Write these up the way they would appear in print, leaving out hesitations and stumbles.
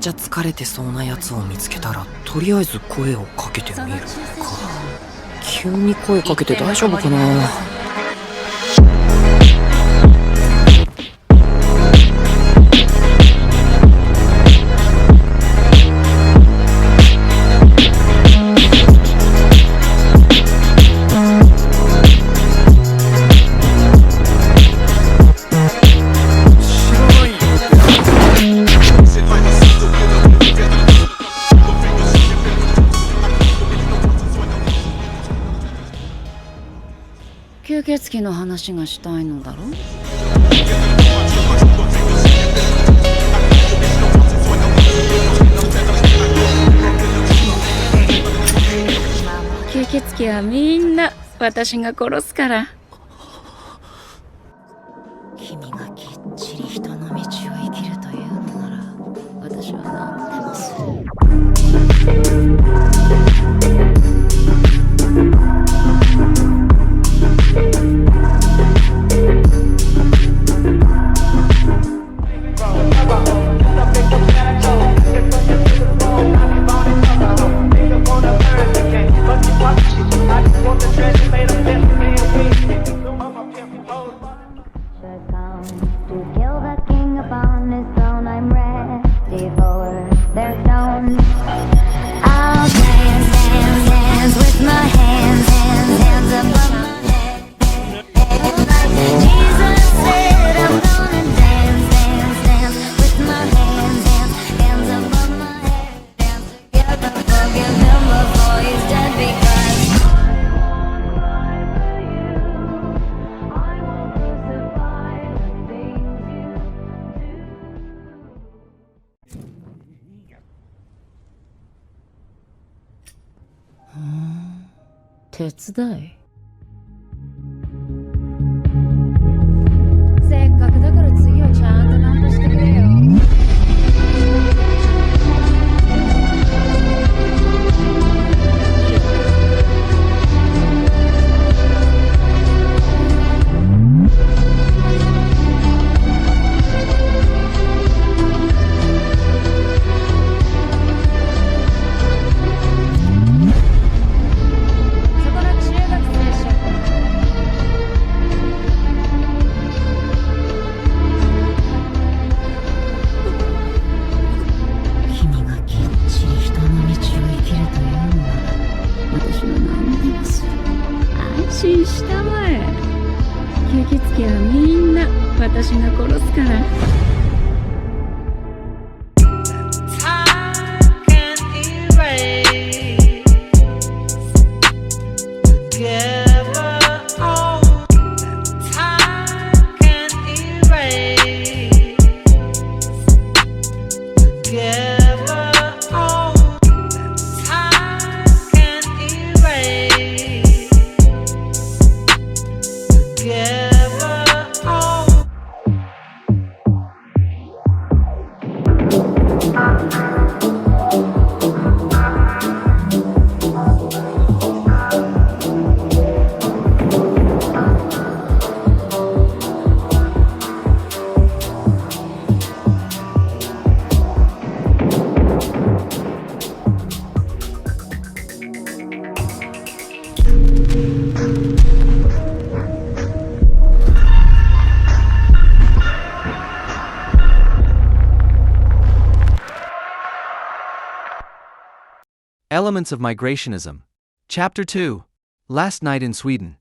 ちゃ疲れてそうなやつを見つけたら、とりあえず声をかけてみるか。急に声かけて大丈夫かな。吸血鬼の話がしたいのだろ。吸血鬼はみんな私が殺すから。君がきっちり人の道を生きるというのなら、私は何でもする。手伝い。せっかくだから次はちゃんとナンパしてくれよ。安心したまえ。吸血鬼はみんな私が殺すから。Elements of Migrationism. Chapter 2. Last Night in Sweden.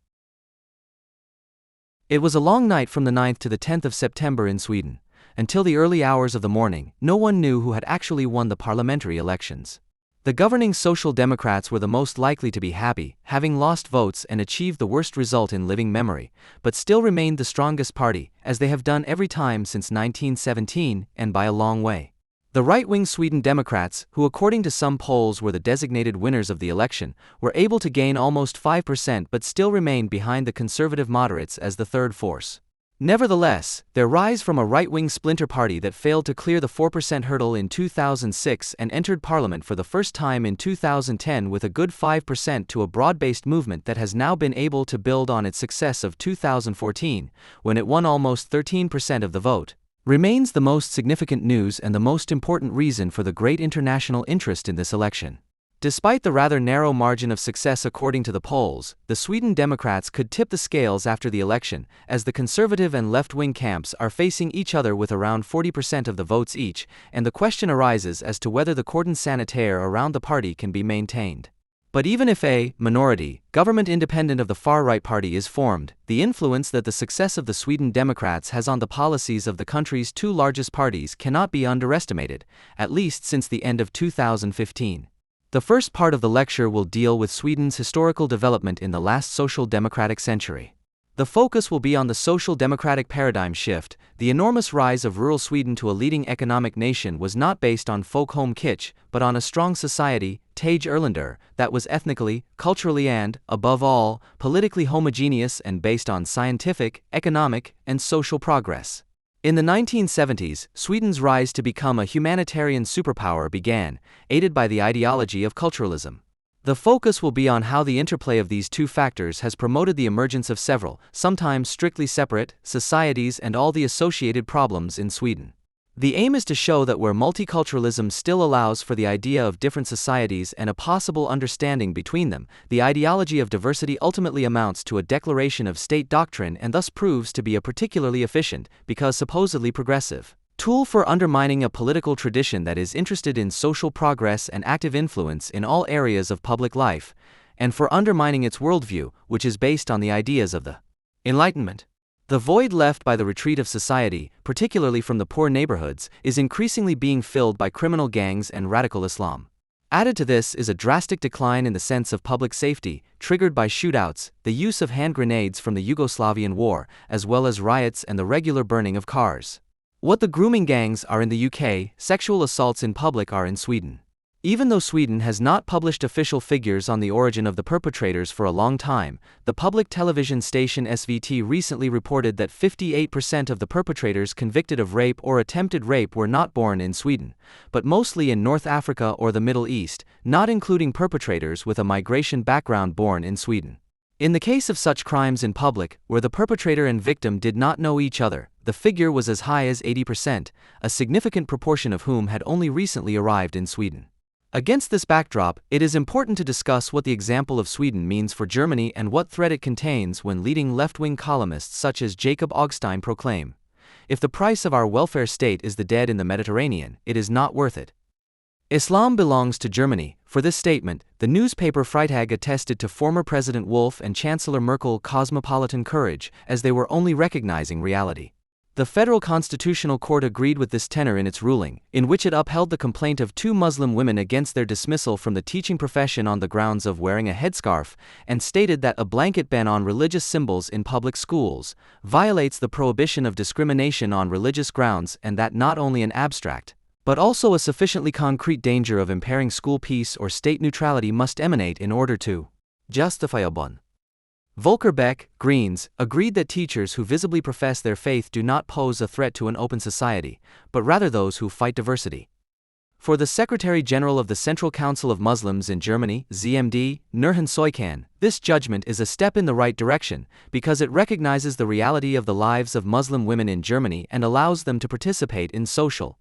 It was a long night from the 9th to the 10th of September in Sweden. Until the early hours of the morning, no one knew who had actually won the parliamentary elections. The governing Social Democrats were the most likely to be happy, having lost votes and achieved the worst result in living memory, but still remained the strongest party, as they have done every time since 1917, and by a long way. The right-wing Sweden Democrats, who according to some polls were the designated winners of the election, were able to gain almost 5% but still remained behind the conservative moderates as the third force. Nevertheless, their rise from a right-wing splinter party that failed to clear the 4% hurdle in 2006 and entered parliament for the first time in 2010 with a good 5% to a broad-based movement that has now been able to build on its success of 2014, when it won almost 13% of the vote, remains the most significant news and the most important reason for the great international interest in this election. Despite the rather narrow margin of success according to the polls, the Sweden Democrats could tip the scales after the election, as the conservative and left-wing camps are facing each other with around 40% of the votes each, and the question arises as to whether the cordon sanitaire around the party can be maintained. But even if a minority, government independent of the far-right party is formed, the influence that the success of the Sweden Democrats has on the policies of the country's two largest parties cannot be underestimated, at least since the end of 2015. The first part of the lecture will deal with Sweden's historical development in the last social democratic century. The focus will be on the social democratic paradigm shift. The enormous rise of rural Sweden to a leading economic nation was not based on folk home kitsch, but on a strong society, Tage Erlander, that was ethnically, culturally and, above all, politically homogeneous and based on scientific, economic, and social progress. In the 1970s, Sweden's rise to become a humanitarian superpower began, aided by the ideology of culturalism. The focus will be on how the interplay of these two factors has promoted the emergence of several, sometimes strictly separate, societies and all the associated problems in Sweden. The aim is to show that where multiculturalism still allows for the idea of different societies and a possible understanding between them, the ideology of diversity ultimately amounts to a declaration of state doctrine and thus proves to be a particularly efficient, because supposedly progressive, tool for undermining a political tradition that is interested in social progress and active influence in all areas of public life, and for undermining its worldview, which is based on the ideas of the Enlightenment. The void left by the retreat of society, particularly from the poor neighborhoods, is increasingly being filled by criminal gangs and radical Islam. Added to this is a drastic decline in the sense of public safety, triggered by shootouts, the use of hand grenades from the Yugoslavian war, as well as riots and the regular burning of cars. What the grooming gangs are in the UK, sexual assaults in public are in Sweden. Even though Sweden has not published official figures on the origin of the perpetrators for a long time, the public television station SVT recently reported that 58% of the perpetrators convicted of rape or attempted rape were not born in Sweden, but mostly in North Africa or the Middle East, not including perpetrators with a migration background born in Sweden. In the case of such crimes in public, where the perpetrator and victim did not know each other, the figure was as high as 80%, a significant proportion of whom had only recently arrived in Sweden. Against this backdrop, it is important to discuss what the example of Sweden means for Germany and what threat it contains when leading left-wing columnists such as Jacob Augstein proclaim, "If the price of our welfare state is the dead in the Mediterranean, it is not worth it." Islam belongs to Germany. For this statement, the newspaper Freitag attested to former President Wolf and Chancellor Merkel cosmopolitan courage, as they were only recognizing reality. The Federal Constitutional Court agreed with this tenor in its ruling, in which it upheld the complaint of two Muslim women against their dismissal from the teaching profession on the grounds of wearing a headscarf, and stated that a blanket ban on religious symbols in public schools violates the prohibition of discrimination on religious grounds, and that not only an abstract, but also a sufficiently concrete danger of impairing school peace or state neutrality must emanate in order to justify a ban. Volker Beck, Greens, agreed that teachers who visibly profess their faith do not pose a threat to an open society, but rather those who fight diversity. For the Secretary-General of the Central Council of Muslims in Germany, ZMD, Nurhan Soykan, this judgment is a step in the right direction, because it recognizes the reality of the lives of Muslim women in Germany and allows them to participate in social.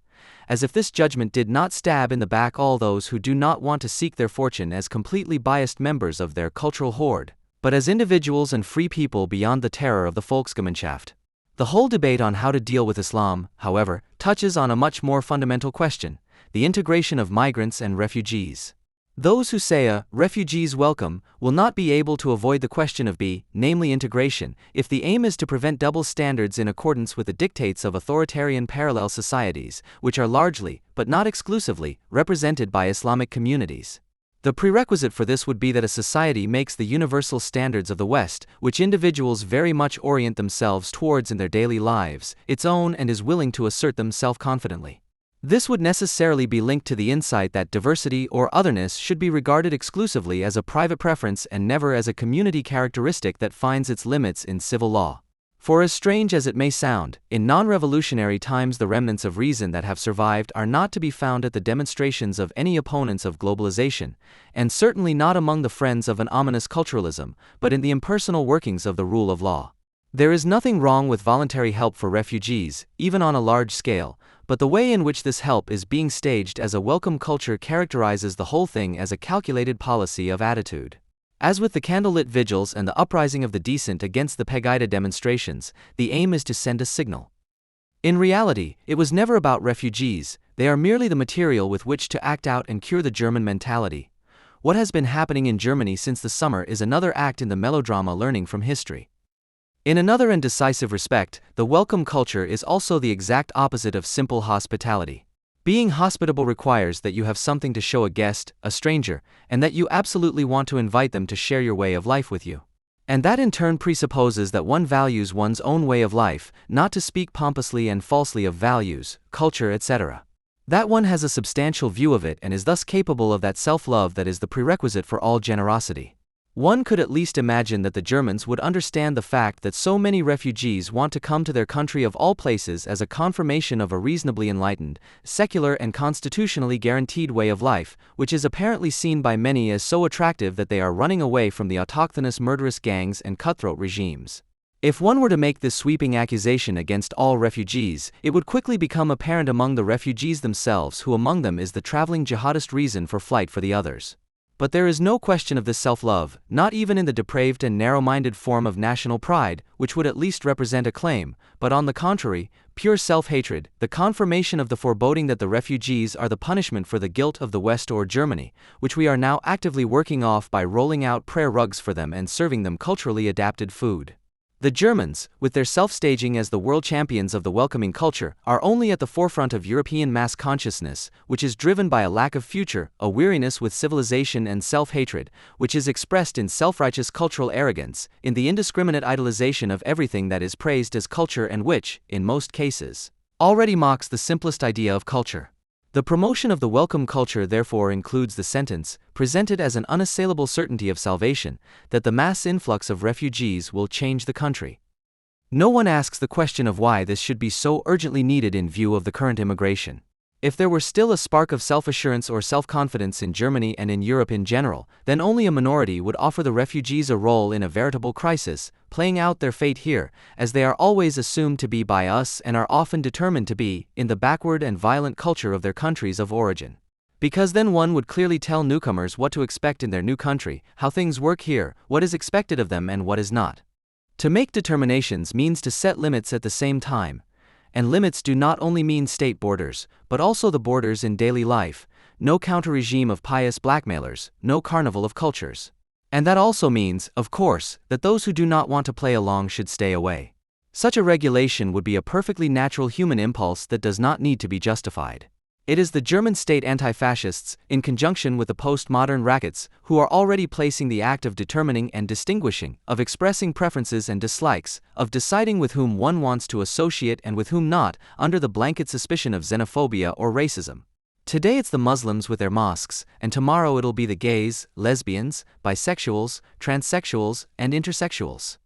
As if this judgment did not stab in the back all those who do not want to seek their fortune as completely biased members of their cultural horde, but as individuals and free people beyond the terror of the Volksgemeinschaft. The whole debate on how to deal with Islam, however, touches on a much more fundamental question: the integration of migrants and refugees. Those who say refugees welcome will not be able to avoid the question of namely integration, if the aim is to prevent double standards in accordance with the dictates of authoritarian parallel societies, which are largely, but not exclusively, represented by Islamic communities. The prerequisite for this would be that a society makes the universal standards of the West, which individuals very much orient themselves towards in their daily lives, its own and is willing to assert them self-confidently. This would necessarily be linked to the insight that diversity or otherness should be regarded exclusively as a private preference and never as a community characteristic that finds its limits in civil law. For as strange as it may sound, in non-revolutionary times the remnants of reason that have survived are not to be found at the demonstrations of any opponents of globalization, and certainly not among the friends of an ominous culturalism, but in the impersonal workings of the rule of law. There is nothing wrong with voluntary help for refugees, even on a large scale, but the way in which this help is being staged as a welcome culture characterizes the whole thing as a calculated policy of attitude. As with the candlelit vigils and the uprising of the decent against the Pegida demonstrations, the aim is to send a signal. In reality, it was never about refugees, they are merely the material with which to act out and cure the German mentality. What has been happening in Germany since the summer is another act in the melodrama learning from history. In another and decisive respect, the welcome culture is also the exact opposite of simple hospitality. Being hospitable requires that you have something to show a guest, a stranger, and that you absolutely want to invite them to share your way of life with you. And that in turn presupposes that one values one's own way of life, not to speak pompously and falsely of values, culture, etc. That one has a substantial view of it and is thus capable of that self-love that is the prerequisite for all generosity. One could at least imagine that the Germans would understand the fact that so many refugees want to come to their country of all places as a confirmation of a reasonably enlightened, secular and constitutionally guaranteed way of life, which is apparently seen by many as so attractive that they are running away from the autochthonous murderous gangs and cutthroat regimes. If one were to make this sweeping accusation against all refugees, it would quickly become apparent among the refugees themselves who among them is the traveling jihadist reason for flight for the others. But there is no question of this self-love, not even in the depraved and narrow-minded form of national pride, which would at least represent a claim, but on the contrary, pure self-hatred, the confirmation of the foreboding that the refugees are the punishment for the guilt of the West or Germany, which we are now actively working off by rolling out prayer rugs for them and serving them culturally adapted food. The Germans, with their self-staging as the world champions of the welcoming culture, are only at the forefront of European mass consciousness, which is driven by a lack of future, a weariness with civilization and self-hatred, which is expressed in self-righteous cultural arrogance, in the indiscriminate idolization of everything that is praised as culture and which, in most cases, already mocks the simplest idea of culture. The promotion of the welcome culture therefore includes the sentence, presented as an unassailable certainty of salvation, that the mass influx of refugees will change the country. No one asks the question of why this should be so urgently needed in view of the current immigration. If there were still a spark of self-assurance or self-confidence in Germany and in Europe in general, then only a minority would offer the refugees a role in a veritable crisis, playing out their fate here, as they are always assumed to be by us and are often determined to be, in the backward and violent culture of their countries of origin. Because then one would clearly tell newcomers what to expect in their new country, how things work here, what is expected of them and what is not. To make determinations means to set limits at the same time. And limits do not only mean state borders, but also the borders in daily life, no counter-regime of pious blackmailers, no carnival of cultures. And that also means, of course, that those who do not want to play along should stay away. Such a regulation would be a perfectly natural human impulse that does not need to be justified. It is the German state anti-fascists, in conjunction with the postmodern rackets, who are already placing the act of determining and distinguishing, of expressing preferences and dislikes, of deciding with whom one wants to associate and with whom not, under the blanket suspicion of xenophobia or racism. Today it's the Muslims with their mosques, and tomorrow it'll be the gays, lesbians, bisexuals, transsexuals, and intersexuals.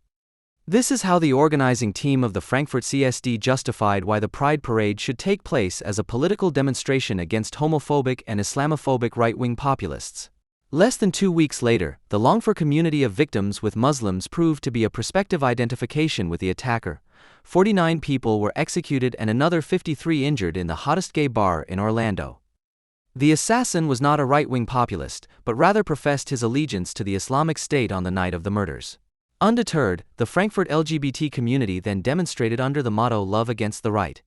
This is how the organizing team of the Frankfurt CSD justified why the Pride Parade should take place as a political demonstration against homophobic and Islamophobic right-wing populists. Less than 2 weeks later, the longed-for community of victims with Muslims proved to be a prospective identification with the attacker. 49 people were executed and another 53 injured in the hottest gay bar in Orlando. The assassin was not a right-wing populist, but rather professed his allegiance to the Islamic State on the night of the murders. Undeterred, the Frankfurt LGBT community then demonstrated under the motto Love Against the Right.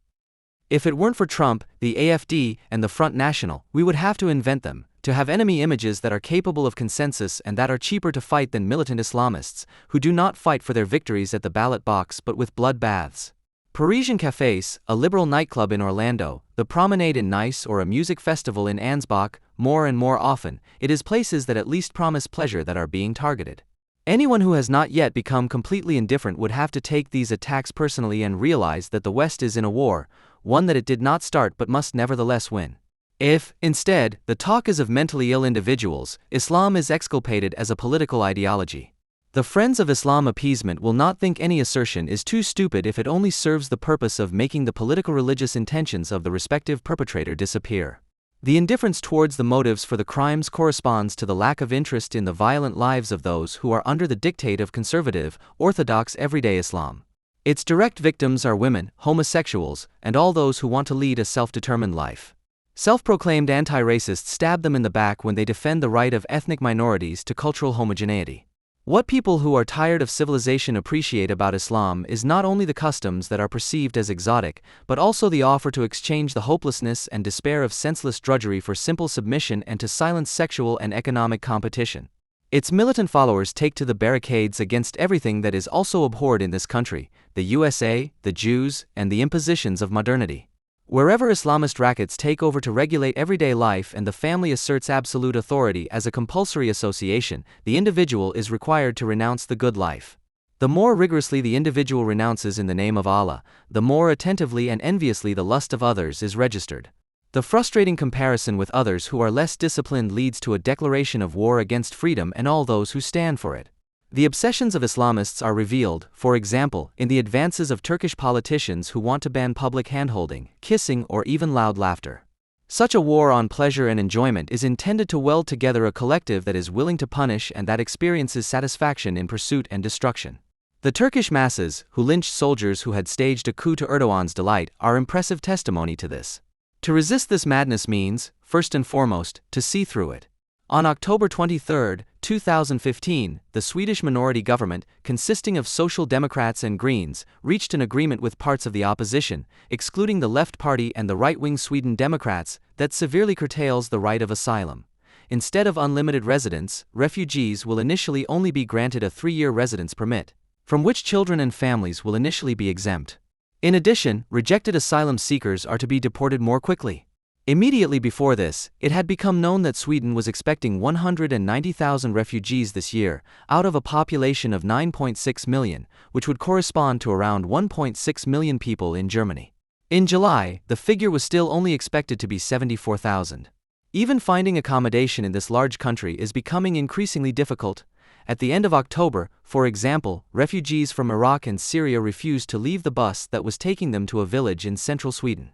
If it weren't for Trump, the AfD, and the Front National, we would have to invent them, to have enemy images that are capable of consensus and that are cheaper to fight than militant Islamists, who do not fight for their victories at the ballot box but with blood baths. Parisian cafes, a liberal nightclub in Orlando, the promenade in Nice or a music festival in Ansbach, more and more often, it is places that at least promise pleasure that are being targeted. Anyone who has not yet become completely indifferent would have to take these attacks personally and realize that the West is in a war, one that it did not start but must nevertheless win. If, instead, the talk is of mentally ill individuals, Islam is exculpated as a political ideology. The friends of Islam appeasement will not think any assertion is too stupid if it only serves the purpose of making the political religious intentions of the respective perpetrator disappear. The indifference towards the motives for the crimes corresponds to the lack of interest in the violent lives of those who are under the dictate of conservative, orthodox everyday Islam. Its direct victims are women, homosexuals, and all those who want to lead a self-determined life. Self-proclaimed anti-racists stab them in the back when they defend the right of ethnic minorities to cultural homogeneity. What people who are tired of civilization appreciate about Islam is not only the customs that are perceived as exotic, but also the offer to exchange the hopelessness and despair of senseless drudgery for simple submission and to silence sexual and economic competition. Its militant followers take to the barricades against everything that is also abhorred in this country, the USA, the Jews, and the impositions of modernity. Wherever Islamist rackets take over to regulate everyday life and the family asserts absolute authority as a compulsory association, the individual is required to renounce the good life. The more rigorously the individual renounces in the name of Allah, the more attentively and enviously the lust of others is registered. The frustrating comparison with others who are less disciplined leads to a declaration of war against freedom and all those who stand for it. The obsessions of Islamists are revealed, for example, in the advances of Turkish politicians who want to ban public handholding, kissing, or even loud laughter. Such a war on pleasure and enjoyment is intended to weld together a collective that is willing to punish and that experiences satisfaction in pursuit and destruction. The Turkish masses, who lynched soldiers who had staged a coup to Erdogan's delight, are impressive testimony to this. To resist this madness means, first and foremost, to see through it. On October 23, 2015, the Swedish minority government, consisting of Social Democrats and Greens, reached an agreement with parts of the opposition, excluding the Left Party and the right-wing Sweden Democrats, that severely curtails the right of asylum. Instead of unlimited residence, refugees will initially only be granted a 3-year residence permit, from which children and families will initially be exempt. In addition, rejected asylum seekers are to be deported more quickly. Immediately before this, it had become known that Sweden was expecting 190,000 refugees this year, out of a population of 9.6 million, which would correspond to around 1.6 million people in Germany. In July, the figure was still only expected to be 74,000. Even finding accommodation in this large country is becoming increasingly difficult. At the end of October, for example, refugees from Iraq and Syria refused to leave the bus that was taking them to a village in central Sweden.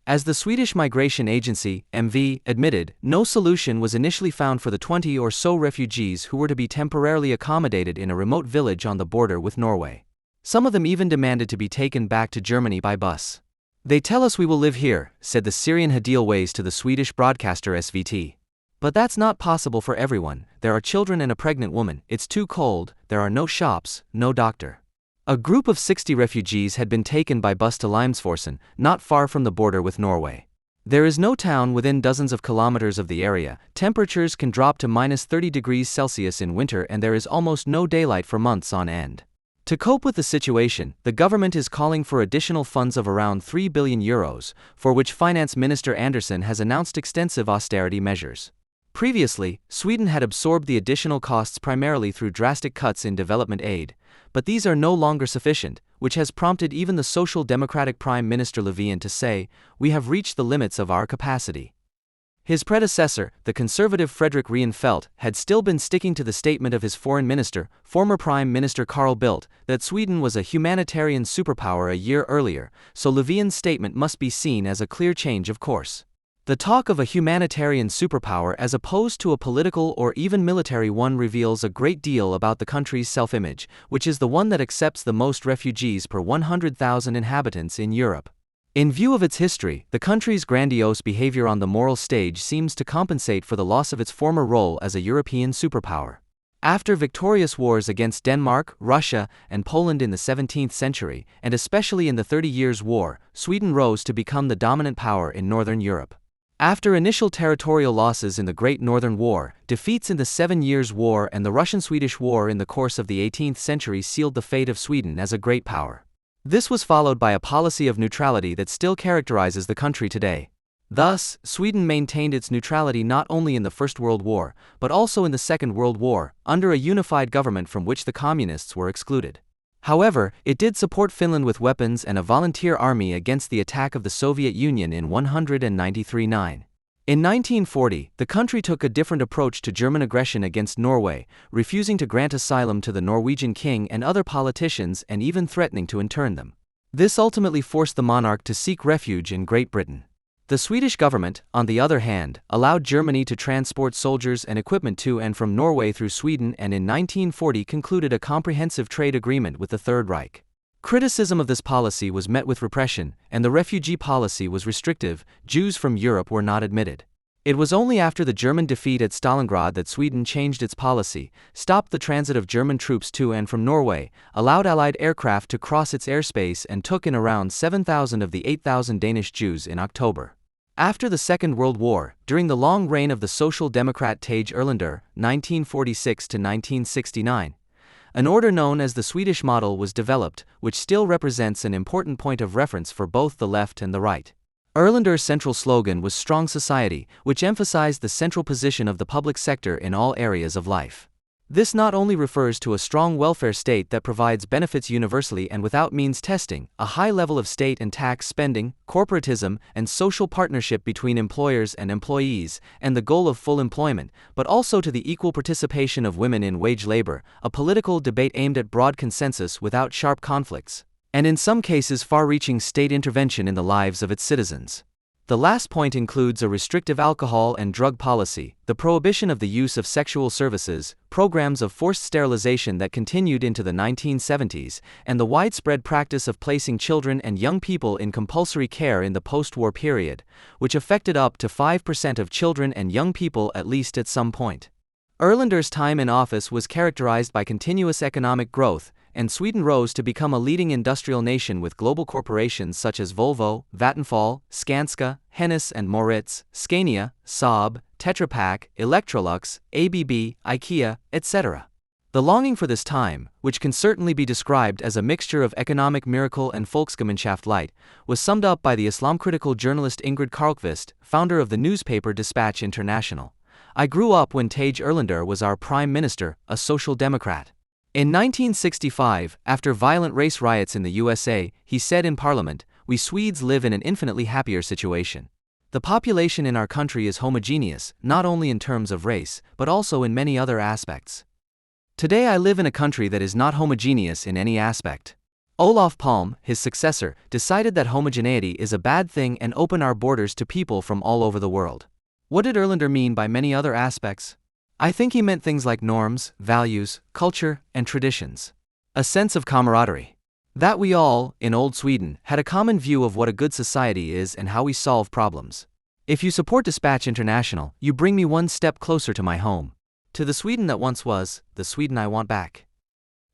As the Swedish Migration Agency, MV, admitted, no solution was initially found for the 20 or so refugees who were to be temporarily accommodated in a remote village on the border with Norway. Some of them even demanded to be taken back to Germany by bus. "They tell us we will live here," said the Syrian Hadilways to the Swedish broadcaster SVT. "But that's not possible for everyone. There are children and a pregnant woman, it's too cold, there are no shops, no doctor." A group of 60 refugees had been taken by bus to Limsforsen, not far from the border with Norway. There is no town within dozens of kilometers of the area, temperatures can drop to -30 degrees Celsius in winter and there is almost no daylight for months on end. To cope with the situation, the government is calling for additional funds of around €3 billion, for which Finance Minister Andersson has announced extensive austerity measures. Previously, Sweden had absorbed the additional costs primarily through drastic cuts in development aid, but these are no longer sufficient, which has prompted even the Social Democratic Prime Minister Löfven to say, "We have reached the limits of our capacity." His predecessor, the conservative Fredrik Reinfeldt, had still been sticking to the statement of his foreign minister, former Prime Minister Carl Bildt, that Sweden was a humanitarian superpower a year earlier, so Löfven's statement must be seen as a clear change of course. The talk of a humanitarian superpower as opposed to a political or even military one reveals a great deal about the country's self-image, which is the one that accepts the most refugees per 100,000 inhabitants in Europe. In view of its history, the country's grandiose behavior on the moral stage seems to compensate for the loss of its former role as a European superpower. After victorious wars against Denmark, Russia, and Poland in the 17th century, and especially in the 30 Years' War, Sweden rose to become the dominant power in Northern Europe. After initial territorial losses in the Great Northern War, defeats in the 7 Years' War and the Russian-Swedish War in the course of the 18th century sealed the fate of Sweden as a great power. This was followed by a policy of neutrality that still characterizes the country today. Thus, Sweden maintained its neutrality not only in the First World War, but also in the Second World War, under a unified government from which the communists were excluded. However, it did support Finland with weapons and a volunteer army against the attack of the Soviet Union in 1993-9. In 1940, the country took a different approach to German aggression against Norway, refusing to grant asylum to the Norwegian king and other politicians and even threatening to intern them. This ultimately forced the monarch to seek refuge in Great Britain. The Swedish government, on the other hand, allowed Germany to transport soldiers and equipment to and from Norway through Sweden and in 1940 concluded a comprehensive trade agreement with the Third Reich. Criticism of this policy was met with repression, and the refugee policy was restrictive. Jews from Europe were not admitted. It was only after the German defeat at Stalingrad that Sweden changed its policy, stopped the transit of German troops to and from Norway, allowed Allied aircraft to cross its airspace, and took in around 7,000 of the 8,000 Danish Jews in October. After the Second World War, during the long reign of the Social Democrat Tage Erlander, 1946 to 1969, an order known as the Swedish model was developed, which still represents an important point of reference for both the left and the right. Erlander's central slogan was Strong Society, which emphasized the central position of the public sector in all areas of life. This not only refers to a strong welfare state that provides benefits universally and without means testing, a high level of state and tax spending, corporatism, and social partnership between employers and employees, and the goal of full employment, but also to the equal participation of women in wage labor, a political debate aimed at broad consensus without sharp conflicts, and in some cases far-reaching state intervention in the lives of its citizens. The last point includes a restrictive alcohol and drug policy, the prohibition of the use of sexual services, programs of forced sterilization that continued into the 1970s, and the widespread practice of placing children and young people in compulsory care in the post-war period, which affected up to 5% of children and young people at least at some point. Erlander's time in office was characterized by continuous economic growth, and Sweden rose to become a leading industrial nation with global corporations such as Volvo, Vattenfall, Skanska, Hennes and Mauritz, Scania, Saab, Tetra Pak, Electrolux, ABB, IKEA, etc. The longing for this time, which can certainly be described as a mixture of economic miracle and Volksgemeinschaft light, was summed up by the Islam-critical journalist Ingrid Carlqvist, founder of the newspaper Dispatch International. I grew up when Tage Erlander was our prime minister, a social democrat. In 1965, after violent race riots in the USA, he said in Parliament, "We Swedes live in an infinitely happier situation. The population in our country is homogeneous, not only in terms of race, but also in many other aspects. Today I live in a country that is not homogeneous in any aspect." Olof Palme, his successor, decided that homogeneity is a bad thing and opened our borders to people from all over the world. What did Erlander mean by many other aspects? I think he meant things like norms, values, culture, and traditions. A sense of camaraderie. That we all, in old Sweden, had a common view of what a good society is and how we solve problems. If you support Dispatch International, you bring me one step closer to my home. To the Sweden that once was, the Sweden I want back.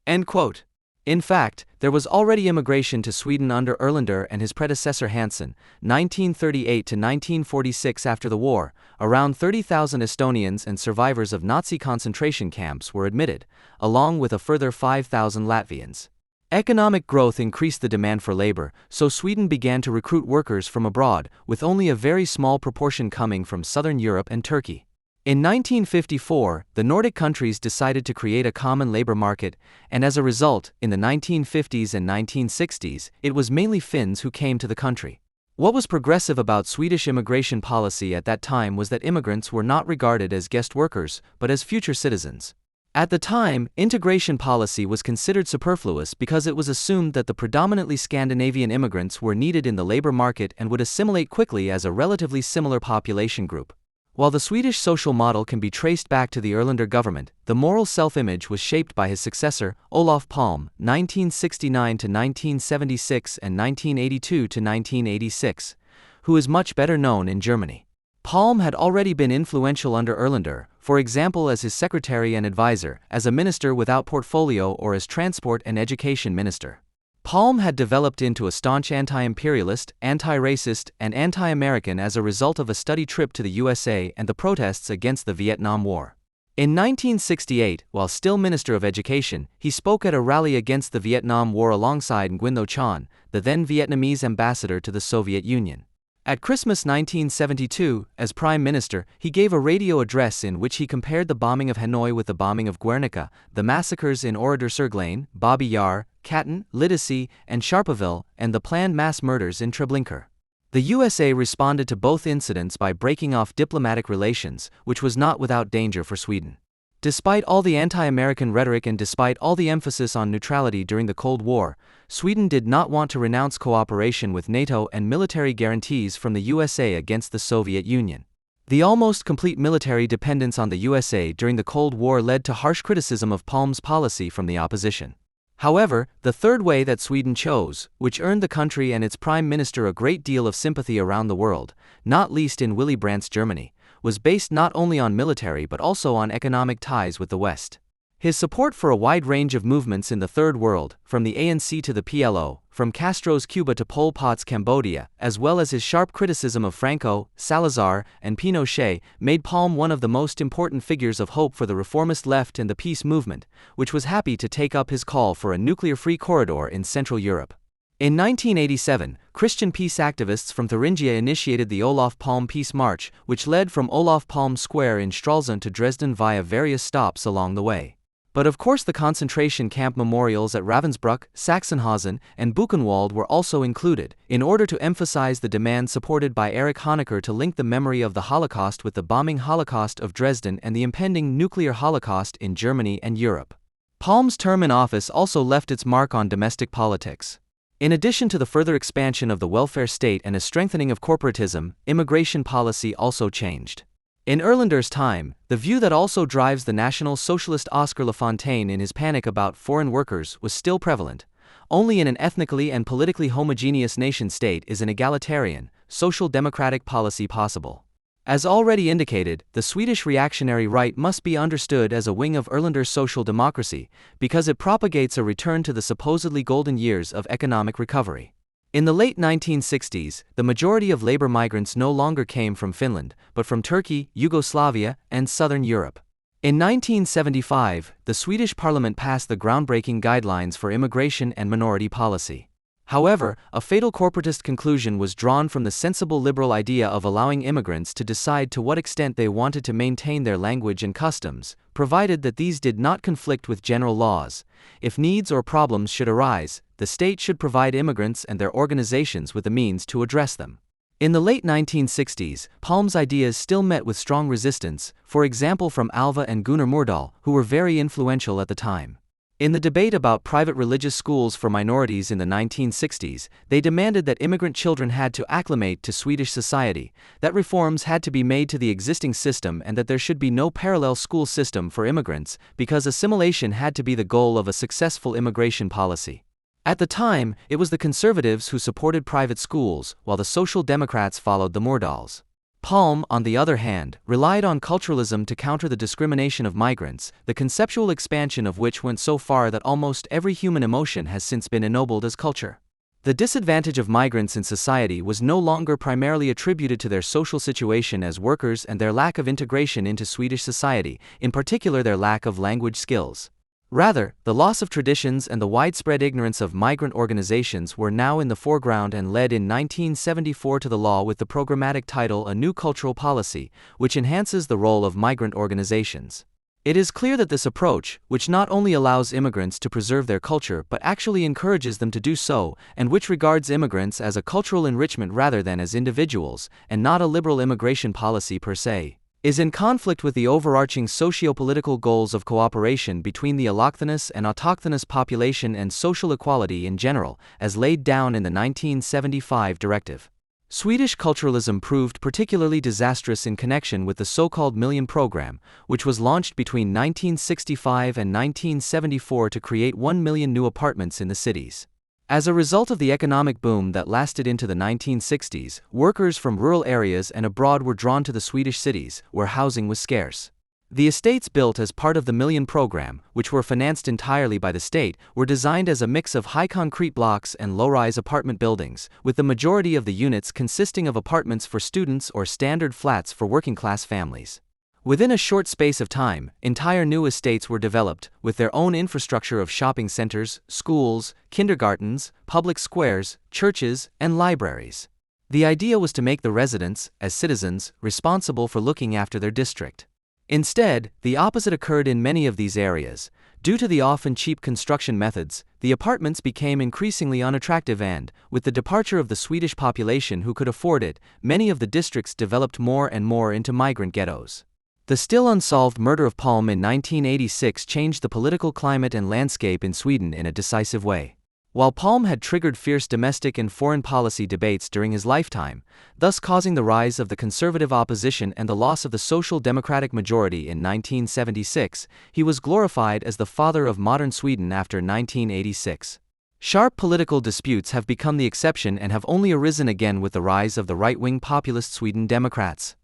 End quote. In fact, there was already immigration to Sweden under Erlander and his predecessor Hansson, 1938 to 1946. After the war, around 30,000 Estonians and survivors of Nazi concentration camps were admitted, along with a further 5,000 Latvians. Economic growth increased the demand for labor, so Sweden began to recruit workers from abroad, with only a very small proportion coming from southern Europe and Turkey. In 1954, the Nordic countries decided to create a common labor market, and as a result, in the 1950s and 1960s, it was mainly Finns who came to the country. What was progressive about Swedish immigration policy at that time was that immigrants were not regarded as guest workers, but as future citizens. At the time, integration policy was considered superfluous because it was assumed that the predominantly Scandinavian immigrants were needed in the labor market and would assimilate quickly as a relatively similar population group. While the Swedish social model can be traced back to the Erlander government, the moral self-image was shaped by his successor, Olof Palme, 1969 to 1976 and 1982 to 1986, who is much better known in Germany. Palme had already been influential under Erlander, for example as his secretary and advisor, as a minister without portfolio or as transport and education minister. Palme had developed into a staunch anti-imperialist, anti-racist, and anti-American as a result of a study trip to the USA and the protests against the Vietnam War. In 1968, while still Minister of Education, he spoke at a rally against the Vietnam War alongside Nguyen Tho Thanh, the then Vietnamese ambassador to the Soviet Union. At Christmas 1972, as Prime Minister, he gave a radio address in which he compared the bombing of Hanoi with the bombing of Guernica, the massacres in Oradour-sur-Glane, Babi Yar, Katyn, Lidice, and Sharpeville, and the planned mass murders in Treblinka. The USA responded to both incidents by breaking off diplomatic relations, which was not without danger for Sweden. Despite all the anti-American rhetoric and despite all the emphasis on neutrality during the Cold War, Sweden did not want to renounce cooperation with NATO and military guarantees from the USA against the Soviet Union. The almost complete military dependence on the USA during the Cold War led to harsh criticism of Palme's policy from the opposition. However, the third way that Sweden chose, which earned the country and its prime minister a great deal of sympathy around the world, not least in Willy Brandt's Germany, was based not only on military but also on economic ties with the West. His support for a wide range of movements in the Third World, from the ANC to the PLO, from Castro's Cuba to Pol Pot's Cambodia, as well as his sharp criticism of Franco, Salazar, and Pinochet, made Palm one of the most important figures of hope for the reformist left and the peace movement, which was happy to take up his call for a nuclear-free corridor in Central Europe. In 1987, Christian peace activists from Thuringia initiated the Olof Palme Peace March, which led from Olof Palme Square in Stralsund to Dresden via various stops along the way. But of course the concentration camp memorials at Ravensbrück, Sachsenhausen, and Buchenwald were also included, in order to emphasize the demand supported by Erich Honecker to link the memory of the Holocaust with the bombing Holocaust of Dresden and the impending nuclear Holocaust in Germany and Europe. Palme's term in office also left its mark on domestic politics. In addition to the further expansion of the welfare state and a strengthening of corporatism, immigration policy also changed. In Erlander's time, the view that also drives the National Socialist Oscar Lafontaine in his panic about foreign workers was still prevalent. Only in an ethnically and politically homogeneous nation-state is an egalitarian, social democratic policy possible. As already indicated, the Swedish reactionary right must be understood as a wing of Erlander's social democracy, because it propagates a return to the supposedly golden years of economic recovery. In the late 1960s, the majority of labor migrants no longer came from Finland, but from Turkey, Yugoslavia, and Southern Europe. In 1975, the Swedish parliament passed the groundbreaking guidelines for immigration and minority policy. However, a fatal corporatist conclusion was drawn from the sensible liberal idea of allowing immigrants to decide to what extent they wanted to maintain their language and customs, provided that these did not conflict with general laws. If needs or problems should arise, the state should provide immigrants and their organizations with the means to address them. In the late 1960s, Palme's ideas still met with strong resistance, for example from Alva and Gunnar Myrdal, who were very influential at the time. In the debate about private religious schools for minorities in the 1960s, they demanded that immigrant children had to acclimate to Swedish society, that reforms had to be made to the existing system and that there should be no parallel school system for immigrants, because assimilation had to be the goal of a successful immigration policy. At the time, it was the conservatives who supported private schools, while the Social Democrats followed the Myrdals. Palme, on the other hand, relied on culturalism to counter the discrimination of migrants, the conceptual expansion of which went so far that almost every human emotion has since been ennobled as culture. The disadvantage of migrants in society was no longer primarily attributed to their social situation as workers and their lack of integration into Swedish society, in particular their lack of language skills. Rather, the loss of traditions and the widespread ignorance of migrant organizations were now in the foreground and led in 1974 to the law with the programmatic title A New Cultural Policy, which enhances the role of migrant organizations. It is clear that this approach, which not only allows immigrants to preserve their culture but actually encourages them to do so, and which regards immigrants as a cultural enrichment rather than as individuals, and not a liberal immigration policy per se, is in conflict with the overarching socio-political goals of cooperation between the allochthonous and autochthonous population and social equality in general, as laid down in the 1975 directive. Swedish culturalism proved particularly disastrous in connection with the so-called Million Program, which was launched between 1965 and 1974 to create 1 million new apartments in the cities. As a result of the economic boom that lasted into the 1960s, workers from rural areas and abroad were drawn to the Swedish cities, where housing was scarce. The estates built as part of the Million Program, which were financed entirely by the state, were designed as a mix of high concrete blocks and low-rise apartment buildings, with the majority of the units consisting of apartments for students or standard flats for working-class families. Within a short space of time, entire new estates were developed, with their own infrastructure of shopping centers, schools, kindergartens, public squares, churches, and libraries. The idea was to make the residents, as citizens, responsible for looking after their district. Instead, the opposite occurred in many of these areas. Due to the often cheap construction methods, the apartments became increasingly unattractive and, with the departure of the Swedish population who could afford it, many of the districts developed more and more into migrant ghettos. The still unsolved murder of Palme in 1986 changed the political climate and landscape in Sweden in a decisive way. While Palm had triggered fierce domestic and foreign policy debates during his lifetime, thus causing the rise of the conservative opposition and the loss of the social democratic majority in 1976, he was glorified as the father of modern Sweden after 1986. Sharp political disputes have become the exception and have only arisen again with the rise of the right-wing populist Sweden Democrats.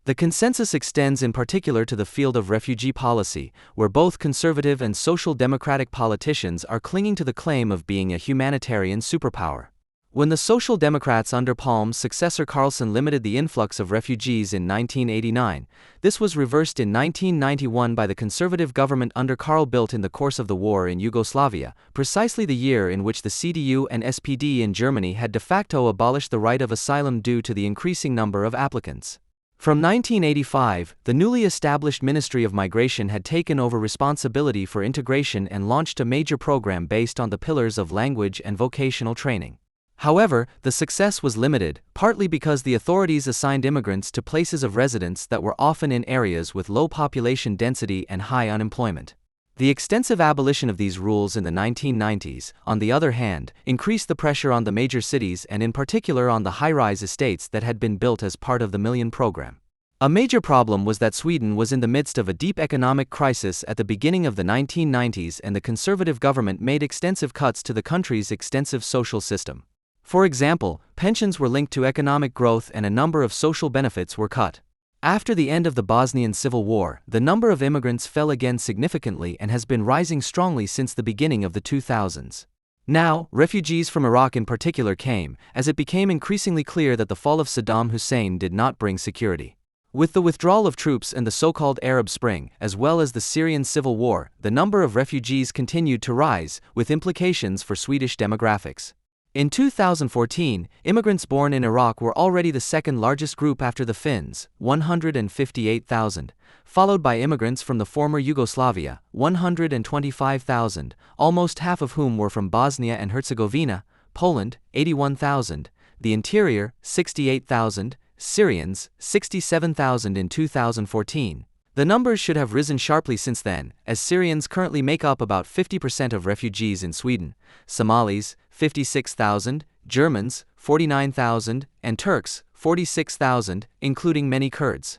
The consensus extends in particular to the field of refugee policy, where both conservative and social democratic politicians are clinging to the claim of being a humanitarian superpower. When the Social Democrats under Palm's successor Carlsson limited the influx of refugees in 1989, this was reversed in 1991 by the conservative government under Carl Bildt in the course of the war in Yugoslavia, precisely the year in which the CDU and SPD in Germany had de facto abolished the right of asylum due to the increasing number of applicants. From 1985, the newly established Ministry of Migration had taken over responsibility for integration and launched a major program based on the pillars of language and vocational training. However, the success was limited, partly because the authorities assigned immigrants to places of residence that were often in areas with low population density and high unemployment. The extensive abolition of these rules in the 1990s, on the other hand, increased the pressure on the major cities and in particular on the high-rise estates that had been built as part of the Million Program. A major problem was that Sweden was in the midst of a deep economic crisis at the beginning of the 1990s, and the conservative government made extensive cuts to the country's extensive social system. For example, pensions were linked to economic growth and a number of social benefits were cut. After the end of the Bosnian Civil War, the number of immigrants fell again significantly and has been rising strongly since the beginning of the 2000s. Now, refugees from Iraq in particular came, as it became increasingly clear that the fall of Saddam Hussein did not bring security. With the withdrawal of troops and the so-called Arab Spring, as well as the Syrian civil war, the number of refugees continued to rise, with implications for Swedish demographics. In 2014, immigrants born in Iraq were already the second largest group after the Finns, 158,000, followed by immigrants from the former Yugoslavia, 125,000, almost half of whom were from Bosnia and Herzegovina, Poland, 81,000, the interior, 68,000, Syrians, 67,000 in 2014. The numbers should have risen sharply since then, as Syrians currently make up about 50% of refugees in Sweden, Somalis, 56,000, Germans, 49,000, and Turks, 46,000, including many Kurds.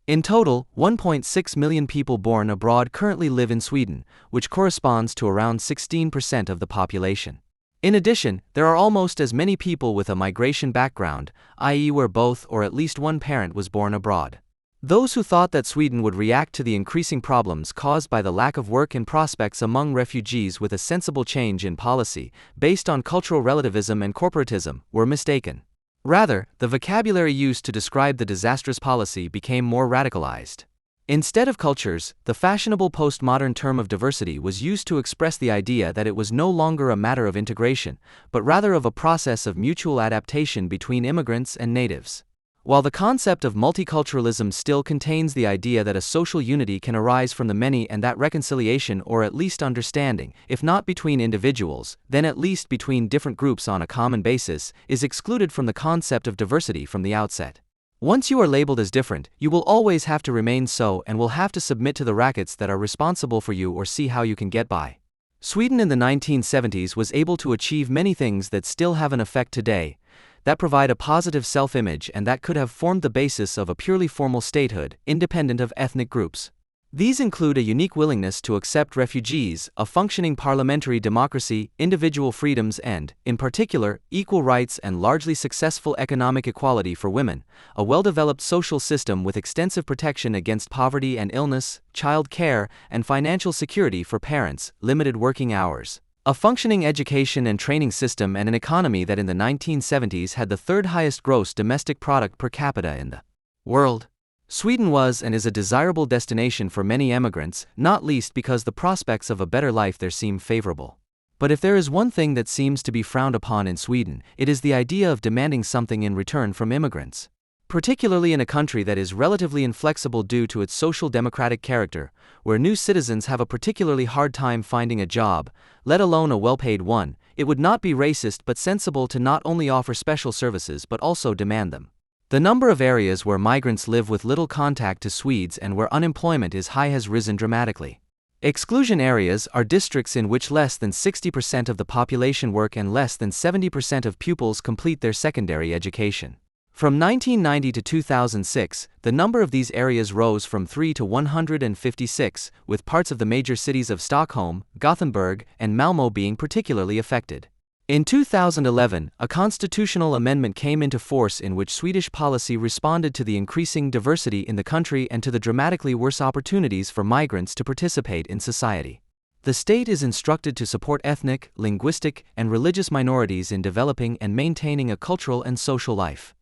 In total, 1.6 million people born abroad currently live in Sweden, which corresponds to around 16% of the population. In addition, there are almost as many people with a migration background, i.e., where both or at least one parent was born abroad. Those who thought that Sweden would react to the increasing problems caused by the lack of work and prospects among refugees with a sensible change in policy, based on cultural relativism and corporatism, were mistaken. Rather, the vocabulary used to describe the disastrous policy became more radicalized. Instead of cultures, the fashionable postmodern term of diversity was used to express the idea that it was no longer a matter of integration, but rather of a process of mutual adaptation between immigrants and natives. While the concept of multiculturalism still contains the idea that a social unity can arise from the many and that reconciliation or at least understanding, if not between individuals, then at least between different groups on a common basis, is excluded from the concept of diversity from the outset. Once you are labeled as different, you will always have to remain so and will have to submit to the rackets that are responsible for you or see how you can get by. Sweden in the 1970s was able to achieve many things that still have an effect today, that provide a positive self-image and that could have formed the basis of a purely formal statehood, independent of ethnic groups. These include a unique willingness to accept refugees, a functioning parliamentary democracy, individual freedoms and, in particular, equal rights and largely successful economic equality for women, a well-developed social system with extensive protection against poverty and illness, child care, and financial security for parents, limited working hours, a functioning education and training system, and an economy that in the 1970s had the third highest gross domestic product per capita in the world. Sweden was and is a desirable destination for many emigrants, not least because the prospects of a better life there seem favorable. But if there is one thing that seems to be frowned upon in Sweden, it is the idea of demanding something in return from immigrants. Particularly in a country that is relatively inflexible due to its social democratic character, where new citizens have a particularly hard time finding a job, let alone a well-paid one, it would not be racist but sensible to not only offer special services but also demand them. The number of areas where migrants live with little contact to Swedes and where unemployment is high has risen dramatically. Exclusion areas are districts in which less than 60% of the population work and less than 70% of pupils complete their secondary education. From 1990 to 2006, the number of these areas rose from 3 to 156, with parts of the major cities of Stockholm, Gothenburg, and Malmö being particularly affected. In 2011, a constitutional amendment came into force in which Swedish policy responded to the increasing diversity in the country and to the dramatically worse opportunities for migrants to participate in society. The state is instructed to support ethnic, linguistic, and religious minorities in developing and maintaining a cultural and social life.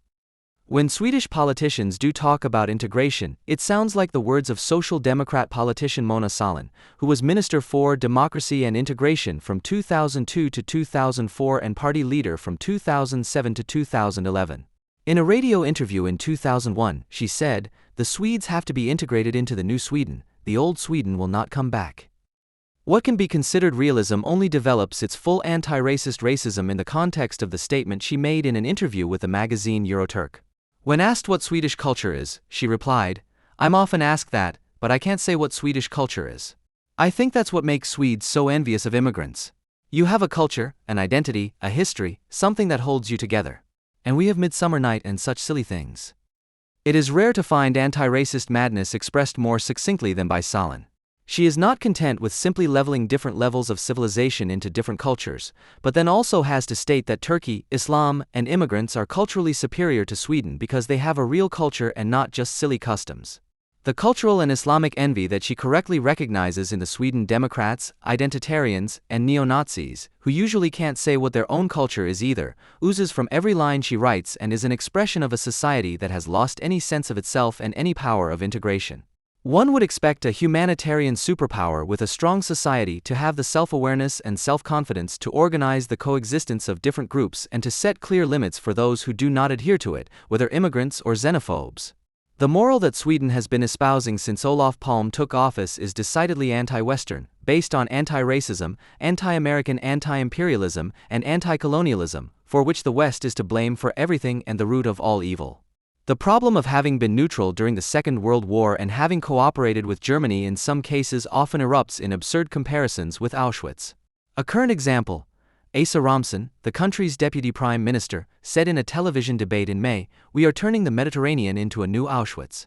When Swedish politicians do talk about integration, it sounds like the words of Social Democrat politician Mona Sahlin, who was Minister for Democracy and Integration from 2002 to 2004 and party leader from 2007 to 2011. In a radio interview in 2001, she said, "The Swedes have to be integrated into the new Sweden, the old Sweden will not come back." What can be considered realism only develops its full anti-racist racism in the context of the statement she made in an interview with the magazine Euroturk. When asked what Swedish culture is, she replied, "I'm often asked that, but I can't say what Swedish culture is. I think that's what makes Swedes so envious of immigrants. You have a culture, an identity, a history, something that holds you together. And we have Midsummer Night and such silly things." It is rare to find anti-racist madness expressed more succinctly than by Sahlin. She is not content with simply leveling different levels of civilization into different cultures, but then also has to state that Turkey, Islam, and immigrants are culturally superior to Sweden because they have a real culture and not just silly customs. The cultural and Islamic envy that she correctly recognizes in the Sweden Democrats, identitarians, and neo-Nazis, who usually can't say what their own culture is either, oozes from every line she writes and is an expression of a society that has lost any sense of itself and any power of integration. One would expect a humanitarian superpower with a strong society to have the self-awareness and self-confidence to organize the coexistence of different groups and to set clear limits for those who do not adhere to it, whether immigrants or xenophobes. The moral that Sweden has been espousing since Olof Palme took office is decidedly anti-Western, based on anti-racism, anti-American anti-imperialism, and anti-colonialism, for which the West is to blame for everything and the root of all evil. The problem of having been neutral during the Second World War and having cooperated with Germany in some cases often erupts in absurd comparisons with Auschwitz. A current example, Asa Romson, the country's deputy prime minister, said in a television debate in May, "We are turning the Mediterranean into a new Auschwitz."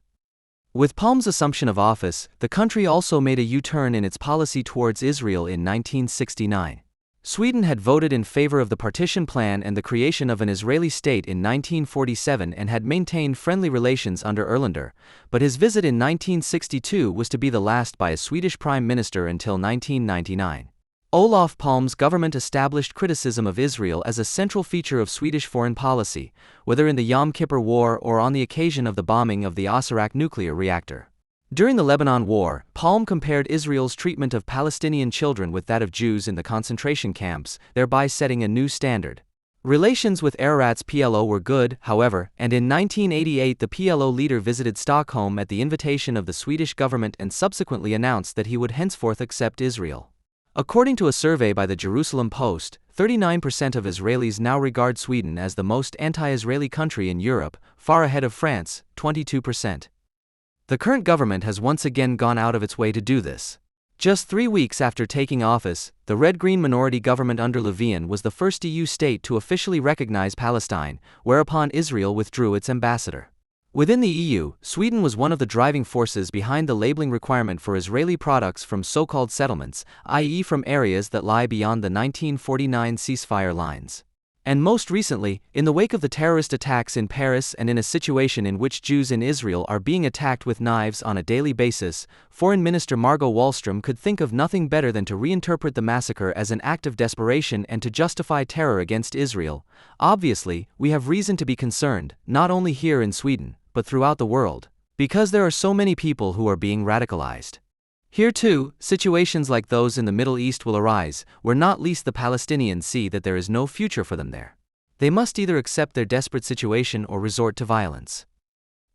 With Palme's assumption of office, the country also made a U-turn in its policy towards Israel in 1969. Sweden had voted in favor of the partition plan and the creation of an Israeli state in 1947 and had maintained friendly relations under Erlander, but his visit in 1962 was to be the last by a Swedish prime minister until 1999. Olof Palme's government established criticism of Israel as a central feature of Swedish foreign policy, whether in the Yom Kippur War or on the occasion of the bombing of the Osirak nuclear reactor. During the Lebanon War, Palme compared Israel's treatment of Palestinian children with that of Jews in the concentration camps, thereby setting a new standard. Relations with Ararat's PLO were good, however, and in 1988 the PLO leader visited Stockholm at the invitation of the Swedish government and subsequently announced that he would henceforth accept Israel. According to a survey by the Jerusalem Post, 39% of Israelis now regard Sweden as the most anti-Israeli country in Europe, far ahead of France, 22%. The current government has once again gone out of its way to do this. Just 3 weeks after taking office, the red-green minority government under Löfven was the first EU state to officially recognize Palestine, whereupon Israel withdrew its ambassador. Within the EU, Sweden was one of the driving forces behind the labeling requirement for Israeli products from so-called settlements, i.e. from areas that lie beyond the 1949 ceasefire lines. And most recently, in the wake of the terrorist attacks in Paris and in a situation in which Jews in Israel are being attacked with knives on a daily basis, Foreign Minister Margot Wallström could think of nothing better than to reinterpret the massacre as an act of desperation and to justify terror against Israel. Obviously, we have reason to be concerned, not only here in Sweden, but throughout the world, because there are so many people who are being radicalized. Here too, situations like those in the Middle East will arise, where not least the Palestinians see that there is no future for them there. They must either accept their desperate situation or resort to violence.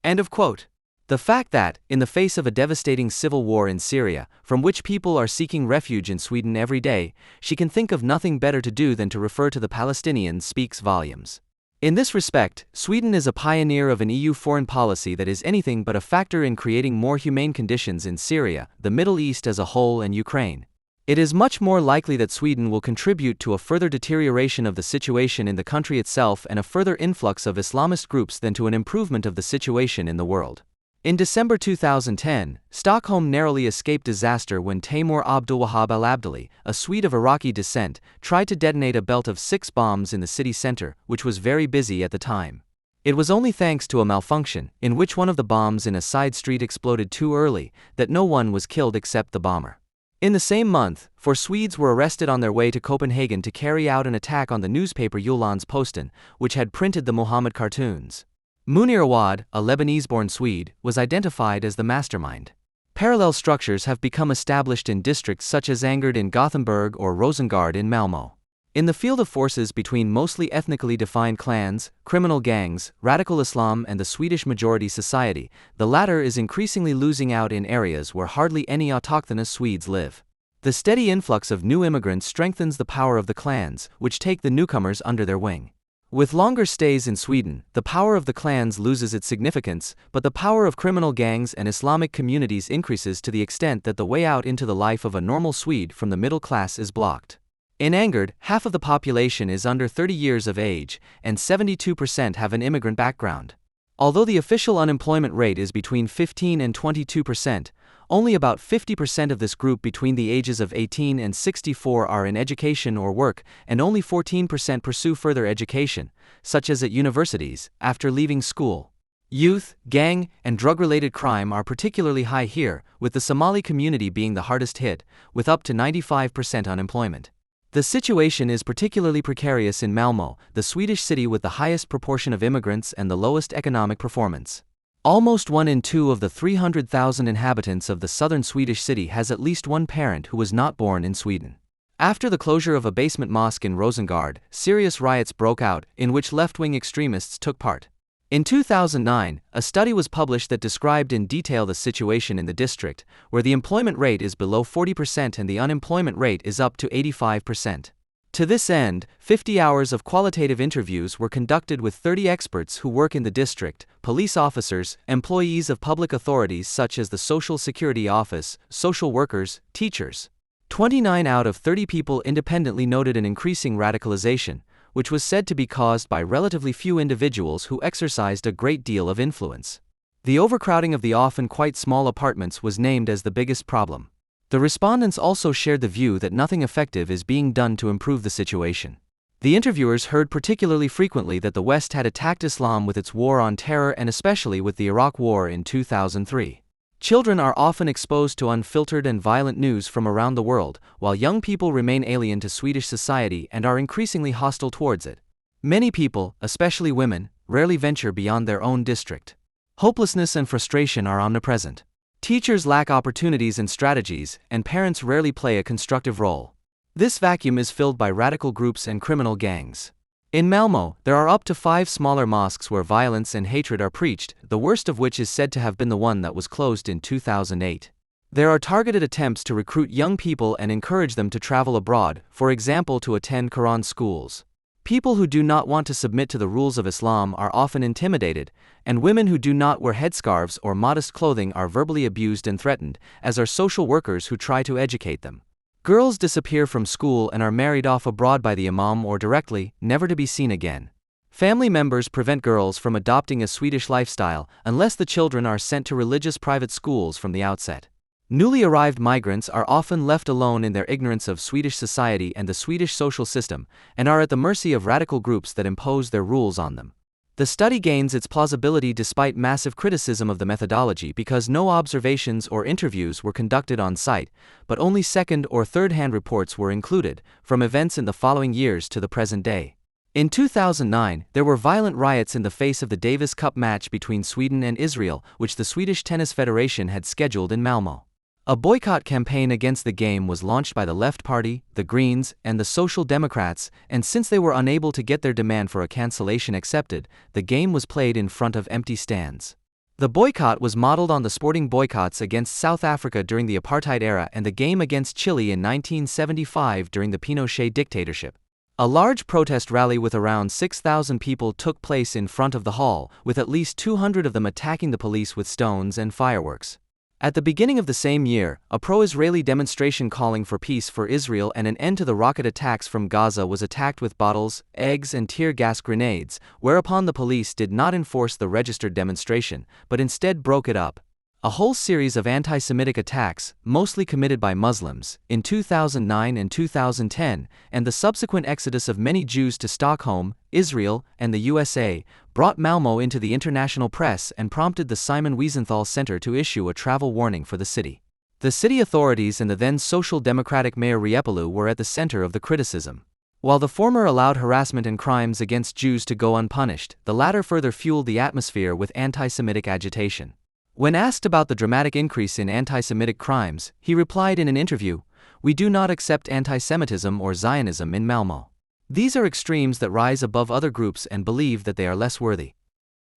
End of quote. The fact that, in the face of a devastating civil war in Syria, from which people are seeking refuge in Sweden every day, she can think of nothing better to do than to refer to the Palestinians speaks volumes. In this respect, Sweden is a pioneer of an EU foreign policy that is anything but a factor in creating more humane conditions in Syria, the Middle East as a whole, and Ukraine. It is much more likely that Sweden will contribute to a further deterioration of the situation in the country itself and a further influx of Islamist groups than to an improvement of the situation in the world. In December 2010, Stockholm narrowly escaped disaster when Taimour Abdulwahab al-Abdali, a Swede of Iraqi descent, tried to detonate a belt of 6 bombs in the city center, which was very busy at the time. It was only thanks to a malfunction, in which one of the bombs in a side street exploded too early, that no one was killed except the bomber. In the same month, 4 Swedes were arrested on their way to Copenhagen to carry out an attack on the newspaper Jyllands-Posten, which had printed the Muhammad cartoons. Munir Awad, a Lebanese-born Swede, was identified as the mastermind. Parallel structures have become established in districts such as Angered in Gothenburg or Rosengård in Malmö. In the field of forces between mostly ethnically defined clans, criminal gangs, radical Islam and the Swedish majority society, the latter is increasingly losing out in areas where hardly any autochthonous Swedes live. The steady influx of new immigrants strengthens the power of the clans, which take the newcomers under their wing. With longer stays in Sweden, the power of the clans loses its significance, but the power of criminal gangs and Islamic communities increases to the extent that the way out into the life of a normal Swede from the middle class is blocked. In Angered, half of the population is under 30 years of age, and 72% have an immigrant background. Although the official unemployment rate is between 15 and 22%, only about 50% of this group between the ages of 18 and 64 are in education or work, and only 14% pursue further education, such as at universities, after leaving school. Youth, gang, and drug-related crime are particularly high here, with the Somali community being the hardest hit, with up to 95% unemployment. The situation is particularly precarious in Malmö, the Swedish city with the highest proportion of immigrants and the lowest economic performance. Almost 1 in 2 of the 300,000 inhabitants of the southern Swedish city has at least one parent who was not born in Sweden. After the closure of a basement mosque in Rosengård, serious riots broke out, in which left-wing extremists took part. In 2009, a study was published that described in detail the situation in the district, where the employment rate is below 40% and the unemployment rate is up to 85%. To this end, 50 hours of qualitative interviews were conducted with 30 experts who work in the district, police officers, employees of public authorities such as the Social Security Office, social workers, teachers. 29 out of 30 people independently noted an increasing radicalization, which was said to be caused by relatively few individuals who exercised a great deal of influence. The overcrowding of the often quite small apartments was named as the biggest problem. The respondents also shared the view that nothing effective is being done to improve the situation. The interviewers heard particularly frequently that the West had attacked Islam with its war on terror and especially with the Iraq War in 2003. Children are often exposed to unfiltered and violent news from around the world, while young people remain alien to Swedish society and are increasingly hostile towards it. Many people, especially women, rarely venture beyond their own district. Hopelessness and frustration are omnipresent. Teachers lack opportunities and strategies, and parents rarely play a constructive role. This vacuum is filled by radical groups and criminal gangs. In Malmö, there are up to 5 smaller mosques where violence and hatred are preached, the worst of which is said to have been the one that was closed in 2008. There are targeted attempts to recruit young people and encourage them to travel abroad, for example to attend Quran schools. People who do not want to submit to the rules of Islam are often intimidated, and women who do not wear headscarves or modest clothing are verbally abused and threatened, as are social workers who try to educate them. Girls disappear from school and are married off abroad by the imam or directly, never to be seen again. Family members prevent girls from adopting a Swedish lifestyle unless the children are sent to religious private schools from the outset. Newly arrived migrants are often left alone in their ignorance of Swedish society and the Swedish social system, and are at the mercy of radical groups that impose their rules on them. The study gains its plausibility despite massive criticism of the methodology because no observations or interviews were conducted on site, but only second- or third-hand reports were included, from events in the following years to the present day. In 2009, there were violent riots in the face of the Davis Cup match between Sweden and Israel, which the Swedish Tennis Federation had scheduled in Malmö. A boycott campaign against the game was launched by the Left Party, the Greens, and the Social Democrats, and since they were unable to get their demand for a cancellation accepted, the game was played in front of empty stands. The boycott was modeled on the sporting boycotts against South Africa during the apartheid era and the game against Chile in 1975 during the Pinochet dictatorship. A large protest rally with around 6,000 people took place in front of the hall, with at least 200 of them attacking the police with stones and fireworks. At the beginning of the same year, a pro-Israeli demonstration calling for peace for Israel and an end to the rocket attacks from Gaza was attacked with bottles, eggs and tear gas grenades, whereupon the police did not enforce the registered demonstration, but instead broke it up. A whole series of anti-Semitic attacks, mostly committed by Muslims, in 2009 and 2010, and the subsequent exodus of many Jews to Stockholm, Israel, and the USA, brought Malmö into the international press and prompted the Simon Wiesenthal Center to issue a travel warning for the city. The city authorities and the then Social Democratic Mayor Riepelu were at the center of the criticism. While the former allowed harassment and crimes against Jews to go unpunished, the latter further fueled the atmosphere with anti-Semitic agitation. When asked about the dramatic increase in anti-Semitic crimes, he replied in an interview, "We do not accept anti-Semitism or Zionism in Malmö. These are extremes that rise above other groups and believe that they are less worthy."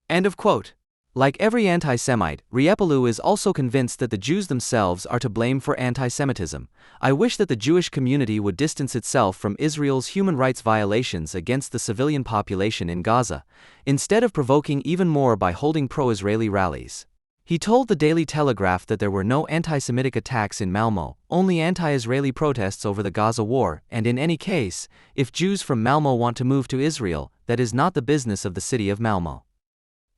End of quote. Like every anti-Semite, Riepelu is also convinced that the Jews themselves are to blame for anti-Semitism. "I wish that the Jewish community would distance itself from Israel's human rights violations against the civilian population in Gaza, instead of provoking even more by holding pro-Israeli rallies." He told the Daily Telegraph that there were no anti-Semitic attacks in Malmö, only anti-Israeli protests over the Gaza war, and in any case, if Jews from Malmö want to move to Israel, that is not the business of the city of Malmö.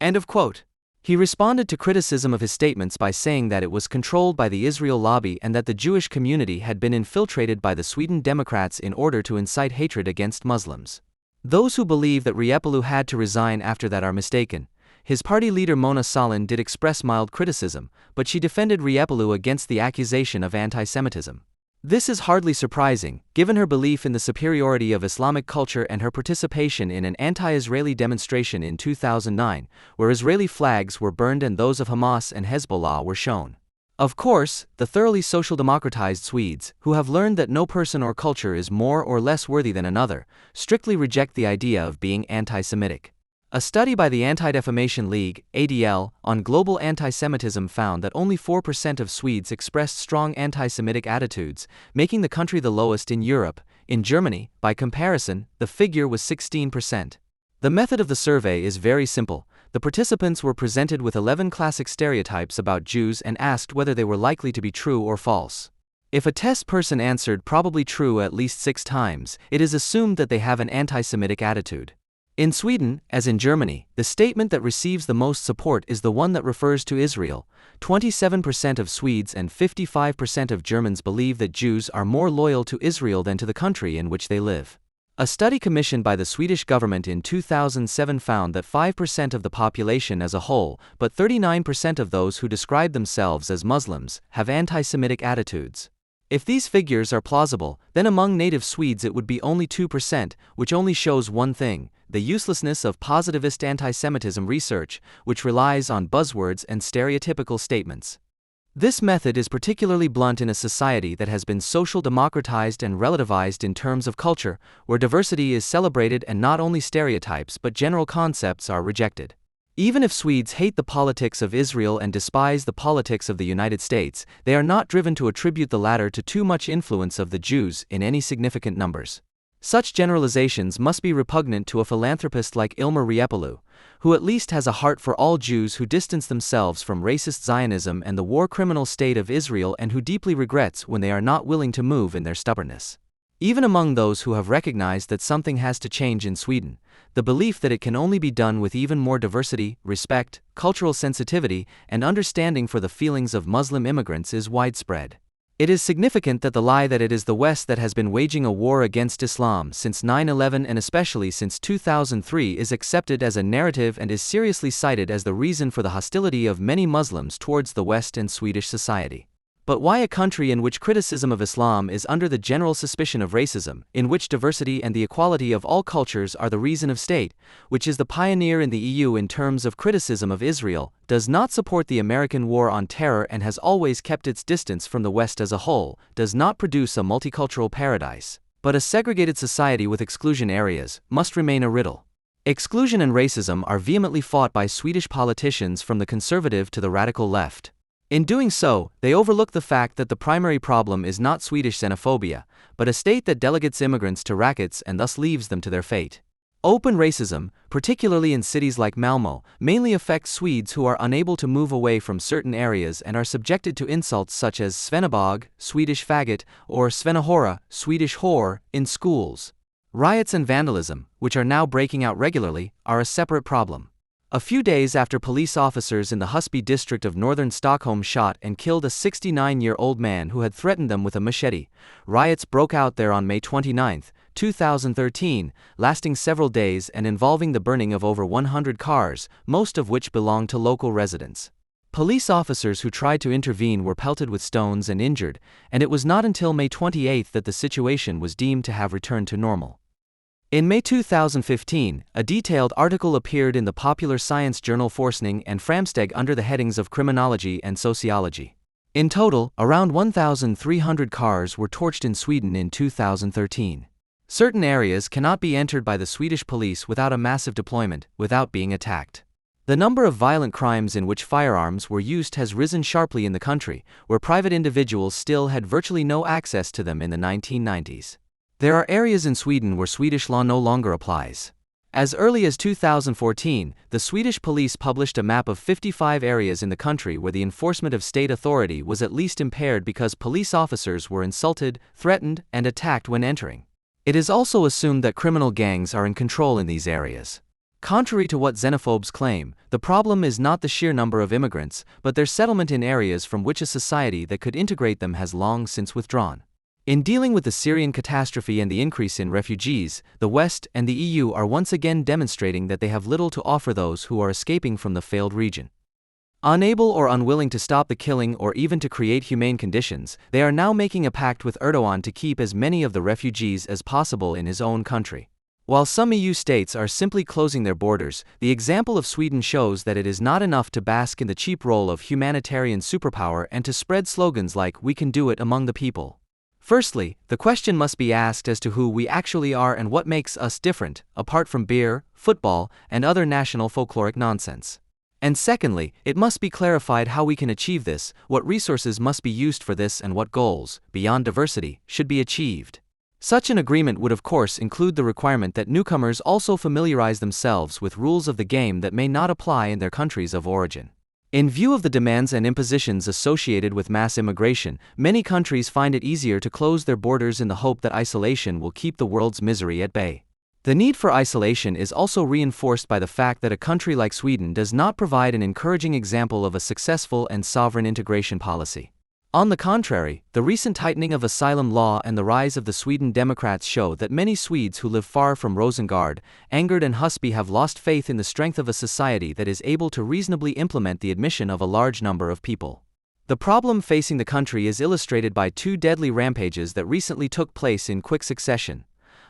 End of quote. He responded to criticism of his statements by saying that it was controlled by the Israel lobby and that the Jewish community had been infiltrated by the Sweden Democrats in order to incite hatred against Muslims. Those who believe that Riepelu had to resign after that are mistaken. His party leader Mona Sahlin did express mild criticism, but she defended Riepelu against the accusation of anti-Semitism. This is hardly surprising, given her belief in the superiority of Islamic culture and her participation in an anti-Israeli demonstration in 2009, where Israeli flags were burned and those of Hamas and Hezbollah were shown. Of course, the thoroughly social democratized Swedes, who have learned that no person or culture is more or less worthy than another, strictly reject the idea of being anti-Semitic. A study by the Anti-Defamation League, ADL, on global anti-Semitism found that only 4% of Swedes expressed strong anti-Semitic attitudes, making the country the lowest in Europe. In Germany, by comparison, the figure was 16%. The method of the survey is very simple. The participants were presented with 11 classic stereotypes about Jews and asked whether they were likely to be true or false. If a test person answered probably true at least 6 times, it is assumed that they have an anti-Semitic attitude. In Sweden, as in Germany, the statement that receives the most support is the one that refers to Israel. 27% of Swedes and 55% of Germans believe that Jews are more loyal to Israel than to the country in which they live. A study commissioned by the Swedish government in 2007 found that 5% of the population as a whole, but 39% of those who describe themselves as Muslims, have anti-Semitic attitudes. If these figures are plausible, then among native Swedes it would be only 2%, which only shows one thing: the uselessness of positivist anti-Semitism research, which relies on buzzwords and stereotypical statements. This method is particularly blunt in a society that has been social democratized and relativized in terms of culture, where diversity is celebrated and not only stereotypes but general concepts are rejected. Even if Swedes hate the politics of Israel and despise the politics of the United States, they are not driven to attribute the latter to too much influence of the Jews in any significant numbers. Such generalizations must be repugnant to a philanthropist like Ilmar Riepelu, who at least has a heart for all Jews who distance themselves from racist Zionism and the war criminal state of Israel and who deeply regrets when they are not willing to move in their stubbornness. Even among those who have recognized that something has to change in Sweden, the belief that it can only be done with even more diversity, respect, cultural sensitivity, and understanding for the feelings of Muslim immigrants is widespread. It is significant that the lie that it is the West that has been waging a war against Islam since 9/11 and especially since 2003 is accepted as a narrative and is seriously cited as the reason for the hostility of many Muslims towards the West and Swedish society. But why a country in which criticism of Islam is under the general suspicion of racism, in which diversity and the equality of all cultures are the reason of state, which is the pioneer in the EU in terms of criticism of Israel, does not support the American war on terror and has always kept its distance from the West as a whole, does not produce a multicultural paradise, but a segregated society with exclusion areas, must remain a riddle. Exclusion and racism are vehemently fought by Swedish politicians from the conservative to the radical left. In doing so, they overlook the fact that the primary problem is not Swedish xenophobia, but a state that delegates immigrants to rackets and thus leaves them to their fate. Open racism, particularly in cities like Malmö, mainly affects Swedes who are unable to move away from certain areas and are subjected to insults such as Svennebog, Swedish faggot, or Svennehora, Swedish whore, in schools. Riots and vandalism, which are now breaking out regularly, are a separate problem. A few days after police officers in the Husby district of northern Stockholm shot and killed a 69-year-old man who had threatened them with a machete, riots broke out there on May 29, 2013, lasting several days and involving the burning of over 100 cars, most of which belonged to local residents. Police officers who tried to intervene were pelted with stones and injured, and it was not until May 28 that the situation was deemed to have returned to normal. In May 2015, a detailed article appeared in the popular science journal Forskning and Framsteg under the headings of criminology and sociology. In total, around 1,300 cars were torched in Sweden in 2013. Certain areas cannot be entered by the Swedish police without a massive deployment, without being attacked. The number of violent crimes in which firearms were used has risen sharply in the country, where private individuals still had virtually no access to them in the 1990s. There are areas in Sweden where Swedish law no longer applies. As early as 2014, the Swedish police published a map of 55 areas in the country where the enforcement of state authority was at least impaired because police officers were insulted, threatened, and attacked when entering. It is also assumed that criminal gangs are in control in these areas. Contrary to what xenophobes claim, the problem is not the sheer number of immigrants, but their settlement in areas from which a society that could integrate them has long since withdrawn. In dealing with the Syrian catastrophe and the increase in refugees, the West and the EU are once again demonstrating that they have little to offer those who are escaping from the failed region. Unable or unwilling to stop the killing or even to create humane conditions, they are now making a pact with Erdogan to keep as many of the refugees as possible in his own country. While some EU states are simply closing their borders, the example of Sweden shows that it is not enough to bask in the cheap role of humanitarian superpower and to spread slogans like "we can do it" among the people. Firstly, the question must be asked as to who we actually are and what makes us different, apart from beer, football, and other national folkloric nonsense. And secondly, it must be clarified how we can achieve this, what resources must be used for this, and what goals, beyond diversity, should be achieved. Such an agreement would of course include the requirement that newcomers also familiarize themselves with rules of the game that may not apply in their countries of origin. In view of the demands and impositions associated with mass immigration, many countries find it easier to close their borders in the hope that isolation will keep the world's misery at bay. The need for isolation is also reinforced by the fact that a country like Sweden does not provide an encouraging example of a successful and sovereign integration policy. On the contrary, the recent tightening of asylum law and the rise of the Sweden Democrats show that many Swedes who live far from Rosengård, Angered and Husby have lost faith in the strength of a society that is able to reasonably implement the admission of a large number of people. The problem facing the country is illustrated by two deadly rampages that recently took place in quick succession.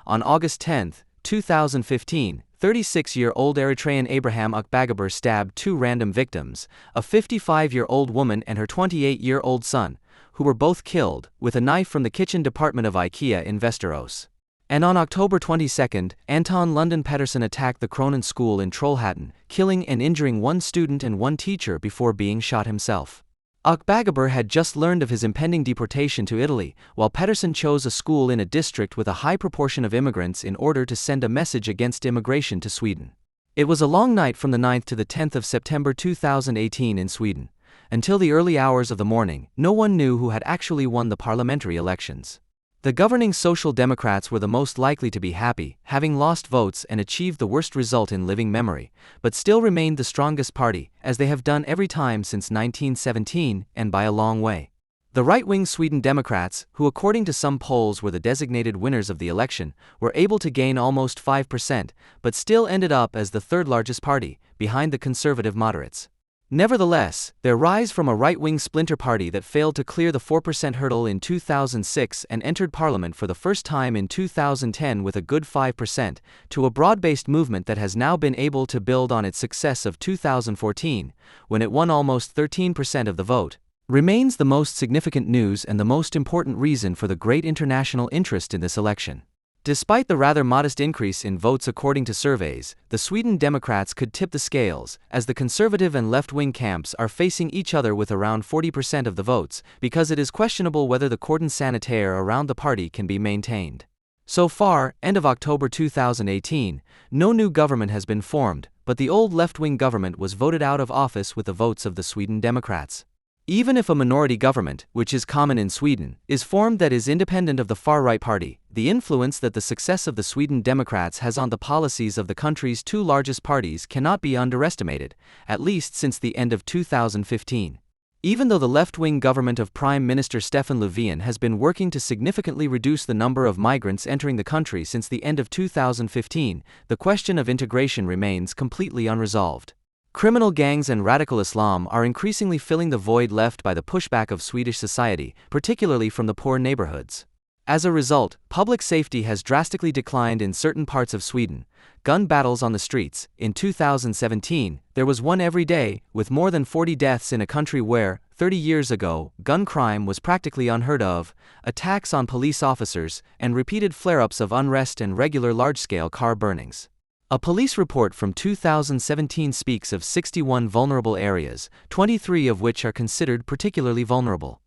On August 10, 2015, 36-year-old Eritrean Abraham Akbagaber stabbed two random victims, a 55-year-old woman and her 28-year-old son, who were both killed, with a knife from the kitchen department of IKEA in Västerås. And on October 22, Anton Lundin Pettersson attacked the Kronan School in Trollhättan, killing and injuring one student and one teacher before being shot himself. Akbagaber had just learned of his impending deportation to Italy, while Pettersson chose a school in a district with a high proportion of immigrants in order to send a message against immigration to Sweden. It was a long night from the 9th to the 10th of September 2018 in Sweden. Until the early hours of the morning, no one knew who had actually won the parliamentary elections. The governing Social Democrats were the most likely to be happy, having lost votes and achieved the worst result in living memory, but still remained the strongest party, as they have done every time since 1917, and by a long way. The right-wing Sweden Democrats, who according to some polls were the designated winners of the election, were able to gain almost 5%, but still ended up as the third largest party, behind the conservative moderates. Nevertheless, their rise from a right-wing splinter party that failed to clear the 4% hurdle in 2006 and entered parliament for the first time in 2010 with a good 5%, to a broad-based movement that has now been able to build on its success of 2014, when it won almost 13% of the vote, remains the most significant news and the most important reason for the great international interest in this election. Despite the rather modest increase in votes according to surveys, the Sweden Democrats could tip the scales, as the conservative and left-wing camps are facing each other with around 40% of the votes, because it is questionable whether the cordon sanitaire around the party can be maintained. So far, end of October 2018, no new government has been formed, but the old left-wing government was voted out of office with the votes of the Sweden Democrats. Even if a minority government, which is common in Sweden, is formed that is independent of the far-right party, the influence that the success of the Sweden Democrats has on the policies of the country's two largest parties cannot be underestimated, at least since the end of 2015. Even though the left-wing government of Prime Minister Stefan Löfven has been working to significantly reduce the number of migrants entering the country since the end of 2015, the question of integration remains completely unresolved. Criminal gangs and radical Islam are increasingly filling the void left by the pushback of Swedish society, particularly from the poor neighborhoods. As a result, public safety has drastically declined in certain parts of Sweden. Gun battles on the streets. In 2017, there was one every day, with more than 40 deaths in a country where, 30 years ago, gun crime was practically unheard of, attacks on police officers, and repeated flare-ups of unrest and regular large-scale car burnings. A police report from 2017 speaks of 61 vulnerable areas, 23 of which are considered particularly vulnerable.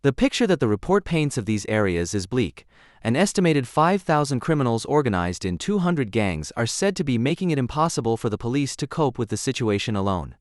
The picture that the report paints of these areas is bleak. An estimated 5,000 criminals organized in 200 gangs are said to be making it impossible for the police to cope with the situation alone.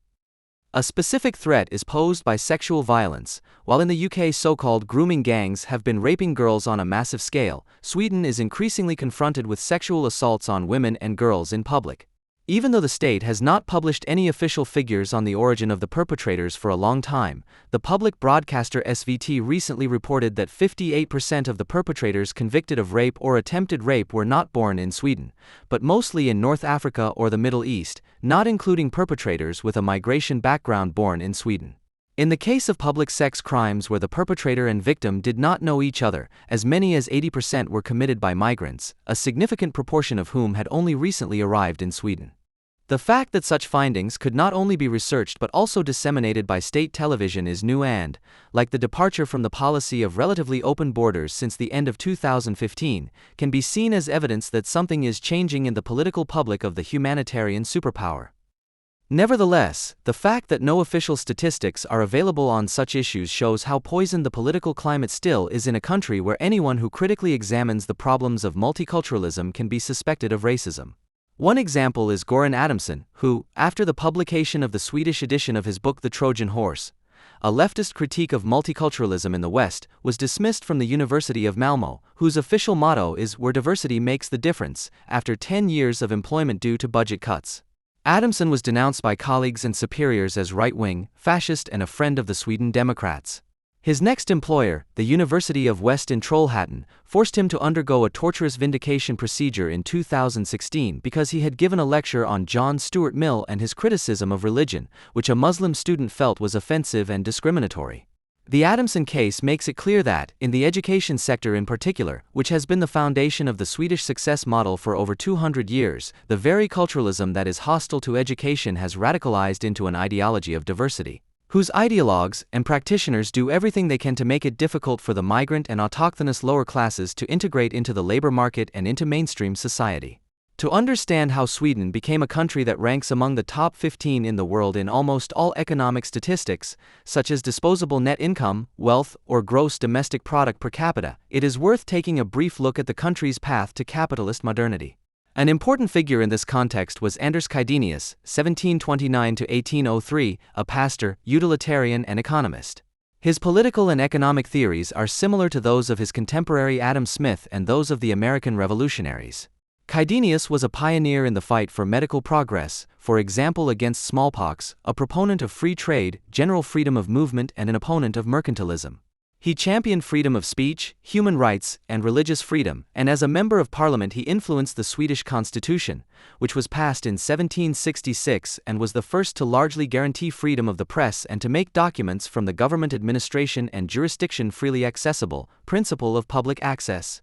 A specific threat is posed by sexual violence. While in the UK so-called grooming gangs have been raping girls on a massive scale, Sweden is increasingly confronted with sexual assaults on women and girls in public. Even though the state has not published any official figures on the origin of the perpetrators for a long time, the public broadcaster SVT recently reported that 58% of the perpetrators convicted of rape or attempted rape were not born in Sweden, but mostly in North Africa or the Middle East, not including perpetrators with a migration background born in Sweden. In the case of public sex crimes where the perpetrator and victim did not know each other, as many as 80% were committed by migrants, a significant proportion of whom had only recently arrived in Sweden. The fact that such findings could not only be researched but also disseminated by state television is new and, like the departure from the policy of relatively open borders since the end of 2015, can be seen as evidence that something is changing in the political public of the humanitarian superpower. Nevertheless, the fact that no official statistics are available on such issues shows how poisoned the political climate still is in a country where anyone who critically examines the problems of multiculturalism can be suspected of racism. One example is Göran Adamsson, who, after the publication of the Swedish edition of his book The Trojan Horse, a leftist critique of multiculturalism in the West, was dismissed from the University of Malmö, whose official motto is "Where diversity makes the difference," after 10 years of employment due to budget cuts. Adamsson was denounced by colleagues and superiors as right-wing, fascist and a friend of the Sweden Democrats. His next employer, the University of West in Trollhättan, forced him to undergo a torturous vindication procedure in 2016 because he had given a lecture on John Stuart Mill and his criticism of religion, which a Muslim student felt was offensive and discriminatory. The Adamsson case makes it clear that, in the education sector in particular, which has been the foundation of the Swedish success model for over 200 years, the very culturalism that is hostile to education has radicalized into an ideology of diversity, whose ideologues and practitioners do everything they can to make it difficult for the migrant and autochthonous lower classes to integrate into the labor market and into mainstream society. To understand how Sweden became a country that ranks among the top 15 in the world in almost all economic statistics, such as disposable net income, wealth, or gross domestic product per capita, it is worth taking a brief look at the country's path to capitalist modernity. An important figure in this context was Anders Kaidinius, 1729–1803, a pastor, utilitarian and economist. His political and economic theories are similar to those of his contemporary Adam Smith and those of the American revolutionaries. Kaidinius was a pioneer in the fight for medical progress, for example against smallpox, a proponent of free trade, general freedom of movement and an opponent of mercantilism. He championed freedom of speech, human rights, and religious freedom, and as a member of parliament he influenced the Swedish constitution, which was passed in 1766 and was the first to largely guarantee freedom of the press and to make documents from the government administration and jurisdiction freely accessible, principle of public access.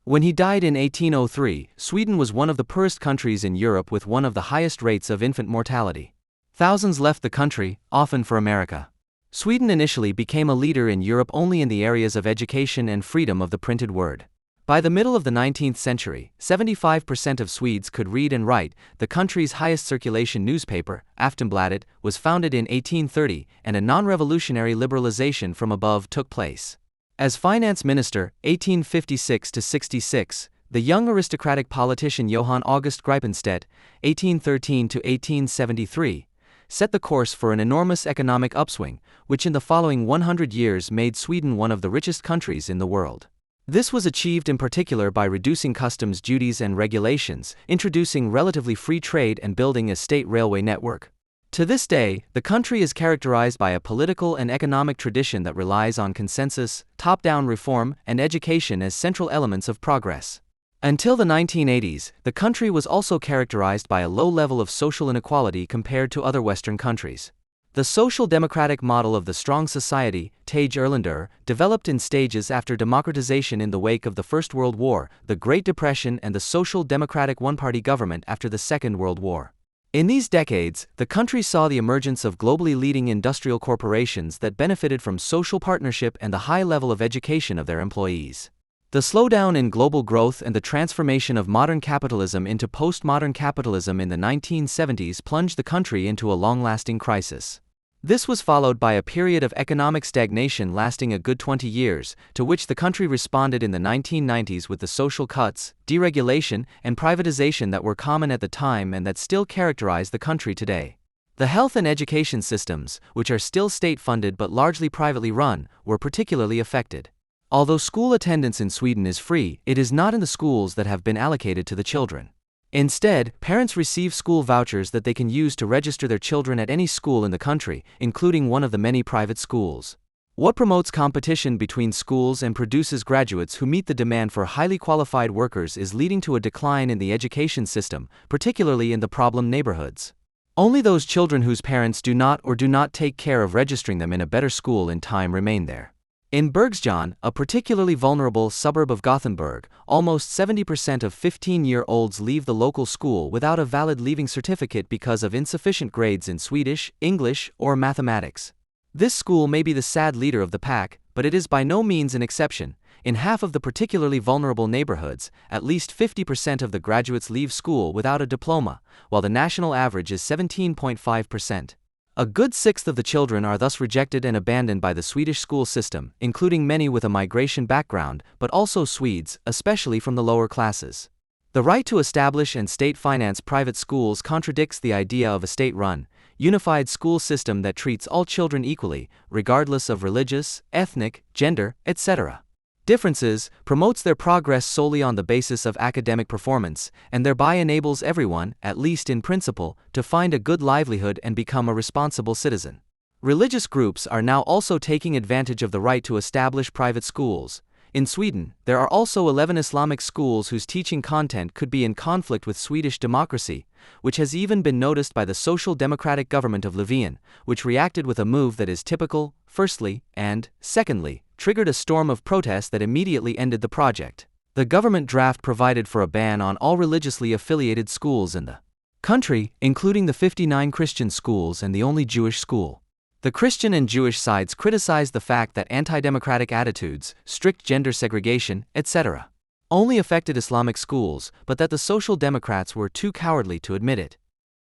When he died in 1803, Sweden was one of the poorest countries in Europe with one of the highest rates of infant mortality. Thousands left the country, often for America. Sweden initially became a leader in Europe only in the areas of education and freedom of the printed word. By the middle of the 19th century, 75% of Swedes could read and write. The country's highest circulation newspaper, Aftonbladet, was founded in 1830, and a non-revolutionary liberalization from above took place. As finance minister, 1856–66, the young aristocratic politician Johann August Gripenstedt, 1813–1873, set the course for an enormous economic upswing, which in the following 100 years made Sweden one of the richest countries in the world. This was achieved in particular by reducing customs duties and regulations, introducing relatively free trade, and building a state railway network. To this day, the country is characterized by a political and economic tradition that relies on consensus, top-down reform, and education as central elements of progress. Until the 1980s, the country was also characterized by a low level of social inequality compared to other Western countries. The social democratic model of the strong society, Tage Erlander, developed in stages after democratization in the wake of the First World War, the Great Depression, and the social democratic one-party government after the Second World War. In these decades, the country saw the emergence of globally leading industrial corporations that benefited from social partnership and the high level of education of their employees. The slowdown in global growth and the transformation of modern capitalism into postmodern capitalism in the 1970s plunged the country into a long-lasting crisis. This was followed by a period of economic stagnation lasting a good 20 years, to which the country responded in the 1990s with the social cuts, deregulation, and privatization that were common at the time and that still characterize the country today. The health and education systems, which are still state-funded but largely privately run, were particularly affected. Although school attendance in Sweden is free, it is not in the schools that have been allocated to the children. Instead, parents receive school vouchers that they can use to register their children at any school in the country, including one of the many private schools. What promotes competition between schools and produces graduates who meet the demand for highly qualified workers is leading to a decline in the education system, particularly in the problem neighborhoods. Only those children whose parents do not take care of registering them in a better school in time remain there. In Bergsjön, a particularly vulnerable suburb of Gothenburg, almost 70% of 15-year-olds leave the local school without a valid leaving certificate because of insufficient grades in Swedish, English, or mathematics. This school may be the sad leader of the pack, but it is by no means an exception. In half of the particularly vulnerable neighborhoods, at least 50% of the graduates leave school without a diploma, while the national average is 17.5%. A good sixth of the children are thus rejected and abandoned by the Swedish school system, including many with a migration background, but also Swedes, especially from the lower classes. The right to establish and state-finance private schools contradicts the idea of a state-run, unified school system that treats all children equally, regardless of religious, ethnic, gender, etc. differences, promotes their progress solely on the basis of academic performance, and thereby enables everyone, at least in principle, to find a good livelihood and become a responsible citizen. Religious groups are now also taking advantage of the right to establish private schools. In Sweden, there are also 11 Islamic schools whose teaching content could be in conflict with Swedish democracy, which has even been noticed by the social democratic government of Löfven, which reacted with a move that is typical, firstly, and, secondly, triggered a storm of protest that immediately ended the project. The government draft provided for a ban on all religiously affiliated schools in the country, including the 59 Christian schools and the only Jewish school. The Christian and Jewish sides criticized the fact that anti-democratic attitudes, strict gender segregation, etc., only affected Islamic schools, but that the Social Democrats were too cowardly to admit it.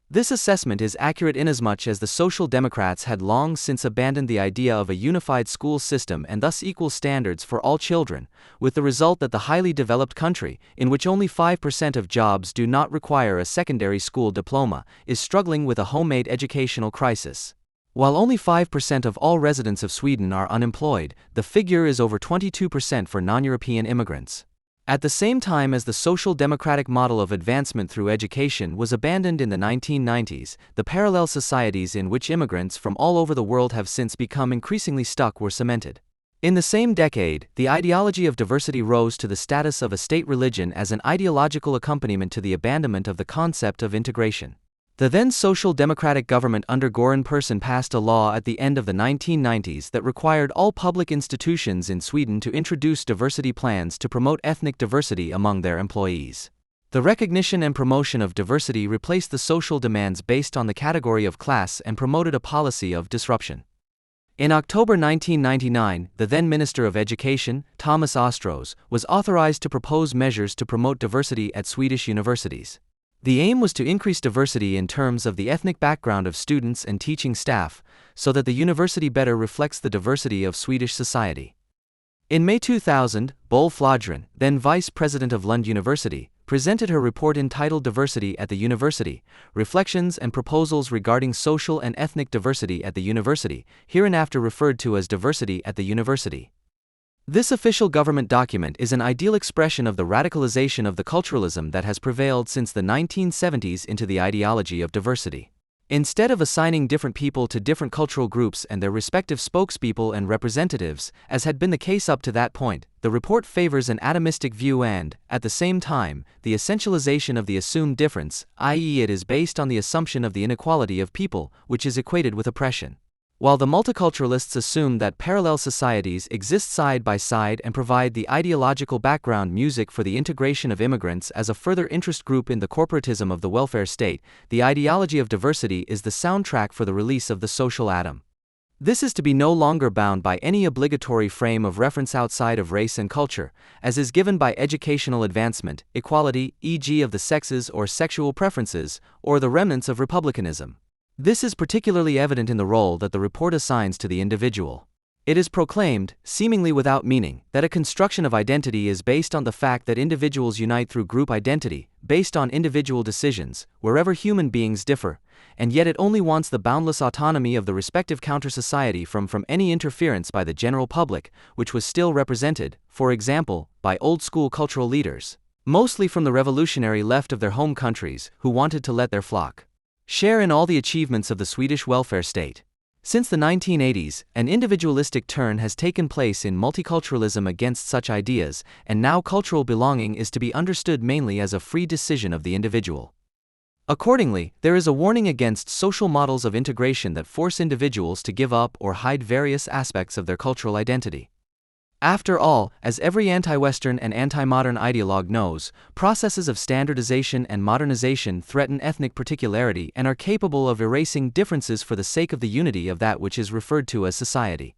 This assessment is accurate inasmuch as the Social Democrats had long since abandoned the idea of a unified school system and thus equal standards for all children, with the result that the highly developed country, in which only 5% of jobs do not require a secondary school diploma, is struggling with a homemade educational crisis. While only 5% of all residents of Sweden are unemployed, the figure is over 22% for non-European immigrants. At the same time as the social democratic model of advancement through education was abandoned in the 1990s, the parallel societies in which immigrants from all over the world have since become increasingly stuck were cemented. In the same decade, the ideology of diversity rose to the status of a state religion as an ideological accompaniment to the abandonment of the concept of integration. The then Social Democratic government under Göran Persson passed a law at the end of the 1990s that required all public institutions in Sweden to introduce diversity plans to promote ethnic diversity among their employees. The recognition and promotion of diversity replaced the social demands based on the category of class and promoted a policy of disruption. In October 1999, the then Minister of Education, Thomas Östros, was authorized to propose measures to promote diversity at Swedish universities. The aim was to increase diversity in terms of the ethnic background of students and teaching staff, so that the university better reflects the diversity of Swedish society. In May 2000, Bol Flodgren, then Vice President of Lund University, presented her report entitled Diversity at the University, Reflections and Proposals Regarding Social and Ethnic Diversity at the University, hereinafter referred to as Diversity at the University. This official government document is an ideal expression of the radicalization of the culturalism that has prevailed since the 1970s into the ideology of diversity. Instead of assigning different people to different cultural groups and their respective spokespeople and representatives, as had been the case up to that point, the report favors an atomistic view and, at the same time, the essentialization of the assumed difference, i.e., it is based on the assumption of the inequality of people, which is equated with oppression. While the multiculturalists assume that parallel societies exist side by side and provide the ideological background music for the integration of immigrants as a further interest group in the corporatism of the welfare state, the ideology of diversity is the soundtrack for the release of the social atom. This is to be no longer bound by any obligatory frame of reference outside of race and culture, as is given by educational advancement, equality, e.g. of the sexes or sexual preferences, or the remnants of republicanism. This is particularly evident in the role that the report assigns to the individual. It is proclaimed, seemingly without meaning, that a construction of identity is based on the fact that individuals unite through group identity, based on individual decisions, wherever human beings differ, and yet it only wants the boundless autonomy of the respective counter-society from any interference by the general public, which was still represented, for example, by old-school cultural leaders, mostly from the revolutionary left of their home countries, who wanted to let their flock share in all the achievements of the Swedish welfare state. Since the 1980s, an individualistic turn has taken place in multiculturalism against such ideas, and now cultural belonging is to be understood mainly as a free decision of the individual. Accordingly, there is a warning against social models of integration that force individuals to give up or hide various aspects of their cultural identity. After all, as every anti-Western and anti-modern ideologue knows, processes of standardization and modernization threaten ethnic particularity and are capable of erasing differences for the sake of the unity of that which is referred to as society.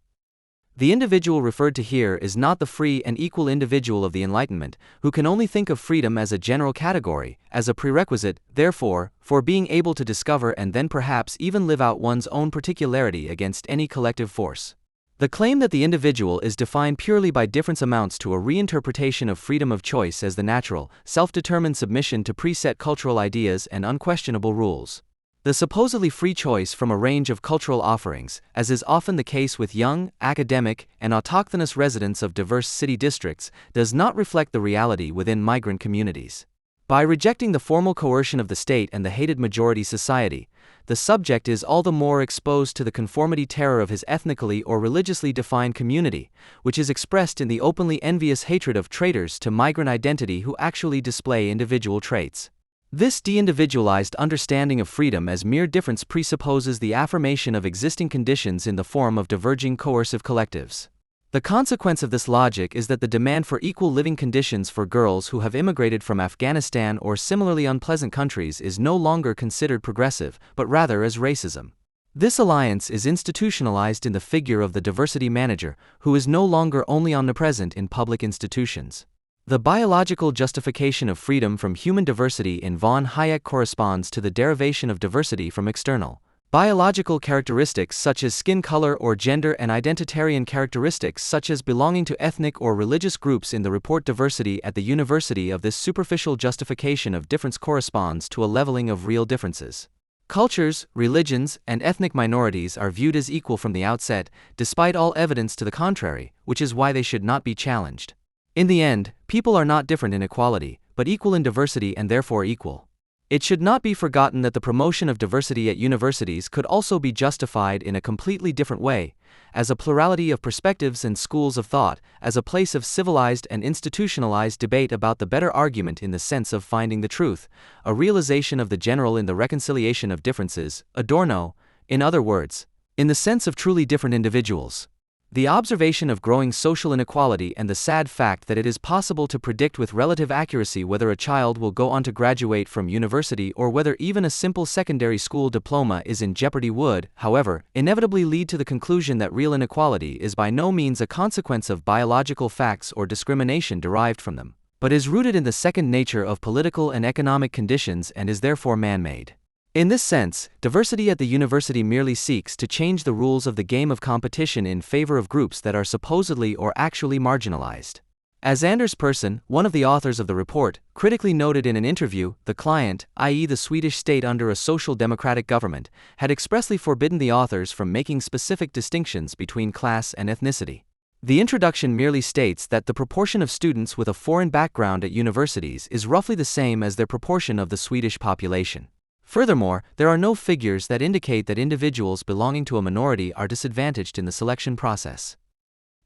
The individual referred to here is not the free and equal individual of the Enlightenment, who can only think of freedom as a general category, as a prerequisite, therefore, for being able to discover and then perhaps even live out one's own particularity against any collective force. The claim that the individual is defined purely by difference amounts to a reinterpretation of freedom of choice as the natural, self-determined submission to preset cultural ideas and unquestionable rules. The supposedly free choice from a range of cultural offerings, as is often the case with young, academic, and autochthonous residents of diverse city districts, does not reflect the reality within migrant communities. By rejecting the formal coercion of the state and the hated majority society, the subject is all the more exposed to the conformity terror of his ethnically or religiously defined community, which is expressed in the openly envious hatred of traitors to migrant identity who actually display individual traits. This de-individualized understanding of freedom as mere difference presupposes the affirmation of existing conditions in the form of diverging coercive collectives. The consequence of this logic is that the demand for equal living conditions for girls who have immigrated from Afghanistan or similarly unpleasant countries is no longer considered progressive, but rather as racism. This alliance is institutionalized in the figure of the diversity manager, who is no longer only omnipresent in public institutions. The biological justification of freedom from human diversity in von Hayek corresponds to the derivation of diversity from external biological characteristics such as skin color or gender and identitarian characteristics such as belonging to ethnic or religious groups. In the report Diversity at the University, of this superficial justification of difference corresponds to a leveling of real differences. Cultures, religions, and ethnic minorities are viewed as equal from the outset, despite all evidence to the contrary, which is why they should not be challenged. In the end, people are not different in equality, but equal in diversity and therefore equal. It should not be forgotten that the promotion of diversity at universities could also be justified in a completely different way, as a plurality of perspectives and schools of thought, as a place of civilized and institutionalized debate about the better argument in the sense of finding the truth, a realization of the general in the reconciliation of differences, Adorno, in other words, in the sense of truly different individuals. The observation of growing social inequality and the sad fact that it is possible to predict with relative accuracy whether a child will go on to graduate from university or whether even a simple secondary school diploma is in jeopardy would, however, inevitably lead to the conclusion that real inequality is by no means a consequence of biological facts or discrimination derived from them, but is rooted in the second nature of political and economic conditions and is therefore man-made. In this sense, diversity at the university merely seeks to change the rules of the game of competition in favor of groups that are supposedly or actually marginalized. As Anders Persson, one of the authors of the report, critically noted in an interview, the client, i.e. the Swedish state under a social democratic government, had expressly forbidden the authors from making specific distinctions between class and ethnicity. The introduction merely states that the proportion of students with a foreign background at universities is roughly the same as their proportion of the Swedish population. Furthermore, there are no figures that indicate that individuals belonging to a minority are disadvantaged in the selection process.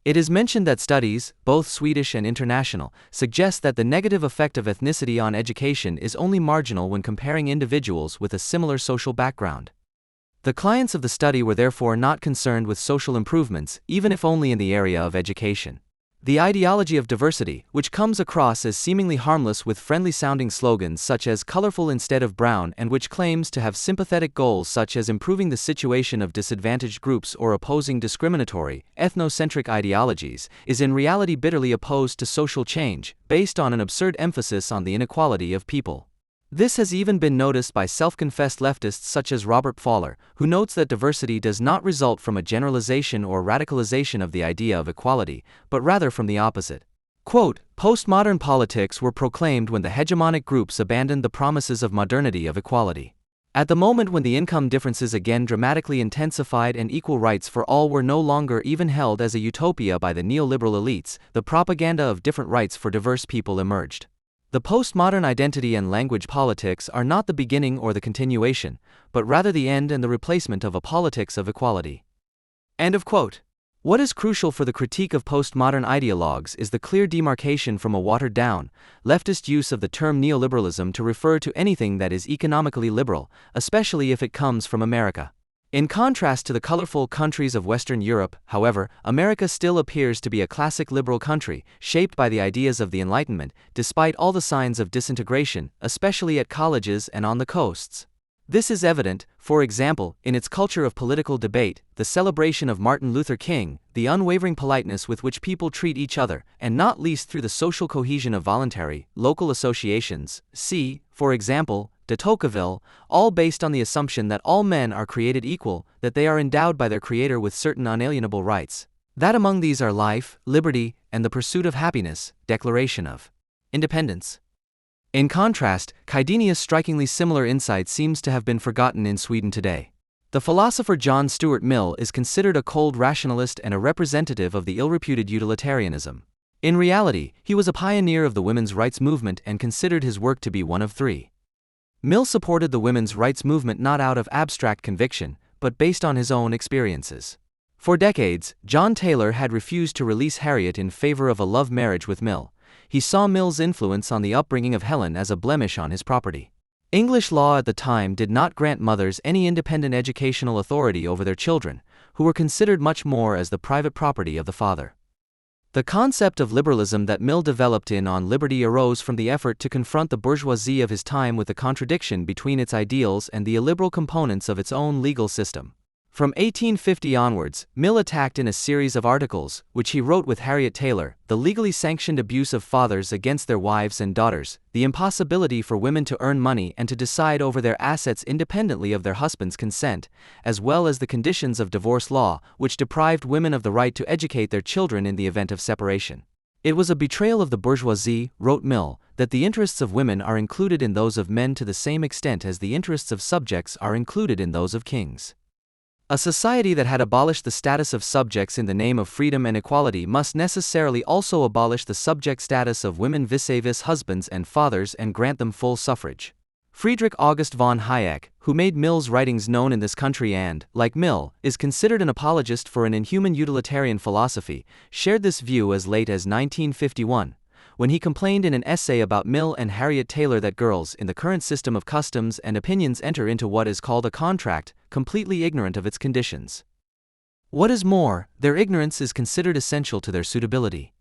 It is mentioned that studies, both Swedish and international, suggest that the negative effect of ethnicity on education is only marginal when comparing individuals with a similar social background. The clients of the study were therefore not concerned with social improvements, even if only in the area of education. The ideology of diversity, which comes across as seemingly harmless with friendly-sounding slogans such as colorful instead of brown and which claims to have sympathetic goals such as improving the situation of disadvantaged groups or opposing discriminatory, ethnocentric ideologies, is in reality bitterly opposed to social change, based on an absurd emphasis on the inequality of people. This has even been noticed by self-confessed leftists such as Robert Fowler, who notes that diversity does not result from a generalization or radicalization of the idea of equality, but rather from the opposite. Quote, "Postmodern politics were proclaimed when the hegemonic groups abandoned the promises of modernity of equality. At the moment when the income differences again dramatically intensified and equal rights for all were no longer even held as a utopia by the neoliberal elites, the propaganda of different rights for diverse people emerged. The postmodern identity and language politics are not the beginning or the continuation, but rather the end and the replacement of a politics of equality." End of quote. What is crucial for the critique of postmodern ideologues is the clear demarcation from a watered-down, leftist use of the term neoliberalism to refer to anything that is economically liberal, especially if it comes from America. In contrast to the colorful countries of Western Europe, however, America still appears to be a classic liberal country, shaped by the ideas of the Enlightenment, despite all the signs of disintegration, especially at colleges and on the coasts. This is evident, for example, in its culture of political debate, the celebration of Martin Luther King, the unwavering politeness with which people treat each other, and not least through the social cohesion of voluntary, local associations, see, for example, de Tocqueville, all based on the assumption that all men are created equal, that they are endowed by their Creator with certain unalienable rights, that among these are life, liberty, and the pursuit of happiness, Declaration of Independence. In contrast, Kaidinius' strikingly similar insight seems to have been forgotten in Sweden today. The philosopher John Stuart Mill is considered a cold rationalist and a representative of the ill-reputed utilitarianism. In reality, he was a pioneer of the women's rights movement and considered his work to be one of three. Mill supported the women's rights movement not out of abstract conviction, but based on his own experiences. For decades, John Taylor had refused to release Harriet in favor of a love marriage with Mill. He saw Mill's influence on the upbringing of Helen as a blemish on his property. English law at the time did not grant mothers any independent educational authority over their children, who were considered much more as the private property of the father. The concept of liberalism that Mill developed in On Liberty arose from the effort to confront the bourgeoisie of his time with the contradiction between its ideals and the illiberal components of its own legal system. From 1850 onwards, Mill attacked in a series of articles, which he wrote with Harriet Taylor, the legally sanctioned abuse of fathers against their wives and daughters, the impossibility for women to earn money and to decide over their assets independently of their husband's consent, as well as the conditions of divorce law, which deprived women of the right to educate their children in the event of separation. It was a betrayal of the bourgeoisie, wrote Mill, that the interests of women are included in those of men to the same extent as the interests of subjects are included in those of kings. A society that had abolished the status of subjects in the name of freedom and equality must necessarily also abolish the subject status of women vis-a-vis husbands and fathers and grant them full suffrage. Friedrich August von Hayek, who made Mill's writings known in this country and, like Mill, is considered an apologist for an inhuman utilitarian philosophy, shared this view as late as 1951. When he complained in an essay about Mill and Harriet Taylor that girls in the current system of customs and opinions enter into what is called a contract, completely ignorant of its conditions. What is more, their ignorance is considered essential to their suitability.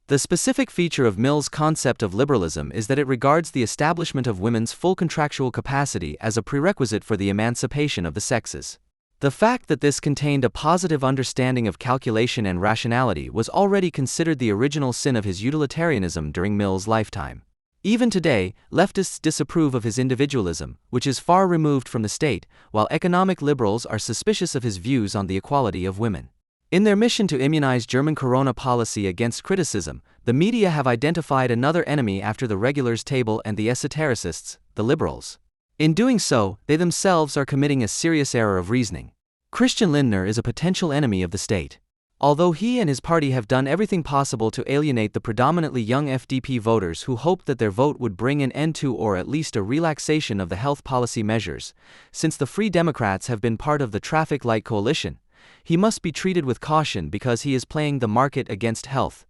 The specific feature of Mill's concept of liberalism is that it regards the establishment of women's full contractual capacity as a prerequisite for the emancipation of the sexes. The fact that this contained a positive understanding of calculation and rationality was already considered the original sin of his utilitarianism during Mill's lifetime. Even today, leftists disapprove of his individualism, which is far removed from the state, while economic liberals are suspicious of his views on the equality of women. In their mission to immunize German corona policy against criticism, the media have identified another enemy after the regulars table and the esotericists, the liberals. In doing so, they themselves are committing a serious error of reasoning. Christian Lindner is a potential enemy of the state. Although he and his party have done everything possible to alienate the predominantly young FDP voters who hoped that their vote would bring an end to or at least a relaxation of the health policy measures, since the Free Democrats have been part of the traffic light coalition, he must be treated with caution because he is playing the market against health.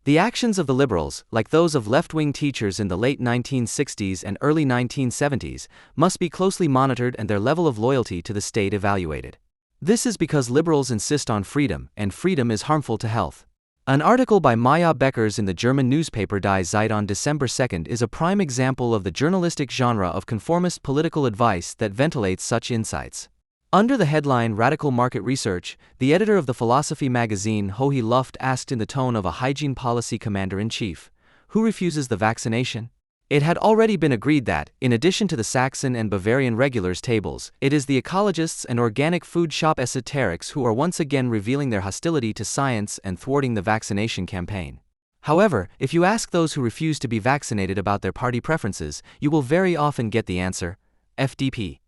The actions of the liberals, like those of left-wing teachers in the late 1960s and early 1970s, must be closely monitored and their level of loyalty to the state evaluated. This is because liberals insist on freedom, and freedom is harmful to health. An article by Maya Beckers in the German newspaper Die Zeit on December 2 is a prime example of the journalistic genre of conformist political advice that ventilates such insights. Under the headline Radical Market Research, the editor of the philosophy magazine Hohe Luft asked in the tone of a hygiene policy commander-in-chief, "Who refuses the vaccination?" It had already been agreed that, in addition to the Saxon and Bavarian regulars tables, it is the ecologists and organic food shop esoterics who are once again revealing their hostility to science and thwarting the vaccination campaign. However, if you ask those who refuse to be vaccinated about their party preferences, you will very often get the answer, FDP.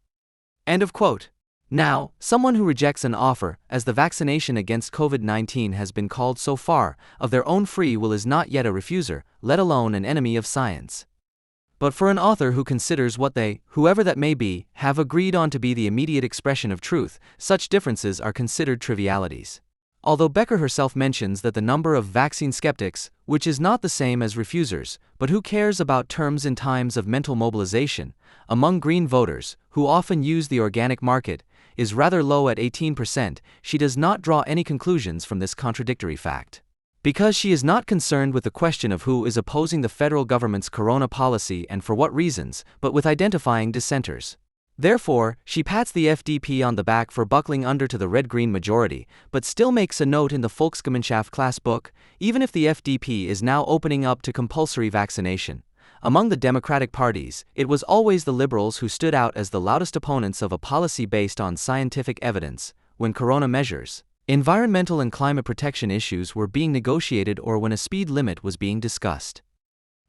End of quote. Now, someone who rejects an offer, as the vaccination against COVID-19 has been called so far, of their own free will is not yet a refuser, let alone an enemy of science. But for an author who considers what they, whoever that may be, have agreed on to be the immediate expression of truth, such differences are considered trivialities. Although Becker herself mentions that the number of vaccine skeptics, which is not the same as refusers, but who cares about terms in times of mental mobilization, among Green voters, who often use the organic market, is rather low at 18%, she does not draw any conclusions from this contradictory fact. Because she is not concerned with the question of who is opposing the federal government's corona policy and for what reasons, but with identifying dissenters. Therefore, she pats the FDP on the back for buckling under to the red-green majority, but still makes a note in the Volksgemeinschaft class book, even if the FDP is now opening up to compulsory vaccination. Among the Democratic parties, it was always the liberals who stood out as the loudest opponents of a policy based on scientific evidence, when corona measures, environmental and climate protection issues were being negotiated or when a speed limit was being discussed.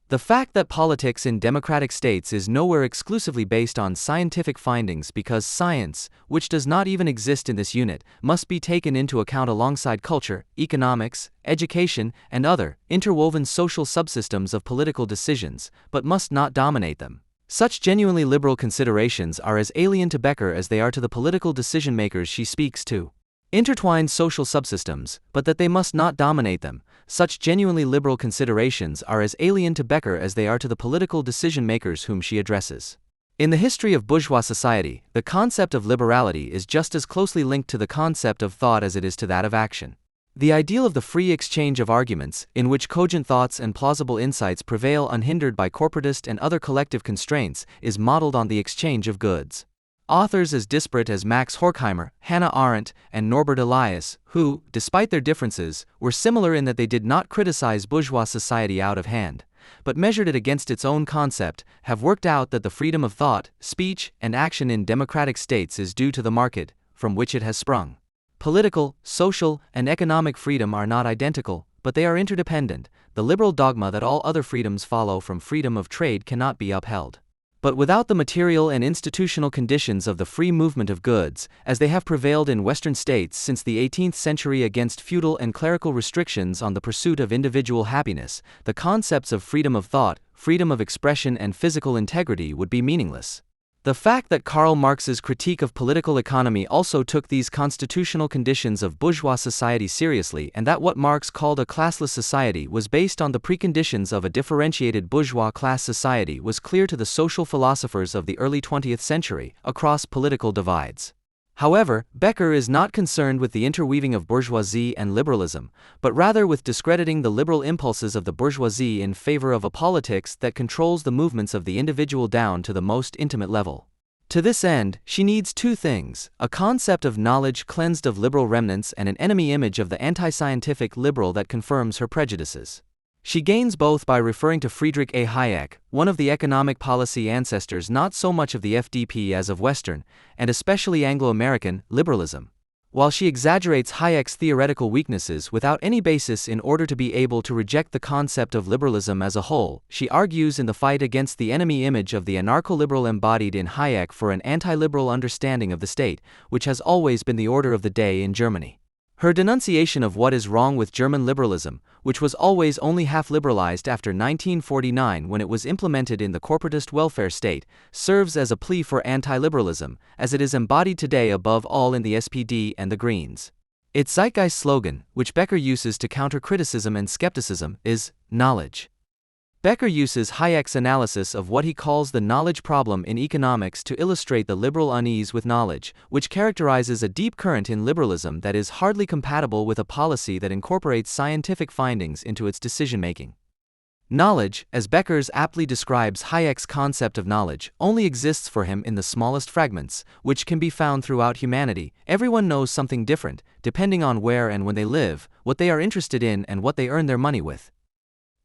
The fact that politics in democratic states is nowhere exclusively based on scientific findings because science, which does not even exist in this unit, must be taken into account alongside culture, economics, education, and other, interwoven social subsystems of political decisions, but must not dominate them. Such genuinely liberal considerations are as alien to Becker as they are to the political decision-makers she speaks to. Intertwined social subsystems, but that they must not dominate them. Such genuinely liberal considerations are as alien to Becker as they are to the political decision-makers whom she addresses. In the history of bourgeois society, the concept of liberality is just as closely linked to the concept of thought as it is to that of action. The ideal of the free exchange of arguments, in which cogent thoughts and plausible insights prevail unhindered by corporatist and other collective constraints, is modeled on the exchange of goods. Authors as disparate as Max Horkheimer, Hannah Arendt, and Norbert Elias, who, despite their differences, were similar in that they did not criticize bourgeois society out of hand, but measured it against its own concept, have worked out that the freedom of thought, speech, and action in democratic states is due to the market, from which it has sprung. Political, social, and economic freedom are not identical, but they are interdependent. The liberal dogma that all other freedoms follow from freedom of trade cannot be upheld. But without the material and institutional conditions of the free movement of goods, as they have prevailed in Western states since the 18th century against feudal and clerical restrictions on the pursuit of individual happiness, the concepts of freedom of thought, freedom of expression, and physical integrity would be meaningless. The fact that Karl Marx's critique of political economy also took these constitutional conditions of bourgeois society seriously and that what Marx called a classless society was based on the preconditions of a differentiated bourgeois class society was clear to the social philosophers of the early 20th century, across political divides. However, Becker is not concerned with the interweaving of bourgeoisie and liberalism, but rather with discrediting the liberal impulses of the bourgeoisie in favor of a politics that controls the movements of the individual down to the most intimate level. To this end, she needs two things: a concept of knowledge cleansed of liberal remnants and an enemy image of the anti-scientific liberal that confirms her prejudices. She gains both by referring to Friedrich A. Hayek, one of the economic policy ancestors not so much of the FDP as of Western, and especially Anglo-American, liberalism. While she exaggerates Hayek's theoretical weaknesses without any basis in order to be able to reject the concept of liberalism as a whole, she argues in the fight against the enemy image of the anarcho-liberal embodied in Hayek for an anti-liberal understanding of the state, which has always been the order of the day in Germany. Her denunciation of what is wrong with German liberalism, which was always only half-liberalized after 1949 when it was implemented in the corporatist welfare state, serves as a plea for anti-liberalism, as it is embodied today above all in the SPD and the Greens. Its zeitgeist slogan, which Becker uses to counter criticism and skepticism, is knowledge. Becker uses Hayek's analysis of what he calls the knowledge problem in economics to illustrate the liberal unease with knowledge, which characterizes a deep current in liberalism that is hardly compatible with a policy that incorporates scientific findings into its decision-making. Knowledge, as Becker aptly describes Hayek's concept of knowledge, only exists for him in the smallest fragments, which can be found throughout humanity. Everyone knows something different, depending on where and when they live, what they are interested in and what they earn their money with.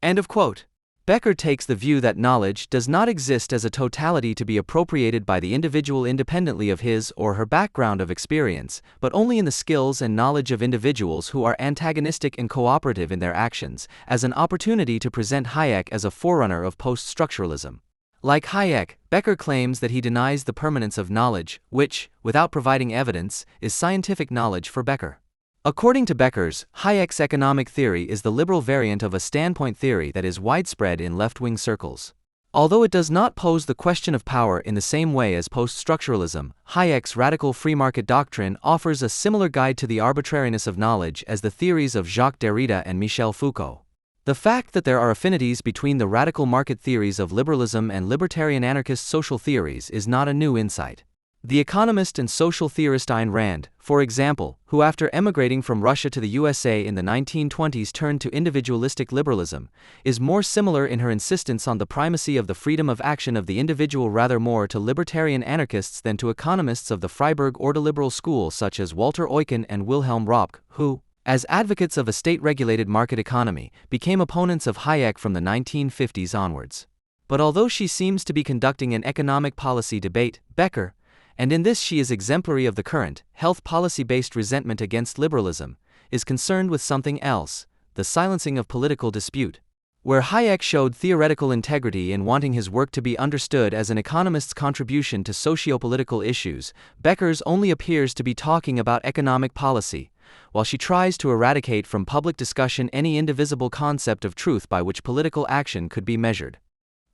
End of quote. Becker takes the view that knowledge does not exist as a totality to be appropriated by the individual independently of his or her background of experience, but only in the skills and knowledge of individuals who are antagonistic and cooperative in their actions, as an opportunity to present Hayek as a forerunner of post-structuralism. Like Hayek, Becker claims that he denies the permanence of knowledge, which, without providing evidence, is scientific knowledge for Becker. According to Becker's, Hayek's economic theory is the liberal variant of a standpoint theory that is widespread in left-wing circles. Although it does not pose the question of power in the same way as post-structuralism, Hayek's radical free market doctrine offers a similar guide to the arbitrariness of knowledge as the theories of Jacques Derrida and Michel Foucault. The fact that there are affinities between the radical market theories of liberalism and libertarian anarchist social theories is not a new insight. The economist and social theorist Ayn Rand, for example, who after emigrating from Russia to the USA in the 1920s turned to individualistic liberalism, is more similar in her insistence on the primacy of the freedom of action of the individual rather more to libertarian anarchists than to economists of the Freiburg ordoliberal school such as Walter Eucken and Wilhelm Röpke, who, as advocates of a state-regulated market economy, became opponents of Hayek from the 1950s onwards. But although she seems to be conducting an economic policy debate, Becker, and in this she is exemplary of the current, health policy-based resentment against liberalism, is concerned with something else, the silencing of political dispute. Where Hayek showed theoretical integrity in wanting his work to be understood as an economist's contribution to socio-political issues, Becker's only appears to be talking about economic policy, while she tries to eradicate from public discussion any indivisible concept of truth by which political action could be measured.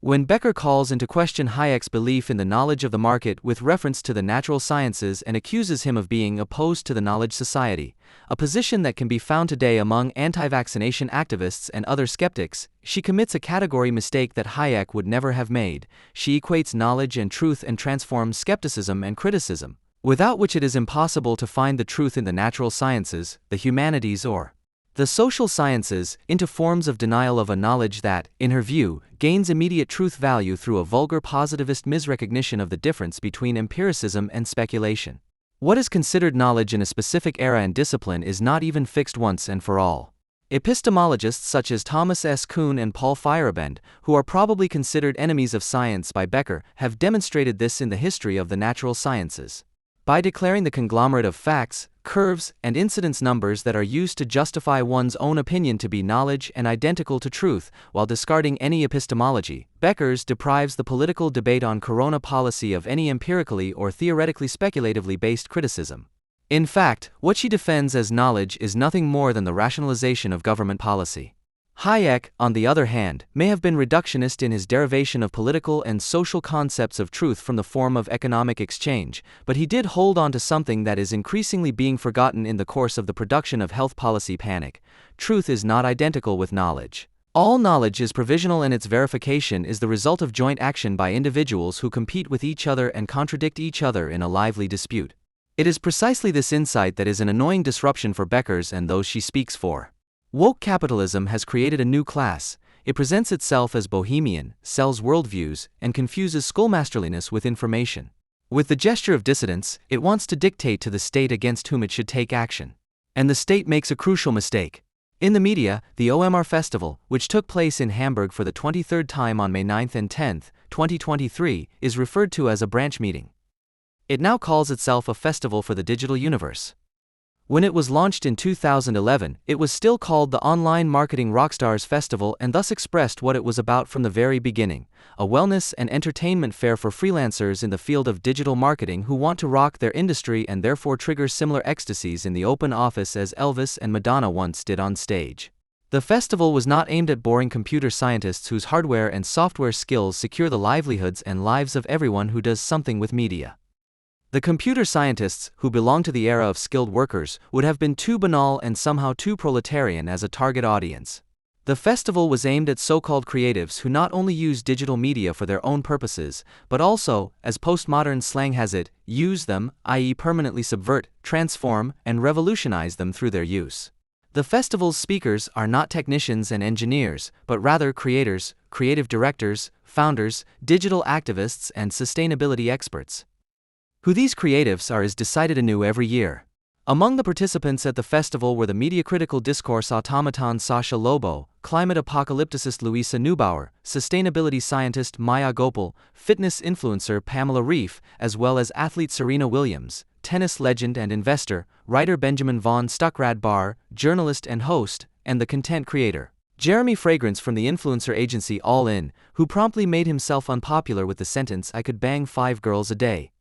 When Becker calls into question Hayek's belief in the knowledge of the market with reference to the natural sciences and accuses him of being opposed to the knowledge society, a position that can be found today among anti-vaccination activists and other skeptics, she commits a category mistake that Hayek would never have made. She equates knowledge and truth and transforms skepticism and criticism, without which it is impossible to find the truth in the natural sciences, the humanities or the social sciences, into forms of denial of a knowledge that, in her view, gains immediate truth value through a vulgar positivist misrecognition of the difference between empiricism and speculation. What is considered knowledge in a specific era and discipline is not even fixed once and for all. Epistemologists such as Thomas S. Kuhn and Paul Feyerabend, who are probably considered enemies of science by Becker, have demonstrated this in the history of the natural sciences. By declaring the conglomerate of facts, curves, and incidence numbers that are used to justify one's own opinion to be knowledge and identical to truth, while discarding any epistemology, Becker's deprives the political debate on corona policy of any empirically or theoretically speculatively based criticism. In fact, what she defends as knowledge is nothing more than the rationalization of government policy. Hayek, on the other hand, may have been reductionist in his derivation of political and social concepts of truth from the form of economic exchange, but he did hold on to something that is increasingly being forgotten in the course of the production of health policy panic. Truth is not identical with knowledge. All knowledge is provisional and its verification is the result of joint action by individuals who compete with each other and contradict each other in a lively dispute. It is precisely this insight that is an annoying disruption for Beckers and those she speaks for. Woke capitalism has created a new class. It presents itself as bohemian, sells worldviews, and confuses schoolmasterliness with information. With the gesture of dissidence, it wants to dictate to the state against whom it should take action. And the state makes a crucial mistake. In the media, the EoM festival, which took place in Hamburg for the 23rd time on May 9 and 10, 2023, is referred to as a branch meeting. It now calls itself a festival for the digital universe. When it was launched in 2011, it was still called the Online Marketing Rockstars Festival and thus expressed what it was about from the very beginning: a wellness and entertainment fair for freelancers in the field of digital marketing who want to rock their industry and therefore trigger similar ecstasies in the open office as Elvis and Madonna once did on stage. The festival was not aimed at boring computer scientists whose hardware and software skills secure the livelihoods and lives of everyone who does something with media. The computer scientists, who belong to the era of skilled workers, would have been too banal and somehow too proletarian as a target audience. The festival was aimed at so-called creatives who not only use digital media for their own purposes, but also, as postmodern slang has it, use them, i.e. permanently subvert, transform, and revolutionize them through their use. The festival's speakers are not technicians and engineers, but rather creators, creative directors, founders, digital activists, and sustainability experts. Who these creatives are is decided anew every year. Among the participants at the festival were the media-critical discourse automaton Sasha Lobo, climate apocalypticist Louisa Neubauer, sustainability scientist Maya Gopal, fitness influencer Pamela Reif, as well as athlete Serena Williams, tennis legend and investor, writer Benjamin von Stuckrad Barr, journalist and host, and the content creator Jeremy Fragrance from the influencer agency All In, who promptly made himself unpopular with the sentence "I could bang 5 girls a day."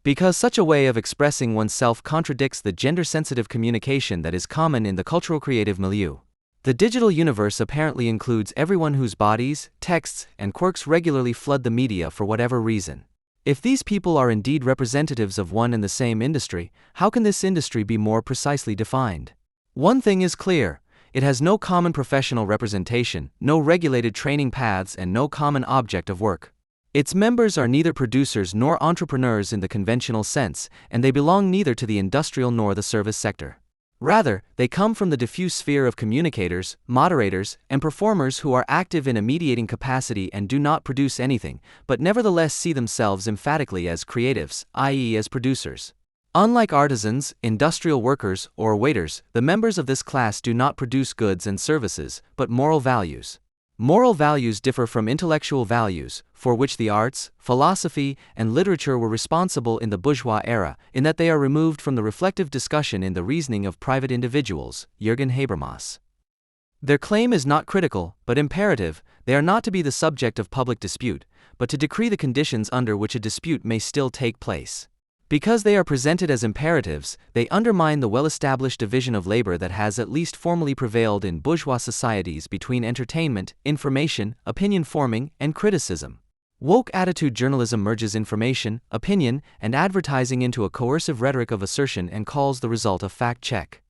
Because such a way of expressing oneself contradicts the gender-sensitive communication that is common in the cultural creative milieu. The digital universe apparently includes everyone whose bodies, texts, and quirks regularly flood the media for whatever reason. If these people are indeed representatives of one and the same industry, how can this industry be more precisely defined? One thing is clear: it has no common professional representation, no regulated training paths, and no common object of work. Its members are neither producers nor entrepreneurs in the conventional sense, and they belong neither to the industrial nor the service sector. Rather, they come from the diffuse sphere of communicators, moderators, and performers who are active in a mediating capacity and do not produce anything, but nevertheless see themselves emphatically as creatives, i.e. as producers. Unlike artisans, industrial workers, or waiters, the members of this class do not produce goods and services, but moral values. Moral values differ from intellectual values, for which the arts, philosophy, and literature were responsible in the bourgeois era, in that they are removed from the reflective discussion in the reasoning of private individuals. Jürgen Habermas. Their claim is not critical, but imperative. They are not to be the subject of public dispute, but to decree the conditions under which a dispute may still take place. Because they are presented as imperatives, they undermine the well-established division of labor that has at least formally prevailed in bourgeois societies between entertainment, information, opinion forming, and criticism. Woke attitude journalism merges information, opinion, and advertising into a coercive rhetoric of assertion and calls the result a fact check.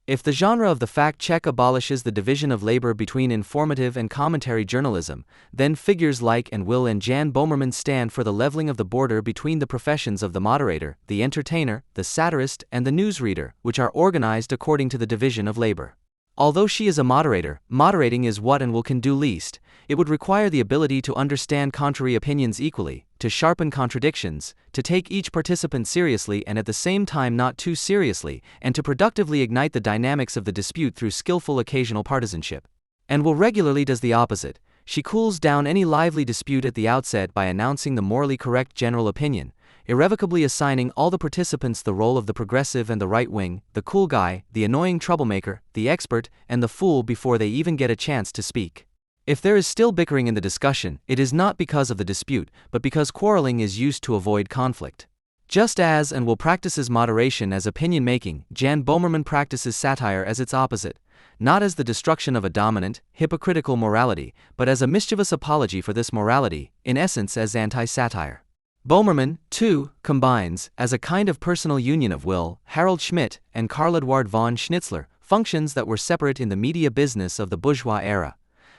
If the genre of the fact check abolishes the division of labor between informative and commentary journalism, then figures like and Will and Jan Bomerman stand for the leveling of the border between the professions of the moderator, the entertainer, the satirist, and the newsreader, which are organized according to the division of labor. Although she is a moderator, moderating is what and will can do least. It would require the ability to understand contrary opinions equally, to sharpen contradictions, to take each participant seriously and at the same time not too seriously, and to productively ignite the dynamics of the dispute through skillful occasional partisanship. And Will regularly does the opposite. She cools down any lively dispute at the outset by announcing the morally correct general opinion, irrevocably assigning all the participants the role of the progressive and the right wing, the cool guy, the annoying troublemaker, the expert, and the fool before they even get a chance to speak. If there is still bickering in the discussion, it is not because of the dispute, but because quarreling is used to avoid conflict. Just as and Will practices moderation as opinion-making, Jan Bomerman practices satire as its opposite, not as the destruction of a dominant, hypocritical morality, but as a mischievous apology for this morality, in essence as anti-satire. Bomerman, too, combines, as a kind of personal union of Will, Harold Schmidt, and Karl Eduard von Schnitzler, functions that were separate in the media business of the bourgeois era: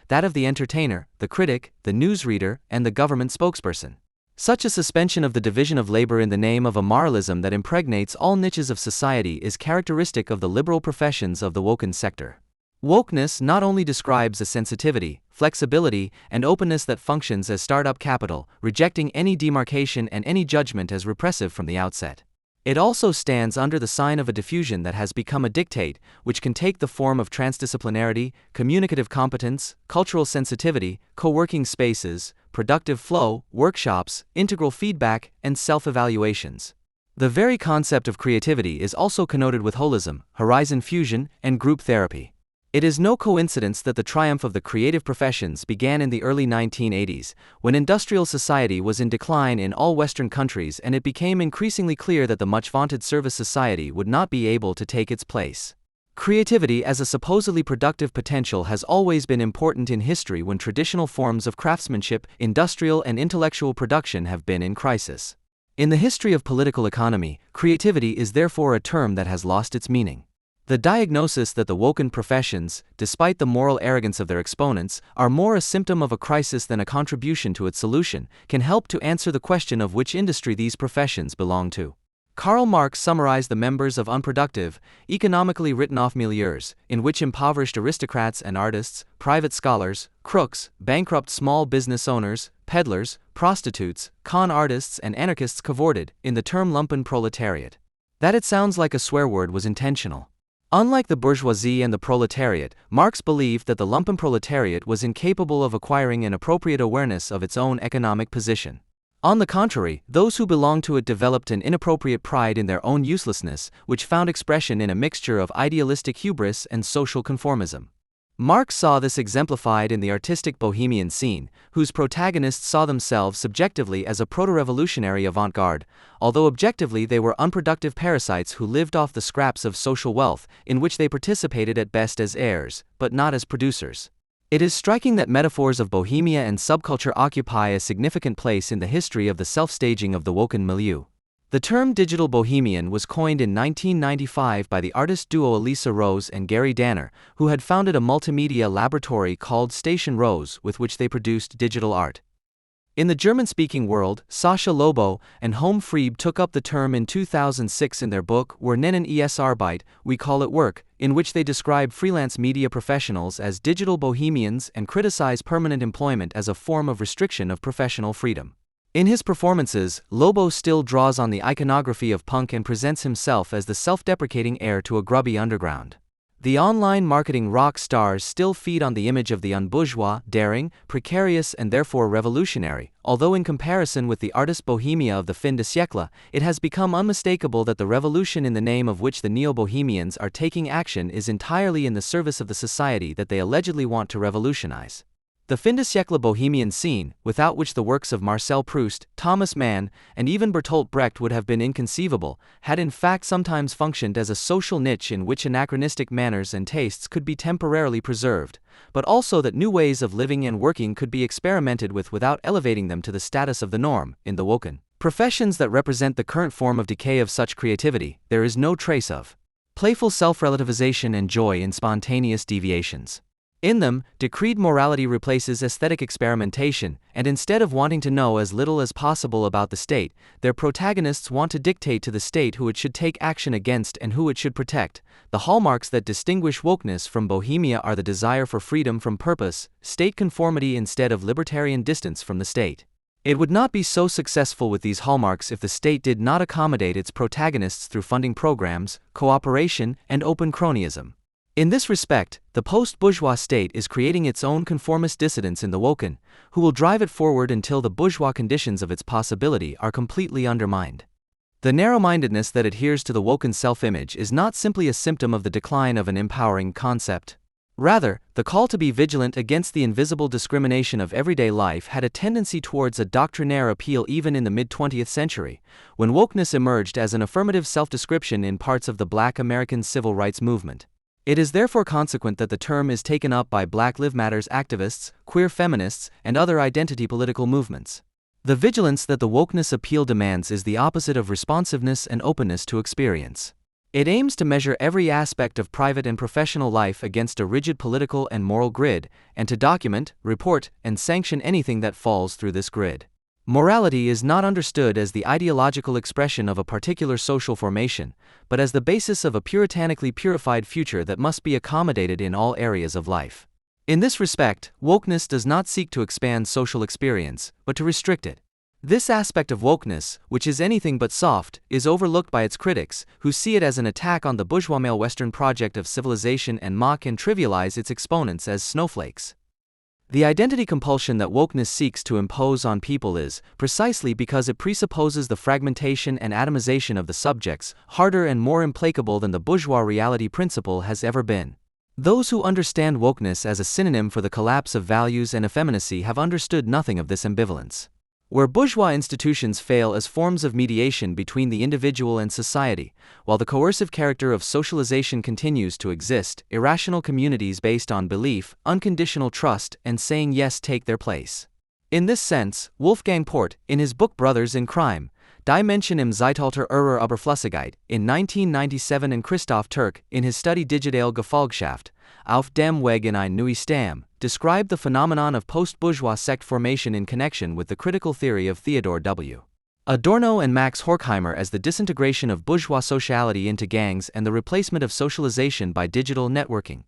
that of the entertainer, the critic, the newsreader, and the government spokesperson. Such a suspension of the division of labor in the name of a moralism that impregnates all niches of society is characteristic of the liberal professions of the woken sector. Wokeness not only describes a sensitivity, flexibility, and openness that functions as startup capital, rejecting any demarcation and any judgment as repressive from the outset. It also stands under the sign of a diffusion that has become a dictate, which can take the form of transdisciplinarity, communicative competence, cultural sensitivity, co-working spaces, productive flow, workshops, integral feedback, and self-evaluations. The very concept of creativity is also connoted with holism, horizon fusion, and group therapy. It is no coincidence that the triumph of the creative professions began in the early 1980s, when industrial society was in decline in all Western countries and it became increasingly clear that the much-vaunted service society would not be able to take its place. Creativity as a supposedly productive potential has always been important in history when traditional forms of craftsmanship, industrial and intellectual production have been in crisis. In the history of political economy, creativity is therefore a term that has lost its meaning. The diagnosis that the woken professions, despite the moral arrogance of their exponents, are more a symptom of a crisis than a contribution to its solution, can help to answer the question of which industry these professions belong to. Karl Marx summarized the members of unproductive, economically written-off milieus, in which impoverished aristocrats and artists, private scholars, crooks, bankrupt small business owners, peddlers, prostitutes, con artists and anarchists cavorted, in the term lumpen proletariat. That it sounds like a swear word was intentional. Unlike the bourgeoisie and the proletariat, Marx believed that the lumpenproletariat was incapable of acquiring an appropriate awareness of its own economic position. On the contrary, those who belonged to it developed an inappropriate pride in their own uselessness, which found expression in a mixture of idealistic hubris and social conformism. Marx saw this exemplified in the artistic bohemian scene, whose protagonists saw themselves subjectively as a proto-revolutionary avant-garde, although objectively they were unproductive parasites who lived off the scraps of social wealth, in which they participated at best as heirs, but not as producers. It is striking that metaphors of bohemia and subculture occupy a significant place in the history of the self-staging of the woken milieu. The term digital bohemian was coined in 1995 by the artist duo Elisa Rose and Gary Danner, who had founded a multimedia laboratory called Station Rose with which they produced digital art. In the German-speaking world, Sascha Lobo and Home Freeb took up the term in 2006 in their book Wir nennen es Arbeit, We Call It Work, in which they describe freelance media professionals as digital bohemians and criticize permanent employment as a form of restriction of professional freedom. In his performances, Lobo still draws on the iconography of punk and presents himself as the self-deprecating heir to a grubby underground. The online marketing rock stars still feed on the image of the unbourgeois, daring, precarious and therefore revolutionary, although in comparison with the artist bohemia of the fin de siècle, it has become unmistakable that the revolution in the name of which the neo-bohemians are taking action is entirely in the service of the society that they allegedly want to revolutionize. The fin de siècle bohemian scene, without which the works of Marcel Proust, Thomas Mann, and even Bertolt Brecht would have been inconceivable, had in fact sometimes functioned as a social niche in which anachronistic manners and tastes could be temporarily preserved, but also that new ways of living and working could be experimented with without elevating them to the status of the norm. In the woken professions that represent the current form of decay of such creativity, there is no trace of playful self-relativization and joy in spontaneous deviations. In them, decreed morality replaces aesthetic experimentation, and instead of wanting to know as little as possible about the state, their protagonists want to dictate to the state who it should take action against and who it should protect. The hallmarks that distinguish wokeness from bohemia are the desire for freedom from purpose, state conformity instead of libertarian distance from the state. It would not be so successful with these hallmarks if the state did not accommodate its protagonists through funding programs, cooperation, and open cronyism. In this respect, the post-bourgeois state is creating its own conformist dissidents in the woken, who will drive it forward until the bourgeois conditions of its possibility are completely undermined. The narrow-mindedness that adheres to the woken self-image is not simply a symptom of the decline of an empowering concept. Rather, the call to be vigilant against the invisible discrimination of everyday life had a tendency towards a doctrinaire appeal even in the mid-20th century, when wokeness emerged as an affirmative self-description in parts of the Black American civil rights movement. It is therefore consequent that the term is taken up by Black Lives Matter activists, queer feminists, and other identity political movements. The vigilance that the wokeness appeal demands is the opposite of responsiveness and openness to experience. It aims to measure every aspect of private and professional life against a rigid political and moral grid, and to document, report, and sanction anything that falls through this grid. Morality is not understood as the ideological expression of a particular social formation, but as the basis of a puritanically purified future that must be accommodated in all areas of life. In this respect, wokeness does not seek to expand social experience, but to restrict it. This aspect of wokeness, which is anything but soft, is overlooked by its critics, who see it as an attack on the bourgeois male Western project of civilization and mock and trivialize its exponents as snowflakes. The identity compulsion that wokeness seeks to impose on people is, precisely because it presupposes the fragmentation and atomization of the subjects, harder and more implacable than the bourgeois reality principle has ever been. Those who understand wokeness as a synonym for the collapse of values and effeminacy have understood nothing of this ambivalence. Where bourgeois institutions fail as forms of mediation between the individual and society, while the coercive character of socialization continues to exist, irrational communities based on belief, unconditional trust, and saying yes take their place. In this sense, Wolfgang Port, in his book Brothers in Crime, Die Menschen im Zeitalter ihrer Überflüssigkeit, in 1997, and Christoph Turk, in his study Digitale Gefolgschaft, auf dem Weg in ein neues Stamm, described the phenomenon of post-bourgeois sect formation in connection with the critical theory of Theodor W. Adorno and Max Horkheimer as the disintegration of bourgeois sociality into gangs and the replacement of socialization by digital networking.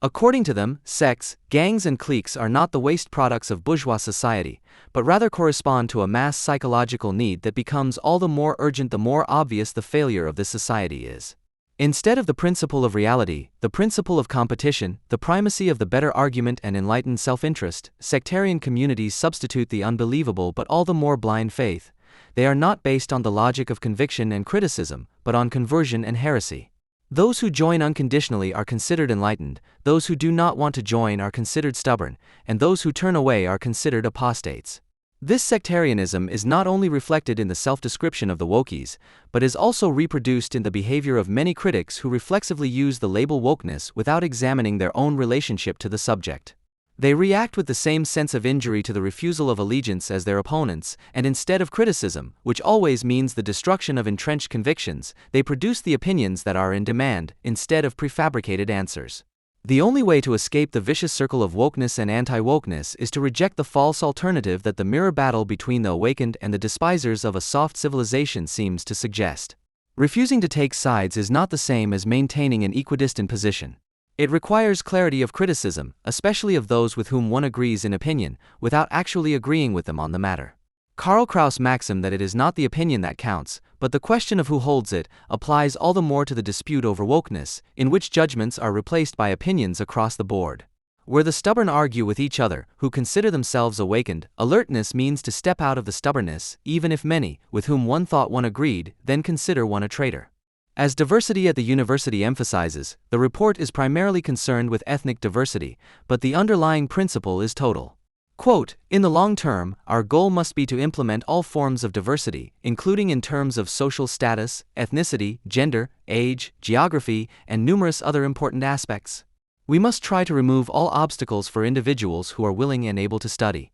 According to them, sects, gangs and cliques are not the waste products of bourgeois society, but rather correspond to a mass psychological need that becomes all the more urgent the more obvious the failure of this society is. Instead of the principle of reality, the principle of competition, the primacy of the better argument and enlightened self-interest, sectarian communities substitute the unbelievable but all the more blind faith. They are not based on the logic of conviction and criticism, but on conversion and heresy. Those who join unconditionally are considered enlightened, those who do not want to join are considered stubborn, and those who turn away are considered apostates. This sectarianism is not only reflected in the self-description of the wokies, but is also reproduced in the behavior of many critics who reflexively use the label wokeness without examining their own relationship to the subject. They react with the same sense of injury to the refusal of allegiance as their opponents, and instead of criticism, which always means the destruction of entrenched convictions, they produce the opinions that are in demand, instead of prefabricated answers. The only way to escape the vicious circle of wokeness and anti-wokeness is to reject the false alternative that the mirror battle between the awakened and the despisers of a soft civilization seems to suggest. Refusing to take sides is not the same as maintaining an equidistant position. It requires clarity of criticism, especially of those with whom one agrees in opinion, without actually agreeing with them on the matter. Karl Kraus' maxim that it is not the opinion that counts, but the question of who holds it, applies all the more to the dispute over wokeness, in which judgments are replaced by opinions across the board. Where the stubborn argue with each other, who consider themselves awakened, alertness means to step out of the stubbornness, even if many, with whom one thought one agreed, then consider one a traitor. As diversity at the university emphasizes, the report is primarily concerned with ethnic diversity, but the underlying principle is total. Quote, in the long term, our goal must be to implement all forms of diversity, including in terms of social status, ethnicity, gender, age, geography, and numerous other important aspects. We must try to remove all obstacles for individuals who are willing and able to study.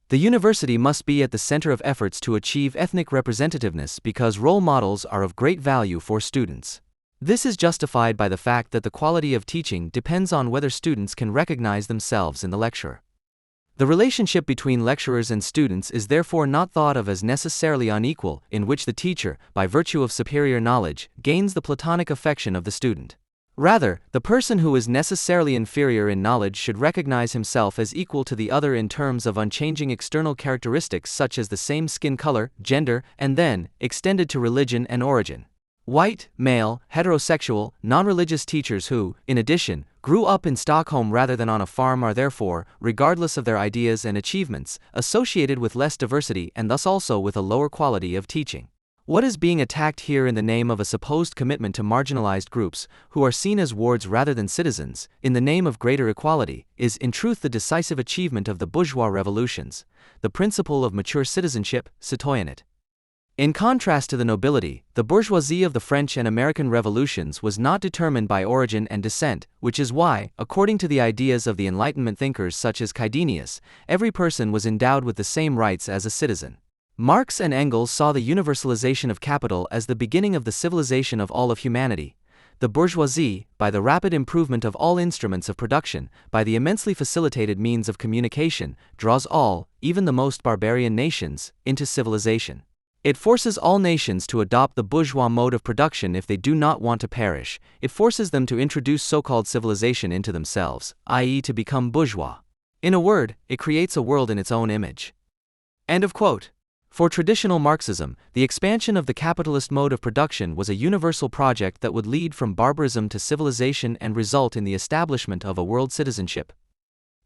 The university must be at the center of efforts to achieve ethnic representativeness because role models are of great value for students. This is justified by the fact that the quality of teaching depends on whether students can recognize themselves in the lecturer. The relationship between lecturers and students is therefore not thought of as necessarily unequal, in which the teacher, by virtue of superior knowledge, gains the platonic affection of the student. Rather, the person who is necessarily inferior in knowledge should recognize himself as equal to the other in terms of unchanging external characteristics such as the same skin color, gender, and then, extended to religion and origin. White, male, heterosexual, non-religious teachers who, in addition, grew up in Stockholm rather than on a farm are therefore, regardless of their ideas and achievements, associated with less diversity and thus also with a lower quality of teaching. What is being attacked here in the name of a supposed commitment to marginalized groups, who are seen as wards rather than citizens, in the name of greater equality, is in truth the decisive achievement of the bourgeois revolutions, the principle of mature citizenship, citoyenneté. In contrast to the nobility, the bourgeoisie of the French and American revolutions was not determined by origin and descent, which is why, according to the ideas of the Enlightenment thinkers such as Caedenius, every person was endowed with the same rights as a citizen. Marx and Engels saw the universalization of capital as the beginning of the civilization of all of humanity. the bourgeoisie, by the rapid improvement of all instruments of production, by the immensely facilitated means of communication, draws all, even the most barbarian nations, into civilization. It forces all nations to adopt the bourgeois mode of production if they do not want to perish. It forces them to introduce so-called civilization into themselves, i.e. to become bourgeois. In a word, it creates a world in its own image. End of quote. For traditional Marxism, the expansion of the capitalist mode of production was a universal project that would lead from barbarism to civilization and result in the establishment of a world citizenship.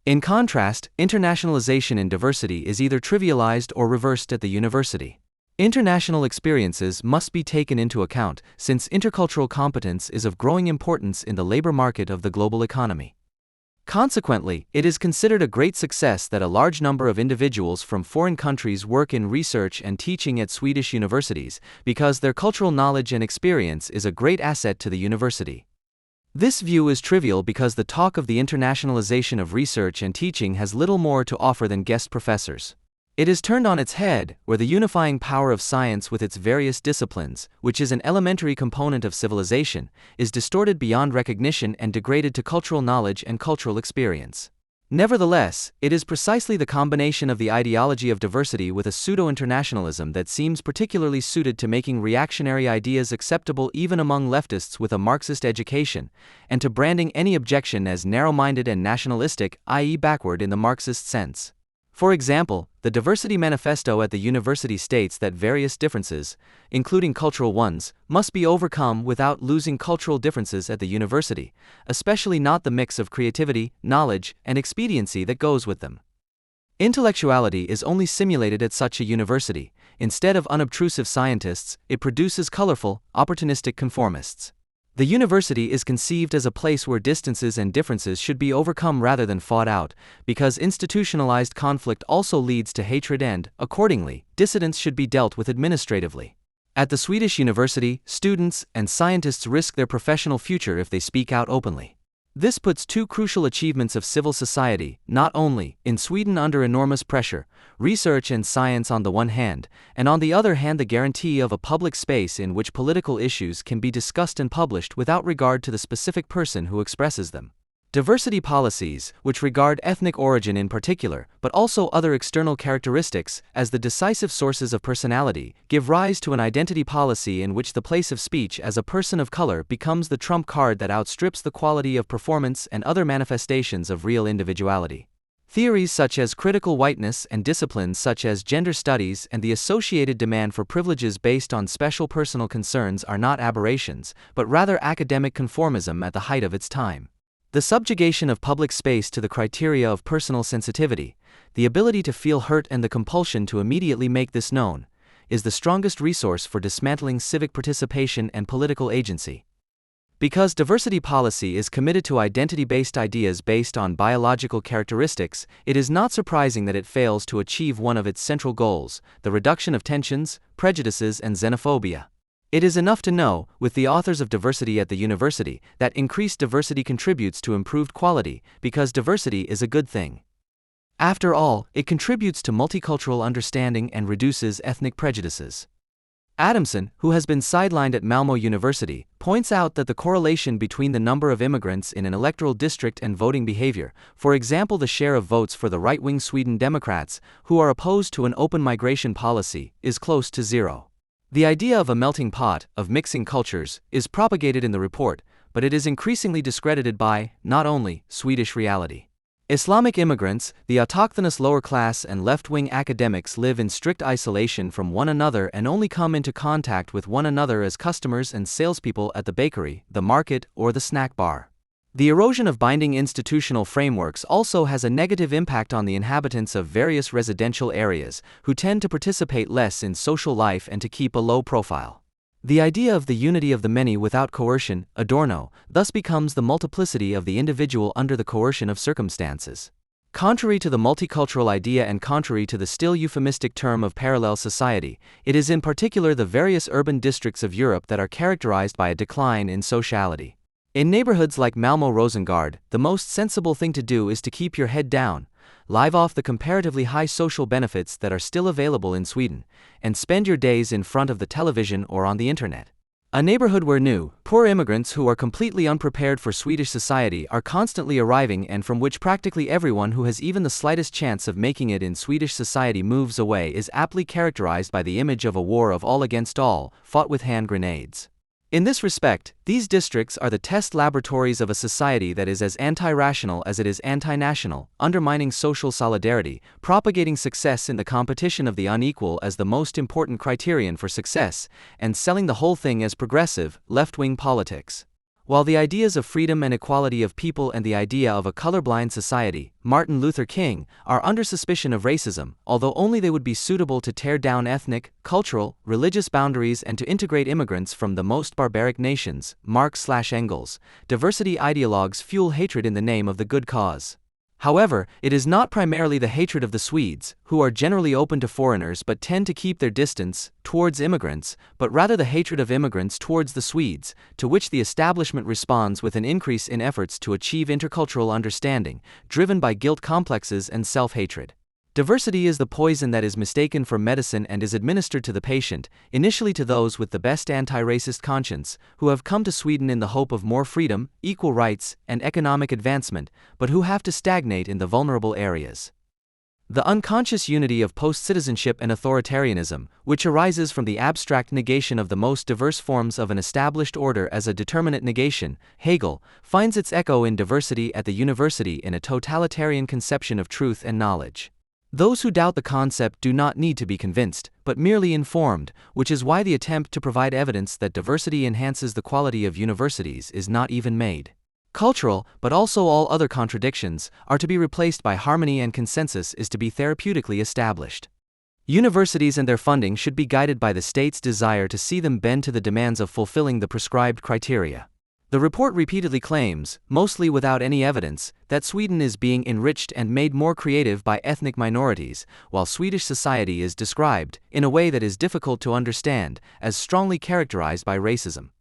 In contrast, internationalization in diversity is either trivialized or reversed at the university. International experiences must be taken into account, since intercultural competence is of growing importance in the labor market of the global economy. Consequently, it is considered a great success that a large number of individuals from foreign countries work in research and teaching at Swedish universities, because their cultural knowledge and experience is a great asset to the university. This view is trivial because the talk of the internationalization of research and teaching has little more to offer than guest professors. It is turned on its head, where the unifying power of science with its various disciplines, which is an elementary component of civilization, is distorted beyond recognition and degraded to cultural knowledge and cultural experience. Nevertheless, it is precisely the combination of the ideology of diversity with a pseudo-internationalism that seems particularly suited to making reactionary ideas acceptable even among leftists with a Marxist education, and to branding any objection as narrow-minded and nationalistic, i.e. backward in the Marxist sense. For example, the Diversity Manifesto at the university states that various differences, including cultural ones, must be overcome without losing cultural differences at the university, especially not the mix of creativity, knowledge, and expediency that goes with them. Intellectuality is only simulated at such a university. Instead of unobtrusive scientists, it produces colorful, opportunistic conformists. The university is conceived as a place where distances and differences should be overcome rather than fought out, because institutionalized conflict also leads to hatred and, accordingly, dissidents should be dealt with administratively. At the Swedish university, students and scientists risk their professional future if they speak out openly. This puts two crucial achievements of civil society, not only, in Sweden under enormous pressure, research and science on the one hand, and on the other hand the guarantee of a public space in which political issues can be discussed and published without regard to the specific person who expresses them. Diversity policies, which regard ethnic origin in particular, but also other external characteristics, as the decisive sources of personality, give rise to an identity policy in which the place of speech as a person of color becomes the trump card that outstrips the quality of performance and other manifestations of real individuality. Theories such as critical whiteness and disciplines such as gender studies and the associated demand for privileges based on special personal concerns are not aberrations, but rather academic conformism at the height of its time. The subjugation of public space to the criteria of personal sensitivity, the ability to feel hurt and the compulsion to immediately make this known, is the strongest resource for dismantling civic participation and political agency. Because diversity policy is committed to identity-based ideas based on biological characteristics, it is not surprising that it fails to achieve one of its central goals, the reduction of tensions, prejudices and xenophobia. It is enough to know, with the authors of Diversity at the University, that increased diversity contributes to improved quality, because diversity is a good thing. After all, it contributes to multicultural understanding and reduces ethnic prejudices. Adamson, who has been sidelined at Malmö University, points out that the correlation between the number of immigrants in an electoral district and voting behavior, for example the share of votes for the right-wing Sweden Democrats, who are opposed to an open migration policy, is close to zero. The idea of a melting pot, of mixing cultures, is propagated in the report, but it is increasingly discredited by, not only, Swedish reality. Islamic immigrants, the autochthonous lower class and left-wing academics live in strict isolation from one another and only come into contact with one another as customers and salespeople at the bakery, the market, or the snack bar. The erosion of binding institutional frameworks also has a negative impact on the inhabitants of various residential areas, who tend to participate less in social life and to keep a low profile. The idea of the unity of the many without coercion, Adorno, thus becomes the multiplicity of the individual under the coercion of circumstances. Contrary to the multicultural idea and contrary to the still euphemistic term of parallel society, it is in particular the various urban districts of Europe that are characterized by a decline in sociality. In neighborhoods like Malmö-Rosengård, the most sensible thing to do is to keep your head down, live off the comparatively high social benefits that are still available in Sweden, and spend your days in front of the television or on the internet. A neighborhood where new, poor immigrants who are completely unprepared for Swedish society are constantly arriving and from which practically everyone who has even the slightest chance of making it in Swedish society moves away is aptly characterized by the image of a war of all against all, fought with hand grenades. In this respect, these districts are the test laboratories of a society that is as anti-rational as it is anti-national, undermining social solidarity, propagating success in the competition of the unequal as the most important criterion for success, and selling the whole thing as progressive, left-wing politics. While the ideas of freedom and equality of people and the idea of a colorblind society, Martin Luther King, are under suspicion of racism, although only they would be suitable to tear down ethnic, cultural, religious boundaries and to integrate immigrants from the most barbaric nations, Marx/Engels. Diversity ideologues fuel hatred in the name of the good cause. However, it is not primarily the hatred of the Swedes, who are generally open to foreigners but tend to keep their distance towards immigrants, but rather the hatred of immigrants towards the Swedes, to which the establishment responds with an increase in efforts to achieve intercultural understanding, driven by guilt complexes and self-hatred. Diversity is the poison that is mistaken for medicine and is administered to the patient, initially to those with the best anti-racist conscience, who have come to Sweden in the hope of more freedom, equal rights, and economic advancement, but who have to stagnate in the vulnerable areas. The unconscious unity of post-citizenship and authoritarianism, which arises from the abstract negation of the most diverse forms of an established order as a determinate negation, Hegel, finds its echo in diversity at the university in a totalitarian conception of truth and knowledge. Those who doubt the concept do not need to be convinced, but merely informed, which is why the attempt to provide evidence that diversity enhances the quality of universities is not even made. Cultural, but also all other contradictions, are to be replaced by harmony and consensus is to be therapeutically established. Universities and their funding should be guided by the state's desire to see them bend to the demands of fulfilling the prescribed criteria. The report repeatedly claims, mostly without any evidence, that Sweden is being enriched and made more creative by ethnic minorities, while Swedish society is described, in a way that is difficult to understand, as strongly characterized by racism.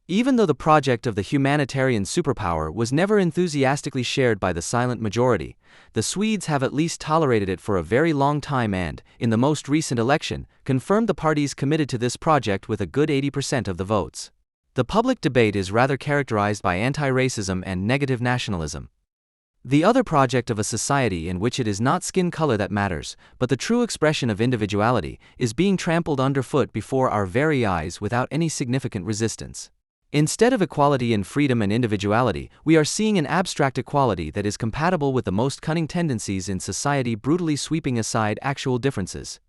Even though the project of the humanitarian superpower was never enthusiastically shared by the silent majority, the Swedes have at least tolerated it for a very long time and, in the most recent election, confirmed the parties committed to this project with a good 80% of the votes. The public debate is rather characterized by anti-racism and negative nationalism. The other project of a society in which it is not skin color that matters, but the true expression of individuality, is being trampled underfoot before our very eyes without any significant resistance. Instead of equality in freedom and individuality, we are seeing an abstract equality that is compatible with the most cunning tendencies in society brutally sweeping aside actual differences.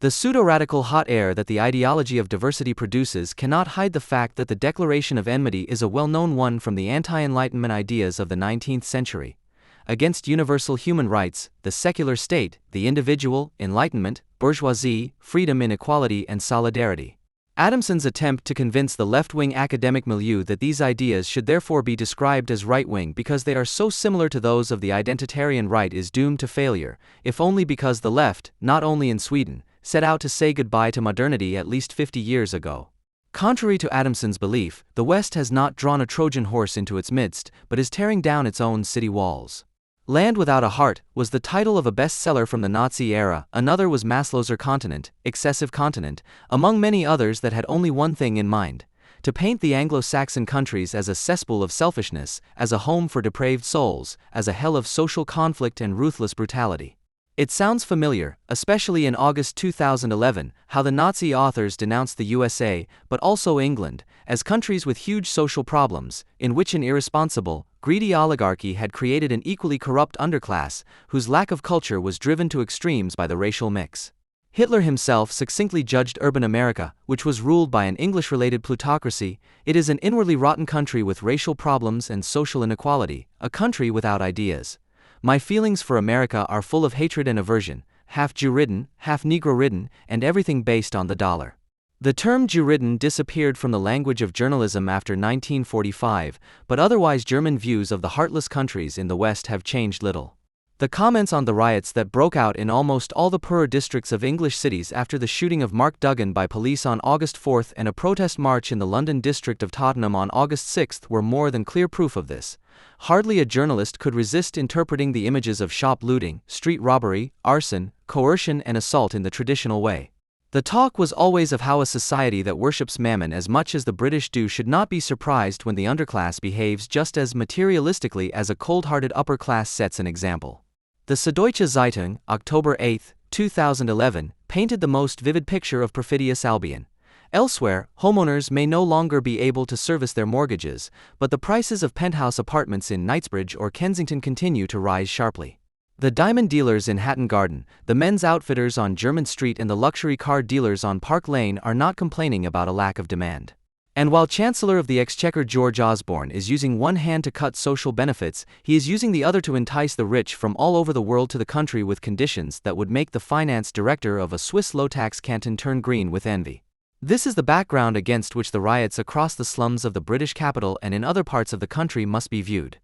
The pseudo-radical hot air that the ideology of diversity produces cannot hide the fact that the declaration of enmity is a well-known one from the anti-Enlightenment ideas of the 19th century. Against universal human rights, the secular state, the individual, Enlightenment, bourgeoisie, freedom, inequality, and solidarity. Adamson's attempt to convince the left-wing academic milieu that these ideas should therefore be described as right-wing because they are so similar to those of the identitarian right is doomed to failure, if only because the left, not only in Sweden, set out to say goodbye to modernity at least 50 years ago. Contrary to Adamson's belief, the West has not drawn a Trojan horse into its midst, but is tearing down its own city walls. Land Without a Heart was the title of a bestseller from the Nazi era, another was Maslow's Continent, Excessive Continent, among many others that had only one thing in mind: to paint the Anglo-Saxon countries as a cesspool of selfishness, as a home for depraved souls, as a hell of social conflict and ruthless brutality. It sounds familiar, especially in August 2011, how the Nazi authors denounced the USA, but also England, as countries with huge social problems, in which an irresponsible, greedy oligarchy had created an equally corrupt underclass, whose lack of culture was driven to extremes by the racial mix. Hitler himself succinctly judged urban America, which was ruled by an English-related plutocracy: it is an inwardly rotten country with racial problems and social inequality, a country without ideas. My feelings for America are full of hatred and aversion, half Jew-ridden, half Negro-ridden, and everything based on the dollar. The term Jew-ridden disappeared from the language of journalism after 1945, but otherwise German views of the heartless countries in the West have changed little. The comments on the riots that broke out in almost all the poorer districts of English cities after the shooting of Mark Duggan by police on August 4 and a protest march in the London district of Tottenham on August 6 were more than clear proof of this. Hardly a journalist could resist interpreting the images of shop looting, street robbery, arson, coercion and assault in the traditional way. The talk was always of how a society that worships mammon as much as the British do should not be surprised when the underclass behaves just as materialistically as a cold-hearted upper class sets an example. The Süddeutsche Zeitung, October 8, 2011, painted the most vivid picture of perfidious Albion. Elsewhere, homeowners may no longer be able to service their mortgages, but the prices of penthouse apartments in Knightsbridge or Kensington continue to rise sharply. The diamond dealers in Hatton Garden, the men's outfitters on Jermyn Street and the luxury car dealers on Park Lane are not complaining about a lack of demand. And while Chancellor of the Exchequer George Osborne is using one hand to cut social benefits, he is using the other to entice the rich from all over the world to the country with conditions that would make the finance director of a Swiss low-tax canton turn green with envy. This is the background against which the riots across the slums of the British capital and in other parts of the country must be viewed.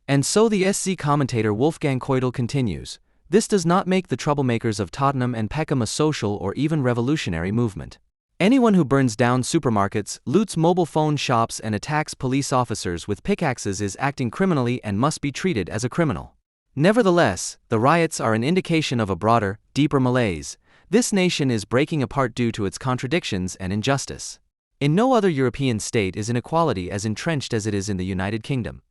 And so the SZ commentator Wolfgang Keudel continues, this does not make the troublemakers of Tottenham and Peckham a social or even revolutionary movement. Anyone who burns down supermarkets, loots mobile phone shops and attacks police officers with pickaxes is acting criminally and must be treated as a criminal. Nevertheless, the riots are an indication of a broader, deeper malaise. This nation is breaking apart due to its contradictions and injustice. In no other European state is inequality as entrenched as it is in the United Kingdom.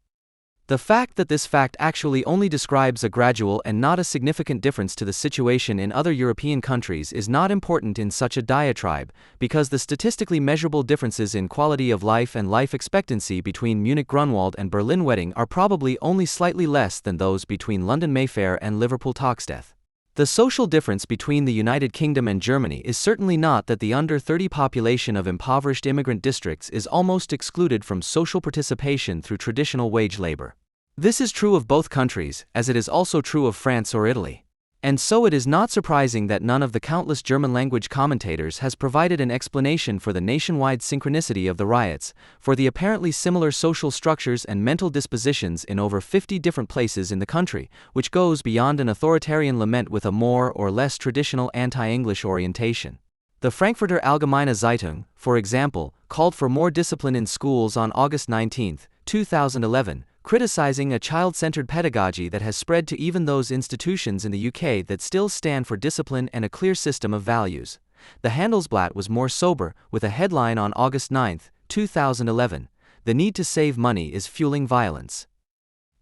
The fact that this fact actually only describes a gradual and not a significant difference to the situation in other European countries is not important in such a diatribe, because the statistically measurable differences in quality of life and life expectancy between Munich-Grunwald and Berlin Wedding are probably only slightly less than those between London Mayfair and Liverpool Toxteth. The social difference between the United Kingdom and Germany is certainly not that the under-30 population of impoverished immigrant districts is almost excluded from social participation through traditional wage labor. This is true of both countries, as it is also true of France or Italy. And so it is not surprising that none of the countless German-language commentators has provided an explanation for the nationwide synchronicity of the riots, for the apparently similar social structures and mental dispositions in over 50 different places in the country, which goes beyond an authoritarian lament with a more or less traditional anti-English orientation. The Frankfurter Allgemeine Zeitung, for example, called for more discipline in schools on August 19, 2011, criticizing a child-centered pedagogy that has spread to even those institutions in the UK that still stand for discipline and a clear system of values. The Handelsblatt was more sober, with a headline on August 9, 2011, "The need to save money is fueling violence."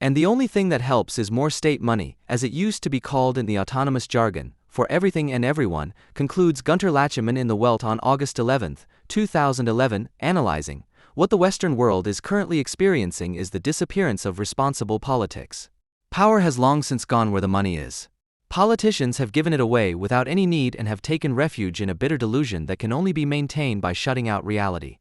And the only thing that helps is more state money, as it used to be called in the autonomous jargon, for everything and everyone, concludes Gunter Lachemann in The Welt on August 11, 2011, analyzing, what the Western world is currently experiencing is the disappearance of responsible politics. Power has long since gone where the money is. Politicians have given it away without any need and have taken refuge in a bitter delusion that can only be maintained by shutting out reality.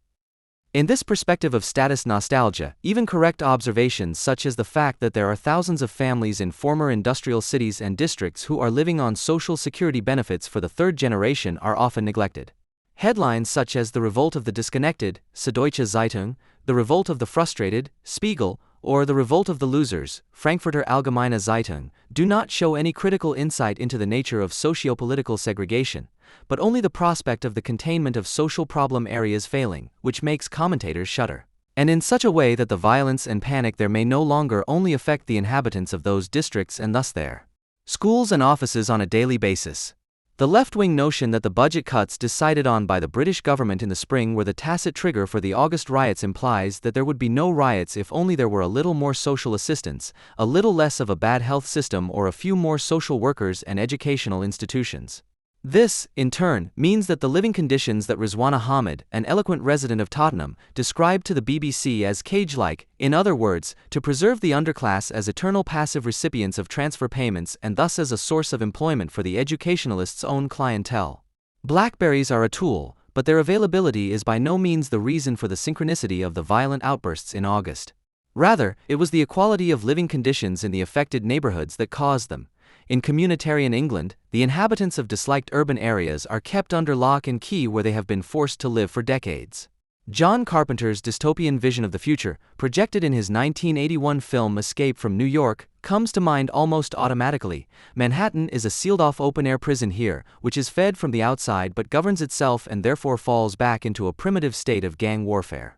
In this perspective of status nostalgia, even correct observations such as the fact that there are thousands of families in former industrial cities and districts who are living on social security benefits for the third generation are often neglected. Headlines such as "The Revolt of the Disconnected," Süddeutsche Zeitung, "The Revolt of the Frustrated," Spiegel, or "The Revolt of the Losers," Frankfurter Allgemeine Zeitung, do not show any critical insight into the nature of socio-political segregation, but only the prospect of the containment of social problem areas failing, which makes commentators shudder. And in such a way that the violence and panic there may no longer only affect the inhabitants of those districts and thus their schools and offices on a daily basis. The left-wing notion that the budget cuts decided on by the British government in the spring were the tacit trigger for the August riots implies that there would be no riots if only there were a little more social assistance, a little less of a bad health system, or a few more social workers and educational institutions. This, in turn, means that the living conditions that Rizwana Hamid, an eloquent resident of Tottenham, described to the BBC as cage-like, in other words, to preserve the underclass as eternal passive recipients of transfer payments and thus as a source of employment for the educationalists' own clientele. Blackberries are a tool, but their availability is by no means the reason for the synchronicity of the violent outbursts in August. Rather, it was the equality of living conditions in the affected neighborhoods that caused them. In communitarian England, the inhabitants of disliked urban areas are kept under lock and key where they have been forced to live for decades. John Carpenter's dystopian vision of the future, projected in his 1981 film Escape from New York, comes to mind almost automatically. Manhattan is a sealed-off open-air prison here, which is fed from the outside but governs itself and therefore falls back into a primitive state of gang warfare.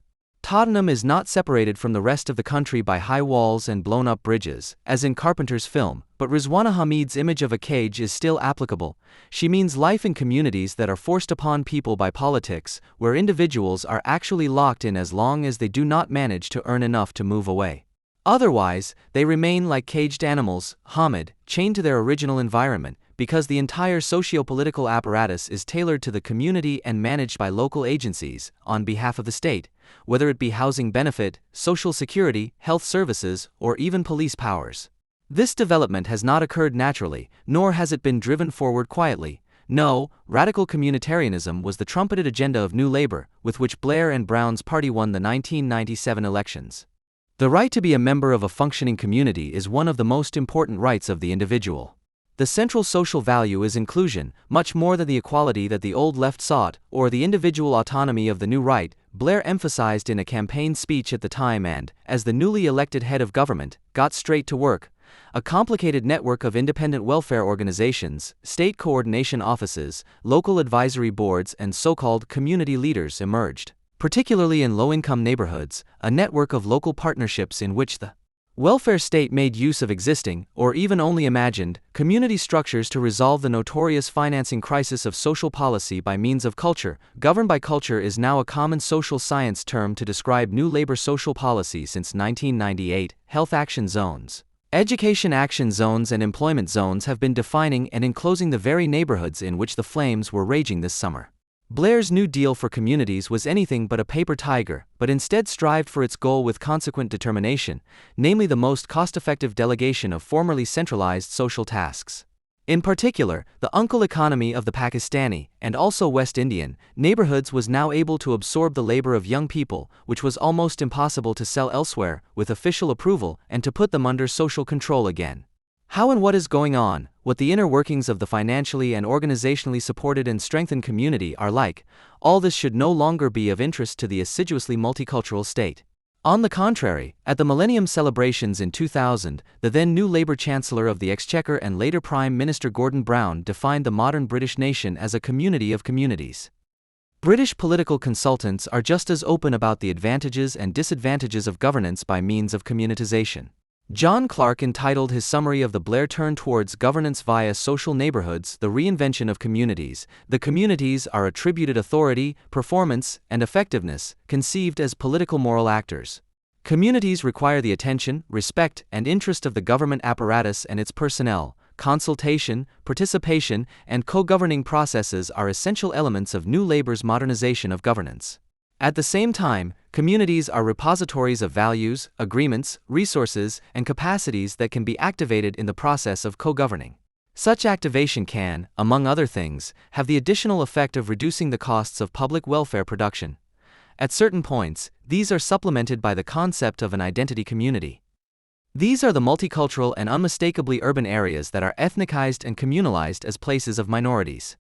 Tottenham is not separated from the rest of the country by high walls and blown-up bridges, as in Carpenter's film, but Rizwana Hamid's image of a cage is still applicable. She means life in communities that are forced upon people by politics, where individuals are actually locked in as long as they do not manage to earn enough to move away. Otherwise, they remain like caged animals, Hamid, chained to their original environment, because the entire socio-political apparatus is tailored to the community and managed by local agencies, on behalf of the state, whether it be housing benefit, social security, health services, or even police powers. This development has not occurred naturally, nor has it been driven forward quietly. No, radical communitarianism was the trumpeted agenda of New Labour, with which Blair and Brown's party won the 1997 elections. The right to be a member of a functioning community is one of the most important rights of the individual. The central social value is inclusion, much more than the equality that the old left sought, or the individual autonomy of the new right, Blair emphasized in a campaign speech at the time and, as the newly elected head of government, got straight to work. A complicated network of independent welfare organizations, state coordination offices, local advisory boards and so-called community leaders emerged. Particularly in low-income neighborhoods, a network of local partnerships in which the welfare state made use of existing, or even only imagined, community structures to resolve the notorious financing crisis of social policy by means of culture. Governed by culture is now a common social science term to describe New Labour social policy since 1998. Health action zones, education action zones and employment zones have been defining and enclosing the very neighborhoods in which the flames were raging this summer. Blair's New Deal for communities was anything but a paper tiger, but instead strived for its goal with consequent determination, namely the most cost-effective delegation of formerly centralized social tasks. In particular, the uncle economy of the Pakistani, and also West Indian, neighborhoods was now able to absorb the labor of young people, which was almost impossible to sell elsewhere, with official approval, and to put them under social control again. How and what is going on, what the inner workings of the financially and organizationally supported and strengthened community are like, all this should no longer be of interest to the assiduously multicultural state. On the contrary, at the Millennium celebrations in 2000, the then New Labour Chancellor of the Exchequer and later Prime Minister Gordon Brown defined the modern British nation as a community of communities. British political consultants are just as open about the advantages and disadvantages of governance by means of communitization. John Clarke entitled his summary of the Blair turn towards governance via social neighborhoods, The Reinvention of Communities. The communities are attributed authority, performance, and effectiveness, conceived as political moral actors. Communities require the attention, respect, and interest of the government apparatus and its personnel. Consultation, participation, and co-governing processes are essential elements of New Labour's modernization of governance. At the same time, communities are repositories of values, agreements, resources, and capacities that can be activated in the process of co-governing. Such activation can, among other things, have the additional effect of reducing the costs of public welfare production. At certain points, these are supplemented by the concept of an identity community. These are the multicultural and unmistakably urban areas that are ethnicized and communalized as places of minorities.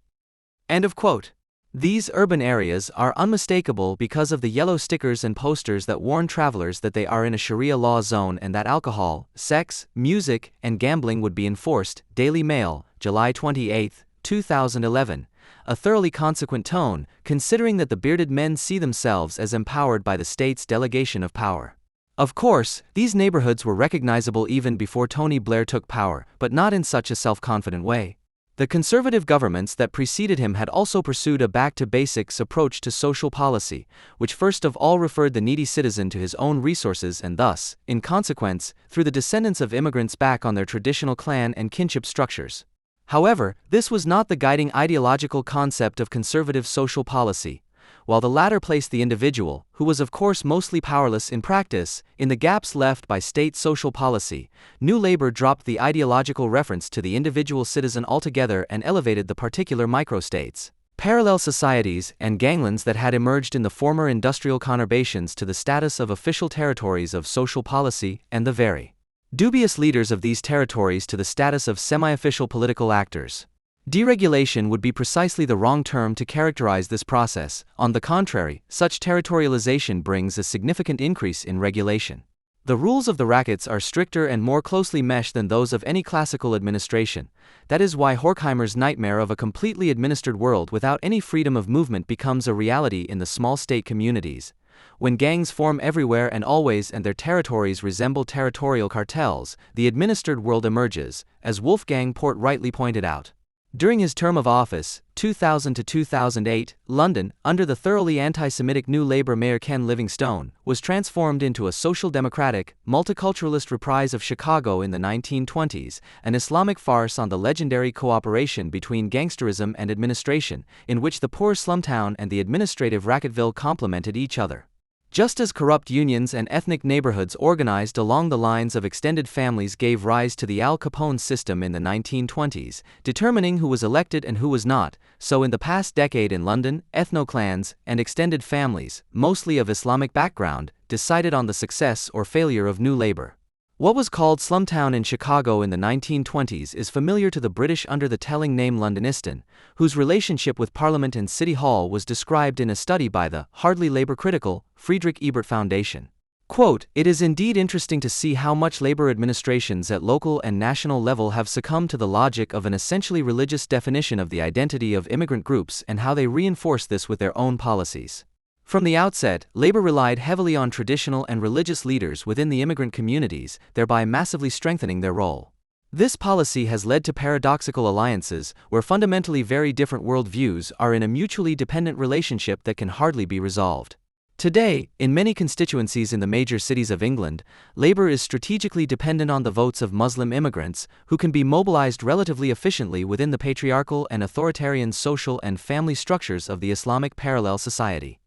End of quote. These urban areas are unmistakable because of the yellow stickers and posters that warn travelers that they are in a Sharia law zone and that alcohol, sex, music, and gambling would be enforced. Daily Mail, July 28, 2011. A thoroughly consequent tone, considering that the bearded men see themselves as empowered by the state's delegation of power. Of course, these neighborhoods were recognizable even before Tony Blair took power, but not in such a self-confident way. The conservative governments that preceded him had also pursued a back-to-basics approach to social policy, which first of all referred the needy citizen to his own resources and thus, in consequence, threw the descendants of immigrants back on their traditional clan and kinship structures. However, this was not the guiding ideological concept of conservative social policy. While the latter placed the individual, who was of course mostly powerless in practice, in the gaps left by state social policy, New Labour dropped the ideological reference to the individual citizen altogether and elevated the particular microstates, parallel societies, and ganglands that had emerged in the former industrial conurbations to the status of official territories of social policy, and the very dubious leaders of these territories to the status of semi-official political actors. Deregulation would be precisely the wrong term to characterize this process. On the contrary, such territorialization brings a significant increase in regulation. The rules of the rackets are stricter and more closely meshed than those of any classical administration. That is why Horkheimer's nightmare of a completely administered world without any freedom of movement becomes a reality in the small state communities. When gangs form everywhere and always and their territories resemble territorial cartels, the administered world emerges, as Wolfgang Port rightly pointed out. During his term of office, 2000 to 2008, London, under the thoroughly anti-Semitic New Labour mayor Ken Livingstone, was transformed into a social democratic, multiculturalist reprise of Chicago in the 1920s, an Islamic farce on the legendary cooperation between gangsterism and administration, in which the poor slum town and the administrative Racketville complemented each other. Just as corrupt unions and ethnic neighborhoods organized along the lines of extended families gave rise to the Al Capone system in the 1920s, determining who was elected and who was not, so in the past decade in London, ethno-clans and extended families, mostly of Islamic background, decided on the success or failure of New Labour. What was called Slumtown in Chicago in the 1920s is familiar to the British under the telling name Londonistan, whose relationship with Parliament and City Hall was described in a study by the hardly Labour-critical Friedrich Ebert Foundation. Quote, "It is indeed interesting to see how much Labour administrations at local and national level have succumbed to the logic of an essentially religious definition of the identity of immigrant groups and how they reinforce this with their own policies." From the outset, Labour relied heavily on traditional and religious leaders within the immigrant communities, thereby massively strengthening their role. This policy has led to paradoxical alliances, where fundamentally very different worldviews are in a mutually dependent relationship that can hardly be resolved. Today, in many constituencies in the major cities of England, Labour is strategically dependent on the votes of Muslim immigrants, who can be mobilised relatively efficiently within the patriarchal and authoritarian social and family structures of the Islamic parallel society.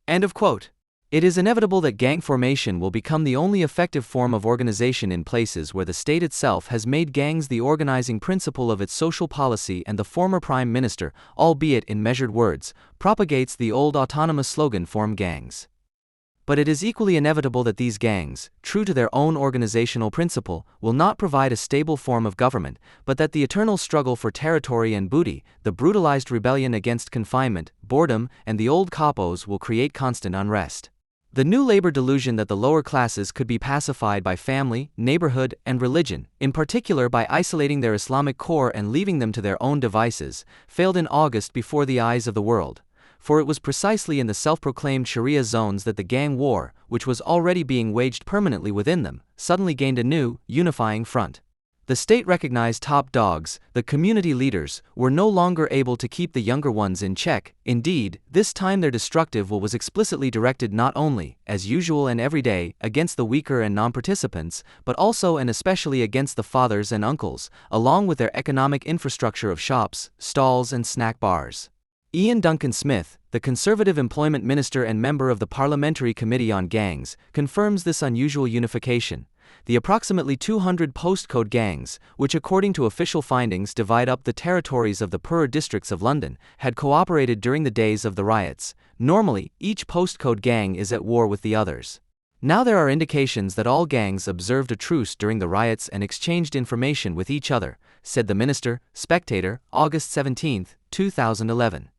End of quote. It is inevitable that gang formation will become the only effective form of organization in places where the state itself has made gangs the organizing principle of its social policy, and the former Prime Minister, albeit in measured words, propagates the old autonomous slogan "form gangs." But it is equally inevitable that these gangs, true to their own organizational principle, will not provide a stable form of government, but that the eternal struggle for territory and booty, the brutalized rebellion against confinement, boredom, and the old capos will create constant unrest. The New Labour delusion that the lower classes could be pacified by family, neighborhood, and religion, in particular by isolating their Islamic core and leaving them to their own devices, failed in August before the eyes of the world. For it was precisely in the self-proclaimed Sharia zones that the gang war, which was already being waged permanently within them, suddenly gained a new, unifying front. The state-recognized top dogs, the community leaders, were no longer able to keep the younger ones in check. Indeed, this time their destructive will was explicitly directed not only, as usual and every day, against the weaker and non-participants, but also and especially against the fathers and uncles, along with their economic infrastructure of shops, stalls and snack bars. Ian Duncan Smith, the Conservative Employment Minister and member of the Parliamentary Committee on Gangs, confirms this unusual unification. The approximately 200 postcode gangs, which according to official findings divide up the territories of the poorer districts of London, had cooperated during the days of the riots. Normally, each postcode gang is at war with the others. Now there are indications that all gangs observed a truce during the riots and exchanged information with each other, said the minister. Spectator, August 17, 2011.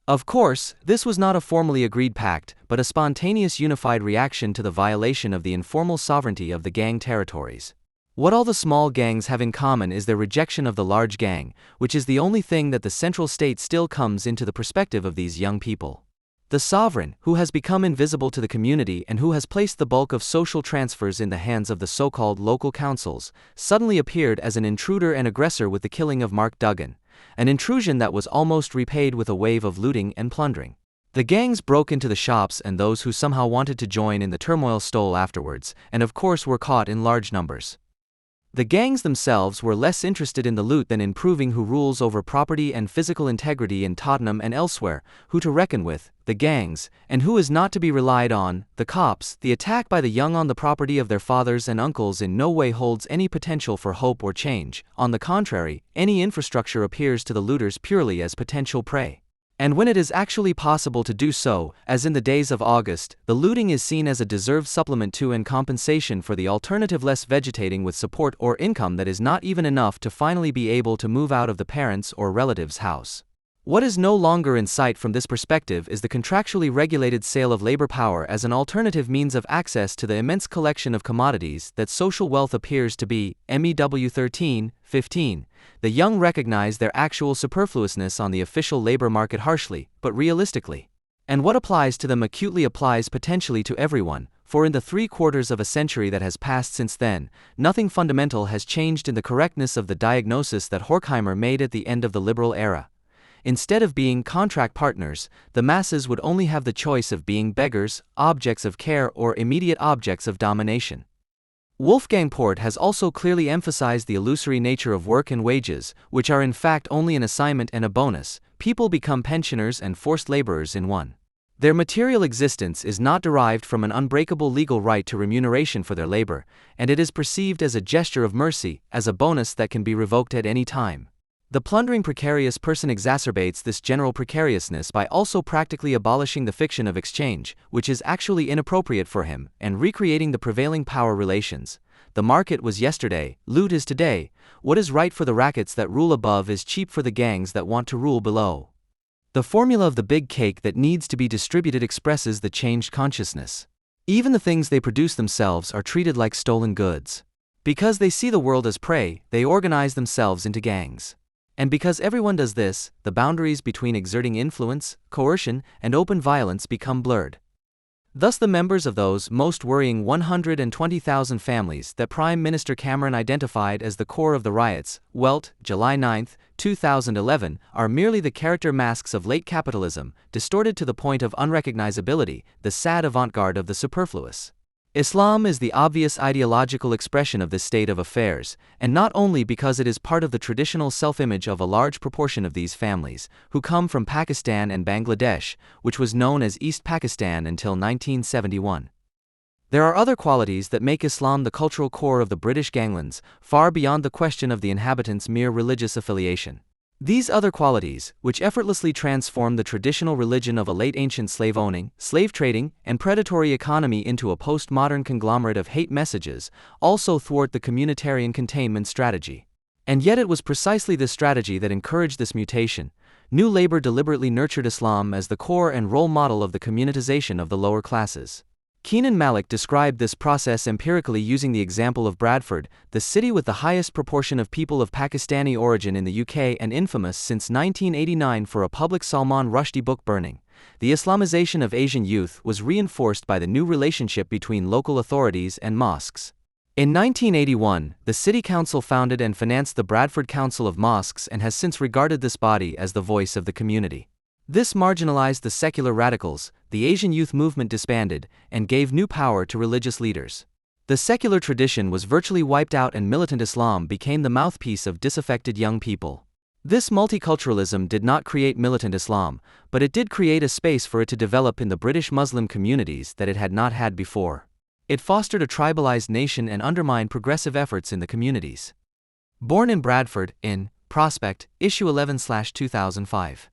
Of course, this was not a formally agreed pact, but a spontaneous unified reaction to the violation of the informal sovereignty of the gang territories. What all the small gangs have in common is their rejection of the large gang, which is the only thing that the central state still comes into the perspective of these young people. The sovereign, who has become invisible to the community and who has placed the bulk of social transfers in the hands of the so-called local councils, suddenly appeared as an intruder and aggressor with the killing of Mark Duggan, an intrusion that was almost repaid with a wave of looting and plundering. The gangs broke into the shops, and those who somehow wanted to join in the turmoil stole afterwards, and of course were caught in large numbers. The gangs themselves were less interested in the loot than in proving who rules over property and physical integrity in Tottenham and elsewhere, who to reckon with, the gangs, and who is not to be relied on, the cops. The attack by the young on the property of their fathers and uncles in no way holds any potential for hope or change. On the contrary, any infrastructure appears to the looters purely as potential prey. And when it is actually possible to do so, as in the days of August, the looting is seen as a deserved supplement to and compensation for the alternative less vegetating with support or income that is not even enough to finally be able to move out of the parents' or relatives' house. What is no longer in sight from this perspective is the contractually regulated sale of labor power as an alternative means of access to the immense collection of commodities that social wealth appears to be. MEW 13:15. The young recognize their actual superfluousness on the official labor market harshly, but realistically. And what applies to them acutely applies potentially to everyone, for in the 3/4 of a century that has passed since then, nothing fundamental has changed in the correctness of the diagnosis that Horkheimer made at the end of the liberal era. Instead of being contract partners, the masses would only have the choice of being beggars, objects of care, or immediate objects of domination. Wolfgang Port has also clearly emphasized the illusory nature of work and wages, which are in fact only an assignment and a bonus. People become pensioners and forced laborers in one. Their material existence is not derived from an unbreakable legal right to remuneration for their labor, and it is perceived as a gesture of mercy, as a bonus that can be revoked at any time. The plundering precarious person exacerbates this general precariousness by also practically abolishing the fiction of exchange, which is actually inappropriate for him, and recreating the prevailing power relations. The market was yesterday, loot is today. What is right for the rackets that rule above is cheap for the gangs that want to rule below. The formula of the big cake that needs to be distributed expresses the changed consciousness. Even the things they produce themselves are treated like stolen goods. Because they see the world as prey, they organize themselves into gangs. And because everyone does this, the boundaries between exerting influence, coercion, and open violence become blurred. Thus the members of those most worrying 120,000 families that Prime Minister Cameron identified as the core of the riots, Welt, July 9, 2011, are merely the character masks of late capitalism, distorted to the point of unrecognizability, the sad avant-garde of the superfluous. Islam is the obvious ideological expression of this state of affairs, and not only because it is part of the traditional self-image of a large proportion of these families, who come from Pakistan and Bangladesh, which was known as East Pakistan until 1971. There are other qualities that make Islam the cultural core of the British ganglands, far beyond the question of the inhabitants' mere religious affiliation. These other qualities, which effortlessly transform the traditional religion of a late ancient slave-owning, slave-trading, and predatory economy into a postmodern conglomerate of hate messages, also thwart the communitarian containment strategy. And yet it was precisely this strategy that encouraged this mutation. New Labour deliberately nurtured Islam as the core and role model of the communitization of the lower classes. Keenan Malik described this process empirically using the example of Bradford, the city with the highest proportion of people of Pakistani origin in the UK and infamous since 1989 for a public Salman Rushdie book burning. The Islamization of Asian youth was reinforced by the new relationship between local authorities and mosques. In 1981, the City Council founded and financed the Bradford Council of Mosques and has since regarded this body as the voice of the community. This marginalized the secular radicals, the Asian youth movement disbanded, and gave new power to religious leaders. The secular tradition was virtually wiped out and militant Islam became the mouthpiece of disaffected young people. This multiculturalism did not create militant Islam, but it did create a space for it to develop in the British Muslim communities that it had not had before. It fostered a tribalized nation and undermined progressive efforts in the communities. Born in Bradford, in Prospect, issue 11/2005.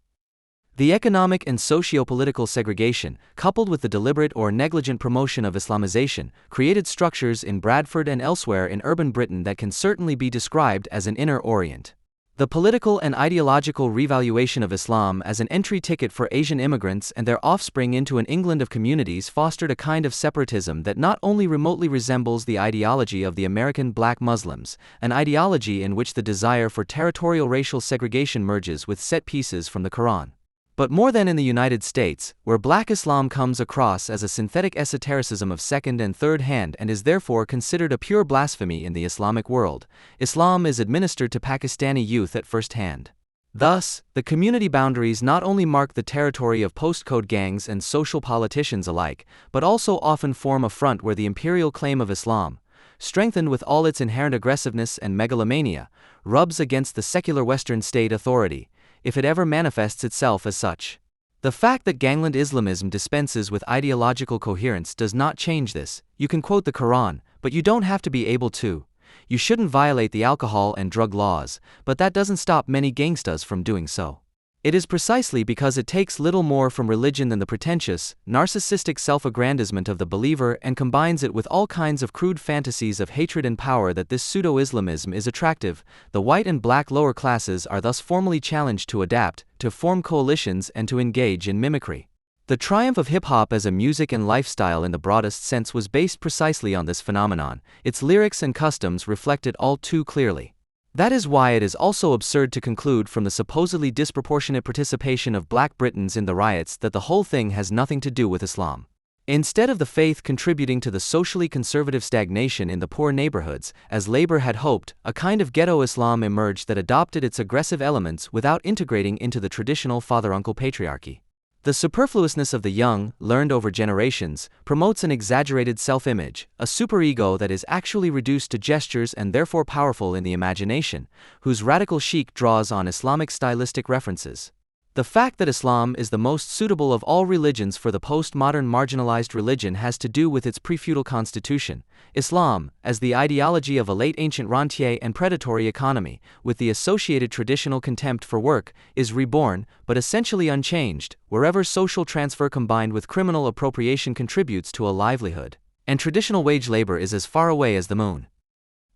The economic and socio-political segregation, coupled with the deliberate or negligent promotion of Islamization, created structures in Bradford and elsewhere in urban Britain that can certainly be described as an inner Orient. The political and ideological revaluation of Islam as an entry ticket for Asian immigrants and their offspring into an England of communities fostered a kind of separatism that not only remotely resembles the ideology of the American black Muslims, an ideology in which the desire for territorial racial segregation merges with set pieces from the Quran, but more than in the United States, where black Islam comes across as a synthetic esotericism of second and third hand and is therefore considered a pure blasphemy in the Islamic world, Islam is administered to Pakistani youth at first hand. Thus, the community boundaries not only mark the territory of postcode gangs and social politicians alike, but also often form a front where the imperial claim of Islam, strengthened with all its inherent aggressiveness and megalomania, rubs against the secular Western state authority, if it ever manifests itself as such. The fact that gangland Islamism dispenses with ideological coherence does not change this. You can quote the Quran, but you don't have to be able to. You shouldn't violate the alcohol and drug laws, but that doesn't stop many gangstas from doing so. It is precisely because it takes little more from religion than the pretentious, narcissistic self-aggrandizement of the believer and combines it with all kinds of crude fantasies of hatred and power that this pseudo-Islamism is attractive. The white and black lower classes are thus formally challenged to adapt, to form coalitions and to engage in mimicry. The triumph of hip-hop as a music and lifestyle in the broadest sense was based precisely on this phenomenon. Its lyrics and customs reflect it all too clearly. That is why it is also absurd to conclude from the supposedly disproportionate participation of Black Britons in the riots that the whole thing has nothing to do with Islam. Instead of the faith contributing to the socially conservative stagnation in the poor neighborhoods, as Labour had hoped, a kind of ghetto Islam emerged that adopted its aggressive elements without integrating into the traditional father-uncle patriarchy. The superfluousness of the young, learned over generations, promotes an exaggerated self-image, a superego that is actually reduced to gestures and therefore powerful in the imagination, whose radical chic draws on Islamic stylistic references. The fact that Islam is the most suitable of all religions for the postmodern marginalized religion has to do with its pre-feudal constitution. Islam, as the ideology of a late ancient rentier and predatory economy, with the associated traditional contempt for work, is reborn, but essentially unchanged, wherever social transfer combined with criminal appropriation contributes to a livelihood. And traditional wage labor is as far away as the moon.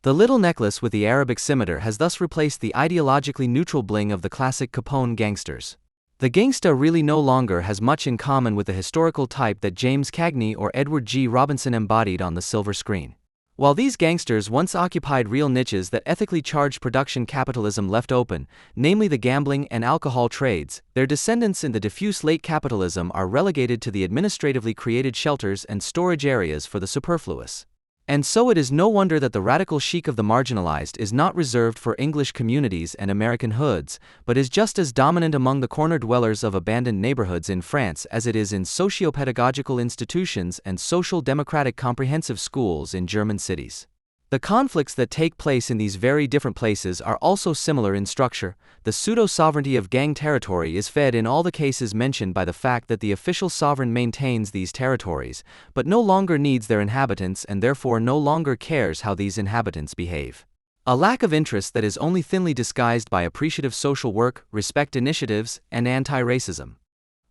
The little necklace with the Arabic scimitar has thus replaced the ideologically neutral bling of the classic Capone gangsters. The gangsta really no longer has much in common with the historical type that James Cagney or Edward G. Robinson embodied on the silver screen. While these gangsters once occupied real niches that ethically charged production capitalism left open, namely the gambling and alcohol trades, their descendants in the diffuse late capitalism are relegated to the administratively created shelters and storage areas for the superfluous. And so it is no wonder that the radical chic of the marginalized is not reserved for English communities and American hoods, but is just as dominant among the corner dwellers of abandoned neighborhoods in France as it is in socio-pedagogical institutions and social democratic comprehensive schools in German cities. The conflicts that take place in these very different places are also similar in structure. The pseudo-sovereignty of gang territory is fed in all the cases mentioned by the fact that the official sovereign maintains these territories, but no longer needs their inhabitants and therefore no longer cares how these inhabitants behave. A lack of interest that is only thinly disguised by appreciative social work, respect initiatives, and anti-racism.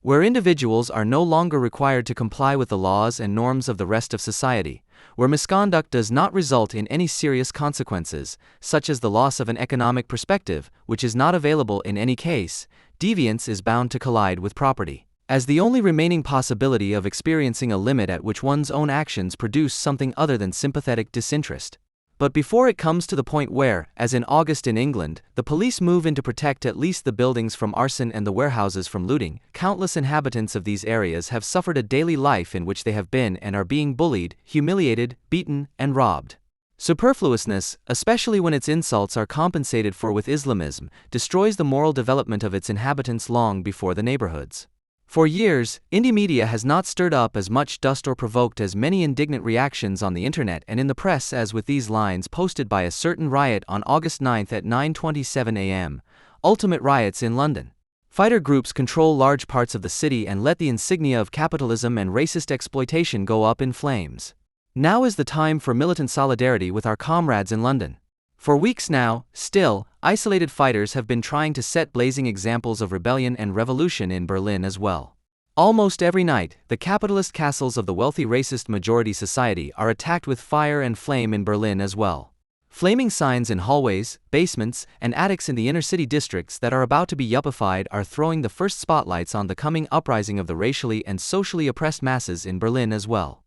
Where individuals are no longer required to comply with the laws and norms of the rest of society, where misconduct does not result in any serious consequences, such as the loss of an economic perspective, which is not available in any case, deviance is bound to collide with property, as the only remaining possibility of experiencing a limit at which one's own actions produce something other than sympathetic disinterest. But before it comes to the point where, as in August in England, the police move in to protect at least the buildings from arson and the warehouses from looting, countless inhabitants of these areas have suffered a daily life in which they have been and are being bullied, humiliated, beaten, and robbed. Superfluousness, especially when its insults are compensated for with Islamism, destroys the moral development of its inhabitants long before the neighborhoods. For years, indie media has not stirred up as much dust or provoked as many indignant reactions on the internet and in the press as with these lines posted by a certain riot on August 9 at 9:27 a.m. Ultimate riots in London. Fighter groups control large parts of the city and let the insignia of capitalism and racist exploitation go up in flames. Now is the time for militant solidarity with our comrades in London. For weeks now, still, isolated fighters have been trying to set blazing examples of rebellion and revolution in Berlin as well. Almost every night, the capitalist castles of the wealthy racist majority society are attacked with fire and flame in Berlin as well. Flaming signs in hallways, basements, and attics in the inner-city districts that are about to be yuppified are throwing the first spotlights on the coming uprising of the racially and socially oppressed masses in Berlin as well.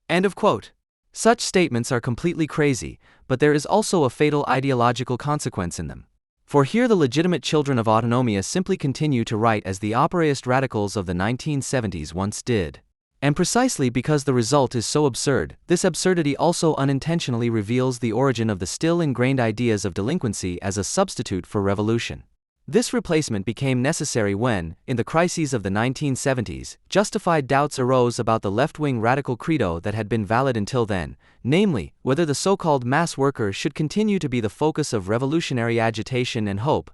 End of quote. Such statements are completely crazy, but there is also a fatal ideological consequence in them. For here the legitimate children of autonomia simply continue to write as the operaist radicals of the 1970s once did. And precisely because the result is so absurd, this absurdity also unintentionally reveals the origin of the still ingrained ideas of delinquency as a substitute for revolution. This replacement became necessary when, in the crises of the 1970s, justified doubts arose about the left-wing radical credo that had been valid until then, namely, whether the so-called mass worker should continue to be the focus of revolutionary agitation and hope,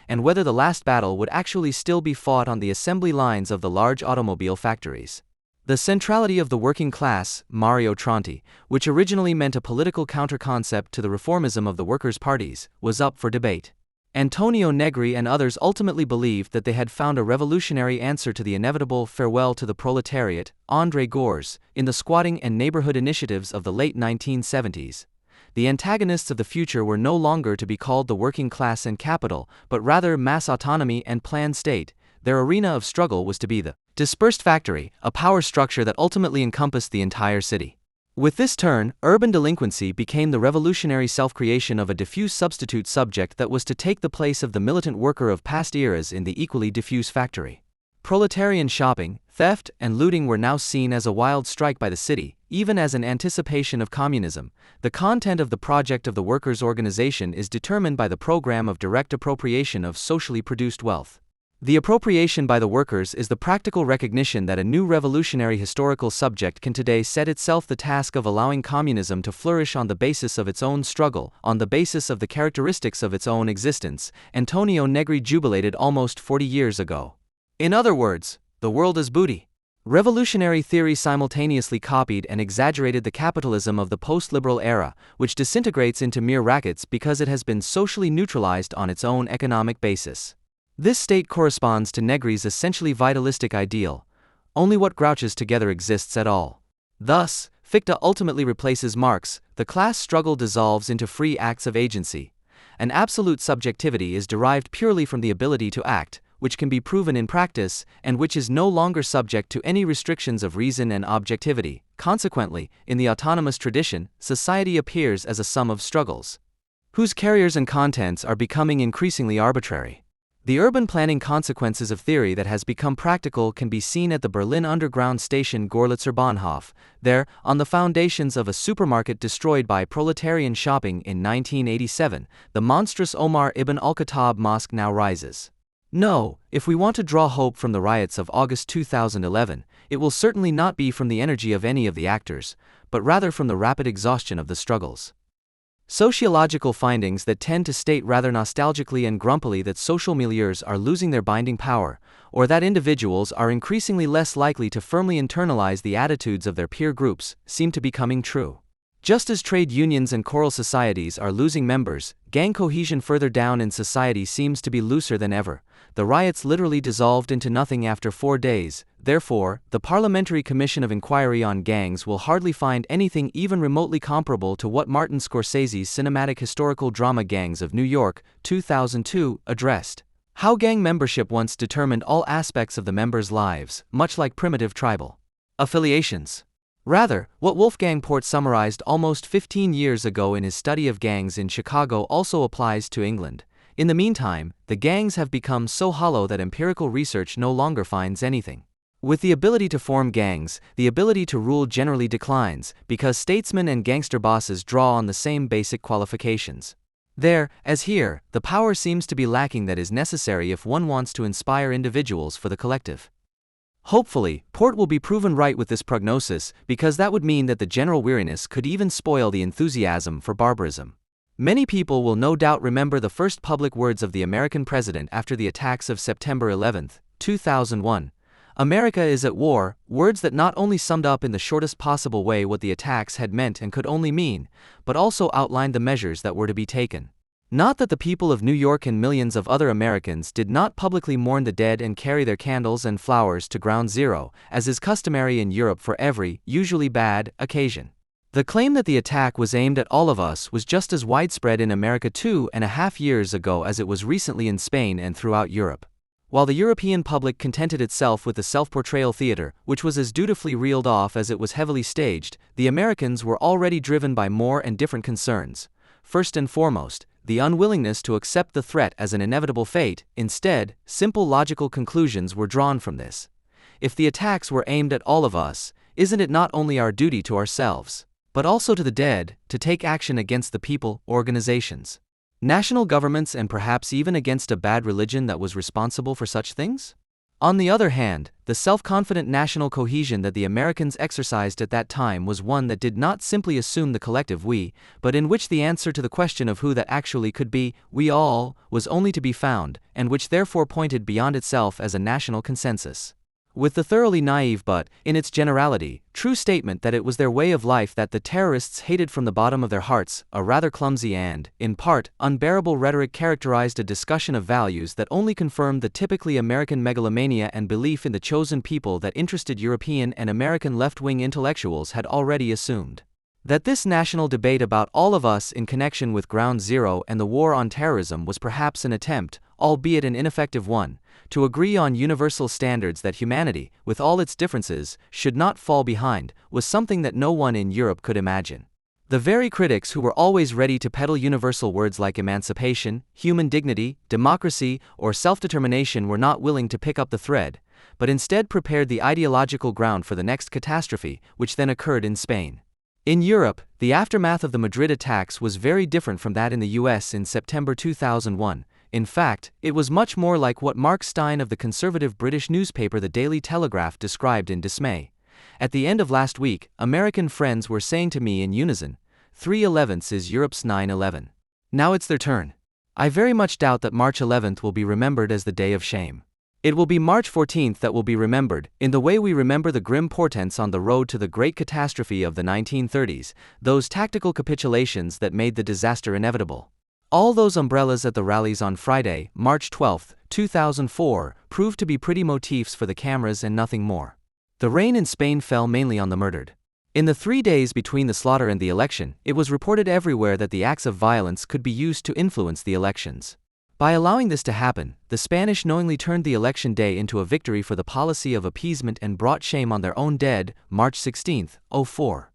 and whether the last battle would actually still be fought on the assembly lines of the large automobile factories. The centrality of the working class, Mario Tronti, which originally meant a political counter-concept to the reformism of the workers' parties, was up for debate. Antonio Negri and others ultimately believed that they had found a revolutionary answer to the inevitable farewell to the proletariat, André Gorz, in the squatting and neighborhood initiatives of the late 1970s. The antagonists of the future were no longer to be called the working class and capital, but rather mass autonomy and planned state. Their arena of struggle was to be the dispersed factory, a power structure that ultimately encompassed the entire city. With this turn, urban delinquency became the revolutionary self-creation of a diffuse substitute subject that was to take the place of the militant worker of past eras in the equally diffuse factory. Proletarian shopping, theft, and looting were now seen as a wild strike by the city, even as an anticipation of communism. The content of the project of the workers' organization is determined by the program of direct appropriation of socially produced wealth. The appropriation by the workers is the practical recognition that a new revolutionary historical subject can today set itself the task of allowing communism to flourish on the basis of its own struggle, on the basis of the characteristics of its own existence, Antonio Negri jubilated almost 40 years ago. In other words, the world is booty. Revolutionary theory simultaneously copied and exaggerated the capitalism of the post-liberal era, which disintegrates into mere rackets because it has been socially neutralized on its own economic basis. This state corresponds to Negri's essentially vitalistic ideal: only what grouches together exists at all. Thus, Fichte ultimately replaces Marx, the class struggle dissolves into free acts of agency. An absolute subjectivity is derived purely from the ability to act, which can be proven in practice, and which is no longer subject to any restrictions of reason and objectivity. Consequently, in the autonomous tradition, society appears as a sum of struggles, whose carriers and contents are becoming increasingly arbitrary. The urban planning consequences of theory that has become practical can be seen at the Berlin underground station Gorlitzer Bahnhof. There, on the foundations of a supermarket destroyed by proletarian shopping in 1987, the monstrous Omar ibn al-Khattab Mosque now rises. No, if we want to draw hope from the riots of August 2011, it will certainly not be from the energy of any of the actors, but rather from the rapid exhaustion of the struggles. Sociological findings that tend to state rather nostalgically and grumpily that social milieus are losing their binding power, or that individuals are increasingly less likely to firmly internalize the attitudes of their peer groups, seem to be coming true. Just as trade unions and choral societies are losing members, gang cohesion further down in society seems to be looser than ever. The riots literally dissolved into nothing after 4 days. Therefore, the Parliamentary Commission of Inquiry on Gangs will hardly find anything even remotely comparable to what Martin Scorsese's cinematic historical drama Gangs of New York, 2002, addressed. How gang membership once determined all aspects of the members' lives, much like primitive tribal affiliations. Rather, what Wolfgang Port summarized almost 15 years ago in his study of gangs in Chicago also applies to England. In the meantime, the gangs have become so hollow that empirical research no longer finds anything. With the ability to form gangs, the ability to rule generally declines, because statesmen and gangster bosses draw on the same basic qualifications. There, as here, the power seems to be lacking that is necessary if one wants to inspire individuals for the collective. Hopefully, Port will be proven right with this prognosis, because that would mean that the general weariness could even spoil the enthusiasm for barbarism. Many people will no doubt remember the first public words of the American president after the attacks of September 11, 2001. America is at war, words that not only summed up in the shortest possible way what the attacks had meant and could only mean, but also outlined the measures that were to be taken. Not that the people of New York and millions of other Americans did not publicly mourn the dead and carry their candles and flowers to Ground Zero, as is customary in Europe for every, usually bad, occasion. The claim that the attack was aimed at all of us was just as widespread in America 2.5 years ago as it was recently in Spain and throughout Europe. While the European public contented itself with the self-portrayal theater, which was as dutifully reeled off as it was heavily staged, the Americans were already driven by more and different concerns. First and foremost, the unwillingness to accept the threat as an inevitable fate. Instead, simple logical conclusions were drawn from this. If the attacks were aimed at all of us, isn't it not only our duty to ourselves, but also to the dead, to take action against the people, organizations, national governments, and perhaps even against a bad religion that was responsible for such things? On the other hand, the self-confident national cohesion that the Americans exercised at that time was one that did not simply assume the collective we, but in which the answer to the question of who that actually could be, we all, was only to be found, and which therefore pointed beyond itself as a national consensus. With the thoroughly naive but, in its generality, true statement that it was their way of life that the terrorists hated from the bottom of their hearts, a rather clumsy and, in part, unbearable rhetoric characterized a discussion of values that only confirmed the typically American megalomania and belief in the chosen people that interested European and American left-wing intellectuals had already assumed. That this national debate about all of us in connection with Ground Zero and the war on terrorism was perhaps an attempt, albeit an ineffective one, to agree on universal standards that humanity, with all its differences, should not fall behind, was something that no one in Europe could imagine. The very critics who were always ready to peddle universal words like emancipation, human dignity, democracy, or self-determination were not willing to pick up the thread, but instead prepared the ideological ground for the next catastrophe, which then occurred in Spain. In Europe, the aftermath of the Madrid attacks was very different from that in the US in September 2001. In fact, it was much more like what Mark Stein of the conservative British newspaper The Daily Telegraph described in dismay. At the end of last week, American friends were saying to me in unison, 3/11 is Europe's 9/11. Now it's their turn. I very much doubt that March 11th will be remembered as the day of shame. It will be March 14th that will be remembered, in the way we remember the grim portents on the road to the great catastrophe of the 1930s, those tactical capitulations that made the disaster inevitable. All those umbrellas at the rallies on Friday, March 12, 2004, proved to be pretty motifs for the cameras and nothing more. The rain in Spain fell mainly on the murdered. In the 3 days between the slaughter and the election, it was reported everywhere that the acts of violence could be used to influence the elections. By allowing this to happen, the Spanish knowingly turned the election day into a victory for the policy of appeasement and brought shame on their own dead, March 16, 2004.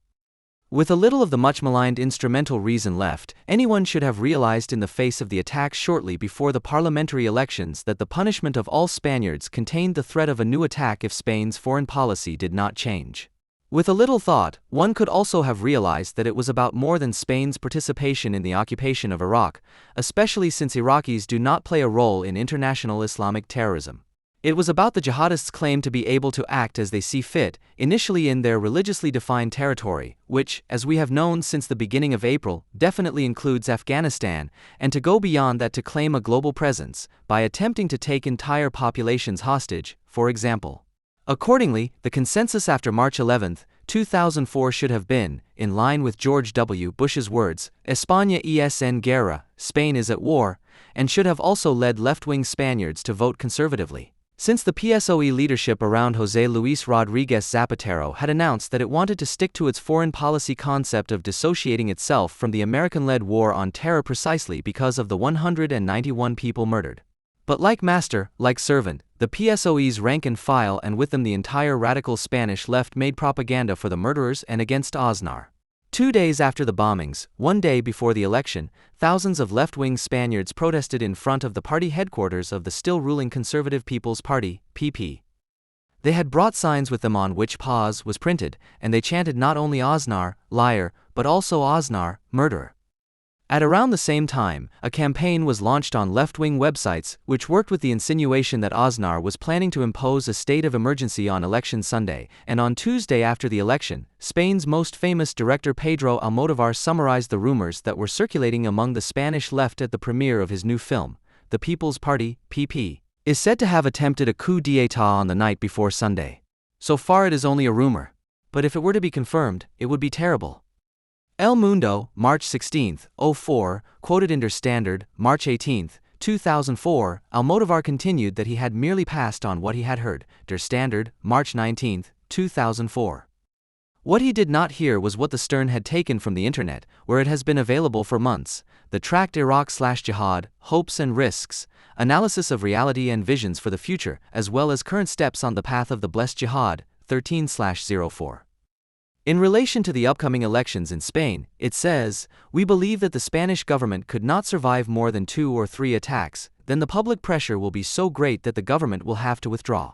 With a little of the much-maligned instrumental reason left, anyone should have realized in the face of the attacks shortly before the parliamentary elections that the punishment of all Spaniards contained the threat of a new attack if Spain's foreign policy did not change. With a little thought, one could also have realized that it was about more than Spain's participation in the occupation of Iraq, especially since Iraqis do not play a role in international Islamic terrorism. It was about the jihadists' claim to be able to act as they see fit, initially in their religiously defined territory, which, as we have known since the beginning of April, definitely includes Afghanistan, and to go beyond that to claim a global presence, by attempting to take entire populations hostage, for example. Accordingly, the consensus after March 11, 2004 should have been, in line with George W. Bush's words, España es en guerra, Spain is at war, and should have also led left-wing Spaniards to vote conservatively. Since the PSOE leadership around José Luis Rodríguez Zapatero had announced that it wanted to stick to its foreign policy concept of dissociating itself from the American-led war on terror precisely because of the 191 people murdered. But like master, like servant, the PSOE's rank and file and with them the entire radical Spanish left made propaganda for the murderers and against Aznar. 2 days after the bombings, 1 day before the election, thousands of left-wing Spaniards protested in front of the party headquarters of the still-ruling Conservative People's Party, PP. They had brought signs with them on which pause was printed, and they chanted not only Aznar, liar, but also Aznar, murderer. At around the same time, a campaign was launched on left-wing websites which worked with the insinuation that Aznar was planning to impose a state of emergency on Election Sunday, and on Tuesday after the election, Spain's most famous director Pedro Almodóvar summarized the rumors that were circulating among the Spanish left at the premiere of his new film. The People's Party, PP, is said to have attempted a coup d'état on the night before Sunday. So far it is only a rumor. But if it were to be confirmed, it would be terrible. El Mundo, March 16, 2004, quoted in Der Standard, March 18, 2004, Almodóvar continued that he had merely passed on what he had heard, Der Standard, March 19, 2004. What he did not hear was what the Stern had taken from the internet, where it has been available for months, the tracked Iraq/Jihad, Hopes and Risks, analysis of reality and visions for the future, as well as current steps on the path of the blessed Jihad, 13/04. In relation to the upcoming elections in Spain, it says, "We believe that the Spanish government could not survive more than 2 or 3 attacks, then the public pressure will be so great that the government will have to withdraw."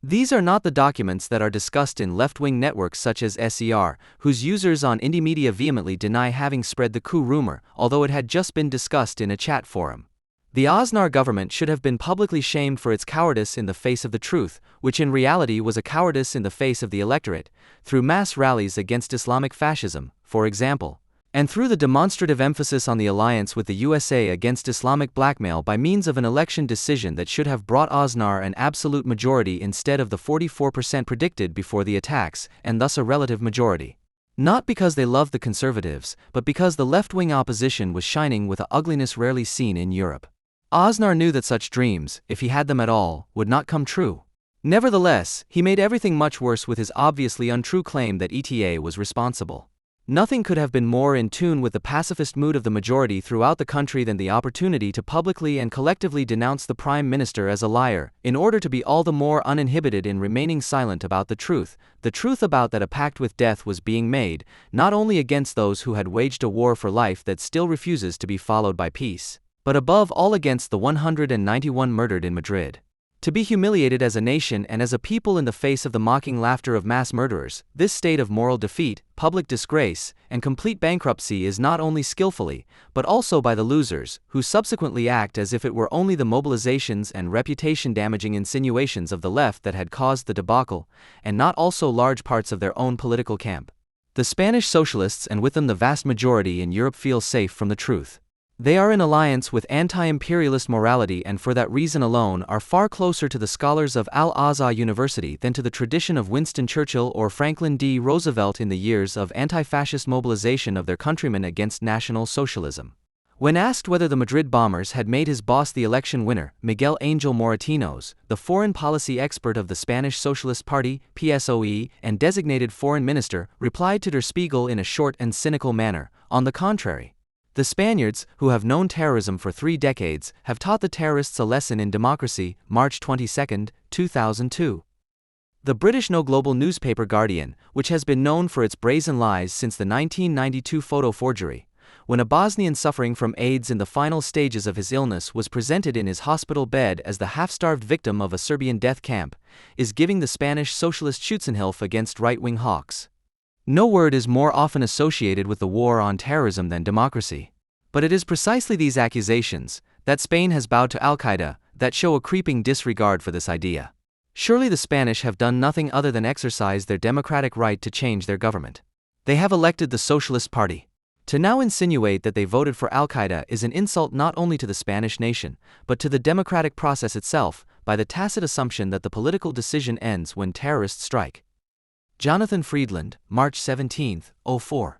These are not the documents that are discussed in left-wing networks such as SER, whose users on indie media vehemently deny having spread the coup rumor, although it had just been discussed in a chat forum. The Aznar government should have been publicly shamed for its cowardice in the face of the truth, which in reality was a cowardice in the face of the electorate, through mass rallies against Islamic fascism, for example, and through the demonstrative emphasis on the alliance with the USA against Islamic blackmail by means of an election decision that should have brought Aznar an absolute majority instead of the 44% predicted before the attacks, and thus a relative majority. Not because they loved the conservatives, but because the left-wing opposition was shining with a ugliness rarely seen in Europe. Aznar knew that such dreams, if he had them at all, would not come true. Nevertheless, he made everything much worse with his obviously untrue claim that ETA was responsible. Nothing could have been more in tune with the pacifist mood of the majority throughout the country than the opportunity to publicly and collectively denounce the Prime Minister as a liar, in order to be all the more uninhibited in remaining silent about the truth about that a pact with death was being made, not only against those who had waged a war for life that still refuses to be followed by peace, but above all against the 191 murdered in Madrid. To be humiliated as a nation and as a people in the face of the mocking laughter of mass murderers, this state of moral defeat, public disgrace, and complete bankruptcy is not only skillfully, but also by the losers, who subsequently act as if it were only the mobilizations and reputation-damaging insinuations of the left that had caused the debacle, and not also large parts of their own political camp. The Spanish socialists and with them the vast majority in Europe feel safe from the truth. They are in alliance with anti-imperialist morality and for that reason alone are far closer to the scholars of Al-Azhar University than to the tradition of Winston Churchill or Franklin D. Roosevelt in the years of anti-fascist mobilization of their countrymen against National Socialism. When asked whether the Madrid bombers had made his boss the election winner, Miguel Angel Moratinos, the foreign policy expert of the Spanish Socialist Party, PSOE, and designated foreign minister, replied to Der Spiegel in a short and cynical manner, "On the contrary. The Spaniards, who have known terrorism for 3 decades, have taught the terrorists a lesson in democracy." March 22, 2002. The British no-global newspaper Guardian, which has been known for its brazen lies since the 1992 photo forgery, when a Bosnian suffering from AIDS in the final stages of his illness was presented in his hospital bed as the half-starved victim of a Serbian death camp, is giving the Spanish socialist Schützenhilfe against right-wing hawks. No word is more often associated with the war on terrorism than democracy. But it is precisely these accusations, that Spain has bowed to Al-Qaeda, that show a creeping disregard for this idea. Surely the Spanish have done nothing other than exercise their democratic right to change their government. They have elected the Socialist Party. To now insinuate that they voted for Al-Qaeda is an insult not only to the Spanish nation, but to the democratic process itself, by the tacit assumption that the political decision ends when terrorists strike. Jonathan Friedland, March 17, 04.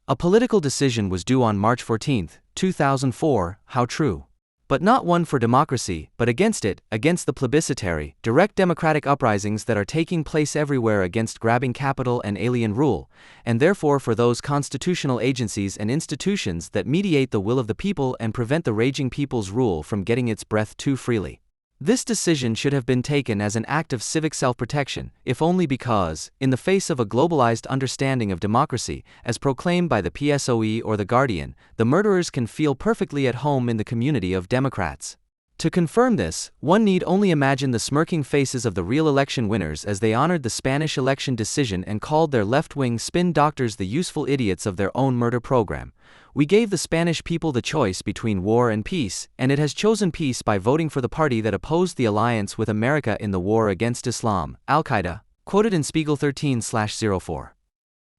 A political decision was due on March 14, 2004, how true. But not one for democracy, but against it, against the plebiscitary, direct democratic uprisings that are taking place everywhere against grabbing capital and alien rule, and therefore for those constitutional agencies and institutions that mediate the will of the people and prevent the raging people's rule from getting its breath too freely. This decision should have been taken as an act of civic self-protection, if only because, in the face of a globalized understanding of democracy, as proclaimed by the PSOE or The Guardian, the murderers can feel perfectly at home in the community of Democrats. To confirm this, one need only imagine the smirking faces of the real election winners as they honored the Spanish election decision and called their left-wing spin doctors the useful idiots of their own murder program. We gave the Spanish people the choice between war and peace, and it has chosen peace by voting for the party that opposed the alliance with America in the war against Islam, Al-Qaeda, quoted in Spiegel 13/04.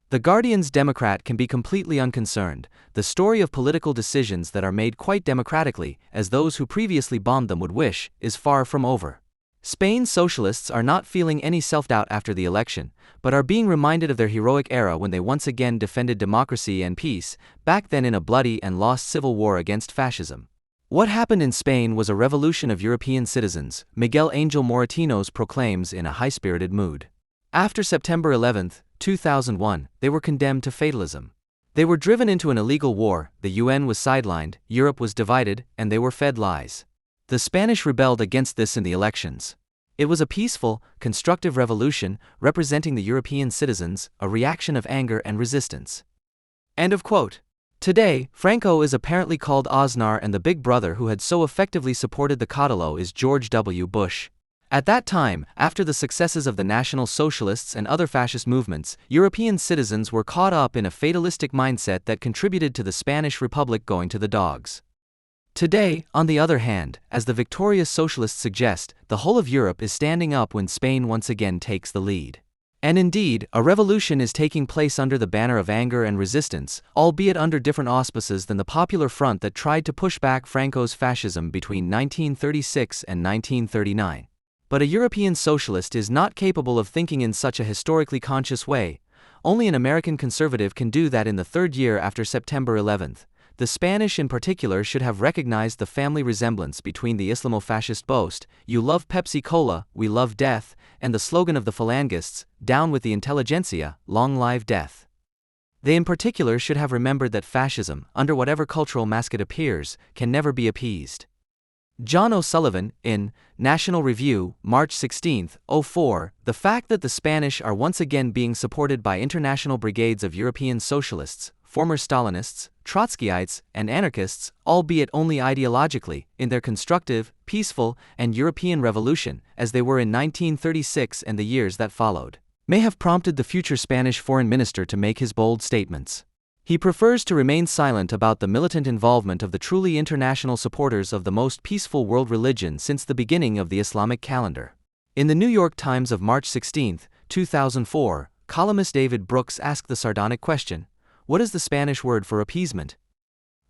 The Guardian's Democrat can be completely unconcerned. The story of political decisions that are made quite democratically, as those who previously bombed them would wish, is far from over. Spain's socialists are not feeling any self-doubt after the election, but are being reminded of their heroic era when they once again defended democracy and peace, back then in a bloody and lost civil war against fascism. What happened in Spain was a revolution of European citizens, Miguel Angel Moratinos proclaims in a high-spirited mood. After September 11, 2001, they were condemned to fatalism. They were driven into an illegal war, the UN was sidelined, Europe was divided, and they were fed lies. The Spanish rebelled against this in the elections. It was a peaceful, constructive revolution, representing the European citizens, a reaction of anger and resistance. End of quote. Today, Franco is apparently called Aznar and the big brother who had so effectively supported the Caudillo is George W. Bush. At that time, after the successes of the National Socialists and other fascist movements, European citizens were caught up in a fatalistic mindset that contributed to the Spanish Republic going to the dogs. Today, on the other hand, as the victorious socialists suggest, the whole of Europe is standing up when Spain once again takes the lead. And indeed, a revolution is taking place under the banner of anger and resistance, albeit under different auspices than the Popular Front that tried to push back Franco's fascism between 1936 and 1939. But a European socialist is not capable of thinking in such a historically conscious way. Only an American conservative can do that in the third year after September 11. The Spanish in particular should have recognized the family resemblance between the Islamo-fascist boast, "You love Pepsi Cola, we love death," and the slogan of the Phalangists, "Down with the intelligentsia, long live death." They in particular should have remembered that fascism, under whatever cultural mask it appears, can never be appeased. John O'Sullivan, in National Review, March 16, 2004, the fact that the Spanish are once again being supported by international brigades of European socialists, former Stalinists, Trotskyites, and anarchists, albeit only ideologically, in their constructive, peaceful, and European revolution, as they were in 1936 and the years that followed, may have prompted the future Spanish foreign minister to make his bold statements. He prefers to remain silent about the militant involvement of the truly international supporters of the most peaceful world religion since the beginning of the Islamic calendar. In the New York Times of March 16, 2004, columnist David Brooks asked the sardonic question, "What is the Spanish word for appeasement?"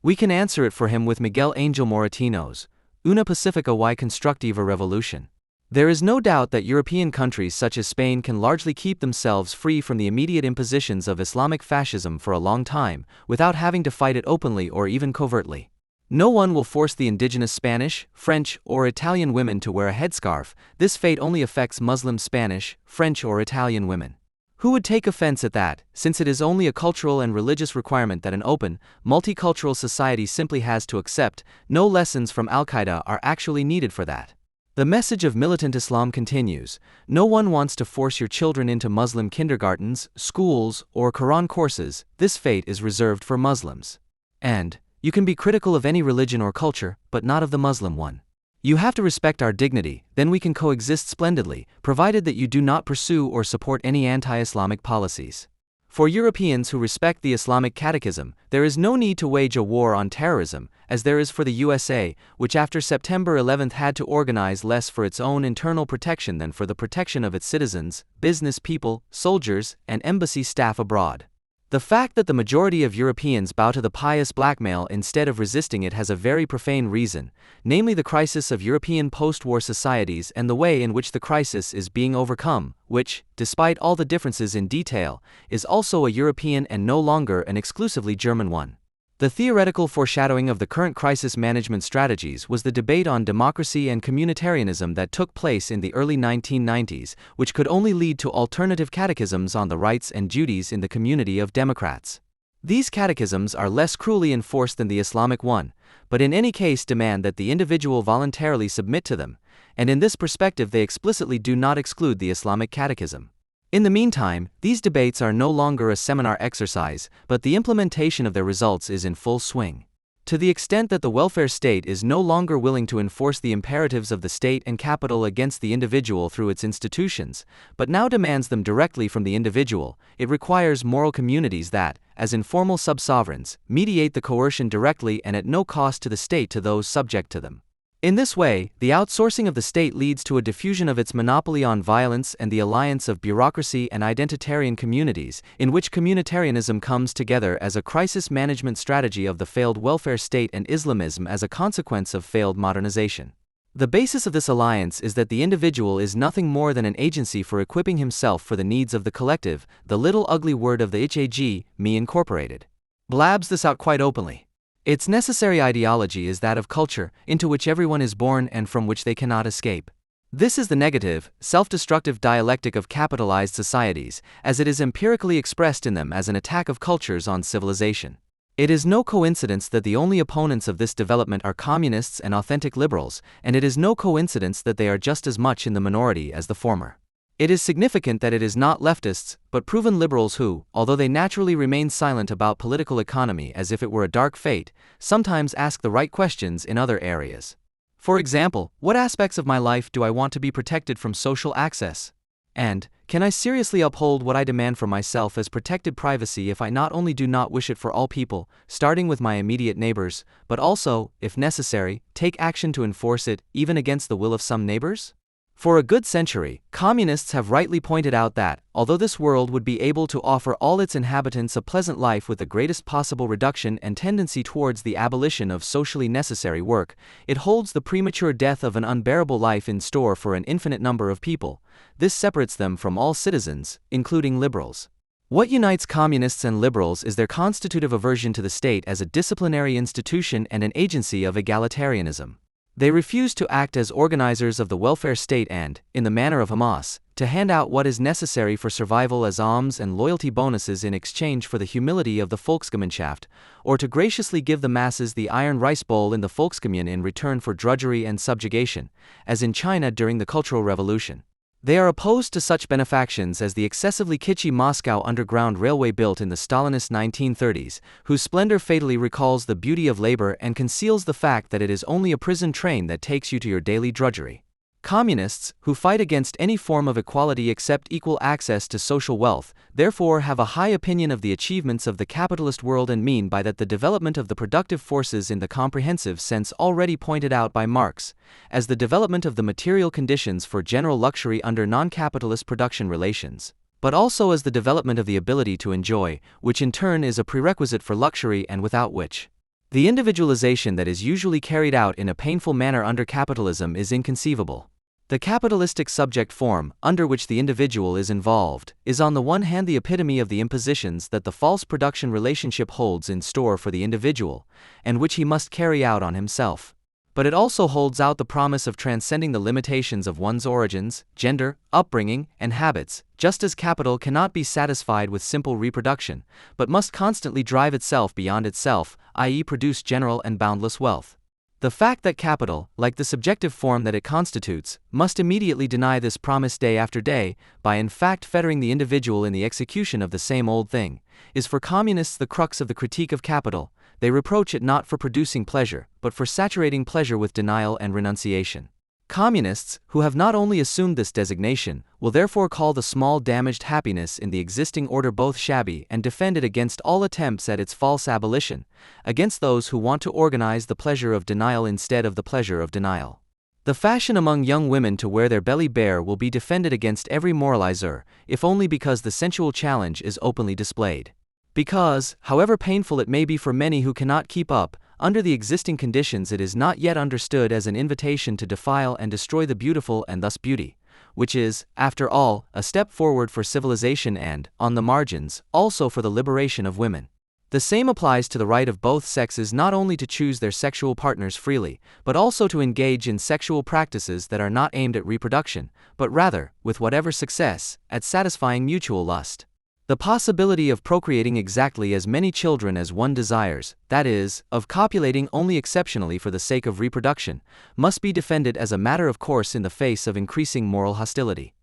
We can answer it for him with Miguel Angel Moratino's Una Pacifica y Constructiva Revolution. There is no doubt that European countries such as Spain can largely keep themselves free from the immediate impositions of Islamic fascism for a long time, without having to fight it openly or even covertly. No one will force the indigenous Spanish, French, or Italian women to wear a headscarf. This fate only affects Muslim Spanish, French, or Italian women. Who would take offense at that, since it is only a cultural and religious requirement that an open, multicultural society simply has to accept? No lessons from Al-Qaeda are actually needed for that. The message of militant Islam continues: no one wants to force your children into Muslim kindergartens, schools, or Quran courses. This fate is reserved for Muslims. And you can be critical of any religion or culture, but not of the Muslim one. You have to respect our dignity, then we can coexist splendidly, provided that you do not pursue or support any anti-Islamic policies. For Europeans who respect the Islamic Catechism, there is no need to wage a war on terrorism, as there is for the USA, which after September 11 had to organize less for its own internal protection than for the protection of its citizens, business people, soldiers, and embassy staff abroad. The fact that the majority of Europeans bow to the pious blackmail instead of resisting it has a very profane reason, namely the crisis of European post-war societies and the way in which the crisis is being overcome, which, despite all the differences in detail, is also a European and no longer an exclusively German one. The theoretical foreshadowing of the current crisis management strategies was the debate on democracy and communitarianism that took place in the early 1990s, which could only lead to alternative catechisms on the rights and duties in the community of Democrats. These catechisms are less cruelly enforced than the Islamic one, but in any case demand that the individual voluntarily submit to them, and in this perspective they explicitly do not exclude the Islamic catechism. In the meantime, these debates are no longer a seminar exercise, but the implementation of their results is in full swing. To the extent that the welfare state is no longer willing to enforce the imperatives of the state and capital against the individual through its institutions, but now demands them directly from the individual, it requires moral communities that, as informal sub-sovereigns, mediate the coercion directly and at no cost to the state to those subject to them. In this way, the outsourcing of the state leads to a diffusion of its monopoly on violence and the alliance of bureaucracy and identitarian communities, in which communitarianism comes together as a crisis management strategy of the failed welfare state and Islamism as a consequence of failed modernization. The basis of this alliance is that the individual is nothing more than an agency for equipping himself for the needs of the collective, the little ugly word of the HAG, me incorporated, blabs this out quite openly. Its necessary ideology is that of culture, into which everyone is born and from which they cannot escape. This is the negative, self-destructive dialectic of capitalized societies, as it is empirically expressed in them as an attack of cultures on civilization. It is no coincidence that the only opponents of this development are communists and authentic liberals, and it is no coincidence that they are just as much in the minority as the former. It is significant that it is not leftists, but proven liberals who, although they naturally remain silent about political economy as if it were a dark fate, sometimes ask the right questions in other areas. For example, what aspects of my life do I want to be protected from social access? And, can I seriously uphold what I demand for myself as protected privacy if I not only do not wish it for all people, starting with my immediate neighbors, but also, if necessary, take action to enforce it, even against the will of some neighbors? For a good century, communists have rightly pointed out that, although this world would be able to offer all its inhabitants a pleasant life with the greatest possible reduction and tendency towards the abolition of socially necessary work, it holds the premature death of an unbearable life in store for an infinite number of people. This separates them from all citizens, including liberals. What unites communists and liberals is their constitutive aversion to the state as a disciplinary institution and an agency of egalitarianism. They refuse to act as organizers of the welfare state and, in the manner of Hamas, to hand out what is necessary for survival as alms and loyalty bonuses in exchange for the humility of the Volksgemeinschaft, or to graciously give the masses the iron rice bowl in the Volkskommun in return for drudgery and subjugation, as in China during the Cultural Revolution. They are opposed to such benefactions as the excessively kitschy Moscow Underground Railway built in the Stalinist 1930s, whose splendor fatally recalls the beauty of labor and conceals the fact that it is only a prison train that takes you to your daily drudgery. Communists, who fight against any form of equality except equal access to social wealth, therefore have a high opinion of the achievements of the capitalist world and mean by that the development of the productive forces in the comprehensive sense already pointed out by Marx, as the development of the material conditions for general luxury under non-capitalist production relations, but also as the development of the ability to enjoy, which in turn is a prerequisite for luxury and without which the individualization that is usually carried out in a painful manner under capitalism is inconceivable. The capitalistic subject form, under which the individual is involved, is on the one hand the epitome of the impositions that the false production relationship holds in store for the individual, and which he must carry out on himself. But it also holds out the promise of transcending the limitations of one's origins, gender, upbringing, and habits, just as capital cannot be satisfied with simple reproduction, but must constantly drive itself beyond itself, i.e., produce general and boundless wealth. The fact that capital, like the subjective form that it constitutes, must immediately deny this promise day after day, by in fact fettering the individual in the execution of the same old thing, is for communists the crux of the critique of capital. They reproach it not for producing pleasure, but for saturating pleasure with denial and renunciation. Communists, who have not only assumed this designation, will therefore call the small damaged happiness in the existing order both shabby and defend it against all attempts at its false abolition, against those who want to organize the pleasure of denial instead of the pleasure of denial. The fashion among young women to wear their belly bare will be defended against every moralizer, if only because the sensual challenge is openly displayed. Because, however painful it may be for many who cannot keep up, under the existing conditions it is not yet understood as an invitation to defile and destroy the beautiful and thus beauty, which is, after all, a step forward for civilization and, on the margins, also for the liberation of women. The same applies to the right of both sexes not only to choose their sexual partners freely, but also to engage in sexual practices that are not aimed at reproduction, but rather, with whatever success, at satisfying mutual lust. The possibility of procreating exactly as many children as one desires, that is, of copulating only exceptionally for the sake of reproduction, must be defended as a matter of course in the face of increasing moral hostility.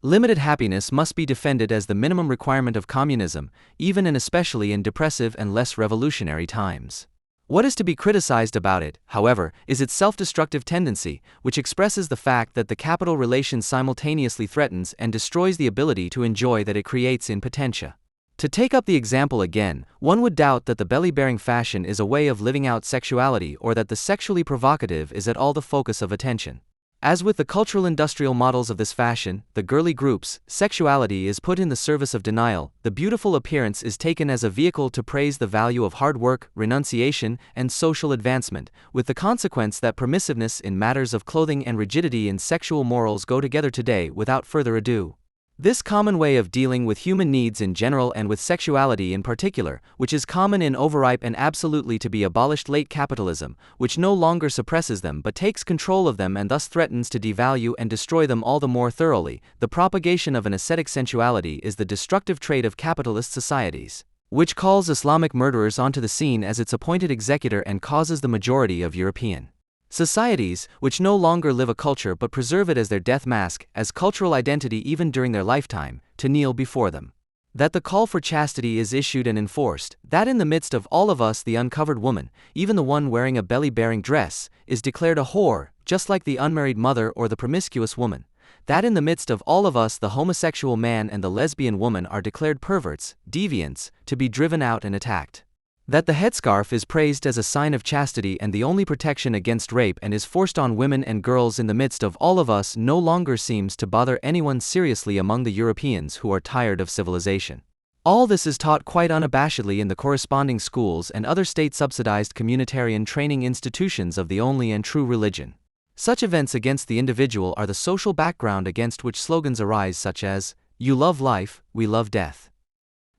Limited happiness must be defended as the minimum requirement of communism, even and especially in depressive and less revolutionary times. What is to be criticized about it, however, is its self-destructive tendency, which expresses the fact that the capital relation simultaneously threatens and destroys the ability to enjoy that it creates in potentia. To take up the example again, one would doubt that the belly-bearing fashion is a way of living out sexuality or that the sexually provocative is at all the focus of attention. As with the cultural industrial models of this fashion, the girly groups, sexuality is put in the service of denial, the beautiful appearance is taken as a vehicle to praise the value of hard work, renunciation, and social advancement, with the consequence that permissiveness in matters of clothing and rigidity in sexual morals go together today without further ado. This common way of dealing with human needs in general and with sexuality in particular, which is common in overripe and absolutely to be abolished late capitalism, which no longer suppresses them but takes control of them and thus threatens to devalue and destroy them all the more thoroughly, the propagation of an ascetic sensuality is the destructive trait of capitalist societies, which calls Islamic murderers onto the scene as its appointed executor and causes the majority of European societies, which no longer live a culture but preserve it as their death mask, as cultural identity even during their lifetime, to kneel before them. That the call for chastity is issued and enforced, that in the midst of all of us the uncovered woman, even the one wearing a belly-bearing dress, is declared a whore, just like the unmarried mother or the promiscuous woman, that in the midst of all of us the homosexual man and the lesbian woman are declared perverts, deviants, to be driven out and attacked. That the headscarf is praised as a sign of chastity and the only protection against rape and is forced on women and girls in the midst of all of us no longer seems to bother anyone seriously among the Europeans who are tired of civilization. All this is taught quite unabashedly in the corresponding schools and other state-subsidized communitarian training institutions of the only and true religion. Such events against the individual are the social background against which slogans arise such as, "You love life, we love death."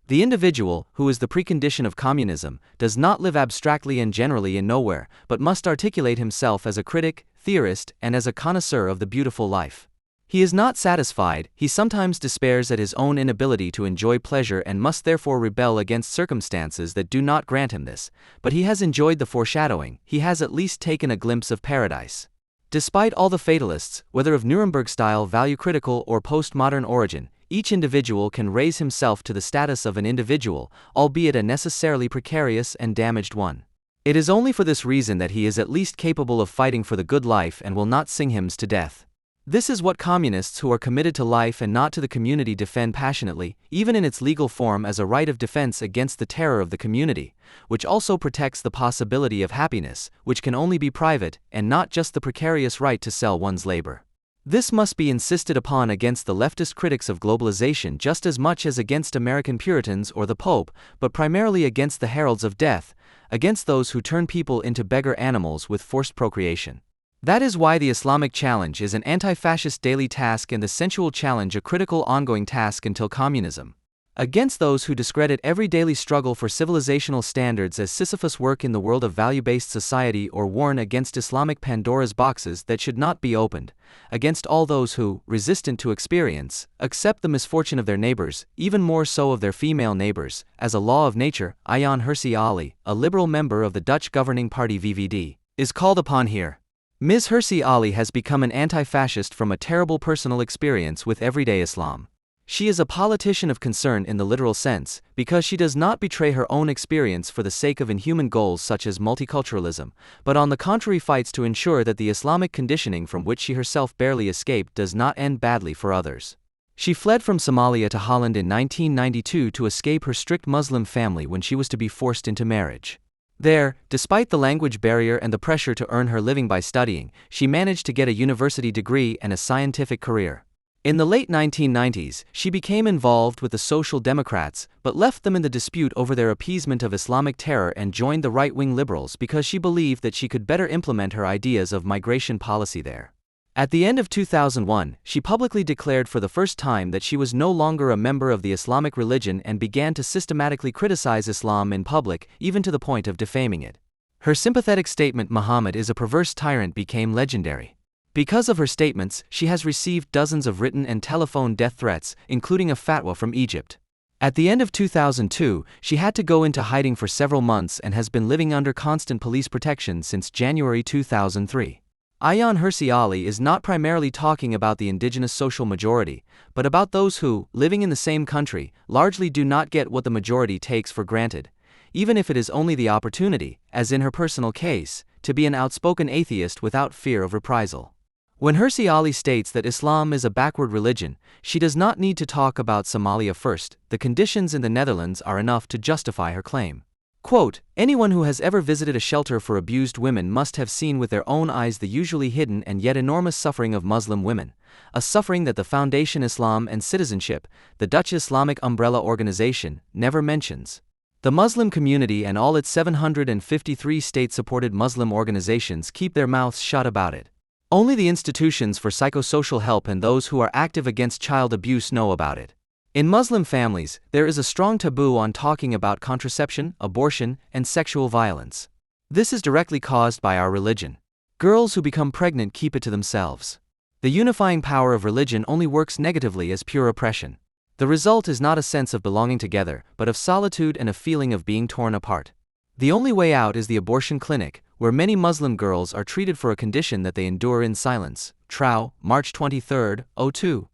The individual, who is the precondition of communism, does not live abstractly and generally in nowhere, but must articulate himself as a critic, theorist, and as a connoisseur of the beautiful life. He is not satisfied, he sometimes despairs at his own inability to enjoy pleasure and must therefore rebel against circumstances that do not grant him this, but he has enjoyed the foreshadowing, he has at least taken a glimpse of paradise. Despite all the fatalists, whether of Nuremberg-style value-critical or postmodern origin, each individual can raise himself to the status of an individual, albeit a necessarily precarious and damaged one. It is only for this reason that he is at least capable of fighting for the good life and will not sing hymns to death. This is what communists who are committed to life and not to the community defend passionately, even in its legal form as a right of defense against the terror of the community, which also protects the possibility of happiness, which can only be private, and not just the precarious right to sell one's labor. This must be insisted upon against the leftist critics of globalization just as much as against American Puritans or the Pope, but primarily against the heralds of death, against those who turn people into beggar animals with forced procreation. That is why the Islamic challenge is an anti-fascist daily task and the sensual challenge a critical ongoing task until communism. Against those who discredit every daily struggle for civilizational standards as Sisyphus work in the world of value-based society or warn against Islamic Pandora's boxes that should not be opened. Against all those who, resistant to experience, accept the misfortune of their neighbors, even more so of their female neighbors, as a law of nature. Ayaan Hirsi Ali, a liberal member of the Dutch governing party VVD, is called upon here. Ms. Hirsi Ali has become an anti-fascist from a terrible personal experience with everyday Islam. She is a politician of concern in the literal sense, because she does not betray her own experience for the sake of inhuman goals such as multiculturalism, but on the contrary fights to ensure that the Islamic conditioning from which she herself barely escaped does not end badly for others. She fled from Somalia to Holland in 1992 to escape her strict Muslim family when she was to be forced into marriage. There, despite the language barrier and the pressure to earn her living by studying, she managed to get a university degree and a scientific career. In the late 1990s, she became involved with the Social Democrats, but left them in the dispute over their appeasement of Islamic terror and joined the right-wing liberals because she believed that she could better implement her ideas of migration policy there. At the end of 2001, she publicly declared for the first time that she was no longer a member of the Islamic religion and began to systematically criticize Islam in public, even to the point of defaming it. Her sympathetic statement "Muhammad is a perverse tyrant" became legendary. Because of her statements, she has received dozens of written and telephone death threats, including a fatwa from Egypt. At the end of 2002, she had to go into hiding for several months and has been living under constant police protection since January 2003. Ayaan Hirsi Ali is not primarily talking about the indigenous social majority, but about those who, living in the same country, largely do not get what the majority takes for granted, even if it is only the opportunity, as in her personal case, to be an outspoken atheist without fear of reprisal. When Hirsi Ali states that Islam is a backward religion, she does not need to talk about Somalia first. The conditions in the Netherlands are enough to justify her claim. Quote, "Anyone who has ever visited a shelter for abused women must have seen with their own eyes the usually hidden and yet enormous suffering of Muslim women, a suffering that the Foundation Islam and Citizenship, the Dutch Islamic umbrella organization, never mentions. The Muslim community and all its 753 state-supported Muslim organizations keep their mouths shut about it. Only the institutions for psychosocial help and those who are active against child abuse know about it. In Muslim families, there is a strong taboo on talking about contraception, abortion, and sexual violence. This is directly caused by our religion. Girls who become pregnant keep it to themselves. The unifying power of religion only works negatively as pure oppression. The result is not a sense of belonging together, but of solitude and a feeling of being torn apart. The only way out is the abortion clinic, where many Muslim girls are treated for a condition that they endure in silence." Trau, March 23, 2002.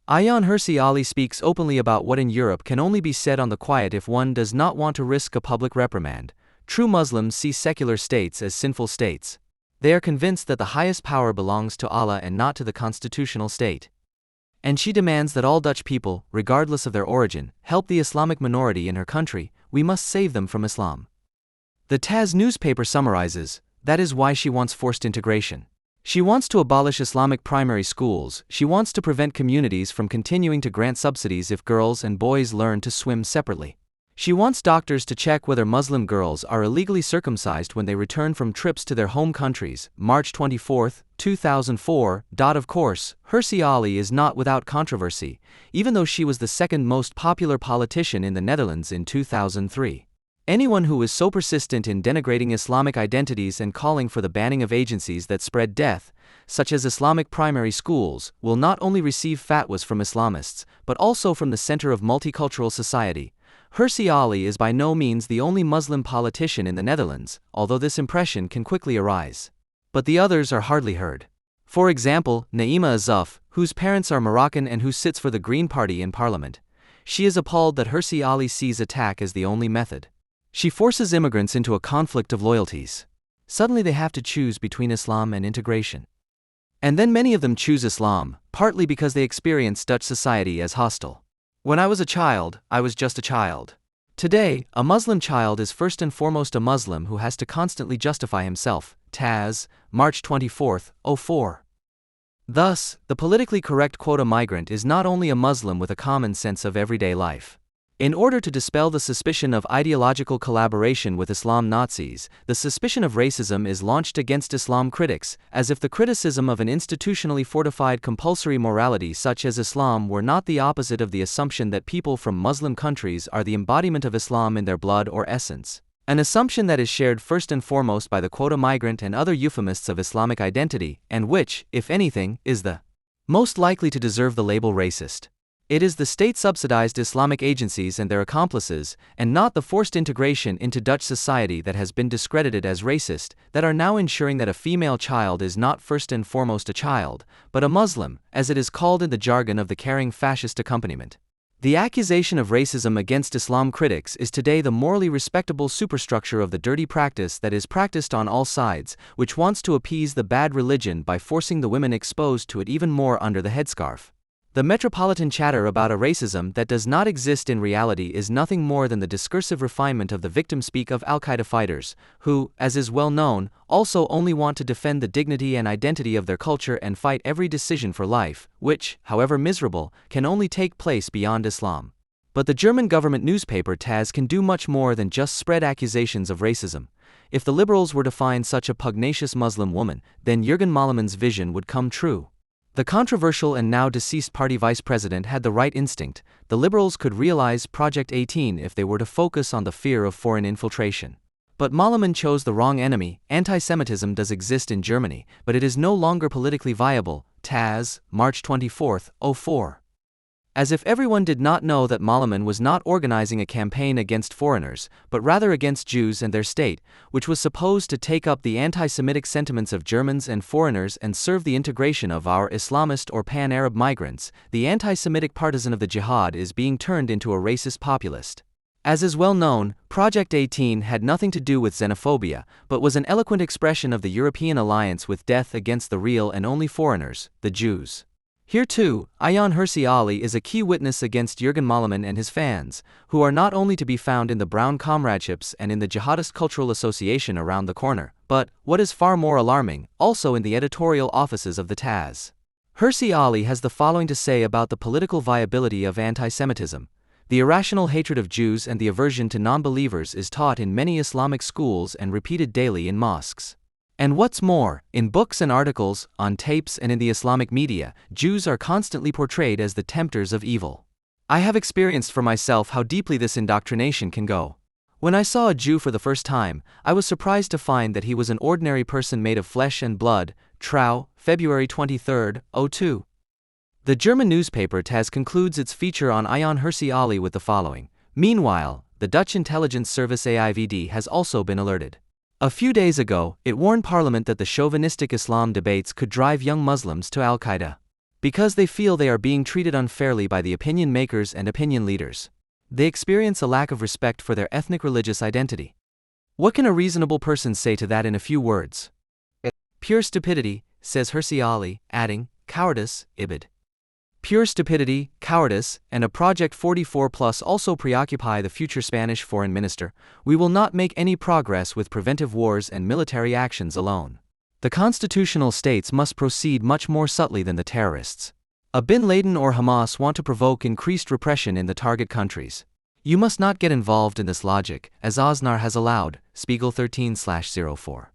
Ayaan Hirsi Ali speaks openly about what in Europe can only be said on the quiet if one does not want to risk a public reprimand. True Muslims see secular states as sinful states. They are convinced that the highest power belongs to Allah and not to the constitutional state. And she demands that all Dutch people, regardless of their origin, help the Islamic minority in her country. We must save them from Islam. The TAS newspaper summarizes, that is why she wants forced integration. She wants to abolish Islamic primary schools. She wants to prevent communities from continuing to grant subsidies if girls and boys learn to swim separately. She wants doctors to check whether Muslim girls are illegally circumcised when they return from trips to their home countries. March 24, 2004. Of course, Hirsi Ali is not without controversy, even though she was the second most popular politician in the Netherlands in 2003. Anyone who is so persistent in denigrating Islamic identities and calling for the banning of agencies that spread death, such as Islamic primary schools, will not only receive fatwas from Islamists, but also from the center of multicultural society. Hirsi Ali is by no means the only Muslim politician in the Netherlands, although this impression can quickly arise. But the others are hardly heard. For example, Naima Azaf, whose parents are Moroccan and who sits for the Green Party in Parliament. She is appalled that Hirsi Ali sees attack as the only method. She forces immigrants into a conflict of loyalties. Suddenly they have to choose between Islam and integration. And then many of them choose Islam, partly because they experience Dutch society as hostile. When I was a child, I was just a child. Today, a Muslim child is first and foremost a Muslim who has to constantly justify himself. Taz, March 24, 04. Thus, the politically correct quota migrant is not only a Muslim with a common sense of everyday life. In order to dispel the suspicion of ideological collaboration with Islam Nazis, the suspicion of racism is launched against Islam critics, as if the criticism of an institutionally fortified compulsory morality such as Islam were not the opposite of the assumption that people from Muslim countries are the embodiment of Islam in their blood or essence. An assumption that is shared first and foremost by the quota migrant and other euphemists of Islamic identity, and which, if anything, is the most likely to deserve the label racist. It is the state-subsidized Islamic agencies and their accomplices, and not the forced integration into Dutch society that has been discredited as racist, that are now ensuring that a female child is not first and foremost a child, but a Muslim, as it is called in the jargon of the caring fascist accompaniment. The accusation of racism against Islam critics is today the morally respectable superstructure of the dirty practice that is practiced on all sides, which wants to appease the bad religion by forcing the women exposed to it even more under the headscarf. The metropolitan chatter about a racism that does not exist in reality is nothing more than the discursive refinement of the victim speak of Al-Qaeda fighters, who, as is well known, also only want to defend the dignity and identity of their culture and fight every decision for life, which, however miserable, can only take place beyond Islam. But the German government newspaper Taz can do much more than just spread accusations of racism. If the liberals were to find such a pugnacious Muslim woman, then Jürgen Mallemann's vision would come true. The controversial and now deceased party vice president had the right instinct. The liberals could realize Project 18 if they were to focus on the fear of foreign infiltration. But Mallemann chose the wrong enemy. Anti-Semitism does exist in Germany, but it is no longer politically viable. Taz, March 24, 04. As if everyone did not know that Mallemann was not organizing a campaign against foreigners, but rather against Jews and their state, which was supposed to take up the anti-Semitic sentiments of Germans and foreigners and serve the integration of our Islamist or pan-Arab migrants, the anti-Semitic partisan of the jihad is being turned into a racist populist. As is well known, Project 18 had nothing to do with xenophobia, but was an eloquent expression of the European alliance with death against the real and only foreigners, the Jews. Here too, Ayaan Hirsi Ali is a key witness against Jürgen Mallemann and his fans, who are not only to be found in the Brown comradeships and in the Jihadist Cultural Association around the corner, but, what is far more alarming, also in the editorial offices of the Taz. Hirsi Ali has the following to say about the political viability of anti-Semitism. The irrational hatred of Jews and the aversion to non-believers is taught in many Islamic schools and repeated daily in mosques. And what's more, in books and articles, on tapes and in the Islamic media, Jews are constantly portrayed as the tempters of evil. I have experienced for myself how deeply this indoctrination can go. When I saw a Jew for the first time, I was surprised to find that he was an ordinary person made of flesh and blood. Trau, February 23, 02. The German newspaper Taz concludes its feature on Ayaan Hirsi Ali with the following. Meanwhile, the Dutch intelligence service AIVD has also been alerted. A few days ago, it warned Parliament that the chauvinistic Islam debates could drive young Muslims to Al-Qaeda. Because they feel they are being treated unfairly by the opinion makers and opinion leaders. They experience a lack of respect for their ethnic religious identity. What can a reasonable person say to that in a few words? Pure stupidity, says Hirsi Ali, adding, cowardice, ibid. Pure stupidity, cowardice, and a Project 44 Plus also preoccupy the future Spanish foreign minister. We will not make any progress with preventive wars and military actions alone. The constitutional states must proceed much more subtly than the terrorists. A Bin Laden or Hamas want to provoke increased repression in the target countries. You must not get involved in this logic, as Aznar has allowed, Spiegel 13/04.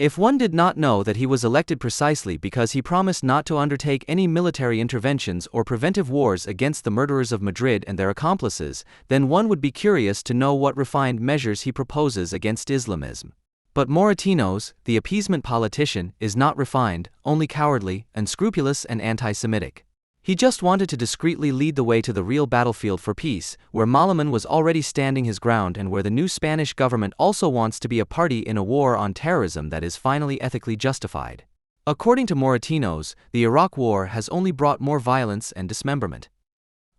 If one did not know that he was elected precisely because he promised not to undertake any military interventions or preventive wars against the murderers of Madrid and their accomplices, then one would be curious to know what refined measures he proposes against Islamism. But Moratinos, the appeasement politician, is not refined, only cowardly, unscrupulous and anti-Semitic. He just wanted to discreetly lead the way to the real battlefield for peace, where Malaman was already standing his ground and where the new Spanish government also wants to be a party in a war on terrorism that is finally ethically justified. According to Moratinos, the Iraq War has only brought more violence and dismemberment.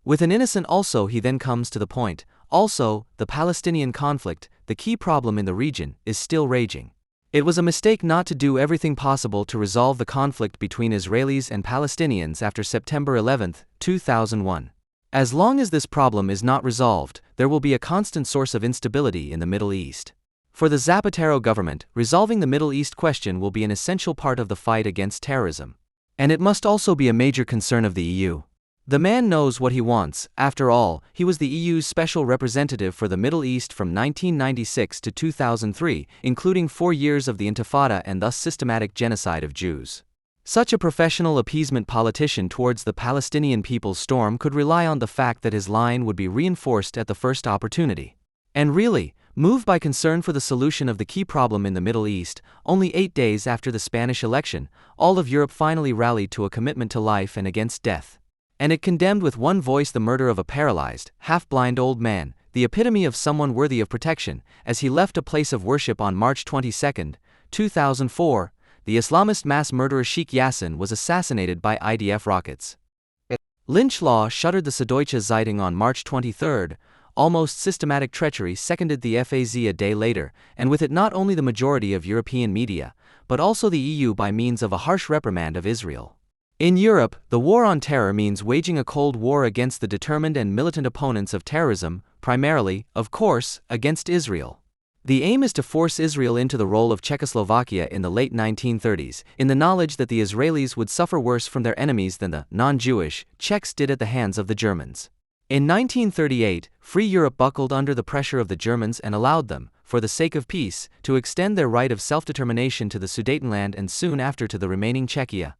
With an innocent also he then comes to the point, also, the Palestinian conflict, the key problem in the region, is still raging. It was a mistake not to do everything possible to resolve the conflict between Israelis and Palestinians after September 11, 2001. As long as this problem is not resolved, there will be a constant source of instability in the Middle East. For the Zapatero government, resolving the Middle East question will be an essential part of the fight against terrorism. And it must also be a major concern of the EU. The man knows what he wants. After all, he was the EU's special representative for the Middle East from 1996 to 2003, including 4 years of the Intifada and thus systematic genocide of Jews. Such a professional appeasement politician towards the Palestinian people's storm could rely on the fact that his line would be reinforced at the first opportunity. And really, moved by concern for the solution of the key problem in the Middle East, only 8 days after the Spanish election, all of Europe finally rallied to a commitment to life and against death. And it condemned with one voice the murder of a paralyzed, half-blind old man, the epitome of someone worthy of protection, as he left a place of worship on March 22, 2004, the Islamist mass murderer Sheikh Yassin was assassinated by IDF rockets. Lynch law shuttered the Süddeutsche Zeitung on March 23, almost systematic treachery seconded the FAZ a day later, and with it not only the majority of European media, but also the EU by means of a harsh reprimand of Israel. In Europe, the war on terror means waging a cold war against the determined and militant opponents of terrorism, primarily, of course, against Israel. The aim is to force Israel into the role of Czechoslovakia in the late 1930s, in the knowledge that the Israelis would suffer worse from their enemies than the non-Jewish Czechs did at the hands of the Germans. In 1938, Free Europe buckled under the pressure of the Germans and allowed them, for the sake of peace, to extend their right of self-determination to the Sudetenland and soon after to the remaining Czechia.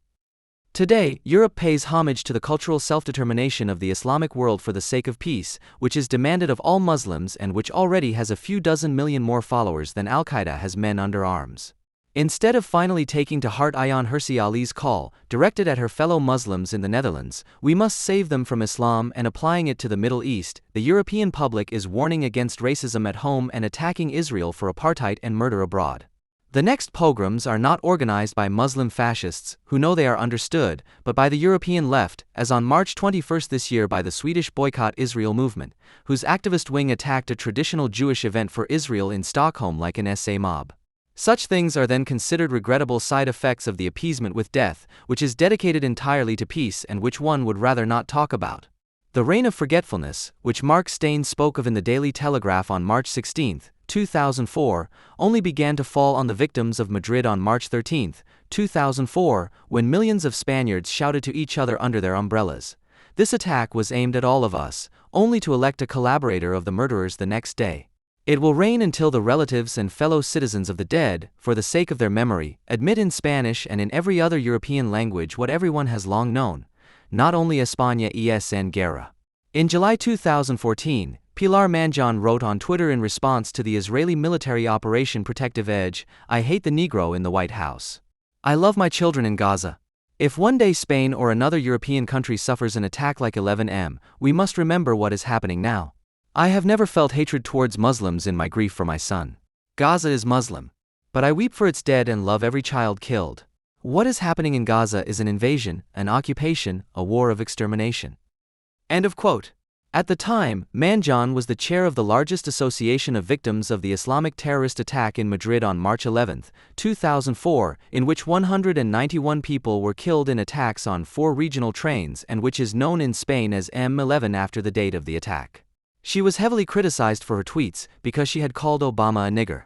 Today, Europe pays homage to the cultural self-determination of the Islamic world for the sake of peace, which is demanded of all Muslims and which already has a few dozen million more followers than Al-Qaeda has men under arms. Instead of finally taking to heart Ayaan Hirsi Ali's call, directed at her fellow Muslims in the Netherlands, we must save them from Islam and applying it to the Middle East, the European public is warning against racism at home and attacking Israel for apartheid and murder abroad. The next pogroms are not organized by Muslim fascists, who know they are understood, but by the European left, as on March 21 this year by the Swedish Boycott Israel movement, whose activist wing attacked a traditional Jewish event for Israel in Stockholm like an SA mob. Such things are then considered regrettable side effects of the appeasement with death, which is dedicated entirely to peace and which one would rather not talk about. The reign of forgetfulness, which Mark Steyn spoke of in the Daily Telegraph on March 16, 2004, only began to fall on the victims of Madrid on March 13, 2004, when millions of Spaniards shouted to each other under their umbrellas. This attack was aimed at all of us, only to elect a collaborator of the murderers the next day. It will reign until the relatives and fellow citizens of the dead, for the sake of their memory, admit in Spanish and in every other European language what everyone has long known, not only España es en guerra. In July 2014, Pilar Manjan wrote on Twitter in response to the Israeli military Operation Protective Edge, "I hate the Negro in the White House. I love my children in Gaza. If one day Spain or another European country suffers an attack like 11M, we must remember what is happening now. I have never felt hatred towards Muslims in my grief for my son. Gaza is Muslim. But I weep for its dead and love every child killed. What is happening in Gaza is an invasion, an occupation, a war of extermination." End of quote. At the time, Manjan was the chair of the largest association of victims of the Islamic terrorist attack in Madrid on March 11, 2004, in which 191 people were killed in attacks on 4 regional trains and which is known in Spain as M11 after the date of the attack. She was heavily criticized for her tweets because she had called Obama a nigger.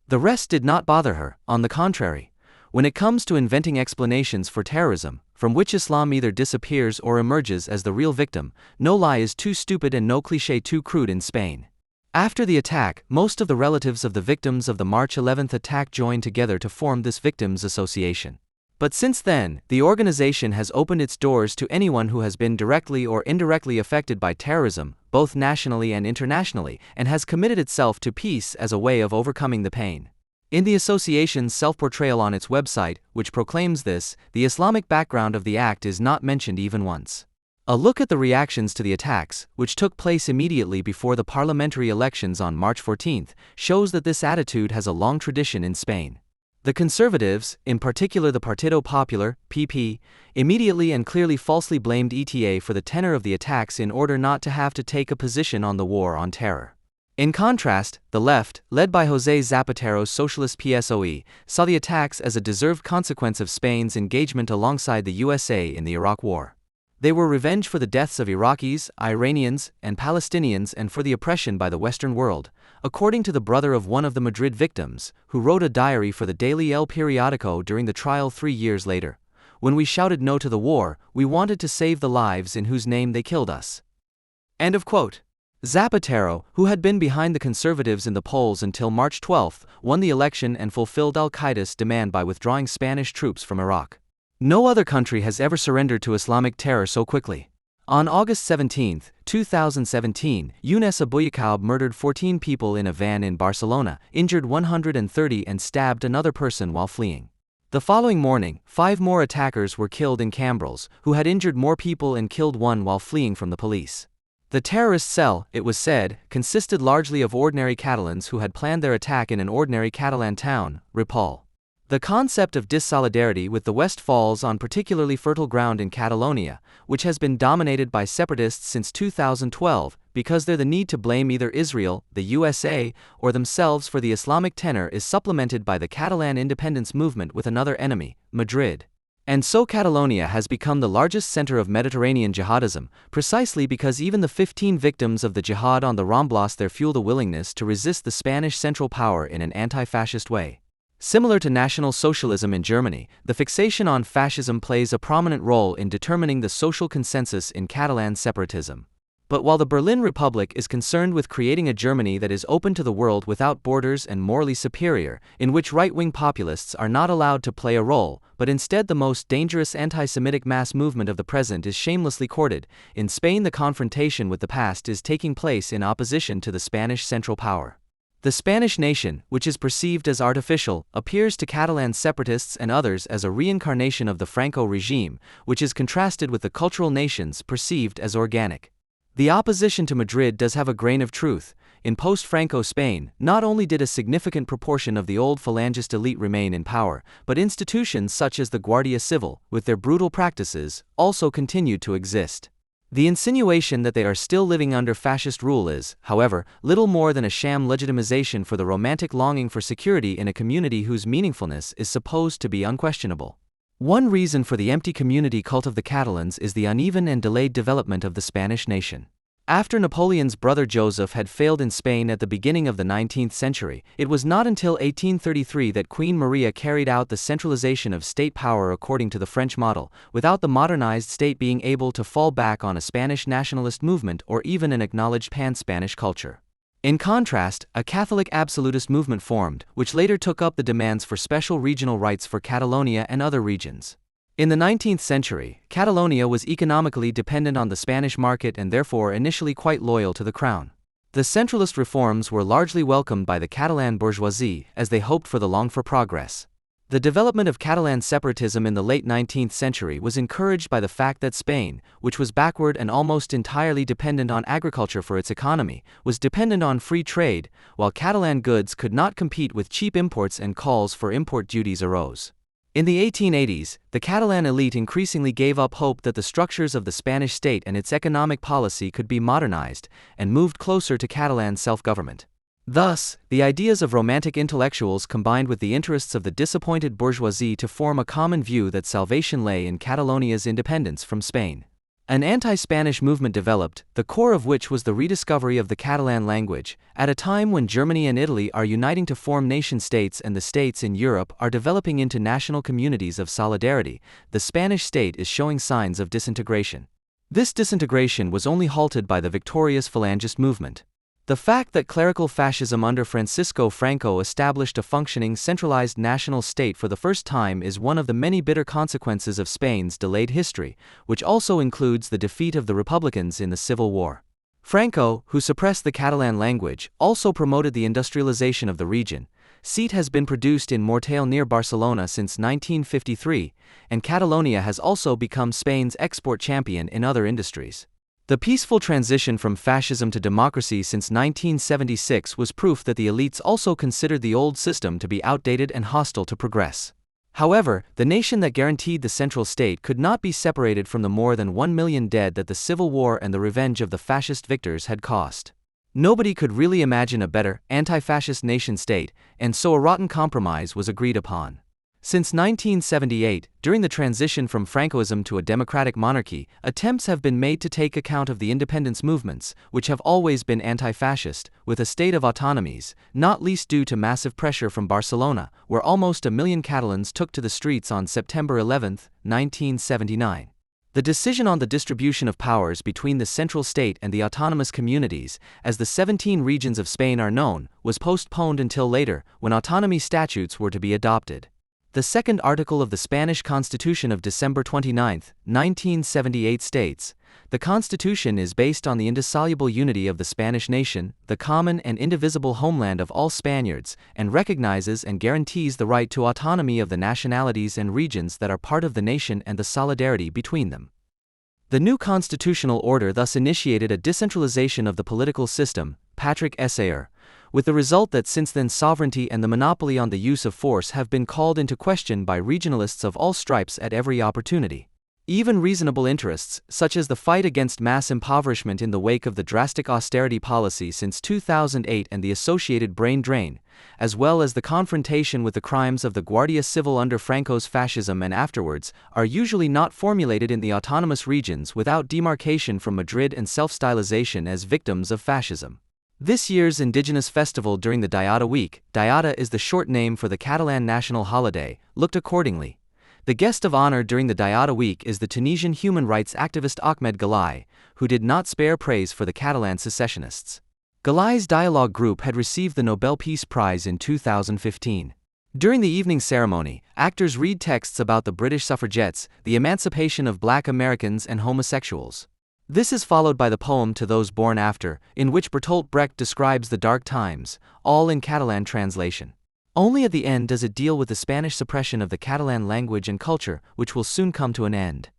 The rest did not bother her, on the contrary. When it comes to inventing explanations for terrorism, from which Islam either disappears or emerges as the real victim, no lie is too stupid and no cliché too crude in Spain. After the attack, most of the relatives of the victims of the March 11th attack joined together to form this Victims Association. But since then, the organization has opened its doors to anyone who has been directly or indirectly affected by terrorism, both nationally and internationally, and has committed itself to peace as a way of overcoming the pain. In the association's self-portrayal on its website, which proclaims this, the Islamic background of the act is not mentioned even once. A look at the reactions to the attacks, which took place immediately before the parliamentary elections on March 14, shows that this attitude has a long tradition in Spain. The conservatives, in particular the Partido Popular, PP, immediately and clearly falsely blamed ETA for the tenor of the attacks in order not to have to take a position on the war on terror. In contrast, the left, led by José Zapatero's socialist PSOE, saw the attacks as a deserved consequence of Spain's engagement alongside the USA in the Iraq War. They were revenge for the deaths of Iraqis, Iranians, and Palestinians and for the oppression by the Western world, according to the brother of one of the Madrid victims, who wrote a diary for the daily El Periódico during the trial 3 years later. When we shouted no to the war, we wanted to save the lives in whose name they killed us. End of quote. Zapatero, who had been behind the conservatives in the polls until March 12, won the election and fulfilled al-Qaeda's demand by withdrawing Spanish troops from Iraq. No other country has ever surrendered to Islamic terror so quickly. On August 17, 2017, Younes Abouyaaquoub murdered 14 people in a van in Barcelona, injured 130 and stabbed another person while fleeing. The following morning, 5 more attackers were killed in Cambrils, who had injured more people and killed one while fleeing from the police. The terrorist cell, it was said, consisted largely of ordinary Catalans who had planned their attack in an ordinary Catalan town, Ripoll. The concept of dissolidarity with the West falls on particularly fertile ground in Catalonia, which has been dominated by separatists since 2012, because the need to blame either Israel, the USA, or themselves for the Islamic tenor is supplemented by the Catalan independence movement with another enemy, Madrid. And so Catalonia has become the largest center of Mediterranean jihadism, precisely because even the 15 victims of the jihad on the Ramblas there fuel the willingness to resist the Spanish central power in an anti-fascist way. Similar to National Socialism in Germany, the fixation on fascism plays a prominent role in determining the social consensus in Catalan separatism. But while the Berlin Republic is concerned with creating a Germany that is open to the world without borders and morally superior, in which right-wing populists are not allowed to play a role, but instead the most dangerous anti-Semitic mass movement of the present is shamelessly courted, in Spain the confrontation with the past is taking place in opposition to the Spanish central power. The Spanish nation, which is perceived as artificial, appears to Catalan separatists and others as a reincarnation of the Franco regime, which is contrasted with the cultural nations perceived as organic. The opposition to Madrid does have a grain of truth. In post-Franco Spain, not only did a significant proportion of the old Falangist elite remain in power, but institutions such as the Guardia Civil, with their brutal practices, also continued to exist. The insinuation that they are still living under fascist rule is, however, little more than a sham legitimization for the romantic longing for security in a community whose meaningfulness is supposed to be unquestionable. One reason for the empty community cult of the Catalans is the uneven and delayed development of the Spanish nation. After Napoleon's brother Joseph had failed in Spain at the beginning of the 19th century, it was not until 1833 that Queen Maria carried out the centralization of state power according to the French model, without the modernized state being able to fall back on a Spanish nationalist movement or even an acknowledged pan-Spanish culture. In contrast, a Catholic absolutist movement formed, which later took up the demands for special regional rights for Catalonia and other regions. In the 19th century, Catalonia was economically dependent on the Spanish market and therefore initially quite loyal to the crown. The centralist reforms were largely welcomed by the Catalan bourgeoisie, as they hoped for the longed-for progress. The development of Catalan separatism in the late 19th century was encouraged by the fact that Spain, which was backward and almost entirely dependent on agriculture for its economy, was dependent on free trade, while Catalan goods could not compete with cheap imports and calls for import duties arose. In the 1880s, the Catalan elite increasingly gave up hope that the structures of the Spanish state and its economic policy could be modernized, and moved closer to Catalan self-government. Thus, the ideas of romantic intellectuals combined with the interests of the disappointed bourgeoisie to form a common view that salvation lay in Catalonia's independence from Spain. An anti-Spanish movement developed, the core of which was the rediscovery of the Catalan language, at a time when Germany and Italy are uniting to form nation-states and the states in Europe are developing into national communities of solidarity. The Spanish state is showing signs of disintegration. This disintegration was only halted by the victorious Falangist movement. The fact that clerical fascism under Francisco Franco established a functioning centralized national state for the first time is one of the many bitter consequences of Spain's delayed history, which also includes the defeat of the Republicans in the Civil War. Franco, who suppressed the Catalan language, also promoted the industrialization of the region. Seat has been produced in Mortale near Barcelona since 1953, and Catalonia has also become Spain's export champion in other industries. The peaceful transition from fascism to democracy since 1976 was proof that the elites also considered the old system to be outdated and hostile to progress. However, the nation that guaranteed the central state could not be separated from the more than 1 million dead that the Civil War and the revenge of the fascist victors had cost. Nobody could really imagine a better, anti-fascist nation-state, and so a rotten compromise was agreed upon. Since 1978, during the transition from Francoism to a democratic monarchy, attempts have been made to take account of the independence movements, which have always been anti-fascist, with a state of autonomies, not least due to massive pressure from Barcelona, where almost 1 million Catalans took to the streets on September 11, 1979. The decision on the distribution of powers between the central state and the autonomous communities, as the 17 regions of Spain are known, was postponed until later, when autonomy statutes were to be adopted. The second article of the Spanish Constitution of December 29, 1978 states, "The Constitution is based on the indissoluble unity of the Spanish nation, the common and indivisible homeland of all Spaniards, and recognizes and guarantees the right to autonomy of the nationalities and regions that are part of the nation and the solidarity between them." The new constitutional order thus initiated a decentralization of the political system, Patrick Essayer, with the result that since then sovereignty and the monopoly on the use of force have been called into question by regionalists of all stripes at every opportunity. Even reasonable interests, such as the fight against mass impoverishment in the wake of the drastic austerity policy since 2008 and the associated brain drain, as well as the confrontation with the crimes of the Guardia Civil under Franco's fascism and afterwards, are usually not formulated in the autonomous regions without demarcation from Madrid and self-stylization as victims of fascism. This year's indigenous festival during the Diada week, Diada is the short name for the Catalan national holiday, looked accordingly. The guest of honor during the Diada week is the Tunisian human rights activist Ahmed Galay, who did not spare praise for the Catalan secessionists. Galay's dialogue group had received the Nobel Peace Prize in 2015. During the evening ceremony, actors read texts about the British suffragettes, the emancipation of Black Americans and homosexuals. This is followed by the poem To Those Born After, in which Bertolt Brecht describes the dark times, all in Catalan translation. Only at the end does it deal with the Spanish suppression of the Catalan language and culture, which will soon come to an end.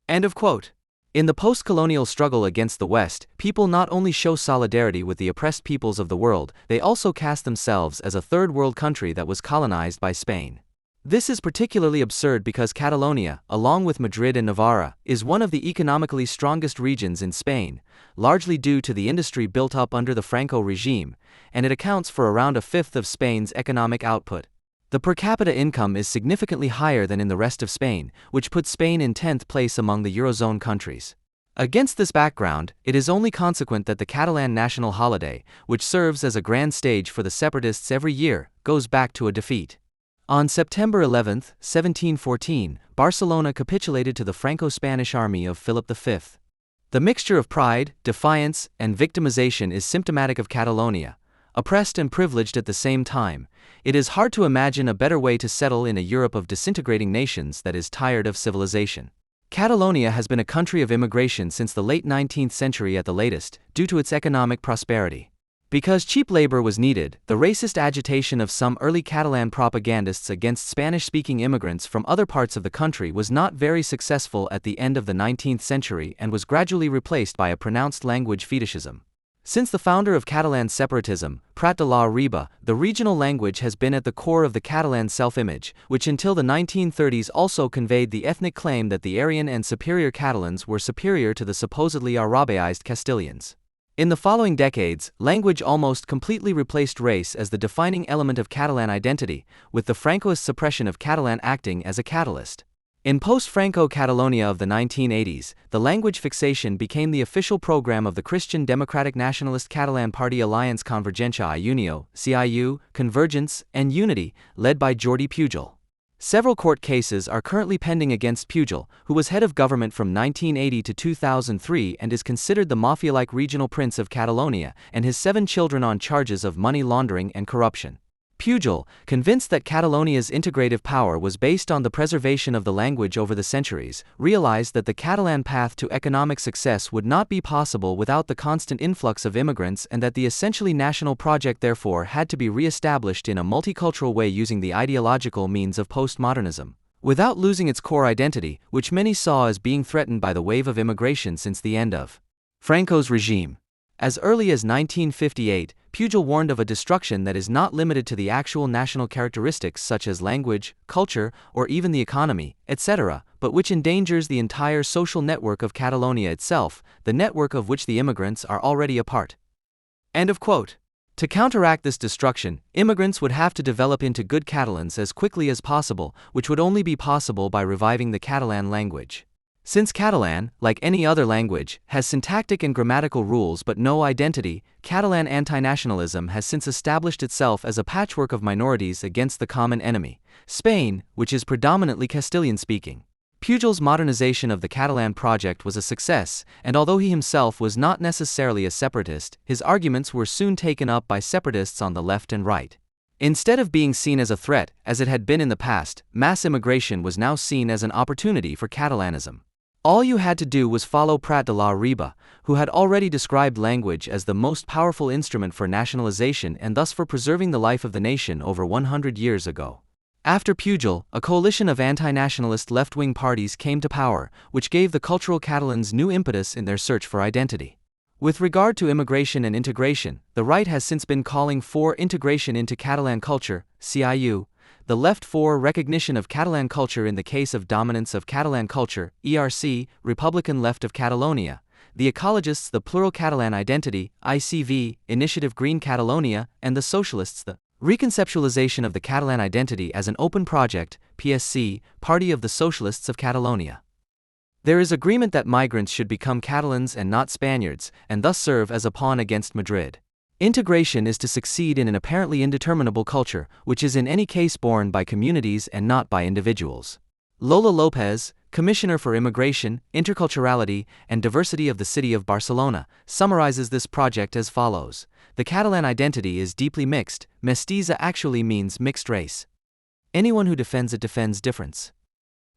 End of quote. In the post-colonial struggle against the West, people not only show solidarity with the oppressed peoples of the world, they also cast themselves as a third-world country that was colonized by Spain. This is particularly absurd because Catalonia, along with Madrid and Navarra, is one of the economically strongest regions in Spain, largely due to the industry built up under the Franco regime, and it accounts for around a fifth of Spain's economic output. The per capita income is significantly higher than in the rest of Spain, which puts Spain in 10th place among the Eurozone countries. Against this background, it is only consequent that the Catalan national holiday, which serves as a grand stage for the separatists every year, goes back to a defeat. On September 11, 1714, Barcelona capitulated to the Franco-Spanish army of Philip V. The mixture of pride, defiance, and victimization is symptomatic of Catalonia. Oppressed and privileged at the same time, it is hard to imagine a better way to settle in a Europe of disintegrating nations that is tired of civilization. Catalonia has been a country of immigration since the late 19th century at the latest, due to its economic prosperity. Because cheap labor was needed, the racist agitation of some early Catalan propagandists against Spanish-speaking immigrants from other parts of the country was not very successful at the end of the 19th century and was gradually replaced by a pronounced language fetishism. Since the founder of Catalan separatism, Prat de la Riba, the regional language has been at the core of the Catalan self-image, which until the 1930s also conveyed the ethnic claim that the Aryan and superior Catalans were superior to the supposedly Arabiized Castilians. In the following decades, language almost completely replaced race as the defining element of Catalan identity, with the Francoist suppression of Catalan acting as a catalyst. In post-Franco Catalonia of the 1980s, the language fixation became the official program of the Christian Democratic Nationalist Catalan Party Alliance Convergència i Unió, CIU, Convergence, and Unity, led by Jordi Pujol. Several court cases are currently pending against Pujol, who was head of government from 1980 to 2003 and is considered the mafia-like regional prince of Catalonia, and his 7 children on charges of money laundering and corruption. Pujol, convinced that Catalonia's integrative power was based on the preservation of the language over the centuries, realized that the Catalan path to economic success would not be possible without the constant influx of immigrants, and that the essentially national project therefore had to be re-established in a multicultural way using the ideological means of postmodernism, without losing its core identity, which many saw as being threatened by the wave of immigration since the end of Franco's regime. As early as 1958, Pujol warned of a destruction that is not limited to the actual national characteristics such as language, culture, or even the economy, etc., but which endangers the entire social network of Catalonia itself, the network of which the immigrants are already a part. End of quote. To counteract this destruction, immigrants would have to develop into good Catalans as quickly as possible, which would only be possible by reviving the Catalan language. Since Catalan, like any other language, has syntactic and grammatical rules but no identity, Catalan antinationalism has since established itself as a patchwork of minorities against the common enemy, Spain, which is predominantly Castilian-speaking. Pujol's modernization of the Catalan project was a success, and although he himself was not necessarily a separatist, his arguments were soon taken up by separatists on the left and right. Instead of being seen as a threat, as it had been in the past, mass immigration was now seen as an opportunity for Catalanism. All you had to do was follow Prat de la Riba, who had already described language as the most powerful instrument for nationalization and thus for preserving the life of the nation over 100 years ago. After Pujol, a coalition of anti-nationalist left-wing parties came to power, which gave the cultural Catalans new impetus in their search for identity. With regard to immigration and integration, the right has since been calling for integration into Catalan culture, CIU, the left for recognition of Catalan culture in the case of dominance of Catalan culture, ERC, Republican Left of Catalonia, the ecologists the Plural Catalan Identity, ICV, Initiative Green Catalonia, and the socialists the Reconceptualization of the Catalan Identity as an Open Project, PSC, Party of the Socialists of Catalonia. There is agreement that migrants should become Catalans and not Spaniards, and thus serve as a pawn against Madrid. Integration is to succeed in an apparently indeterminable culture, which is in any case borne by communities and not by individuals. Lola Lopez, Commissioner for Immigration, Interculturality, and Diversity of the City of Barcelona, summarizes this project as follows. The Catalan identity is deeply mixed. Mestiza actually means mixed race. Anyone who defends it defends difference.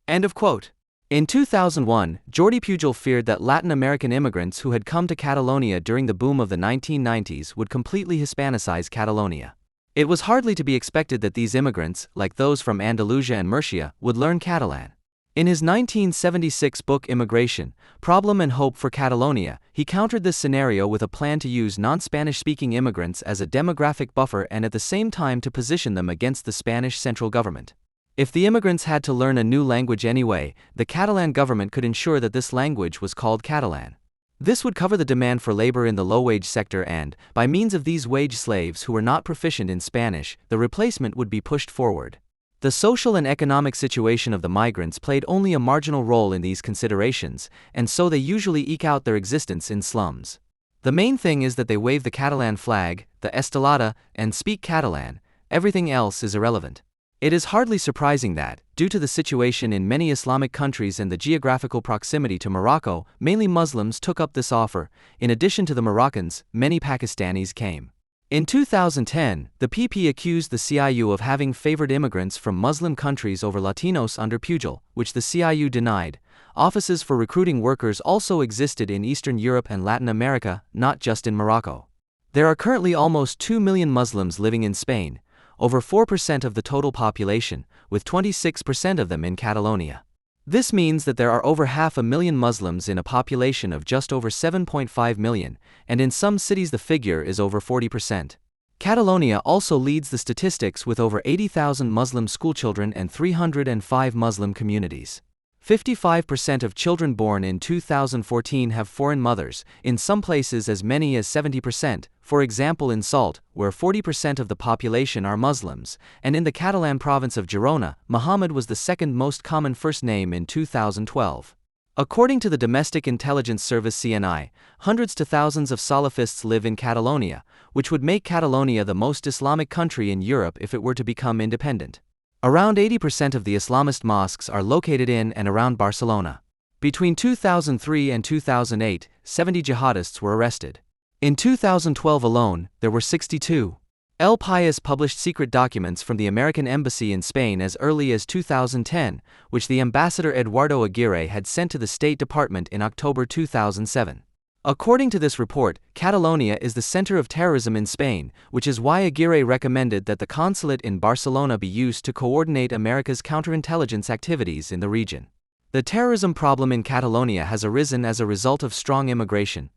End of quote. In 2001, Jordi Pujol feared that Latin American immigrants who had come to Catalonia during the boom of the 1990s would completely Hispanicize Catalonia. It was hardly to be expected that these immigrants, like those from Andalusia and Murcia, would learn Catalan. In his 1976 book Immigration, Problem and Hope for Catalonia, he countered this scenario with a plan to use non-Spanish-speaking immigrants as a demographic buffer and at the same time to position them against the Spanish central government. If the immigrants had to learn a new language anyway, the Catalan government could ensure that this language was called Catalan. This would cover the demand for labor in the low-wage sector and, by means of these wage slaves who were not proficient in Spanish, the replacement would be pushed forward. The social and economic situation of the migrants played only a marginal role in these considerations, and so they usually eke out their existence in slums. The main thing is that they wave the Catalan flag, the estelada, and speak Catalan. Everything else is irrelevant. It is hardly surprising that, due to the situation in many Islamic countries and the geographical proximity to Morocco, mainly Muslims took up this offer. In addition to the Moroccans, many Pakistanis came. In 2010, the PP accused the CIU of having favored immigrants from Muslim countries over Latinos under Pujol, which the CIU denied. Offices for recruiting workers also existed in Eastern Europe and Latin America, not just in Morocco. There are currently almost 2 million Muslims living in Spain, over 4% of the total population, with 26% of them in Catalonia. This means that there are over 500,000 Muslims in a population of just over 7.5 million, and in some cities the figure is over 40%. Catalonia also leads the statistics with over 80,000 Muslim schoolchildren and 305 Muslim communities. 55% of children born in 2014 have foreign mothers, in some places as many as 70%, for example in Salt, where 40% of the population are Muslims, and in the Catalan province of Girona, Muhammad was the second most common first name in 2012. According to the Domestic Intelligence Service CNI, hundreds to thousands of Salafists live in Catalonia, which would make Catalonia the most Islamic country in Europe if it were to become independent. Around 80% of the Islamist mosques are located in and around Barcelona. Between 2003 and 2008, 70 jihadists were arrested. In 2012 alone, there were 62. El País published secret documents from the American embassy in Spain as early as 2010, which the ambassador Eduardo Aguirre had sent to the State Department in October 2007. According to this report, Catalonia is the center of terrorism in Spain, which is why Aguirre recommended that the consulate in Barcelona be used to coordinate America's counterintelligence activities in the region. The terrorism problem in Catalonia has arisen as a result of strong immigration,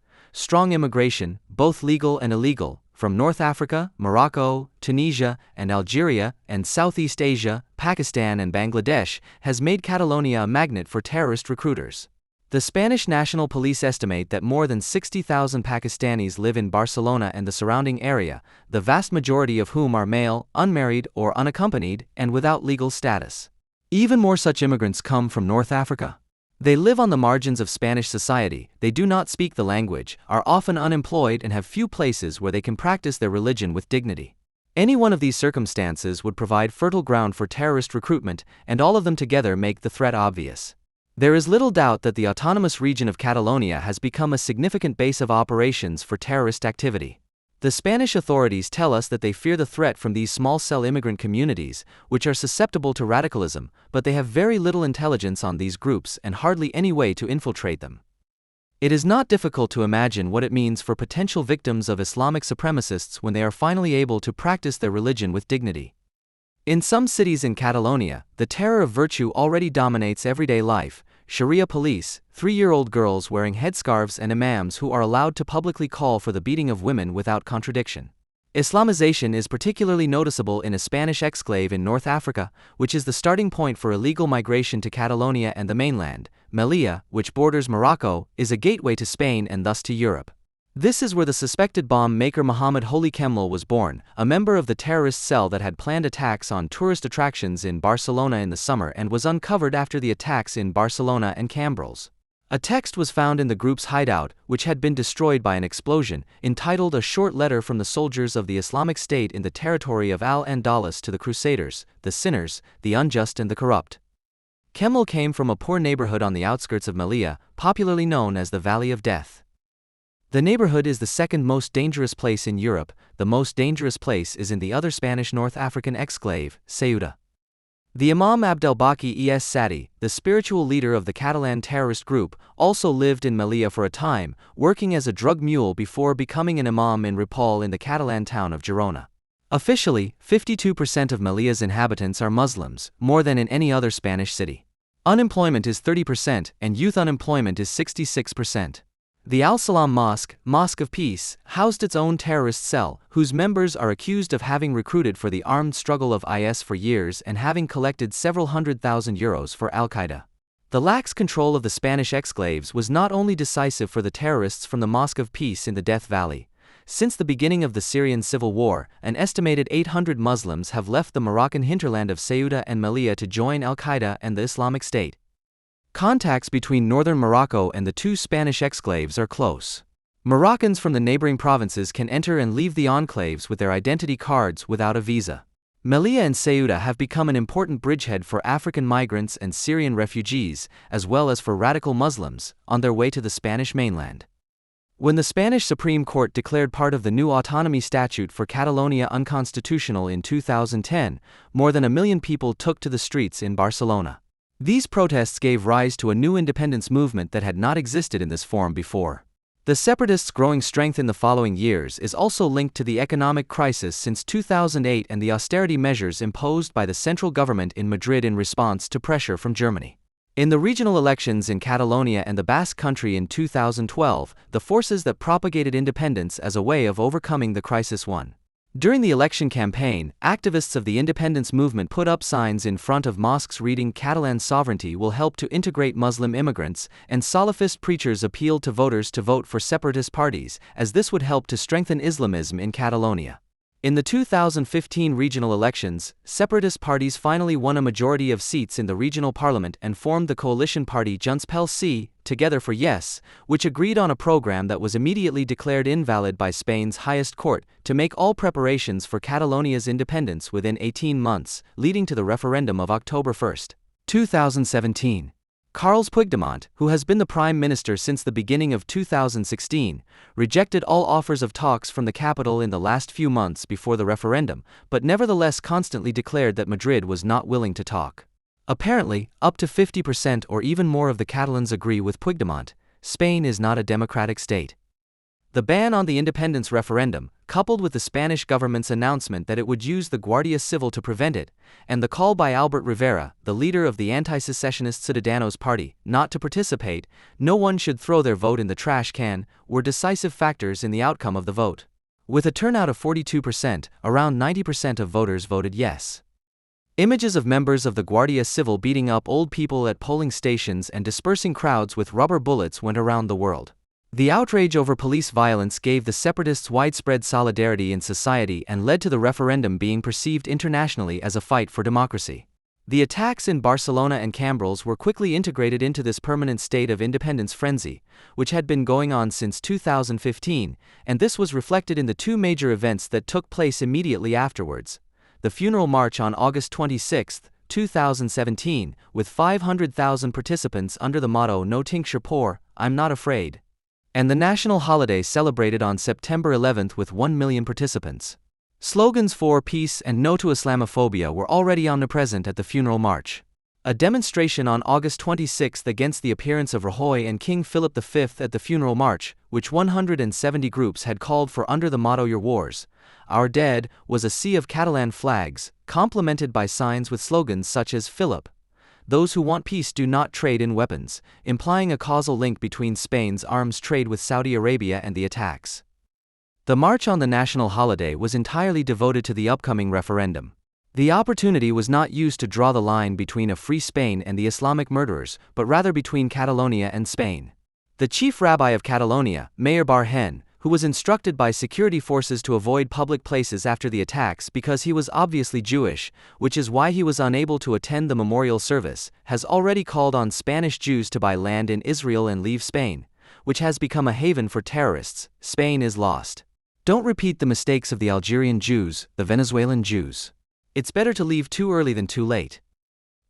both legal and illegal, from North Africa, Morocco, Tunisia, and Algeria, and Southeast Asia, Pakistan and Bangladesh, has made Catalonia a magnet for terrorist recruiters. The Spanish National Police estimate that more than 60,000 Pakistanis live in Barcelona and the surrounding area, the vast majority of whom are male, unmarried or unaccompanied, and without legal status. Even more such immigrants come from North Africa. They live on the margins of Spanish society, they do not speak the language, are often unemployed and have few places where they can practice their religion with dignity. Any one of these circumstances would provide fertile ground for terrorist recruitment, and all of them together make the threat obvious. There is little doubt that the autonomous region of Catalonia has become a significant base of operations for terrorist activity. The Spanish authorities tell us that they fear the threat from these small-cell immigrant communities, which are susceptible to radicalism, but they have very little intelligence on these groups and hardly any way to infiltrate them. It is not difficult to imagine what it means for potential victims of Islamic supremacists when they are finally able to practice their religion with dignity. In some cities in Catalonia, the terror of virtue already dominates everyday life. Sharia police, 3-year-old girls wearing headscarves and imams who are allowed to publicly call for the beating of women without contradiction. Islamization is particularly noticeable in a Spanish exclave in North Africa, which is the starting point for illegal migration to Catalonia and the mainland. Melilla, which borders Morocco, is a gateway to Spain and thus to Europe. This is where the suspected bomb maker Mohammed Holy Kemlal was born, a member of the terrorist cell that had planned attacks on tourist attractions in Barcelona in the summer and was uncovered after the attacks in Barcelona and Cambrils. A text was found in the group's hideout, which had been destroyed by an explosion, entitled A Short Letter from the Soldiers of the Islamic State in the Territory of Al-Andalus to the Crusaders, the Sinners, the Unjust and the Corrupt. Kemlal came from a poor neighborhood on the outskirts of Melilla, popularly known as the Valley of Death. The neighborhood is the second most dangerous place in Europe. The most dangerous place is in the other Spanish North African exclave, Ceuta. The Imam Abdelbaki Es Sadi, the spiritual leader of the Catalan terrorist group, also lived in Melilla for a time, working as a drug mule before becoming an imam in Ripoll in the Catalan town of Girona. Officially, 52% of Melilla's inhabitants are Muslims, more than in any other Spanish city. Unemployment is 30% and youth unemployment is 66%. The Al-Salam Mosque of Peace, housed its own terrorist cell, whose members are accused of having recruited for the armed struggle of IS for years and having collected several €100,000 for Al-Qaeda. The lax control of the Spanish exclaves was not only decisive for the terrorists from the Mosque of Peace in the Death Valley. Since the beginning of the Syrian civil war, an estimated 800 Muslims have left the Moroccan hinterland of Ceuta and Melilla to join Al-Qaeda and the Islamic State. Contacts between northern Morocco and the two Spanish exclaves are close. Moroccans from the neighboring provinces can enter and leave the enclaves with their identity cards without a visa. Melilla and Ceuta have become an important bridgehead for African migrants and Syrian refugees, as well as for radical Muslims, on their way to the Spanish mainland. When the Spanish Supreme Court declared part of the new autonomy statute for Catalonia unconstitutional in 2010, more than 1 million people took to the streets in Barcelona. These protests gave rise to a new independence movement that had not existed in this form before. The separatists' growing strength in the following years is also linked to the economic crisis since 2008 and the austerity measures imposed by the central government in Madrid in response to pressure from Germany. In the regional elections in Catalonia and the Basque Country in 2012, the forces that propagated independence as a way of overcoming the crisis won. During the election campaign, activists of the independence movement put up signs in front of mosques reading "Catalan sovereignty will help to integrate Muslim immigrants," and Salafist preachers appealed to voters to vote for separatist parties, as this would help to strengthen Islamism in Catalonia. In the 2015 regional elections, separatist parties finally won a majority of seats in the regional parliament and formed the coalition party Junts-pel-Sí, Together for Yes, which agreed on a program that was immediately declared invalid by Spain's highest court to make all preparations for Catalonia's independence within 18 months, leading to the referendum of October 1, 2017. Carles Puigdemont, who has been the prime minister since the beginning of 2016, rejected all offers of talks from the capital in the last few months before the referendum, but nevertheless constantly declared that Madrid was not willing to talk. Apparently, up to 50% or even more of the Catalans agree with Puigdemont. Spain is not a democratic state. The ban on the independence referendum, coupled with the Spanish government's announcement that it would use the Guardia Civil to prevent it, and the call by Albert Rivera, the leader of the anti-secessionist Ciudadanos party, not to participate, no one should throw their vote in the trash can, were decisive factors in the outcome of the vote. With a turnout of 42%, around 90% of voters voted yes. Images of members of the Guardia Civil beating up old people at polling stations and dispersing crowds with rubber bullets went around the world. The outrage over police violence gave the separatists widespread solidarity in society and led to the referendum being perceived internationally as a fight for democracy. The attacks in Barcelona and Cambrils were quickly integrated into this permanent state of independence frenzy, which had been going on since 2015, and this was reflected in the two major events that took place immediately afterwards. The funeral march on August 26, 2017, with 500,000 participants under the motto No tincture por, I'm not afraid. And the national holiday celebrated on September 11 with 1 million participants. Slogans for peace and no to Islamophobia were already omnipresent at the funeral march. A demonstration on August 26 against the appearance of Rajoy and King Philip V at the funeral march, which 170 groups had called for under the motto Your Wars, Our Dead, was a sea of Catalan flags, complemented by signs with slogans such as Philip, those who want peace do not trade in weapons, implying a causal link between Spain's arms trade with Saudi Arabia and the attacks. The march on the national holiday was entirely devoted to the upcoming referendum. The opportunity was not used to draw the line between a free Spain and the Islamic murderers, but rather between Catalonia and Spain. The chief rabbi of Catalonia, Mayor Barhen, who was instructed by security forces to avoid public places after the attacks because he was obviously Jewish, which is why he was unable to attend the memorial service, has already called on Spanish Jews to buy land in Israel and leave Spain, which has become a haven for terrorists. Spain is lost. Don't repeat the mistakes of the Algerian Jews, the Venezuelan Jews. It's better to leave too early than too late.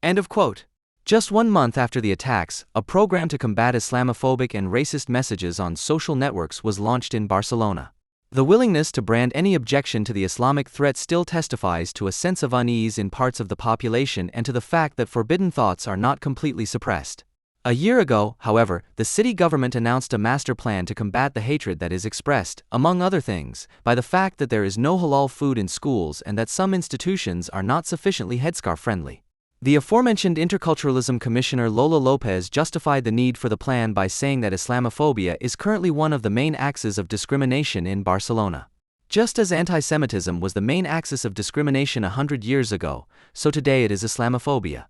End of quote. Just 1 month after the attacks, a program to combat Islamophobic and racist messages on social networks was launched in Barcelona. The willingness to brand any objection to the Islamic threat still testifies to a sense of unease in parts of the population and to the fact that forbidden thoughts are not completely suppressed. A year ago, however, the city government announced a master plan to combat the hatred that is expressed, among other things, by the fact that there is no halal food in schools and that some institutions are not sufficiently headscarf-friendly. The aforementioned Interculturalism Commissioner Lola López justified the need for the plan by saying that Islamophobia is currently one of the main axes of discrimination in Barcelona. Just as anti-Semitism was the main axis of discrimination 100 years ago, so today it is Islamophobia.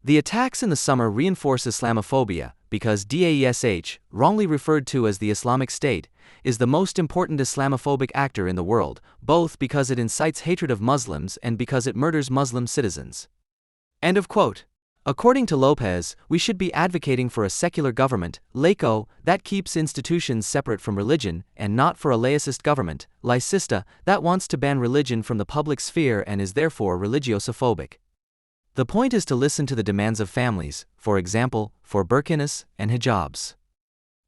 The attacks in the summer reinforce Islamophobia, because Daesh, wrongly referred to as the Islamic State, is the most important Islamophobic actor in the world, both because it incites hatred of Muslims and because it murders Muslim citizens. End of quote. According to Lopez, we should be advocating for a secular government, laico, that keeps institutions separate from religion, and not for a laicist government, laicista, that wants to ban religion from the public sphere and is therefore religiosophobic. The point is to listen to the demands of families, for example, for burkinis and hijabs.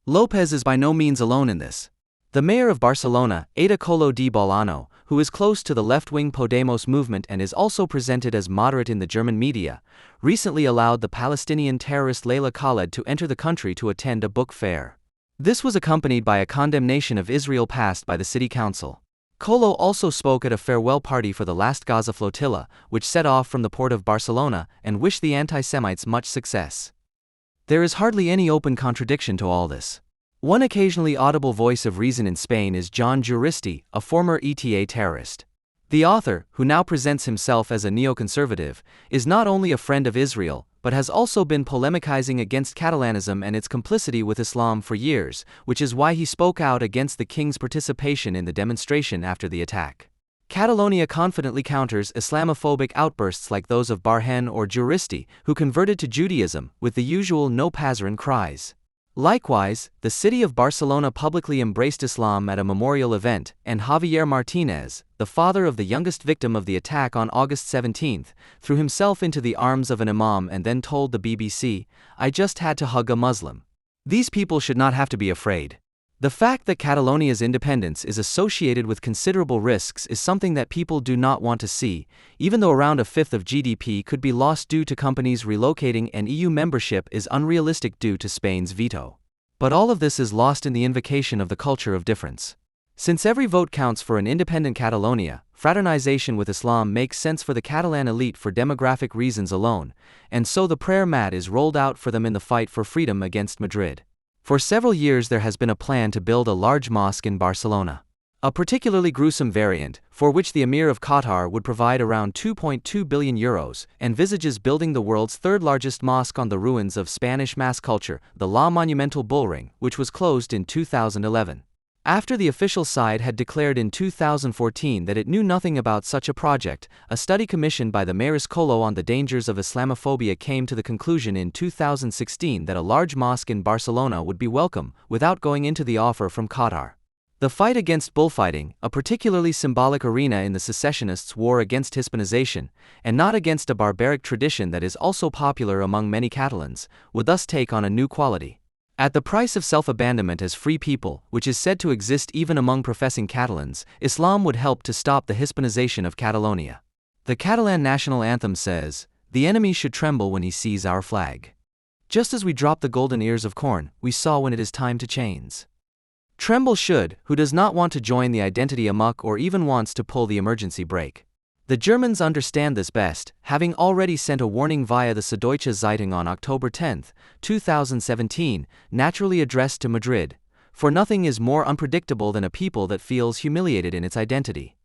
Lopez is by no means alone in this. The mayor of Barcelona, Ada Colau de Bolano, who is close to the left-wing Podemos movement and is also presented as moderate in the German media, recently allowed the Palestinian terrorist Layla Khaled to enter the country to attend a book fair. This was accompanied by a condemnation of Israel passed by the city council. Colau also spoke at a farewell party for the last Gaza flotilla, which set off from the port of Barcelona, and wished the anti-Semites much success. There is hardly any open contradiction to all this. One occasionally audible voice of reason in Spain is John Juristi, a former ETA terrorist. The author, who now presents himself as a neoconservative, is not only a friend of Israel, but has also been polemicizing against Catalanism and its complicity with Islam for years, which is why he spoke out against the king's participation in the demonstration after the attack. Catalonia confidently counters Islamophobic outbursts like those of Barhen or Juristi, who converted to Judaism, with the usual no Pazarin cries. Likewise, the city of Barcelona publicly embraced Islam at a memorial event, and Javier Martinez, the father of the youngest victim of the attack on August 17, threw himself into the arms of an imam and then told the BBC, "I just had to hug a Muslim." These people should not have to be afraid. The fact that Catalonia's independence is associated with considerable risks is something that people do not want to see, even though around a fifth of GDP could be lost due to companies relocating, and EU membership is unrealistic due to Spain's veto. But all of this is lost in the invocation of the culture of difference. Since every vote counts for an independent Catalonia, fraternization with Islam makes sense for the Catalan elite for demographic reasons alone, and so the prayer mat is rolled out for them in the fight for freedom against Madrid. For several years there has been a plan to build a large mosque in Barcelona. A particularly gruesome variant, for which the Emir of Qatar would provide around €2.2 billion, envisages building the world's third-largest mosque on the ruins of Spanish mass culture, the La Monumental Bullring, which was closed in 2011. After the official side had declared in 2014 that it knew nothing about such a project, a study commissioned by the Mariscolo on the dangers of Islamophobia came to the conclusion in 2016 that a large mosque in Barcelona would be welcome, without going into the offer from Qatar. The fight against bullfighting, a particularly symbolic arena in the secessionists' war against Hispanization, and not against a barbaric tradition that is also popular among many Catalans, would thus take on a new quality. At the price of self-abandonment as free people, which is said to exist even among professing Catalans, Islam would help to stop the Hispanization of Catalonia. The Catalan national anthem says, "The enemy should tremble when he sees our flag. Just as we drop the golden ears of corn, we saw when it is time to chains." Tremble should, who does not want to join the identity amok or even wants to pull the emergency brake. The Germans understand this best, having already sent a warning via the Süddeutsche Zeitung on October 10, 2017, naturally addressed to Madrid, "For nothing is more unpredictable than a people that feels humiliated in its identity."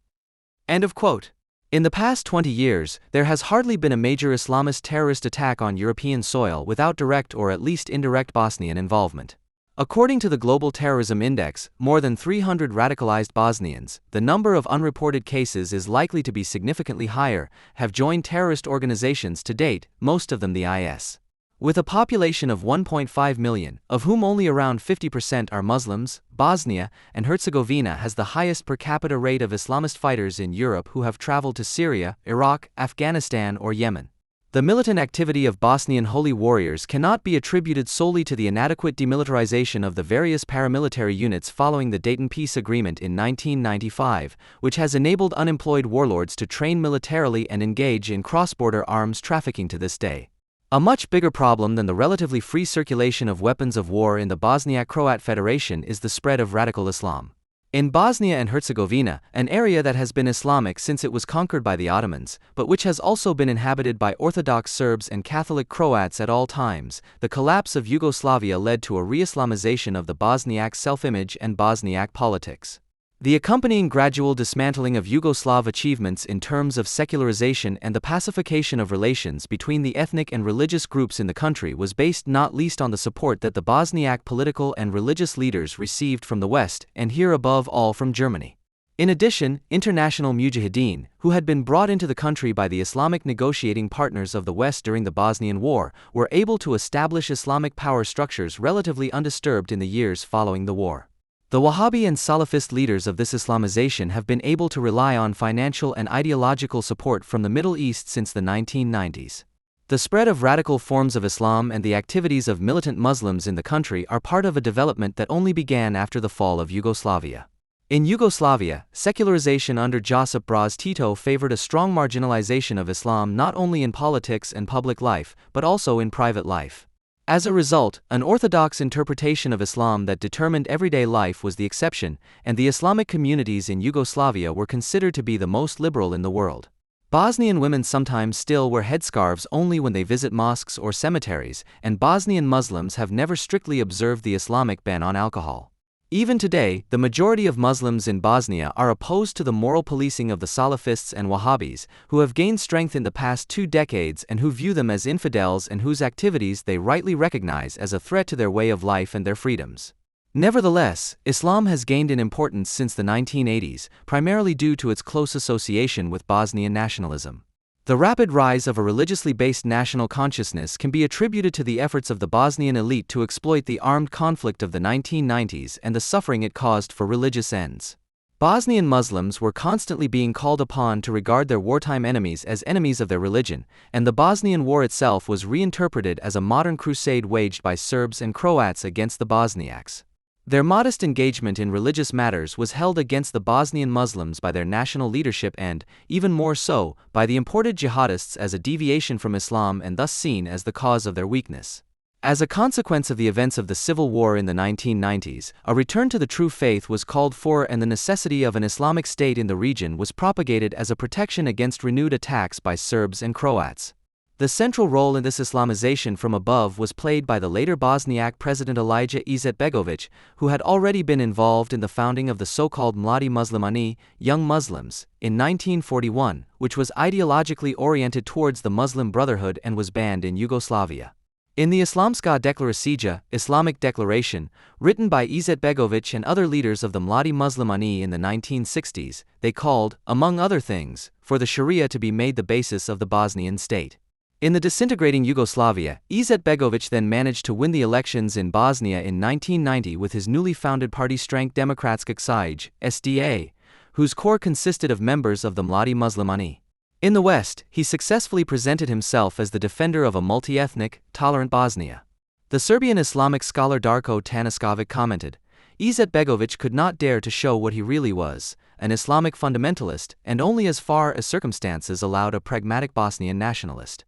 End of quote. In the past 20 years, there has hardly been a major Islamist terrorist attack on European soil without direct or at least indirect Bosnian involvement. According to the Global Terrorism Index, more than 300 radicalized Bosnians, the number of unreported cases is likely to be significantly higher, have joined terrorist organizations to date, most of them the IS. With a population of 1.5 million, of whom only around 50% are Muslims, Bosnia and Herzegovina has the highest per capita rate of Islamist fighters in Europe who have traveled to Syria, Iraq, Afghanistan or Yemen. The militant activity of Bosnian holy warriors cannot be attributed solely to the inadequate demilitarization of the various paramilitary units following the Dayton Peace Agreement in 1995, which has enabled unemployed warlords to train militarily and engage in cross-border arms trafficking to this day. A much bigger problem than the relatively free circulation of weapons of war in the Bosniak Croat Federation is the spread of radical Islam. In Bosnia and Herzegovina, an area that has been Islamic since it was conquered by the Ottomans, but which has also been inhabited by Orthodox Serbs and Catholic Croats at all times, the collapse of Yugoslavia led to a re-Islamization of the Bosniak self-image and Bosniak politics. The accompanying gradual dismantling of Yugoslav achievements in terms of secularization and the pacification of relations between the ethnic and religious groups in the country was based not least on the support that the Bosniak political and religious leaders received from the West, and here above all from Germany. In addition, international mujahideen, who had been brought into the country by the Islamic negotiating partners of the West during the Bosnian War, were able to establish Islamic power structures relatively undisturbed in the years following the war. The Wahhabi and Salafist leaders of this Islamization have been able to rely on financial and ideological support from the Middle East since the 1990s. The spread of radical forms of Islam and the activities of militant Muslims in the country are part of a development that only began after the fall of Yugoslavia. In Yugoslavia, secularization under Josip Broz Tito favored a strong marginalization of Islam not only in politics and public life, but also in private life. As a result, an orthodox interpretation of Islam that determined everyday life was the exception, and the Islamic communities in Yugoslavia were considered to be the most liberal in the world. Bosnian women sometimes still wear headscarves only when they visit mosques or cemeteries, and Bosnian Muslims have never strictly observed the Islamic ban on alcohol. Even today, the majority of Muslims in Bosnia are opposed to the moral policing of the Salafists and Wahhabis, who have gained strength in the past 2 decades and who view them as infidels and whose activities they rightly recognize as a threat to their way of life and their freedoms. Nevertheless, Islam has gained in importance since the 1980s, primarily due to its close association with Bosnian nationalism. The rapid rise of a religiously based national consciousness can be attributed to the efforts of the Bosnian elite to exploit the armed conflict of the 1990s and the suffering it caused for religious ends. Bosnian Muslims were constantly being called upon to regard their wartime enemies as enemies of their religion, and the Bosnian War itself was reinterpreted as a modern crusade waged by Serbs and Croats against the Bosniaks. Their modest engagement in religious matters was held against the Bosnian Muslims by their national leadership and, even more so, by the imported jihadists as a deviation from Islam and thus seen as the cause of their weakness. As a consequence of the events of the civil war in the 1990s, a return to the true faith was called for and the necessity of an Islamic state in the region was propagated as a protection against renewed attacks by Serbs and Croats. The central role in this Islamization from above was played by the later Bosniak President Alija Izetbegović, who had already been involved in the founding of the so-called Mladi Muslimani, Young Muslims, in 1941, which was ideologically oriented towards the Muslim Brotherhood and was banned in Yugoslavia. In the Islamska Deklaracija, Islamic Declaration, written by Izetbegović and other leaders of the Mladi Muslimani in the 1960s, they called, among other things, for the Sharia to be made the basis of the Bosnian state. In the disintegrating Yugoslavia, Izetbegović then managed to win the elections in Bosnia in 1990 with his newly founded party Stranka Demokratskog Sajja, SDA, whose core consisted of members of the Mladi Muslimani. In the West, he successfully presented himself as the defender of a multi-ethnic, tolerant Bosnia. The Serbian Islamic scholar Darko Tanaskovic commented, Izetbegović could not dare to show what he really was, an Islamic fundamentalist, and only as far as circumstances allowed a pragmatic Bosnian nationalist.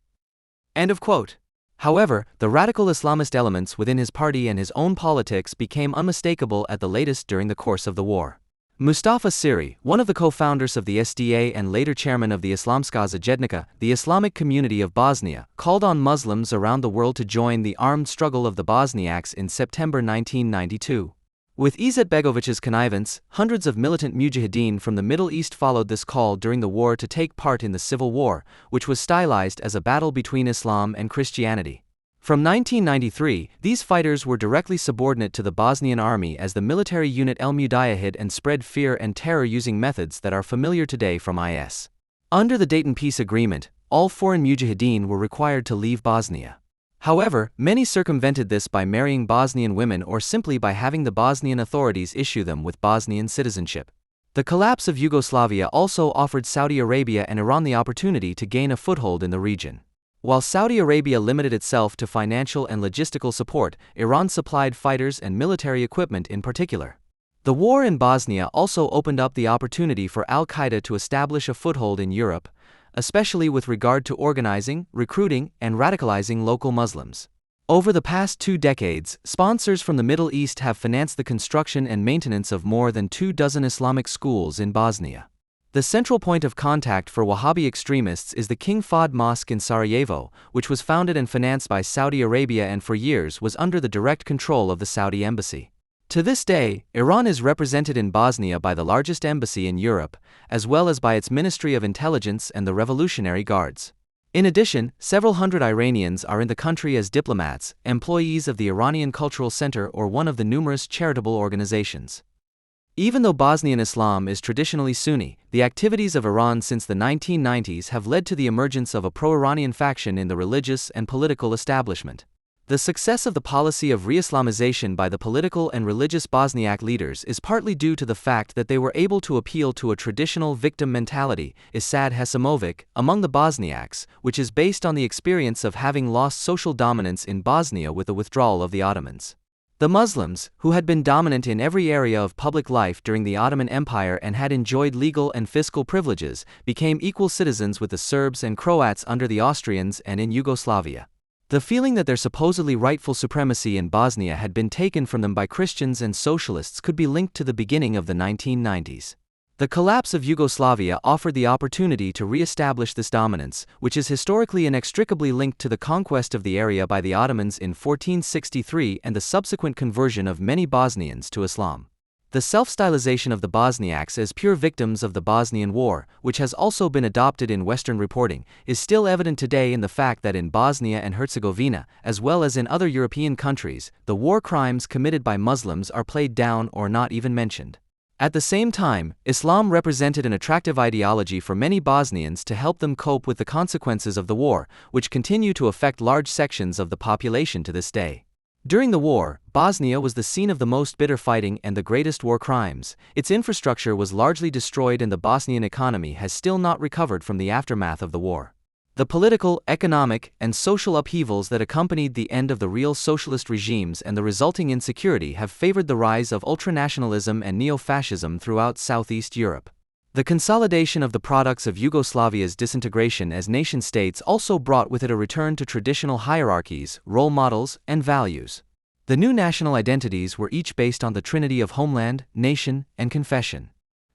End of quote. However, the radical Islamist elements within his party and his own politics became unmistakable at the latest during the course of the war. Mustafa Siri, one of the co-founders of the SDA and later chairman of the Islamska Zajednica, the Islamic community of Bosnia, called on Muslims around the world to join the armed struggle of the Bosniaks in September 1992. With Izetbegović's connivance, hundreds of militant mujahideen from the Middle East followed this call during the war to take part in the civil war, which was stylized as a battle between Islam and Christianity. From 1993, these fighters were directly subordinate to the Bosnian army as the military unit El Mujahid and spread fear and terror using methods that are familiar today from IS. Under the Dayton Peace Agreement, all foreign mujahideen were required to leave Bosnia. However, many circumvented this by marrying Bosnian women or simply by having the Bosnian authorities issue them with Bosnian citizenship. The collapse of Yugoslavia also offered Saudi Arabia and Iran the opportunity to gain a foothold in the region. While Saudi Arabia limited itself to financial and logistical support, Iran supplied fighters and military equipment in particular. The war in Bosnia also opened up the opportunity for al-Qaeda to establish a foothold in Europe, especially with regard to organizing, recruiting, and radicalizing local Muslims. Over the past 2 decades, sponsors from the Middle East have financed the construction and maintenance of more than 24 Islamic schools in Bosnia. The central point of contact for Wahhabi extremists is the King Fahd Mosque in Sarajevo, which was founded and financed by Saudi Arabia and for years was under the direct control of the Saudi embassy. To this day, Iran is represented in Bosnia by the largest embassy in Europe, as well as by its Ministry of Intelligence and the Revolutionary Guards. In addition, several hundred Iranians are in the country as diplomats, employees of the Iranian Cultural Center or one of the numerous charitable organizations. Even though Bosnian Islam is traditionally Sunni, the activities of Iran since the 1990s have led to the emergence of a pro-Iranian faction in the religious and political establishment. The success of the policy of re-Islamization by the political and religious Bosniak leaders is partly due to the fact that they were able to appeal to a traditional victim mentality, Isad Hesimovic, among the Bosniaks, which is based on the experience of having lost social dominance in Bosnia with the withdrawal of the Ottomans. The Muslims, who had been dominant in every area of public life during the Ottoman Empire and had enjoyed legal and fiscal privileges, became equal citizens with the Serbs and Croats under the Austrians and in Yugoslavia. The feeling that their supposedly rightful supremacy in Bosnia had been taken from them by Christians and socialists could be linked to the beginning of the 1990s. The collapse of Yugoslavia offered the opportunity to re-establish this dominance, which is historically inextricably linked to the conquest of the area by the Ottomans in 1463 and the subsequent conversion of many Bosnians to Islam. The self-stylization of the Bosniaks as pure victims of the Bosnian War, which has also been adopted in Western reporting, is still evident today in the fact that in Bosnia and Herzegovina, as well as in other European countries, the war crimes committed by Muslims are played down or not even mentioned. At the same time, Islam represented an attractive ideology for many Bosnians to help them cope with the consequences of the war, which continue to affect large sections of the population to this day. During the war, Bosnia was the scene of the most bitter fighting and the greatest war crimes. Its infrastructure was largely destroyed and the Bosnian economy has still not recovered from the aftermath of the war. The political, economic, and social upheavals that accompanied the end of the real socialist regimes and the resulting insecurity have favored the rise of ultranationalism and neo-fascism throughout Southeast Europe. The consolidation of the products of Yugoslavia's disintegration as nation-states also brought with it a return to traditional hierarchies, role models, and values. The new national identities were each based on the trinity of homeland, nation, and confession.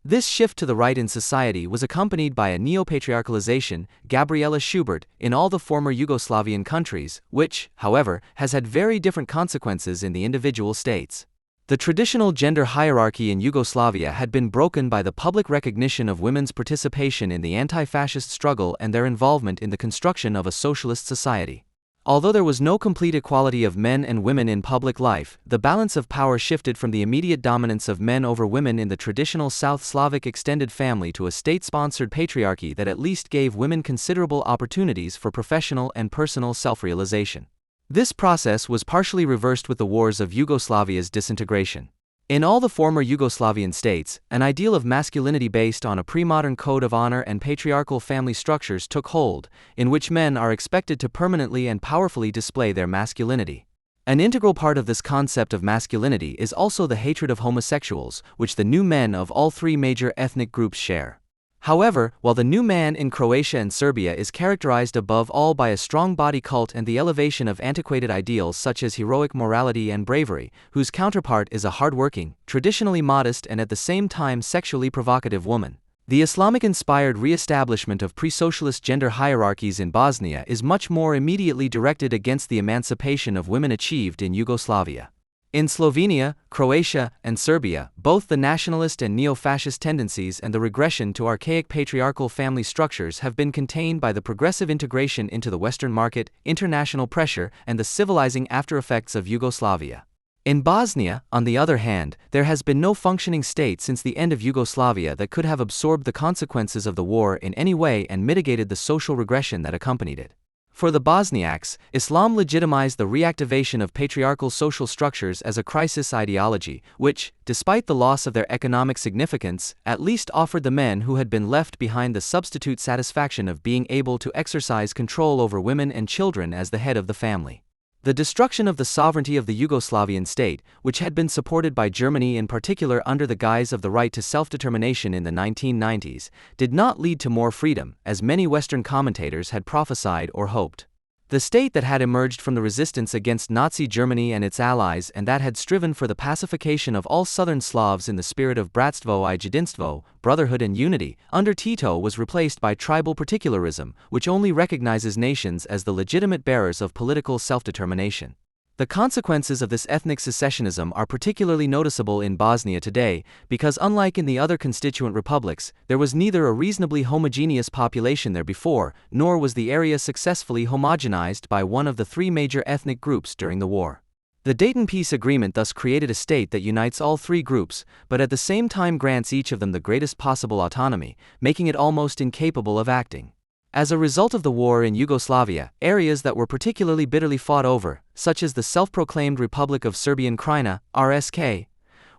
This shift to the right in society was accompanied by a neo-patriarchalization, Gabriela Schubert, in all the former Yugoslavian countries, which, however, has had very different consequences in the individual states. The traditional gender hierarchy in Yugoslavia had been broken by the public recognition of women's participation in the anti-fascist struggle and their involvement in the construction of a socialist society. Although there was no complete equality of men and women in public life, the balance of power shifted from the immediate dominance of men over women in the traditional South Slavic extended family to a state-sponsored patriarchy that at least gave women considerable opportunities for professional and personal self-realization. This process was partially reversed with the wars of Yugoslavia's disintegration. In all the former Yugoslavian states, an ideal of masculinity based on a pre-modern code of honor and patriarchal family structures took hold, in which men are expected to permanently and powerfully display their masculinity. An integral part of this concept of masculinity is also the hatred of homosexuals, which the new men of all three major ethnic groups share. However, while the new man in Croatia and Serbia is characterized above all by a strong body cult and the elevation of antiquated ideals such as heroic morality and bravery, whose counterpart is a hard-working, traditionally modest and at the same time sexually provocative woman, the Islamic-inspired re-establishment of pre-socialist gender hierarchies in Bosnia is much more immediately directed against the emancipation of women achieved in Yugoslavia. In Slovenia, Croatia, and Serbia, both the nationalist and neo-fascist tendencies and the regression to archaic patriarchal family structures have been contained by the progressive integration into the Western market, international pressure, and the civilizing aftereffects of Yugoslavia. In Bosnia, on the other hand, there has been no functioning state since the end of Yugoslavia that could have absorbed the consequences of the war in any way and mitigated the social regression that accompanied it. For the Bosniaks, Islam legitimized the reactivation of patriarchal social structures as a crisis ideology, which, despite the loss of their economic significance, at least offered the men who had been left behind the substitute satisfaction of being able to exercise control over women and children as the head of the family. The destruction of the sovereignty of the Yugoslavian state, which had been supported by Germany in particular under the guise of the right to self-determination in the 1990s, did not lead to more freedom, as many Western commentators had prophesied or hoped. The state that had emerged from the resistance against Nazi Germany and its allies and that had striven for the pacification of all Southern Slavs in the spirit of bratstvo I jedinstvo, brotherhood and unity, under Tito was replaced by tribal particularism, which only recognizes nations as the legitimate bearers of political self-determination. The consequences of this ethnic secessionism are particularly noticeable in Bosnia today, because unlike in the other constituent republics, there was neither a reasonably homogeneous population there before, nor was the area successfully homogenized by one of the three major ethnic groups during the war. The Dayton Peace Agreement thus created a state that unites all three groups, but at the same time grants each of them the greatest possible autonomy, making it almost incapable of acting. As a result of the war in Yugoslavia, areas that were particularly bitterly fought over, such as the self-proclaimed Republic of Serbian Krajina, RSK,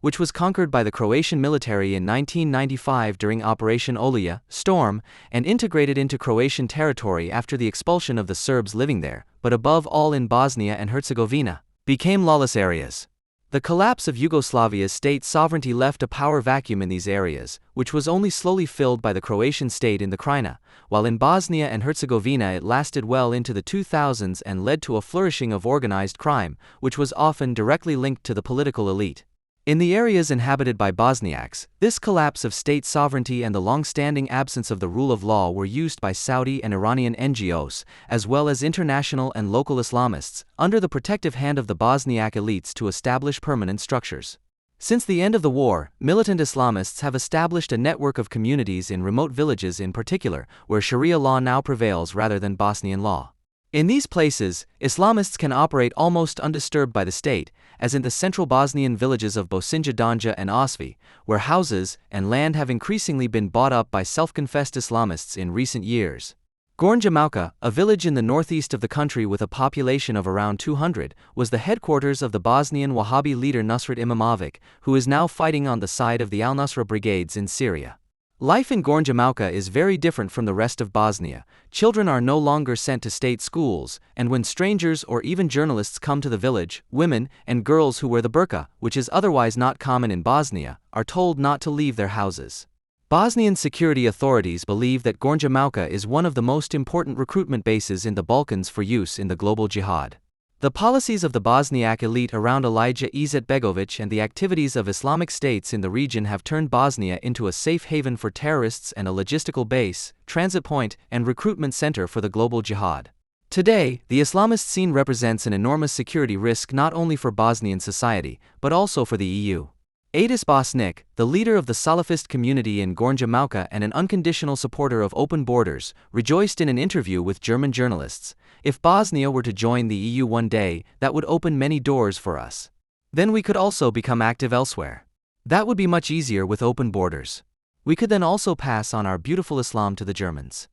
which was conquered by the Croatian military in 1995 during Operation Oluja, Storm, and integrated into Croatian territory after the expulsion of the Serbs living there, but above all in Bosnia and Herzegovina, became lawless areas. The collapse of Yugoslavia's state sovereignty left a power vacuum in these areas, which was only slowly filled by the Croatian state in the Krajina, while in Bosnia and Herzegovina it lasted well into the 2000s and led to a flourishing of organized crime, which was often directly linked to the political elite. In the areas inhabited by Bosniaks, this collapse of state sovereignty and the long-standing absence of the rule of law were used by Saudi and Iranian NGOs, as well as international and local Islamists, under the protective hand of the Bosniak elites to establish permanent structures. Since the end of the war, militant Islamists have established a network of communities in remote villages in particular, where Sharia law now prevails rather than Bosnian law. In these places, Islamists can operate almost undisturbed by the state, as in the central Bosnian villages of Bosinja Donja and Osvi, where houses and land have increasingly been bought up by self-confessed Islamists in recent years. Gornja Mauka, a village in the northeast of the country with a population of around 200, was the headquarters of the Bosnian Wahhabi leader Nusrat Imamovic, who is now fighting on the side of the al-Nusra brigades in Syria. Life in Gornja Mauka is very different from the rest of Bosnia. Children are no longer sent to state schools, and when strangers or even journalists come to the village, women and girls who wear the burqa, which is otherwise not common in Bosnia, are told not to leave their houses. Bosnian security authorities believe that Gornja Mauka is one of the most important recruitment bases in the Balkans for use in the global jihad. The policies of the Bosniak elite around Alija Izetbegovic and the activities of Islamic states in the region have turned Bosnia into a safe haven for terrorists and a logistical base, transit point, and recruitment center for the global jihad. Today, the Islamist scene represents an enormous security risk not only for Bosnian society, but also for the EU. Adis Bosnik, the leader of the Salafist community in Gornja Mauka and an unconditional supporter of open borders, rejoiced in an interview with German journalists. If Bosnia were to join the EU one day, that would open many doors for us. Then we could also become active elsewhere. That would be much easier with open borders. We could then also pass on our beautiful Islam to the Germans.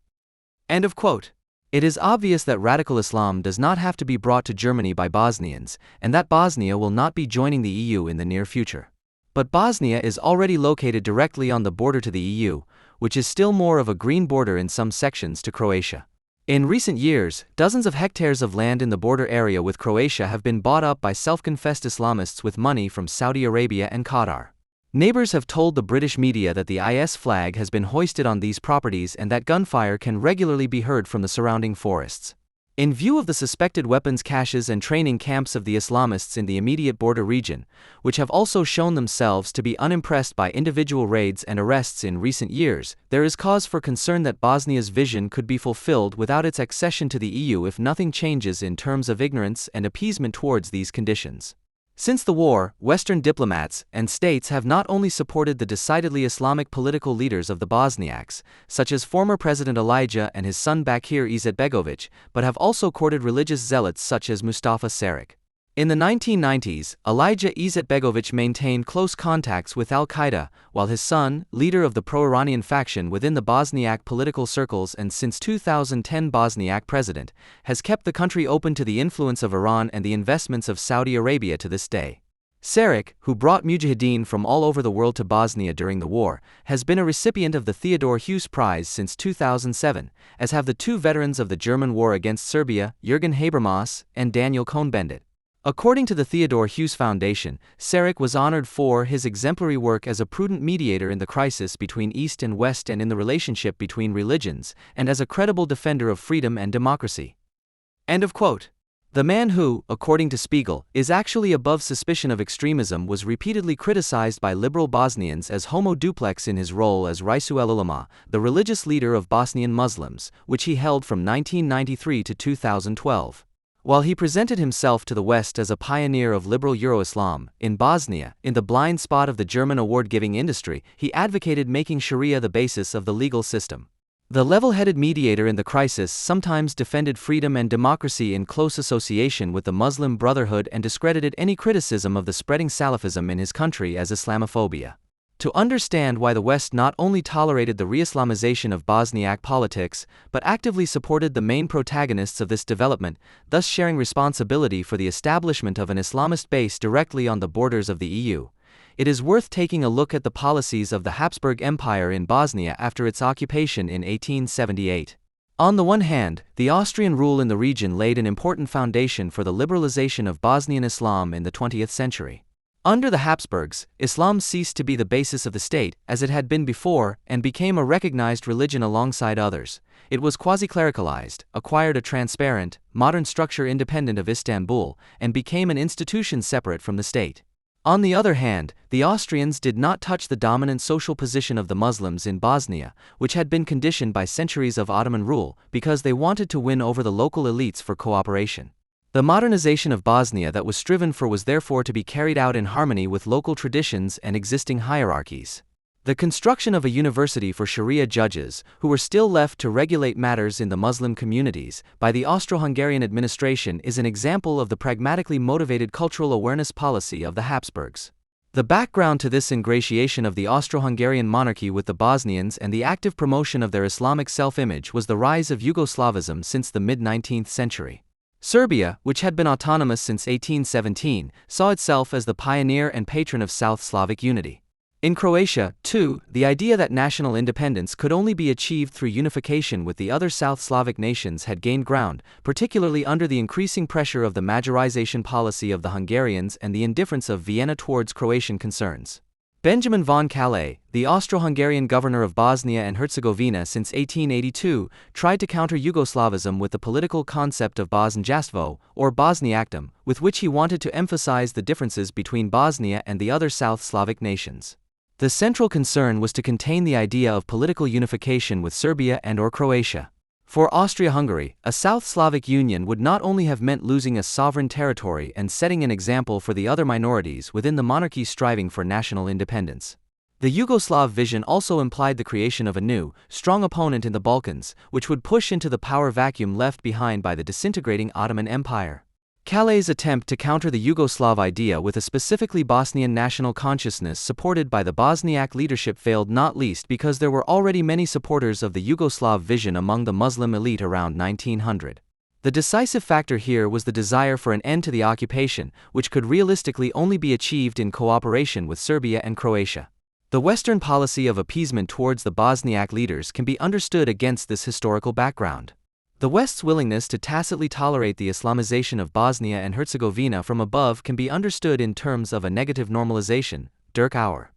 End of quote. It is obvious that radical Islam does not have to be brought to Germany by Bosnians, and that Bosnia will not be joining the EU in the near future. But Bosnia is already located directly on the border to the EU, which is still more of a green border in some sections to Croatia. In recent years, dozens of hectares of land in the border area with Croatia have been bought up by self-confessed Islamists with money from Saudi Arabia and Qatar. Neighbors have told the British media that the IS flag has been hoisted on these properties and that gunfire can regularly be heard from the surrounding forests. In view of the suspected weapons caches and training camps of the Islamists in the immediate border region, which have also shown themselves to be unimpressed by individual raids and arrests in recent years, there is cause for concern that Bosnia's vision could be fulfilled without its accession to the EU if nothing changes in terms of ignorance and appeasement towards these conditions. Since the war, Western diplomats and states have not only supported the decidedly Islamic political leaders of the Bosniaks, such as former President Alija and his son Bakir Izetbegovic, but have also courted religious zealots such as Mustafa Saric. In the 1990s, Alija Izetbegovic maintained close contacts with al-Qaeda, while his son, leader of the pro-Iranian faction within the Bosniak political circles and since 2010 Bosniak president, has kept the country open to the influence of Iran and the investments of Saudi Arabia to this day. Saric, who brought mujahideen from all over the world to Bosnia during the war, has been a recipient of the Theodor Heuss Prize since 2007, as have the two veterans of the German war against Serbia, Jürgen Habermas and Daniel Cohn-Bendit. According to the Theodor Heuss Foundation, Saric was honored for his exemplary work as a prudent mediator in the crisis between East and West and in the relationship between religions, and as a credible defender of freedom and democracy. End of quote. The man who, according to Spiegel, is actually above suspicion of extremism was repeatedly criticized by liberal Bosnians as homo duplex in his role as Raisu el-Ulama, the religious leader of Bosnian Muslims, which he held from 1993 to 2012. While he presented himself to the West as a pioneer of liberal Euro-Islam, in Bosnia, in the blind spot of the German award-giving industry, he advocated making Sharia the basis of the legal system. The level-headed mediator in the crisis sometimes defended freedom and democracy in close association with the Muslim Brotherhood and discredited any criticism of the spreading Salafism in his country as Islamophobia. To understand why the West not only tolerated the re-Islamization of Bosniak politics, but actively supported the main protagonists of this development, thus sharing responsibility for the establishment of an Islamist base directly on the borders of the EU, it is worth taking a look at the policies of the Habsburg Empire in Bosnia after its occupation in 1878. On the one hand, the Austrian rule in the region laid an important foundation for the liberalization of Bosnian Islam in the 20th century. Under the Habsburgs, Islam ceased to be the basis of the state, as it had been before, and became a recognized religion alongside others. It was quasi-clericalized, acquired a transparent, modern structure independent of Istanbul, and became an institution separate from the state. On the other hand, the Austrians did not touch the dominant social position of the Muslims in Bosnia, which had been conditioned by centuries of Ottoman rule, because they wanted to win over the local elites for cooperation. The modernization of Bosnia that was striven for was therefore to be carried out in harmony with local traditions and existing hierarchies. The construction of a university for Sharia judges, who were still left to regulate matters in the Muslim communities, by the Austro-Hungarian administration is an example of the pragmatically motivated cultural awareness policy of the Habsburgs. The background to this ingratiation of the Austro-Hungarian monarchy with the Bosnians and the active promotion of their Islamic self-image was the rise of Yugoslavism since the mid-19th century. Serbia, which had been autonomous since 1817, saw itself as the pioneer and patron of South Slavic unity. In Croatia, too, the idea that national independence could only be achieved through unification with the other South Slavic nations had gained ground, particularly under the increasing pressure of the Majorization policy of the Hungarians and the indifference of Vienna towards Croatian concerns. Benjamin von Calais, the Austro-Hungarian governor of Bosnia and Herzegovina since 1882, tried to counter Yugoslavism with the political concept of Bosanjastvo, or Bosniakdom, with which he wanted to emphasize the differences between Bosnia and the other South Slavic nations. The central concern was to contain the idea of political unification with Serbia and/or Croatia. For Austria-Hungary, a South Slavic union would not only have meant losing a sovereign territory and setting an example for the other minorities within the monarchy striving for national independence. The Yugoslav vision also implied the creation of a new, strong opponent in the Balkans, which would push into the power vacuum left behind by the disintegrating Ottoman Empire. Calais' attempt to counter the Yugoslav idea with a specifically Bosnian national consciousness supported by the Bosniak leadership failed, not least because there were already many supporters of the Yugoslav vision among the Muslim elite around 1900. The decisive factor here was the desire for an end to the occupation, which could realistically only be achieved in cooperation with Serbia and Croatia. The Western policy of appeasement towards the Bosniak leaders can be understood against this historical background. The West's willingness to tacitly tolerate the Islamization of Bosnia and Herzegovina from above can be understood in terms of a negative normalization. Dirk Auer.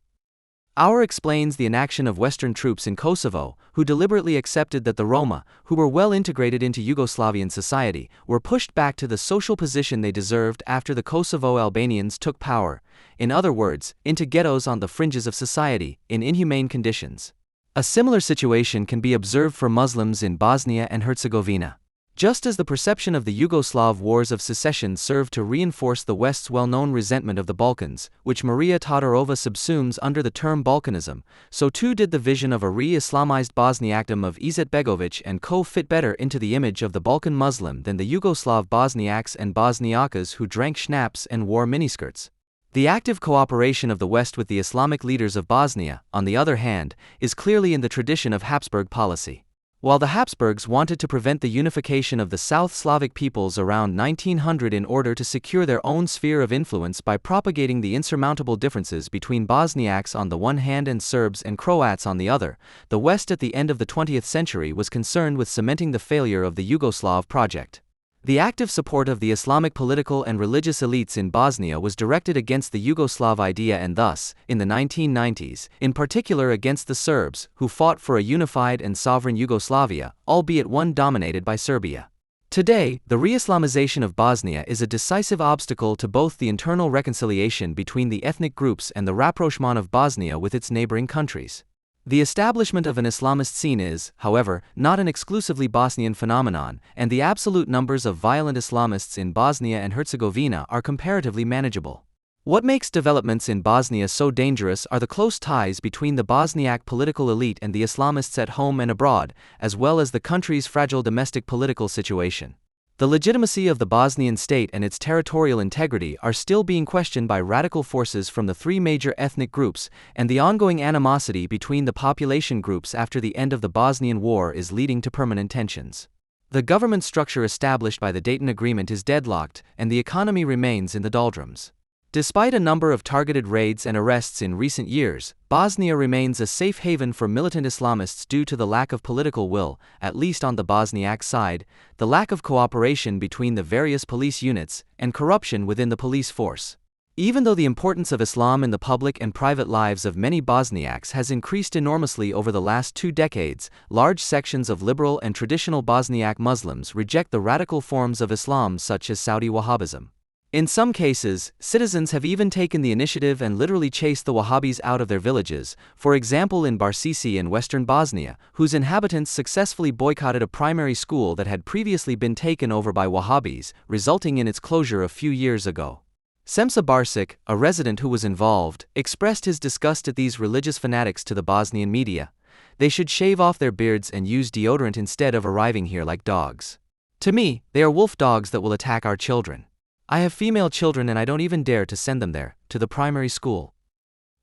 Auer explains the inaction of Western troops in Kosovo, who deliberately accepted that the Roma, who were well integrated into Yugoslavian society, were pushed back to the social position they deserved after the Kosovo Albanians took power, in other words, into ghettos on the fringes of society, in inhumane conditions. A similar situation can be observed for Muslims in Bosnia and Herzegovina. Just as the perception of the Yugoslav wars of secession served to reinforce the West's well-known resentment of the Balkans, which Maria Todorova subsumes under the term Balkanism, so too did the vision of a re-Islamized Bosniakdom of Izetbegovic and co. fit better into the image of the Balkan Muslim than the Yugoslav Bosniaks and Bosniakas who drank schnapps and wore miniskirts. The active cooperation of the West with the Islamic leaders of Bosnia, on the other hand, is clearly in the tradition of Habsburg policy. While the Habsburgs wanted to prevent the unification of the South Slavic peoples around 1900 in order to secure their own sphere of influence by propagating the insurmountable differences between Bosniaks on the one hand and Serbs and Croats on the other, the West at the end of the 20th century was concerned with cementing the failure of the Yugoslav project. The active support of the Islamic political and religious elites in Bosnia was directed against the Yugoslav idea and thus, in the 1990s, in particular against the Serbs, who fought for a unified and sovereign Yugoslavia, albeit one dominated by Serbia. Today, the re-Islamization of Bosnia is a decisive obstacle to both the internal reconciliation between the ethnic groups and the rapprochement of Bosnia with its neighboring countries. The establishment of an Islamist scene is, however, not an exclusively Bosnian phenomenon, and the absolute numbers of violent Islamists in Bosnia and Herzegovina are comparatively manageable. What makes developments in Bosnia so dangerous are the close ties between the Bosniak political elite and the Islamists at home and abroad, as well as the country's fragile domestic political situation. The legitimacy of the Bosnian state and its territorial integrity are still being questioned by radical forces from the three major ethnic groups, and the ongoing animosity between the population groups after the end of the Bosnian War is leading to permanent tensions. The government structure established by the Dayton Agreement is deadlocked, and the economy remains in the doldrums. Despite a number of targeted raids and arrests in recent years, Bosnia remains a safe haven for militant Islamists due to the lack of political will, at least on the Bosniak side, the lack of cooperation between the various police units, and corruption within the police force. Even though the importance of Islam in the public and private lives of many Bosniaks has increased enormously over the last 2 decades, large sections of liberal and traditional Bosniak Muslims reject the radical forms of Islam such as Saudi Wahhabism. In some cases, citizens have even taken the initiative and literally chased the Wahhabis out of their villages, for example in Barsisi in western Bosnia, whose inhabitants successfully boycotted a primary school that had previously been taken over by Wahhabis, resulting in its closure a few years ago. Semsa Barsic, a resident who was involved, expressed his disgust at these religious fanatics to the Bosnian media. They should shave off their beards and use deodorant instead of arriving here like dogs. To me, they are wolf dogs that will attack our children. I have female children and I don't even dare to send them there, to the primary school.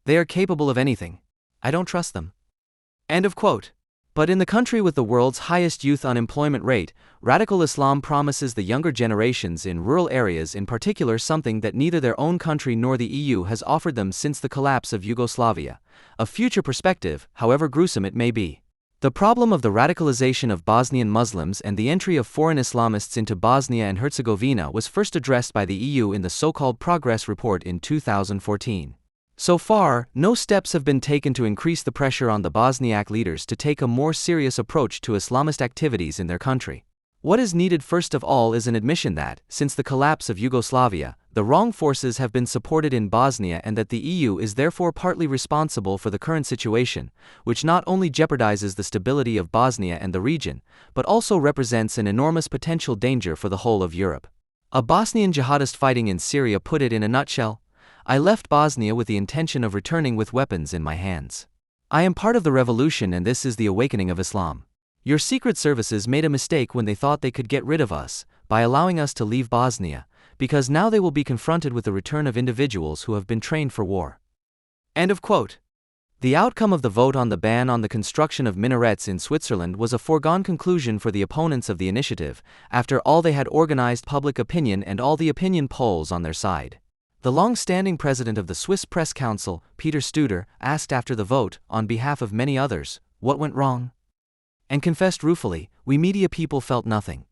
They are capable of anything. I don't trust them. End of quote. But in the country with the world's highest youth unemployment rate, radical Islam promises the younger generations in rural areas in particular something that neither their own country nor the EU has offered them since the collapse of Yugoslavia, a future perspective, however gruesome it may be. The problem of the radicalization of Bosnian Muslims and the entry of foreign Islamists into Bosnia and Herzegovina was first addressed by the EU in the so-called Progress Report in 2014. So far, no steps have been taken to increase the pressure on the Bosniak leaders to take a more serious approach to Islamist activities in their country. What is needed first of all is an admission that, since the collapse of Yugoslavia, the wrong forces have been supported in Bosnia and that the EU is therefore partly responsible for the current situation, which not only jeopardizes the stability of Bosnia and the region, but also represents an enormous potential danger for the whole of Europe. A Bosnian jihadist fighting in Syria put it in a nutshell: I left Bosnia with the intention of returning with weapons in my hands. I am part of the revolution and this is the awakening of Islam. Your secret services made a mistake when they thought they could get rid of us, by allowing us to leave Bosnia, because now they will be confronted with the return of individuals who have been trained for war. End of quote. The outcome of the vote on the ban on the construction of minarets in Switzerland was a foregone conclusion for the opponents of the initiative, after all they had organized public opinion and all the opinion polls on their side. The long-standing president of the Swiss Press Council, Peter Studer, asked after the vote, on behalf of many others, what went wrong? And confessed ruefully, we media people felt nothing.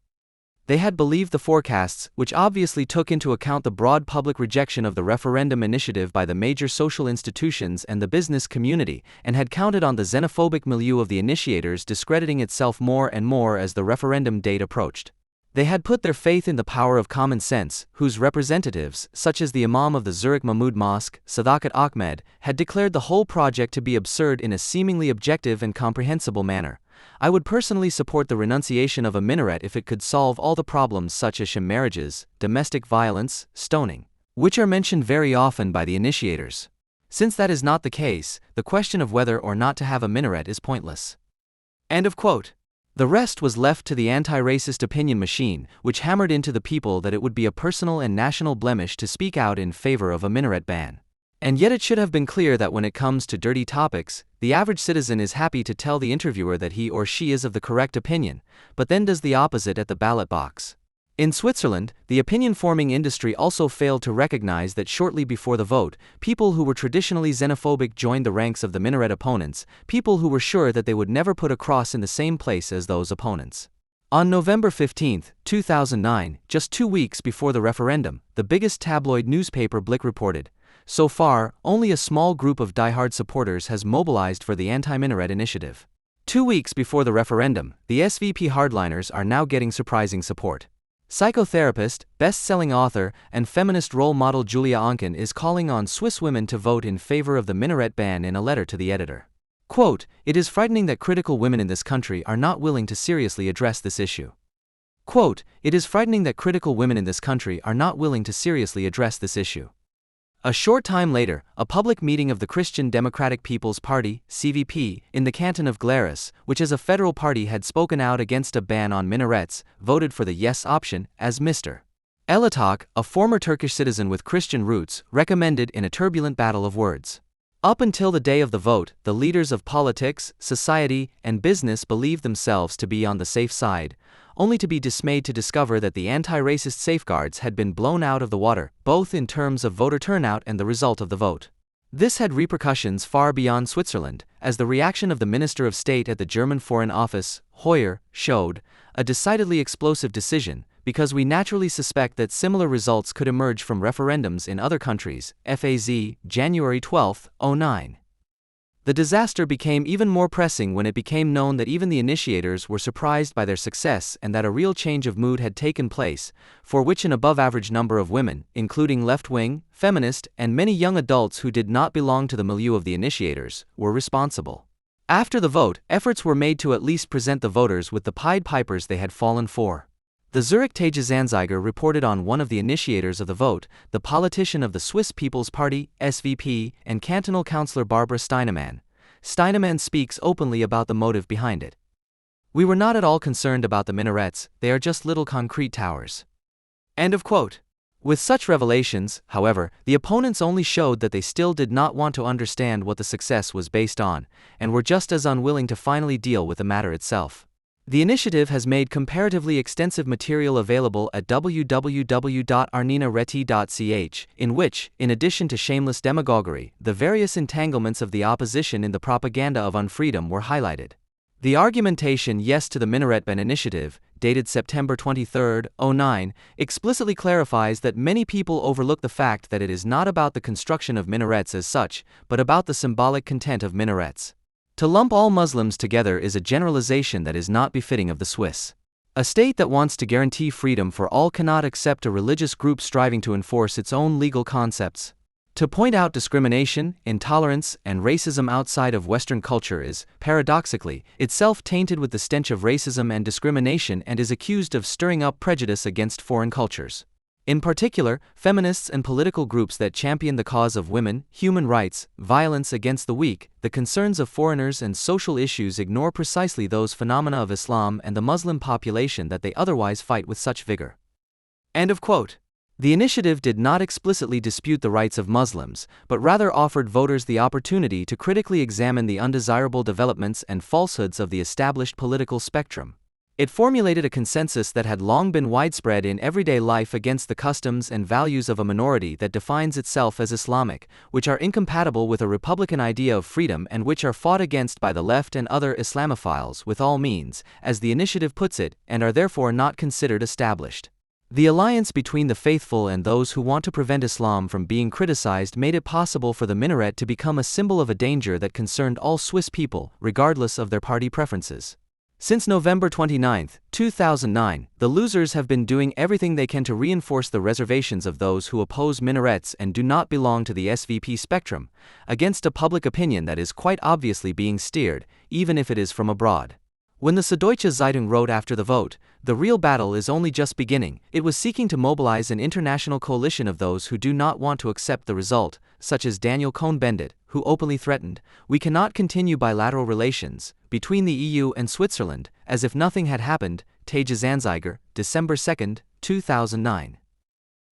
They had believed the forecasts, which obviously took into account the broad public rejection of the referendum initiative by the major social institutions and the business community, and had counted on the xenophobic milieu of the initiators discrediting itself more and more as the referendum date approached. They had put their faith in the power of common sense, whose representatives, such as the Imam of the Zurich Mahmud Mosque, Sadakat Ahmed, had declared the whole project to be absurd in a seemingly objective and comprehensible manner. I would personally support the renunciation of a minaret if it could solve all the problems such as sham marriages, domestic violence, stoning, which are mentioned very often by the initiators. Since that is not the case, the question of whether or not to have a minaret is pointless. End of quote. The rest was left to the anti-racist opinion machine, which hammered into the people that it would be a personal and national blemish to speak out in favor of a minaret ban. And yet it should have been clear that when it comes to dirty topics, the average citizen is happy to tell the interviewer that he or she is of the correct opinion, but then does the opposite at the ballot box. In Switzerland, the opinion-forming industry also failed to recognize that shortly before the vote, people who were traditionally xenophobic joined the ranks of the minaret opponents, people who were sure that they would never put a cross in the same place as those opponents. On November 15, 2009, just 2 weeks before the referendum, the biggest tabloid newspaper Blick reported, so far, only a small group of diehard supporters has mobilized for the anti-minaret initiative. 2 weeks before the referendum, the SVP hardliners are now getting surprising support. Psychotherapist, best-selling author, and feminist role model Julia Onken is calling on Swiss women to vote in favor of the minaret ban in a letter to the editor. Quote, "It is frightening that critical women in this country are not willing to seriously address this issue." Quote, "It is frightening that critical women in this country are not willing to seriously address this issue." A short time later, a public meeting of the Christian Democratic People's Party, CVP, in the canton of Glarus, which as a federal party had spoken out against a ban on minarets, voted for the yes option, as Mr. Elatok, a former Turkish citizen with Christian roots, recommended in a turbulent battle of words. Up until the day of the vote, the leaders of politics, society, and business believed themselves to be on the safe side, only to be dismayed to discover that the anti-racist safeguards had been blown out of the water, both in terms of voter turnout and the result of the vote. This had repercussions far beyond Switzerland, as the reaction of the Minister of State at the German Foreign Office, Hoyer, showed a decidedly explosive decision, because we naturally suspect that similar results could emerge from referendums in other countries. FAZ, January 12, 2009. The disaster became even more pressing when it became known that even the initiators were surprised by their success and that a real change of mood had taken place, for which an above-average number of women, including left-wing, feminist, and many young adults who did not belong to the milieu of the initiators, were responsible. After the vote, efforts were made to at least present the voters with the Pied Pipers they had fallen for. The Zurich Tagesanzeiger reported on one of the initiators of the vote, the politician of the Swiss People's Party, SVP, and cantonal councillor Barbara Steinemann. Steinemann speaks openly about the motive behind it. "We were not at all concerned about the minarets, they are just little concrete towers." End of quote. With such revelations, however, the opponents only showed that they still did not want to understand what the success was based on, and were just as unwilling to finally deal with the matter itself. The initiative has made comparatively extensive material available at www.arninareti.ch, in which, in addition to shameless demagoguery, the various entanglements of the opposition in the propaganda of unfreedom were highlighted. The argumentation Yes to the Minaret Ban initiative, dated September 23, 2009, explicitly clarifies that many people overlook the fact that it is not about the construction of minarets as such, but about the symbolic content of minarets. To lump all Muslims together is a generalization that is not befitting of the Swiss. A state that wants to guarantee freedom for all cannot accept a religious group striving to enforce its own legal concepts. To point out discrimination, intolerance, and racism outside of Western culture is, paradoxically, itself tainted with the stench of racism and discrimination and is accused of stirring up prejudice against foreign cultures. In particular, feminists and political groups that champion the cause of women, human rights, violence against the weak, the concerns of foreigners and social issues ignore precisely those phenomena of Islam and the Muslim population that they otherwise fight with such vigor. End of quote. The initiative did not explicitly dispute the rights of Muslims, but rather offered voters the opportunity to critically examine the undesirable developments and falsehoods of the established political spectrum. It formulated a consensus that had long been widespread in everyday life against the customs and values of a minority that defines itself as Islamic, which are incompatible with a republican idea of freedom and which are fought against by the left and other Islamophiles with all means, as the initiative puts it, and are therefore not considered established. The alliance between the faithful and those who want to prevent Islam from being criticized made it possible for the minaret to become a symbol of a danger that concerned all Swiss people, regardless of their party preferences. Since November 29, 2009, the losers have been doing everything they can to reinforce the reservations of those who oppose minarets and do not belong to the SVP spectrum, against a public opinion that is quite obviously being steered, even if it is from abroad. When the Süddeutsche Zeitung wrote after the vote, "The real battle is only just beginning," it was seeking to mobilize an international coalition of those who do not want to accept the result, such as Daniel Cohn-Bendit, who openly threatened, "We cannot continue bilateral relations between the EU and Switzerland, as if nothing had happened." Tagesanzeiger, December 2, 2009.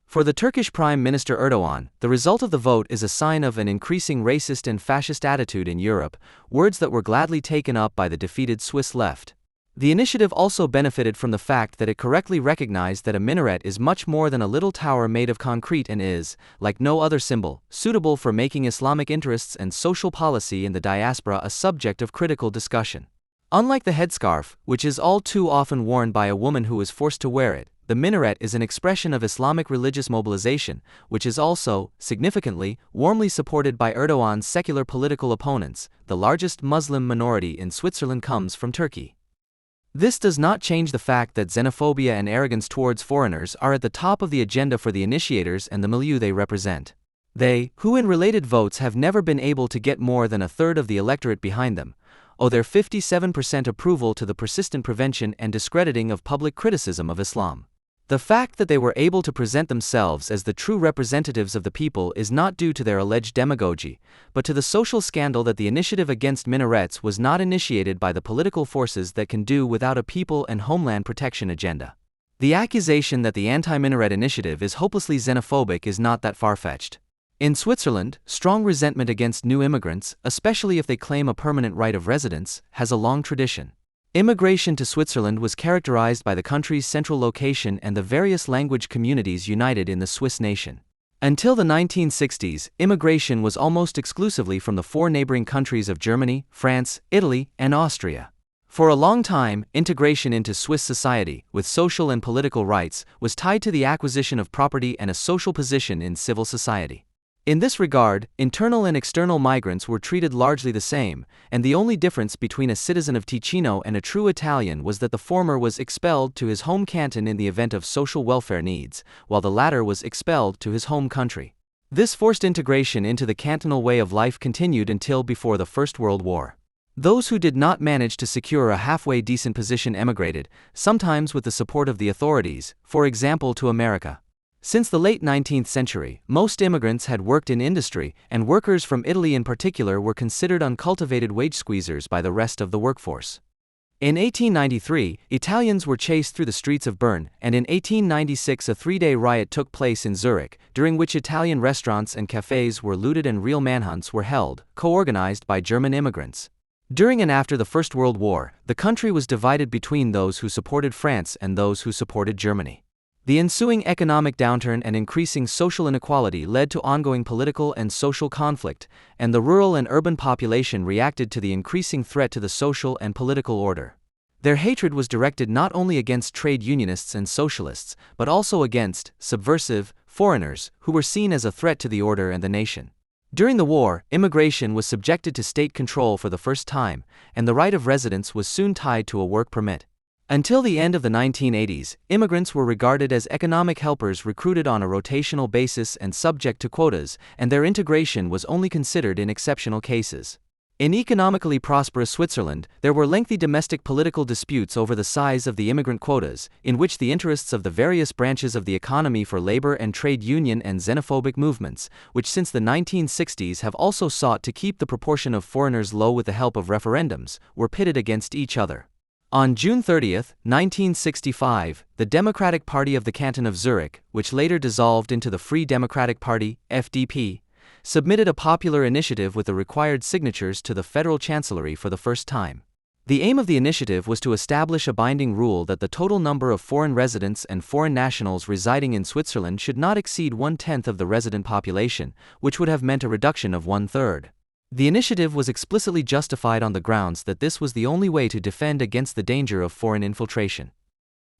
For the Turkish Prime Minister Erdogan, the result of the vote is a sign of an increasing racist and fascist attitude in Europe, words that were gladly taken up by the defeated Swiss left. The initiative also benefited from the fact that it correctly recognized that a minaret is much more than a little tower made of concrete and is, like no other symbol, suitable for making Islamic interests and social policy in the diaspora a subject of critical discussion. Unlike the headscarf, which is all too often worn by a woman who is forced to wear it, the minaret is an expression of Islamic religious mobilization, which is also, significantly, warmly supported by Erdogan's secular political opponents. The largest Muslim minority in Switzerland comes from Turkey. This does not change the fact that xenophobia and arrogance towards foreigners are at the top of the agenda for the initiators and the milieu they represent. They, who in related votes have never been able to get more than a third of the electorate behind them, owe their 57% approval to the persistent prevention and discrediting of public criticism of Islam. The fact that they were able to present themselves as the true representatives of the people is not due to their alleged demagogy, but to the social scandal that the initiative against minarets was not initiated by the political forces that can do without a people and homeland protection agenda. The accusation that the anti-minaret initiative is hopelessly xenophobic is not that far-fetched. In Switzerland, strong resentment against new immigrants, especially if they claim a permanent right of residence, has a long tradition. Immigration to Switzerland was characterized by the country's central location and the various language communities united in the Swiss nation. Until the 1960s, immigration was almost exclusively from the four neighboring countries of Germany, France, Italy, and Austria. For a long time, integration into Swiss society, with social and political rights, was tied to the acquisition of property and a social position in civil society. In this regard, internal and external migrants were treated largely the same, and the only difference between a citizen of Ticino and a true Italian was that the former was expelled to his home canton in the event of social welfare needs, while the latter was expelled to his home country. This forced integration into the cantonal way of life continued until before the First World War. Those who did not manage to secure a halfway decent position emigrated, sometimes with the support of the authorities, for example to America. Since the late 19th century, most immigrants had worked in industry, and workers from Italy in particular were considered uncultivated wage squeezers by the rest of the workforce. In 1893, Italians were chased through the streets of Bern, and in 1896 a three-day riot took place in Zurich, during which Italian restaurants and cafes were looted and real manhunts were held, co-organized by German immigrants. During and after the First World War, the country was divided between those who supported France and those who supported Germany. The ensuing economic downturn and increasing social inequality led to ongoing political and social conflict, and the rural and urban population reacted to the increasing threat to the social and political order. Their hatred was directed not only against trade unionists and socialists, but also against subversive foreigners who were seen as a threat to the order and the nation. During the war, immigration was subjected to state control for the first time, and the right of residence was soon tied to a work permit. Until the end of the 1980s, immigrants were regarded as economic helpers recruited on a rotational basis and subject to quotas, and their integration was only considered in exceptional cases. In economically prosperous Switzerland, there were lengthy domestic political disputes over the size of the immigrant quotas, in which the interests of the various branches of the economy for labor and trade union and xenophobic movements, which since the 1960s have also sought to keep the proportion of foreigners low with the help of referendums, were pitted against each other. On June 30, 1965, the Democratic Party of the Canton of Zurich, which later dissolved into the Free Democratic Party, FDP, submitted a popular initiative with the required signatures to the Federal Chancellery for the first time. The aim of the initiative was to establish a binding rule that the total number of foreign residents and foreign nationals residing in Switzerland should not exceed 1/10 of the resident population, which would have meant a reduction of 1/3. The initiative was explicitly justified on the grounds that this was the only way to defend against the danger of foreign infiltration.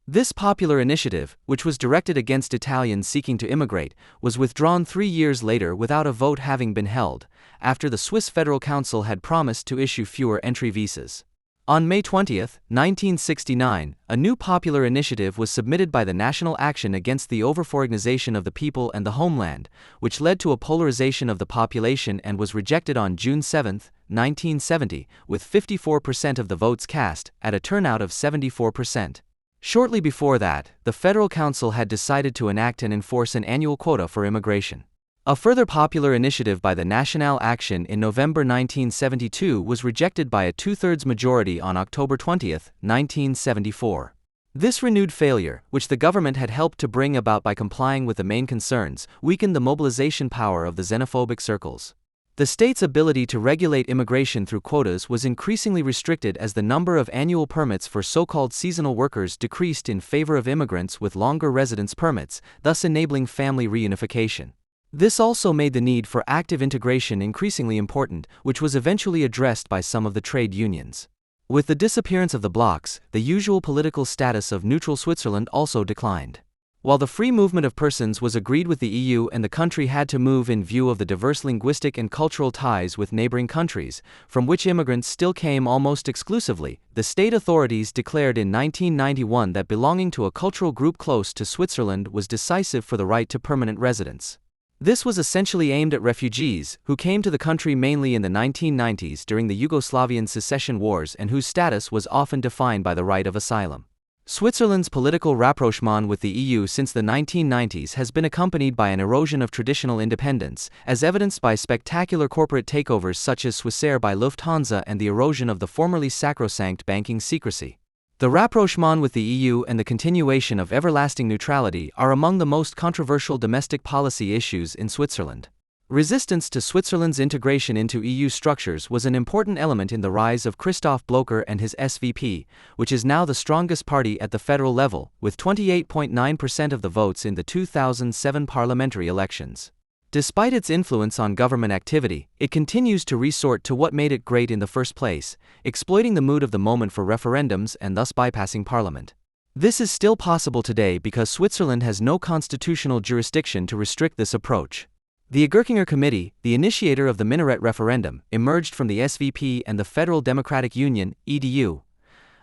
This popular initiative, which was directed against Italians seeking to immigrate, was withdrawn 3 years later without a vote having been held, after the Swiss Federal Council had promised to issue fewer entry visas. On May 20, 1969, a new popular initiative was submitted by the National Action Against the Overforeignization of the People and the Homeland, which led to a polarization of the population and was rejected on June 7, 1970, with 54% of the votes cast, at a turnout of 74%. Shortly before that, the Federal Council had decided to enact and enforce an annual quota for immigration. A further popular initiative by the National Action in November 1972 was rejected by a 2/3 majority on October 20, 1974. This renewed failure, which the government had helped to bring about by complying with the main concerns, weakened the mobilization power of the xenophobic circles. The state's ability to regulate immigration through quotas was increasingly restricted as the number of annual permits for so-called seasonal workers decreased in favor of immigrants with longer residence permits, thus enabling family reunification. This also made the need for active integration increasingly important, which was eventually addressed by some of the trade unions. With the disappearance of the blocs, the usual political status of neutral Switzerland also declined. While the free movement of persons was agreed with the EU and the country had to move in view of the diverse linguistic and cultural ties with neighboring countries, from which immigrants still came almost exclusively, the state authorities declared in 1991 that belonging to a cultural group close to Switzerland was decisive for the right to permanent residence. This was essentially aimed at refugees, who came to the country mainly in the 1990s during the Yugoslavian secession wars and whose status was often defined by the right of asylum. Switzerland's political rapprochement with the EU since the 1990s has been accompanied by an erosion of traditional independence, as evidenced by spectacular corporate takeovers such as Swissair by Lufthansa and the erosion of the formerly sacrosanct banking secrecy. The rapprochement with the EU and the continuation of everlasting neutrality are among the most controversial domestic policy issues in Switzerland. Resistance to Switzerland's integration into EU structures was an important element in the rise of Christoph Blocher and his SVP, which is now the strongest party at the federal level, with 28.9% of the votes in the 2007 parliamentary elections. Despite its influence on government activity, it continues to resort to what made it great in the first place, exploiting the mood of the moment for referendums and thus bypassing parliament. This is still possible today because Switzerland has no constitutional jurisdiction to restrict this approach. The Egerkinger Committee, the initiator of the minaret referendum, emerged from the SVP and the Federal Democratic Union, EDU,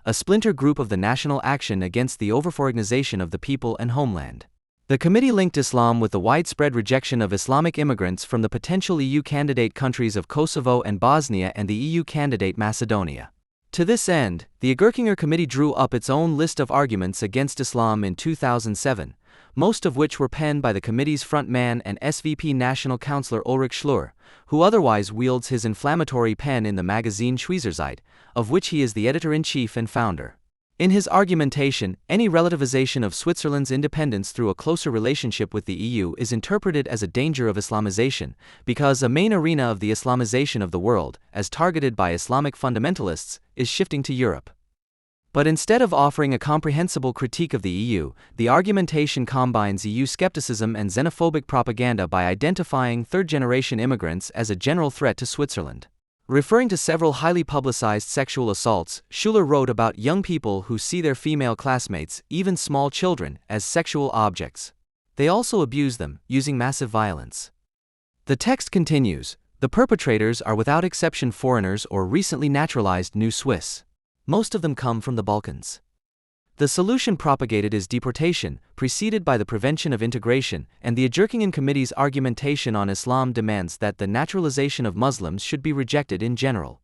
a splinter group of the National Action Against the Overforeignization of the People and Homeland. The committee linked Islam with the widespread rejection of Islamic immigrants from the potential EU candidate countries of Kosovo and Bosnia and the EU candidate Macedonia. To this end, the Egerkinger Committee drew up its own list of arguments against Islam in 2007, most of which were penned by the committee's front man and SVP National Councillor Ulrich Schlur, who otherwise wields his inflammatory pen in the magazine Schweizerszeit, of which he is the editor-in-chief and founder. In his argumentation, any relativization of Switzerland's independence through a closer relationship with the EU is interpreted as a danger of Islamization, because a main arena of the Islamization of the world, as targeted by Islamic fundamentalists, is shifting to Europe. But instead of offering a comprehensible critique of the EU, the argumentation combines EU skepticism and xenophobic propaganda by identifying third-generation immigrants as a general threat to Switzerland. Referring to several highly publicized sexual assaults, Schuler wrote about young people who see their female classmates, even small children, as sexual objects. They also abuse them, using massive violence. The text continues, the perpetrators are without exception foreigners or recently naturalized new Swiss. Most of them come from the Balkans. The solution propagated is deportation, preceded by the prevention of integration, and the Egerkinger Committee's argumentation on Islam demands that the naturalization of Muslims should be rejected in general.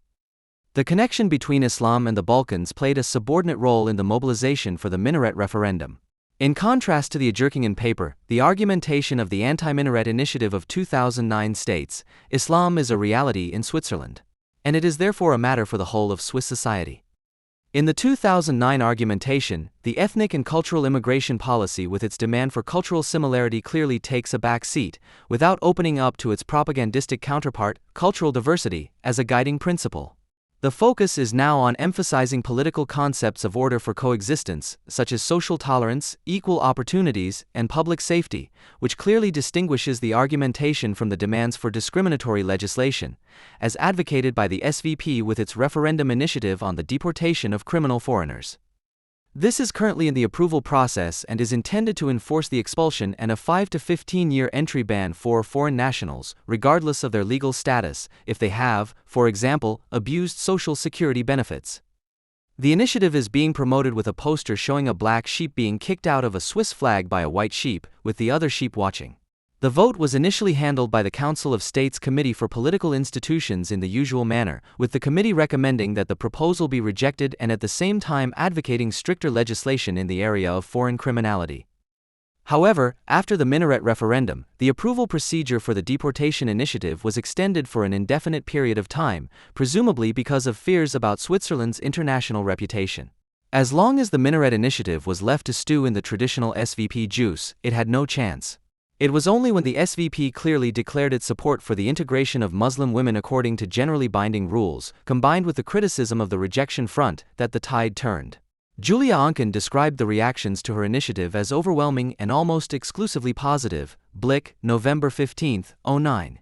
The connection between Islam and the Balkans played a subordinate role in the mobilization for the minaret referendum. In contrast to the Egerkinger paper, the argumentation of the Anti-Minaret Initiative of 2009 states, Islam is a reality in Switzerland, and it is therefore a matter for the whole of Swiss society. In the 2009 argumentation, the ethnic and cultural immigration policy with its demand for cultural similarity clearly takes a back seat, without opening up to its propagandistic counterpart, cultural diversity, as a guiding principle. The focus is now on emphasizing political concepts of order for coexistence, such as social tolerance, equal opportunities, and public safety, which clearly distinguishes the argumentation from the demands for discriminatory legislation, as advocated by the SVP with its referendum initiative on the deportation of criminal foreigners. This is currently in the approval process and is intended to enforce the expulsion and a 5 to 15-year entry ban for foreign nationals, regardless of their legal status, if they have, for example, abused social security benefits. The initiative is being promoted with a poster showing a black sheep being kicked out of a Swiss flag by a white sheep, with the other sheep watching. The vote was initially handled by the Council of States Committee for Political Institutions in the usual manner, with the committee recommending that the proposal be rejected and at the same time advocating stricter legislation in the area of foreign criminality. However, after the minaret referendum, the approval procedure for the deportation initiative was extended for an indefinite period of time, presumably because of fears about Switzerland's international reputation. As long as the minaret initiative was left to stew in the traditional SVP juice, it had no chance. It was only when the SVP clearly declared its support for the integration of Muslim women according to generally binding rules, combined with the criticism of the rejection front, that the tide turned. Julia Onken described the reactions to her initiative as overwhelming and almost exclusively positive. Blick, November 15, 2009.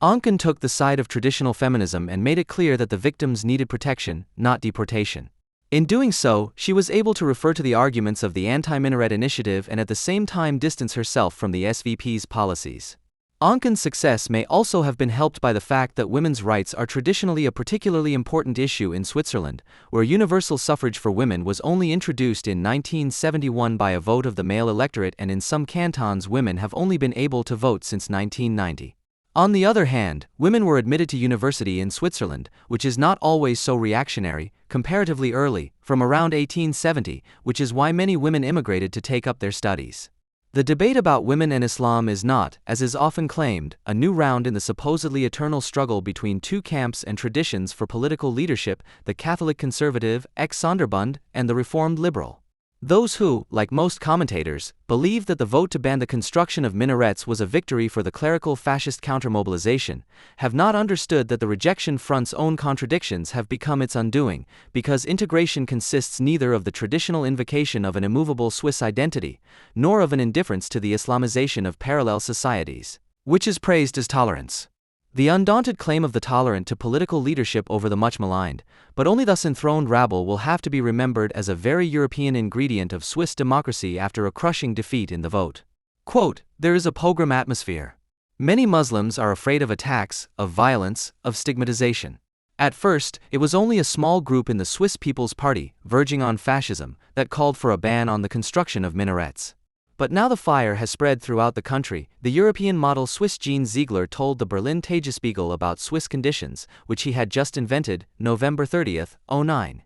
Onken took the side of traditional feminism and made it clear that the victims needed protection, not deportation. In doing so, she was able to refer to the arguments of the Anti-Minaret Initiative and at the same time distance herself from the SVP's policies. Onken's success may also have been helped by the fact that women's rights are traditionally a particularly important issue in Switzerland, where universal suffrage for women was only introduced in 1971 by a vote of the male electorate, and in some cantons women have only been able to vote since 1990. On the other hand, women were admitted to university in Switzerland, which is not always so reactionary, comparatively early, from around 1870, which is why many women immigrated to take up their studies. The debate about women and Islam is not, as is often claimed, a new round in the supposedly eternal struggle between two camps and traditions for political leadership, the Catholic conservative, ex-Sonderbund, and the Reformed liberal. Those who, like most commentators, believed that the vote to ban the construction of minarets was a victory for the clerical fascist counter-mobilization, have not understood that the rejection front's own contradictions have become its undoing, because integration consists neither of the traditional invocation of an immovable Swiss identity, nor of an indifference to the Islamization of parallel societies, which is praised as tolerance. The undaunted claim of the tolerant to political leadership over the much maligned, but only thus enthroned rabble will have to be remembered as a very European ingredient of Swiss democracy after a crushing defeat in the vote. Quote, "There is a pogrom atmosphere. Many Muslims are afraid of attacks, of violence, of stigmatization. At first, it was only a small group in the Swiss People's Party, verging on fascism, that called for a ban on the construction of minarets. But now the fire has spread throughout the country. The European model Swiss Jean Ziegler told the Berlin Tagesspiegel about Swiss conditions, which he had just invented, November 30, 2009.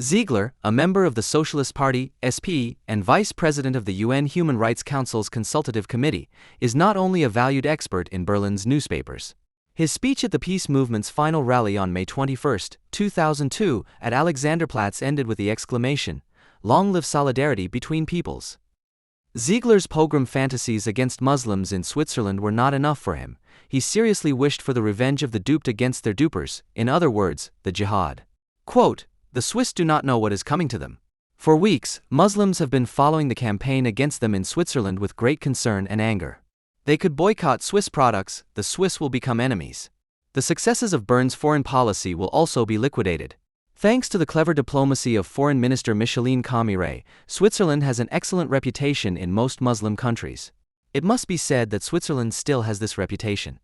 Ziegler, a member of the Socialist Party, SP, and vice president of the UN Human Rights Council's Consultative Committee, is not only a valued expert in Berlin's newspapers. His speech at the peace movement's final rally on May 21, 2002, at Alexanderplatz ended with the exclamation, "Long live solidarity between peoples." Ziegler's pogrom fantasies against Muslims in Switzerland were not enough for him. He seriously wished for the revenge of the duped against their dupers, in other words, the jihad. Quote, "The Swiss do not know what is coming to them. For weeks, Muslims have been following the campaign against them in Switzerland with great concern and anger. They could boycott Swiss products, the Swiss will become enemies. The successes of Bern's foreign policy will also be liquidated. Thanks to the clever diplomacy of Foreign Minister Micheline Camire, Switzerland has an excellent reputation in most Muslim countries. It must be said that Switzerland still has this reputation."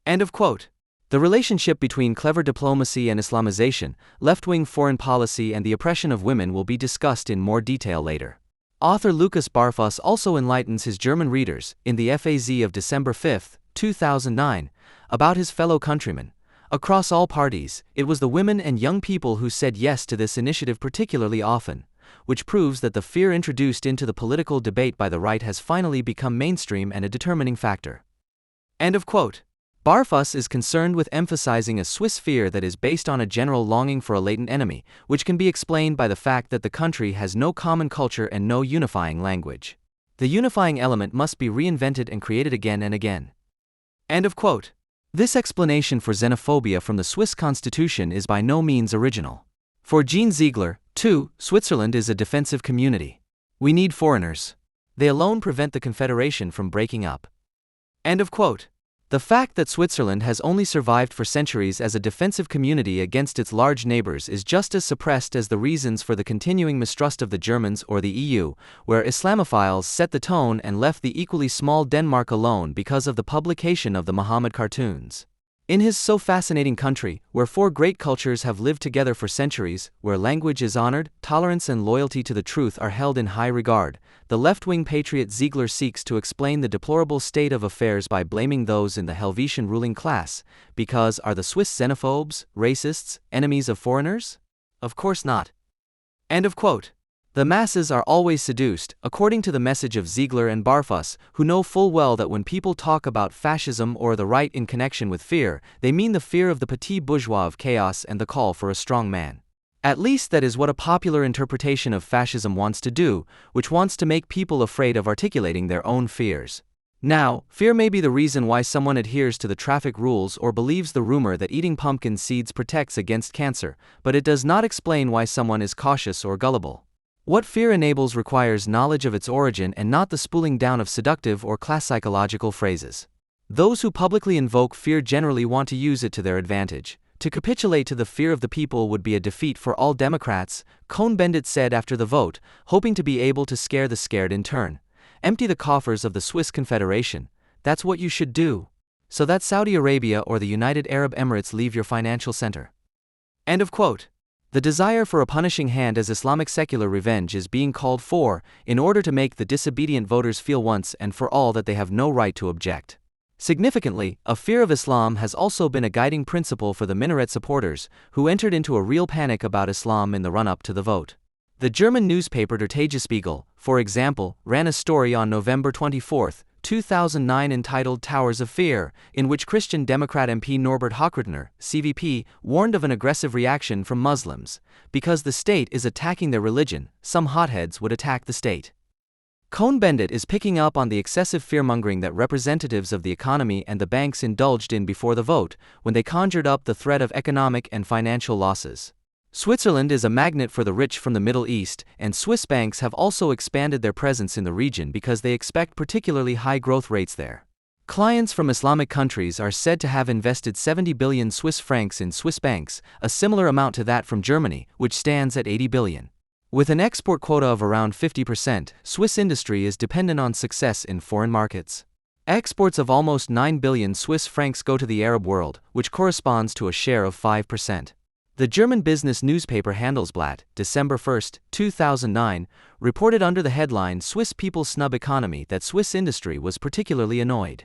End of quote. The relationship between clever diplomacy and Islamization, left-wing foreign policy and the oppression of women will be discussed in more detail later. Author Lucas Barfuss also enlightens his German readers, in the FAZ of December 5, 2009, about his fellow countrymen. Across all parties, it was the women and young people who said yes to this initiative particularly often, which proves that the fear introduced into the political debate by the right has finally become mainstream and a determining factor. End of quote. Barfuss is concerned with emphasizing a Swiss fear that is based on a general longing for a latent enemy, which can be explained by the fact that the country has no common culture and no unifying language. The unifying element must be reinvented and created again and again. End of quote. This explanation for xenophobia from the Swiss constitution is by no means original. For Jean Ziegler, too, Switzerland is a defensive community. We need foreigners. They alone prevent the confederation from breaking up. End of quote. The fact that Switzerland has only survived for centuries as a defensive community against its large neighbors is just as suppressed as the reasons for the continuing mistrust of the Germans or the EU, where Islamophiles set the tone and left the equally small Denmark alone because of the publication of the Muhammad cartoons. In his so fascinating country, where four great cultures have lived together for centuries, where language is honored, tolerance and loyalty to the truth are held in high regard, the left-wing patriot Ziegler seeks to explain the deplorable state of affairs by blaming those in the Helvetian ruling class, because are the Swiss xenophobes, racists, enemies of foreigners? Of course not. End of quote. The masses are always seduced, according to the message of Ziegler and Barfuss, who know full well that when people talk about fascism or the right in connection with fear, they mean the fear of the petit bourgeois of chaos and the call for a strong man. At least that is what a popular interpretation of fascism wants to do, which wants to make people afraid of articulating their own fears. Now, fear may be the reason why someone adheres to the traffic rules or believes the rumor that eating pumpkin seeds protects against cancer, but it does not explain why someone is cautious or gullible. What fear enables requires knowledge of its origin and not the spooling down of seductive or class psychological phrases. Those who publicly invoke fear generally want to use it to their advantage. To capitulate to the fear of the people would be a defeat for all Democrats, Cohn-Bendit said after the vote, hoping to be able to scare the scared in turn. Empty the coffers of the Swiss Confederation. That's what you should do. So that Saudi Arabia or the United Arab Emirates leave your financial center. End of quote. The desire for a punishing hand as Islamic secular revenge is being called for, in order to make the disobedient voters feel once and for all that they have no right to object. Significantly, a fear of Islam has also been a guiding principle for the minaret supporters, who entered into a real panic about Islam in the run-up to the vote. The German newspaper Der Tagesspiegel, for example, ran a story on November 24, 2009 entitled Towers of Fear, in which Christian Democrat MP Norbert Hochreitner, CVP, warned of an aggressive reaction from Muslims. Because the state is attacking their religion, some hotheads would attack the state. Cohn-Bendit is picking up on the excessive fear-mongering that representatives of the economy and the banks indulged in before the vote, when they conjured up the threat of economic and financial losses. Switzerland is a magnet for the rich from the Middle East, and Swiss banks have also expanded their presence in the region because they expect particularly high growth rates there. Clients from Islamic countries are said to have invested 70 billion Swiss francs in Swiss banks, a similar amount to that from Germany, which stands at 80 billion. With an export quota of around 50%, Swiss industry is dependent on success in foreign markets. Exports of almost 9 billion Swiss francs go to the Arab world, which corresponds to a share of 5%. The German business newspaper Handelsblatt, December 1, 2009, reported under the headline "Swiss People Snub Economy" that Swiss industry was particularly annoyed.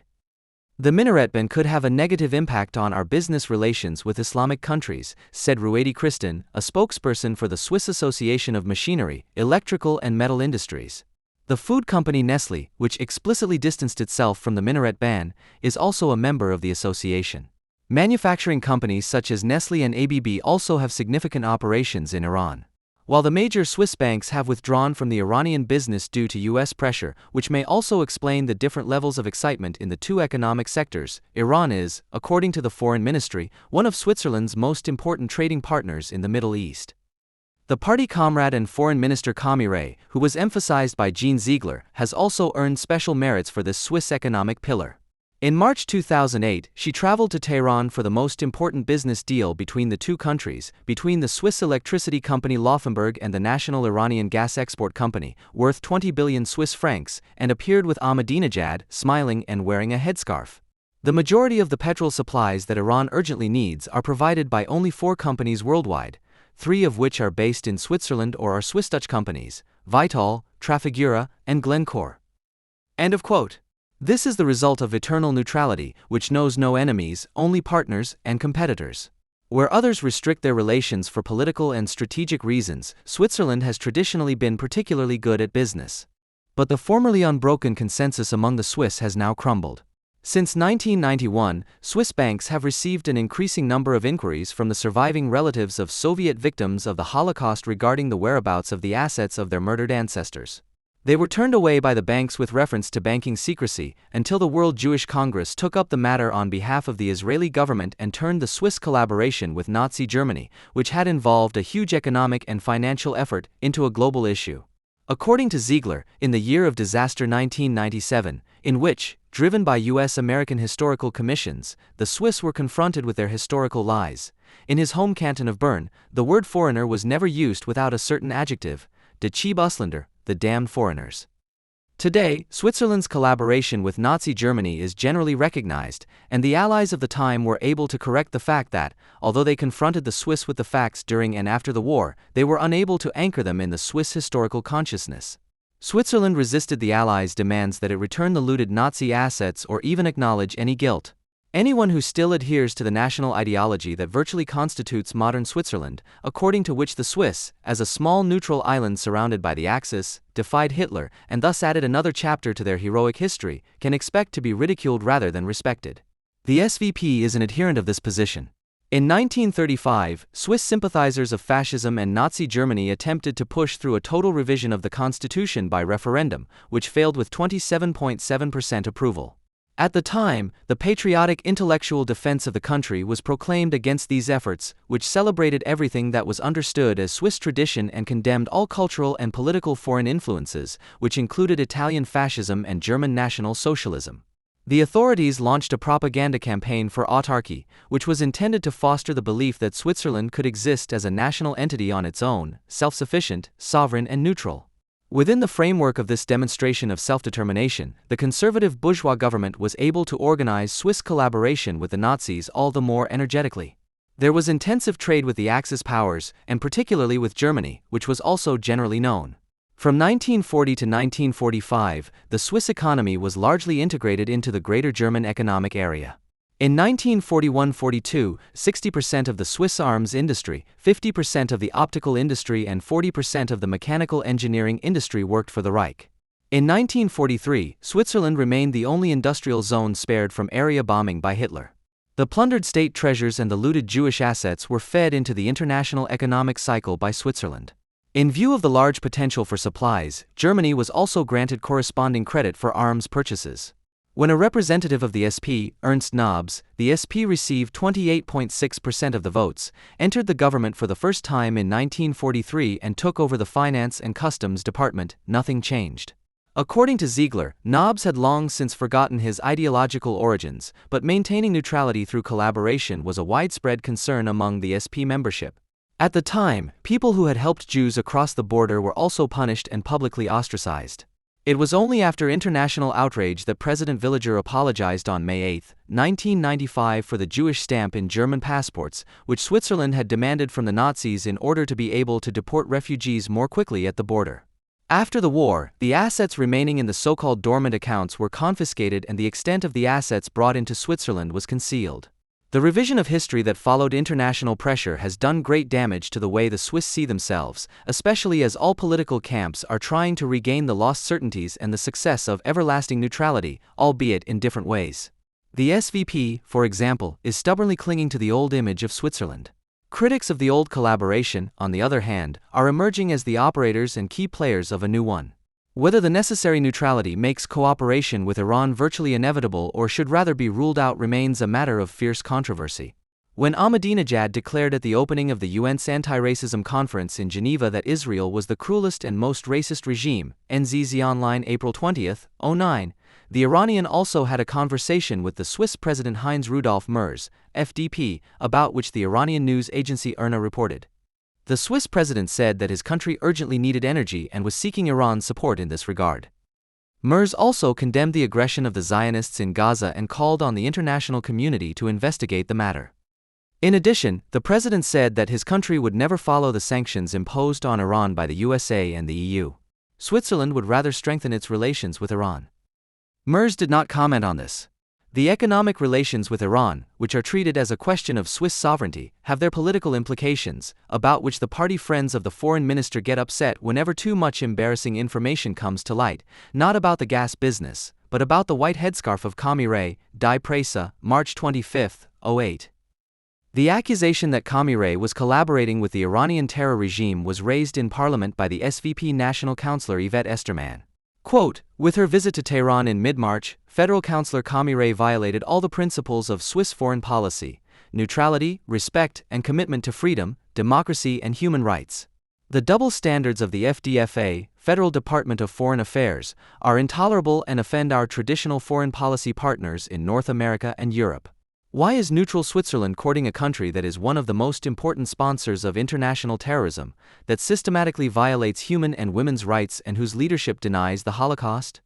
The minaret ban could have a negative impact on our business relations with Islamic countries, said Ruedi Christen, a spokesperson for the Swiss Association of Machinery, Electrical and Metal Industries. The food company Nestlé, which explicitly distanced itself from the minaret ban, is also a member of the association. Manufacturing companies such as Nestlé and ABB also have significant operations in Iran. While the major Swiss banks have withdrawn from the Iranian business due to U.S. pressure, which may also explain the different levels of excitement in the two economic sectors, Iran is, according to the Foreign Ministry, one of Switzerland's most important trading partners in the Middle East. The party comrade and Foreign Minister Kamire, who was emphasized by Jean Ziegler, has also earned special merits for this Swiss economic pillar. In March 2008, she traveled to Tehran for the most important business deal between the two countries, between the Swiss electricity company Laufenberg and the national Iranian gas export company, worth 20 billion Swiss francs, and appeared with Ahmadinejad, smiling and wearing a headscarf. The majority of the petrol supplies that Iran urgently needs are provided by only 4 companies worldwide, 3 of which are based in Switzerland or are Swiss-Dutch companies: Vitol, Trafigura, and Glencore. End of quote. This is the result of eternal neutrality, which knows no enemies, only partners and competitors. Where others restrict their relations for political and strategic reasons, Switzerland has traditionally been particularly good at business. But the formerly unbroken consensus among the Swiss has now crumbled. Since 1991, Swiss banks have received an increasing number of inquiries from the surviving relatives of Soviet victims of the Holocaust regarding the whereabouts of the assets of their murdered ancestors. They were turned away by the banks with reference to banking secrecy, until the World Jewish Congress took up the matter on behalf of the Israeli government and turned the Swiss collaboration with Nazi Germany, which had involved a huge economic and financial effort, into a global issue. According to Ziegler, in the year of disaster 1997, in which, driven by U.S.-American historical commissions, the Swiss were confronted with their historical lies, in his home canton of Bern, the word foreigner was never used without a certain adjective, de Chieb Ausländer, the damned foreigners. Today, Switzerland's collaboration with Nazi Germany is generally recognized, and the allies of the time were able to correct the fact that, although they confronted the Swiss with the facts during and after the war, they were unable to anchor them in the Swiss historical consciousness. Switzerland resisted the Allies' demands that it return the looted Nazi assets or even acknowledge any guilt. Anyone who still adheres to the national ideology that virtually constitutes modern Switzerland, according to which the Swiss, as a small neutral island surrounded by the Axis, defied Hitler and thus added another chapter to their heroic history, can expect to be ridiculed rather than respected. The SVP is an adherent of this position. In 1935, Swiss sympathizers of fascism and Nazi Germany attempted to push through a total revision of the constitution by referendum, which failed with 27.7% approval. At the time, the patriotic intellectual defense of the country was proclaimed against these efforts, which celebrated everything that was understood as Swiss tradition and condemned all cultural and political foreign influences, which included Italian fascism and German National Socialism. The authorities launched a propaganda campaign for autarky, which was intended to foster the belief that Switzerland could exist as a national entity on its own, self-sufficient, sovereign and neutral. Within the framework of this demonstration of self-determination, the conservative bourgeois government was able to organize Swiss collaboration with the Nazis all the more energetically. There was intensive trade with the Axis powers, and particularly with Germany, which was also generally known. From 1940 to 1945, the Swiss economy was largely integrated into the Greater German Economic Area. In 1941–42, 60% of the Swiss arms industry, 50% of the optical industry and 40% of the mechanical engineering industry worked for the Reich. In 1943, Switzerland remained the only industrial zone spared from area bombing by Hitler. The plundered state treasures and the looted Jewish assets were fed into the international economic cycle by Switzerland. In view of the large potential for supplies, Germany was also granted corresponding credit for arms purchases. When a representative of the SP, Ernst Nobs, the SP received 28.6% of the votes, entered the government for the first time in 1943 and took over the Finance and Customs Department, nothing changed. According to Ziegler, Nobs had long since forgotten his ideological origins, but maintaining neutrality through collaboration was a widespread concern among the SP membership. At the time, people who had helped Jews across the border were also punished and publicly ostracized. It was only after international outrage that President Villager apologized on May 8, 1995 for the Jewish stamp in German passports, which Switzerland had demanded from the Nazis in order to be able to deport refugees more quickly at the border. After the war, the assets remaining in the so-called dormant accounts were confiscated and the extent of the assets brought into Switzerland was concealed. The revision of history that followed international pressure has done great damage to the way the Swiss see themselves, especially as all political camps are trying to regain the lost certainties and the success of everlasting neutrality, albeit in different ways. The SVP, for example, is stubbornly clinging to the old image of Switzerland. Critics of the old collaboration, on the other hand, are emerging as the operators and key players of a new one. Whether the necessary neutrality makes cooperation with Iran virtually inevitable or should rather be ruled out remains a matter of fierce controversy. When Ahmadinejad declared at the opening of the UN's anti-racism conference in Geneva that Israel was the cruelest and most racist regime, NZZ Online April 20, 2009, the Iranian also had a conversation with the Swiss President Heinz Rudolf Merz, FDP, about which the Iranian news agency IRNA reported. The Swiss president said that his country urgently needed energy and was seeking Iran's support in this regard. Merz also condemned the aggression of the Zionists in Gaza and called on the international community to investigate the matter. In addition, the president said that his country would never follow the sanctions imposed on Iran by the USA and the EU. Switzerland would rather strengthen its relations with Iran. Merz did not comment on this. The economic relations with Iran, which are treated as a question of Swiss sovereignty, have their political implications, about which the party friends of the foreign minister get upset whenever too much embarrassing information comes to light, not about the gas business, but about the white headscarf of Kamire, Die Presse, March 25, 2008. The accusation that Kamire was collaborating with the Iranian terror regime was raised in parliament by the SVP National Councillor Yvette Esterman. Quote, with her visit to Tehran in mid-March, Federal Councillor Kamire violated all the principles of Swiss foreign policy: neutrality, respect, and commitment to freedom, democracy and human rights. The double standards of the FDFA, Federal Department of Foreign Affairs, are intolerable and offend our traditional foreign policy partners in North America and Europe. Why is neutral Switzerland courting a country that is one of the most important sponsors of international terrorism, that systematically violates human and women's rights and whose leadership denies the Holocaust?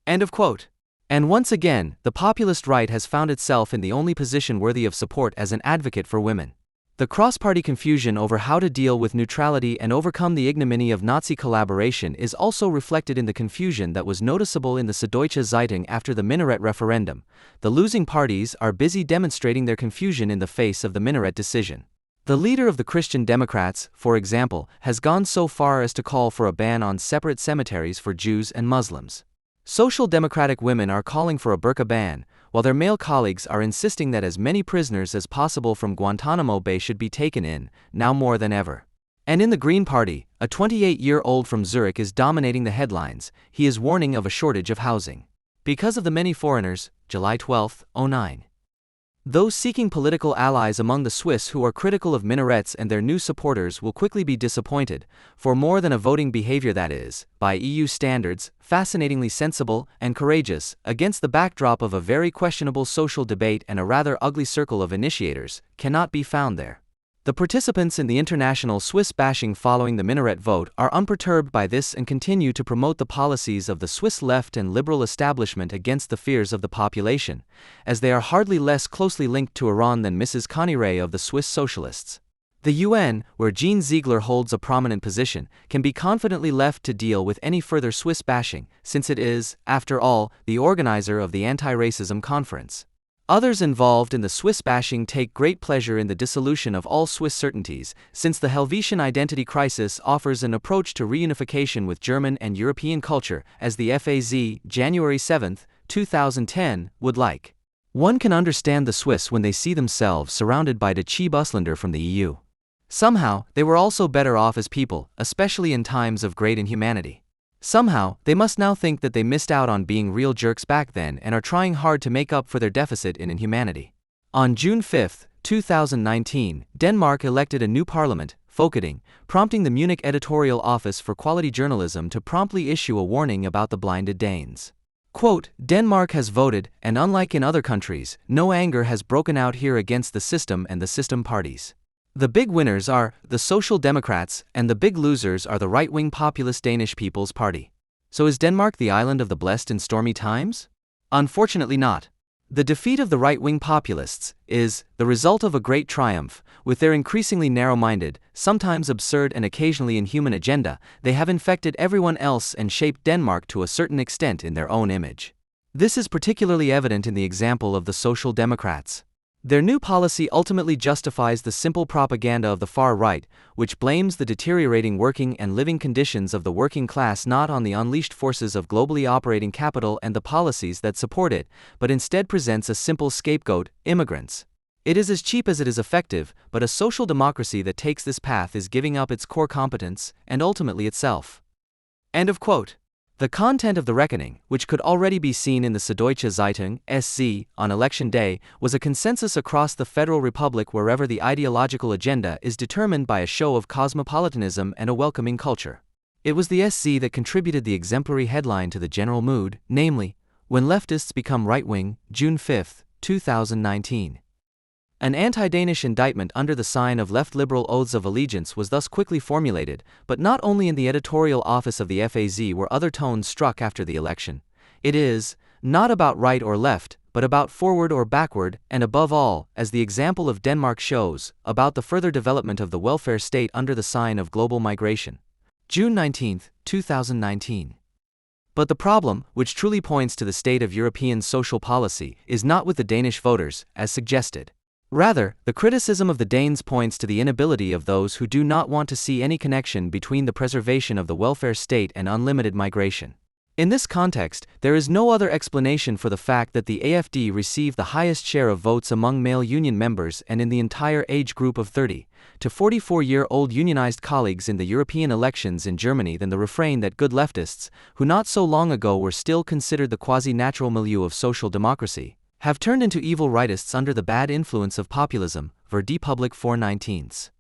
End of quote. And once again, the populist right has found itself in the only position worthy of support as an advocate for women. The cross-party confusion over how to deal with neutrality and overcome the ignominy of Nazi collaboration is also reflected in the confusion that was noticeable in the Süddeutsche Zeitung after the minaret referendum. The losing parties are busy demonstrating their confusion in the face of the minaret decision. The leader of the Christian Democrats, for example, has gone so far as to call for a ban on separate cemeteries for Jews and Muslims. Social democratic women are calling for a burqa ban, while their male colleagues are insisting that as many prisoners as possible from Guantanamo Bay should be taken in, now more than ever. And in the Green Party, a 28-year-old from Zurich is dominating the headlines. He is warning of a shortage of housing because of the many foreigners. July 12, 2009. Those seeking political allies among the Swiss who are critical of minarets and their new supporters will quickly be disappointed, for more than a voting behavior that is, by EU standards, fascinatingly sensible and courageous, against the backdrop of a very questionable social debate and a rather ugly circle of initiators, cannot be found there. The participants in the international Swiss bashing following the minaret vote are unperturbed by this and continue to promote the policies of the Swiss left and liberal establishment against the fears of the population, as they are hardly less closely linked to Iran than Mrs. Kanire of the Swiss socialists. The UN, where Jean Ziegler holds a prominent position, can be confidently left to deal with any further Swiss bashing, since it is, after all, the organizer of the anti-racism conference. Others involved in the Swiss bashing take great pleasure in the dissolution of all Swiss certainties, since the Helvetian identity crisis offers an approach to reunification with German and European culture, as the FAZ, January 7, 2010, would like. One can understand the Swiss when they see themselves surrounded by Deutsche Busländer from the EU. Somehow, they were also better off as people, especially in times of great inhumanity. Somehow, they must now think that they missed out on being real jerks back then and are trying hard to make up for their deficit in inhumanity. On June 5, 2019, Denmark elected a new parliament, Folketing, prompting the Munich editorial office for quality journalism to promptly issue a warning about the blinded Danes. Quote, Denmark has voted, and unlike in other countries, no anger has broken out here against the system and the system parties. The big winners are the Social Democrats, and the big losers are the right-wing populist Danish People's Party. So is Denmark the island of the blessed in stormy times? Unfortunately not. The defeat of the right-wing populists is the result of a great triumph. With their increasingly narrow-minded, sometimes absurd and occasionally inhuman agenda, they have infected everyone else and shaped Denmark to a certain extent in their own image. This is particularly evident in the example of the Social Democrats. Their new policy ultimately justifies the simple propaganda of the far right, which blames the deteriorating working and living conditions of the working class not on the unleashed forces of globally operating capital and the policies that support it, but instead presents a simple scapegoat: immigrants. It is as cheap as it is effective, but a social democracy that takes this path is giving up its core competence, and ultimately itself. End of quote. The content of the reckoning, which could already be seen in the Süddeutsche Zeitung (SZ) on election day, was a consensus across the Federal Republic wherever the ideological agenda is determined by a show of cosmopolitanism and a welcoming culture. It was the SZ that contributed the exemplary headline to the general mood, namely, "When Leftists Become Right-Wing, June 5, 2019. An anti-Danish indictment under the sign of left-liberal oaths of allegiance was thus quickly formulated, but not only in the editorial office of the FAZ were other tones struck after the election. It is not about right or left, but about forward or backward, and above all, as the example of Denmark shows, about the further development of the welfare state under the sign of global migration. June 19, 2019. But the problem, which truly points to the state of European social policy, is not with the Danish voters, as suggested. Rather, the criticism of the Danes points to the inability of those who do not want to see any connection between the preservation of the welfare state and unlimited migration. In this context, there is no other explanation for the fact that the AfD received the highest share of votes among male union members and in the entire age group of 30 to 44-year-old unionized colleagues in the European elections in Germany than the refrain that good leftists, who not so long ago were still considered the quasi-natural milieu of social democracy, have turned into evil rightists under the bad influence of populism, ver Die Public 4/19.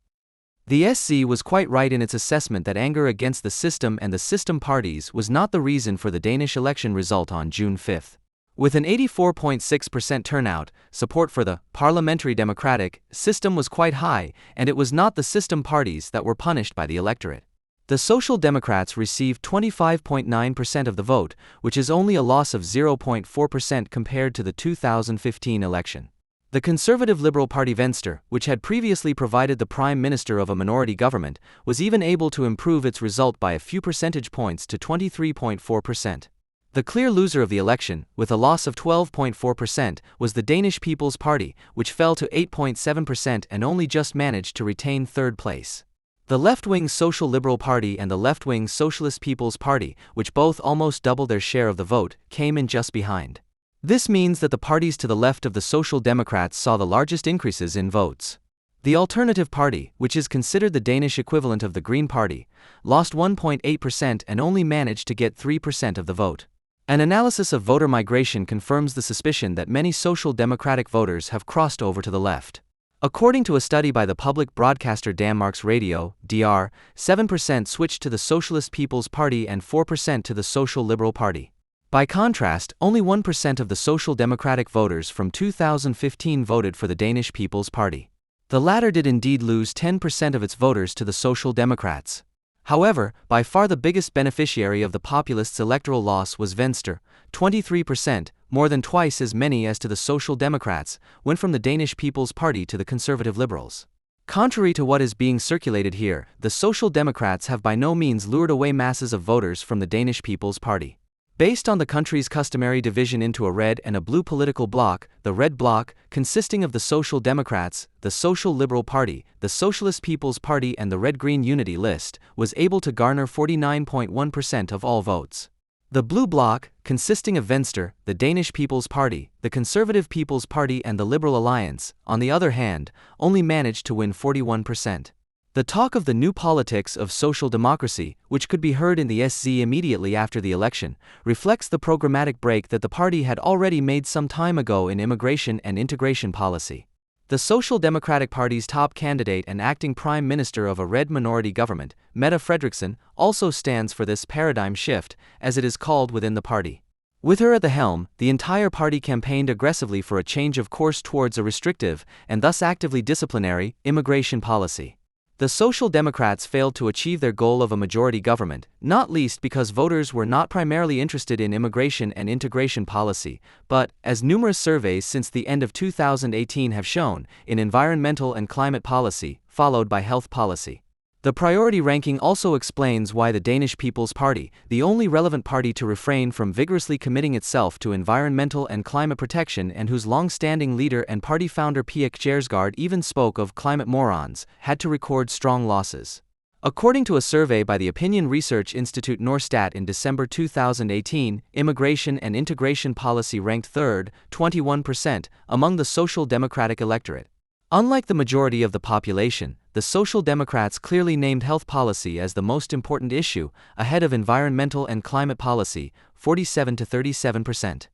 The SC was quite right in its assessment that anger against the system and the system parties was not the reason for the Danish election result on June 5. With an 84.6% turnout, support for the parliamentary democratic system was quite high, and it was not the system parties that were punished by the electorate. The Social Democrats received 25.9% of the vote, which is only a loss of 0.4% compared to the 2015 election. The Conservative Liberal Party Venstre, which had previously provided the prime minister of a minority government, was even able to improve its result by a few percentage points to 23.4%. The clear loser of the election, with a loss of 12.4%, was the Danish People's Party, which fell to 8.7% and only just managed to retain third place. The left-wing Social Liberal Party and the left-wing Socialist People's Party, which both almost doubled their share of the vote, came in just behind. This means that the parties to the left of the Social Democrats saw the largest increases in votes. The Alternative Party, which is considered the Danish equivalent of the Green Party, lost 1.8% and only managed to get 3% of the vote. An analysis of voter migration confirms the suspicion that many Social Democratic voters have crossed over to the left. According to a study by the public broadcaster Danmarks Radio, DR, 7% switched to the Socialist People's Party and 4% to the Social Liberal Party. By contrast, only 1% of the Social Democratic voters from 2015 voted for the Danish People's Party. The latter did indeed lose 10% of its voters to the Social Democrats. However, by far the biggest beneficiary of the populists' electoral loss was Venstre, 23%, more than twice as many as to the Social Democrats, went from the Danish People's Party to the Conservative Liberals. Contrary to what is being circulated here, the Social Democrats have by no means lured away masses of voters from the Danish People's Party. Based on the country's customary division into a red and a blue political bloc, the Red Bloc, consisting of the Social Democrats, the Social Liberal Party, the Socialist People's Party and the Red-Green Unity List, was able to garner 49.1% of all votes. The Blue Bloc, consisting of Venstre, the Danish People's Party, the Conservative People's Party and the Liberal Alliance, on the other hand, only managed to win 41%. The talk of the new politics of social democracy, which could be heard in the SZ immediately after the election, reflects the programmatic break that the party had already made some time ago in immigration and integration policy. The Social Democratic Party's top candidate and acting prime minister of a red minority government, Mette Frederiksen, also stands for this paradigm shift, as it is called within the party. With her at the helm, the entire party campaigned aggressively for a change of course towards a restrictive, and thus actively disciplinary, immigration policy. The Social Democrats failed to achieve their goal of a majority government, not least because voters were not primarily interested in immigration and integration policy, but, as numerous surveys since the end of 2018 have shown, in environmental and climate policy, followed by health policy. The priority ranking also explains why the Danish People's Party, the only relevant party to refrain from vigorously committing itself to environmental and climate protection and whose long-standing leader and party founder Pia Kjærsgaard even spoke of climate morons, had to record strong losses. According to a survey by the opinion research institute Norstat in December 2018, immigration and integration policy ranked third, 21%, among the Social Democratic electorate. Unlike the majority of the population, the Social Democrats clearly named health policy as the most important issue, ahead of environmental and climate policy, 47 to 37%.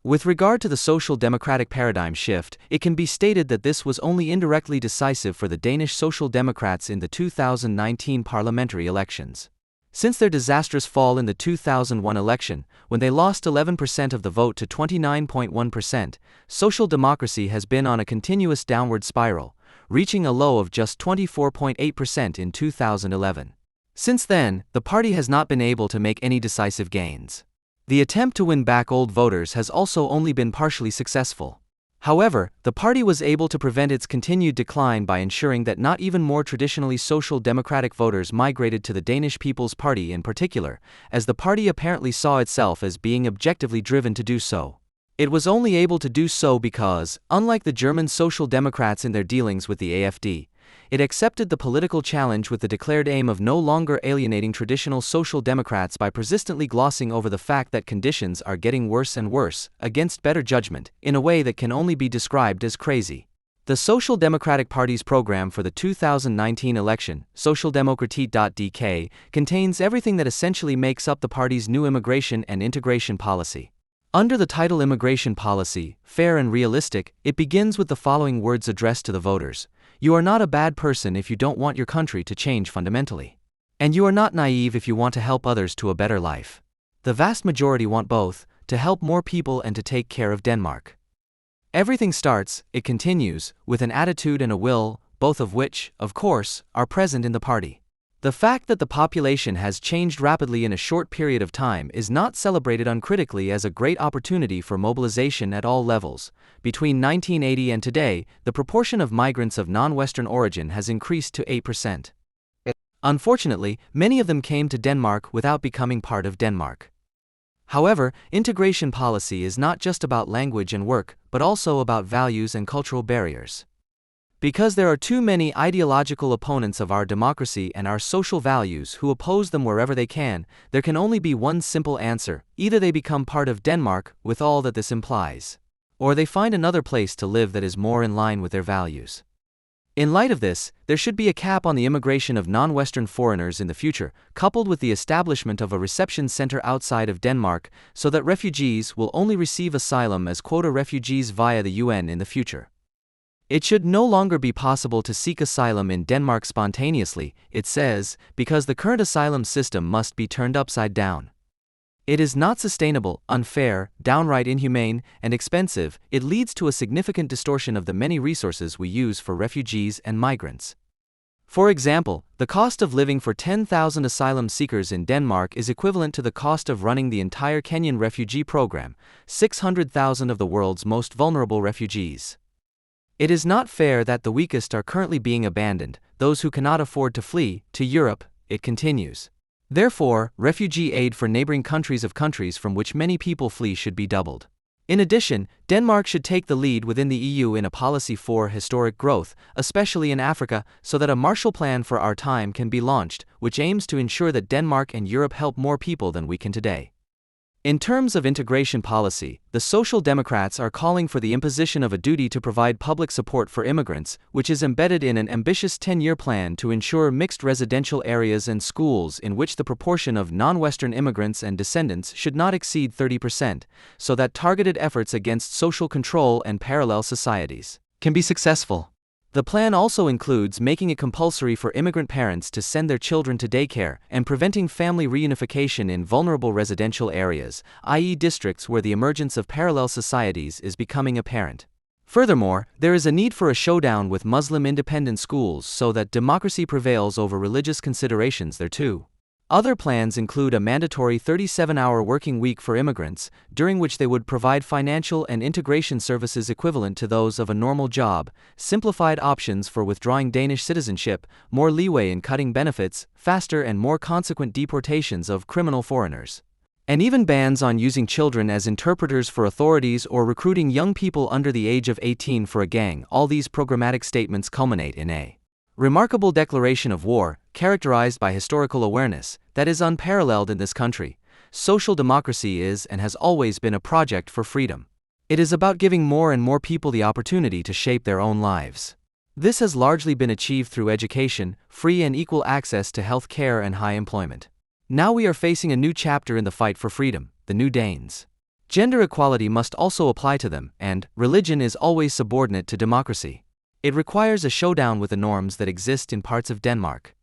With regard to the Social Democratic paradigm shift, it can be stated that this was only indirectly decisive for the Danish Social Democrats in the 2019 parliamentary elections. Since their disastrous fall in the 2001 election, when they lost 11% of the vote to 29.1%, social democracy has been on a continuous downward spiral, reaching a low of just 24.8% in 2011. Since then, the party has not been able to make any decisive gains. The attempt to win back old voters has also only been partially successful. However, the party was able to prevent its continued decline by ensuring that not even more traditionally social democratic voters migrated to the Danish People's Party in particular, as the party apparently saw itself as being objectively driven to do so. It was only able to do so because, unlike the German Social Democrats in their dealings with the AfD, it accepted the political challenge with the declared aim of no longer alienating traditional Social Democrats by persistently glossing over the fact that conditions are getting worse and worse, against better judgment, in a way that can only be described as crazy. The Social Democratic Party's program for the 2019 election, Socialdemokratiet.dk, contains everything that essentially makes up the party's new immigration and integration policy. Under the title Immigration Policy, Fair and Realistic, it begins with the following words addressed to the voters. You are not a bad person if you don't want your country to change fundamentally. And you are not naive if you want to help others to a better life. The vast majority want both, to help more people and to take care of Denmark. Everything starts, it continues, with an attitude and a will, both of which, of course, are present in the party. The fact that the population has changed rapidly in a short period of time is not celebrated uncritically as a great opportunity for mobilization at all levels. Between 1980 and today, the proportion of migrants of non-Western origin has increased to 8%. Unfortunately, many of them came to Denmark without becoming part of Denmark. However, integration policy is not just about language and work, but also about values and cultural barriers. Because there are too many ideological opponents of our democracy and our social values who oppose them wherever they can, there can only be one simple answer: either they become part of Denmark, with all that this implies, or they find another place to live that is more in line with their values. In light of this, there should be a cap on the immigration of non-Western foreigners in the future, coupled with the establishment of a reception center outside of Denmark, so that refugees will only receive asylum as quota refugees via the UN in the future. It should no longer be possible to seek asylum in Denmark spontaneously, it says, because the current asylum system must be turned upside down. It is not sustainable, unfair, downright inhumane, and expensive. It leads to a significant distortion of the many resources we use for refugees and migrants. For example, the cost of living for 10,000 asylum seekers in Denmark is equivalent to the cost of running the entire Kenyan refugee program, 600,000 of the world's most vulnerable refugees. It is not fair that the weakest are currently being abandoned, those who cannot afford to flee, to Europe, it continues. Therefore, refugee aid for neighboring countries from which many people flee should be doubled. In addition, Denmark should take the lead within the EU in a policy for historic growth, especially in Africa, so that a Marshall Plan for our time can be launched, which aims to ensure that Denmark and Europe help more people than we can today. In terms of integration policy, the Social Democrats are calling for the imposition of a duty to provide public support for immigrants, which is embedded in an ambitious 10-year plan to ensure mixed residential areas and schools in which the proportion of non-Western immigrants and descendants should not exceed 30%, so that targeted efforts against social control and parallel societies can be successful. The plan also includes making it compulsory for immigrant parents to send their children to daycare and preventing family reunification in vulnerable residential areas, i.e. districts where the emergence of parallel societies is becoming apparent. Furthermore, there is a need for a showdown with Muslim independent schools so that democracy prevails over religious considerations there too. Other plans include a mandatory 37-hour working week for immigrants, during which they would provide financial and integration services equivalent to those of a normal job, simplified options for withdrawing Danish citizenship, more leeway in cutting benefits, faster and more consequent deportations of criminal foreigners, and even bans on using children as interpreters for authorities or recruiting young people under the age of 18 for a gang. All these programmatic statements culminate in a remarkable declaration of war, characterized by historical awareness, that is unparalleled in this country. Social democracy is and has always been a project for freedom. It is about giving more and more people the opportunity to shape their own lives. This has largely been achieved through education, free and equal access to health care and high employment. Now we are facing a new chapter in the fight for freedom, the new Danes. Gender equality must also apply to them, and religion is always subordinate to democracy. It requires a showdown with the norms that exist in parts of Denmark.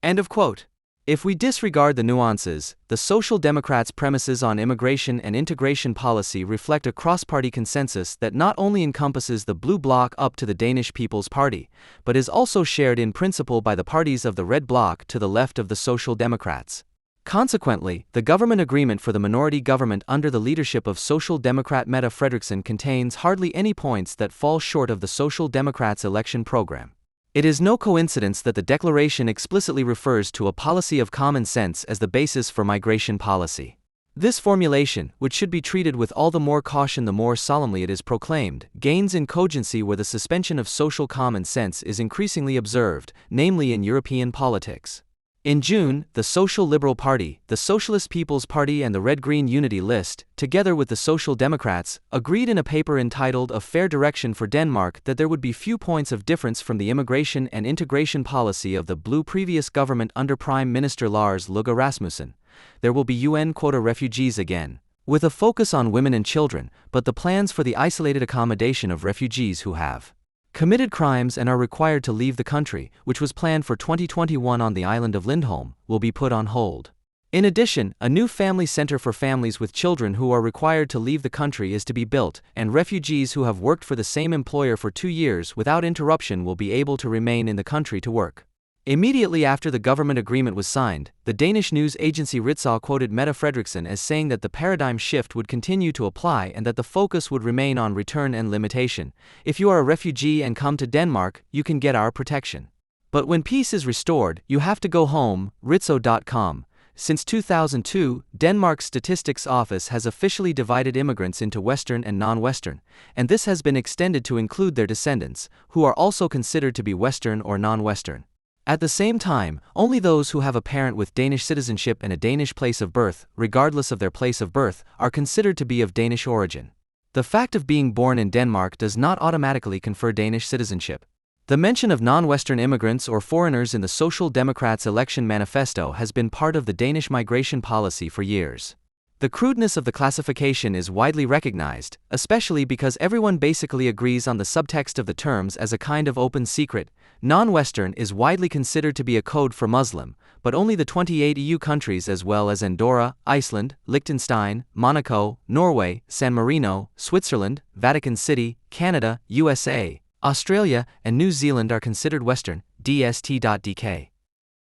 End of quote. If we disregard the nuances, the Social Democrats' premises on immigration and integration policy reflect a cross-party consensus that not only encompasses the Blue Bloc up to the Danish People's Party, but is also shared in principle by the parties of the Red Bloc to the left of the Social Democrats. Consequently, the government agreement for the minority government under the leadership of Social Democrat Mette Frederiksen contains hardly any points that fall short of the Social Democrats' election program. It is no coincidence that the declaration explicitly refers to a policy of common sense as the basis for migration policy. This formulation, which should be treated with all the more caution the more solemnly it is proclaimed, gains in cogency where the suspension of social common sense is increasingly observed, namely in European politics. In June, the Social Liberal Party, the Socialist People's Party and the Red-Green Unity List, together with the Social Democrats, agreed in a paper entitled A Fair Direction for Denmark that there would be few points of difference from the immigration and integration policy of the Blue previous government under Prime Minister Lars Løkke Rasmussen. There will be UN quota refugees again, with a focus on women and children, but the plans for the isolated accommodation of refugees who have committed crimes and are required to leave the country, which was planned for 2021 on the island of Lindholm, will be put on hold. In addition, a new family center for families with children who are required to leave the country is to be built, and refugees who have worked for the same employer for 2 years without interruption will be able to remain in the country to work. Immediately after the government agreement was signed, the Danish news agency Ritzau quoted Mette Frederiksen as saying that the paradigm shift would continue to apply and that the focus would remain on return and limitation. If you are a refugee and come to Denmark, you can get our protection. But when peace is restored, you have to go home. Ritzau.com. Since 2002, Denmark's Statistics Office has officially divided immigrants into Western and non-Western, and this has been extended to include their descendants, who are also considered to be Western or non-Western. At the same time, only those who have a parent with Danish citizenship and a Danish place of birth, regardless of their place of birth, are considered to be of Danish origin. The fact of being born in Denmark does not automatically confer Danish citizenship. The mention of non-Western immigrants or foreigners in the Social Democrats' election manifesto has been part of the Danish migration policy for years. The crudeness of the classification is widely recognized, especially because everyone basically agrees on the subtext of the terms as a kind of open secret. Non-Western is widely considered to be a code for Muslim, but only the 28 EU countries as well as Andorra, Iceland, Liechtenstein, Monaco, Norway, San Marino, Switzerland, Vatican City, Canada, USA, Australia, and New Zealand are considered Western. DST.dk.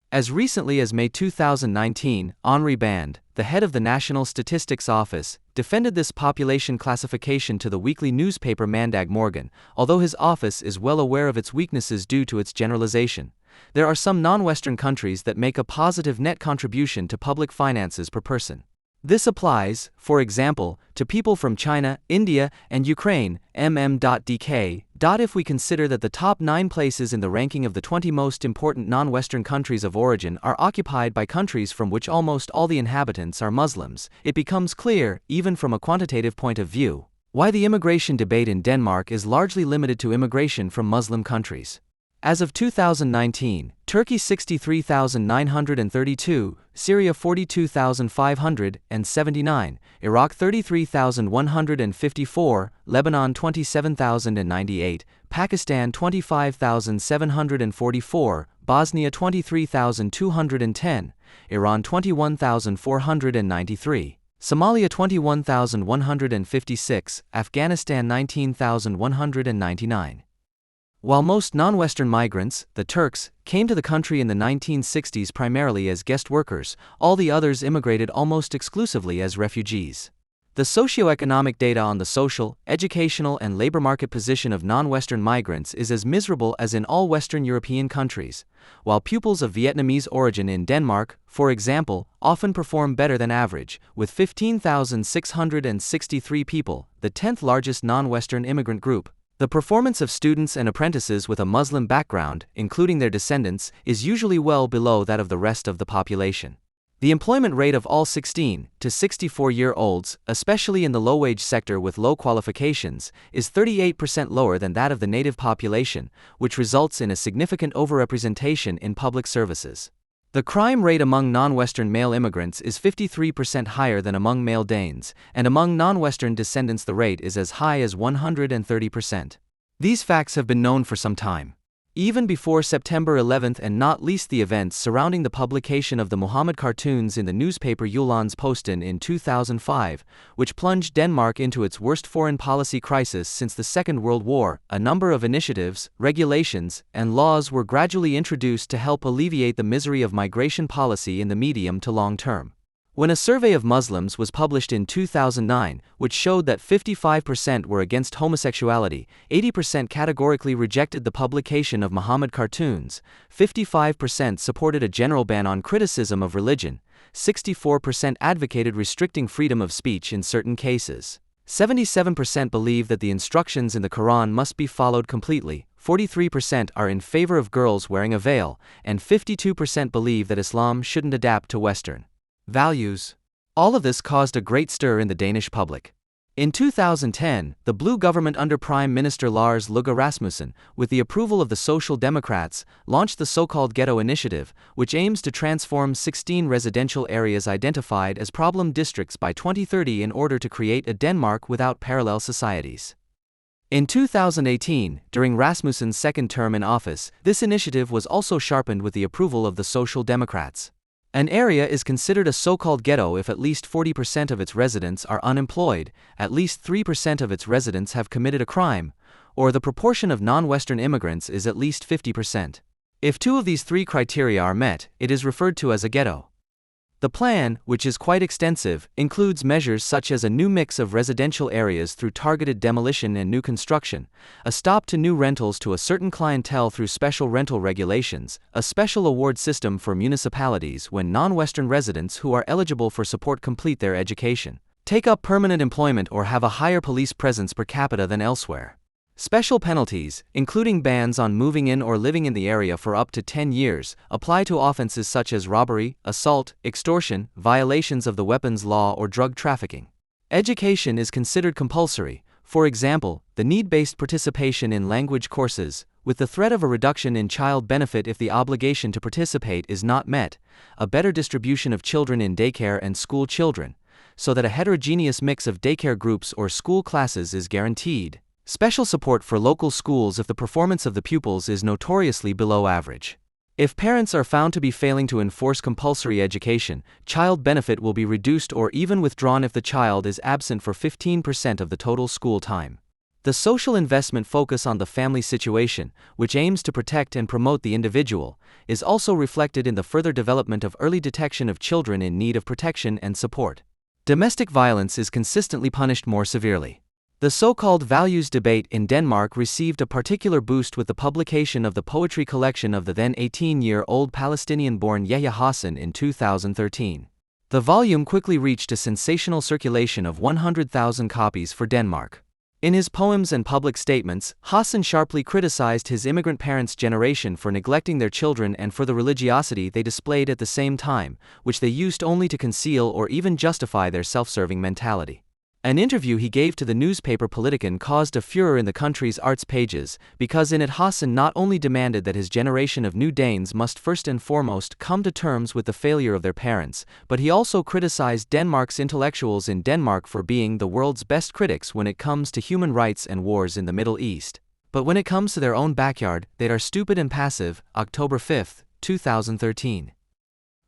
As recently as May 2019, Henri Band, the head of the National Statistics Office, defended this population classification to the weekly newspaper Mandag Morgen, although his office is well aware of its weaknesses due to its generalization. There are some non-Western countries that make a positive net contribution to public finances per person. This applies, for example, to people from China, India, and Ukraine. MM.dk. If we consider that the top 9 places in the ranking of the 20 most important non-Western countries of origin are occupied by countries from which almost all the inhabitants are Muslims, it becomes clear, even from a quantitative point of view, why the immigration debate in Denmark is largely limited to immigration from Muslim countries. As of 2019, Turkey 63,932, Syria 42,579, Iraq 33,154, Lebanon 27,098, Pakistan 25,744, Bosnia 23,210, Iran 21,493. Somalia 21,156, Afghanistan 19,199. While most non-Western migrants, the Turks, came to the country in the 1960s primarily as guest workers, all the others immigrated almost exclusively as refugees. The socioeconomic data on the social, educational, and labor market position of non-Western migrants is as miserable as in all Western European countries, while pupils of Vietnamese origin in Denmark, for example, often perform better than average, with 15,663 people, the 10th largest non-Western immigrant group. The performance of students and apprentices with a Muslim background, including their descendants, is usually well below that of the rest of the population. The employment rate of all 16 to 64-year-olds, especially in the low-wage sector with low qualifications, is 38% lower than that of the native population, which results in a significant overrepresentation in public services. The crime rate among non-Western male immigrants is 53% higher than among male Danes, and among non-Western descendants the rate is as high as 130%. These facts have been known for some time. Even before September 11 and not least the events surrounding the publication of the Muhammad cartoons in the newspaper Jyllands-Posten in 2005, which plunged Denmark into its worst foreign policy crisis since the Second World War, a number of initiatives, regulations, and laws were gradually introduced to help alleviate the misery of migration policy in the medium to long term. When a survey of Muslims was published in 2009, which showed that 55% were against homosexuality, 80% categorically rejected the publication of Muhammad cartoons, 55% supported a general ban on criticism of religion, 64% advocated restricting freedom of speech in certain cases, 77% believe that the instructions in the Quran must be followed completely, 43% are in favor of girls wearing a veil, and 52% believe that Islam shouldn't adapt to Western values. All of this caused a great stir in the Danish public. In 2010, the Blue government under Prime Minister Lars Løkke Rasmussen, with the approval of the Social Democrats, launched the so-called Ghetto Initiative, which aims to transform 16 residential areas identified as problem districts by 2030 in order to create a Denmark without parallel societies. In 2018, during Rasmussen's second term in office, this initiative was also sharpened with the approval of the Social Democrats. An area is considered a so-called ghetto if at least 40% of its residents are unemployed, at least 3% of its residents have committed a crime, or the proportion of non-Western immigrants is at least 50%. If two of these three criteria are met, it is referred to as a ghetto. The plan, which is quite extensive, includes measures such as a new mix of residential areas through targeted demolition and new construction, a stop to new rentals to a certain clientele through special rental regulations, a special award system for municipalities when non-Western residents who are eligible for support complete their education, take up permanent employment or have a higher police presence per capita than elsewhere. Special penalties, including bans on moving in or living in the area for up to 10 years, apply to offenses such as robbery, assault, extortion, violations of the weapons law or drug trafficking. Education is considered compulsory, for example, the need-based participation in language courses, with the threat of a reduction in child benefit if the obligation to participate is not met, a better distribution of children in daycare and school children, so that a heterogeneous mix of daycare groups or school classes is guaranteed. Special support for local schools if the performance of the pupils is notoriously below average. If parents are found to be failing to enforce compulsory education, child benefit will be reduced or even withdrawn if the child is absent for 15% of the total school time. The social investment focus on the family situation, which aims to protect and promote the individual, is also reflected in the further development of early detection of children in need of protection and support. Domestic violence is consistently punished more severely. The so-called values debate in Denmark received a particular boost with the publication of the poetry collection of the then 18-year-old Palestinian-born Yahya Hassan in 2013. The volume quickly reached a sensational circulation of 100,000 copies for Denmark. In his poems and public statements, Hassan sharply criticized his immigrant parents' generation for neglecting their children and for the religiosity they displayed at the same time, which they used only to conceal or even justify their self-serving mentality. An interview he gave to the newspaper Politiken caused a furor in the country's arts pages, because in it Hassan not only demanded that his generation of new Danes must first and foremost come to terms with the failure of their parents, but he also criticized Denmark's intellectuals in Denmark for being the world's best critics when it comes to human rights and wars in the Middle East. But when it comes to their own backyard, they are stupid and passive. October 5, 2013.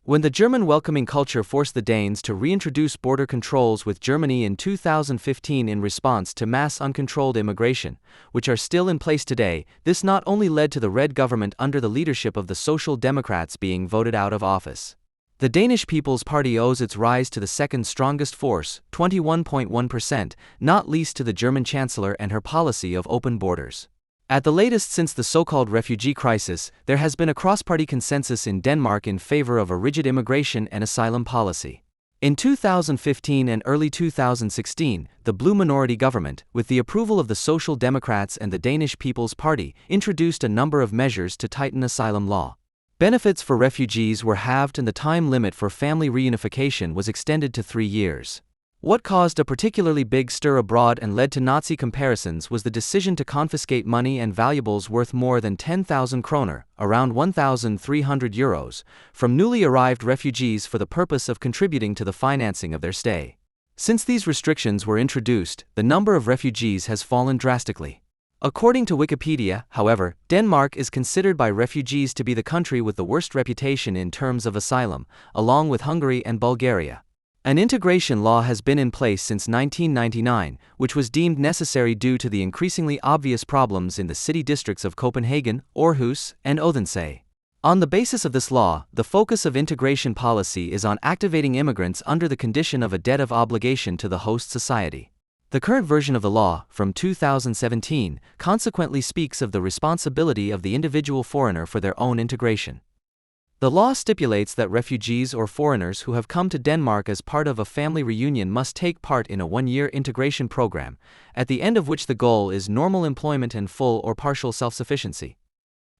When the German welcoming culture forced the Danes to reintroduce border controls with Germany in 2015 in response to mass uncontrolled immigration, which are still in place today, this not only led to the Red government under the leadership of the Social Democrats being voted out of office. The Danish People's Party owes its rise to the second strongest force, 21.1%, not least to the German Chancellor and her policy of open borders. At the latest since the so-called refugee crisis, there has been a cross-party consensus in Denmark in favor of a rigid immigration and asylum policy. In 2015 and early 2016, the Blue minority government, with the approval of the Social Democrats and the Danish People's Party, introduced a number of measures to tighten asylum law. Benefits for refugees were halved and the time limit for family reunification was extended to 3 years. What caused a particularly big stir abroad and led to Nazi comparisons was the decision to confiscate money and valuables worth more than 10,000 kroner, around 1,300 euros, from newly arrived refugees for the purpose of contributing to the financing of their stay. Since these restrictions were introduced, the number of refugees has fallen drastically. According to Wikipedia, however, Denmark is considered by refugees to be the country with the worst reputation in terms of asylum, along with Hungary and Bulgaria. An integration law has been in place since 1999, which was deemed necessary due to the increasingly obvious problems in the city districts of Copenhagen, Aarhus, and Odense. On the basis of this law, the focus of integration policy is on activating immigrants under the condition of a debt of obligation to the host society. The current version of the law, from 2017, consequently speaks of the responsibility of the individual foreigner for their own integration. The law stipulates that refugees or foreigners who have come to Denmark as part of a family reunion must take part in a 1-year integration program, at the end of which the goal is normal employment and full or partial self-sufficiency.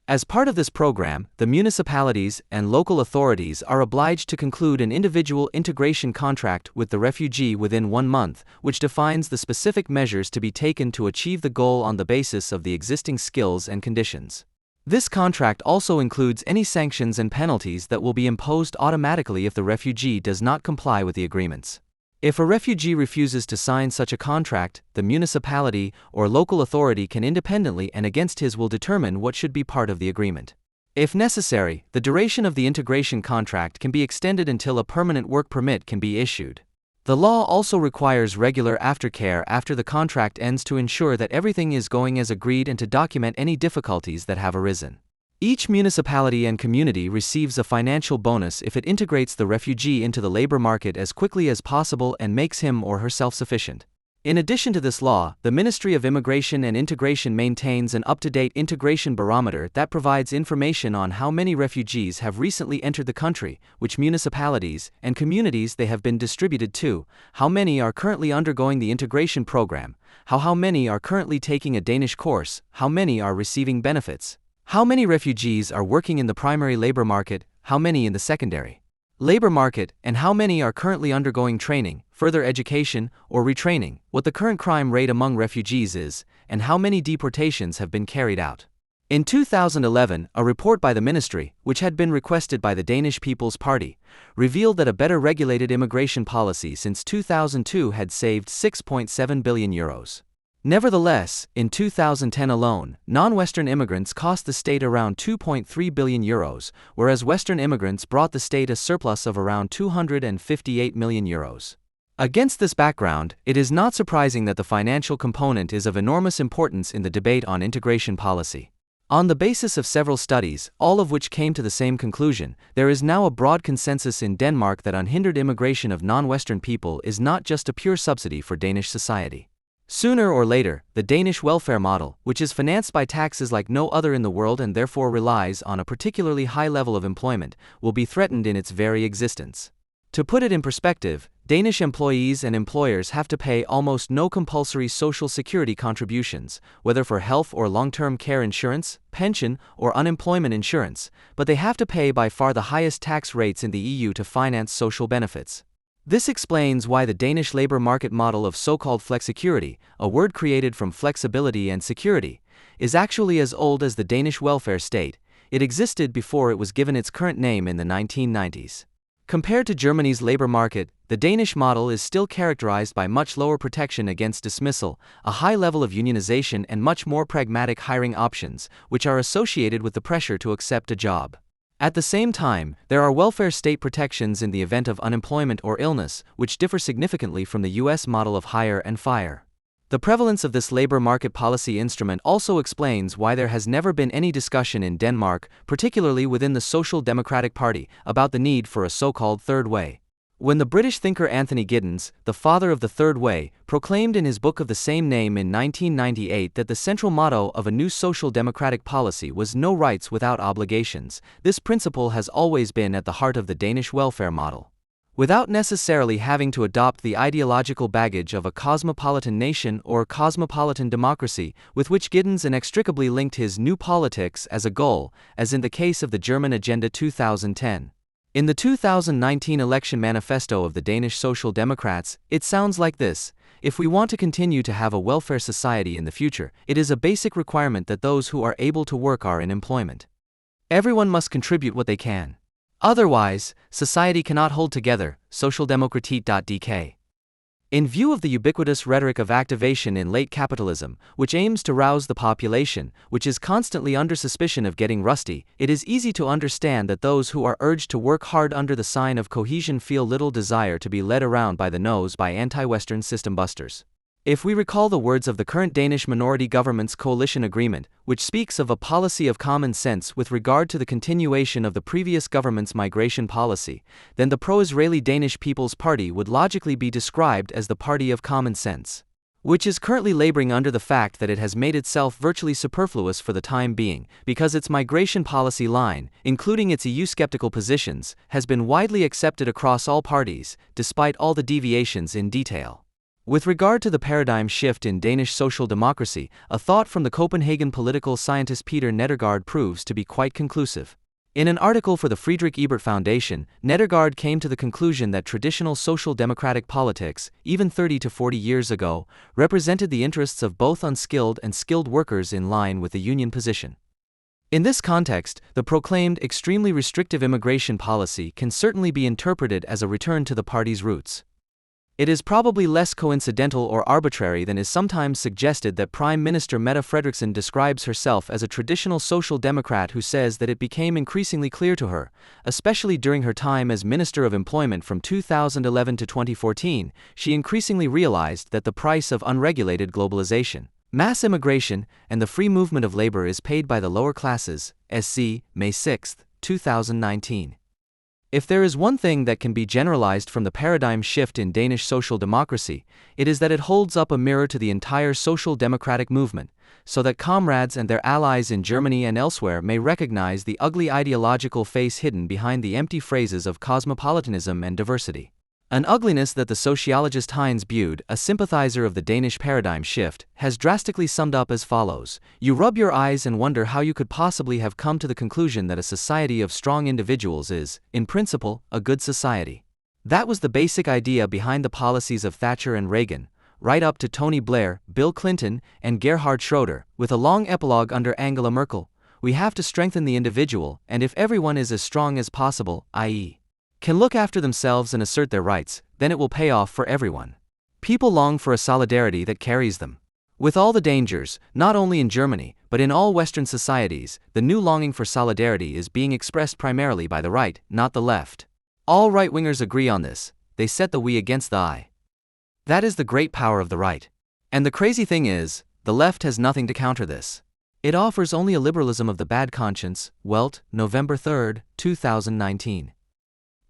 As part of this program, the municipalities and local authorities are obliged to conclude an individual integration contract with the refugee within 1 month, which defines the specific measures to be taken to achieve the goal on the basis of the existing skills and conditions. This contract also includes any sanctions and penalties that will be imposed automatically if the refugee does not comply with the agreements. If a refugee refuses to sign such a contract, the municipality or local authority can independently and against his will determine what should be part of the agreement. If necessary, the duration of the integration contract can be extended until a permanent work permit can be issued. The law also requires regular aftercare after the contract ends to ensure that everything is going as agreed and to document any difficulties that have arisen. Each municipality and community receives a financial bonus if it integrates the refugee into the labor market as quickly as possible and makes him or her self-sufficient. In addition to this law, the Ministry of Immigration and Integration maintains an up-to-date integration barometer that provides information on how many refugees have recently entered the country, which municipalities and communities they have been distributed to, how many are currently undergoing the integration program, how many are currently taking a Danish course, how many are receiving benefits, how many refugees are working in the primary labor market, how many in the secondary labor market, and how many are currently undergoing training, further education, or retraining, what the current crime rate among refugees is, and how many deportations have been carried out. In 2011, a report by the ministry, which had been requested by the Danish People's Party, revealed that a better regulated immigration policy since 2002 had saved 6.7 billion euros. Nevertheless, in 2010 alone, non-Western immigrants cost the state around 2.3 billion euros, whereas Western immigrants brought the state a surplus of around 258 million euros. Against this background, it is not surprising that the financial component is of enormous importance in the debate on integration policy. On the basis of several studies, all of which came to the same conclusion, there is now a broad consensus in Denmark that unhindered immigration of non-Western people is not just a pure subsidy for Danish society. Sooner or later, the Danish welfare model, which is financed by taxes like no other in the world and therefore relies on a particularly high level of employment, will be threatened in its very existence. To put it in perspective, Danish employees and employers have to pay almost no compulsory social security contributions, whether for health or long-term care insurance, pension, or unemployment insurance, but they have to pay by far the highest tax rates in the EU to finance social benefits. This explains why the Danish labor market model of so-called flexicurity, a word created from flexibility and security, is actually as old as the Danish welfare state. It existed before it was given its current name in the 1990s. Compared to Germany's labor market, the Danish model is still characterized by much lower protection against dismissal, a high level of unionization, and much more pragmatic hiring options, which are associated with the pressure to accept a job. At the same time, there are welfare state protections in the event of unemployment or illness, which differ significantly from the US model of hire and fire. The prevalence of this labor market policy instrument also explains why there has never been any discussion in Denmark, particularly within the Social Democratic Party, about the need for a so-called third way. When the British thinker Anthony Giddens, the father of the Third Way, proclaimed in his book of the same name in 1998 that the central motto of a new social democratic policy was no rights without obligations, this principle has always been at the heart of the Danish welfare model. Without necessarily having to adopt the ideological baggage of a cosmopolitan nation or cosmopolitan democracy, with which Giddens inextricably linked his new politics as a goal, as in the case of the German Agenda 2010. In the 2019 election manifesto of the Danish Social Democrats, it sounds like this: if we want to continue to have a welfare society in the future, it is a basic requirement that those who are able to work are in employment. Everyone must contribute what they can. Otherwise, society cannot hold together. Socialdemokratiet.dk. In view of the ubiquitous rhetoric of activation in late capitalism, which aims to rouse the population, which is constantly under suspicion of getting rusty, it is easy to understand that those who are urged to work hard under the sign of cohesion feel little desire to be led around by the nose by anti-Western system busters. If we recall the words of the current Danish minority government's coalition agreement, which speaks of a policy of common sense with regard to the continuation of the previous government's migration policy, then the pro-Israeli Danish People's Party would logically be described as the party of common sense, which is currently laboring under the fact that it has made itself virtually superfluous for the time being, because its migration policy line, including its EU-skeptical positions, has been widely accepted across all parties, despite all the deviations in detail. With regard to the paradigm shift in Danish social democracy, a thought from the Copenhagen political scientist Peter Nedergaard proves to be quite conclusive. In an article for the Friedrich Ebert Foundation, Nedergaard came to the conclusion that traditional social democratic politics, even 30 to 40 years ago, represented the interests of both unskilled and skilled workers in line with the union position. In this context, the proclaimed extremely restrictive immigration policy can certainly be interpreted as a return to the party's roots. It is probably less coincidental or arbitrary than is sometimes suggested that Prime Minister Mette Frederiksen describes herself as a traditional social democrat who says that it became increasingly clear to her, especially during her time as Minister of Employment from 2011 to 2014, she increasingly realized that the price of unregulated globalization, mass immigration, and the free movement of labor is paid by the lower classes. SC, May 6, 2019. If there is one thing that can be generalized from the paradigm shift in Danish social democracy, it is that it holds up a mirror to the entire social democratic movement, so that comrades and their allies in Germany and elsewhere may recognize the ugly ideological face hidden behind the empty phrases of cosmopolitanism and diversity. An ugliness that the sociologist Heinz Bude, a sympathizer of the Danish paradigm shift, has drastically summed up as follows: you rub your eyes and wonder how you could possibly have come to the conclusion that a society of strong individuals is, in principle, a good society. That was the basic idea behind the policies of Thatcher and Reagan, right up to Tony Blair, Bill Clinton, and Gerhard Schroeder, with a long epilogue under Angela Merkel. We have to strengthen the individual, and if everyone is as strong as possible, i.e., can look after themselves and assert their rights, then it will pay off for everyone. People long for a solidarity that carries them. With all the dangers, not only in Germany, but in all Western societies, the new longing for solidarity is being expressed primarily by the right, not the left. All right-wingers agree on this. They set the we against the I. That is the great power of the right. And the crazy thing is, the left has nothing to counter this. It offers only a liberalism of the bad conscience. Welt, November 3, 2019.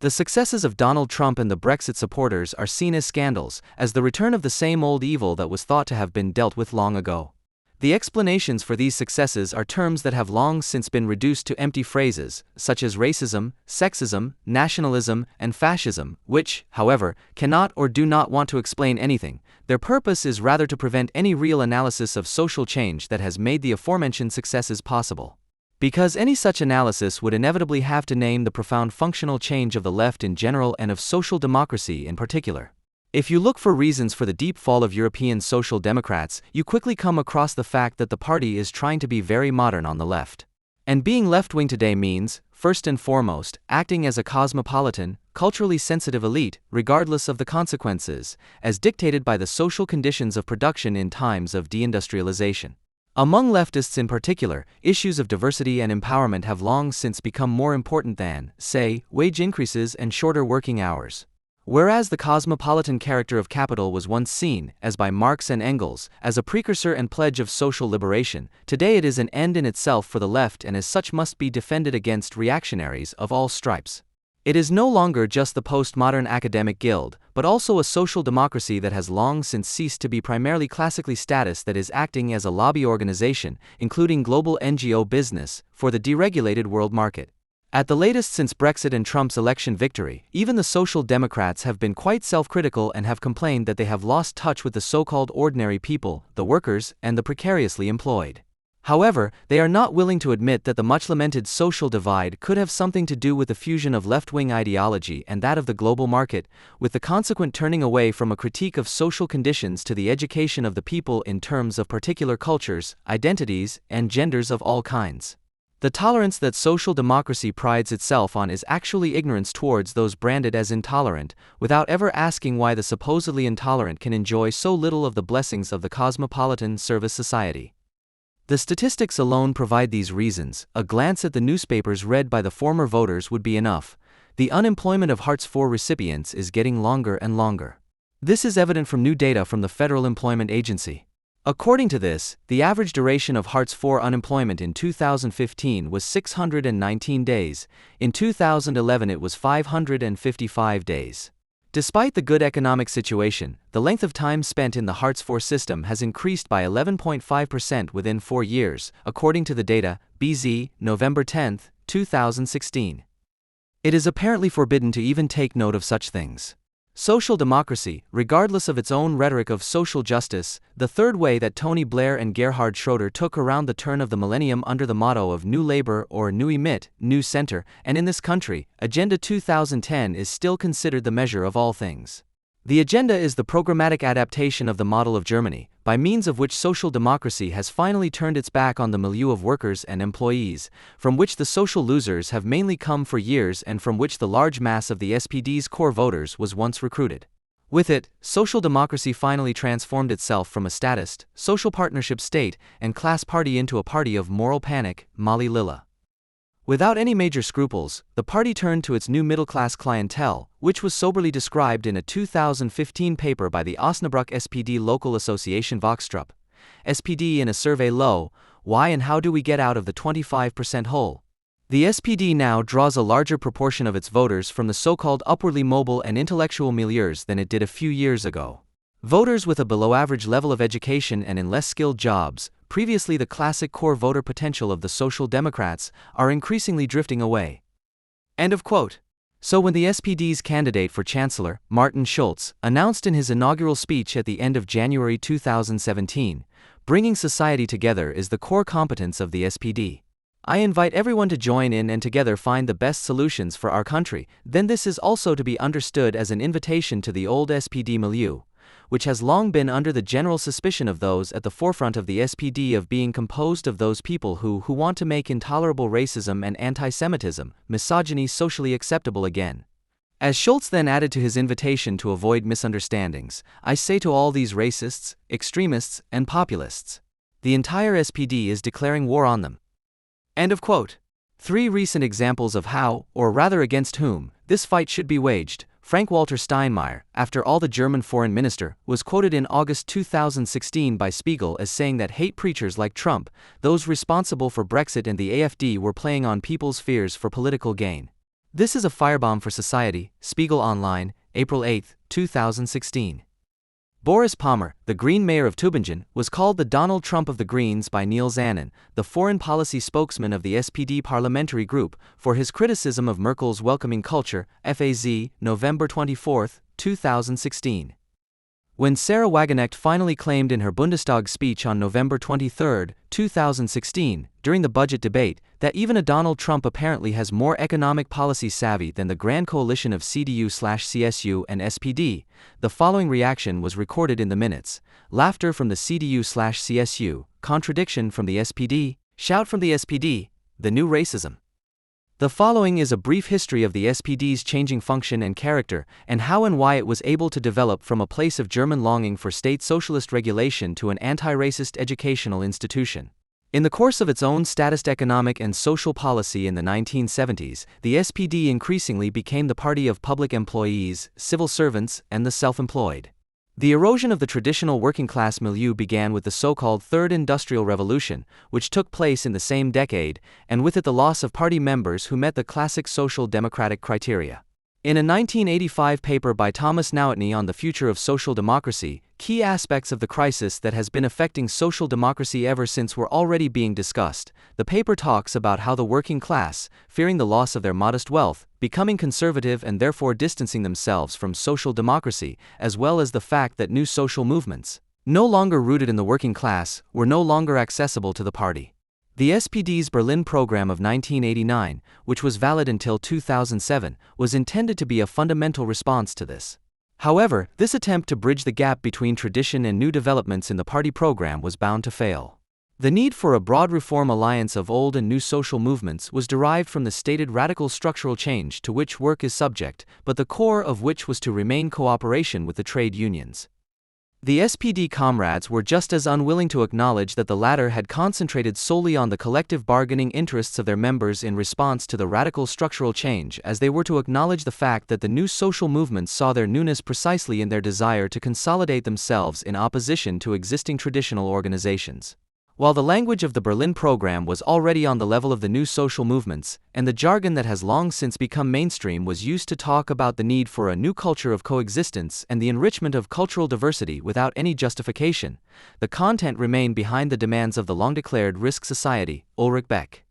The successes of Donald Trump and the Brexit supporters are seen as scandals, as the return of the same old evil that was thought to have been dealt with long ago. The explanations for these successes are terms that have long since been reduced to empty phrases, such as racism, sexism, nationalism, and fascism, which, however, cannot or do not want to explain anything. Their purpose is rather to prevent any real analysis of social change that has made the aforementioned successes possible. Because any such analysis would inevitably have to name the profound functional change of the left in general and of social democracy in particular. If you look for reasons for the deep fall of European social democrats, you quickly come across the fact that the party is trying to be very modern on the left. And being left-wing today means, first and foremost, acting as a cosmopolitan, culturally sensitive elite, regardless of the consequences, as dictated by the social conditions of production in times of deindustrialization. Among leftists in particular, issues of diversity and empowerment have long since become more important than, say, wage increases and shorter working hours. Whereas the cosmopolitan character of capital was once seen, as by Marx and Engels, as a precursor and pledge of social liberation, today it is an end in itself for the left and as such must be defended against reactionaries of all stripes. It is no longer just the postmodern academic guild, but also a social democracy that has long since ceased to be primarily classically status that is acting as a lobby organization, including global NGO business, for the deregulated world market. At the latest since Brexit and Trump's election victory, even the Social Democrats have been quite self-critical and have complained that they have lost touch with the so-called ordinary people, the workers, and the precariously employed. However, they are not willing to admit that the much-lamented social divide could have something to do with the fusion of left-wing ideology and that of the global market, with the consequent turning away from a critique of social conditions to the education of the people in terms of particular cultures, identities, and genders of all kinds. The tolerance that social democracy prides itself on is actually ignorance towards those branded as intolerant, without ever asking why the supposedly intolerant can enjoy so little of the blessings of the cosmopolitan service society. The statistics alone provide these reasons. A glance at the newspapers read by the former voters would be enough. The unemployment of Hartz IV recipients is getting longer and longer. This is evident from new data from the Federal Employment Agency. According to this, the average duration of Hartz IV unemployment in 2015 was 619 days, in 2011 it was 555 days. Despite the good economic situation, the length of time spent in the Hartz IV system has increased by 11.5% within 4 years, according to the data, BZ, November 10, 2016. It is apparently forbidden to even take note of such things. Social democracy, regardless of its own rhetoric of social justice, the third way that Tony Blair and Gerhard Schroeder took around the turn of the millennium under the motto of New Labor or New Emit, New Center, and in this country, Agenda 2010 is still considered the measure of all things. The agenda is the programmatic adaptation of the model of Germany, by means of which social democracy has finally turned its back on the milieu of workers and employees, from which the social losers have mainly come for years and from which the large mass of the SPD's core voters was once recruited. With it, social democracy finally transformed itself from a statist, social partnership state and class party into a party of moral panic, Mali Lila. Without any major scruples, the party turned to its new middle-class clientele, which was soberly described in a 2015 paper by the Osnabrück SPD local association Volkstrupp. SPD in a survey low, why and how do we get out of the 25% hole? The SPD now draws a larger proportion of its voters from the so-called upwardly mobile and intellectual milieus than it did a few years ago. Voters with a below-average level of education and in less skilled jobs, previously the classic core voter potential of the Social Democrats, are increasingly drifting away. End of quote. So when the SPD's candidate for Chancellor, Martin Schulz, announced in his inaugural speech at the end of January 2017, bringing society together is the core competence of the SPD. I invite everyone to join in and together find the best solutions for our country, then this is also to be understood as an invitation to the old SPD milieu, which has long been under the general suspicion of those at the forefront of the SPD of being composed of those people who want to make intolerable racism and anti-Semitism, misogyny socially acceptable again. As Schulz then added to his invitation to avoid misunderstandings, I say to all these racists, extremists, and populists, the entire SPD is declaring war on them. End of quote. 3 recent examples of how, or rather against whom, this fight should be waged. Frank-Walter Steinmeier, after all the German foreign minister, was quoted in August 2016 by Spiegel as saying that hate preachers like Trump, those responsible for Brexit and the AfD, were playing on people's fears for political gain. This is a firebomb for society. Spiegel Online, April 8, 2016. Boris Palmer, the Green mayor of Tübingen, was called the Donald Trump of the Greens by Neil Zanin, the foreign policy spokesman of the SPD parliamentary group, for his criticism of Merkel's welcoming culture, FAZ, November 24, 2016. When Sarah Wagenknecht finally claimed in her Bundestag speech on November 23, 2016, during the budget debate, that even a Donald Trump apparently has more economic policy savvy than the grand coalition of CDU/CSU and SPD, the following reaction was recorded in the minutes: laughter from the CDU/CSU, contradiction from the SPD, shout from the SPD, the new racism. The following is a brief history of the SPD's changing function and character, and how and why it was able to develop from a place of German longing for state socialist regulation to an anti-racist educational institution. In the course of its own statist economic and social policy in the 1970s, the SPD increasingly became the party of public employees, civil servants, and the self-employed. The erosion of the traditional working-class milieu began with the so-called Third Industrial Revolution, which took place in the same decade, and with it the loss of party members who met the classic social democratic criteria. In a 1985 paper by Thomas Nowotny on the future of social democracy, key aspects of the crisis that has been affecting social democracy ever since were already being discussed. The paper talks about how the working class, fearing the loss of their modest wealth, becoming conservative and therefore distancing themselves from social democracy, as well as the fact that new social movements, no longer rooted in the working class, were no longer accessible to the party. The SPD's Berlin program of 1989, which was valid until 2007, was intended to be a fundamental response to this. However, this attempt to bridge the gap between tradition and new developments in the party program was bound to fail. The need for a broad reform alliance of old and new social movements was derived from the stated radical structural change to which work is subject, but the core of which was to remain cooperation with the trade unions. The SPD comrades were just as unwilling to acknowledge that the latter had concentrated solely on the collective bargaining interests of their members in response to the radical structural change as they were to acknowledge the fact that the new social movements saw their newness precisely in their desire to consolidate themselves in opposition to existing traditional organizations. While the language of the Berlin program was already on the level of the new social movements, and the jargon that has long since become mainstream was used to talk about the need for a new culture of coexistence and the enrichment of cultural diversity without any justification, the content remained behind the demands of the long-declared Risk Society, Ulrich Beck.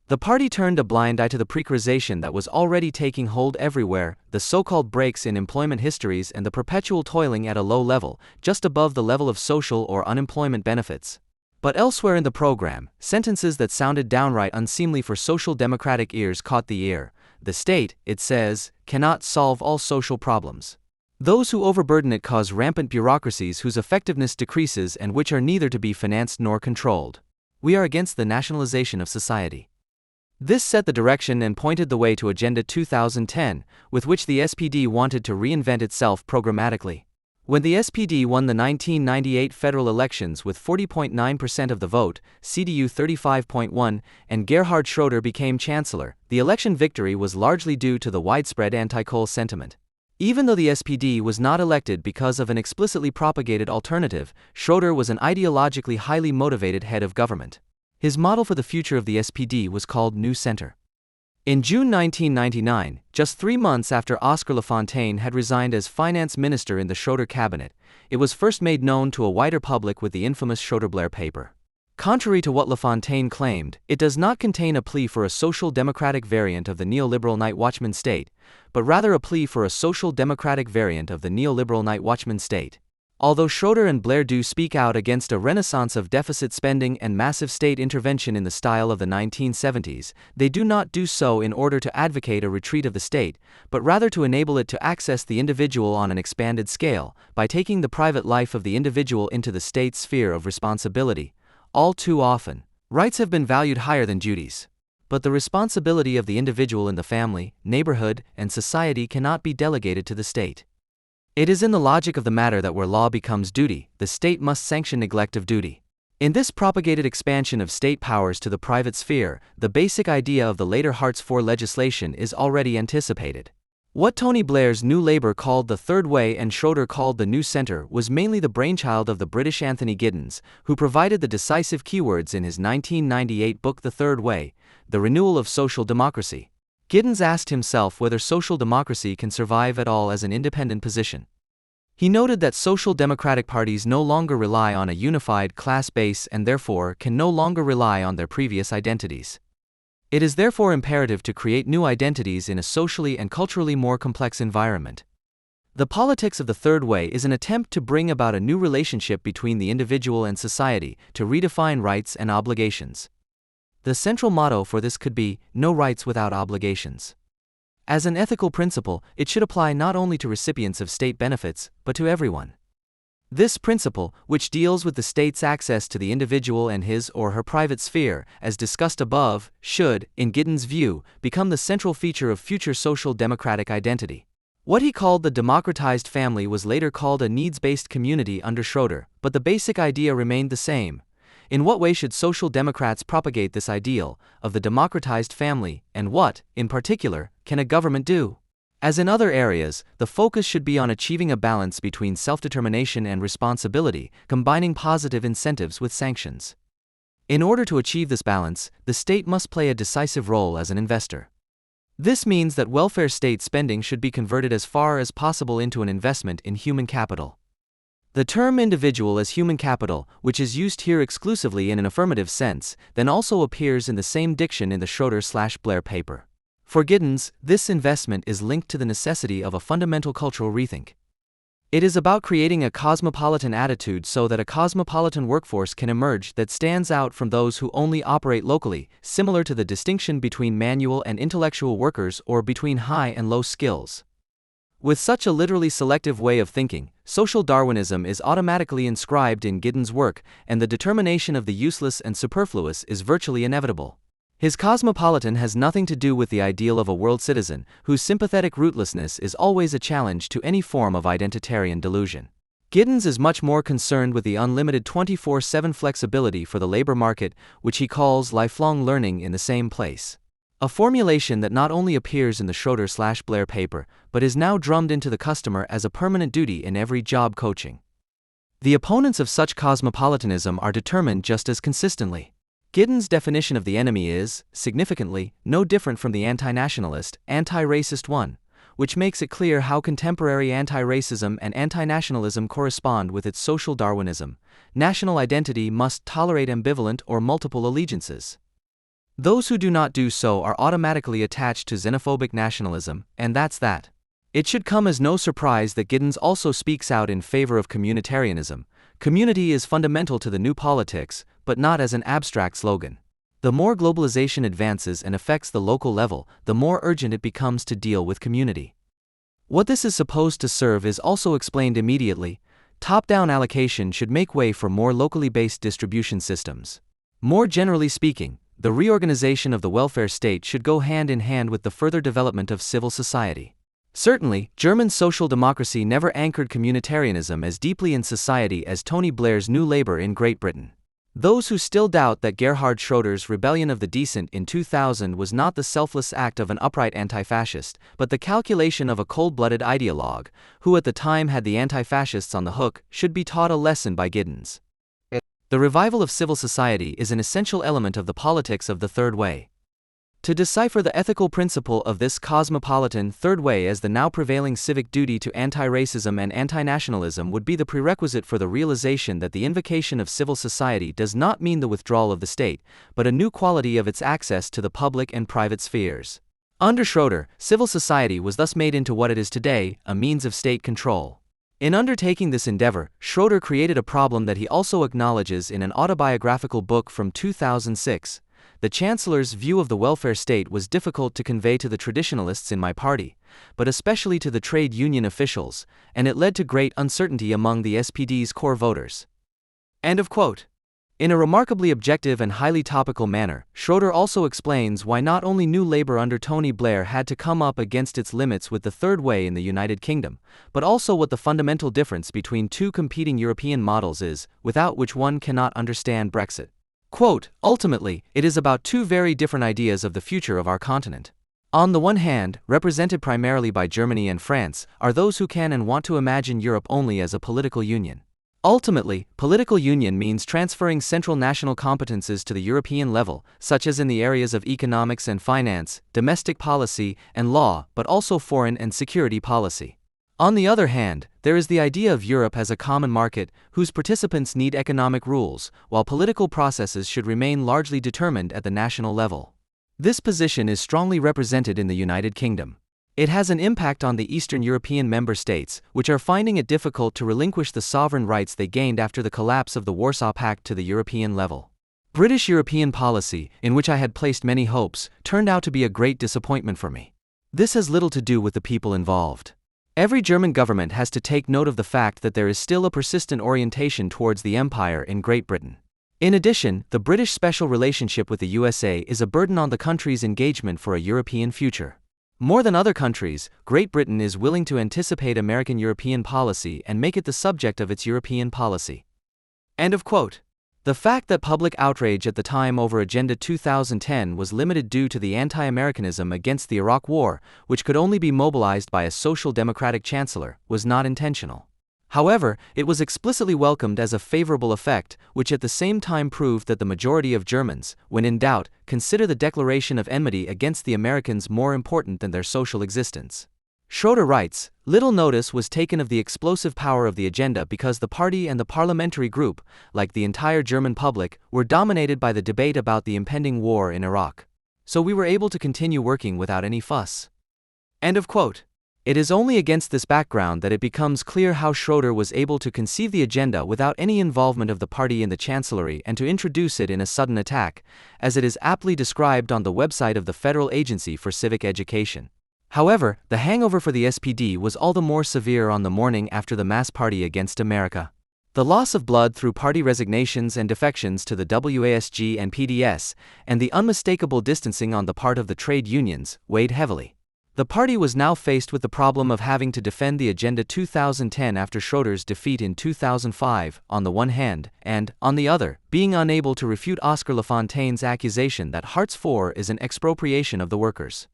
The party turned a blind eye to the precarization that was already taking hold everywhere, the so-called breaks in employment histories and the perpetual toiling at a low level, just above the level of social or unemployment benefits. But elsewhere in the program, sentences that sounded downright unseemly for social democratic ears caught the ear. The state, it says, cannot solve all social problems. Those who overburden it cause rampant bureaucracies whose effectiveness decreases and which are neither to be financed nor controlled. We are against the nationalization of society. This set the direction and pointed the way to Agenda 2010, with which the SPD wanted to reinvent itself programmatically. When the SPD won the 1998 federal elections with 40.9% of the vote, CDU 35.1%, and Gerhard Schroeder became chancellor, the election victory was largely due to the widespread anti-coal sentiment. Even though the SPD was not elected because of an explicitly propagated alternative, Schroeder was an ideologically highly motivated head of government. His model for the future of the SPD was called New Center. In June 1999, just 3 months after Oscar Lafontaine had resigned as finance minister in the Schroeder cabinet, it was first made known to a wider public with the infamous Schroeder-Blair paper. Contrary to what Lafontaine claimed, it does not contain a plea for a social democratic variant of the neoliberal night watchman state, but rather a plea for a social democratic variant of the neoliberal night watchman state. Although Schroeder and Blair do speak out against a renaissance of deficit spending and massive state intervention in the style of the 1970s, they do not do so in order to advocate a retreat of the state, but rather to enable it to access the individual on an expanded scale, by taking the private life of the individual into the state's sphere of responsibility. All too often, rights have been valued higher than duties. But the responsibility of the individual in the family, neighborhood, and society cannot be delegated to the state. It is in the logic of the matter that where law becomes duty, the state must sanction neglect of duty. In this propagated expansion of state powers to the private sphere, the basic idea of the later Hartz IV legislation is already anticipated. What Tony Blair's New Labour called the Third Way and Schroeder called the New Centre was mainly the brainchild of the British Anthony Giddens, who provided the decisive keywords in his 1998 book The Third Way, The Renewal of Social Democracy. Giddens asked himself whether social democracy can survive at all as an independent position. He noted that social democratic parties no longer rely on a unified class base and therefore can no longer rely on their previous identities. It is therefore imperative to create new identities in a socially and culturally more complex environment. The politics of the Third Way is an attempt to bring about a new relationship between the individual and society, to redefine rights and obligations. The central motto for this could be, no rights without obligations. As an ethical principle, it should apply not only to recipients of state benefits, but to everyone. This principle, which deals with the state's access to the individual and his or her private sphere, as discussed above, should, in Giddens' view, become the central feature of future social democratic identity. What he called the democratized family was later called a needs-based community under Schroeder, but the basic idea remained the same. In what way should social democrats propagate this ideal of the democratized family, and what, in particular, can a government do? As in other areas, the focus should be on achieving a balance between self-determination and responsibility, combining positive incentives with sanctions. In order to achieve this balance, the state must play a decisive role as an investor. This means that welfare state spending should be converted as far as possible into an investment in human capital. The term individual as human capital, which is used here exclusively in an affirmative sense, then also appears in the same diction in the Schroeder/Blair paper. For Giddens, this investment is linked to the necessity of a fundamental cultural rethink. It is about creating a cosmopolitan attitude so that a cosmopolitan workforce can emerge that stands out from those who only operate locally, similar to the distinction between manual and intellectual workers or between high and low skills. With such a literally selective way of thinking, social Darwinism is automatically inscribed in Giddens' work, and the determination of the useless and superfluous is virtually inevitable. His cosmopolitan has nothing to do with the ideal of a world citizen, whose sympathetic rootlessness is always a challenge to any form of identitarian delusion. Giddens is much more concerned with the unlimited 24/7 flexibility for the labor market, which he calls lifelong learning in the same place. A formulation that not only appears in the Schroeder/Blair paper, but is now drummed into the customer as a permanent duty in every job coaching. The opponents of such cosmopolitanism are determined just as consistently. Giddens' definition of the enemy is, significantly, no different from the anti-nationalist, anti-racist one, which makes it clear how contemporary anti-racism and anti-nationalism correspond with its social Darwinism. National identity must tolerate ambivalent or multiple allegiances. Those who do not do so are automatically attached to xenophobic nationalism, and that's that. It should come as no surprise that Giddens also speaks out in favor of communitarianism. Community is fundamental to the new politics, but not as an abstract slogan. The more globalization advances and affects the local level, the more urgent it becomes to deal with community. What this is supposed to serve is also explained immediately. Top-down allocation should make way for more locally based distribution systems. More generally speaking, the reorganization of the welfare state should go hand in hand with the further development of civil society. Certainly, German social democracy never anchored communitarianism as deeply in society as Tony Blair's New Labour in Great Britain. Those who still doubt that Gerhard Schroeder's Rebellion of the Decent in 2000 was not the selfless act of an upright anti-fascist, but the calculation of a cold-blooded ideologue, who at the time had the anti-fascists on the hook, should be taught a lesson by Giddens. The revival of civil society is an essential element of the politics of the Third Way. To decipher the ethical principle of this cosmopolitan Third Way as the now prevailing civic duty to anti-racism and anti-nationalism would be the prerequisite for the realization that the invocation of civil society does not mean the withdrawal of the state, but a new quality of its access to the public and private spheres. Under Schroeder, civil society was thus made into what it is today, a means of state control. In undertaking this endeavor, Schroeder created a problem that he also acknowledges in an autobiographical book from 2006. The Chancellor's view of the welfare state was difficult to convey to the traditionalists in my party, but especially to the trade union officials, and it led to great uncertainty among the SPD's core voters. End of quote. In a remarkably objective and highly topical manner, Schroeder also explains why not only New Labour under Tony Blair had to come up against its limits with the Third Way in the United Kingdom, but also what the fundamental difference between two competing European models is, without which one cannot understand Brexit. Quote, ultimately, it is about two very different ideas of the future of our continent. On the one hand, represented primarily by Germany and France, are those who can and want to imagine Europe only as a political union. Ultimately, political union means transferring central national competences to the European level, such as in the areas of economics and finance, domestic policy, and law, but also foreign and security policy. On the other hand, there is the idea of Europe as a common market, whose participants need economic rules, while political processes should remain largely determined at the national level. This position is strongly represented in the United Kingdom. It has an impact on the Eastern European member states, which are finding it difficult to relinquish the sovereign rights they gained after the collapse of the Warsaw Pact to the European level. British European policy, in which I had placed many hopes, turned out to be a great disappointment for me. This has little to do with the people involved. Every German government has to take note of the fact that there is still a persistent orientation towards the empire in Great Britain. In addition, the British special relationship with the USA is a burden on the country's engagement for a European future. More than other countries, Great Britain is willing to anticipate American-European policy and make it the subject of its European policy. End of quote. The fact that public outrage at the time over Agenda 2010 was limited due to the anti-Americanism against the Iraq War, which could only be mobilized by a social democratic chancellor, was not intentional. However, it was explicitly welcomed as a favorable effect, which at the same time proved that the majority of Germans, when in doubt, consider the declaration of enmity against the Americans more important than their social existence. Schroeder writes, little notice was taken of the explosive power of the agenda because the party and the parliamentary group, like the entire German public, were dominated by the debate about the impending war in Iraq. So we were able to continue working without any fuss. End of quote. It is only against this background that it becomes clear how Schroeder was able to conceive the agenda without any involvement of the party in the chancellery and to introduce it in a sudden attack, as it is aptly described on the website of the Federal Agency for Civic Education. However, the hangover for the SPD was all the more severe on the morning after the mass party against America. The loss of blood through party resignations and defections to the WASG and PDS, and the unmistakable distancing on the part of the trade unions, weighed heavily. The party was now faced with the problem of having to defend the Agenda 2010 after Schroeder's defeat in 2005, on the one hand, and, on the other, being unable to refute Oscar Lafontaine's accusation that Hartz IV is an expropriation of the workers.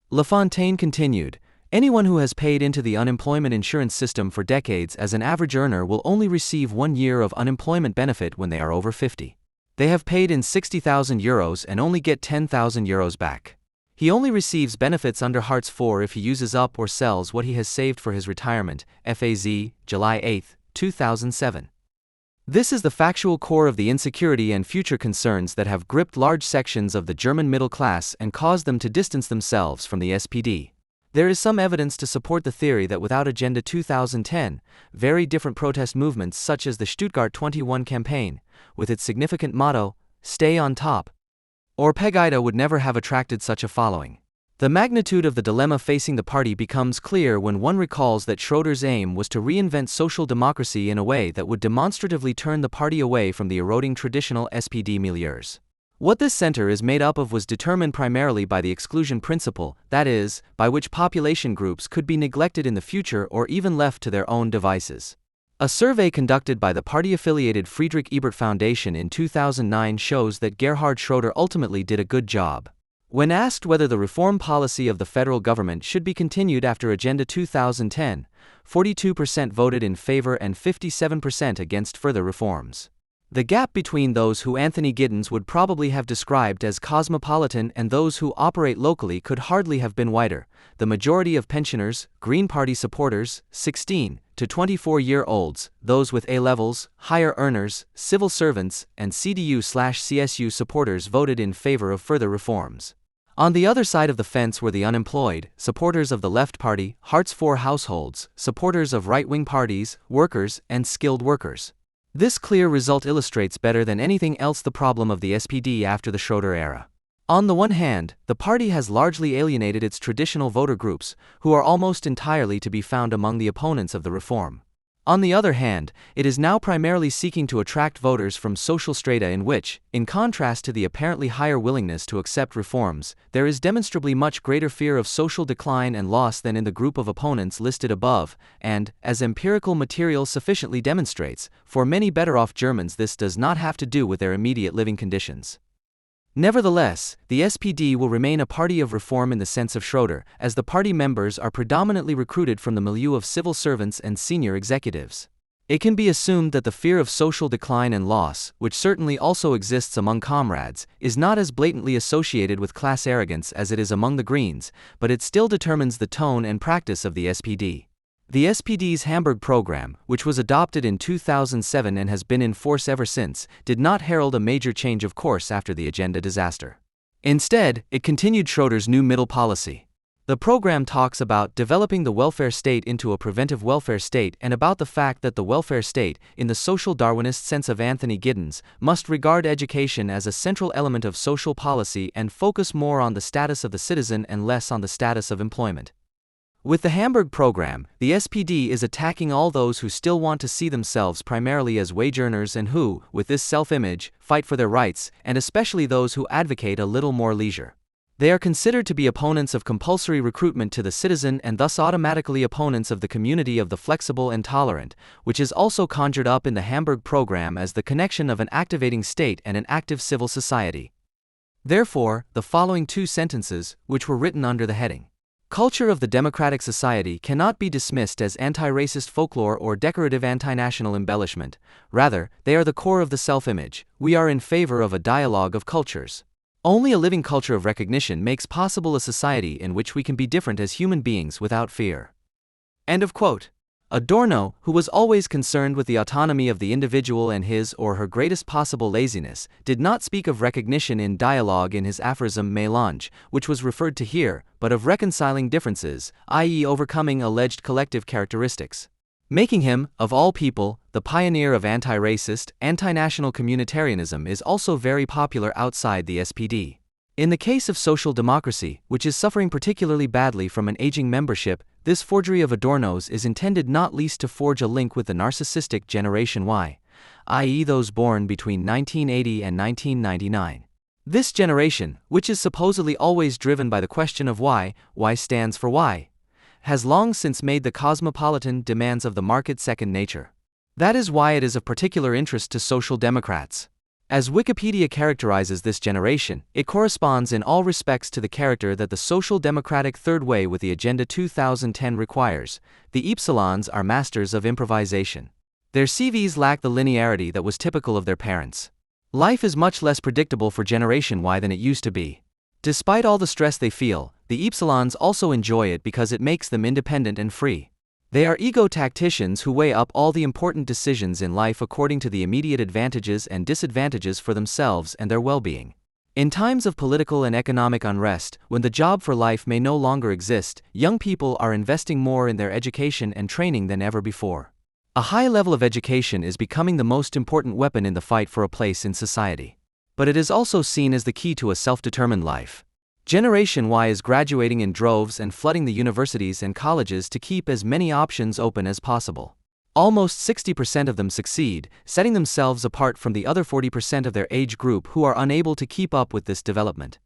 Lafontaine continued, anyone who has paid into the unemployment insurance system for decades as an average earner will only receive 1 year of unemployment benefit when they are over 50. They have paid in 60,000 euros and only get 10,000 euros back. He only receives benefits under Hartz IV if he uses up or sells what he has saved for his retirement. FAZ, July 8, 2007. This is the factual core of the insecurity and future concerns that have gripped large sections of the German middle class and caused them to distance themselves from the SPD. There is some evidence to support the theory that without Agenda 2010, very different protest movements such as the Stuttgart 21 campaign, with its significant motto, "Stay on top," or Pegida would never have attracted such a following. The magnitude of the dilemma facing the party becomes clear when one recalls that Schroeder's aim was to reinvent social democracy in a way that would demonstratively turn the party away from the eroding traditional SPD milieus. What this center is made up of was determined primarily by the exclusion principle, that is, by which population groups could be neglected in the future or even left to their own devices. A survey conducted by the party-affiliated Friedrich Ebert Foundation in 2009 shows that Gerhard Schroeder ultimately did a good job. When asked whether the reform policy of the federal government should be continued after Agenda 2010, 42% voted in favor and 57% against further reforms. The gap between those who Anthony Giddens would probably have described as cosmopolitan and those who operate locally could hardly have been wider. The majority of pensioners, Green Party supporters, 16 to 24-year-olds, those with A-levels, higher earners, civil servants, and CDU/CSU supporters voted in favor of further reforms. On the other side of the fence were the unemployed, supporters of the Left Party, Hartz IV households, supporters of right-wing parties, workers, and skilled workers. This clear result illustrates better than anything else the problem of the SPD after the Schroeder era. On the one hand, the party has largely alienated its traditional voter groups, who are almost entirely to be found among the opponents of the reform. On the other hand, it is now primarily seeking to attract voters from social strata in which, in contrast to the apparently higher willingness to accept reforms, there is demonstrably much greater fear of social decline and loss than in the group of opponents listed above, and, as empirical material sufficiently demonstrates, for many better-off Germans this does not have to do with their immediate living conditions. Nevertheless, the SPD will remain a party of reform in the sense of Schroeder, as the party members are predominantly recruited from the milieu of civil servants and senior executives. It can be assumed that the fear of social decline and loss, which certainly also exists among comrades, is not as blatantly associated with class arrogance as it is among the Greens, but it still determines the tone and practice of the SPD. The SPD's Hamburg program, which was adopted in 2007 and has been in force ever since, did not herald a major change of course after the agenda disaster. Instead, it continued Schroeder's new middle policy. The program talks about developing the welfare state into a preventive welfare state and about the fact that the welfare state, in the social Darwinist sense of Anthony Giddens, must regard education as a central element of social policy and focus more on the status of the citizen and less on the status of employment. With the Hamburg program, the SPD is attacking all those who still want to see themselves primarily as wage earners and who, with this self-image, fight for their rights, and especially those who advocate a little more leisure. They are considered to be opponents of compulsory recruitment to the citizen and thus automatically opponents of the community of the flexible and tolerant, which is also conjured up in the Hamburg program as the connection of an activating state and an active civil society. Therefore, the following two sentences, which were written under the heading, "Culture of the Democratic Society," cannot be dismissed as anti-racist folklore or decorative anti-national embellishment. Rather, they are the core of the self-image. We are in favor of a dialogue of cultures. Only a living culture of recognition makes possible a society in which we can be different as human beings without fear. End of quote. Adorno, who was always concerned with the autonomy of the individual and his or her greatest possible laziness, did not speak of recognition in dialogue in his aphorism Mélange, which was referred to here, but of reconciling differences, i.e. overcoming alleged collective characteristics. Making him, of all people, the pioneer of anti-racist, anti-national communitarianism is also very popular outside the SPD. In the case of social democracy, which is suffering particularly badly from an aging membership, this forgery of Adorno's is intended not least to forge a link with the narcissistic Generation Y, i.e. those born between 1980 and 1999. This generation, which is supposedly always driven by the question of why stands for why, has long since made the cosmopolitan demands of the market second nature. That is why it is of particular interest to social democrats. As Wikipedia characterizes this generation, it corresponds in all respects to the character that the social democratic third way with the Agenda 2010 requires. The Epsilons are masters of improvisation. Their CVs lack the linearity that was typical of their parents. Life is much less predictable for Generation Y than it used to be. Despite all the stress they feel, the Epsilons also enjoy it because it makes them independent and free. They are ego-tacticians who weigh up all the important decisions in life according to the immediate advantages and disadvantages for themselves and their well-being. In times of political and economic unrest, when the job for life may no longer exist, young people are investing more in their education and training than ever before. A high level of education is becoming the most important weapon in the fight for a place in society. But it is also seen as the key to a self-determined life. Generation Y is graduating in droves and flooding the universities and colleges to keep as many options open as possible. Almost 60% of them succeed, setting themselves apart from the other 40% of their age group who are unable to keep up with this development.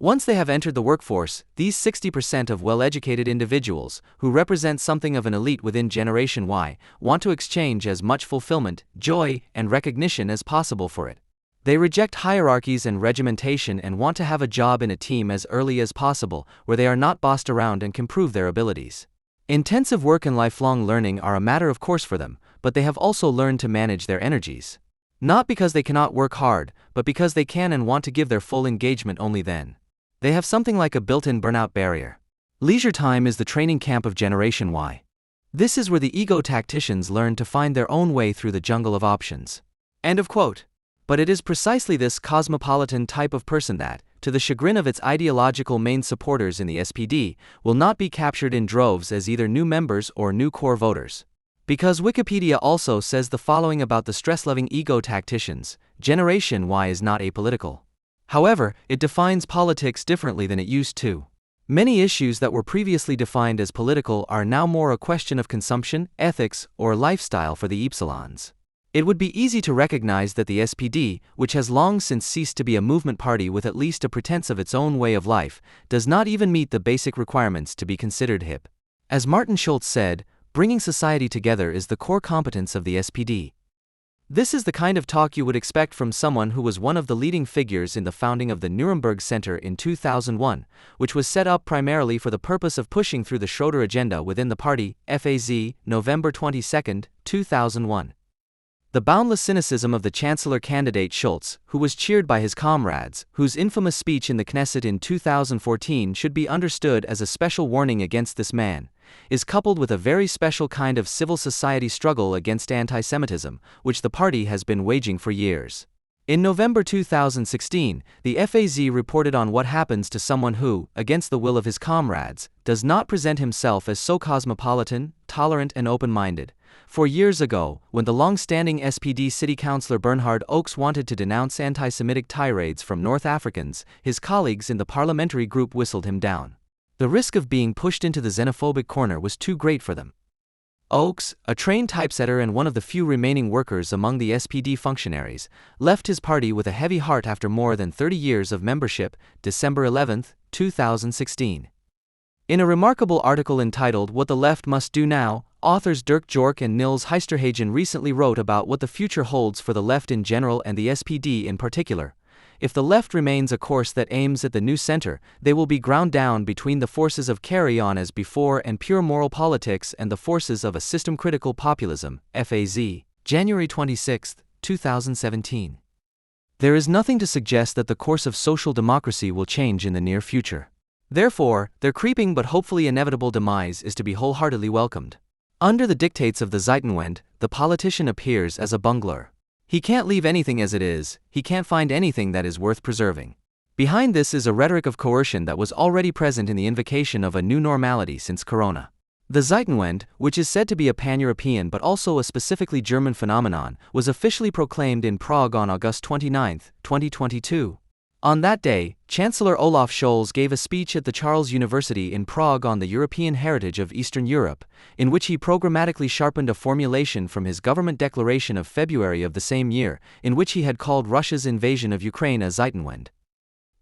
Once they have entered the workforce, these 60% of well-educated individuals, who represent something of an elite within Generation Y, want to exchange as much fulfillment, joy, and recognition as possible for it. They reject hierarchies and regimentation and want to have a job in a team as early as possible, where they are not bossed around and can prove their abilities. Intensive work and lifelong learning are a matter of course for them, but they have also learned to manage their energies. Not because they cannot work hard, but because they can and want to give their full engagement only then. They have something like a built-in burnout barrier. Leisure time is the training camp of Generation Y. This is where the ego-tacticians learn to find their own way through the jungle of options. End of quote. But it is precisely this cosmopolitan type of person that, to the chagrin of its ideological main supporters in the SPD, will not be captured in droves as either new members or new core voters. Because Wikipedia also says the following about the stress-loving ego-tacticians: Generation Y is not apolitical. However, it defines politics differently than it used to. Many issues that were previously defined as political are now more a question of consumption, ethics, or lifestyle for the Epsilons. It would be easy to recognize that the SPD, which has long since ceased to be a movement party with at least a pretense of its own way of life, does not even meet the basic requirements to be considered hip. As Martin Schulz said, bringing society together is the core competence of the SPD. This is the kind of talk you would expect from someone who was one of the leading figures in the founding of the Nuremberg Center in 2001, which was set up primarily for the purpose of pushing through the Schroeder agenda within the party, FAZ, November 22, 2001. The boundless cynicism of the Chancellor candidate Schulz, who was cheered by his comrades, whose infamous speech in the Knesset in 2014 should be understood as a special warning against this man, is coupled with a very special kind of civil society struggle against anti-Semitism, which the party has been waging for years. In November 2016, the FAZ reported on what happens to someone who, against the will of his comrades, does not present himself as so cosmopolitan, tolerant and open-minded. 4 years ago, when the long-standing SPD city councillor Bernhard Oakes wanted to denounce anti-Semitic tirades from North Africans, his colleagues in the parliamentary group whistled him down. The risk of being pushed into the xenophobic corner was too great for them. Oakes, a trained typesetter and one of the few remaining workers among the SPD functionaries, left his party with a heavy heart after more than 30 years of membership, December 11, 2016. In a remarkable article entitled What the Left Must Do Now, authors Dirk Jork and Nils Heisterhagen recently wrote about what the future holds for the left in general and the SPD in particular. If the left remains a course that aims at the new center, they will be ground down between the forces of carry on as before and pure moral politics and the forces of a system-critical populism, FAZ, January 26, 2017. There is nothing to suggest that the course of social democracy will change in the near future. Therefore, their creeping but hopefully inevitable demise is to be wholeheartedly welcomed. Under the dictates of the Zeitenwende, the politician appears as a bungler. He can't leave anything as it is, he can't find anything that is worth preserving. Behind this is a rhetoric of coercion that was already present in the invocation of a new normality since Corona. The Zeitenwende, which is said to be a pan-European but also a specifically German phenomenon, was officially proclaimed in Prague on August 29, 2022. On that day, Chancellor Olaf Scholz gave a speech at the Charles University in Prague on the European heritage of Eastern Europe, in which he programmatically sharpened a formulation from his government declaration of February of the same year, in which he had called Russia's invasion of Ukraine a Zeitenwende.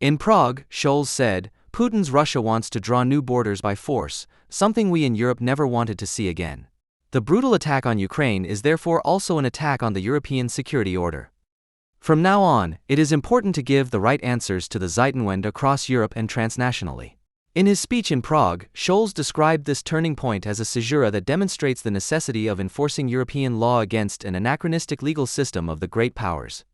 In Prague, Scholz said, "Putin's Russia wants to draw new borders by force, something we in Europe never wanted to see again. The brutal attack on Ukraine is therefore also an attack on the European security order. From now on, it is important to give the right answers to the Zeitenwende across Europe and transnationally." In his speech in Prague, Scholz described this turning point as a caesura that demonstrates the necessity of enforcing European law against an anachronistic legal system of the great powers.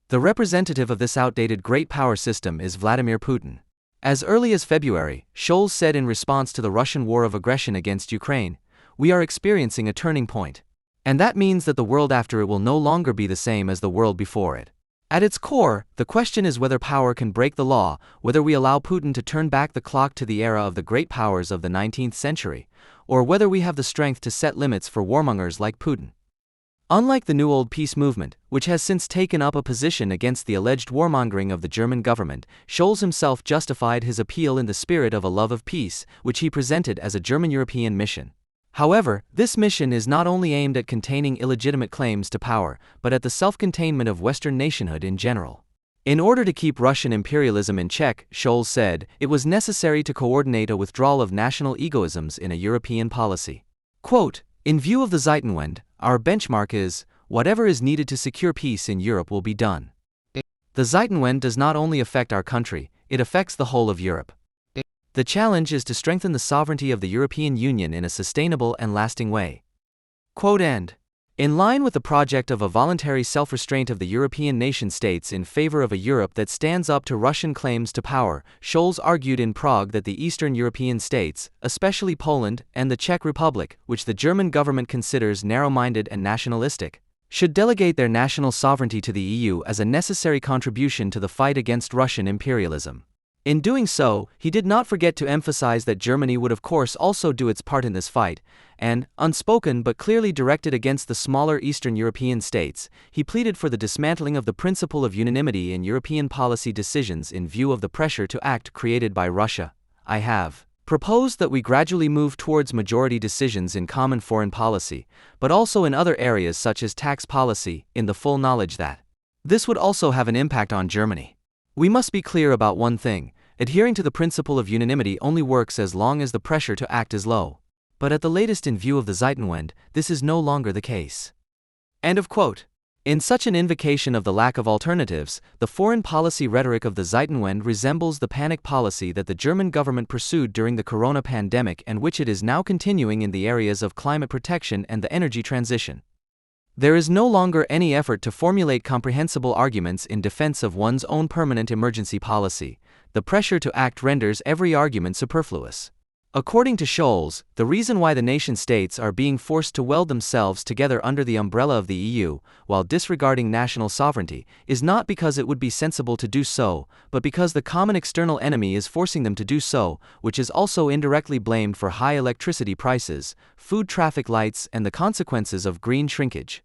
The representative of this outdated great power system is Vladimir Putin. As early as February, Scholz said in response to the Russian war of aggression against Ukraine, "We are experiencing a turning point. And that means that the world after it will no longer be the same as the world before it." At its core, the question is whether power can break the law, whether we allow Putin to turn back the clock to the era of the great powers of the 19th century, or whether we have the strength to set limits for warmongers like Putin. Unlike the New Old Peace movement, which has since taken up a position against the alleged warmongering of the German government, Scholz himself justified his appeal in the spirit of a love of peace, which he presented as a German-European mission. However, this mission is not only aimed at containing illegitimate claims to power, but at the self-containment of Western nationhood in general. In order to keep Russian imperialism in check, Scholz said, it was necessary to coordinate a withdrawal of national egoisms in a European policy. Quote, "In view of the Zeitenwende, our benchmark is, whatever is needed to secure peace in Europe will be done. The Zeitenwende does not only affect our country, it affects the whole of Europe. The challenge is to strengthen the sovereignty of the European Union in a sustainable and lasting way." Quote end. In line with the project of a voluntary self-restraint of the European nation-states in favor of a Europe that stands up to Russian claims to power, Scholz argued in Prague that the Eastern European states, especially Poland and the Czech Republic, which the German government considers narrow-minded and nationalistic, should delegate their national sovereignty to the EU as a necessary contribution to the fight against Russian imperialism. In doing so, he did not forget to emphasize that Germany would of course also do its part in this fight, and, unspoken but clearly directed against the smaller Eastern European states, he pleaded for the dismantling of the principle of unanimity in European policy decisions in view of the pressure to act created by Russia. "I have proposed that we gradually move towards majority decisions in common foreign policy, but also in other areas such as tax policy, in the full knowledge that this would also have an impact on Germany. We must be clear about one thing, adhering to the principle of unanimity only works as long as the pressure to act is low. But at the latest in view of the Zeitenwende, this is no longer the case." End of quote. In such an invocation of the lack of alternatives, the foreign policy rhetoric of the Zeitenwende resembles the panic policy that the German government pursued during the corona pandemic and which it is now continuing in the areas of climate protection and the energy transition. There is no longer any effort to formulate comprehensible arguments in defense of one's own permanent emergency policy. The pressure to act renders every argument superfluous. According to Scholz, the reason why the nation-states are being forced to weld themselves together under the umbrella of the EU, while disregarding national sovereignty, is not because it would be sensible to do so, but because the common external enemy is forcing them to do so, which is also indirectly blamed for high electricity prices, food traffic lights, and the consequences of green shrinkage.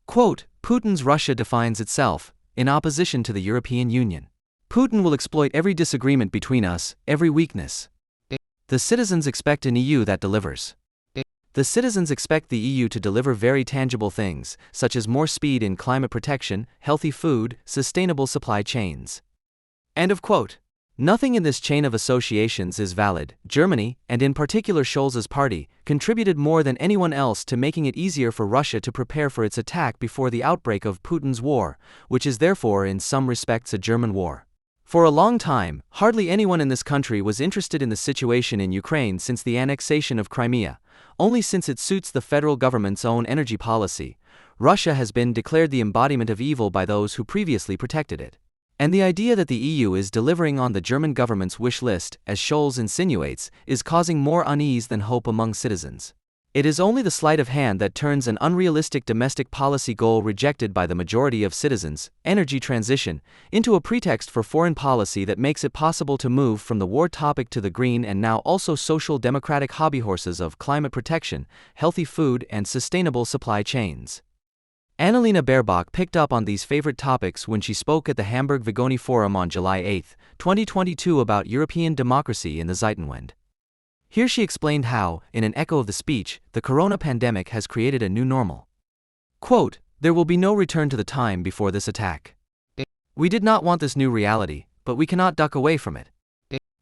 Quote, "Putin's Russia defines itself, in opposition to the European Union. Putin will exploit every disagreement between us, every weakness. The citizens expect an EU that delivers. The citizens expect the EU to deliver very tangible things, such as more speed in climate protection, healthy food, sustainable supply chains. End of quote. Nothing in this chain of associations is valid. Germany, and in particular Scholz's party, contributed more than anyone else to making it easier for Russia to prepare for its attack before the outbreak of Putin's war, which is therefore in some respects a German war. For a long time, hardly anyone in this country was interested in the situation in Ukraine since the annexation of Crimea. Only since it suits the federal government's own energy policy, Russia has been declared the embodiment of evil by those who previously protected it. And the idea that the EU is delivering on the German government's wish list, as Scholz insinuates, is causing more unease than hope among citizens. It is only the sleight of hand that turns an unrealistic domestic policy goal rejected by the majority of citizens, energy transition, into a pretext for foreign policy that makes it possible to move from the war topic to the green and now also social democratic hobbyhorses of climate protection, healthy food, and sustainable supply chains. Annalena Baerbock picked up on these favorite topics when she spoke at the Hamburg Vigoni Forum on July 8, 2022 about European democracy in the Zeitenwende. Here she explained how, in an echo of the speech, the corona pandemic has created a new normal. Quote, "There will be no return to the time before this attack. We did not want this new reality, but we cannot duck away from it.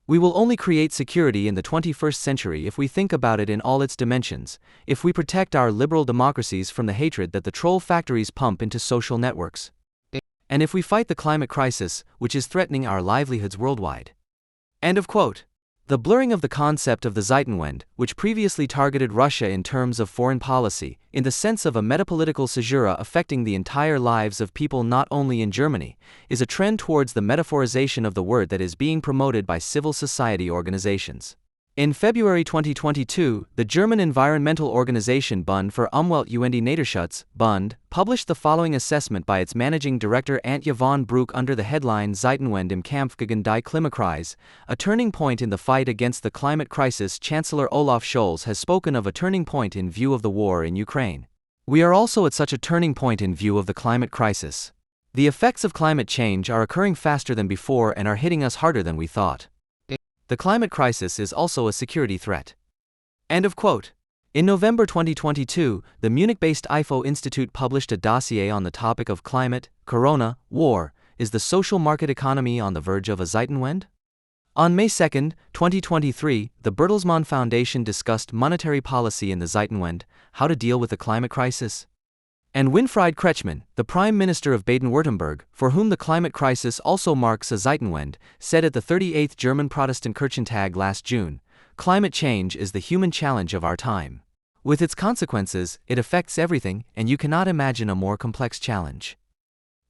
We will only create security in the 21st century if we think about it in all its dimensions, if we protect our liberal democracies from the hatred that the troll factories pump into social networks. And if we fight the climate crisis, which is threatening our livelihoods worldwide." End of quote. The blurring of the concept of the Zeitenwende, which previously targeted Russia in terms of foreign policy, in the sense of a metapolitical caesura affecting the entire lives of people not only in Germany, is a trend towards the metaphorization of the word that is being promoted by civil society organizations. In February 2022, the German environmental organization Bund für Umwelt und Naturschutz, Bund, published the following assessment by its managing director Antje von Bruck under the headline Zeitenwende im Kampf gegen die Klimakrise, a turning point in the fight against the climate crisis. Chancellor Olaf Scholz has spoken of a turning point in view of the war in Ukraine. We are also at such a turning point in view of the climate crisis. The effects of climate change are occurring faster than before and are hitting us harder than we thought. The climate crisis is also a security threat. End of quote. In November 2022, the Munich-based IFO Institute published a dossier on the topic of climate, corona, war. Is the social market economy on the verge of a Zeitenwende? On May 2, 2023, the Bertelsmann Foundation discussed monetary policy in the Zeitenwende, how to deal with the climate crisis. And Winfried Kretschmann, the Prime Minister of Baden-Württemberg, for whom the climate crisis also marks a Zeitenwende, said at the 38th German Protestantkirchentag last June, "Climate change is the human challenge of our time. With its consequences, it affects everything, and you cannot imagine a more complex challenge."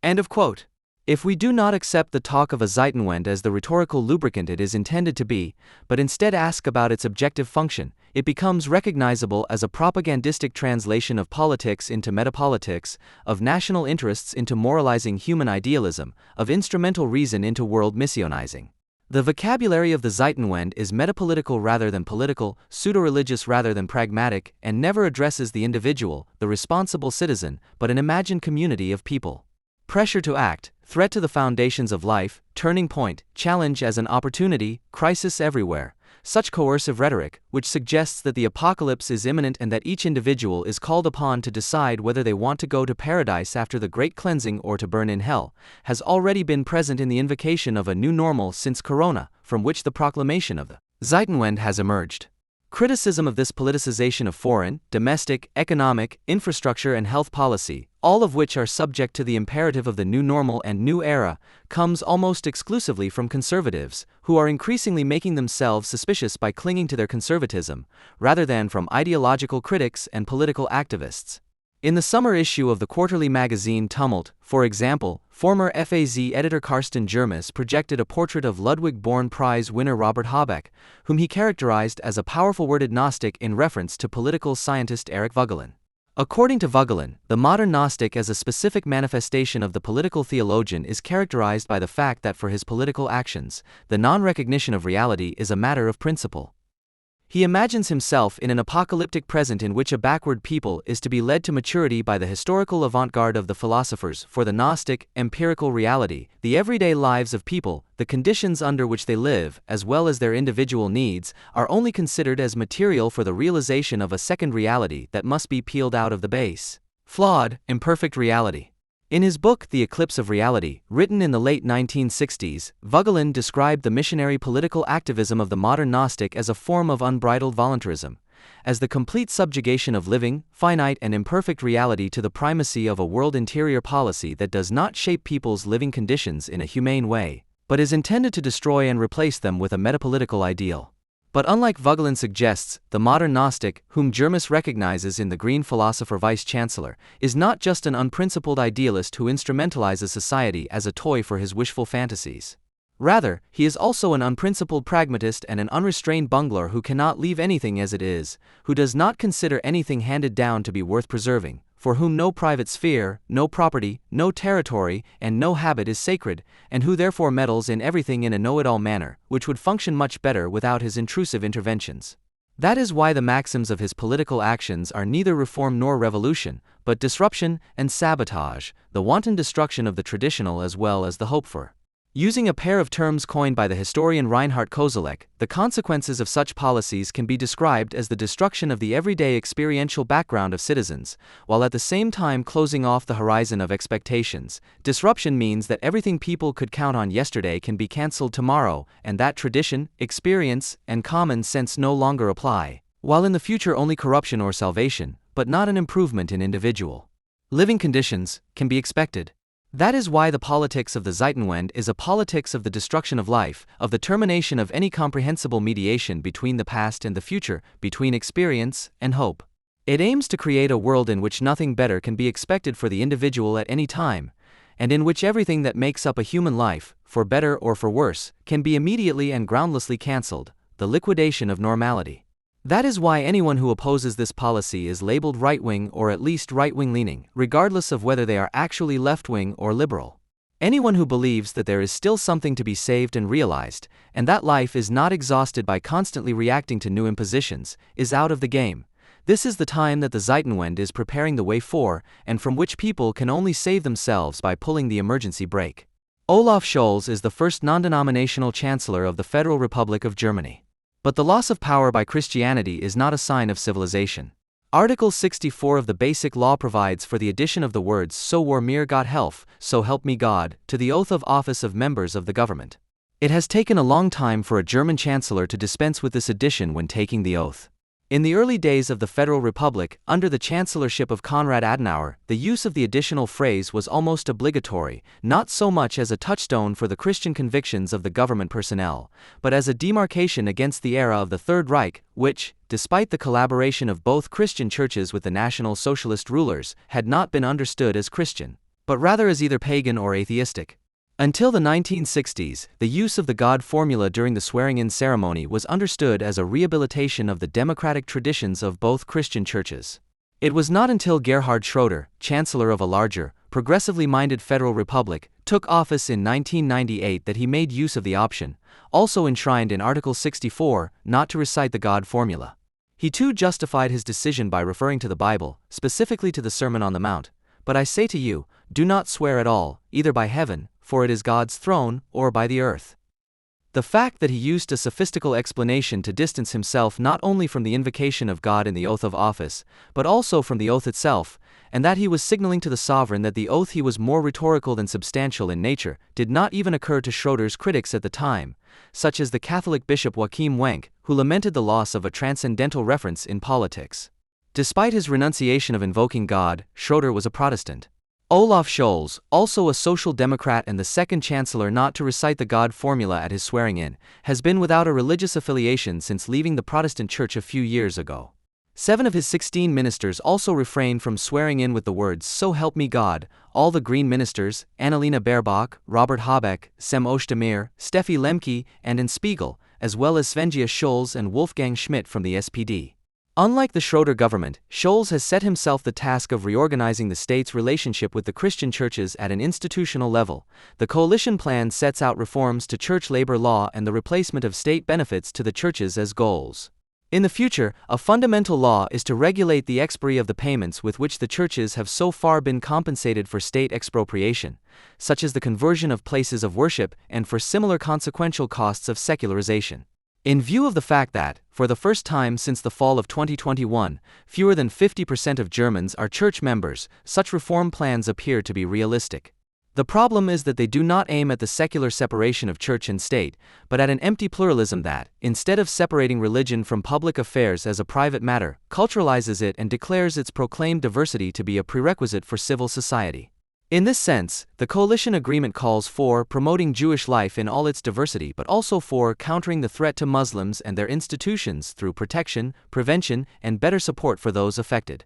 End of quote. If we do not accept the talk of a Zeitenwende as the rhetorical lubricant it is intended to be, but instead ask about its objective function, it becomes recognizable as a propagandistic translation of politics into metapolitics, of national interests into moralizing human idealism, of instrumental reason into world missionizing. The vocabulary of the Zeitenwende is metapolitical rather than political, pseudo-religious rather than pragmatic, and never addresses the individual, the responsible citizen, but an imagined community of people. Pressure to act, threat to the foundations of life, turning point, challenge as an opportunity, crisis everywhere. Such coercive rhetoric, which suggests that the apocalypse is imminent and that each individual is called upon to decide whether they want to go to paradise after the great cleansing or to burn in hell, has already been present in the invocation of a new normal since Corona, from which the proclamation of the Zeitenwende has emerged. Criticism of this politicization of foreign, domestic, economic, infrastructure and health policy, all of which are subject to the imperative of the new normal and new era, comes almost exclusively from conservatives, who are increasingly making themselves suspicious by clinging to their conservatism, rather than from ideological critics and political activists. In the summer issue of the quarterly magazine Tumult, for example, former FAZ editor Carsten Jermes projected a portrait of Ludwig-born Prize winner Robert Habeck, whom he characterized as a powerful worded Gnostic in reference to political scientist Eric Voegelin. According to Voegelin, the modern Gnostic as a specific manifestation of the political theologian is characterized by the fact that for his political actions, the non-recognition of reality is a matter of principle. He imagines himself in an apocalyptic present in which a backward people is to be led to maturity by the historical avant-garde of the philosophers. For the Gnostic, empirical reality, the everyday lives of people, the conditions under which they live, as well as their individual needs, are only considered as material for the realization of a second reality that must be peeled out of the base, flawed, imperfect reality. In his book The Eclipse of Reality, written in the late 1960s, Voegelin described the missionary political activism of the modern Gnostic as a form of unbridled voluntarism, as the complete subjugation of living, finite and imperfect reality to the primacy of a world interior policy that does not shape people's living conditions in a humane way, but is intended to destroy and replace them with a metapolitical ideal. But unlike Voegelin suggests, the modern Gnostic, whom Jermis recognizes in the Green philosopher Vice-Chancellor, is not just an unprincipled idealist who instrumentalizes society as a toy for his wishful fantasies. Rather, he is also an unprincipled pragmatist and an unrestrained bungler who cannot leave anything as it is, who does not consider anything handed down to be worth preserving, for whom no private sphere, no property, no territory, and no habit is sacred, and who therefore meddles in everything in a know-it-all manner, which would function much better without his intrusive interventions. That is why the maxims of his political actions are neither reform nor revolution, but disruption and sabotage, the wanton destruction of the traditional as well as the hoped for. Using a pair of terms coined by the historian Reinhard Koselleck, the consequences of such policies can be described as the destruction of the everyday experiential background of citizens, while at the same time closing off the horizon of expectations. Disruption means that everything people could count on yesterday can be cancelled tomorrow, and that tradition, experience, and common sense no longer apply, while in the future only corruption or salvation, but not an improvement in individual living conditions, can be expected. That is why the politics of the Zeitenwende is a politics of the destruction of life, of the termination of any comprehensible mediation between the past and the future, between experience and hope. It aims to create a world in which nothing better can be expected for the individual at any time, and in which everything that makes up a human life, for better or for worse, can be immediately and groundlessly cancelled, the liquidation of normality. That is why anyone who opposes this policy is labeled right-wing or at least right-wing leaning, regardless of whether they are actually left-wing or liberal. Anyone who believes that there is still something to be saved and realized, and that life is not exhausted by constantly reacting to new impositions, is out of the game. This is the time that the Zeitenwende is preparing the way for, and from which people can only save themselves by pulling the emergency brake. Olaf Scholz is the first non-denominational chancellor of the Federal Republic of Germany. But the loss of power by Christianity is not a sign of civilization. Article 64 of the Basic Law provides for the addition of the words "so war mir Gott helf, so help me God" to the oath of office of members of the government. It has taken a long time for a German chancellor to dispense with this addition when taking the oath. In the early days of the Federal Republic, under the chancellorship of Konrad Adenauer, the use of the additional phrase was almost obligatory, not so much as a touchstone for the Christian convictions of the government personnel, but as a demarcation against the era of the Third Reich, which, despite the collaboration of both Christian churches with the National Socialist rulers, had not been understood as Christian, but rather as either pagan or atheistic. Until the 1960s, the use of the God formula during the swearing-in ceremony was understood as a rehabilitation of the democratic traditions of both Christian churches. It was not until Gerhard Schroeder, chancellor of a larger, progressively minded federal republic, took office in 1998 that he made use of the option, also enshrined in Article 64, not to recite the God formula. He too justified his decision by referring to the Bible, specifically to the Sermon on the Mount. "But I say to you, do not swear at all, either by heaven, for it is God's throne, or by the earth." The fact that he used a sophistical explanation to distance himself not only from the invocation of God in the oath of office, but also from the oath itself, and that he was signaling to the sovereign that the oath he was more rhetorical than substantial in nature, did not even occur to Schroeder's critics at the time, such as the Catholic bishop Joachim Wenck, who lamented the loss of a transcendental reference in politics. Despite his renunciation of invoking God, Schroeder was a Protestant. Olaf Scholz, also a social democrat and the second chancellor not to recite the God formula at his swearing-in, has been without a religious affiliation since leaving the Protestant Church a few years ago. 7 of his 16 ministers also refrained from swearing in with the words "So help me God." All the Green ministers, Annalena Baerbock, Robert Habeck, Sem Oezdemir, Steffi Lemke, and in Spiegel, as well as Svenja Scholz and Wolfgang Schmidt from the SPD. Unlike the Schroeder government, Scholz has set himself the task of reorganizing the state's relationship with the Christian churches at an institutional level. The coalition plan sets out reforms to church labor law and the replacement of state benefits to the churches as goals. In the future, a fundamental law is to regulate the expiry of the payments with which the churches have so far been compensated for state expropriation, such as the conversion of places of worship and for similar consequential costs of secularization. In view of the fact that, for the first time since the fall of 2021, fewer than 50% of Germans are church members, such reform plans appear to be realistic. The problem is that they do not aim at the secular separation of church and state, but at an empty pluralism that, instead of separating religion from public affairs as a private matter, culturalizes it and declares its proclaimed diversity to be a prerequisite for civil society. In this sense, the coalition agreement calls for promoting Jewish life in all its diversity but also for countering the threat to Muslims and their institutions through protection, prevention, and better support for those affected.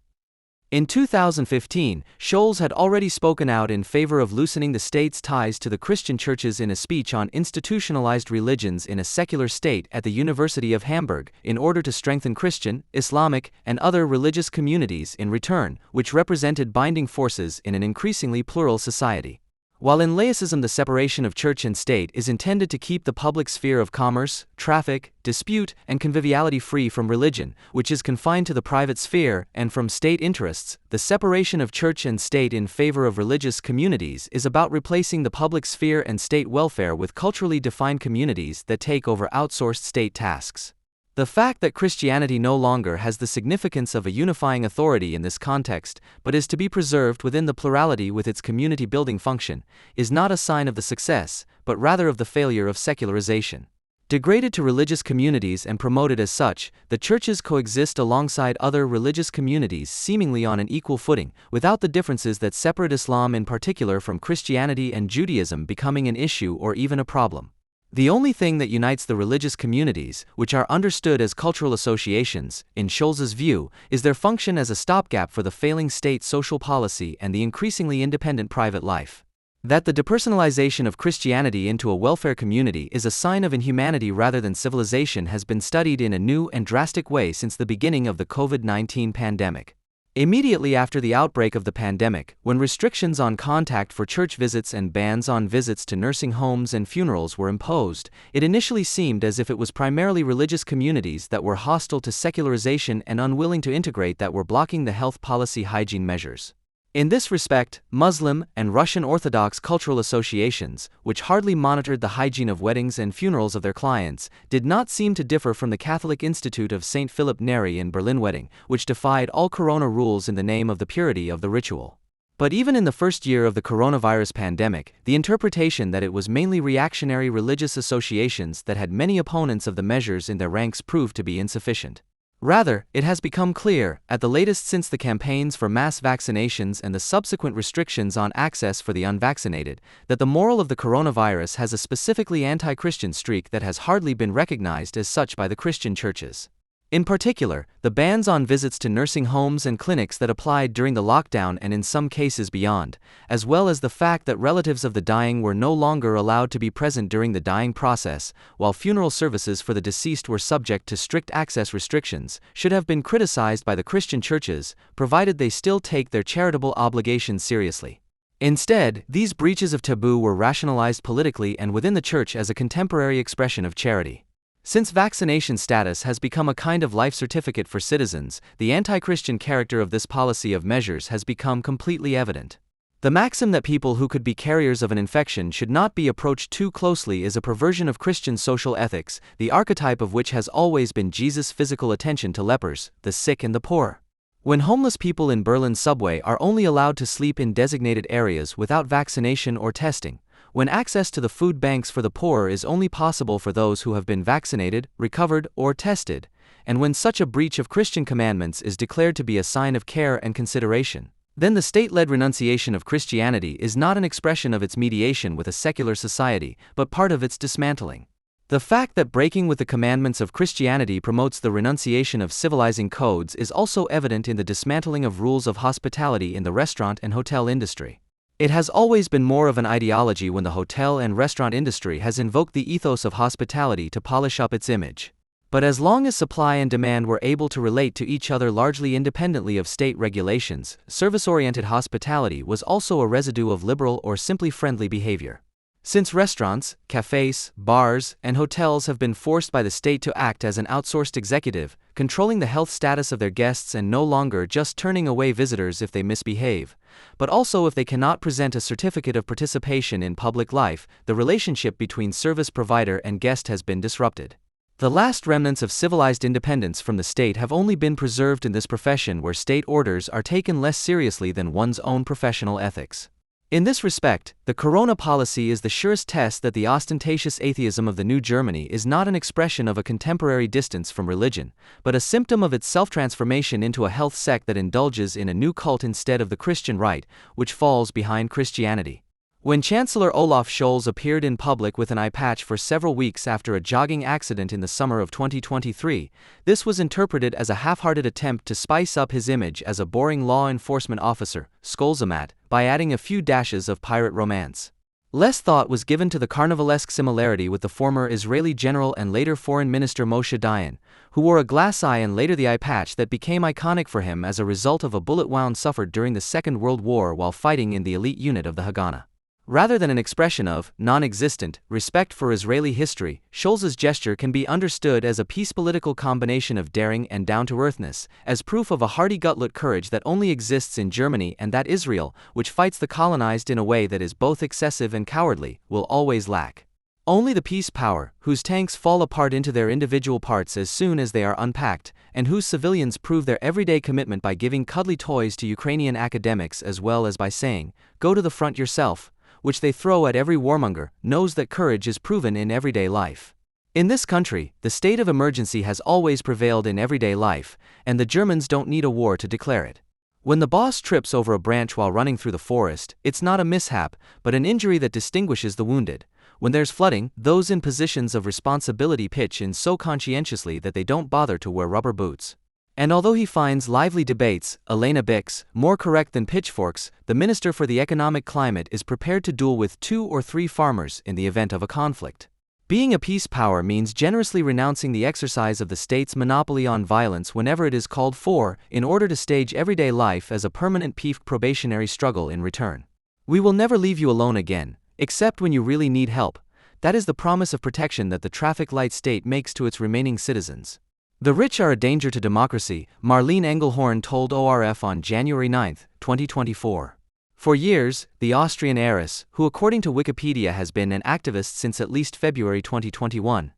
In 2015, Scholz had already spoken out in favor of loosening the state's ties to the Christian churches in a speech on institutionalized religions in a secular state at the University of Hamburg, in order to strengthen Christian, Islamic, and other religious communities in return, which represented binding forces in an increasingly plural society. While in laicism the separation of church and state is intended to keep the public sphere of commerce, traffic, dispute, and conviviality free from religion, which is confined to the private sphere, and from state interests, the separation of church and state in favor of religious communities is about replacing the public sphere and state welfare with culturally defined communities that take over outsourced state tasks. The fact that Christianity no longer has the significance of a unifying authority in this context, but is to be preserved within the plurality with its community-building function, is not a sign of the success, but rather of the failure of secularization. Degraded to religious communities and promoted as such, the churches coexist alongside other religious communities seemingly on an equal footing, without the differences that separate Islam in particular from Christianity and Judaism becoming an issue or even a problem. The only thing that unites the religious communities, which are understood as cultural associations, in Scholz's view, is their function as a stopgap for the failing state social policy and the increasingly independent private life. That the depersonalization of Christianity into a welfare community is a sign of inhumanity rather than civilization has been studied in a new and drastic way since the beginning of the COVID-19 pandemic. Immediately after the outbreak of the pandemic, when restrictions on contact for church visits and bans on visits to nursing homes and funerals were imposed, it initially seemed as if it was primarily religious communities that were hostile to secularization and unwilling to integrate that were blocking the health policy hygiene measures. In this respect, Muslim and Russian Orthodox cultural associations, which hardly monitored the hygiene of weddings and funerals of their clients, did not seem to differ from the Catholic Institute of St. Philip Neri in Berlin wedding, which defied all corona rules in the name of the purity of the ritual. But even in the first year of the coronavirus pandemic, the interpretation that it was mainly reactionary religious associations that had many opponents of the measures in their ranks proved to be insufficient. Rather, it has become clear, at the latest since the campaigns for mass vaccinations and the subsequent restrictions on access for the unvaccinated, that the moral of the coronavirus has a specifically anti-Christian streak that has hardly been recognized as such by the Christian churches. In particular, the bans on visits to nursing homes and clinics that applied during the lockdown and in some cases beyond, as well as the fact that relatives of the dying were no longer allowed to be present during the dying process, while funeral services for the deceased were subject to strict access restrictions, should have been criticized by the Christian churches, provided they still take their charitable obligations seriously. Instead, these breaches of taboo were rationalized politically and within the church as a contemporary expression of charity. Since vaccination status has become a kind of life certificate for citizens, the anti-Christian character of this policy of measures has become completely evident. The maxim that people who could be carriers of an infection should not be approached too closely is a perversion of Christian social ethics, the archetype of which has always been Jesus' physical attention to lepers, the sick and the poor. When homeless people in Berlin's subway are only allowed to sleep in designated areas without vaccination or testing, when access to the food banks for the poor is only possible for those who have been vaccinated, recovered, or tested, and when such a breach of Christian commandments is declared to be a sign of care and consideration, then the state-led renunciation of Christianity is not an expression of its mediation with a secular society, but part of its dismantling. The fact that breaking with the commandments of Christianity promotes the renunciation of civilizing codes is also evident in the dismantling of rules of hospitality in the restaurant and hotel industry. It has always been more of an ideology when the hotel and restaurant industry has invoked the ethos of hospitality to polish up its image. But as long as supply and demand were able to relate to each other largely independently of state regulations, service-oriented hospitality was also a residue of liberal or simply friendly behavior. Since restaurants, cafes, bars, and hotels have been forced by the state to act as an outsourced executive, controlling the health status of their guests and no longer just turning away visitors if they misbehave, but also if they cannot present a certificate of participation in public life, the relationship between service provider and guest has been disrupted. The last remnants of civilized independence from the state have only been preserved in this profession where state orders are taken less seriously than one's own professional ethics. In this respect, the Corona policy is the surest test that the ostentatious atheism of the New Germany is not an expression of a contemporary distance from religion, but a symptom of its self-transformation into a health sect that indulges in a new cult instead of the Christian right, which falls behind Christianity. When Chancellor Olaf Scholz appeared in public with an eye patch for several weeks after a jogging accident in the summer of 2023, this was interpreted as a half-hearted attempt to spice up his image as a boring law enforcement officer, Scholzomat, by adding a few dashes of pirate romance. Less thought was given to the carnivalesque similarity with the former Israeli general and later foreign minister Moshe Dayan, who wore a glass eye and later the eye patch that became iconic for him as a result of a bullet wound suffered during the Second World War while fighting in the elite unit of the Haganah. Rather than an expression of, non-existent, respect for Israeli history, Scholz's gesture can be understood as a peace-political combination of daring and down-to-earthness, as proof of a hardy gutlet courage that only exists in Germany and that Israel, which fights the colonized in a way that is both excessive and cowardly, will always lack. Only the peace power, whose tanks fall apart into their individual parts as soon as they are unpacked, and whose civilians prove their everyday commitment by giving cuddly toys to Ukrainian academics as well as by saying, "Go to the front yourself," which they throw at every warmonger, knows that courage is proven in everyday life. In this country, the state of emergency has always prevailed in everyday life, and the Germans don't need a war to declare it. When the boss trips over a branch while running through the forest, it's not a mishap, but an injury that distinguishes the wounded. When there's flooding, those in positions of responsibility pitch in so conscientiously that they don't bother to wear rubber boots. And although he finds lively debates, Elena Bix, more correct than pitchforks, the Minister for the Economic Climate is prepared to duel with 2 or 3 farmers in the event of a conflict. Being a peace power means generously renouncing the exercise of the state's monopoly on violence whenever it is called for, in order to stage everyday life as a permanent peace probationary struggle in return. We will never leave you alone again, except when you really need help. That is the promise of protection that the traffic light state makes to its remaining citizens. The rich are a danger to democracy, Marlene Engelhorn told ORF on January 9, 2024. For years, the Austrian heiress, who according to Wikipedia has been an activist since at least February 2021,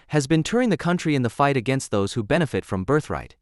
has been touring the country in the fight against those who benefit from birthright.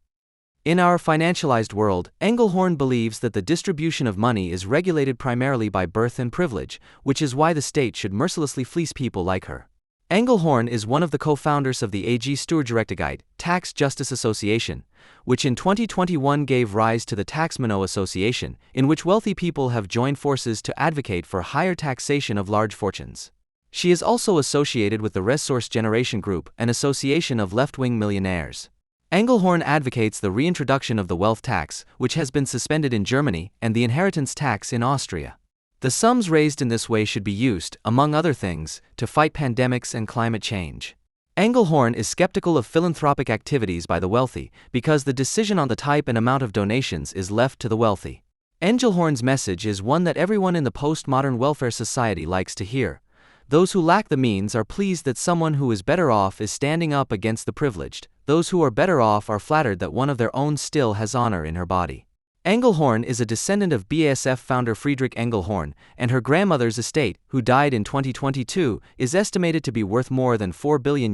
In our financialized world, Engelhorn believes that the distribution of money is regulated primarily by birth and privilege, which is why the state should mercilessly fleece people like her. Engelhorn is one of the co-founders of the AG Steuergerechtigkeit, Tax Justice Association, which in 2021 gave rise to the Taxmano Association, in which wealthy people have joined forces to advocate for higher taxation of large fortunes. She is also associated with the Ressource Generation Group, an association of left-wing millionaires. Engelhorn advocates the reintroduction of the wealth tax, which has been suspended in Germany, and the inheritance tax in Austria. The sums raised in this way should be used, among other things, to fight pandemics and climate change. Engelhorn is skeptical of philanthropic activities by the wealthy, because the decision on the type and amount of donations is left to the wealthy. Engelhorn's message is one that everyone in the postmodern welfare society likes to hear. Those who lack the means are pleased that someone who is better off is standing up against the privileged. Those who are better off are flattered that one of their own still has honor in her body. Engelhorn is a descendant of BASF founder Friedrich Engelhorn, and her grandmother's estate, who died in 2022, is estimated to be worth more than $4 billion.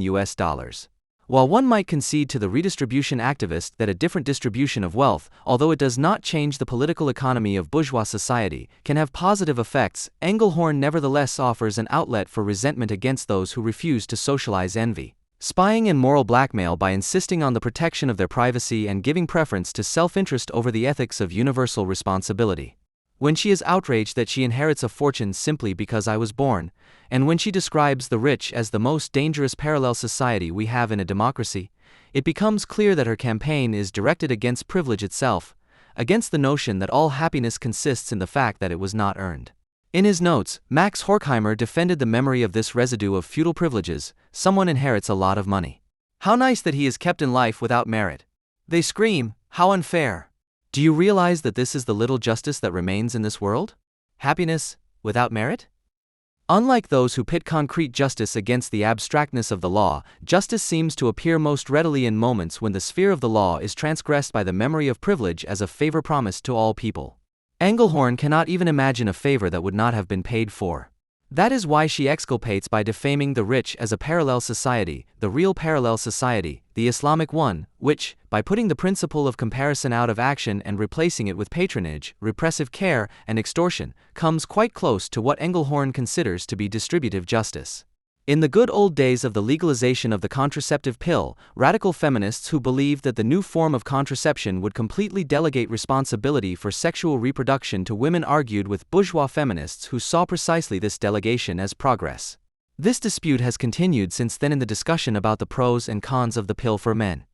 While one might concede to the redistribution activist that a different distribution of wealth, although it does not change the political economy of bourgeois society, can have positive effects, Engelhorn nevertheless offers an outlet for resentment against those who refuse to socialize envy, spying and moral blackmail by insisting on the protection of their privacy and giving preference to self-interest over the ethics of universal responsibility. When she is outraged that she inherits a fortune simply because I was born, and when she describes the rich as the most dangerous parallel society we have in a democracy, it becomes clear that her campaign is directed against privilege itself, against the notion that all happiness consists in the fact that it was not earned. In his notes, Max Horkheimer defended the memory of this residue of feudal privileges. Someone inherits a lot of money. How nice that he is kept in life without merit. They scream, how unfair. Do you realize that this is the little justice that remains in this world? Happiness without merit? Unlike those who pit concrete justice against the abstractness of the law, justice seems to appear most readily in moments when the sphere of the law is transgressed by the memory of privilege as a favor promised to all people. Engelhorn cannot even imagine a favor that would not have been paid for. That is why she exculpates by defaming the rich as a parallel society, the real parallel society, the Islamic one, which, by putting the principle of comparison out of action and replacing it with patronage, repressive care, and extortion, comes quite close to what Engelhorn considers to be distributive justice. In the good old days of the legalization of the contraceptive pill, radical feminists who believed that the new form of contraception would completely delegate responsibility for sexual reproduction to women argued with bourgeois feminists who saw precisely this delegation as progress. This dispute has continued since then in the discussion about the pros and cons of the pill for men.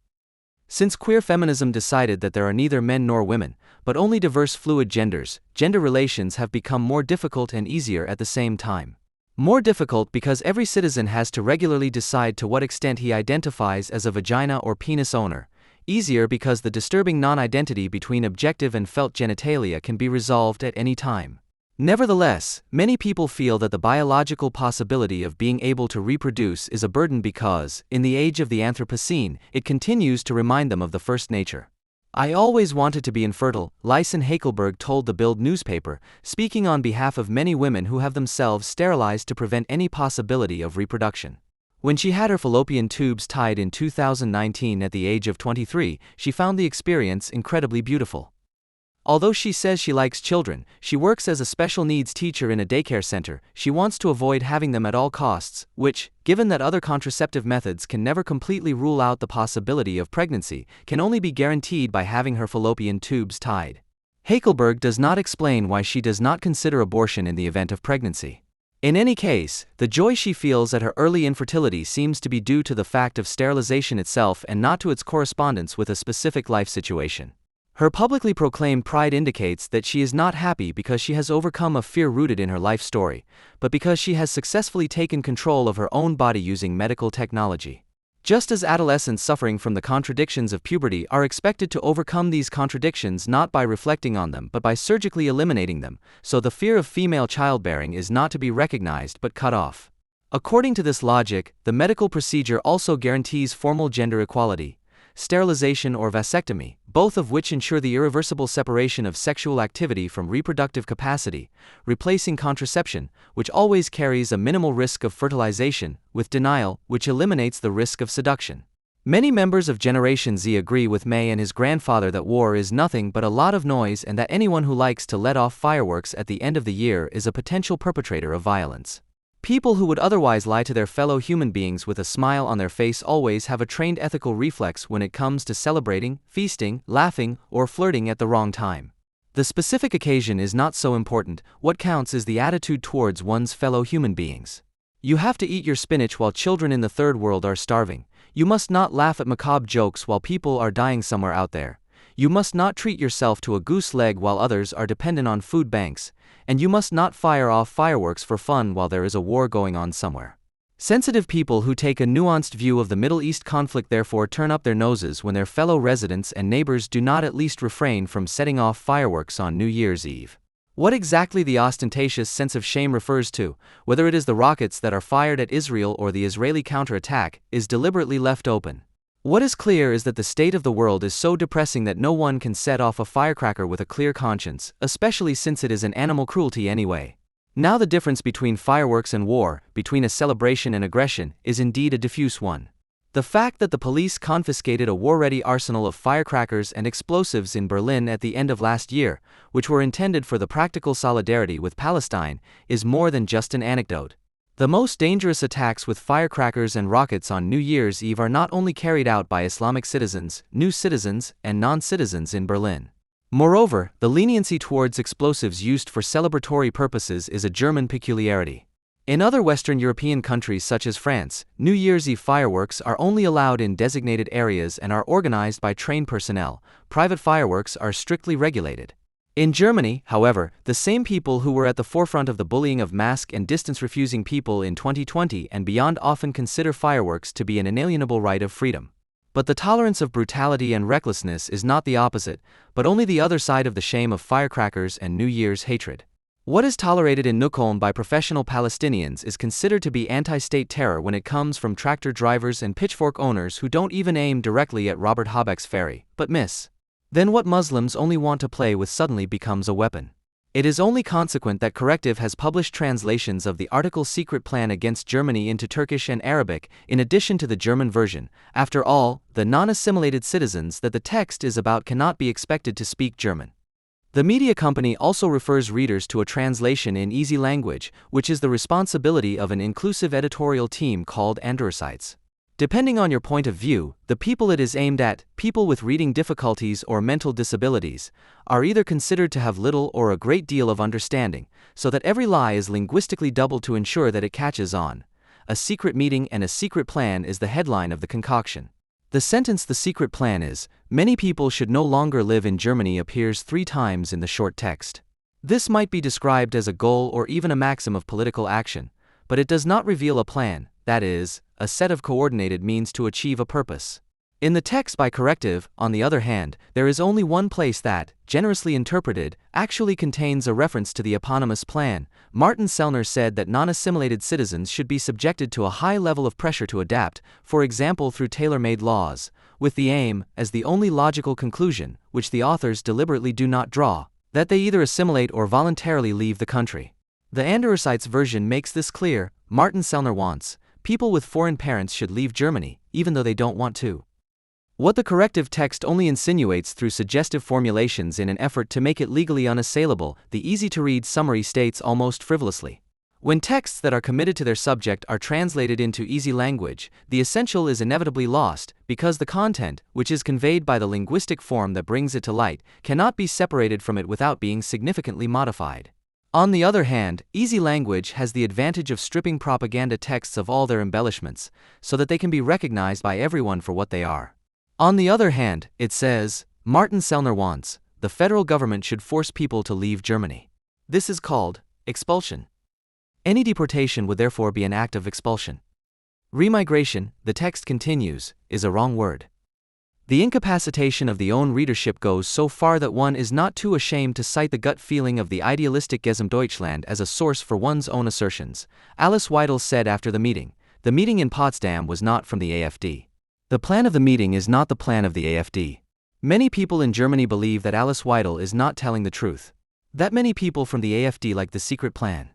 Since queer feminism decided that there are neither men nor women, but only diverse fluid genders, gender relations have become more difficult and easier at the same time. More difficult because every citizen has to regularly decide to what extent he identifies as a vagina or penis owner. Easier because the disturbing non-identity between objective and felt genitalia can be resolved at any time. Nevertheless, many people feel that the biological possibility of being able to reproduce is a burden because, in the age of the Anthropocene, it continues to remind them of the first nature. I always wanted to be infertile, Lyson Hakelberg told the Bild newspaper, speaking on behalf of many women who have themselves sterilized to prevent any possibility of reproduction. When she had her fallopian tubes tied in 2019 at the age of 23, she found the experience incredibly beautiful. Although she says she likes children, she works as a special needs teacher in a daycare center, she wants to avoid having them at all costs, which, given that other contraceptive methods can never completely rule out the possibility of pregnancy, can only be guaranteed by having her fallopian tubes tied. Hakelberg does not explain why she does not consider abortion in the event of pregnancy. In any case, the joy she feels at her early infertility seems to be due to the fact of sterilization itself and not to its correspondence with a specific life situation. Her publicly proclaimed pride indicates that she is not happy because she has overcome a fear rooted in her life story, but because she has successfully taken control of her own body using medical technology. Just as adolescents suffering from the contradictions of puberty are expected to overcome these contradictions not by reflecting on them but by surgically eliminating them, so the fear of female childbearing is not to be recognized but cut off. According to this logic, the medical procedure also guarantees formal gender equality, sterilization or vasectomy, both of which ensure the irreversible separation of sexual activity from reproductive capacity, replacing contraception, which always carries a minimal risk of fertilization, with denial, which eliminates the risk of seduction. Many members of Generation Z agree with May and his grandfather that war is nothing but a lot of noise and that anyone who likes to let off fireworks at the end of the year is a potential perpetrator of violence. People who would otherwise lie to their fellow human beings with a smile on their face always have a trained ethical reflex when it comes to celebrating, feasting, laughing, or flirting at the wrong time. The specific occasion is not so important, what counts is the attitude towards one's fellow human beings. You have to eat your spinach while children in the third world are starving. You must not laugh at macabre jokes while people are dying somewhere out there. You must not treat yourself to a goose leg while others are dependent on food banks. And you must not fire off fireworks for fun while there is a war going on somewhere. Sensitive people who take a nuanced view of the Middle East conflict therefore turn up their noses when their fellow residents and neighbors do not at least refrain from setting off fireworks on New Year's Eve. What exactly the ostentatious sense of shame refers to, whether it is the rockets that are fired at Israel or the Israeli counterattack, is deliberately left open. What is clear is that the state of the world is so depressing that no one can set off a firecracker with a clear conscience, especially since it is an animal cruelty anyway. Now the difference between fireworks and war, between a celebration and aggression, is indeed a diffuse one. The fact that the police confiscated a war-ready arsenal of firecrackers and explosives in Berlin at the end of last year, which were intended for the practical solidarity with Palestine, is more than just an anecdote. The most dangerous attacks with firecrackers and rockets on New Year's Eve are not only carried out by Islamic citizens, new citizens, and non-citizens in Berlin. Moreover, the leniency towards explosives used for celebratory purposes is a German peculiarity. In other Western European countries such as France, New Year's Eve fireworks are only allowed in designated areas and are organized by trained personnel. Private fireworks are strictly regulated. In Germany, however, the same people who were at the forefront of the bullying of mask and distance-refusing people in 2020 and beyond often consider fireworks to be an inalienable right of freedom. But the tolerance of brutality and recklessness is not the opposite, but only the other side of the shame of firecrackers and New Year's hatred. What is tolerated in Nukoln by professional Palestinians is considered to be anti-state terror when it comes from tractor drivers and pitchfork owners who don't even aim directly at Robert Habeck's ferry, but miss. Then what Muslims only want to play with suddenly becomes a weapon. It is only consequent that Corrective has published translations of the article Secret Plan Against Germany into Turkish and Arabic, in addition to the German version. After all, the non-assimilated citizens that the text is about cannot be expected to speak German. The media company also refers readers to a translation in easy language, which is the responsibility of an inclusive editorial team called Andorsites. Depending on your point of view, the people it is aimed at, people with reading difficulties or mental disabilities, are either considered to have little or a great deal of understanding, so that every lie is linguistically doubled to ensure that it catches on. A secret meeting and a secret plan is the headline of the concoction. The sentence "the secret plan is, many people should no longer live in Germany" appears 3 times in the short text. This might be described as a goal or even a maxim of political action, but it does not reveal a plan, that is, a set of coordinated means to achieve a purpose. In the text by Corrective, on the other hand, there is only one place that, generously interpreted, actually contains a reference to the eponymous plan. Martin Sellner said that non-assimilated citizens should be subjected to a high level of pressure to adapt, for example through tailor-made laws, with the aim, as the only logical conclusion, which the authors deliberately do not draw, that they either assimilate or voluntarily leave the country. The Andorsites version makes this clear. Martin Sellner wants, people with foreign parents should leave Germany, even though they don't want to. What the Corrective text only insinuates through suggestive formulations in an effort to make it legally unassailable, the easy-to-read summary states almost frivolously. When texts that are committed to their subject are translated into easy language, the essential is inevitably lost, because the content, which is conveyed by the linguistic form that brings it to light, cannot be separated from it without being significantly modified. On the other hand, easy language has the advantage of stripping propaganda texts of all their embellishments, so that they can be recognized by everyone for what they are. On the other hand, it says, Martin Sellner wants, the federal government should force people to leave Germany. This is called expulsion. Any deportation would therefore be an act of expulsion. Remigration, the text continues, is a wrong word. The incapacitation of the own readership goes so far that one is not too ashamed to cite the gut feeling of the idealistic Gesamtdeutschland as a source for one's own assertions. Alice Weidel said after the meeting in Potsdam was not from the AfD. The plan of the meeting is not the plan of the AfD. Many people in Germany believe that Alice Weidel is not telling the truth. That many people from the AfD like the secret plan.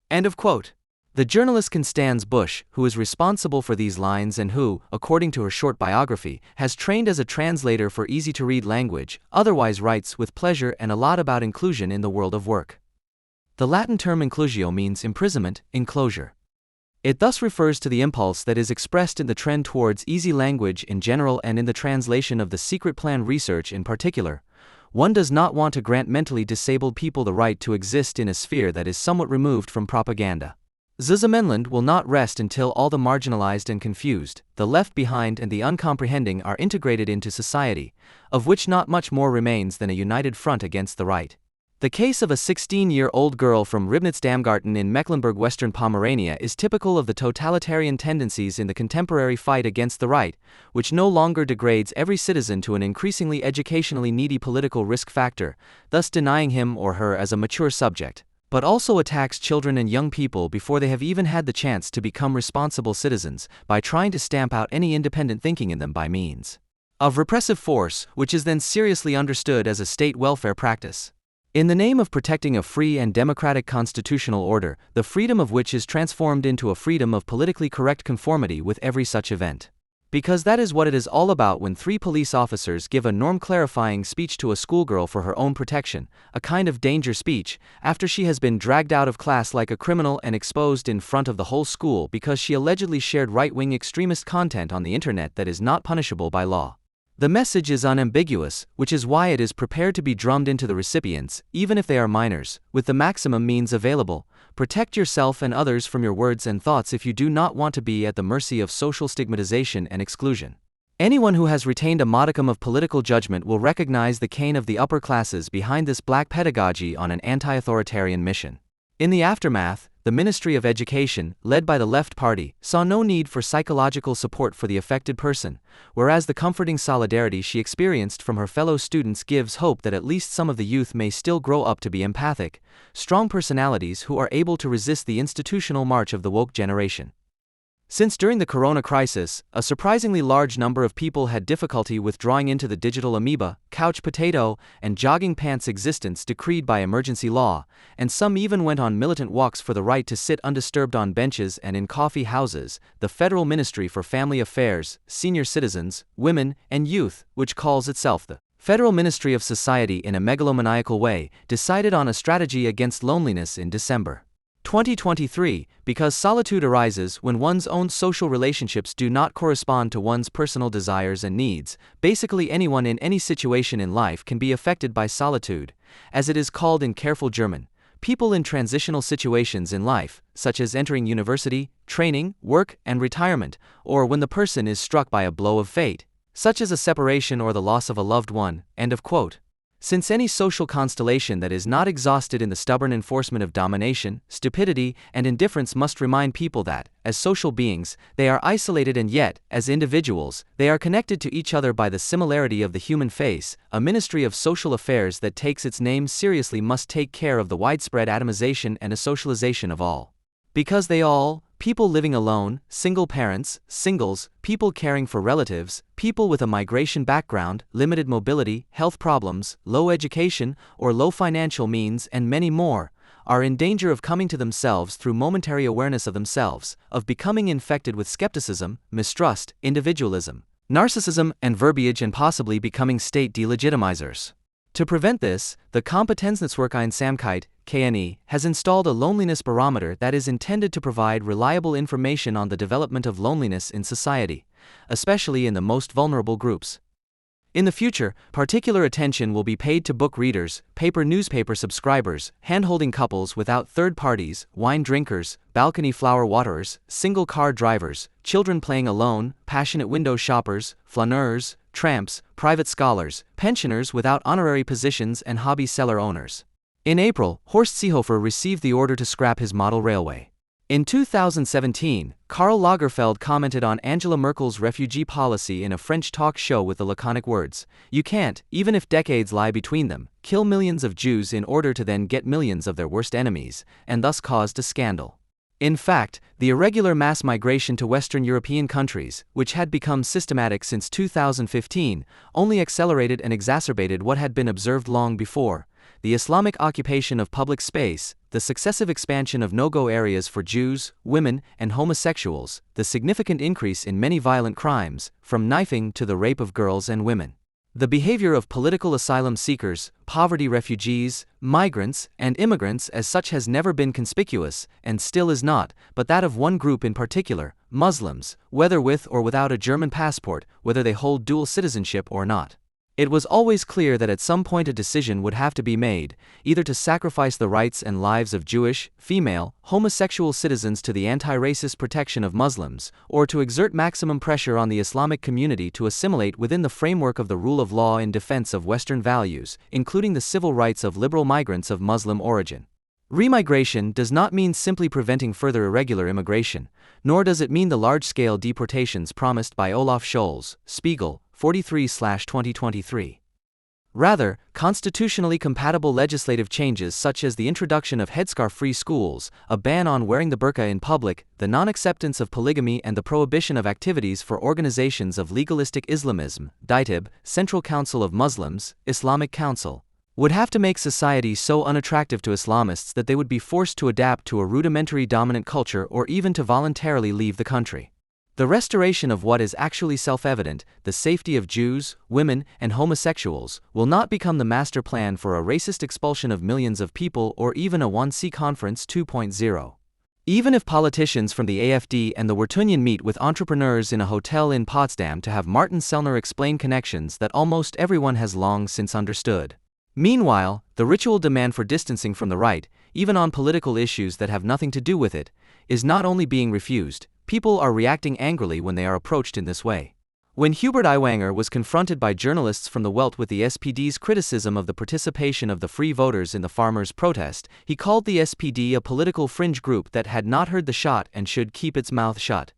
End of quote. The journalist Constanze Busch, who is responsible for these lines and who, according to her short biography, has trained as a translator for easy-to-read language, otherwise writes with pleasure and a lot about inclusion in the world of work. The Latin term inclusio means imprisonment, enclosure. It thus refers to the impulse that is expressed in the trend towards easy language in general and in the translation of the secret plan research in particular. One does not want to grant mentally disabled people the right to exist in a sphere that is somewhat removed from propaganda. Zusammenland will not rest until all the marginalized and confused, the left behind and the uncomprehending are integrated into society, of which not much more remains than a united front against the right. The case of a 16-year-old girl from Ribnitz-Damgarten in Mecklenburg-Western Pomerania is typical of the totalitarian tendencies in the contemporary fight against the right, which no longer degrades every citizen to an increasingly educationally needy political risk factor, thus denying him or her as a mature subject, but also attacks children and young people before they have even had the chance to become responsible citizens, by trying to stamp out any independent thinking in them by means of repressive force, which is then seriously understood as a state welfare practice. In the name of protecting a free and democratic constitutional order, the freedom of which is transformed into a freedom of politically correct conformity with every such event. Because that is what it is all about when 3 police officers give a norm-clarifying speech to a schoolgirl for her own protection, a kind of danger speech, after she has been dragged out of class like a criminal and exposed in front of the whole school because she allegedly shared right-wing extremist content on the internet that is not punishable by law. The message is unambiguous, which is why it is prepared to be drummed into the recipients, even if they are minors, with the maximum means available. Protect yourself and others from your words and thoughts if you do not want to be at the mercy of social stigmatization and exclusion. Anyone who has retained a modicum of political judgment will recognize the cane of the upper classes behind this black pedagogy on an anti-authoritarian mission. In the aftermath, the Ministry of Education, led by the Left Party, saw no need for psychological support for the affected person, whereas the comforting solidarity she experienced from her fellow students gives hope that at least some of the youth may still grow up to be empathic, strong personalities who are able to resist the institutional march of the woke generation. Since during the corona crisis, a surprisingly large number of people had difficulty withdrawing into the digital amoeba, couch potato, and jogging pants existence decreed by emergency law, and some even went on militant walks for the right to sit undisturbed on benches and in coffee houses, the Federal Ministry for Family Affairs, Senior Citizens, Women, and Youth, which calls itself the Federal Ministry of Society in a megalomaniacal way, decided on a strategy against loneliness in December 2023, because solitude arises when one's own social relationships do not correspond to one's personal desires and needs. Basically, anyone in any situation in life can be affected by solitude, as it is called in careful German. People in transitional situations in life, such as entering university, training, work, and retirement, or when the person is struck by a blow of fate, such as a separation or the loss of a loved one. End of quote. Since any social constellation that is not exhausted in the stubborn enforcement of domination, stupidity, and indifference must remind people that, as social beings, they are isolated and yet, as individuals, they are connected to each other by the similarity of the human face, a Ministry of Social Affairs that takes its name seriously must take care of the widespread atomization and asocialization of all. Because they all, people living alone, single parents, singles, people caring for relatives, people with a migration background, limited mobility, health problems, low education, or low financial means, and many more, are in danger of coming to themselves through momentary awareness of themselves, of becoming infected with skepticism, mistrust, individualism, narcissism, and verbiage, and possibly becoming state delegitimizers. To prevent this, the Kompetenznetzwerkeinsamkeit (KNE) has installed a loneliness barometer that is intended to provide reliable information on the development of loneliness in society, especially in the most vulnerable groups. In the future, particular attention will be paid to book readers, paper newspaper subscribers, hand-holding couples without third parties, wine drinkers, balcony flower waterers, single car drivers, children playing alone, passionate window shoppers, flaneurs, tramps, private scholars, pensioners without honorary positions, and hobby cellar owners. In April, Horst Seehofer received the order to scrap his model railway. In 2017, Karl Lagerfeld commented on Angela Merkel's refugee policy in a French talk show with the laconic words, "You can't, even if decades lie between them, kill millions of Jews in order to then get millions of their worst enemies, and thus caused a scandal." In fact, the irregular mass migration to Western European countries, which had become systematic since 2015, only accelerated and exacerbated what had been observed long before: the Islamic occupation of public space, the successive expansion of no-go areas for Jews, women, and homosexuals, the significant increase in many violent crimes, from knifing to the rape of girls and women. The behavior of political asylum seekers, poverty refugees, migrants, and immigrants as such has never been conspicuous, and still is not, but that of one group in particular, Muslims, whether with or without a German passport, whether they hold dual citizenship or not. It was always clear that at some point a decision would have to be made, either to sacrifice the rights and lives of Jewish, female, homosexual citizens to the anti-racist protection of Muslims, or to exert maximum pressure on the Islamic community to assimilate within the framework of the rule of law in defense of Western values, including the civil rights of liberal migrants of Muslim origin. Remigration does not mean simply preventing further irregular immigration, nor does it mean the large-scale deportations promised by Olaf Scholz, Spiegel, 43/2023. Rather, constitutionally compatible legislative changes such as the introduction of headscarf-free schools, a ban on wearing the burqa in public, the non-acceptance of polygamy, and the prohibition of activities for organizations of legalistic Islamism, DITIB, Central Council of Muslims, Islamic Council, would have to make society so unattractive to Islamists that they would be forced to adapt to a rudimentary dominant culture or even to voluntarily leave the country. The restoration of what is actually self-evident, the safety of Jews, women, and homosexuals, will not become the master plan for a racist expulsion of millions of people or even a Wannsee Conference 2.0. Even if politicians from the AfD and the Wertunion meet with entrepreneurs in a hotel in Potsdam to have Martin Sellner explain connections that almost everyone has long since understood. Meanwhile, the ritual demand for distancing from the right, even on political issues that have nothing to do with it, is not only being refused, people are reacting angrily when they are approached in this way. When Hubert Aiwanger was confronted by journalists from the Welt with the SPD's criticism of the participation of the Free Voters in the farmers' protest, he called the SPD a political fringe group that had not heard the shot and should keep its mouth shut.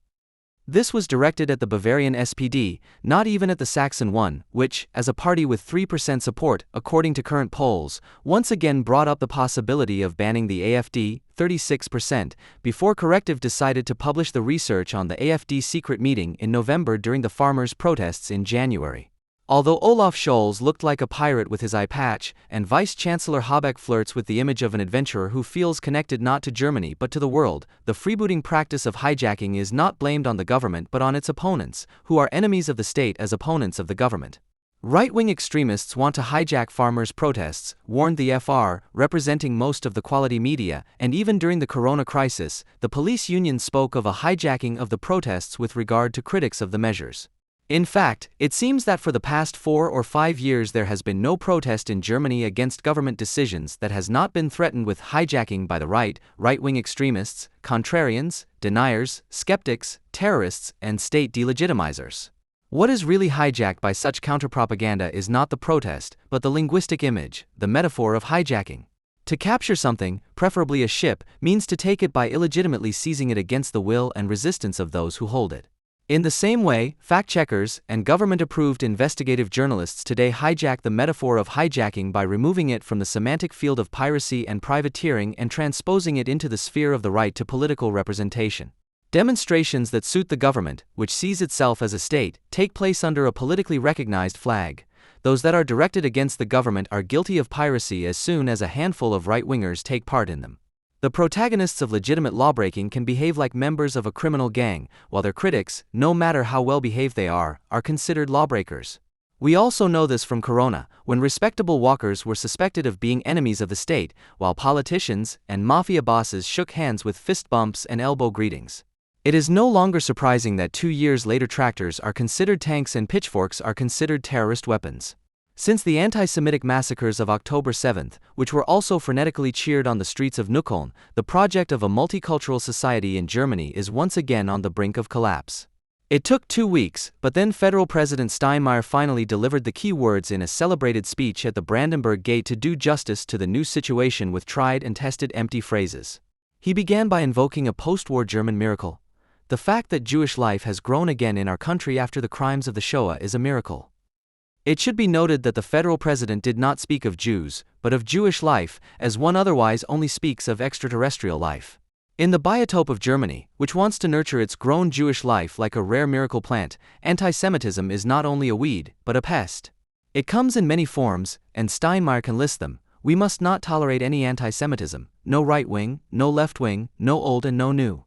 This was directed at the Bavarian SPD, not even at the Saxon one, which, as a party with 3% support, according to current polls, once again brought up the possibility of banning the AfD, 36%, before Corrective decided to publish the research on the AfD secret meeting in November during the farmers' protests in January. Although Olaf Scholz looked like a pirate with his eye patch, and Vice-Chancellor Habeck flirts with the image of an adventurer who feels connected not to Germany but to the world, the freebooting practice of hijacking is not blamed on the government but on its opponents, who are enemies of the state as opponents of the government. Right-wing extremists want to hijack farmers' protests, warned the FR, representing most of the quality media, and even during the corona crisis, the police union spoke of a hijacking of the protests with regard to critics of the measures. In fact, it seems that for the past 4 or 5 years there has been no protest in Germany against government decisions that has not been threatened with hijacking by the right-wing extremists, contrarians, deniers, skeptics, terrorists, and state delegitimizers. What is really hijacked by such counterpropaganda is not the protest, but the linguistic image, the metaphor of hijacking. To capture something, preferably a ship, means to take it by illegitimately seizing it against the will and resistance of those who hold it. In the same way, fact-checkers and government-approved investigative journalists today hijack the metaphor of hijacking by removing it from the semantic field of piracy and privateering and transposing it into the sphere of the right to political representation. Demonstrations that suit the government, which sees itself as a state, take place under a politically recognized flag. Those that are directed against the government are guilty of piracy as soon as a handful of right-wingers take part in them. The protagonists of legitimate lawbreaking can behave like members of a criminal gang, while their critics, no matter how well behaved they are considered lawbreakers. We also know this from Corona, when respectable walkers were suspected of being enemies of the state, while politicians and mafia bosses shook hands with fist bumps and elbow greetings. It is no longer surprising that 2 years later tractors are considered tanks and pitchforks are considered terrorist weapons. Since the anti-Semitic massacres of October 7th, which were also frenetically cheered on the streets of Neukölln, the project of a multicultural society in Germany is once again on the brink of collapse. It took 2 weeks, but then Federal President Steinmeier finally delivered the key words in a celebrated speech at the Brandenburg Gate to do justice to the new situation with tried and tested empty phrases. He began by invoking a post-war German miracle. The fact that Jewish life has grown again in our country after the crimes of the Shoah is a miracle. It should be noted that the federal president did not speak of Jews, but of Jewish life, as one otherwise only speaks of extraterrestrial life. In the biotope of Germany, which wants to nurture its grown Jewish life like a rare miracle plant, anti-Semitism is not only a weed, but a pest. It comes in many forms, and Steinmeier can list them. We must not tolerate any anti-Semitism, no right-wing, no left-wing, no old and no new.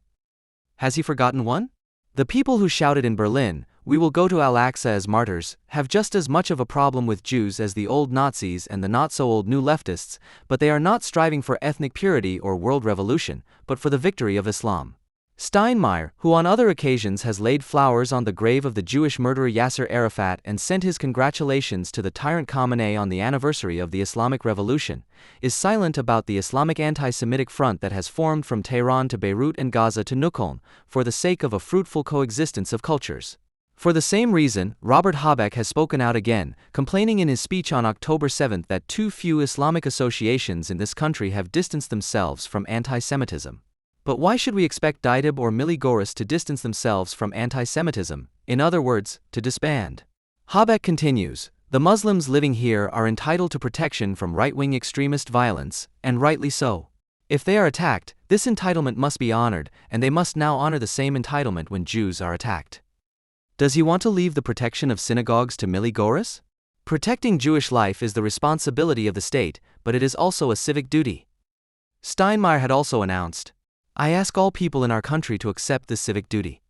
Has he forgotten one? The people who shouted in Berlin, "We will go to Al-Aqsa as martyrs," have just as much of a problem with Jews as the old Nazis and the not-so-old new leftists, but they are not striving for ethnic purity or world revolution, but for the victory of Islam. Steinmeier, who on other occasions has laid flowers on the grave of the Jewish murderer Yasser Arafat and sent his congratulations to the tyrant Khamenei on the anniversary of the Islamic Revolution, is silent about the Islamic anti-Semitic front that has formed from Tehran to Beirut and Gaza to Neukölln, for the sake of a fruitful coexistence of cultures. For the same reason, Robert Habeck has spoken out again, complaining in his speech on October 7 that too few Islamic associations in this country have distanced themselves from anti-Semitism. But why should we expect Daidib or Millie Goris to distance themselves from anti-Semitism, in other words, to disband? Habeck continues, "The Muslims living here are entitled to protection from right-wing extremist violence, and rightly so. If they are attacked, this entitlement must be honored, and they must now honor the same entitlement when Jews are attacked." Does he want to leave the protection of synagogues to Millie Goris? Protecting Jewish life is the responsibility of the state, but it is also a civic duty. Steinmeier had also announced, "I ask all people in our country to accept this civic duty."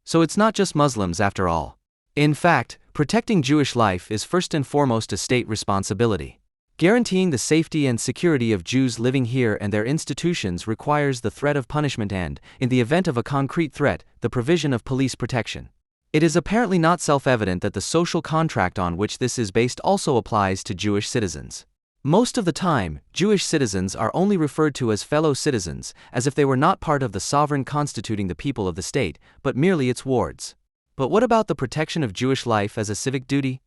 So it's not just Muslims after all. In fact, protecting Jewish life is first and foremost a state responsibility. Guaranteeing the safety and security of Jews living here and their institutions requires the threat of punishment and, in the event of a concrete threat, the provision of police protection. It is apparently not self-evident that the social contract on which this is based also applies to Jewish citizens. Most of the time, Jewish citizens are only referred to as fellow citizens, as if they were not part of the sovereign constituting the people of the state, but merely its wards. But what about the protection of Jewish life as a civic duty?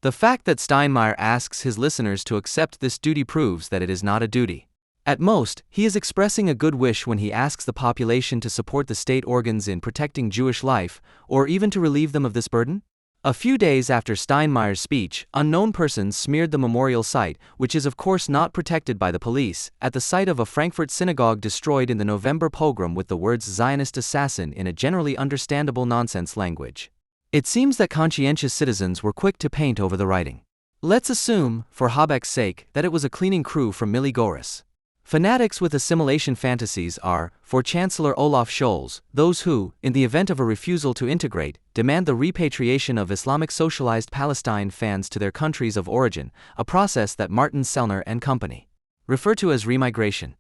The fact that Steinmeier asks his listeners to accept this duty proves that it is not a duty. At most, he is expressing a good wish when he asks the population to support the state organs in protecting Jewish life, or even to relieve them of this burden. A few days after Steinmeier's speech, unknown persons smeared the memorial site, which is of course not protected by the police, at the site of a Frankfurt synagogue destroyed in the November pogrom with the words Zionist assassin in a generally understandable nonsense language. It seems that conscientious citizens were quick to paint over the writing. Let's assume, for Habeck's sake, that it was a cleaning crew from Millie Goris. Fanatics with assimilation fantasies are, for Chancellor Olaf Scholz, those who, in the event of a refusal to integrate, demand the repatriation of Islamic socialized Palestine fans to their countries of origin, a process that Martin Sellner and company refer to as remigration.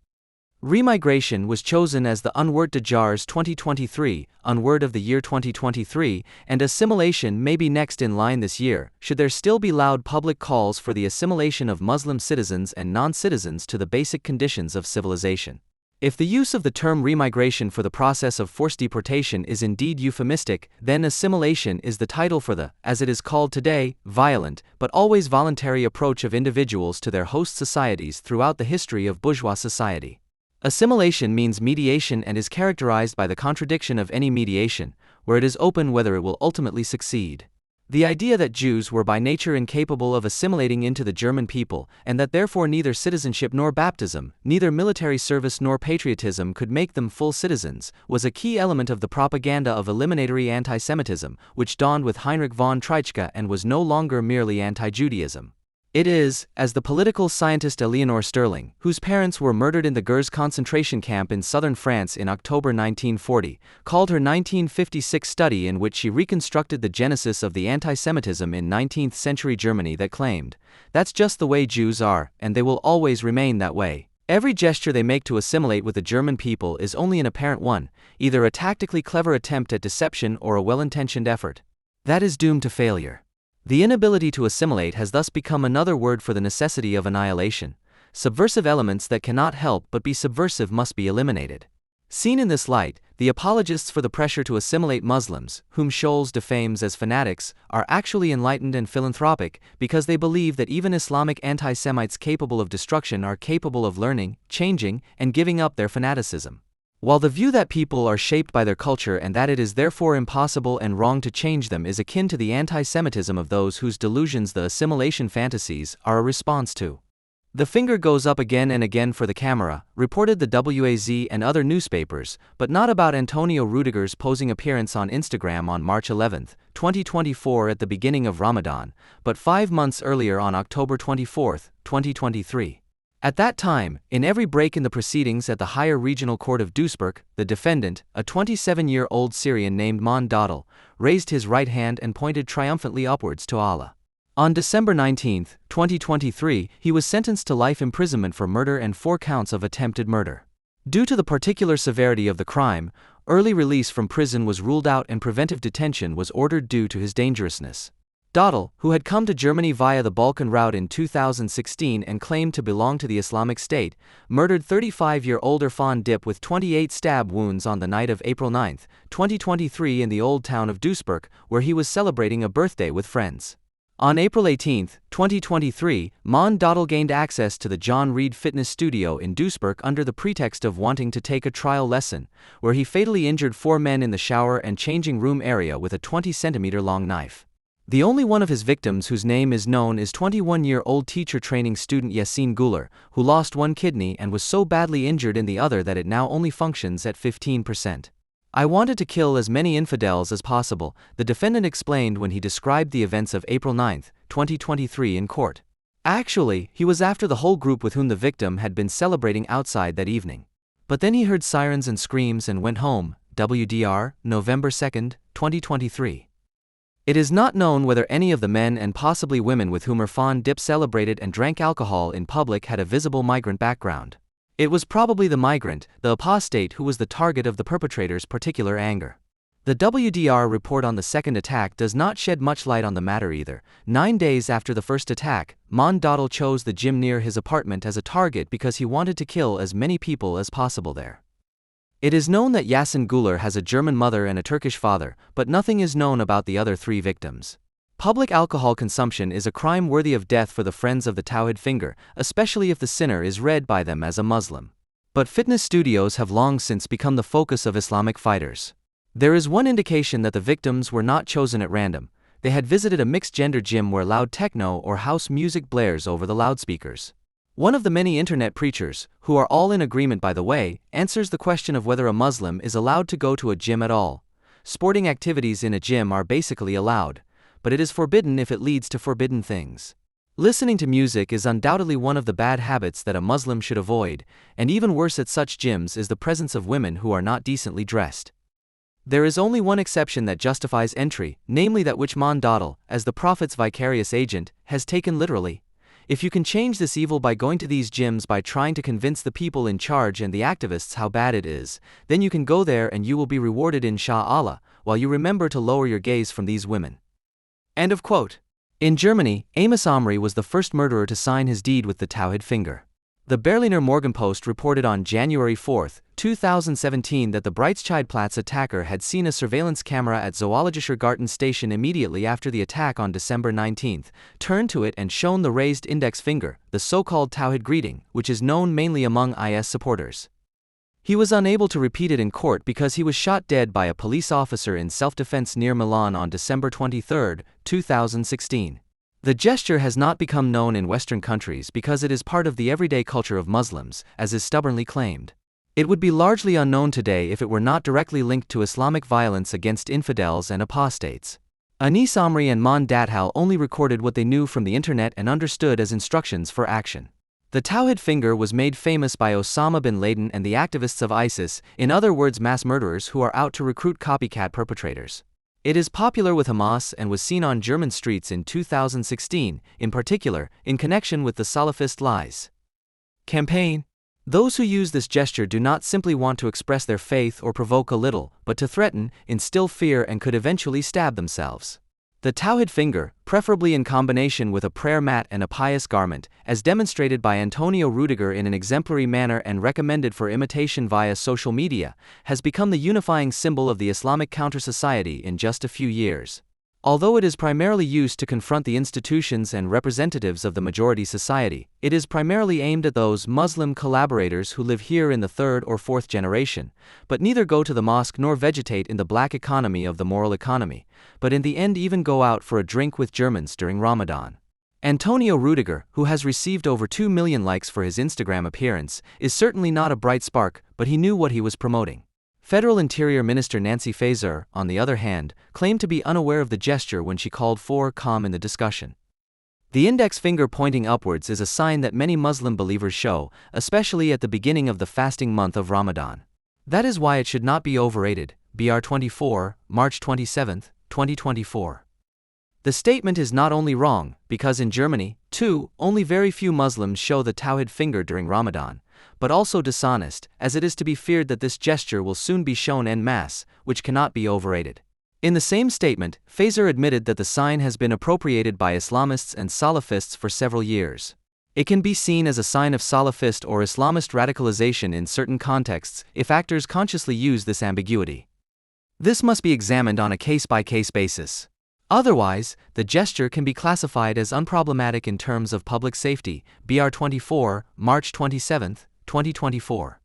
Remigration was chosen as the Unwort des Jahres 2023, Unword of the year 2023, and assimilation may be next in line this year, should there still be loud public calls for the assimilation of Muslim citizens and non-citizens to the basic conditions of civilization. If the use of the term remigration for the process of forced deportation is indeed euphemistic, then assimilation is the title for the, as it is called today, violent, but always voluntary approach of individuals to their host societies throughout the history of bourgeois society. Assimilation means mediation and is characterized by the contradiction of any mediation, where it is open whether it will ultimately succeed. The idea that Jews were by nature incapable of assimilating into the German people, and that therefore neither citizenship nor baptism, neither military service nor patriotism could make them full citizens, was a key element of the propaganda of eliminatory anti-Semitism, which dawned with Heinrich von Treitschke and was no longer merely anti-Judaism. It is, as the political scientist Eleanor Sterling, whose parents were murdered in the Gurs concentration camp in southern France in October 1940, called her 1956 study in which she reconstructed the genesis of the anti-Semitism in 19th-century Germany that claimed, "That's just the way Jews are, and they will always remain that way. Every gesture they make to assimilate with the German people is only an apparent one, either a tactically clever attempt at deception or a well-intentioned effort. That is doomed to failure." The inability to assimilate has thus become another word for the necessity of annihilation. Subversive elements that cannot help but be subversive must be eliminated. Seen in this light, the apologists for the pressure to assimilate Muslims, whom Scholz defames as fanatics, are actually enlightened and philanthropic, because they believe that even Islamic anti-Semites capable of destruction are capable of learning, changing, and giving up their fanaticism. While the view that people are shaped by their culture and that it is therefore impossible and wrong to change them is akin to the anti-Semitism of those whose delusions the assimilation fantasies are a response to. The finger goes up again and again for the camera, reported the WAZ and other newspapers, but not about Antonio Rudiger's posing appearance on Instagram on March 11, 2024 at the beginning of Ramadan, but 5 months earlier on October 24, 2023. At that time, in every break in the proceedings at the Higher Regional Court of Duisburg, the defendant, a 27-year-old Syrian named Mon Dodel, raised his right hand and pointed triumphantly upwards to Allah. On December 19, 2023, he was sentenced to life imprisonment for murder and 4 counts of attempted murder. Due to the particular severity of the crime, early release from prison was ruled out and preventive detention was ordered due to his dangerousness. Dodel, who had come to Germany via the Balkan route in 2016 and claimed to belong to the Islamic State, murdered 35-year-old Irfan Dip with 28 stab wounds on the night of April 9, 2023 in the old town of Duisburg, where he was celebrating a birthday with friends. On April 18, 2023, Mon Dodel gained access to the John Reed Fitness Studio in Duisburg under the pretext of wanting to take a trial lesson, where he fatally injured 4 men in the shower and changing room area with a 20-centimeter-long knife. The only one of his victims whose name is known is 21-year-old teacher training student Yassine Guler, who lost 1 kidney and was so badly injured in the other that it now only functions at 15%. "I wanted to kill as many infidels as possible," the defendant explained when he described the events of April 9, 2023 in court. Actually, he was after the whole group with whom the victim had been celebrating outside that evening. But then he heard sirens and screams and went home. WDR, November 2, 2023. It is not known whether any of the men and possibly women with whom Irfan Dip celebrated and drank alcohol in public had a visible migrant background. It was probably the migrant, the apostate, who was the target of the perpetrator's particular anger. The WDR report on the second attack does not shed much light on the matter either. 9 days after the first attack, Mon Dodel chose the gym near his apartment as a target because he wanted to kill as many people as possible there. It is known that Yasin Güler has a German mother and a Turkish father, but nothing is known about the other 3 victims. Public alcohol consumption is a crime worthy of death for the friends of the Tawhid finger, especially if the sinner is read by them as a Muslim. But fitness studios have long since become the focus of Islamic fighters. There is one indication that the victims were not chosen at random. They had visited a mixed-gender gym where loud techno or house music blares over the loudspeakers. One of the many internet preachers, who are all in agreement by the way, answers the question of whether a Muslim is allowed to go to a gym at all. Sporting activities in a gym are basically allowed, but it is forbidden if it leads to forbidden things. Listening to music is undoubtedly one of the bad habits that a Muslim should avoid, and even worse at such gyms is the presence of women who are not decently dressed. There is only one exception that justifies entry, namely that which Man Dawdal, as the Prophet's vicarious agent, has taken literally. If you can change this evil by going to these gyms by trying to convince the people in charge and the activists how bad it is, then you can go there and you will be rewarded inshallah, while you remember to lower your gaze from these women. End of quote. In Germany, Amos Omri was the first murderer to sign his deed with the Tawhid finger. The Berliner Morgenpost reported on January 4, 2017 that the Breitscheidplatz attacker had seen a surveillance camera at Zoologischer Garten station immediately after the attack on December 19, turned to it and shown the raised index finger, the so-called Tawhid greeting, which is known mainly among IS supporters. He was unable to repeat it in court because he was shot dead by a police officer in self-defense near Milan on December 23, 2016. The gesture has not become known in Western countries because it is part of the everyday culture of Muslims, as is stubbornly claimed. It would be largely unknown today if it were not directly linked to Islamic violence against infidels and apostates. Anis Amri and Man Dawdal only recorded what they knew from the internet and understood as instructions for action. The Tawhid finger was made famous by Osama bin Laden and the activists of ISIS, in other words mass murderers who are out to recruit copycat perpetrators. It is popular with Hamas and was seen on German streets in 2016, in particular, in connection with the Salafist Lies campaign. Those who use this gesture do not simply want to express their faith or provoke a little, but to threaten, instill fear and could eventually stab themselves. The Tawhid finger, preferably in combination with a prayer mat and a pious garment, as demonstrated by Antonio Rudiger in an exemplary manner and recommended for imitation via social media, has become the unifying symbol of the Islamic counter-society in just a few years. Although it is primarily used to confront the institutions and representatives of the majority society, it is primarily aimed at those Muslim collaborators who live here in the 3rd or 4th generation, but neither go to the mosque nor vegetate in the black economy of the moral economy, but in the end even go out for a drink with Germans during Ramadan. Antonio Rudiger, who has received over 2 million likes for his Instagram appearance, is certainly not a bright spark, but he knew what he was promoting. Federal Interior Minister Nancy Faeser, on the other hand, claimed to be unaware of the gesture when she called for calm in the discussion. The index finger pointing upwards is a sign that many Muslim believers show, especially at the beginning of the fasting month of Ramadan. That is why it should not be overrated. BR 24, March 27, 2024. The statement is not only wrong, because in Germany, too, only very few Muslims show the Tawhid finger during Ramadan, but also dishonest, as it is to be feared that this gesture will soon be shown en masse, which cannot be overrated. In the same statement, Faeser admitted that the sign has been appropriated by Islamists and Salafists for several years. It can be seen as a sign of Salafist or Islamist radicalization in certain contexts if actors consciously use this ambiguity. This must be examined on a case-by-case basis. Otherwise, the gesture can be classified as unproblematic in terms of public safety. BR 24, March 27, 2024.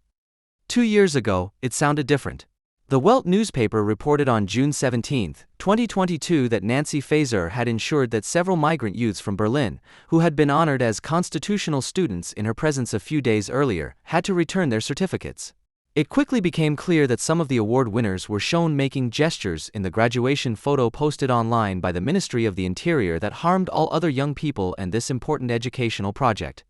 2 years ago, it sounded different. The Welt newspaper reported on June 17, 2022 that Nancy Faeser had ensured that several migrant youths from Berlin, who had been honored as constitutional students in her presence a few days earlier, had to return their certificates. It quickly became clear that some of the award winners were shown making gestures in the graduation photo posted online by the Ministry of the Interior that harmed all other young people and this important educational project.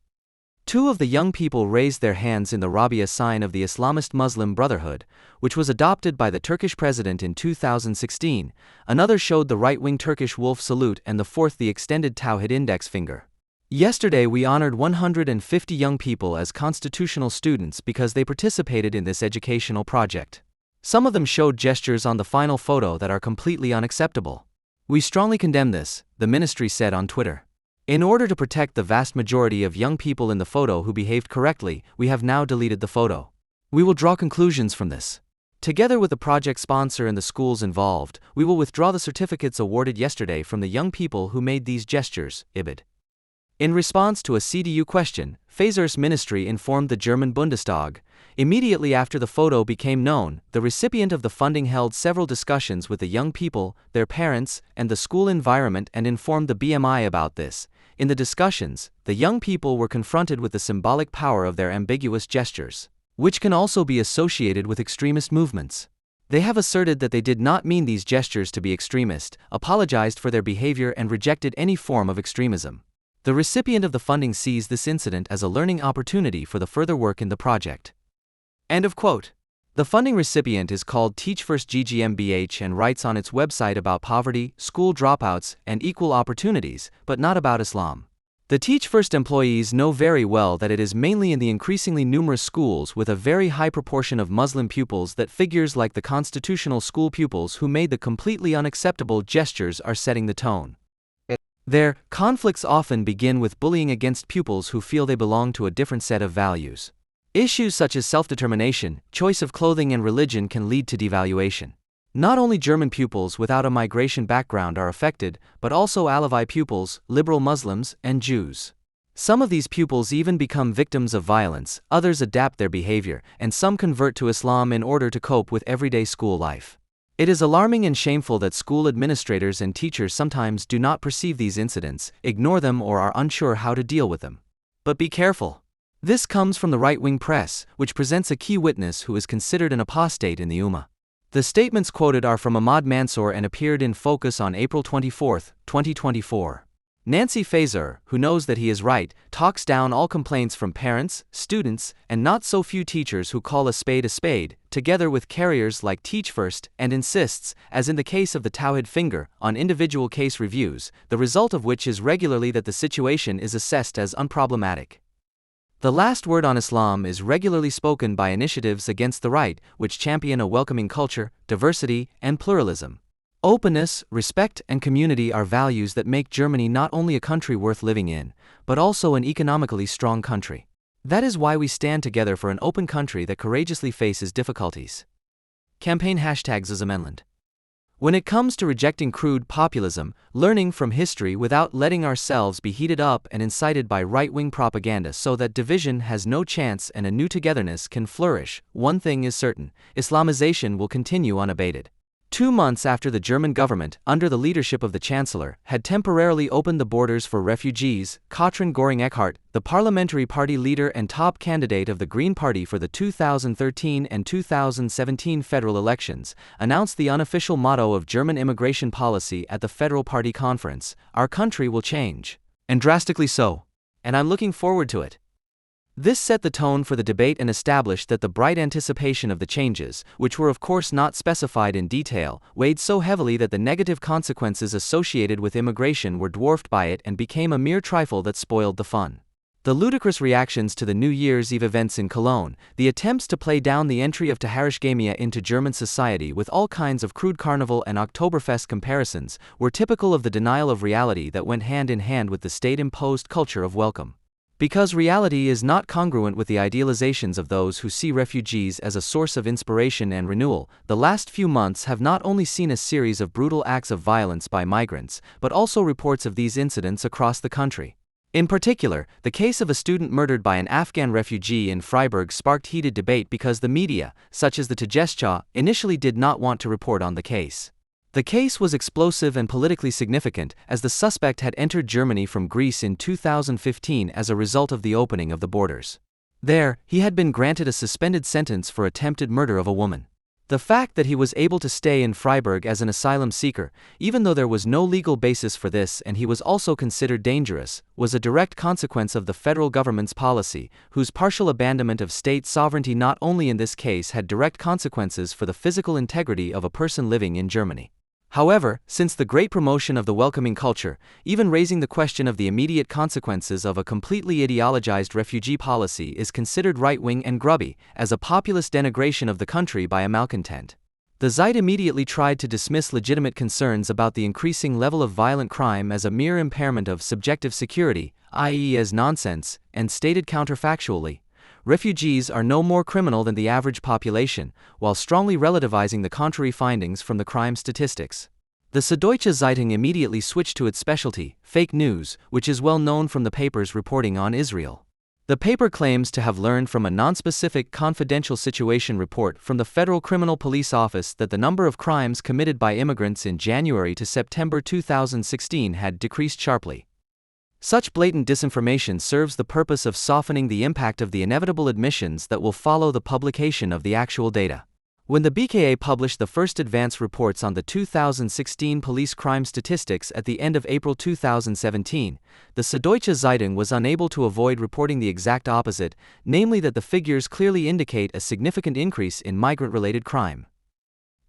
2 of the young people raised their hands in the Rabia sign of the Islamist Muslim Brotherhood, which was adopted by the Turkish president in 2016, another showed the right-wing Turkish wolf salute and the 4th the extended Tawhid index finger. Yesterday we honored 150 young people as constitutional students because they participated in this educational project. Some of them showed gestures on the final photo that are completely unacceptable. We strongly condemn this, the ministry said on Twitter. In order to protect the vast majority of young people in the photo who behaved correctly, we have now deleted the photo. We will draw conclusions from this. Together with the project sponsor and the schools involved, we will withdraw the certificates awarded yesterday from the young people who made these gestures, IBID. In response to a CDU question, Faser's ministry informed the German Bundestag. Immediately after the photo became known, the recipient of the funding held several discussions with the young people, their parents, and the school environment and informed the BMI about this. In the discussions, the young people were confronted with the symbolic power of their ambiguous gestures, which can also be associated with extremist movements. They have asserted that they did not mean these gestures to be extremist, apologized for their behavior and rejected any form of extremism. The recipient of the funding sees this incident as a learning opportunity for the further work in the project. End of quote. The funding recipient is called Teach First GmbH and writes on its website about poverty, school dropouts, and equal opportunities, but not about Islam. The Teach First employees know very well that it is mainly in the increasingly numerous schools with a very high proportion of Muslim pupils that figures like the constitutional school pupils who made the completely unacceptable gestures are setting the tone. Their conflicts often begin with bullying against pupils who feel they belong to a different set of values. Issues such as self-determination, choice of clothing and religion can lead to devaluation. Not only German pupils without a migration background are affected, but also Alawi pupils, liberal Muslims, and Jews. Some of these pupils even become victims of violence, others adapt their behavior, and some convert to Islam in order to cope with everyday school life. It is alarming and shameful that school administrators and teachers sometimes do not perceive these incidents, ignore them, or are unsure how to deal with them. But be careful. This comes from the right-wing press, which presents a key witness who is considered an apostate in the Ummah. The statements quoted are from Ahmad Mansour and appeared in Focus on April 24, 2024. Nancy Faeser, who knows that he is right, talks down all complaints from parents, students, and not so few teachers who call a spade, together with carriers like Teach First, and insists, as in the case of the Tawhid finger, on individual case reviews, the result of which is regularly that the situation is assessed as unproblematic. The last word on Islam is regularly spoken by initiatives against the right, which champion a welcoming culture, diversity, and pluralism. Openness, respect, and community are values that make Germany not only a country worth living in, but also an economically strong country. That is why we stand together for an open country that courageously faces difficulties. Campaign #Zusammenland. When it comes to rejecting crude populism, learning from history without letting ourselves be heated up and incited by right-wing propaganda so that division has no chance and a new togetherness can flourish, one thing is certain: Islamization will continue unabated. 2 months after the German government, under the leadership of the Chancellor, had temporarily opened the borders for refugees, Katrin Göring-Eckardt, the parliamentary party leader and top candidate of the Green Party for the 2013 and 2017 federal elections, announced the unofficial motto of German immigration policy at the Federal Party conference: "Our country will change. And drastically so. And I'm looking forward to it." This set the tone for the debate and established that the bright anticipation of the changes, which were of course not specified in detail, weighed so heavily that the negative consequences associated with immigration were dwarfed by it and became a mere trifle that spoiled the fun. The ludicrous reactions to the New Year's Eve events in Cologne, the attempts to play down the entry of Tahrirschgemia into German society with all kinds of crude carnival and Oktoberfest comparisons, were typical of the denial of reality that went hand in hand with the state-imposed culture of welcome. Because reality is not congruent with the idealizations of those who see refugees as a source of inspiration and renewal, the last few months have not only seen a series of brutal acts of violence by migrants, but also reports of these incidents across the country. In particular, the case of a student murdered by an Afghan refugee in Freiburg sparked heated debate because the media, such as the Tagesschau, initially did not want to report on the case. The case was explosive and politically significant, as the suspect had entered Germany from Greece in 2015 as a result of the opening of the borders. There, he had been granted a suspended sentence for attempted murder of a woman. The fact that he was able to stay in Freiburg as an asylum seeker, even though there was no legal basis for this and he was also considered dangerous, was a direct consequence of the federal government's policy, whose partial abandonment of state sovereignty not only in this case had direct consequences for the physical integrity of a person living in Germany. However, since the great promotion of the welcoming culture, even raising the question of the immediate consequences of a completely ideologized refugee policy is considered right-wing and grubby, as a populist denigration of the country by a malcontent. The Zeit immediately tried to dismiss legitimate concerns about the increasing level of violent crime as a mere impairment of subjective security, i.e. as nonsense, and stated counterfactually, refugees are no more criminal than the average population, while strongly relativizing the contrary findings from the crime statistics. The Süddeutsche Zeitung immediately switched to its specialty, fake news, which is well known from the paper's reporting on Israel. The paper claims to have learned from a nonspecific confidential situation report from the Federal Criminal Police Office that the number of crimes committed by immigrants in January to September 2016 had decreased sharply. Such blatant disinformation serves the purpose of softening the impact of the inevitable admissions that will follow the publication of the actual data. When the BKA published the first advance reports on the 2016 police crime statistics at the end of April 2017, the Süddeutsche Zeitung was unable to avoid reporting the exact opposite, namely that the figures clearly indicate a significant increase in migrant-related crime.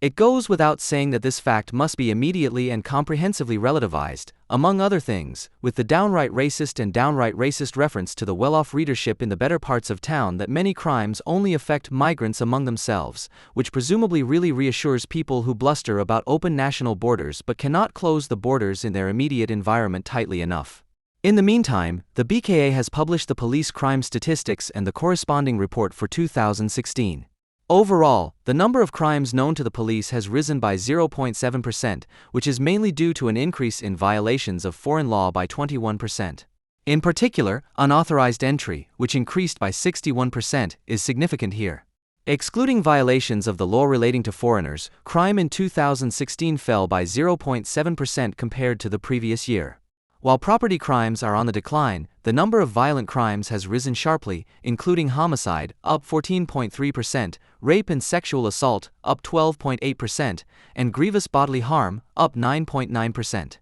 It goes without saying that this fact must be immediately and comprehensively relativized, among other things, with the downright racist reference to the well-off readership in the better parts of town that many crimes only affect migrants among themselves, which presumably really reassures people who bluster about open national borders but cannot close the borders in their immediate environment tightly enough. In the meantime, the BKA has published the police crime statistics and the corresponding report for 2016. Overall, the number of crimes known to the police has risen by 0.7%, which is mainly due to an increase in violations of foreign law by 21%. In particular, unauthorized entry, which increased by 61%, is significant here. Excluding violations of the law relating to foreigners, crime in 2016 fell by 0.7% compared to the previous year. While property crimes are on the decline, the number of violent crimes has risen sharply, including homicide, up 14.3%, rape and sexual assault, up 12.8%, and grievous bodily harm, up 9.9%.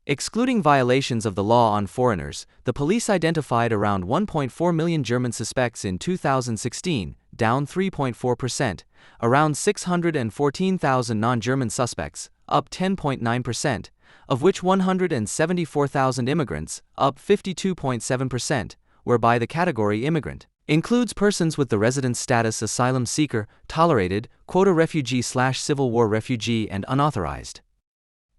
Excluding violations of the law on foreigners, the police identified around 1.4 million German suspects in 2016, down 3.4%, around 614,000 non-German suspects, up 10.9%, of which 174,000 immigrants, up 52.7%, whereby the category immigrant includes persons with the residence status asylum seeker, tolerated, quota refugee/Civil War refugee and unauthorized.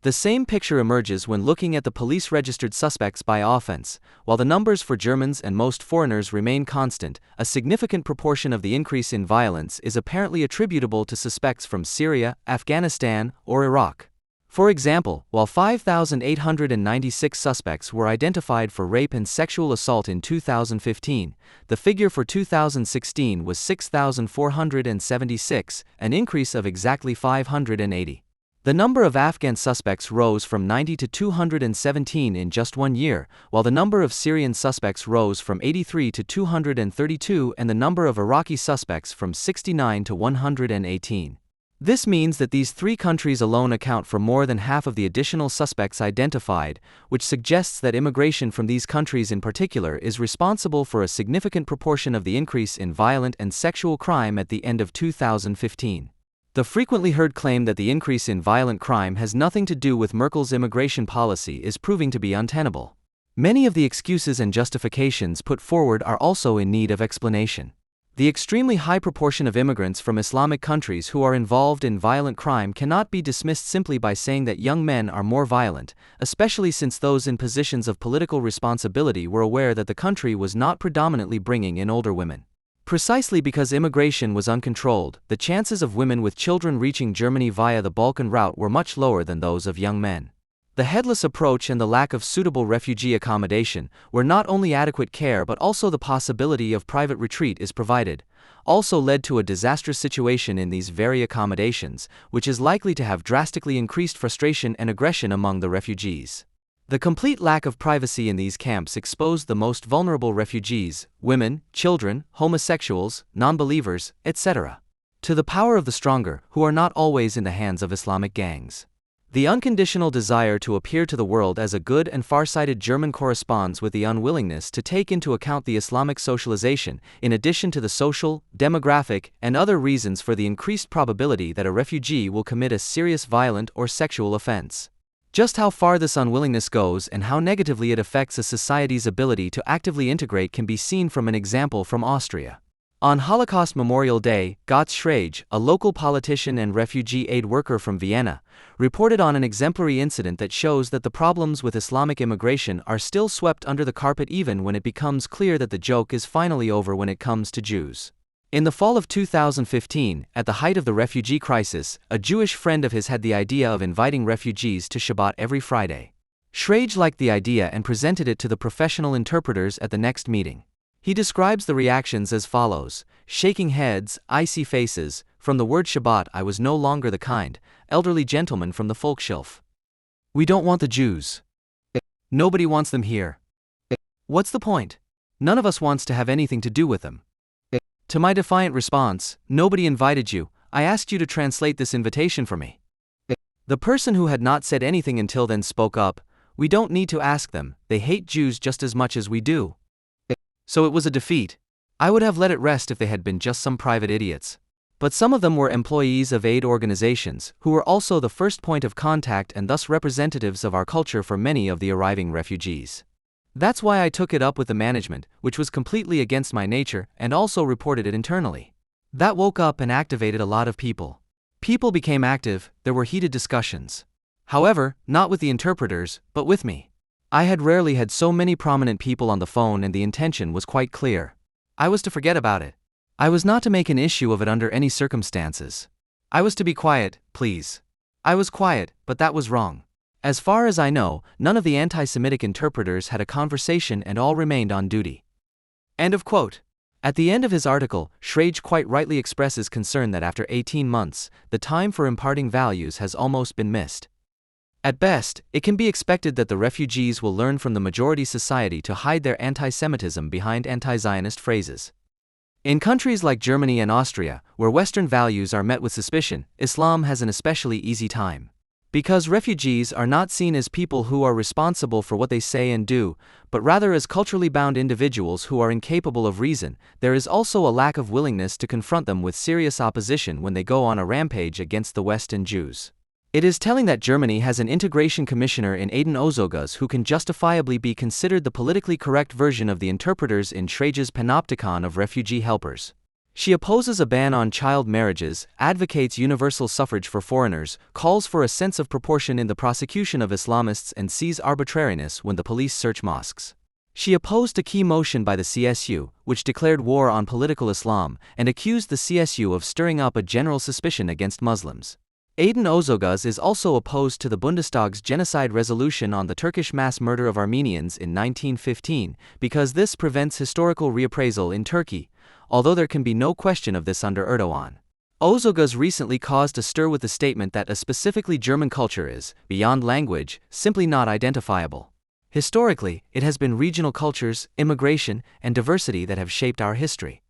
The same picture emerges when looking at the police-registered suspects by offense. While the numbers for Germans and most foreigners remain constant, a significant proportion of the increase in violence is apparently attributable to suspects from Syria, Afghanistan, or Iraq. For example, while 5,896 suspects were identified for rape and sexual assault in 2015, the figure for 2016 was 6,476, an increase of exactly 580. The number of Afghan suspects rose from 90 to 217 in just 1 year, while the number of Syrian suspects rose from 83 to 232 and the number of Iraqi suspects from 69 to 118. This means that these three countries alone account for more than half of the additional suspects identified, which suggests that immigration from these countries in particular is responsible for a significant proportion of the increase in violent and sexual crime at the end of 2015. The frequently heard claim that the increase in violent crime has nothing to do with Merkel's immigration policy is proving to be untenable. Many of the excuses and justifications put forward are also in need of explanation. The extremely high proportion of immigrants from Islamic countries who are involved in violent crime cannot be dismissed simply by saying that young men are more violent, especially since those in positions of political responsibility were aware that the country was not predominantly bringing in older women. Precisely because immigration was uncontrolled, the chances of women with children reaching Germany via the Balkan route were much lower than those of young men. The headless approach and the lack of suitable refugee accommodation, where not only adequate care but also the possibility of private retreat is provided, also led to a disastrous situation in these very accommodations, which is likely to have drastically increased frustration and aggression among the refugees. The complete lack of privacy in these camps exposed the most vulnerable refugees, women, children, homosexuals, non-believers, etc., to the power of the stronger, who are not always in the hands of Islamic gangs. The unconditional desire to appear to the world as a good and far-sighted German corresponds with the unwillingness to take into account the Islamic socialization, in addition to the social, demographic, and other reasons for the increased probability that a refugee will commit a serious violent or sexual offense. Just how far this unwillingness goes and how negatively it affects a society's ability to actively integrate can be seen from an example from Austria. On Holocaust Memorial Day, Götz Schrage, a local politician and refugee aid worker from Vienna, reported on an exemplary incident that shows that the problems with Islamic immigration are still swept under the carpet even when it becomes clear that the joke is finally over when it comes to Jews. In the fall of 2015, at the height of the refugee crisis, a Jewish friend of his had the idea of inviting refugees to Shabbat every Friday. Schrage liked the idea and presented it to the professional interpreters at the next meeting. He describes the reactions as follows: shaking heads, icy faces. From the word Shabbat, I was no longer the kind, elderly gentleman from the Volkshilfe. We don't want the Jews. Nobody wants them here. What's the point? None of us wants to have anything to do with them. To my defiant response, nobody invited you, I asked you to translate this invitation for me. The person who had not said anything until then spoke up: we don't need to ask them, they hate Jews just as much as we do. So it was a defeat. I would have let it rest if they had been just some private idiots. But some of them were employees of aid organizations, who were also the first point of contact and thus representatives of our culture for many of the arriving refugees. That's why I took it up with the management, which was completely against my nature, and also reported it internally. That woke up and activated a lot of people. People became active, there were heated discussions. However, not with the interpreters, but with me. I had rarely had so many prominent people on the phone, and the intention was quite clear. I was to forget about it. I was not to make an issue of it under any circumstances. I was to be quiet, please. I was quiet, but that was wrong. As far as I know, none of the anti-Semitic interpreters had a conversation and all remained on duty. End of quote. At the end of his article, Schrage quite rightly expresses concern that after 18 months, the time for imparting values has almost been missed. At best, it can be expected that the refugees will learn from the majority society to hide their anti-Semitism behind anti-Zionist phrases. In countries like Germany and Austria, where Western values are met with suspicion, Islam has an especially easy time. Because refugees are not seen as people who are responsible for what they say and do, but rather as culturally bound individuals who are incapable of reason, there is also a lack of willingness to confront them with serious opposition when they go on a rampage against the West and Jews. It is telling that Germany has an integration commissioner in Aiden Ozoguz who can justifiably be considered the politically correct version of the interpreters in Schrage's panopticon of refugee helpers. She opposes a ban on child marriages, advocates universal suffrage for foreigners, calls for a sense of proportion in the prosecution of Islamists, and sees arbitrariness when the police search mosques. She opposed a key motion by the CSU, which declared war on political Islam, and accused the CSU of stirring up a general suspicion against Muslims. Aiden Ozoguz is also opposed to the Bundestag's genocide resolution on the Turkish mass murder of Armenians in 1915, because this prevents historical reappraisal in Turkey, although there can be no question of this under Erdogan. Ozoguz recently caused a stir with the statement that a specifically German culture is, beyond language, simply not identifiable. Historically, it has been regional cultures, immigration, and diversity that have shaped our history.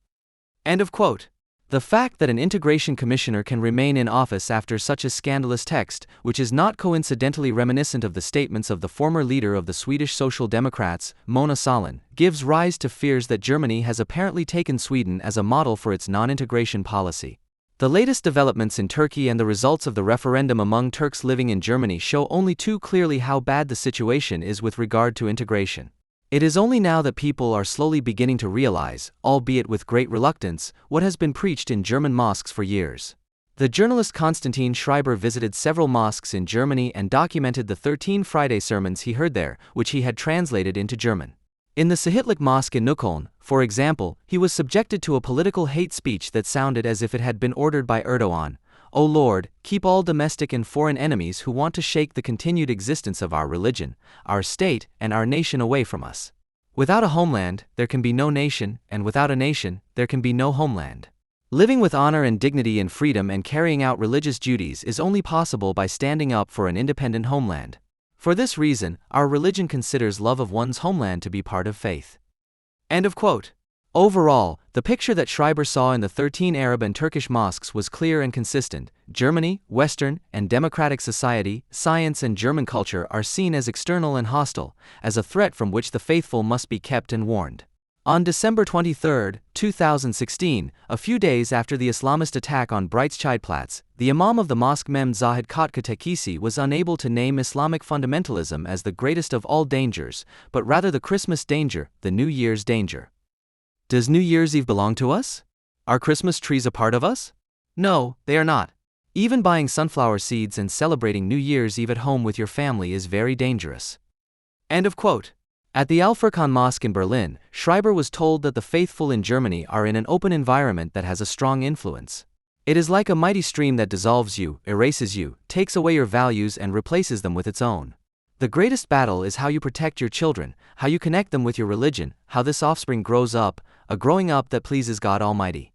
End of quote. The fact that an integration commissioner can remain in office after such a scandalous text, which is not coincidentally reminiscent of the statements of the former leader of the Swedish Social Democrats, Mona Sahlin, gives rise to fears that Germany has apparently taken Sweden as a model for its non-integration policy. The latest developments in Turkey and the results of the referendum among Turks living in Germany show only too clearly how bad the situation is with regard to integration. It is only now that people are slowly beginning to realize, albeit with great reluctance, what has been preached in German mosques for years. The journalist Konstantin Schreiber visited several mosques in Germany and documented the 13 Friday sermons he heard there, which he had translated into German. In the Sahitlik Mosque in Neukölln, for example, he was subjected to a political hate speech that sounded as if it had been ordered by Erdogan. O Lord, keep all domestic and foreign enemies who want to shake the continued existence of our religion, our state, and our nation away from us. Without a homeland, there can be no nation, and without a nation, there can be no homeland. Living with honor and dignity in freedom and carrying out religious duties is only possible by standing up for an independent homeland. For this reason, our religion considers love of one's homeland to be part of faith. End of quote. Overall, the picture that Schreiber saw in the 13 Arab and Turkish mosques was clear and consistent. Germany, Western, and democratic society, science and German culture are seen as external and hostile, as a threat from which the faithful must be kept and warned. On December 23, 2016, a few days after the Islamist attack on Breitscheidplatz, the Imam of the mosque Mem Zahid Kotkateki was unable to name Islamic fundamentalism as the greatest of all dangers, but rather the Christmas danger, the New Year's danger. Does New Year's Eve belong to us? Are Christmas trees a part of us? No, they are not. Even buying sunflower seeds and celebrating New Year's Eve at home with your family is very dangerous. End of quote. At the Al-Furqan Mosque in Berlin, Schreiber was told that the faithful in Germany are in an open environment that has a strong influence. It is like a mighty stream that dissolves you, erases you, takes away your values and replaces them with its own. The greatest battle is how you protect your children, how you connect them with your religion, how this offspring grows up, a growing up that pleases God Almighty.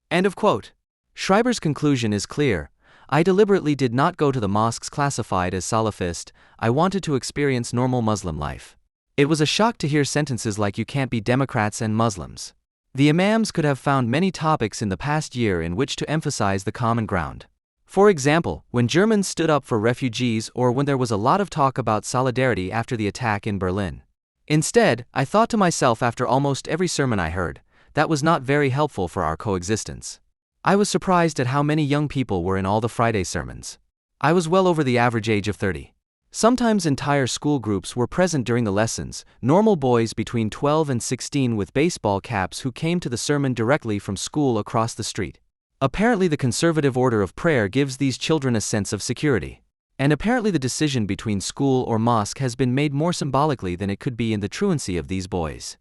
End of quote. Schreiber's conclusion is clear. I deliberately did not go to the mosques classified as Salafist. I wanted to experience normal Muslim life. It was a shock to hear sentences like "you can't be Democrats and Muslims." The imams could have found many topics in the past year in which to emphasize the common ground. For example, when Germans stood up for refugees or when there was a lot of talk about solidarity after the attack in Berlin. Instead, I thought to myself after almost every sermon I heard, that was not very helpful for our coexistence. I was surprised at how many young people were in all the Friday sermons. I was well over the average age of 30. Sometimes entire school groups were present during the lessons, normal boys between 12 and 16 with baseball caps who came to the sermon directly from school across the street. Apparently the conservative order of prayer gives these children a sense of security. And apparently the decision between school or mosque has been made more symbolically than it could be in the truancy of these boys.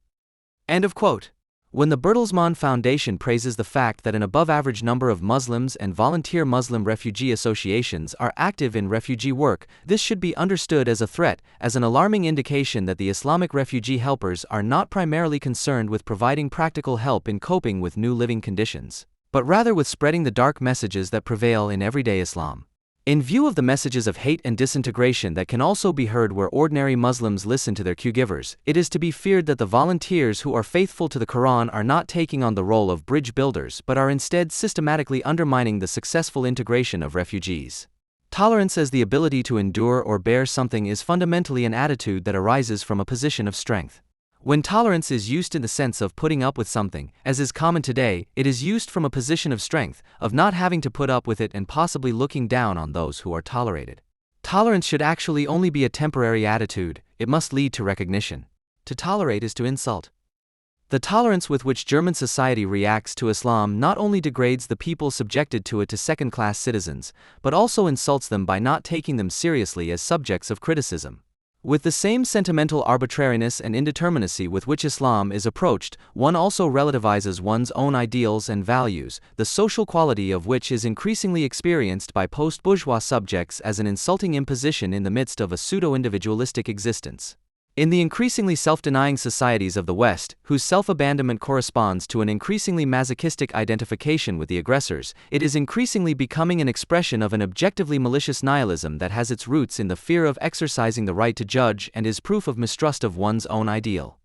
End of quote. When the Bertelsmann Foundation praises the fact that an above-average number of Muslims and volunteer Muslim refugee associations are active in refugee work, this should be understood as a threat, as an alarming indication that the Islamic refugee helpers are not primarily concerned with providing practical help in coping with new living conditions, but rather with spreading the dark messages that prevail in everyday Islam. In view of the messages of hate and disintegration that can also be heard where ordinary Muslims listen to their cue-givers, it is to be feared that the volunteers who are faithful to the Quran are not taking on the role of bridge builders but are instead systematically undermining the successful integration of refugees. Tolerance as the ability to endure or bear something is fundamentally an attitude that arises from a position of strength. When tolerance is used in the sense of putting up with something, as is common today, it is used from a position of strength, of not having to put up with it and possibly looking down on those who are tolerated. Tolerance should actually only be a temporary attitude, it must lead to recognition. To tolerate is to insult. The tolerance with which German society reacts to Islam not only degrades the people subjected to it to second-class citizens, but also insults them by not taking them seriously as subjects of criticism. With the same sentimental arbitrariness and indeterminacy with which Islam is approached, one also relativizes one's own ideals and values, the social quality of which is increasingly experienced by post-bourgeois subjects as an insulting imposition in the midst of a pseudo-individualistic existence. In the increasingly self-denying societies of the West, whose self-abandonment corresponds to an increasingly masochistic identification with the aggressors, it is increasingly becoming an expression of an objectively malicious nihilism that has its roots in the fear of exercising the right to judge and is proof of mistrust of one's own ideal.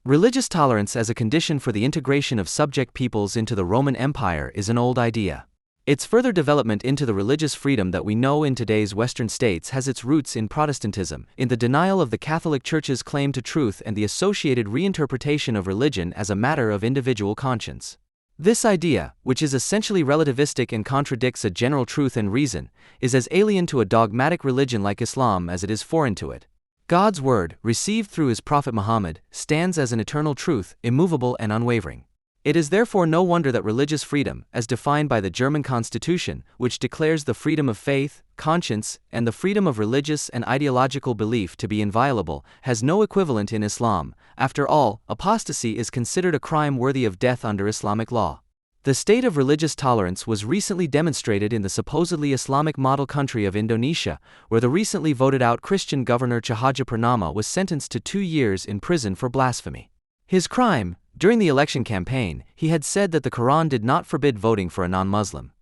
Religious tolerance as a condition for the integration of subject peoples into the Roman Empire is an old idea. Its further development into the religious freedom that we know in today's Western states has its roots in Protestantism, in the denial of the Catholic Church's claim to truth and the associated reinterpretation of religion as a matter of individual conscience. This idea, which is essentially relativistic and contradicts a general truth and reason, is as alien to a dogmatic religion like Islam as it is foreign to it. God's word, received through his prophet Muhammad, stands as an eternal truth, immovable and unwavering. It is therefore no wonder that religious freedom, as defined by the German Constitution, which declares the freedom of faith, conscience, and the freedom of religious and ideological belief to be inviolable, has no equivalent in Islam. After all, apostasy is considered a crime worthy of death under Islamic law. The state of religious tolerance was recently demonstrated in the supposedly Islamic model country of Indonesia, where the recently voted out Christian governor Tjahaja Purnama was sentenced to 2 years in prison for blasphemy. His crime: during the election campaign, he had said that the Quran did not forbid voting for a non-Muslim,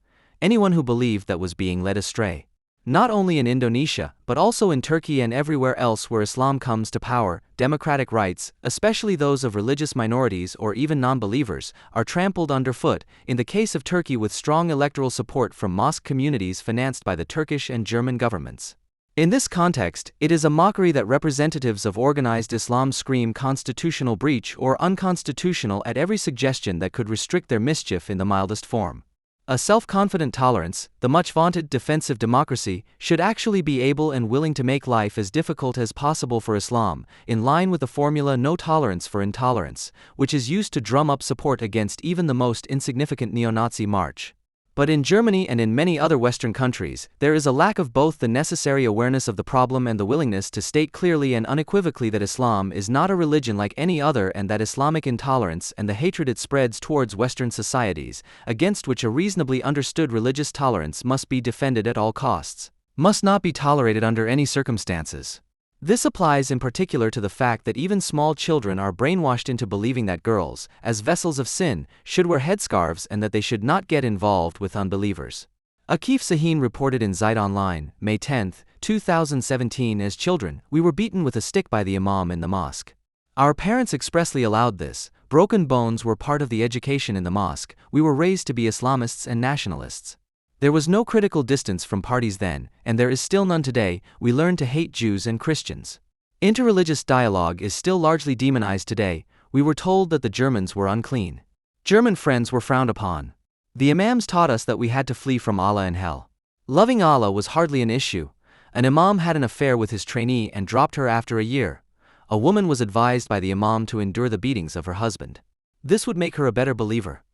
anyone who believed that was being led astray. Not only in Indonesia, but also in Turkey and everywhere else where Islam comes to power, democratic rights, especially those of religious minorities or even non-believers, are trampled underfoot, in the case of Turkey with strong electoral support from mosque communities financed by the Turkish and German governments. In this context, it is a mockery that representatives of organized Islam scream constitutional breach or unconstitutional at every suggestion that could restrict their mischief in the mildest form. A self-confident tolerance, the much vaunted defensive democracy, should actually be able and willing to make life as difficult as possible for Islam, in line with the formula no tolerance for intolerance, which is used to drum up support against even the most insignificant neo-Nazi march. But in Germany and in many other Western countries, there is a lack of both the necessary awareness of the problem and the willingness to state clearly and unequivocally that Islam is not a religion like any other, and that Islamic intolerance and the hatred it spreads towards Western societies, against which a reasonably understood religious tolerance must be defended at all costs, must not be tolerated under any circumstances. This applies in particular to the fact that even small children are brainwashed into believing that girls, as vessels of sin, should wear headscarves and that they should not get involved with unbelievers. Akif Sahin reported in Zeit Online, May 10, 2017, as children, we were beaten with a stick by the imam in the mosque. Our parents expressly allowed this. Broken bones were part of the education in the mosque. We were raised to be Islamists and nationalists. There was no critical distance from parties then, and there is still none today. We learned to hate Jews and Christians. Interreligious dialogue is still largely demonized today. We were told that the Germans were unclean. German friends were frowned upon. The imams taught us that we had to flee from Allah and hell. Loving Allah was hardly an issue. An imam had an affair with his trainee and dropped her after a year. A woman was advised by the imam to endure the beatings of her husband. This would make her a better believer.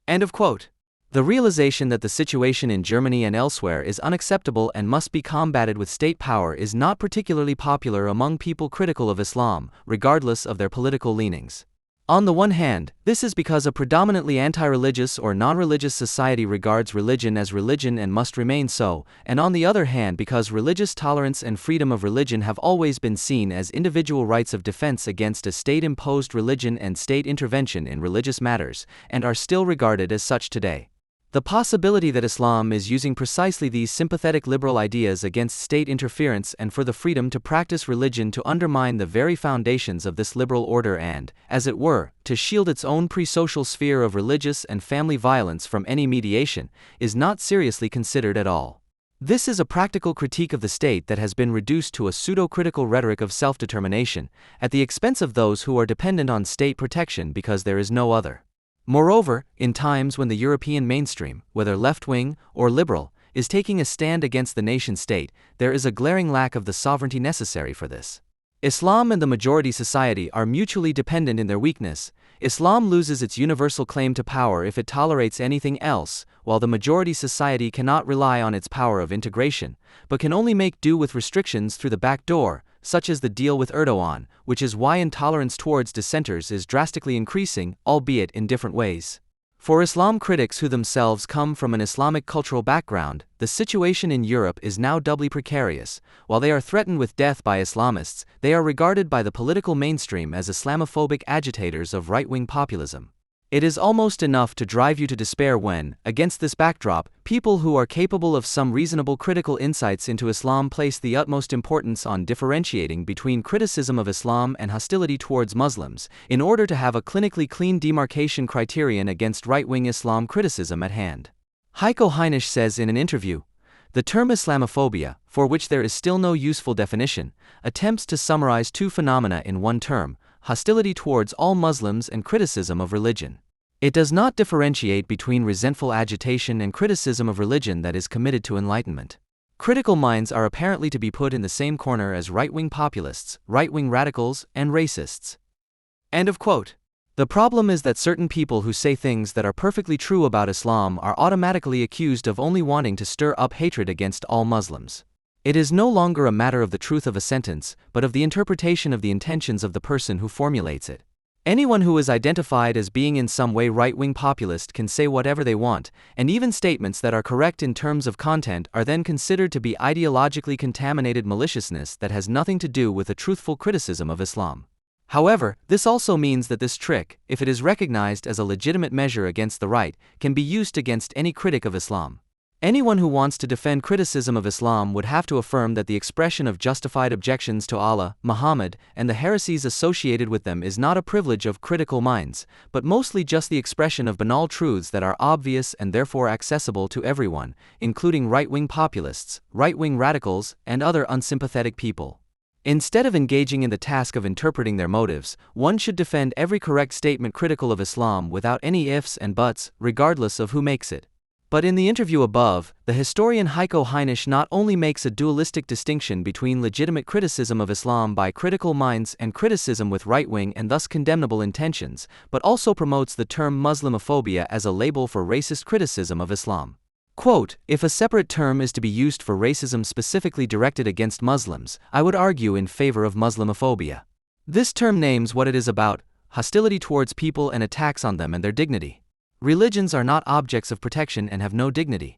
End of quote. The realization that the situation in Germany and elsewhere is unacceptable and must be combated with state power is not particularly popular among people critical of Islam, regardless of their political leanings. On the one hand, this is because a predominantly anti-religious or non-religious society regards religion as religion and must remain so, and on the other hand because religious tolerance and freedom of religion have always been seen as individual rights of defense against a state-imposed religion and state intervention in religious matters, and are still regarded as such today. The possibility that Islam is using precisely these sympathetic liberal ideas against state interference and for the freedom to practice religion to undermine the very foundations of this liberal order and, as it were, to shield its own pre-social sphere of religious and family violence from any mediation, is not seriously considered at all. This is a practical critique of the state that has been reduced to a pseudo-critical rhetoric of self-determination, at the expense of those who are dependent on state protection because there is no other. Moreover, in times when the European mainstream, whether left-wing or liberal, is taking a stand against the nation-state, there is a glaring lack of the sovereignty necessary for this. Islam and the majority society are mutually dependent in their weakness. Islam loses its universal claim to power if it tolerates anything else, while the majority society cannot rely on its power of integration, but can only make do with restrictions through the back door, such as the deal with Erdogan, which is why intolerance towards dissenters is drastically increasing, albeit in different ways. For Islam critics who themselves come from an Islamic cultural background, the situation in Europe is now doubly precarious. While they are threatened with death by Islamists, they are regarded by the political mainstream as Islamophobic agitators of right-wing populism. It is almost enough to drive you to despair when, against this backdrop, people who are capable of some reasonable critical insights into Islam place the utmost importance on differentiating between criticism of Islam and hostility towards Muslims, in order to have a clinically clean demarcation criterion against right-wing Islam criticism at hand. Heiko Heinisch says in an interview, "The term Islamophobia, for which there is still no useful definition, attempts to summarize two phenomena in one term: hostility towards all Muslims and criticism of religion. It does not differentiate between resentful agitation and criticism of religion that is committed to enlightenment. Critical minds are apparently to be put in the same corner as right-wing populists, right-wing radicals, and racists." End of quote. The problem is that certain people who say things that are perfectly true about Islam are automatically accused of only wanting to stir up hatred against all Muslims. It is no longer a matter of the truth of a sentence, but of the interpretation of the intentions of the person who formulates it. Anyone who is identified as being in some way right-wing populist can say whatever they want, and even statements that are correct in terms of content are then considered to be ideologically contaminated maliciousness that has nothing to do with a truthful criticism of Islam. However, this also means that this trick, if it is recognized as a legitimate measure against the right, can be used against any critic of Islam. Anyone who wants to defend criticism of Islam would have to affirm that the expression of justified objections to Allah, Muhammad, and the heresies associated with them is not a privilege of critical minds, but mostly just the expression of banal truths that are obvious and therefore accessible to everyone, including right-wing populists, right-wing radicals, and other unsympathetic people. Instead of engaging in the task of interpreting their motives, one should defend every correct statement critical of Islam without any ifs and buts, regardless of who makes it. But in the interview above, the historian Heiko Heinisch not only makes a dualistic distinction between legitimate criticism of Islam by critical minds and criticism with right-wing and thus condemnable intentions, but also promotes the term Muslimophobia as a label for racist criticism of Islam. Quote, "If a separate term is to be used for racism specifically directed against Muslims, I would argue in favor of Muslimophobia. This term names what it is about: hostility towards people and attacks on them and their dignity. Religions are not objects of protection and have no dignity."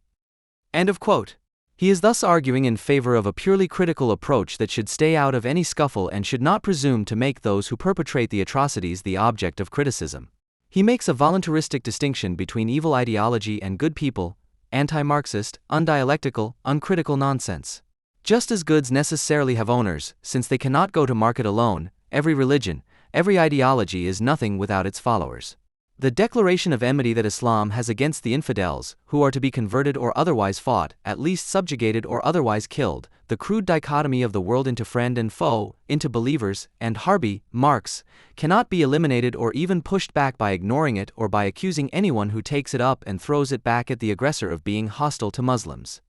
End of quote. He is thus arguing in favor of a purely critical approach that should stay out of any scuffle and should not presume to make those who perpetrate the atrocities the object of criticism. He makes a voluntaristic distinction between evil ideology and good people, anti-Marxist, undialectical, uncritical nonsense. Just as goods necessarily have owners, since they cannot go to market alone, every religion, every ideology is nothing without its followers. The declaration of enmity that Islam has against the infidels, who are to be converted or otherwise fought, at least subjugated or otherwise killed, the crude dichotomy of the world into friend and foe, into believers and Harbi, Marx, cannot be eliminated or even pushed back by ignoring it or by accusing anyone who takes it up and throws it back at the aggressor of being hostile to Muslims.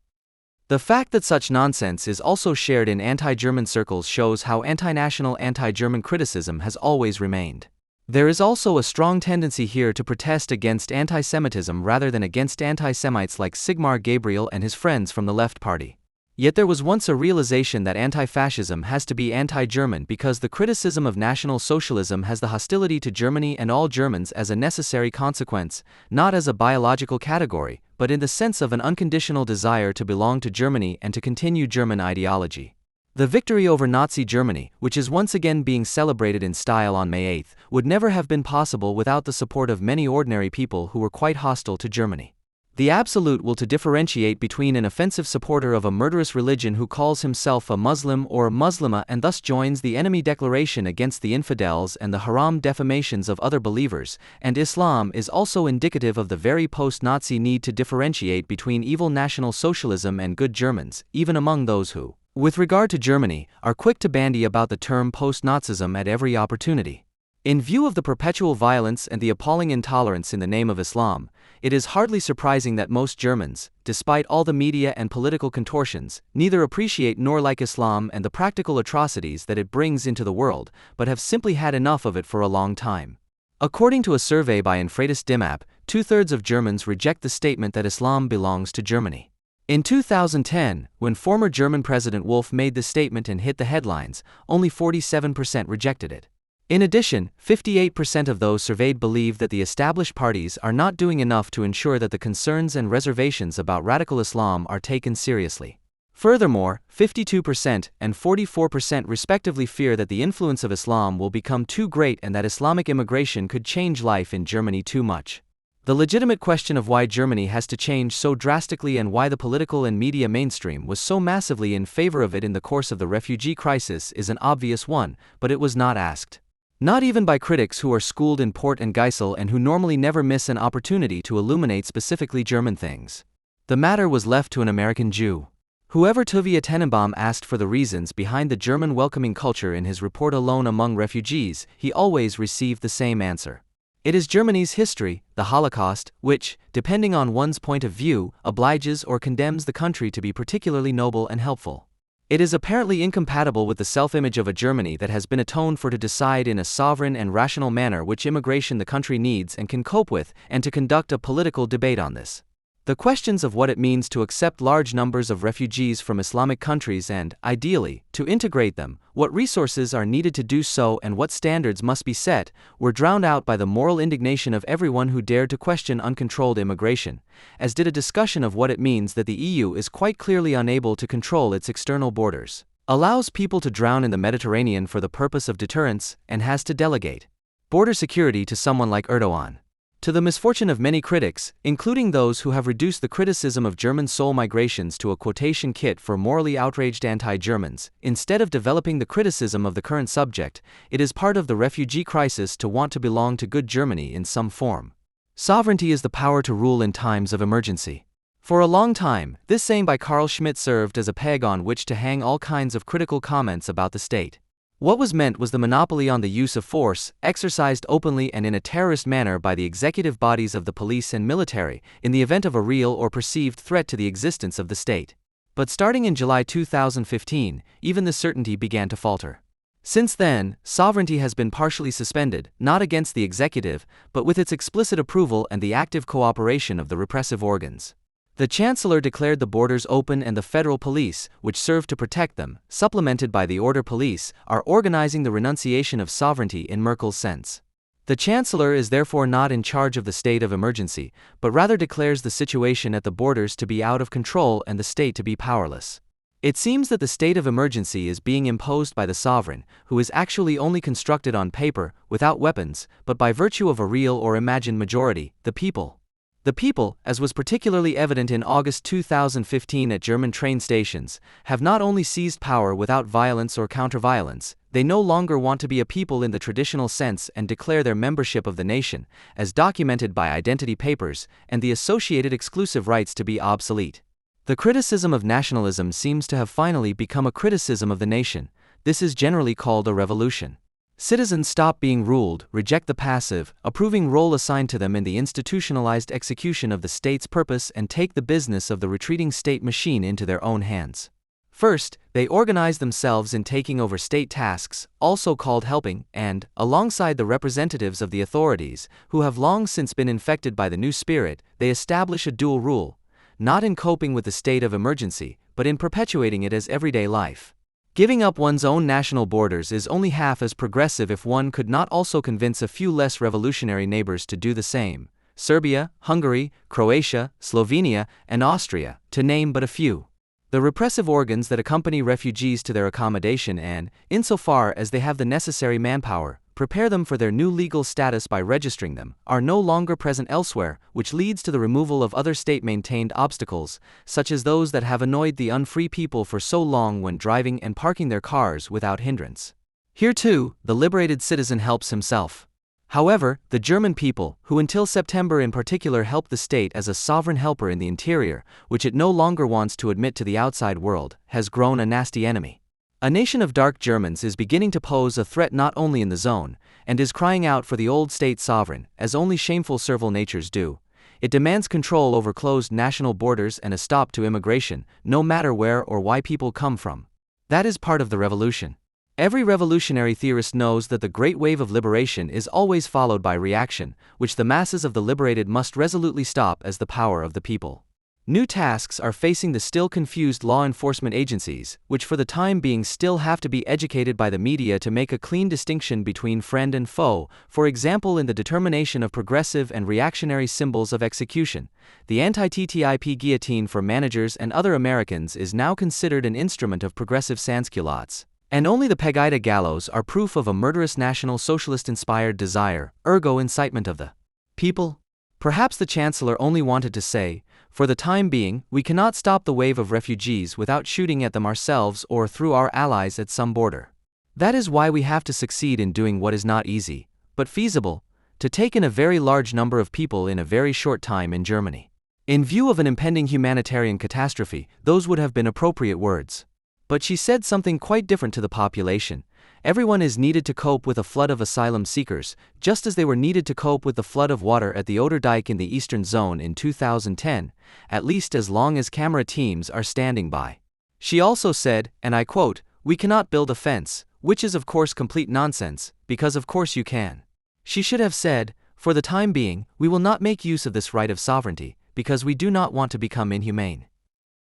The fact that such nonsense is also shared in anti-German circles shows how anti-national anti-German criticism has always remained. There is also a strong tendency here to protest against anti-Semitism rather than against anti-Semites like Sigmar Gabriel and his friends from the Left Party. Yet there was once a realization that anti-fascism has to be anti-German because the criticism of National Socialism has the hostility to Germany and all Germans as a necessary consequence, not as a biological category, but in the sense of an unconditional desire to belong to Germany and to continue German ideology. The victory over Nazi Germany, which is once again being celebrated in style on May 8, would never have been possible without the support of many ordinary people who were quite hostile to Germany. The absolute will to differentiate between an offensive supporter of a murderous religion who calls himself a Muslim or Muslima and thus joins the enemy declaration against the infidels and the haram defamations of other believers, and Islam is also indicative of the very post-Nazi need to differentiate between evil National Socialism and good Germans, even among those who, with regard to Germany, are quick to bandy about the term post-Nazism at every opportunity. In view of the perpetual violence and the appalling intolerance in the name of Islam, it is hardly surprising that most Germans, despite all the media and political contortions, neither appreciate nor like Islam and the practical atrocities that it brings into the world, but have simply had enough of it for a long time. According to a survey by Infratus Dimap, 2/3 of Germans reject the statement that Islam belongs to Germany. In 2010, when former German President Wolf made this statement and hit the headlines, only 47% rejected it. In addition, 58% of those surveyed believe that the established parties are not doing enough to ensure that the concerns and reservations about radical Islam are taken seriously. Furthermore, 52% and 44% respectively fear that the influence of Islam will become too great and that Islamic immigration could change life in Germany too much. The legitimate question of why Germany has to change so drastically and why the political and media mainstream was so massively in favor of it in the course of the refugee crisis is an obvious one, but it was not asked. Not even by critics who are schooled in Port and Geisel and who normally never miss an opportunity to illuminate specifically German things. The matter was left to an American Jew. Whoever Tuvia Tenenbaum asked for the reasons behind the German welcoming culture in his report Alone Among Refugees, he always received the same answer. It is Germany's history, the Holocaust, which, depending on one's point of view, obliges or condemns the country to be particularly noble and helpful. It is apparently incompatible with the self-image of a Germany that has been atoned for to decide in a sovereign and rational manner which immigration the country needs and can cope with, and to conduct a political debate on this. The questions of what it means to accept large numbers of refugees from Islamic countries and, ideally, to integrate them, what resources are needed to do so and what standards must be set, were drowned out by the moral indignation of everyone who dared to question uncontrolled immigration, as did a discussion of what it means that the EU is quite clearly unable to control its external borders, allows people to drown in the Mediterranean for the purpose of deterrence, and has to delegate border security to someone like Erdogan. To the misfortune of many critics, including those who have reduced the criticism of German soul migrations to a quotation kit for morally outraged anti-Germans, instead of developing the criticism of the current subject, it is part of the refugee crisis to want to belong to good Germany in some form. Sovereignty is the power to rule in times of emergency. For a long time, this saying by Carl Schmitt served as a peg on which to hang all kinds of critical comments about the state. What was meant was the monopoly on the use of force, exercised openly and in a terrorist manner by the executive bodies of the police and military, in the event of a real or perceived threat to the existence of the state. But starting in July 2015, even the certainty began to falter. Since then, sovereignty has been partially suspended, not against the executive, but with its explicit approval and the active cooperation of the repressive organs. The Chancellor declared the borders open and the federal police, which serve to protect them, supplemented by the order police, are organizing the renunciation of sovereignty in Merkel's sense. The Chancellor is therefore not in charge of the state of emergency, but rather declares the situation at the borders to be out of control and the state to be powerless. It seems that the state of emergency is being imposed by the sovereign, who is actually only constructed on paper, without weapons, but by virtue of a real or imagined majority, the people. The people, as was particularly evident in August 2015 at German train stations, have not only seized power without violence or counter-violence, they no longer want to be a people in the traditional sense and declare their membership of the nation, as documented by identity papers, and the associated exclusive rights to be obsolete. The criticism of nationalism seems to have finally become a criticism of the nation. This is generally called a revolution. Citizens stop being ruled, reject the passive, approving role assigned to them in the institutionalized execution of the state's purpose and take the business of the retreating state machine into their own hands. First, they organize themselves in taking over state tasks, also called helping, and, alongside the representatives of the authorities, who have long since been infected by the new spirit, they establish a dual rule, not in coping with the state of emergency, but in perpetuating it as everyday life. Giving up one's own national borders is only half as progressive if one could not also convince a few less revolutionary neighbors to do the same. Serbia, Hungary, Croatia, Slovenia, and Austria, to name but a few. The repressive organs that accompany refugees to their accommodation and, insofar as they have the necessary manpower, prepare them for their new legal status by registering them, are no longer present elsewhere, which leads to the removal of other state-maintained obstacles, such as those that have annoyed the unfree people for so long when driving and parking their cars without hindrance. Here too, the liberated citizen helps himself. However, the German people, who until September in particular helped the state as a sovereign helper in the interior, which it no longer wants to admit to the outside world, has grown a nasty enemy. A nation of dark Germans is beginning to pose a threat not only in the zone, and is crying out for the old state sovereign, as only shameful servile natures do. It demands control over closed national borders and a stop to immigration, no matter where or why people come from. That is part of the revolution. Every revolutionary theorist knows that the great wave of liberation is always followed by reaction, which the masses of the liberated must resolutely stop as the power of the people. New tasks are facing the still confused law enforcement agencies, which for the time being still have to be educated by the media to make a clean distinction between friend and foe, for example in the determination of progressive and reactionary symbols of execution. The anti-TTIP guillotine for managers and other Americans is now considered an instrument of progressive sansculottes. And only the Pegida gallows are proof of a murderous National Socialist-inspired desire, ergo incitement of the people. Perhaps the Chancellor only wanted to say, for the time being, we cannot stop the wave of refugees without shooting at them ourselves or through our allies at some border. That is why we have to succeed in doing what is not easy, but feasible, to take in a very large number of people in a very short time in Germany. In view of an impending humanitarian catastrophe, those would have been appropriate words. But she said something quite different to the population. Everyone is needed to cope with a flood of asylum seekers, just as they were needed to cope with the flood of water at the Oder Dike in the Eastern Zone in 2010, at least as long as camera teams are standing by. She also said, and I quote, "We cannot build a fence," which is of course complete nonsense, because of course you can. She should have said, for the time being, we will not make use of this right of sovereignty, because we do not want to become inhumane.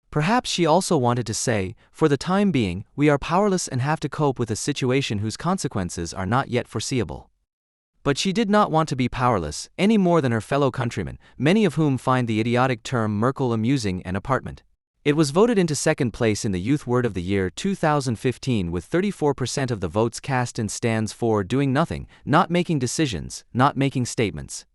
Perhaps she also wanted to say, for the time being, we are powerless and have to cope with a situation whose consequences are not yet foreseeable. But she did not want to be powerless, any more than her fellow countrymen, many of whom find the idiotic term Merkel amusing and apartment. It was voted into second place in the Youth Word of the Year 2015 with 34% of the votes cast and stands for doing nothing, not making decisions, not making statements.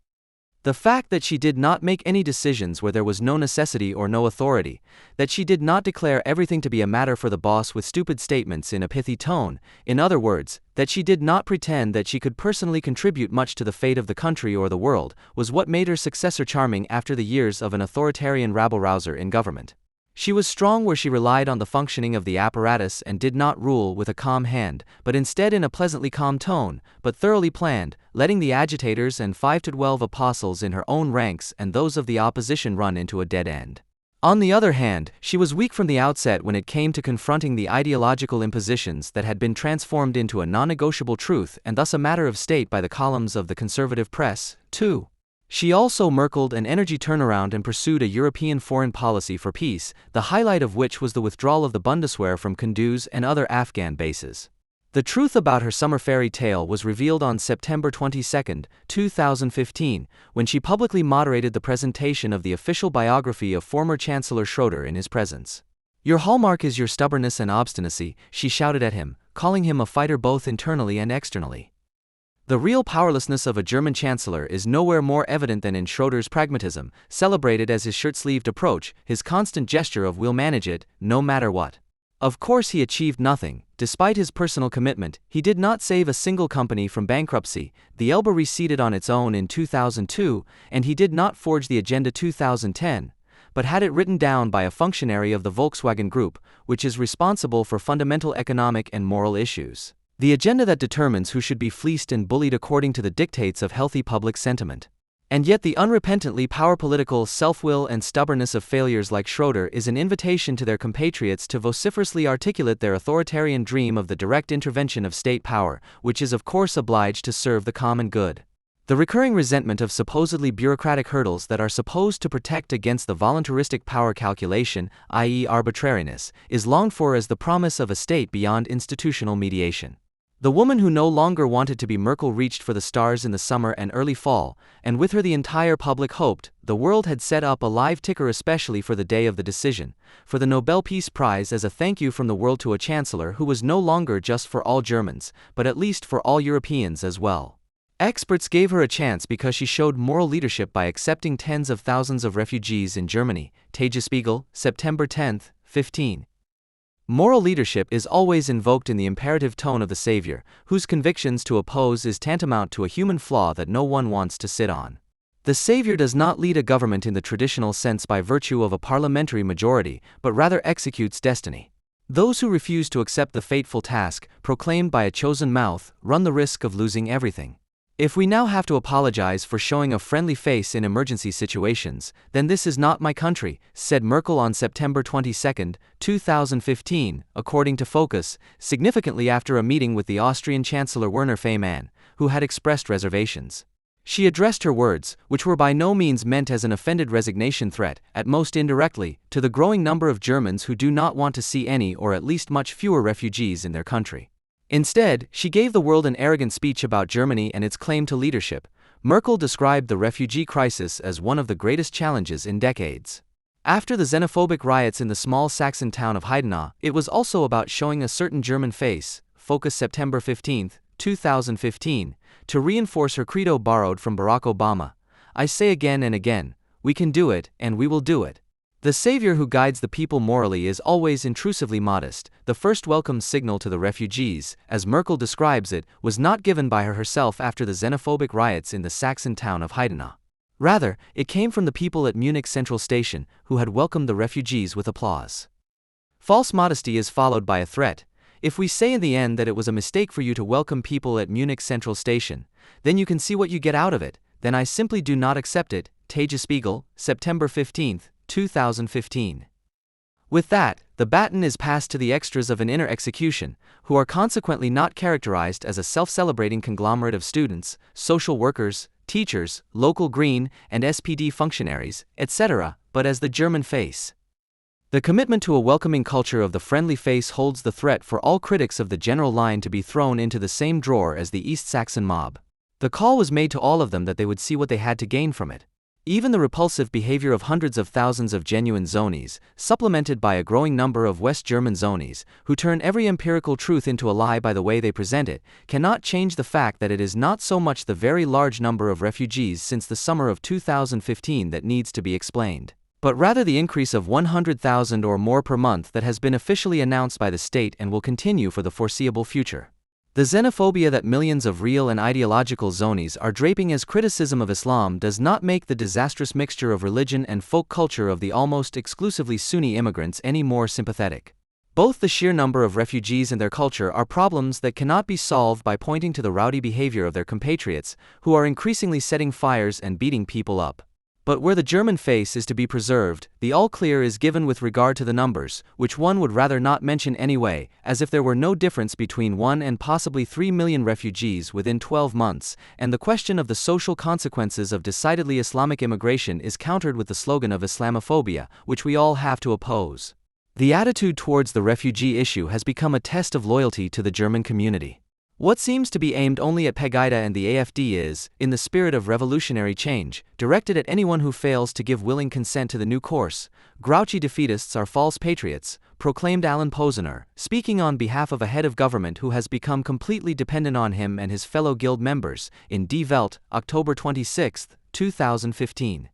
The fact that she did not make any decisions where there was no necessity or no authority, that she did not declare everything to be a matter for the boss with stupid statements in a pithy tone, in other words, that she did not pretend that she could personally contribute much to the fate of the country or the world, was what made her successor charming after the years of an authoritarian rabble-rouser in government. She was strong where she relied on the functioning of the apparatus and did not rule with a calm hand, but instead in a pleasantly calm tone, but thoroughly planned, letting the agitators and 5 to 12 apostles in her own ranks and those of the opposition run into a dead end. On the other hand, she was weak from the outset when it came to confronting the ideological impositions that had been transformed into a non-negotiable truth and thus a matter of state by the columns of the conservative press, too. She also Merkeled an energy turnaround and pursued a European foreign policy for peace, the highlight of which was the withdrawal of the Bundeswehr from Kunduz and other Afghan bases. The truth about her summer fairy tale was revealed on September 22, 2015, when she publicly moderated the presentation of the official biography of former Chancellor Schroeder in his presence. "Your hallmark is your stubbornness and obstinacy," she shouted at him, calling him a fighter both internally and externally. The real powerlessness of a German chancellor is nowhere more evident than in Schroeder's pragmatism, celebrated as his shirt-sleeved approach, his constant gesture of "we'll manage it, no matter what." Of course he achieved nothing. Despite his personal commitment, he did not save a single company from bankruptcy, the Elbe receded on its own in 2002, and he did not forge the Agenda 2010, but had it written down by a functionary of the Volkswagen Group, which is responsible for fundamental economic and moral issues. The agenda that determines who should be fleeced and bullied according to the dictates of healthy public sentiment. And yet the unrepentantly power-political self-will and stubbornness of failures like Schroeder is an invitation to their compatriots to vociferously articulate their authoritarian dream of the direct intervention of state power, which is of course obliged to serve the common good. The recurring resentment of supposedly bureaucratic hurdles that are supposed to protect against the voluntaristic power calculation, i.e. arbitrariness, is longed for as the promise of a state beyond institutional mediation. The woman who no longer wanted to be Merkel reached for the stars in the summer and early fall, and with her the entire public hoped. The world had set up a live ticker especially for the day of the decision, for the Nobel Peace Prize as a thank you from the world to a chancellor who was no longer just for all Germans, but at least for all Europeans as well. Experts gave her a chance because she showed moral leadership by accepting tens of thousands of refugees in Germany. Tagesspiegel, September 10, 15. Moral leadership is always invoked in the imperative tone of the savior, whose convictions to oppose is tantamount to a human flaw that no one wants to sit on. The savior does not lead a government in the traditional sense by virtue of a parliamentary majority, but rather executes destiny. Those who refuse to accept the fateful task, proclaimed by a chosen mouth, run the risk of losing everything. If we now have to apologize for showing a friendly face in emergency situations, then this is not my country, said Merkel on September 22, 2015, according to Focus, significantly after a meeting with the Austrian Chancellor Werner Faymann, who had expressed reservations. She addressed her words, which were by no means meant as an offended resignation threat, at most indirectly, to the growing number of Germans who do not want to see any or at least much fewer refugees in their country. Instead, she gave the world an arrogant speech about Germany and its claim to leadership. Merkel described the refugee crisis as one of the greatest challenges in decades. After the xenophobic riots in the small Saxon town of Heidenau, it was also about showing a certain German face, Focus September 15, 2015, to reinforce her credo borrowed from Barack Obama. I say again and again, we can do it, and we will do it. The savior who guides the people morally is always intrusively modest. The first welcome signal to the refugees, as Merkel describes it, was not given by her herself after the xenophobic riots in the Saxon town of Heidenau. Rather, it came from the people at Munich Central Station, who had welcomed the refugees with applause. False modesty is followed by a threat. If we say in the end that it was a mistake for you to welcome people at Munich Central Station, then you can see what you get out of it, then I simply do not accept it. Tagesspiegel, September 15, 2015. With that, the baton is passed to the extras of an inner execution, who are consequently not characterized as a self-celebrating conglomerate of students, social workers, teachers, local Green and SPD functionaries, etc., but as the German face. The commitment to a welcoming culture of the friendly face holds the threat for all critics of the general line to be thrown into the same drawer as the East Saxon mob. The call was made to all of them that they would see what they had to gain from it. Even the repulsive behavior of hundreds of thousands of genuine zonies, supplemented by a growing number of West German zonies, who turn every empirical truth into a lie by the way they present it, cannot change the fact that it is not so much the very large number of refugees since the summer of 2015 that needs to be explained, but rather the increase of 100,000 or more per month that has been officially announced by the state and will continue for the foreseeable future. The xenophobia that millions of real and ideological Zonies are draping as criticism of Islam does not make the disastrous mixture of religion and folk culture of the almost exclusively Sunni immigrants any more sympathetic. Both the sheer number of refugees and their culture are problems that cannot be solved by pointing to the rowdy behavior of their compatriots, who are increasingly setting fires and beating people up. But where the German face is to be preserved, the all-clear is given with regard to the numbers, which one would rather not mention anyway, as if there were no difference between 1 and possibly 3 million refugees within 12 months, and the question of the social consequences of decidedly Islamic immigration is countered with the slogan of Islamophobia, which we all have to oppose. The attitude towards the refugee issue has become a test of loyalty to the German community. What seems to be aimed only at Pegida and the AfD is, in the spirit of revolutionary change, directed at anyone who fails to give willing consent to the new course. Grouchy defeatists are false patriots, proclaimed Alan Posener, speaking on behalf of a head of government who has become completely dependent on him and his fellow guild members, in Die Welt, October 26, 2015.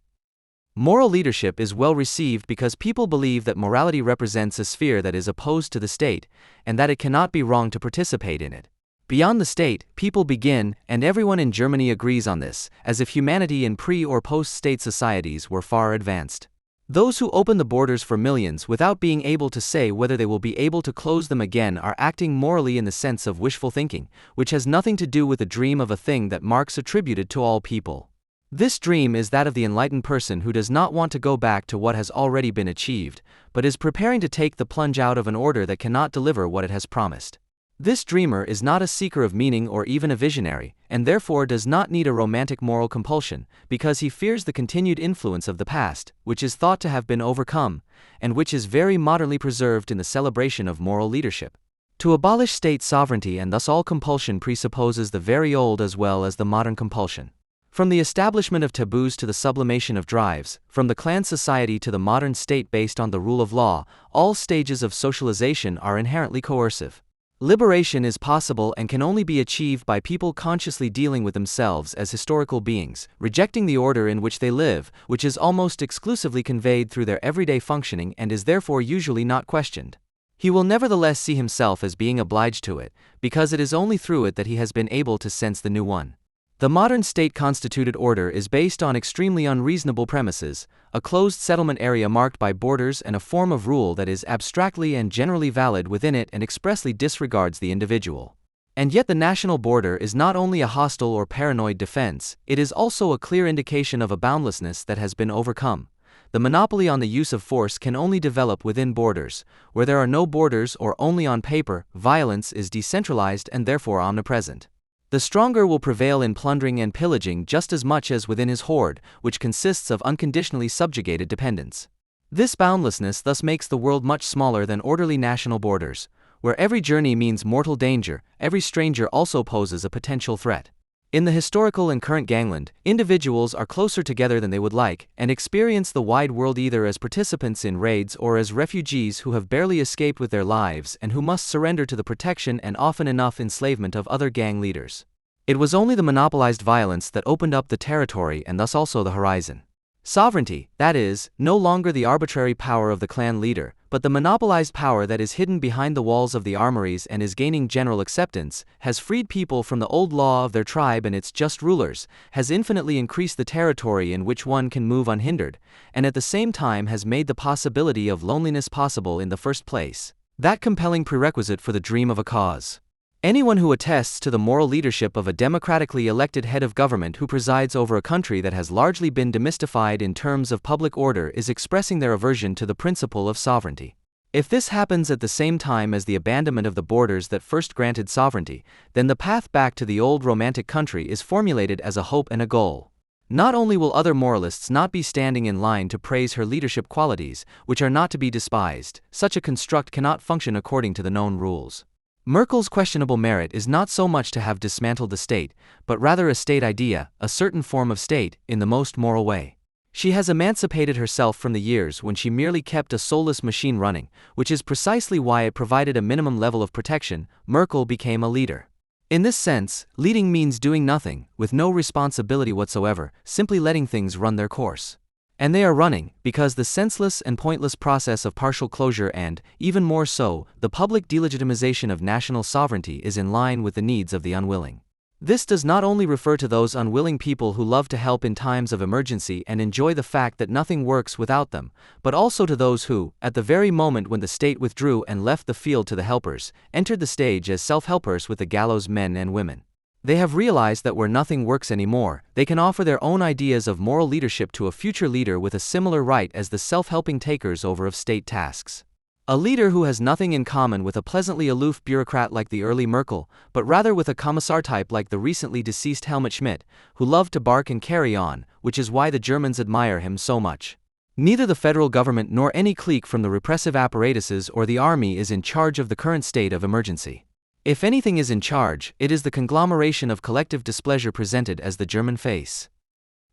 Moral leadership is well received because people believe that morality represents a sphere that is opposed to the state, and that it cannot be wrong to participate in it. Beyond the state, people begin, and everyone in Germany agrees on this, as if humanity in pre- or post-state societies were far advanced. Those who open the borders for millions without being able to say whether they will be able to close them again are acting morally in the sense of wishful thinking, which has nothing to do with the dream of a thing that Marx attributed to all people. This dream is that of the enlightened person who does not want to go back to what has already been achieved, but is preparing to take the plunge out of an order that cannot deliver what it has promised. This dreamer is not a seeker of meaning or even a visionary, and therefore does not need a romantic moral compulsion, because he fears the continued influence of the past, which is thought to have been overcome, and which is very modernly preserved in the celebration of moral leadership. To abolish state sovereignty and thus all compulsion presupposes the very old as well as the modern compulsion. From the establishment of taboos to the sublimation of drives, from the clan society to the modern state based on the rule of law, all stages of socialization are inherently coercive. Liberation is possible and can only be achieved by people consciously dealing with themselves as historical beings, rejecting the order in which they live, which is almost exclusively conveyed through their everyday functioning and is therefore usually not questioned. He will nevertheless see himself as being obliged to it, because it is only through it that he has been able to sense the new one. The modern state-constituted order is based on extremely unreasonable premises, a closed settlement area marked by borders and a form of rule that is abstractly and generally valid within it and expressly disregards the individual. And yet the national border is not only a hostile or paranoid defense, it is also a clear indication of a boundlessness that has been overcome. The monopoly on the use of force can only develop within borders. Where there are no borders or only on paper, violence is decentralized and therefore omnipresent. The stronger will prevail in plundering and pillaging just as much as within his horde, which consists of unconditionally subjugated dependents. This boundlessness thus makes the world much smaller than orderly national borders. Where every journey means mortal danger, every stranger also poses a potential threat. In the historical and current gangland, individuals are closer together than they would like, and experience the wide world either as participants in raids or as refugees who have barely escaped with their lives and who must surrender to the protection and often enough enslavement of other gang leaders. It was only the monopolized violence that opened up the territory and thus also the horizon. Sovereignty, that is, no longer the arbitrary power of the clan leader, but the monopolized power that is hidden behind the walls of the armories and is gaining general acceptance, has freed people from the old law of their tribe and its just rulers, has infinitely increased the territory in which one can move unhindered, and at the same time has made the possibility of loneliness possible in the first place, that compelling prerequisite for the dream of a cause. Anyone who attests to the moral leadership of a democratically elected head of government who presides over a country that has largely been demystified in terms of public order is expressing their aversion to the principle of sovereignty. If this happens at the same time as the abandonment of the borders that first granted sovereignty, then the path back to the old romantic country is formulated as a hope and a goal. Not only will other moralists not be standing in line to praise her leadership qualities, which are not to be despised, such a construct cannot function according to the known rules. Merkel's questionable merit is not so much to have dismantled the state, but rather a state idea, a certain form of state, in the most moral way. She has emancipated herself from the years when she merely kept a soulless machine running, which is precisely why it provided a minimum level of protection. Merkel became a leader. In this sense, leading means doing nothing, with no responsibility whatsoever, simply letting things run their course. And they are running, because the senseless and pointless process of partial closure and, even more so, the public delegitimization of national sovereignty is in line with the needs of the unwilling. This does not only refer to those unwilling people who love to help in times of emergency and enjoy the fact that nothing works without them, but also to those who, at the very moment when the state withdrew and left the field to the helpers, entered the stage as self-helpers with the gallows men and women. They have realized that where nothing works anymore, they can offer their own ideas of moral leadership to a future leader with a similar right as the self-helping takers over of state tasks. A leader who has nothing in common with a pleasantly aloof bureaucrat like the early Merkel, but rather with a commissar type like the recently deceased Helmut Schmidt, who loved to bark and carry on, which is why the Germans admire him so much. Neither the federal government nor any clique from the repressive apparatuses or the army is in charge of the current state of emergency. If anything is in charge, it is the conglomeration of collective displeasure presented as the German face.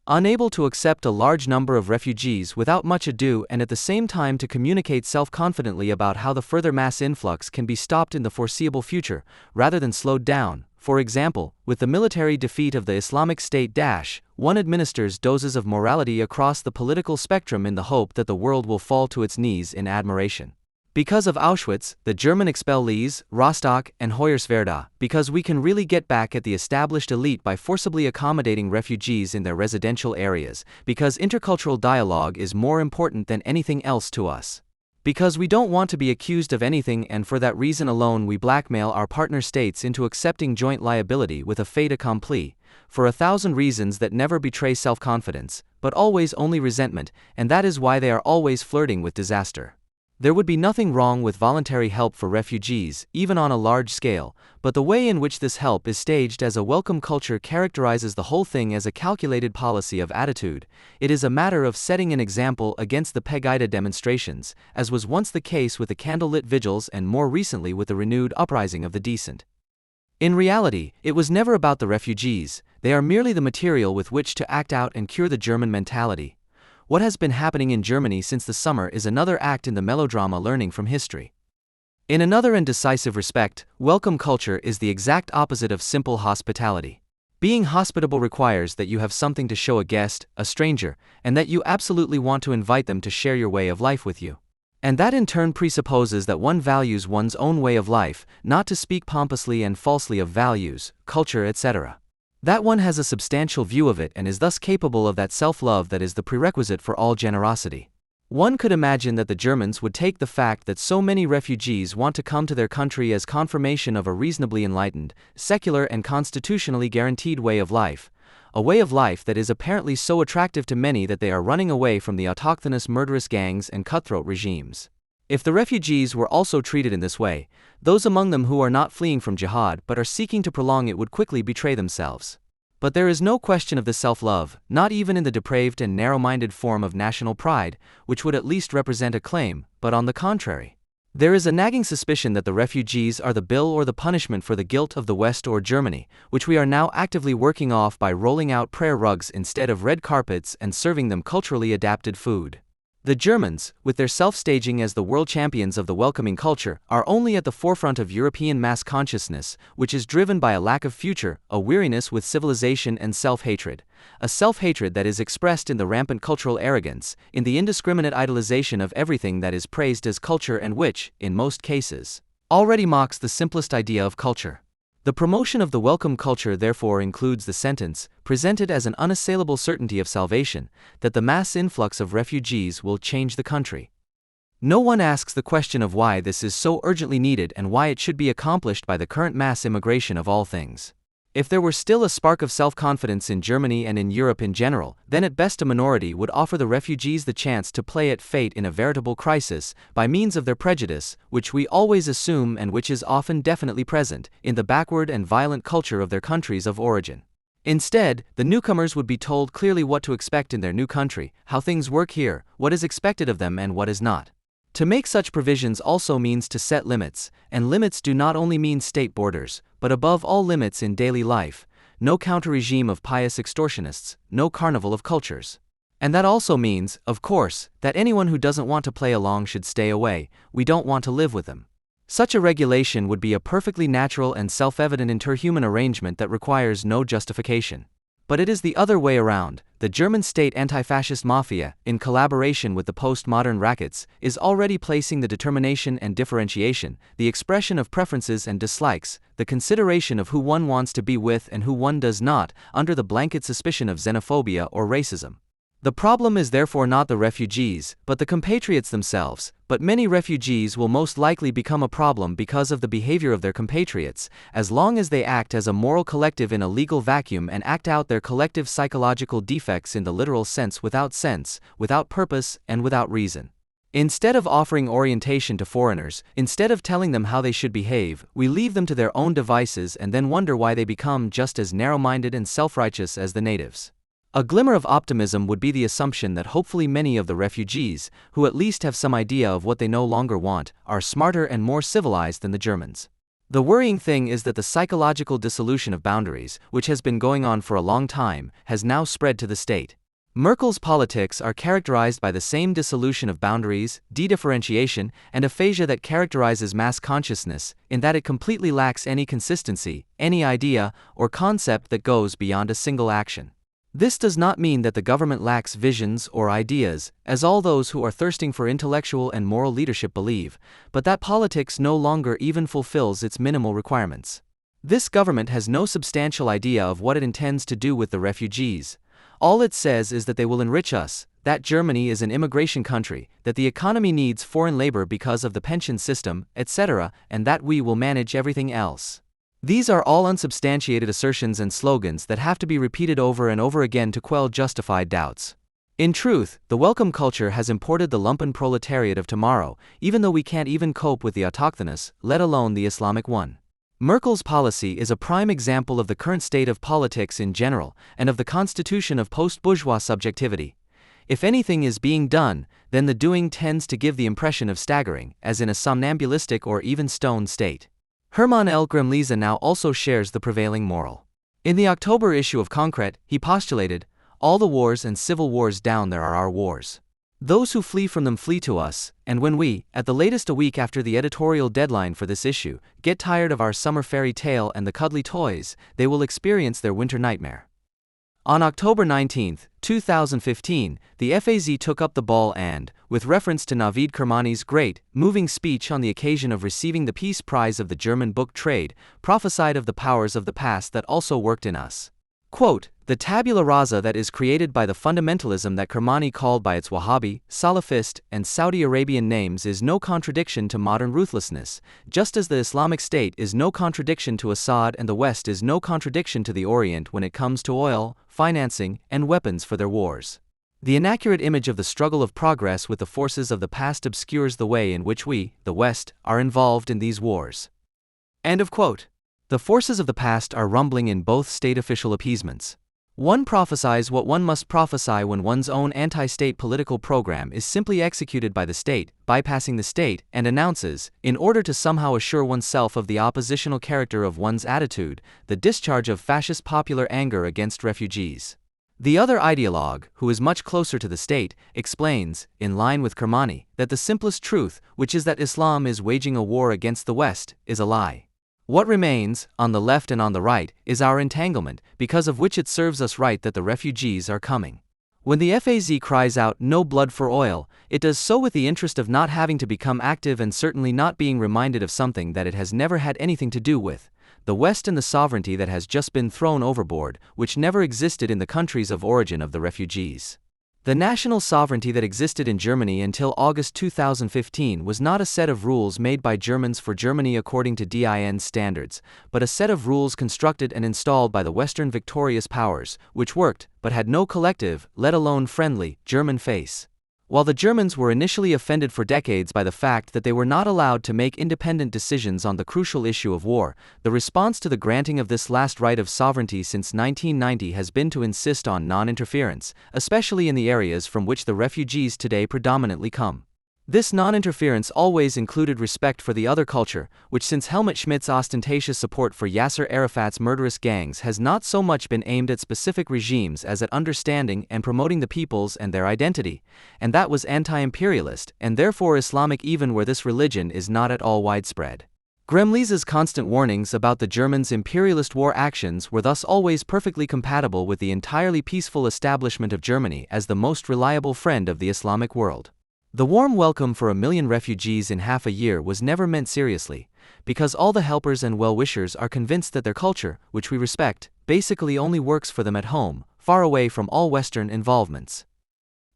Unable to accept a large number of refugees without much ado and at the same time to communicate self-confidently about how the further mass influx can be stopped in the foreseeable future, rather than slowed down, for example, with the military defeat of the Islamic State one administers doses of morality across the political spectrum in the hope that the world will fall to its knees in admiration. Because of Auschwitz, the German expel Lies, Rostock, and Hoyerswerda, because we can really get back at the established elite by forcibly accommodating refugees in their residential areas, because intercultural dialogue is more important than anything else to us. Because we don't want to be accused of anything, and for that reason alone we blackmail our partner states into accepting joint liability with a fait accompli, for 1,000 reasons that never betray self-confidence, but always only resentment, and that is why they are always flirting with disaster. There would be nothing wrong with voluntary help for refugees, even on a large scale, but the way in which this help is staged as a welcome culture characterizes the whole thing as a calculated policy of attitude. It is a matter of setting an example against the Pegida demonstrations, as was once the case with the candlelit vigils and more recently with the renewed uprising of the decent. In reality, it was never about the refugees, they are merely the material with which to act out and cure the German mentality. What has been happening in Germany since the summer is another act in the melodrama learning from history. In another and decisive respect, welcome culture is the exact opposite of simple hospitality. Being hospitable requires that you have something to show a guest, a stranger, and that you absolutely want to invite them to share your way of life with you. And that in turn presupposes that one values one's own way of life, not to speak pompously and falsely of values, culture, etc. That one has a substantial view of it and is thus capable of that self-love that is the prerequisite for all generosity. One could imagine that the Germans would take the fact that so many refugees want to come to their country as confirmation of a reasonably enlightened, secular and constitutionally guaranteed way of life, a way of life that is apparently so attractive to many that they are running away from the autochthonous murderous gangs and cutthroat regimes. If the refugees were also treated in this way, those among them who are not fleeing from jihad but are seeking to prolong it would quickly betray themselves. But there is no question of this self-love, not even in the depraved and narrow-minded form of national pride, which would at least represent a claim, but on the contrary. There is a nagging suspicion that the refugees are the bill or the punishment for the guilt of the West or Germany, which we are now actively working off by rolling out prayer rugs instead of red carpets and serving them culturally adapted food. The Germans, with their self-staging as the world champions of the welcoming culture, are only at the forefront of European mass consciousness, which is driven by a lack of future, a weariness with civilization and self-hatred, a self-hatred that is expressed in the rampant cultural arrogance, in the indiscriminate idolization of everything that is praised as culture and which, in most cases, already mocks the simplest idea of culture. The promotion of the welcome culture therefore includes the sentence, presented as an unassailable certainty of salvation, that the mass influx of refugees will change the country. No one asks the question of why this is so urgently needed and why it should be accomplished by the current mass immigration of all things. If there were still a spark of self-confidence in Germany and in Europe in general, then at best a minority would offer the refugees the chance to play at fate in a veritable crisis, by means of their prejudice, which we always assume and which is often definitely present, in the backward and violent culture of their countries of origin. Instead, the newcomers would be told clearly what to expect in their new country, how things work here, what is expected of them and what is not. To make such provisions also means to set limits, and limits do not only mean state borders, but above all limits in daily life, no counter-regime of pious extortionists, no carnival of cultures. And that also means, of course, that anyone who doesn't want to play along should stay away, we don't want to live with them. Such a regulation would be a perfectly natural and self-evident interhuman arrangement that requires no justification. But it is the other way around. The German state anti-fascist mafia, in collaboration with the postmodern rackets, is already placing the determination and differentiation, the expression of preferences and dislikes, the consideration of who one wants to be with and who one does not, under the blanket suspicion of xenophobia or racism. The problem is therefore not the refugees, but the compatriots themselves, but many refugees will most likely become a problem because of the behavior of their compatriots, as long as they act as a moral collective in a legal vacuum and act out their collective psychological defects in the literal sense, without purpose, and without reason. Instead of offering orientation to foreigners, instead of telling them how they should behave, we leave them to their own devices and then wonder why they become just as narrow-minded and self-righteous as the natives. A glimmer of optimism would be the assumption that hopefully many of the refugees, who at least have some idea of what they no longer want, are smarter and more civilized than the Germans. The worrying thing is that the psychological dissolution of boundaries, which has been going on for a long time, has now spread to the state. Merkel's politics are characterized by the same dissolution of boundaries, de-differentiation, and aphasia that characterizes mass consciousness, in that it completely lacks any consistency, any idea, or concept that goes beyond a single action. This does not mean that the government lacks visions or ideas, as all those who are thirsting for intellectual and moral leadership believe, but that politics no longer even fulfills its minimal requirements. This government has no substantial idea of what it intends to do with the refugees. All it says is that they will enrich us, that Germany is an immigration country, that the economy needs foreign labor because of the pension system, etc., and that we will manage everything else. These are all unsubstantiated assertions and slogans that have to be repeated over and over again to quell justified doubts. In truth, the welcome culture has imported the lumpen proletariat of tomorrow, even though we can't even cope with the autochthonous, let alone the Islamic one. Merkel's policy is a prime example of the current state of politics in general, and of the constitution of post-bourgeois subjectivity. If anything is being done, then the doing tends to give the impression of staggering, as in a somnambulistic or even stoned state. Hermann L. Grimlese now also shares the prevailing moral. In the October issue of Concret, he postulated, "All the wars and civil wars down there are our wars. Those who flee from them flee to us, and when we, at the latest a week after the editorial deadline for this issue, get tired of our summer fairy tale and the cuddly toys, they will experience their winter nightmare." On October 19, 2015, the FAZ took up the ball and, with reference to Navid Kermani's great, moving speech on the occasion of receiving the Peace Prize of the German book trade, prophesied of the powers of the past that also worked in us. Quote, "The tabula rasa that is created by the fundamentalism that Kermani called by its Wahhabi, Salafist, and Saudi Arabian names is no contradiction to modern ruthlessness, just as the Islamic State is no contradiction to Assad and the West is no contradiction to the Orient when it comes to oil, financing, and weapons for their wars. The inaccurate image of the struggle of progress with the forces of the past obscures the way in which we, the West, are involved in these wars." End of quote. The forces of the past are rumbling in both state official appeasements. One prophesies what one must prophesy when one's own anti-state political program is simply executed by the state, bypassing the state, and announces, in order to somehow assure oneself of the oppositional character of one's attitude, the discharge of fascist popular anger against refugees. The other ideologue, who is much closer to the state, explains, in line with Kermani, that the simplest truth, which is that Islam is waging a war against the West, is a lie. What remains, on the left and on the right, is our entanglement, because of which it serves us right that the refugees are coming. When the FAZ cries out, "No blood for oil," it does so with the interest of not having to become active and certainly not being reminded of something that it has never had anything to do with, the West and the sovereignty that has just been thrown overboard, which never existed in the countries of origin of the refugees. The national sovereignty that existed in Germany until August 2015 was not a set of rules made by Germans for Germany according to DIN standards, but a set of rules constructed and installed by the Western victorious powers, which worked, but had no collective, let alone friendly, German face. While the Germans were initially offended for decades by the fact that they were not allowed to make independent decisions on the crucial issue of war, the response to the granting of this last right of sovereignty since 1990 has been to insist on non-interference, especially in the areas from which the refugees today predominantly come. This non-interference always included respect for the other culture, which since Helmut Schmidt's ostentatious support for Yasser Arafat's murderous gangs has not so much been aimed at specific regimes as at understanding and promoting the peoples and their identity, and that was anti-imperialist, and therefore Islamic even where this religion is not at all widespread. Gremlies's constant warnings about the Germans' imperialist war actions were thus always perfectly compatible with the entirely peaceful establishment of Germany as the most reliable friend of the Islamic world. The warm welcome for 1 million refugees in half a year was never meant seriously, because all the helpers and well-wishers are convinced that their culture, which we respect, basically only works for them at home, far away from all Western involvements.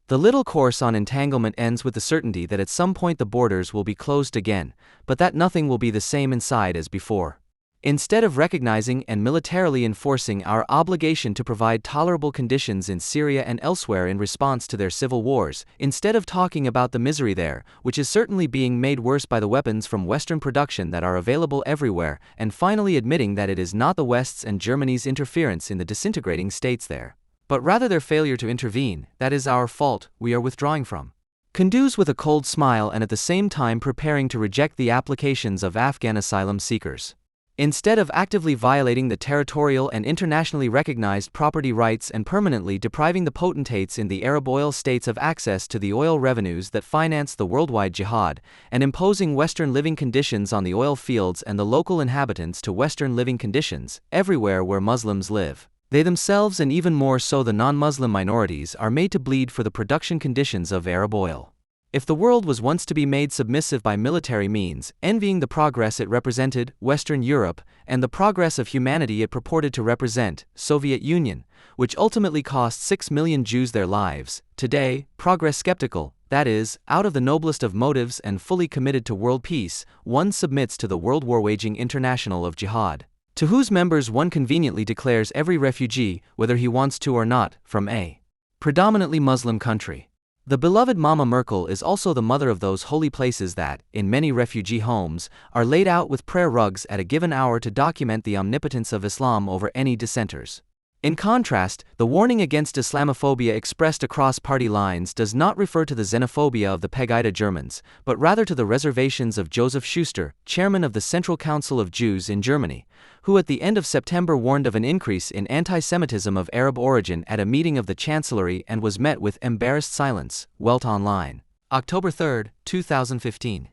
The little course on entanglement ends with the certainty that at some point the borders will be closed again, but that nothing will be the same inside as before. Instead of recognizing and militarily enforcing our obligation to provide tolerable conditions in Syria and elsewhere in response to their civil wars, instead of talking about the misery there, which is certainly being made worse by the weapons from Western production that are available everywhere, and finally admitting that it is not the West's and Germany's interference in the disintegrating states there, but rather their failure to intervene, that is our fault, we are withdrawing from. Kunduz with a cold smile and at the same time preparing to reject the applications of Afghan asylum seekers. Instead of actively violating the territorial and internationally recognized property rights and permanently depriving the potentates in the Arab oil states of access to the oil revenues that finance the worldwide jihad, and imposing Western living conditions on the oil fields and the local inhabitants to Western living conditions, everywhere where Muslims live, they themselves and even more so the non-Muslim minorities are made to bleed for the production conditions of Arab oil. If the world was once to be made submissive by military means, envying the progress it represented, Western Europe, and the progress of humanity it purported to represent, Soviet Union, which ultimately cost 6 million Jews their lives, today, progress skeptical, that is, out of the noblest of motives and fully committed to world peace, one submits to the world war-waging international of jihad, to whose members one conveniently declares every refugee, whether he wants to or not, from a predominantly Muslim country. The beloved Mama Merkel is also the mother of those holy places that, in many refugee homes, are laid out with prayer rugs at a given hour to document the omnipotence of Islam over any dissenters. In contrast, the warning against Islamophobia expressed across party lines does not refer to the xenophobia of the Pegida Germans, but rather to the reservations of Joseph Schuster, chairman of the Central Council of Jews in Germany, who at the end of September warned of an increase in anti-Semitism of Arab origin at a meeting of the Chancellery and was met with embarrassed silence, Welt Online. October 3, 2015.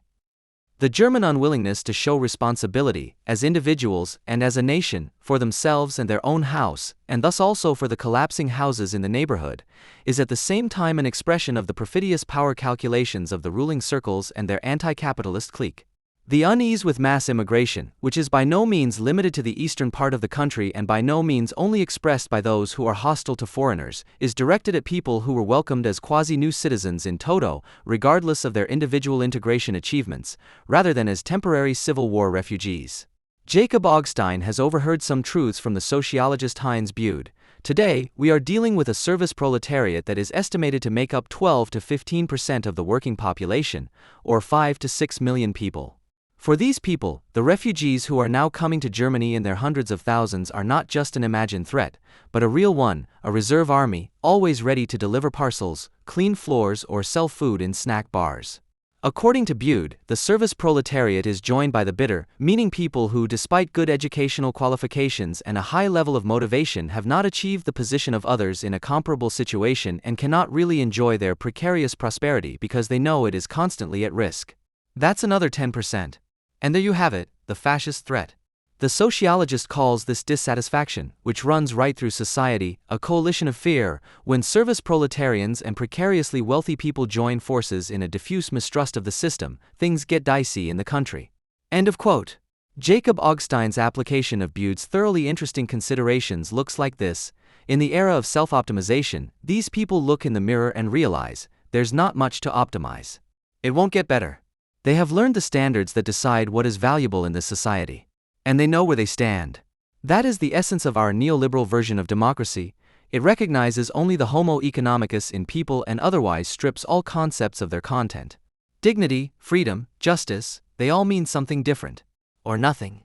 The German unwillingness to show responsibility, as individuals and as a nation, for themselves and their own house, and thus also for the collapsing houses in the neighborhood, is at the same time an expression of the perfidious power calculations of the ruling circles and their anti-capitalist clique. The unease with mass immigration, which is by no means limited to the eastern part of the country and by no means only expressed by those who are hostile to foreigners, is directed at people who were welcomed as quasi-new citizens in toto, regardless of their individual integration achievements, rather than as temporary Civil War refugees. Jacob Augstein has overheard some truths from the sociologist Heinz Bude. Today, we are dealing with a service proletariat that is estimated to make up 12 to 15% of the working population, or 5 to 6 million people. For these people, the refugees who are now coming to Germany in their hundreds of thousands are not just an imagined threat, but a real one, a reserve army, always ready to deliver parcels, clean floors or sell food in snack bars. According to Bude, the service proletariat is joined by the bitter, meaning people who, despite good educational qualifications and a high level of motivation, have not achieved the position of others in a comparable situation and cannot really enjoy their precarious prosperity because they know it is constantly at risk. That's another 10%. And there you have it, the fascist threat. The sociologist calls this dissatisfaction, which runs right through society, a coalition of fear, when service proletarians and precariously wealthy people join forces in a diffuse mistrust of the system, things get dicey in the country. End of quote. Jacob Augstein's application of Bude's thoroughly interesting considerations looks like this. In the era of self-optimization, these people look in the mirror and realize, there's not much to optimize. It won't get better. They have learned the standards that decide what is valuable in this society. And they know where they stand. That is the essence of our neoliberal version of democracy. It recognizes only the homo economicus in people and otherwise strips all concepts of their content. Dignity, freedom, justice, they all mean something different. Or nothing.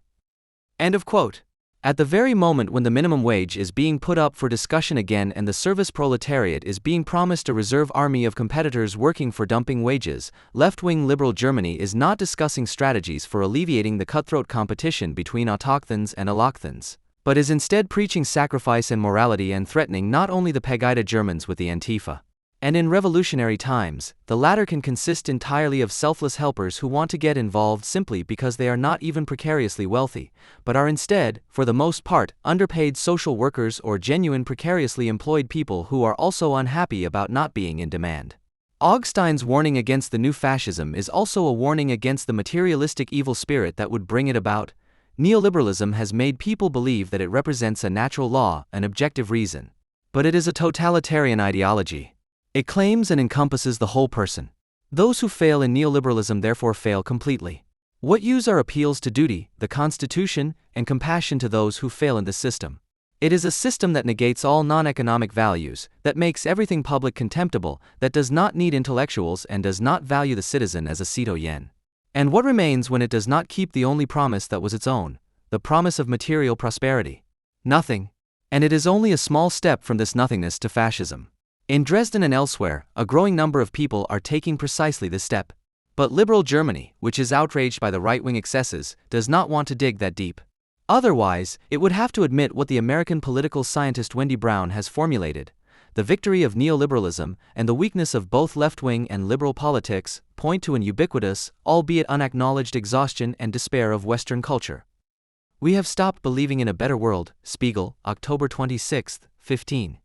End of quote. At the very moment when the minimum wage is being put up for discussion again and the service proletariat is being promised a reserve army of competitors working for dumping wages, left-wing liberal Germany is not discussing strategies for alleviating the cutthroat competition between autochthons and allochthons, but is instead preaching sacrifice and morality and threatening not only the Pegida Germans with the Antifa. And in revolutionary times, the latter can consist entirely of selfless helpers who want to get involved simply because they are not even precariously wealthy, but are instead, for the most part, underpaid social workers or genuine precariously employed people who are also unhappy about not being in demand. Augustein's warning against the new fascism is also a warning against the materialistic evil spirit that would bring it about. Neoliberalism has made people believe that it represents a natural law, an objective reason. But it is a totalitarian ideology. It claims and encompasses the whole person. Those who fail in neoliberalism therefore fail completely. What use are appeals to duty, the Constitution, and compassion to those who fail in the system? It is a system that negates all non-economic values, that makes everything public contemptible, that does not need intellectuals and does not value the citizen as a citoyen. And what remains when it does not keep the only promise that was its own, the promise of material prosperity? Nothing. And it is only a small step from this nothingness to fascism. In Dresden and elsewhere, a growing number of people are taking precisely this step. But liberal Germany, which is outraged by the right-wing excesses, does not want to dig that deep. Otherwise, it would have to admit what the American political scientist Wendy Brown has formulated. The victory of neoliberalism and the weakness of both left-wing and liberal politics point to an ubiquitous, albeit unacknowledged exhaustion and despair of Western culture. We have stopped believing in a better world. Spiegel, October 26, 15.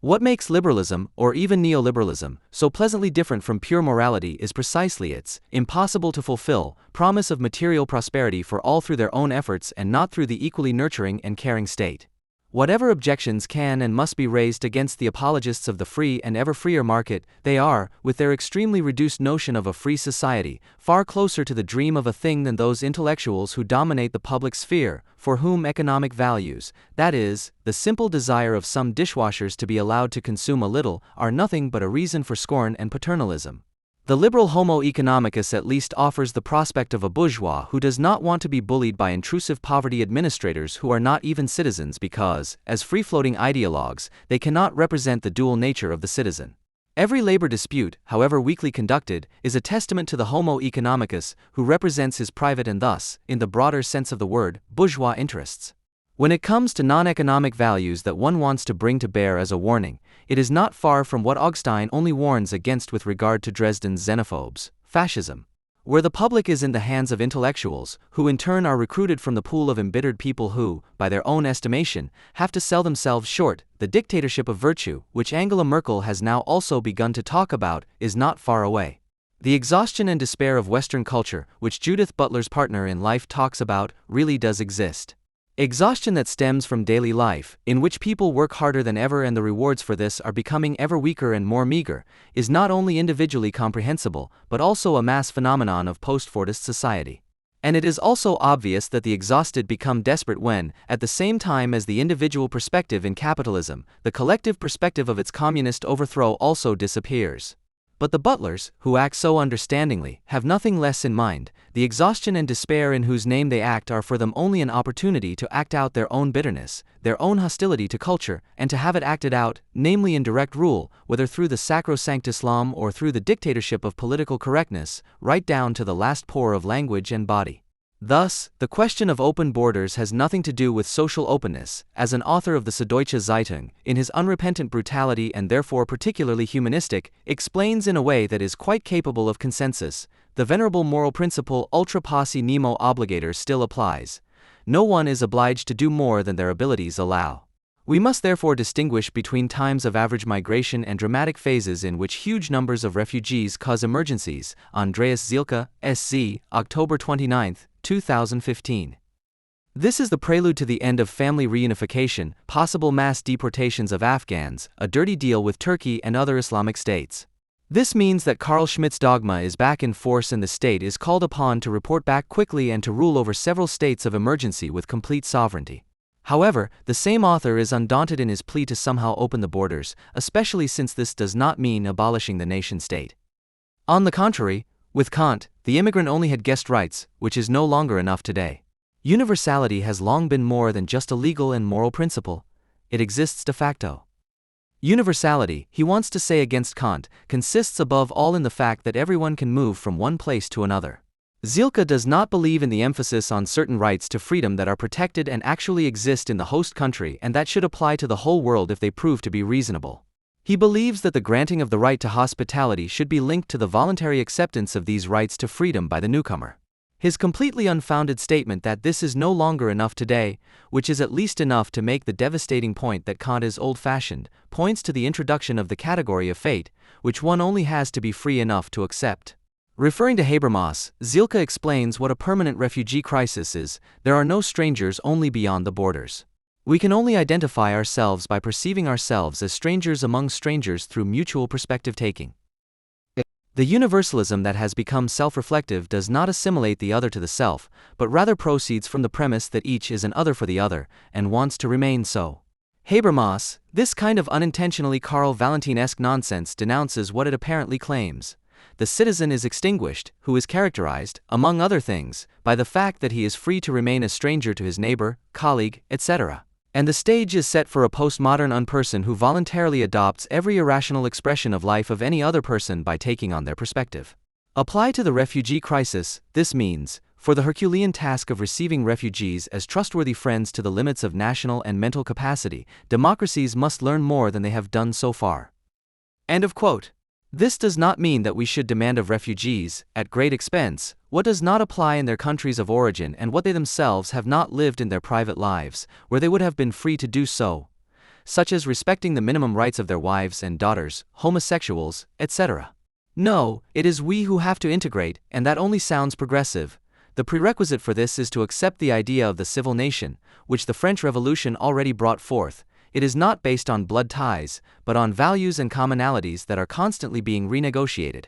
What makes liberalism, or even neoliberalism, so pleasantly different from pure morality is precisely its impossible-to-fulfill promise of material prosperity for all through their own efforts and not through the equally nurturing and caring state. Whatever objections can and must be raised against the apologists of the free and ever-freer market, they are, with their extremely reduced notion of a free society, far closer to the dream of a thing than those intellectuals who dominate the public sphere, for whom economic values, that is, the simple desire of some dishwashers to be allowed to consume a little, are nothing but a reason for scorn and paternalism. The liberal Homo economicus at least offers the prospect of a bourgeois who does not want to be bullied by intrusive poverty administrators who are not even citizens because, as free-floating ideologues, they cannot represent the dual nature of the citizen. Every labor dispute, however weakly conducted, is a testament to the Homo economicus who represents his private and thus, in the broader sense of the word, bourgeois interests. When it comes to non-economic values that one wants to bring to bear as a warning, it is not far from what Augstein only warns against with regard to Dresden's xenophobes, fascism. Where the public is in the hands of intellectuals, who in turn are recruited from the pool of embittered people who, by their own estimation, have to sell themselves short, the dictatorship of virtue, which Angela Merkel has now also begun to talk about, is not far away. The exhaustion and despair of Western culture, which Judith Butler's partner in life talks about, really does exist. Exhaustion that stems from daily life, in which people work harder than ever and the rewards for this are becoming ever weaker and more meager, is not only individually comprehensible, but also a mass phenomenon of post-Fordist society. And it is also obvious that the exhausted become desperate when, at the same time as the individual perspective in capitalism, the collective perspective of its communist overthrow also disappears. But the Butlers, who act so understandingly, have nothing less in mind. The exhaustion and despair in whose name they act are for them only an opportunity to act out their own bitterness, their own hostility to culture, and to have it acted out, namely in direct rule, whether through the sacrosanct Islam or through the dictatorship of political correctness, right down to the last pore of language and body. Thus, the question of open borders has nothing to do with social openness, as an author of the Süddeutsche Zeitung, in his unrepentant brutality and therefore particularly humanistic, explains in a way that is quite capable of consensus. The venerable moral principle ultra posse nemo obligator still applies. No one is obliged to do more than their abilities allow. We must therefore distinguish between times of average migration and dramatic phases in which huge numbers of refugees cause emergencies. Andreas Zielke, SZ, October 29, 2015. This is the prelude to the end of family reunification, possible mass deportations of Afghans, a dirty deal with Turkey and other Islamic states. This means that Carl Schmitt's dogma is back in force and the state is called upon to report back quickly and to rule over several states of emergency with complete sovereignty. However, the same author is undaunted in his plea to somehow open the borders, especially since this does not mean abolishing the nation-state. On the contrary, with Kant, the immigrant only had guest rights, which is no longer enough today. Universality has long been more than just a legal and moral principle. It exists de facto. Universality, he wants to say against Kant, consists above all in the fact that everyone can move from one place to another. Zielke does not believe in the emphasis on certain rights to freedom that are protected and actually exist in the host country and that should apply to the whole world if they prove to be reasonable. He believes that the granting of the right to hospitality should be linked to the voluntary acceptance of these rights to freedom by the newcomer. His completely unfounded statement that this is no longer enough today, which is at least enough to make the devastating point that Kant is old-fashioned, points to the introduction of the category of fate, which one only has to be free enough to accept. Referring to Habermas, Zielke explains what a permanent refugee crisis is. There are no strangers, only beyond the borders. We can only identify ourselves by perceiving ourselves as strangers among strangers through mutual perspective-taking. The universalism that has become self-reflective does not assimilate the other to the self, but rather proceeds from the premise that each is an other for the other, and wants to remain so. Habermas, this kind of unintentionally Karl Valentin-esque nonsense denounces what it apparently claims. The citizen is extinguished, who is characterized, among other things, by the fact that he is free to remain a stranger to his neighbor, colleague, etc. And the stage is set for a postmodern unperson who voluntarily adopts every irrational expression of life of any other person by taking on their perspective. Applied to the refugee crisis, this means, for the Herculean task of receiving refugees as trustworthy friends to the limits of national and mental capacity, democracies must learn more than they have done so far. End of quote. This does not mean that we should demand of refugees, at great expense, what does not apply in their countries of origin and what they themselves have not lived in their private lives, where they would have been free to do so, such as respecting the minimum rights of their wives and daughters, homosexuals, etc. No, it is we who have to integrate, and that only sounds progressive. The prerequisite for this is to accept the idea of the civil nation, which the French Revolution already brought forth. It is not based on blood ties, but on values and commonalities that are constantly being renegotiated.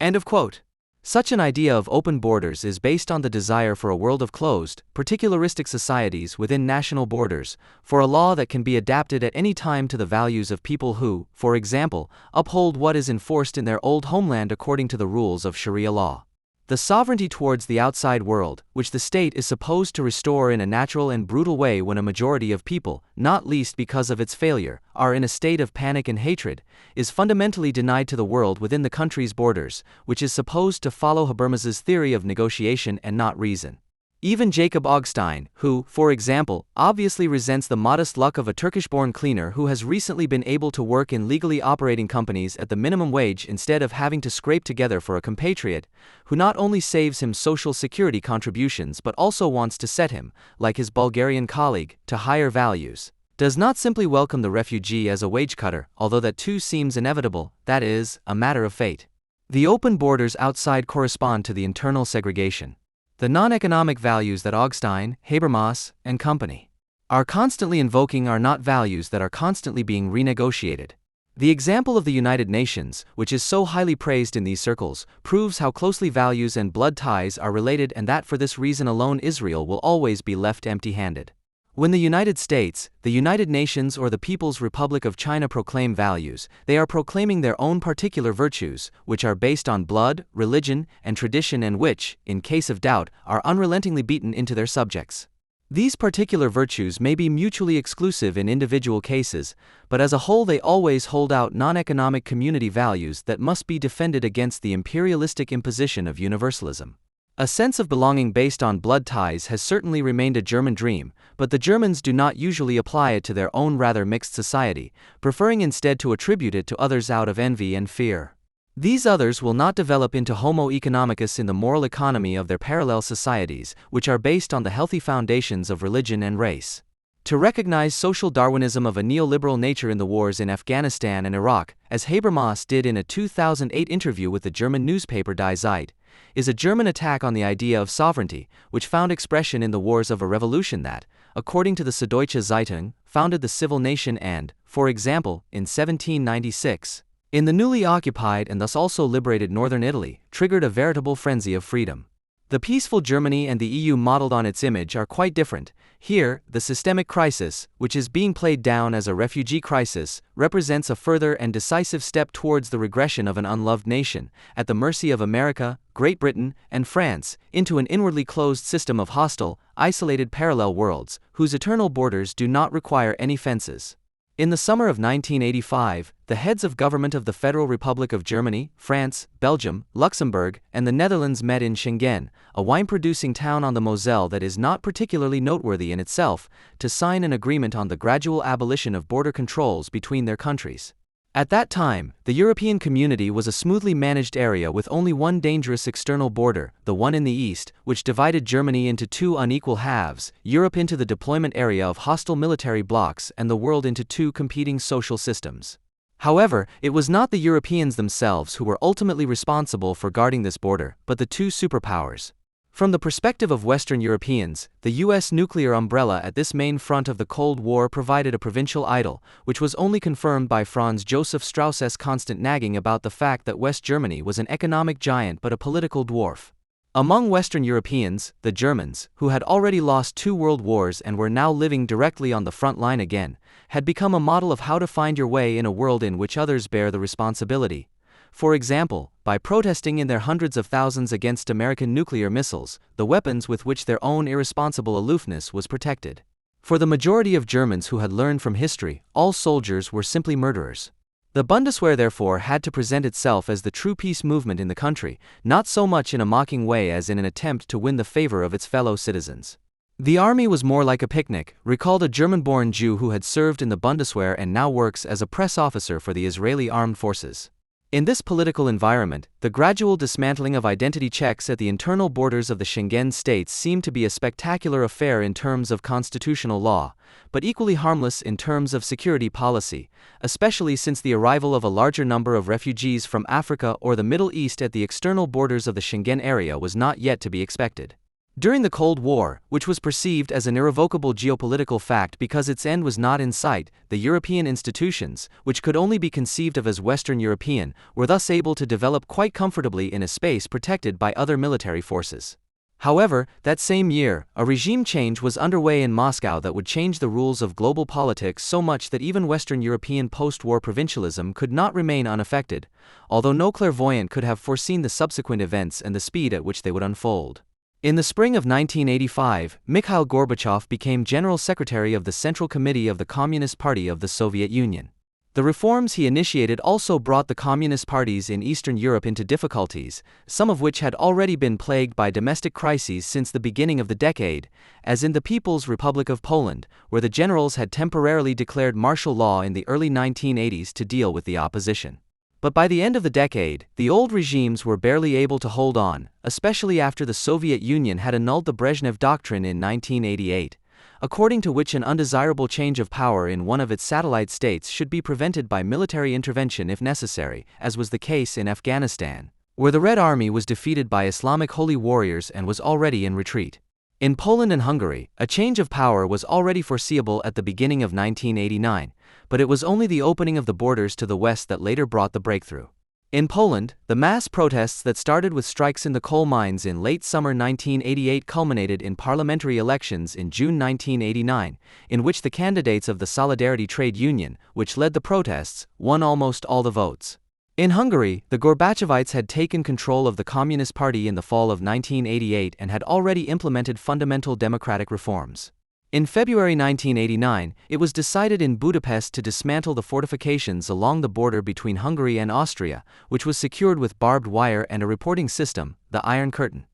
End of quote. Such an idea of open borders is based on the desire for a world of closed, particularistic societies within national borders, for a law that can be adapted at any time to the values of people who, for example, uphold what is enforced in their old homeland according to the rules of Sharia law. The sovereignty towards the outside world, which the state is supposed to restore in a natural and brutal way when a majority of people, not least because of its failure, are in a state of panic and hatred, is fundamentally denied to the world within the country's borders, which is supposed to follow Habermas's theory of negotiation and not reason. Even Jacob Augstein, who, for example, obviously resents the modest luck of a Turkish-born cleaner who has recently been able to work in legally operating companies at the minimum wage instead of having to scrape together for a compatriot, who not only saves him social security contributions but also wants to set him, like his Bulgarian colleague, to higher values, does not simply welcome the refugee as a wage cutter, although that too seems inevitable, that is, a matter of fate. The open borders outside correspond to the internal segregation. The non-economic values that Augstein, Habermas, and company are constantly invoking are not values that are constantly being renegotiated. The example of the United Nations, which is so highly praised in these circles, proves how closely values and blood ties are related and that for this reason alone Israel will always be left empty-handed. When the United States, the United Nations or the People's Republic of China proclaim values, they are proclaiming their own particular virtues, which are based on blood, religion, and tradition and which, in case of doubt, are unrelentingly beaten into their subjects. These particular virtues may be mutually exclusive in individual cases, but as a whole they always hold out non-economic community values that must be defended against the imperialistic imposition of universalism. A sense of belonging based on blood ties has certainly remained a German dream, but the Germans do not usually apply it to their own rather mixed society, preferring instead to attribute it to others out of envy and fear. These others will not develop into homo economicus in the moral economy of their parallel societies, which are based on the healthy foundations of religion and race. To recognize social Darwinism of a neoliberal nature in the wars in Afghanistan and Iraq, as Habermas did in a 2008 interview with the German newspaper Die Zeit, is a German attack on the idea of sovereignty, which found expression in the wars of a revolution that, according to the Süddeutsche Zeitung, founded the civil nation and, for example, in 1796, in the newly occupied and thus also liberated northern Italy, triggered a veritable frenzy of freedom. The peaceful Germany and the EU modeled on its image are quite different. Here, the systemic crisis, which is being played down as a refugee crisis, represents a further and decisive step towards the regression of an unloved nation, at the mercy of America, Great Britain, and France, into an inwardly closed system of hostile, isolated parallel worlds, whose eternal borders do not require any fences. In the summer of 1985, the heads of government of the Federal Republic of Germany, France, Belgium, Luxembourg, and the Netherlands met in Schengen, a wine-producing town on the Moselle that is not particularly noteworthy in itself, to sign an agreement on the gradual abolition of border controls between their countries. At that time, the European community was a smoothly managed area with only one dangerous external border, the one in the east, which divided Germany into two unequal halves, Europe into the deployment area of hostile military blocs and the world into two competing social systems. However, it was not the Europeans themselves who were ultimately responsible for guarding this border, but the two superpowers. From the perspective of Western Europeans, the US nuclear umbrella at this main front of the Cold War provided a provincial idol, which was only confirmed by Franz Joseph Strauss's constant nagging about the fact that West Germany was an economic giant but a political dwarf. Among Western Europeans, the Germans, who had already lost 2 world wars and were now living directly on the front line again, had become a model of how to find your way in a world in which others bear the responsibility. For example, by protesting in their hundreds of thousands against American nuclear missiles, the weapons with which their own irresponsible aloofness was protected. For the majority of Germans who had learned from history, all soldiers were simply murderers. The Bundeswehr therefore had to present itself as the true peace movement in the country, not so much in a mocking way as in an attempt to win the favor of its fellow citizens. The army was more like a picnic, recalled a German-born Jew who had served in the Bundeswehr and now works as a press officer for the Israeli armed forces. In this political environment, the gradual dismantling of identity checks at the internal borders of the Schengen states seemed to be a spectacular affair in terms of constitutional law, but equally harmless in terms of security policy, especially since the arrival of a larger number of refugees from Africa or the Middle East at the external borders of the Schengen area was not yet to be expected. During the Cold War, which was perceived as an irrevocable geopolitical fact because its end was not in sight, the European institutions, which could only be conceived of as Western European, were thus able to develop quite comfortably in a space protected by other military forces. However, that same year, a regime change was underway in Moscow that would change the rules of global politics so much that even Western European post-war provincialism could not remain unaffected, although no clairvoyant could have foreseen the subsequent events and the speed at which they would unfold. In the spring of 1985, Mikhail Gorbachev became General Secretary of the Central Committee of the Communist Party of the Soviet Union. The reforms he initiated also brought the communist parties in Eastern Europe into difficulties, some of which had already been plagued by domestic crises since the beginning of the decade, as in the People's Republic of Poland, where the generals had temporarily declared martial law in the early 1980s to deal with the opposition. But by the end of the decade, the old regimes were barely able to hold on, especially after the Soviet Union had annulled the Brezhnev Doctrine in 1988, according to which an undesirable change of power in one of its satellite states should be prevented by military intervention if necessary, as was the case in Afghanistan, where the Red Army was defeated by Islamic holy warriors and was already in retreat. In Poland and Hungary, a change of power was already foreseeable at the beginning of 1989, but it was only the opening of the borders to the west that later brought the breakthrough. In Poland, the mass protests that started with strikes in the coal mines in late summer 1988 culminated in parliamentary elections in June 1989, in which the candidates of the Solidarity Trade Union, which led the protests, won almost all the votes. In Hungary, the Gorbachevites had taken control of the Communist Party in the fall of 1988 and had already implemented fundamental democratic reforms. In February 1989, it was decided in Budapest to dismantle the fortifications along the border between Hungary and Austria, which was secured with barbed wire and a reporting system, the Iron Curtain.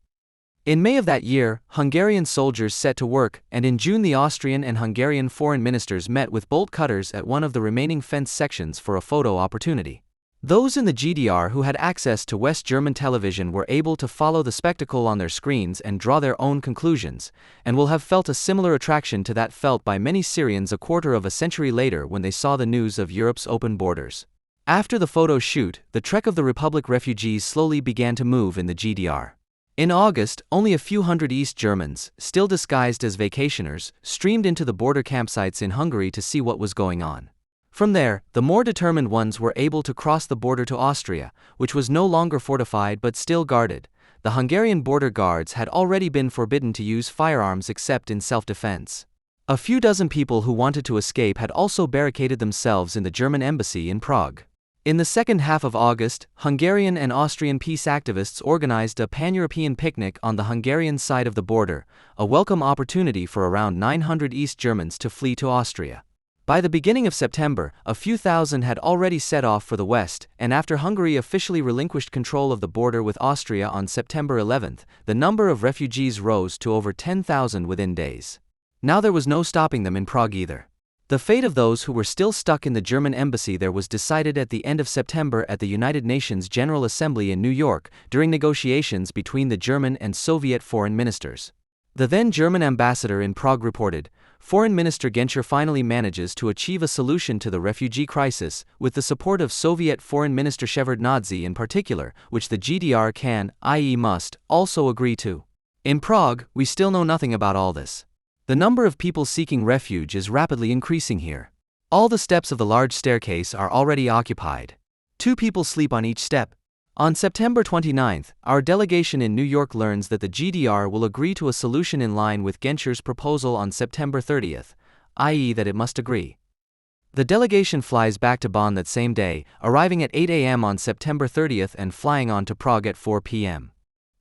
In May of that year, Hungarian soldiers set to work, and in June the Austrian and Hungarian foreign ministers met with bolt cutters at one of the remaining fence sections for a photo opportunity. Those in the GDR who had access to West German television were able to follow the spectacle on their screens and draw their own conclusions, and will have felt a similar attraction to that felt by many Syrians a quarter of a century later when they saw the news of Europe's open borders. After the photo shoot, the trek of the Republic refugees slowly began to move in the GDR. In August, only a few hundred East Germans, still disguised as vacationers, streamed into the border campsites in Hungary to see what was going on. From there, the more determined ones were able to cross the border to Austria, which was no longer fortified but still guarded. The Hungarian border guards had already been forbidden to use firearms except in self-defense. A few dozen people who wanted to escape had also barricaded themselves in the German embassy in Prague. In the second half of August, Hungarian and Austrian peace activists organized a pan-European picnic on the Hungarian side of the border, a welcome opportunity for around 900 East Germans to flee to Austria. By the beginning of September, a few thousand had already set off for the west, and after Hungary officially relinquished control of the border with Austria on September 11, the number of refugees rose to over 10,000 within days. Now there was no stopping them in Prague either. The fate of those who were still stuck in the German embassy there was decided at the end of September at the United Nations General Assembly in New York during negotiations between the German and Soviet foreign ministers. The then German ambassador in Prague reported, Foreign Minister Genscher finally manages to achieve a solution to the refugee crisis with the support of Soviet Foreign Minister Shevardnadze in particular, which the GDR can, i.e. must, also agree to. In Prague, we still know nothing about all this. The number of people seeking refuge is rapidly increasing here. All the steps of the large staircase are already occupied. 2 people sleep on each step. On September 29th, our delegation in New York learns that the GDR will agree to a solution in line with Genscher's proposal on September 30th, i.e. that it must agree. The delegation flies back to Bonn that same day, arriving at 8 a.m. on September 30th and flying on to Prague at 4 p.m.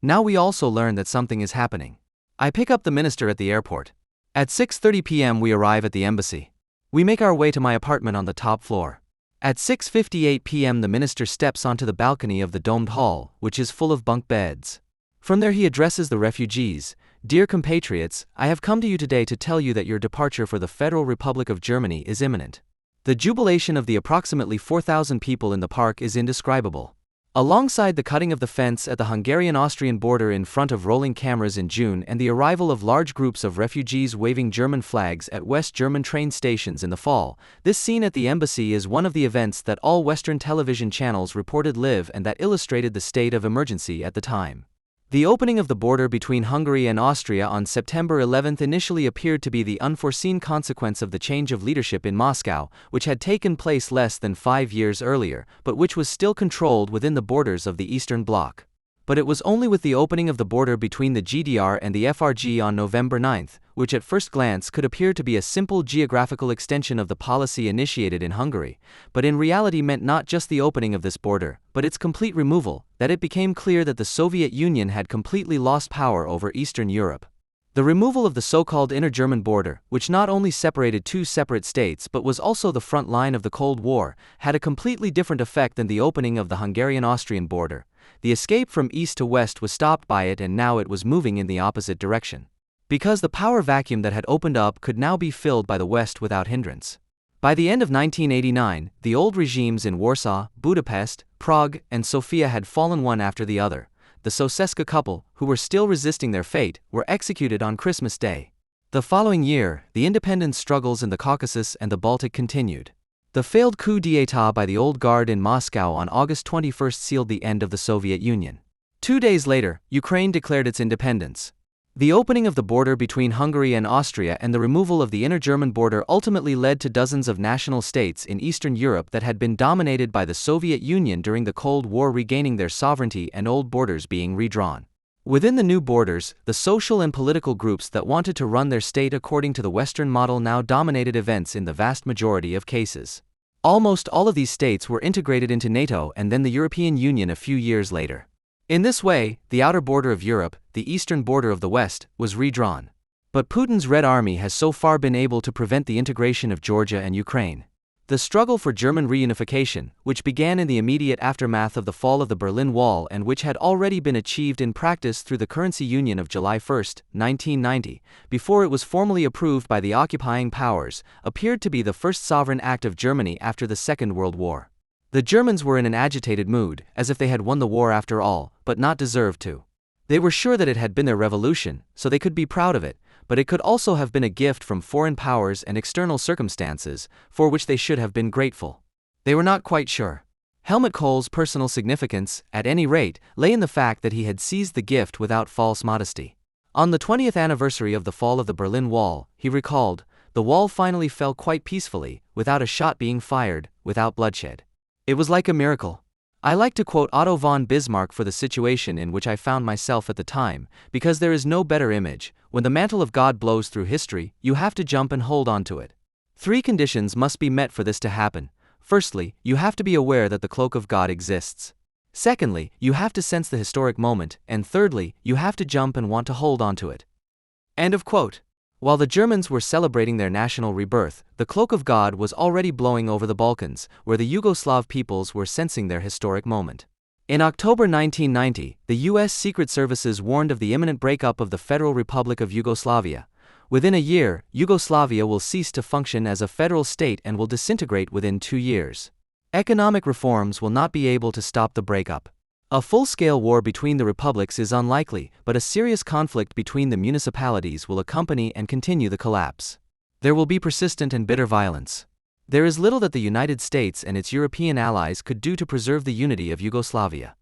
Now we also learn that something is happening. I pick up the minister at the airport. At 6:30 p.m. we arrive at the embassy. We make our way to my apartment on the top floor. At 6:58 p.m. the minister steps onto the balcony of the domed hall, which is full of bunk beds. From there he addresses the refugees. Dear compatriots, I have come to you today to tell you that your departure for the Federal Republic of Germany is imminent. The jubilation of the approximately 4,000 people in the park is indescribable. Alongside the cutting of the fence at the Hungarian-Austrian border in front of rolling cameras in June and the arrival of large groups of refugees waving German flags at West German train stations in the fall, this scene at the embassy is one of the events that all Western television channels reported live and that illustrated the state of emergency at the time. The opening of the border between Hungary and Austria on September 11 initially appeared to be the unforeseen consequence of the change of leadership in Moscow, which had taken place less than 5 years earlier, but which was still controlled within the borders of the Eastern Bloc. But it was only with the opening of the border between the GDR and the FRG on November 9, which at first glance could appear to be a simple geographical extension of the policy initiated in Hungary, but in reality meant not just the opening of this border, but its complete removal, that it became clear that the Soviet Union had completely lost power over Eastern Europe. The removal of the so-called inner German border, which not only separated 2 separate states but was also the front line of the Cold War, had a completely different effect than the opening of the Hungarian-Austrian border. The escape from east to west was stopped by it, and now it was moving in the opposite direction. Because the power vacuum that had opened up could now be filled by the West without hindrance. By the end of 1989, the old regimes in Warsaw, Budapest, Prague, and Sofia had fallen one after the other. The Soseska couple, who were still resisting their fate, were executed on Christmas Day. The following year, the independence struggles in the Caucasus and the Baltic continued. The failed coup d'état by the Old Guard in Moscow on August 21 sealed the end of the Soviet Union. 2 days later, Ukraine declared its independence. The opening of the border between Hungary and Austria and the removal of the inner German border ultimately led to dozens of national states in Eastern Europe that had been dominated by the Soviet Union during the Cold War regaining their sovereignty and old borders being redrawn. Within the new borders, the social and political groups that wanted to run their state according to the Western model now dominated events in the vast majority of cases. Almost all of these states were integrated into NATO and then the European Union a few years later. In this way, the outer border of Europe, the eastern border of the West, was redrawn. But Putin's Red Army has so far been able to prevent the integration of Georgia and Ukraine. The struggle for German reunification, which began in the immediate aftermath of the fall of the Berlin Wall and which had already been achieved in practice through the currency union of July 1, 1990, before it was formally approved by the occupying powers, appeared to be the first sovereign act of Germany after the Second World War. The Germans were in an agitated mood, as if they had won the war after all, but not deserved to. They were sure that it had been their revolution, so they could be proud of it, but it could also have been a gift from foreign powers and external circumstances, for which they should have been grateful. They were not quite sure. Helmut Kohl's personal significance, at any rate, lay in the fact that he had seized the gift without false modesty. On the 20th anniversary of the fall of the Berlin Wall, he recalled, "The wall finally fell quite peacefully, without a shot being fired, without bloodshed. It was like a miracle." I like to quote Otto von Bismarck for the situation in which I found myself at the time, because there is no better image. When the mantle of God blows through history, you have to jump and hold on to it. 3 conditions must be met for this to happen. Firstly, you have to be aware that the cloak of God exists. Secondly, you have to sense the historic moment, and thirdly, you have to jump and want to hold on to it. End of quote. While the Germans were celebrating their national rebirth, the cloak of God was already blowing over the Balkans, where the Yugoslav peoples were sensing their historic moment. In October 1990, the U.S. Secret Services warned of the imminent breakup of the Federal Republic of Yugoslavia. Within a year, Yugoslavia will cease to function as a federal state and will disintegrate within 2 years. Economic reforms will not be able to stop the breakup. A full-scale war between the republics is unlikely, but a serious conflict between the municipalities will accompany and continue the collapse. There will be persistent and bitter violence. There is little that the United States and its European allies could do to preserve the unity of Yugoslavia.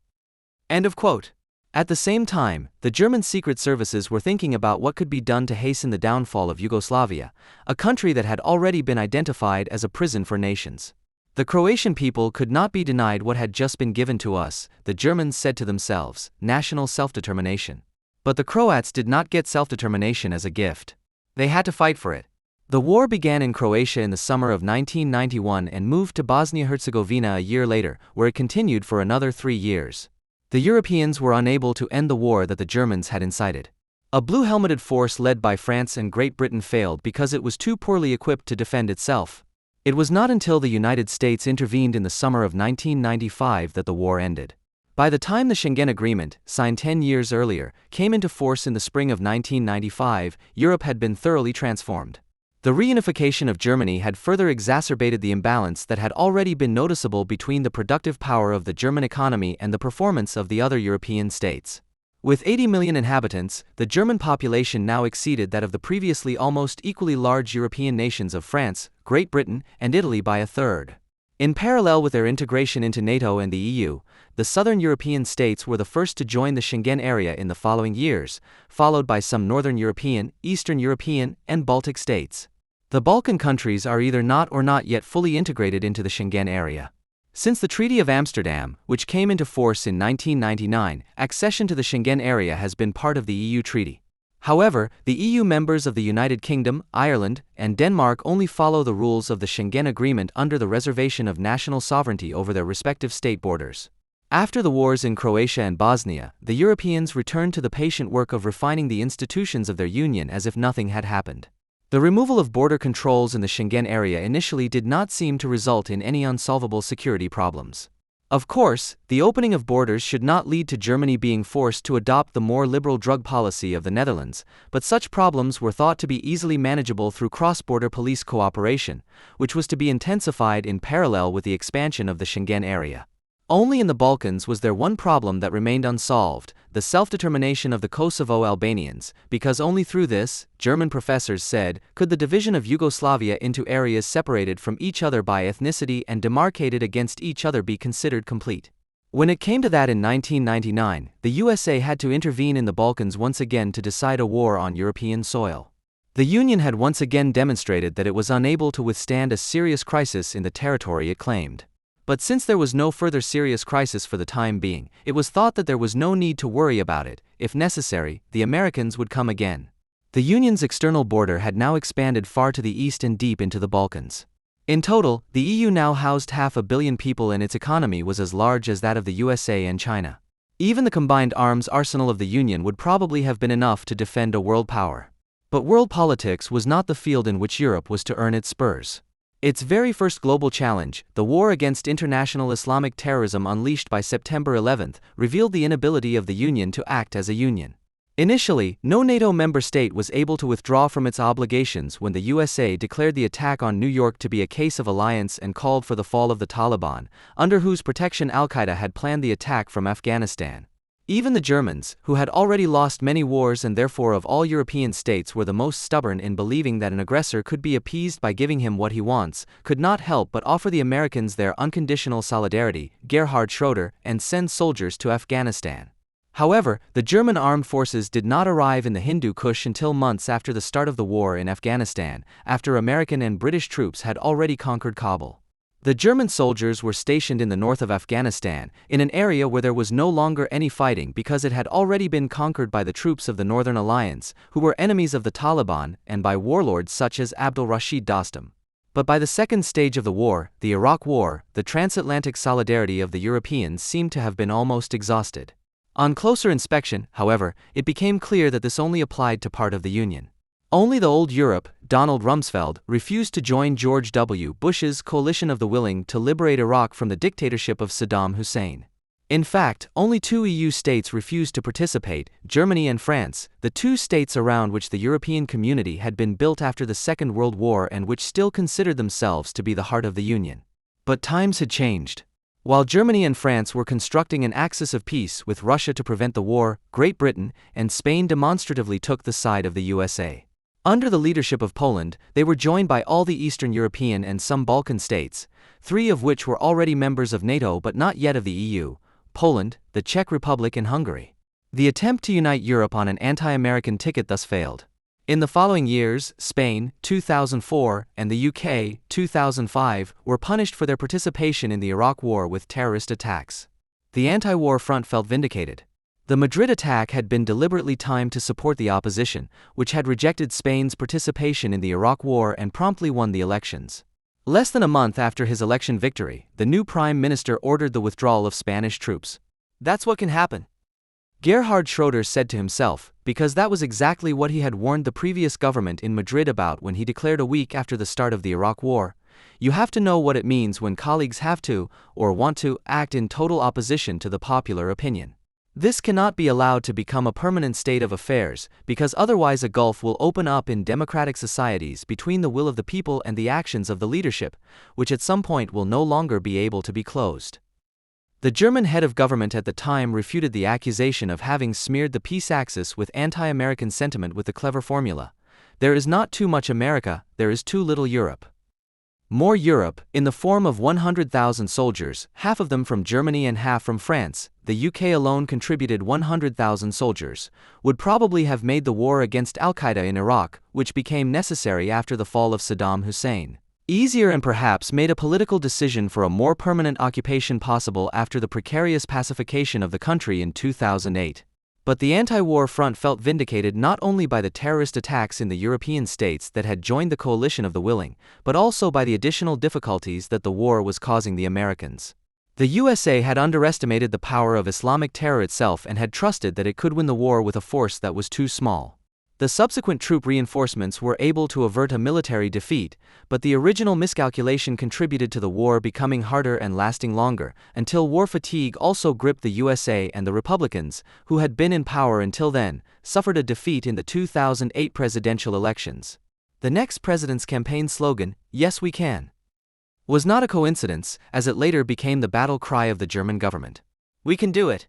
End of quote. At the same time, the German secret services were thinking about what could be done to hasten the downfall of Yugoslavia, a country that had already been identified as a prison for nations. The Croatian people could not be denied what had just been given to us, the Germans said to themselves, national self-determination. But the Croats did not get self-determination as a gift. They had to fight for it. The war began in Croatia in the summer of 1991 and moved to Bosnia-Herzegovina a year later, where it continued for another 3 years. The Europeans were unable to end the war that the Germans had incited. A blue-helmeted force led by France and Great Britain failed because it was too poorly equipped to defend itself. It was not until the United States intervened in the summer of 1995 that the war ended. By the time the Schengen Agreement, signed 10 years earlier, came into force in the spring of 1995, Europe had been thoroughly transformed. The reunification of Germany had further exacerbated the imbalance that had already been noticeable between the productive power of the German economy and the performance of the other European states. With 80 million inhabitants, the German population now exceeded that of the previously almost equally large European nations of France, Great Britain, and Italy by a third. In parallel with their integration into NATO and the EU, the southern European states were the first to join the Schengen area in the following years, followed by some northern European, Eastern European, and Baltic states. The Balkan countries are either not or not yet fully integrated into the Schengen area. Since the Treaty of Amsterdam, which came into force in 1999, accession to the Schengen area has been part of the EU treaty. However, the EU members of the United Kingdom, Ireland, and Denmark only follow the rules of the Schengen Agreement under the reservation of national sovereignty over their respective state borders. After the wars in Croatia and Bosnia, the Europeans returned to the patient work of refining the institutions of their union as if nothing had happened. The removal of border controls in the Schengen area initially did not seem to result in any unsolvable security problems. Of course, the opening of borders should not lead to Germany being forced to adopt the more liberal drug policy of the Netherlands, but such problems were thought to be easily manageable through cross-border police cooperation, which was to be intensified in parallel with the expansion of the Schengen area. Only in the Balkans was there one problem that remained unsolved, the self-determination of the Kosovo Albanians, because only through this, German professors said, could the division of Yugoslavia into areas separated from each other by ethnicity and demarcated against each other be considered complete. When it came to that in 1999, the USA had to intervene in the Balkans once again to decide a war on European soil. The Union had once again demonstrated that it was unable to withstand a serious crisis in the territory it claimed. But since there was no further serious crisis for the time being, it was thought that there was no need to worry about it. If necessary, the Americans would come again. The Union's external border had now expanded far to the east and deep into the Balkans. In total, the EU now housed 500 million people and its economy was as large as that of the USA and China. Even the combined arms arsenal of the Union would probably have been enough to defend a world power. But world politics was not the field in which Europe was to earn its spurs. Its very first global challenge, the war against international Islamic terrorism unleashed by September 11, revealed the inability of the Union to act as a union. Initially, no NATO member state was able to withdraw from its obligations when the USA declared the attack on New York to be a case of alliance and called for the fall of the Taliban, under whose protection Al-Qaeda had planned the attack from Afghanistan. Even the Germans, who had already lost many wars and therefore of all European states were the most stubborn in believing that an aggressor could be appeased by giving him what he wants, could not help but offer the Americans their unconditional solidarity, Gerhard Schroeder, and send soldiers to Afghanistan. However, the German armed forces did not arrive in the Hindu Kush until months after the start of the war in Afghanistan, after American and British troops had already conquered Kabul. The German soldiers were stationed in the north of Afghanistan, in an area where there was no longer any fighting because it had already been conquered by the troops of the Northern Alliance, who were enemies of the Taliban, and by warlords such as Abdul Rashid Dostum. But by the second stage of the war, the Iraq War, the transatlantic solidarity of the Europeans seemed to have been almost exhausted. On closer inspection, however, it became clear that this only applied to part of the Union. Only the old Europe, Donald Rumsfeld, refused to join George W. Bush's coalition of the willing to liberate Iraq from the dictatorship of Saddam Hussein. In fact, only two EU states refused to participate, Germany and France, the two states around which the European community had been built after the Second World War and which still considered themselves to be the heart of the Union. But times had changed. While Germany and France were constructing an axis of peace with Russia to prevent the war, Great Britain and Spain demonstratively took the side of the USA. Under the leadership of Poland, they were joined by all the Eastern European and some Balkan states, three of which were already members of NATO but not yet of the EU: Poland, the Czech Republic and Hungary. The attempt to unite Europe on an anti-American ticket thus failed. In the following years, Spain, 2004, and the UK, 2005, were punished for their participation in the Iraq War with terrorist attacks. The anti-war front felt vindicated. The Madrid attack had been deliberately timed to support the opposition, which had rejected Spain's participation in the Iraq War and promptly won the elections. Less than a month after his election victory, the new prime minister ordered the withdrawal of Spanish troops. That's what can happen, Gerhard Schroeder said to himself, because that was exactly what he had warned the previous government in Madrid about when he declared a week after the start of the Iraq War. You have to know what it means when colleagues have to, or want to, act in total opposition to the popular opinion. This cannot be allowed to become a permanent state of affairs, because otherwise a gulf will open up in democratic societies between the will of the people and the actions of the leadership, which at some point will no longer be able to be closed. The German head of government at the time refuted the accusation of having smeared the peace axis with anti-American sentiment with the clever formula: there is not too much America, there is too little Europe. More Europe, in the form of 100,000 soldiers, half of them from Germany and half from France, the UK alone contributed 100,000 soldiers, would probably have made the war against Al-Qaeda in Iraq, which became necessary after the fall of Saddam Hussein, easier and perhaps made a political decision for a more permanent occupation possible after the precarious pacification of the country in 2008. But the anti-war front felt vindicated not only by the terrorist attacks in the European states that had joined the coalition of the willing, but also by the additional difficulties that the war was causing the Americans. The USA had underestimated the power of Islamic terror itself and had trusted that it could win the war with a force that was too small. The subsequent troop reinforcements were able to avert a military defeat, but the original miscalculation contributed to the war becoming harder and lasting longer, until war fatigue also gripped the USA, and the Republicans, who had been in power until then, suffered a defeat in the 2008 presidential elections. The next president's campaign slogan, "Yes, we can," was not a coincidence, as it later became the battle cry of the German government. "We can do it,"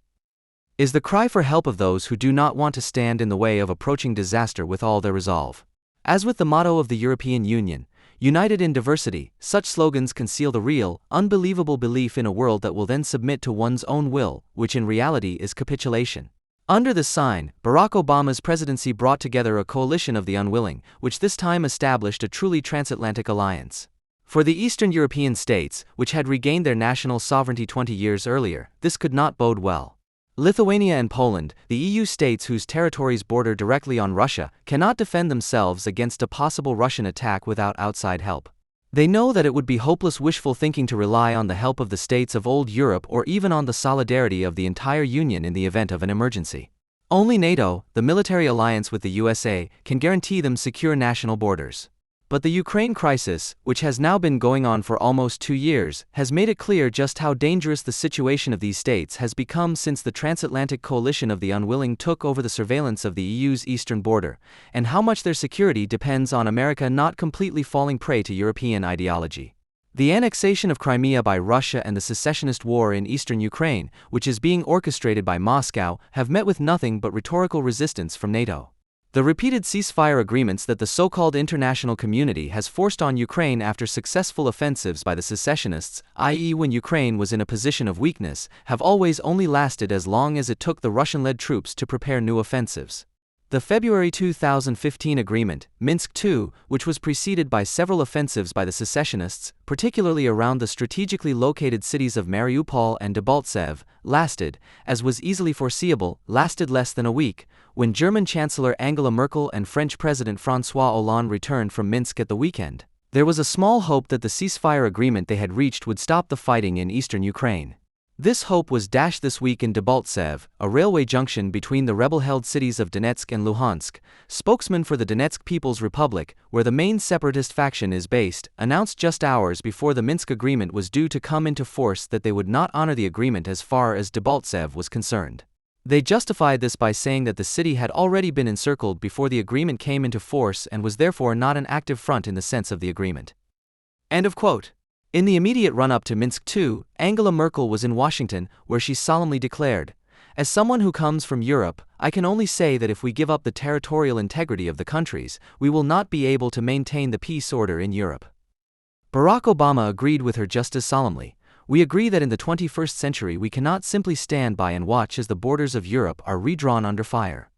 is the cry for help of those who do not want to stand in the way of approaching disaster with all their resolve. As with the motto of the European Union, "United in diversity," such slogans conceal the real, unbelievable belief in a world that will then submit to one's own will, which in reality is capitulation. Under this sign, Barack Obama's presidency brought together a coalition of the unwilling, which this time established a truly transatlantic alliance. For the Eastern European states, which had regained their national sovereignty 20 years earlier, this could not bode well. Lithuania and Poland, the EU states whose territories border directly on Russia, cannot defend themselves against a possible Russian attack without outside help. They know that it would be hopeless wishful thinking to rely on the help of the states of old Europe or even on the solidarity of the entire Union in the event of an emergency. Only NATO, the military alliance with the USA, can guarantee them secure national borders. But the Ukraine crisis, which has now been going on for almost 2 years, has made it clear just how dangerous the situation of these states has become since the transatlantic coalition of the unwilling took over the surveillance of the EU's eastern border, and how much their security depends on America not completely falling prey to European ideology. The annexation of Crimea by Russia and the secessionist war in eastern Ukraine, which is being orchestrated by Moscow, have met with nothing but rhetorical resistance from NATO. The repeated ceasefire agreements that the so-called international community has forced on Ukraine after successful offensives by the secessionists, i.e. when Ukraine was in a position of weakness, have always only lasted as long as it took the Russian-led troops to prepare new offensives. The February 2015 agreement, Minsk II, which was preceded by several offensives by the secessionists, particularly around the strategically located cities of Mariupol and Debaltseve, lasted, as was easily foreseeable, less than a week, when German Chancellor Angela Merkel and French President François Hollande returned from Minsk at the weekend. There was a small hope that the ceasefire agreement they had reached would stop the fighting in eastern Ukraine. This hope was dashed this week in Debaltsev, a railway junction between the rebel-held cities of Donetsk and Luhansk. Spokesman for the Donetsk People's Republic, where the main separatist faction is based, announced just hours before the Minsk agreement was due to come into force that they would not honor the agreement as far as Debaltsev was concerned. They justified this by saying that the city had already been encircled before the agreement came into force and was therefore not an active front in the sense of the agreement. End of quote. In the immediate run-up to Minsk II, Angela Merkel was in Washington, where she solemnly declared, "As someone who comes from Europe, I can only say that if we give up the territorial integrity of the countries, we will not be able to maintain the peace order in Europe." Barack Obama agreed with her just as solemnly. "We agree that in the 21st century we cannot simply stand by and watch as the borders of Europe are redrawn under fire."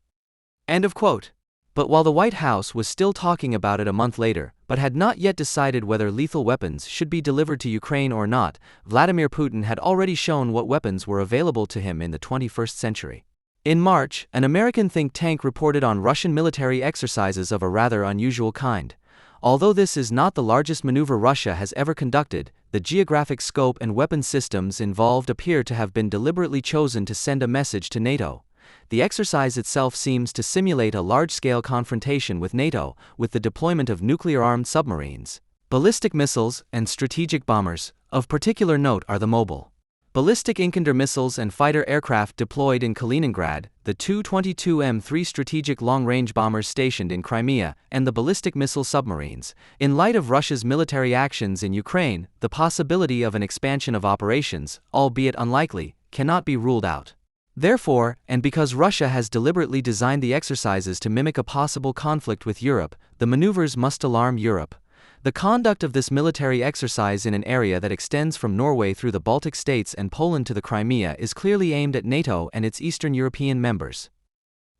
End of quote. But while the White House was still talking about it a month later, but had not yet decided whether lethal weapons should be delivered to Ukraine or not, Vladimir Putin had already shown what weapons were available to him in the 21st century. In March, an American think tank reported on Russian military exercises of a rather unusual kind. Although this is not the largest maneuver Russia has ever conducted, the geographic scope and weapon systems involved appear to have been deliberately chosen to send a message to NATO. The exercise itself seems to simulate a large-scale confrontation with NATO, with the deployment of nuclear-armed submarines, ballistic missiles, and strategic bombers. Of particular note are the mobile ballistic Iskander missiles and fighter aircraft deployed in Kaliningrad, the Tu-22M3 strategic long-range bombers stationed in Crimea, and the ballistic missile submarines. In light of Russia's military actions in Ukraine, the possibility of an expansion of operations, albeit unlikely, cannot be ruled out. Therefore, and because Russia has deliberately designed the exercises to mimic a possible conflict with Europe, the maneuvers must alarm Europe. The conduct of this military exercise in an area that extends from Norway through the Baltic states and Poland to the Crimea is clearly aimed at NATO and its Eastern European members.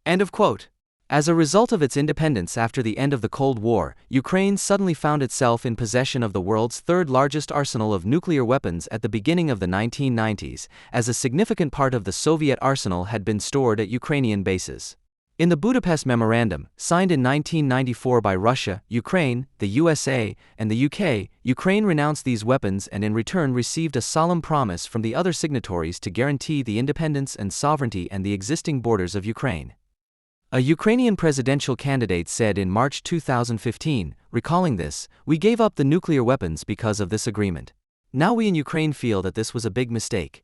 End of quote. As a result of its independence after the end of the Cold War, Ukraine suddenly found itself in possession of the world's third-largest arsenal of nuclear weapons at the beginning of the 1990s, as a significant part of the Soviet arsenal had been stored at Ukrainian bases. In the Budapest Memorandum, signed in 1994 by Russia, Ukraine, the USA, and the UK, Ukraine renounced these weapons and in return received a solemn promise from the other signatories to guarantee the independence and sovereignty and the existing borders of Ukraine. A Ukrainian presidential candidate said in March 2015, recalling this, "We gave up the nuclear weapons because of this agreement. Now we in Ukraine feel that this was a big mistake."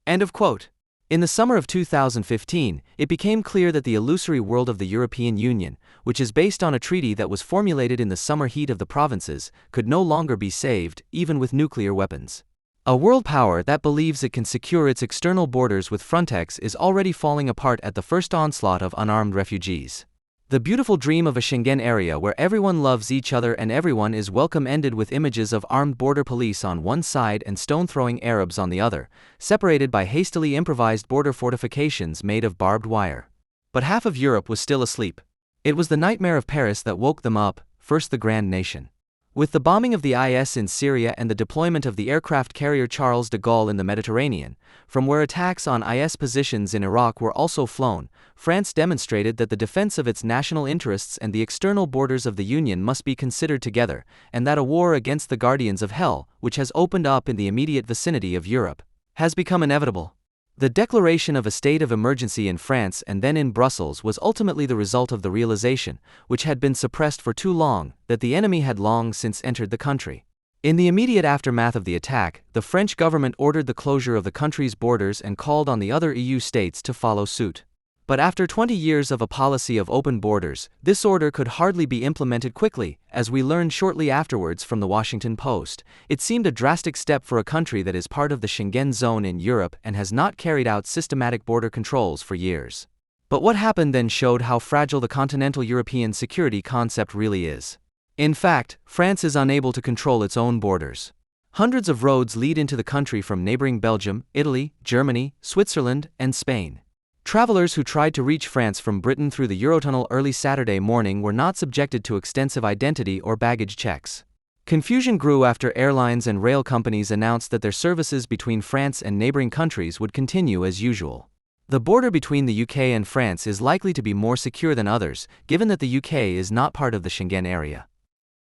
End of quote. In the summer of 2015, it became clear that the illusory world of the European Union, which is based on a treaty that was formulated in the summer heat of the provinces, could no longer be saved, even with nuclear weapons. A world power that believes it can secure its external borders with Frontex is already falling apart at the first onslaught of unarmed refugees. The beautiful dream of a Schengen area where everyone loves each other and everyone is welcome ended with images of armed border police on one side and stone-throwing Arabs on the other, separated by hastily improvised border fortifications made of barbed wire. But half of Europe was still asleep. It was the nightmare of Paris that woke them up, first the grand nation. With the bombing of the IS in Syria and the deployment of the aircraft carrier Charles de Gaulle in the Mediterranean, from where attacks on IS positions in Iraq were also flown, France demonstrated that the defense of its national interests and the external borders of the Union must be considered together, and that a war against the guardians of hell, which has opened up in the immediate vicinity of Europe, has become inevitable. The declaration of a state of emergency in France and then in Brussels was ultimately the result of the realization, which had been suppressed for too long, that the enemy had long since entered the country. In the immediate aftermath of the attack, the French government ordered the closure of the country's borders and called on the other EU states to follow suit. But after 20 years of a policy of open borders, this order could hardly be implemented quickly. As we learned shortly afterwards from the Washington Post, it seemed a drastic step for a country that is part of the Schengen zone in Europe and has not carried out systematic border controls for years. But what happened then showed how fragile the continental European security concept really is. In fact, France is unable to control its own borders. Hundreds of roads lead into the country from neighboring Belgium, Italy, Germany, Switzerland, and Spain. Travelers who tried to reach France from Britain through the Eurotunnel early Saturday morning were not subjected to extensive identity or baggage checks. Confusion grew after airlines and rail companies announced that their services between France and neighboring countries would continue as usual. The border between the UK and France is likely to be more secure than others, given that the UK is not part of the Schengen area.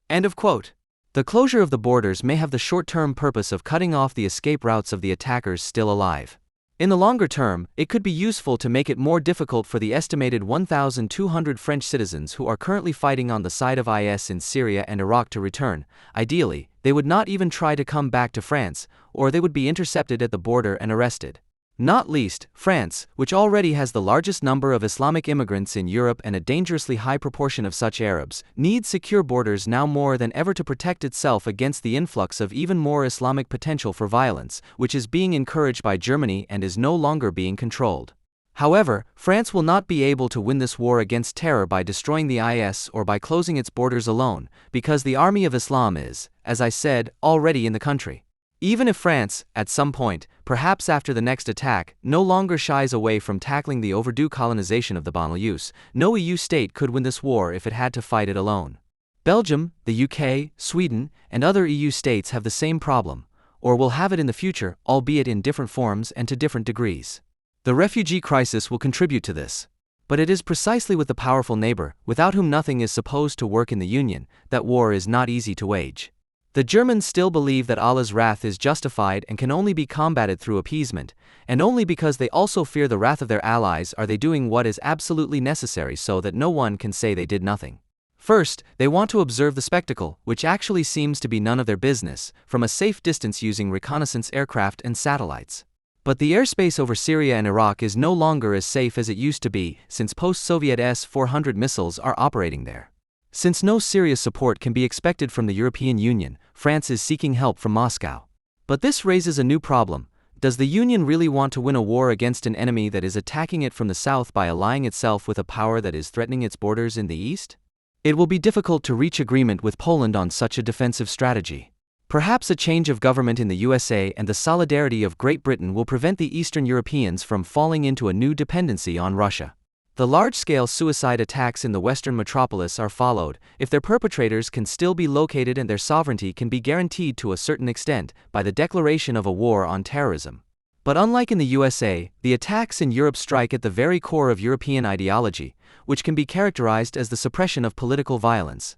End of quote. The closure of the borders may have the short-term purpose of cutting off the escape routes of the attackers still alive. In the longer term, it could be useful to make it more difficult for the estimated 1,200 French citizens who are currently fighting on the side of IS in Syria and Iraq to return. Ideally, they would not even try to come back to France, or they would be intercepted at the border and arrested. Not least, France, which already has the largest number of Islamic immigrants in Europe and a dangerously high proportion of such Arabs, needs secure borders now more than ever to protect itself against the influx of even more Islamic potential for violence, which is being encouraged by Germany and is no longer being controlled. However, France will not be able to win this war against terror by destroying the IS or by closing its borders alone, because the army of Islam is, as I said, already in the country. Even if France, at some point, perhaps after the next attack, no longer shies away from tackling the overdue colonization of the Benelux, no EU state could win this war if it had to fight it alone. Belgium, the UK, Sweden, and other EU states have the same problem, or will have it in the future, albeit in different forms and to different degrees. The refugee crisis will contribute to this. But it is precisely with the powerful neighbor, without whom nothing is supposed to work in the Union, that war is not easy to wage. The Germans still believe that Allah's wrath is justified and can only be combated through appeasement, and only because they also fear the wrath of their allies are they doing what is absolutely necessary so that no one can say they did nothing. First, they want to observe the spectacle, which actually seems to be none of their business, from a safe distance using reconnaissance aircraft and satellites. But the airspace over Syria and Iraq is no longer as safe as it used to be, since post-Soviet S-400 missiles are operating there. Since no serious support can be expected from the European Union, France is seeking help from Moscow. But this raises a new problem. Does the Union really want to win a war against an enemy that is attacking it from the south by allying itself with a power that is threatening its borders in the east? It will be difficult to reach agreement with Poland on such a defensive strategy. Perhaps a change of government in the USA and the solidarity of Great Britain will prevent the Eastern Europeans from falling into a new dependency on Russia. The large-scale suicide attacks in the western metropolis are followed, if their perpetrators can still be located and their sovereignty can be guaranteed to a certain extent, by the declaration of a war on terrorism. But unlike in the USA, the attacks in Europe strike at the very core of European ideology, which can be characterized as the suppression of political violence.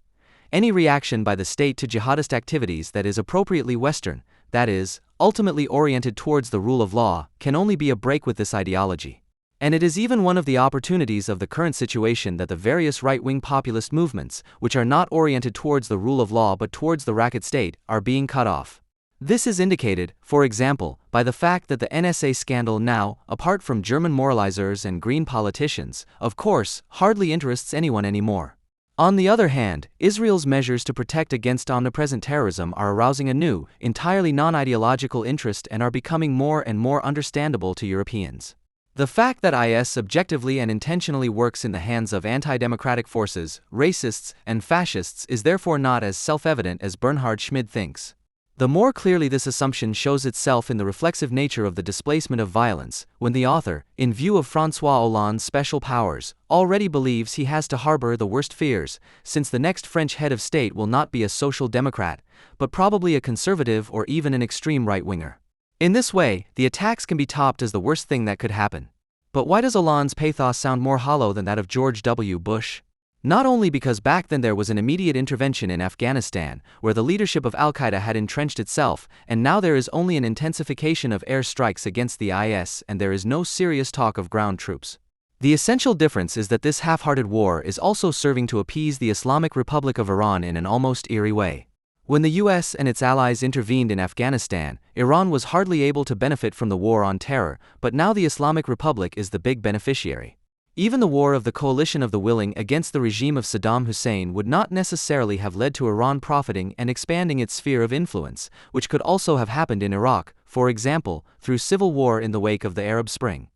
Any reaction by the state to jihadist activities that is appropriately Western, that is, ultimately oriented towards the rule of law, can only be a break with this ideology. And it is even one of the opportunities of the current situation that the various right-wing populist movements, which are not oriented towards the rule of law but towards the racket state, are being cut off. This is indicated, for example, by the fact that the NSA scandal now, apart from German moralizers and green politicians, of course, hardly interests anyone anymore. On the other hand, Israel's measures to protect against omnipresent terrorism are arousing a new, entirely non-ideological interest and are becoming more and more understandable to Europeans. The fact that IS objectively and intentionally works in the hands of anti-democratic forces, racists, and fascists is therefore not as self-evident as Bernhard Schmid thinks. The more clearly this assumption shows itself in the reflexive nature of the displacement of violence, when the author, in view of François Hollande's special powers, already believes he has to harbor the worst fears, since the next French head of state will not be a social democrat, but probably a conservative or even an extreme right-winger. In this way, the attacks can be topped as the worst thing that could happen. But why does Hollande's pathos sound more hollow than that of George W. Bush? Not only because back then there was an immediate intervention in Afghanistan, where the leadership of Al-Qaeda had entrenched itself, and now there is only an intensification of air strikes against the IS and there is no serious talk of ground troops. The essential difference is that this half-hearted war is also serving to appease the Islamic Republic of Iran in an almost eerie way. When the US and its allies intervened in Afghanistan, Iran was hardly able to benefit from the war on terror, but now the Islamic Republic is the big beneficiary. Even the war of the coalition of the willing against the regime of Saddam Hussein would not necessarily have led to Iran profiting and expanding its sphere of influence, which could also have happened in Iraq, for example, through civil war in the wake of the Arab Spring.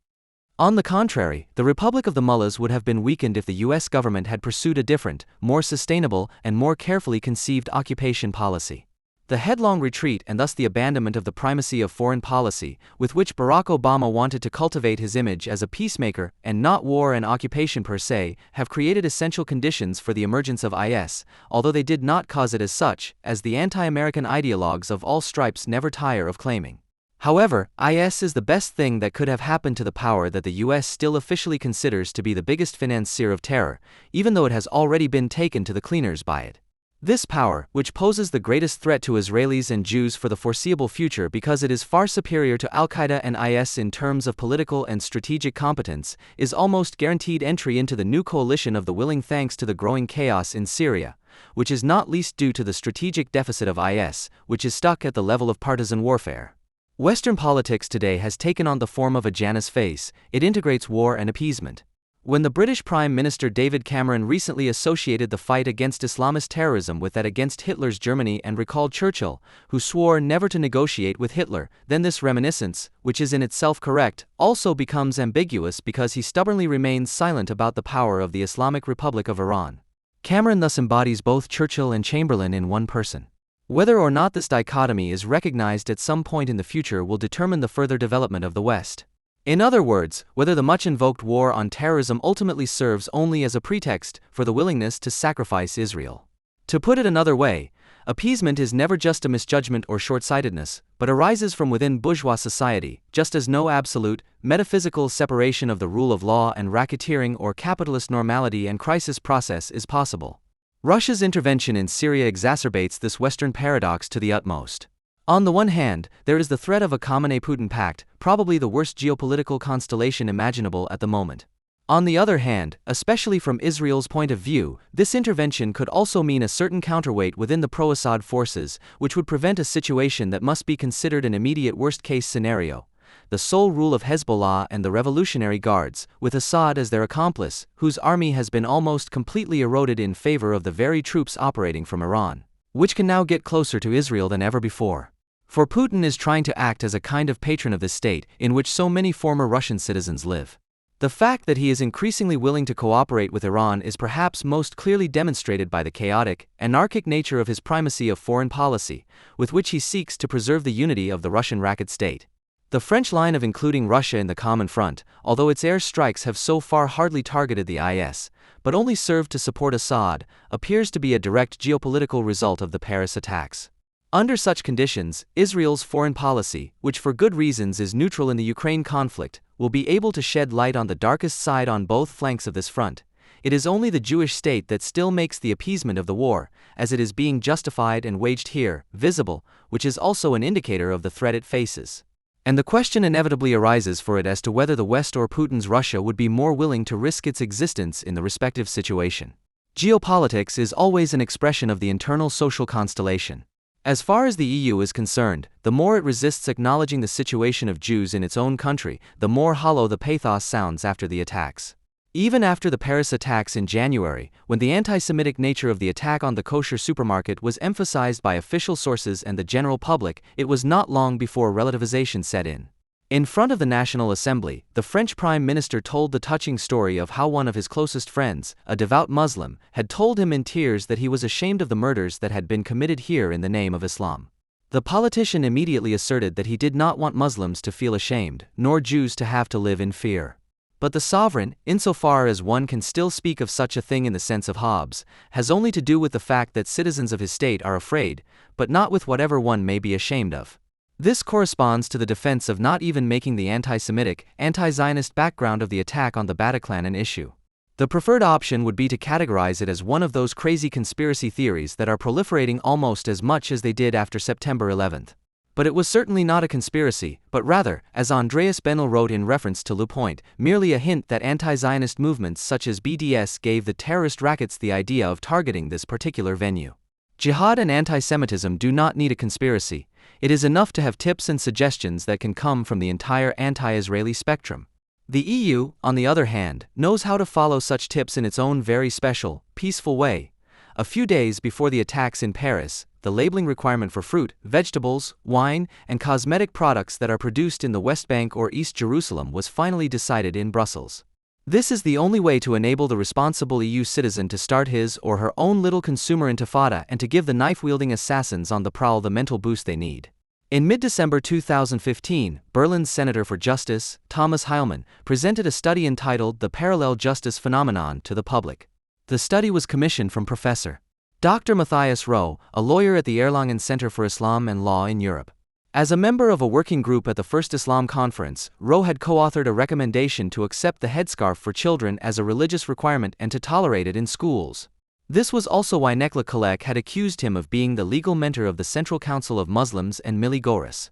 On the contrary, the Republic of the Mullahs would have been weakened if the US government had pursued a different, more sustainable, and more carefully conceived occupation policy. The headlong retreat and thus the abandonment of the primacy of foreign policy, with which Barack Obama wanted to cultivate his image as a peacemaker and not war and occupation per se, have created essential conditions for the emergence of IS, although they did not cause it as such, as the anti-American ideologues of all stripes never tire of claiming. However, IS is the best thing that could have happened to the power that the US still officially considers to be the biggest financier of terror, even though it has already been taken to the cleaners by it. This power, which poses the greatest threat to Israelis and Jews for the foreseeable future because it is far superior to Al-Qaeda and IS in terms of political and strategic competence, is almost guaranteed entry into the new coalition of the willing thanks to the growing chaos in Syria, which is not least due to the strategic deficit of IS, which is stuck at the level of partisan warfare. Western politics today has taken on the form of a Janus face. It integrates war and appeasement. When the British Prime Minister David Cameron recently associated the fight against Islamist terrorism with that against Hitler's Germany and recalled Churchill, who swore never to negotiate with Hitler, then this reminiscence, which is in itself correct, also becomes ambiguous because he stubbornly remains silent about the power of the Islamic Republic of Iran. Cameron thus embodies both Churchill and Chamberlain in one person. Whether or not this dichotomy is recognized at some point in the future will determine the further development of the West. In other words, whether the much-invoked war on terrorism ultimately serves only as a pretext for the willingness to sacrifice Israel. To put it another way, appeasement is never just a misjudgment or short-sightedness, but arises from within bourgeois society, just as no absolute, metaphysical separation of the rule of law and racketeering or capitalist normality and crisis process is possible. Russia's intervention in Syria exacerbates this Western paradox to the utmost. On the one hand, there is the threat of a Khamenei-Putin pact, probably the worst geopolitical constellation imaginable at the moment. On the other hand, especially from Israel's point of view, this intervention could also mean a certain counterweight within the pro-Assad forces, which would prevent a situation that must be considered an immediate worst-case scenario: the sole rule of Hezbollah and the Revolutionary Guards, with Assad as their accomplice, whose army has been almost completely eroded in favor of the very troops operating from Iran, which can now get closer to Israel than ever before. For Putin is trying to act as a kind of patron of this state, in which so many former Russian citizens live. The fact that he is increasingly willing to cooperate with Iran is perhaps most clearly demonstrated by the chaotic, anarchic nature of his primacy of foreign policy, with which he seeks to preserve the unity of the Russian racket state. The French line of including Russia in the common front, although its air strikes have so far hardly targeted the IS, but only served to support Assad, appears to be a direct geopolitical result of the Paris attacks. Under such conditions, Israel's foreign policy, which for good reasons is neutral in the Ukraine conflict, will be able to shed light on the darkest side on both flanks of this front. It is only the Jewish state that still makes the appeasement of the war, as it is being justified and waged here, visible, which is also an indicator of the threat it faces. And the question inevitably arises for it as to whether the West or Putin's Russia would be more willing to risk its existence in the respective situation. Geopolitics is always an expression of the internal social constellation. As far as the EU is concerned, the more it resists acknowledging the situation of Jews in its own country, the more hollow the pathos sounds after the attacks. Even after the Paris attacks in January, when the anti-Semitic nature of the attack on the kosher supermarket was emphasized by official sources and the general public, it was not long before relativization set in. In front of the National Assembly, the French Prime Minister told the touching story of how one of his closest friends, a devout Muslim, had told him in tears that he was ashamed of the murders that had been committed here in the name of Islam. The politician immediately asserted that he did not want Muslims to feel ashamed, nor Jews to have to live in fear. But the sovereign, insofar as one can still speak of such a thing in the sense of Hobbes, has only to do with the fact that citizens of his state are afraid, but not with whatever one may be ashamed of. This corresponds to the defense of not even making the anti-Semitic, anti-Zionist background of the attack on the Bataclan an issue. The preferred option would be to categorize it as one of those crazy conspiracy theories that are proliferating almost as much as they did after September 11th. But it was certainly not a conspiracy, but rather, as Andreas Benel wrote in reference to Le Point, merely a hint that anti-Zionist movements such as BDS gave the terrorist rackets the idea of targeting this particular venue. Jihad and anti-Semitism do not need a conspiracy. It is enough to have tips and suggestions that can come from the entire anti-Israeli spectrum. The EU, on the other hand, knows how to follow such tips in its own very special, peaceful way. A few days before the attacks in Paris, the labeling requirement for fruit, vegetables, wine, and cosmetic products that are produced in the West Bank or East Jerusalem was finally decided in Brussels. This is the only way to enable the responsible EU citizen to start his or her own little consumer intifada and to give the knife-wielding assassins on the prowl the mental boost they need. In mid-December 2015, Berlin's Senator for Justice, Thomas Heilmann, presented a study entitled The Parallel Justice Phenomenon to the public. The study was commissioned from Professor Dr. Matthias Rowe, a lawyer at the Erlangen Center for Islam and Law in Europe. As a member of a working group at the First Islam Conference, Rowe had co-authored a recommendation to accept the headscarf for children as a religious requirement and to tolerate it in schools. This was also why Nekla Kalek had accused him of being the legal mentor of the Central Council of Muslims and Milli Goris.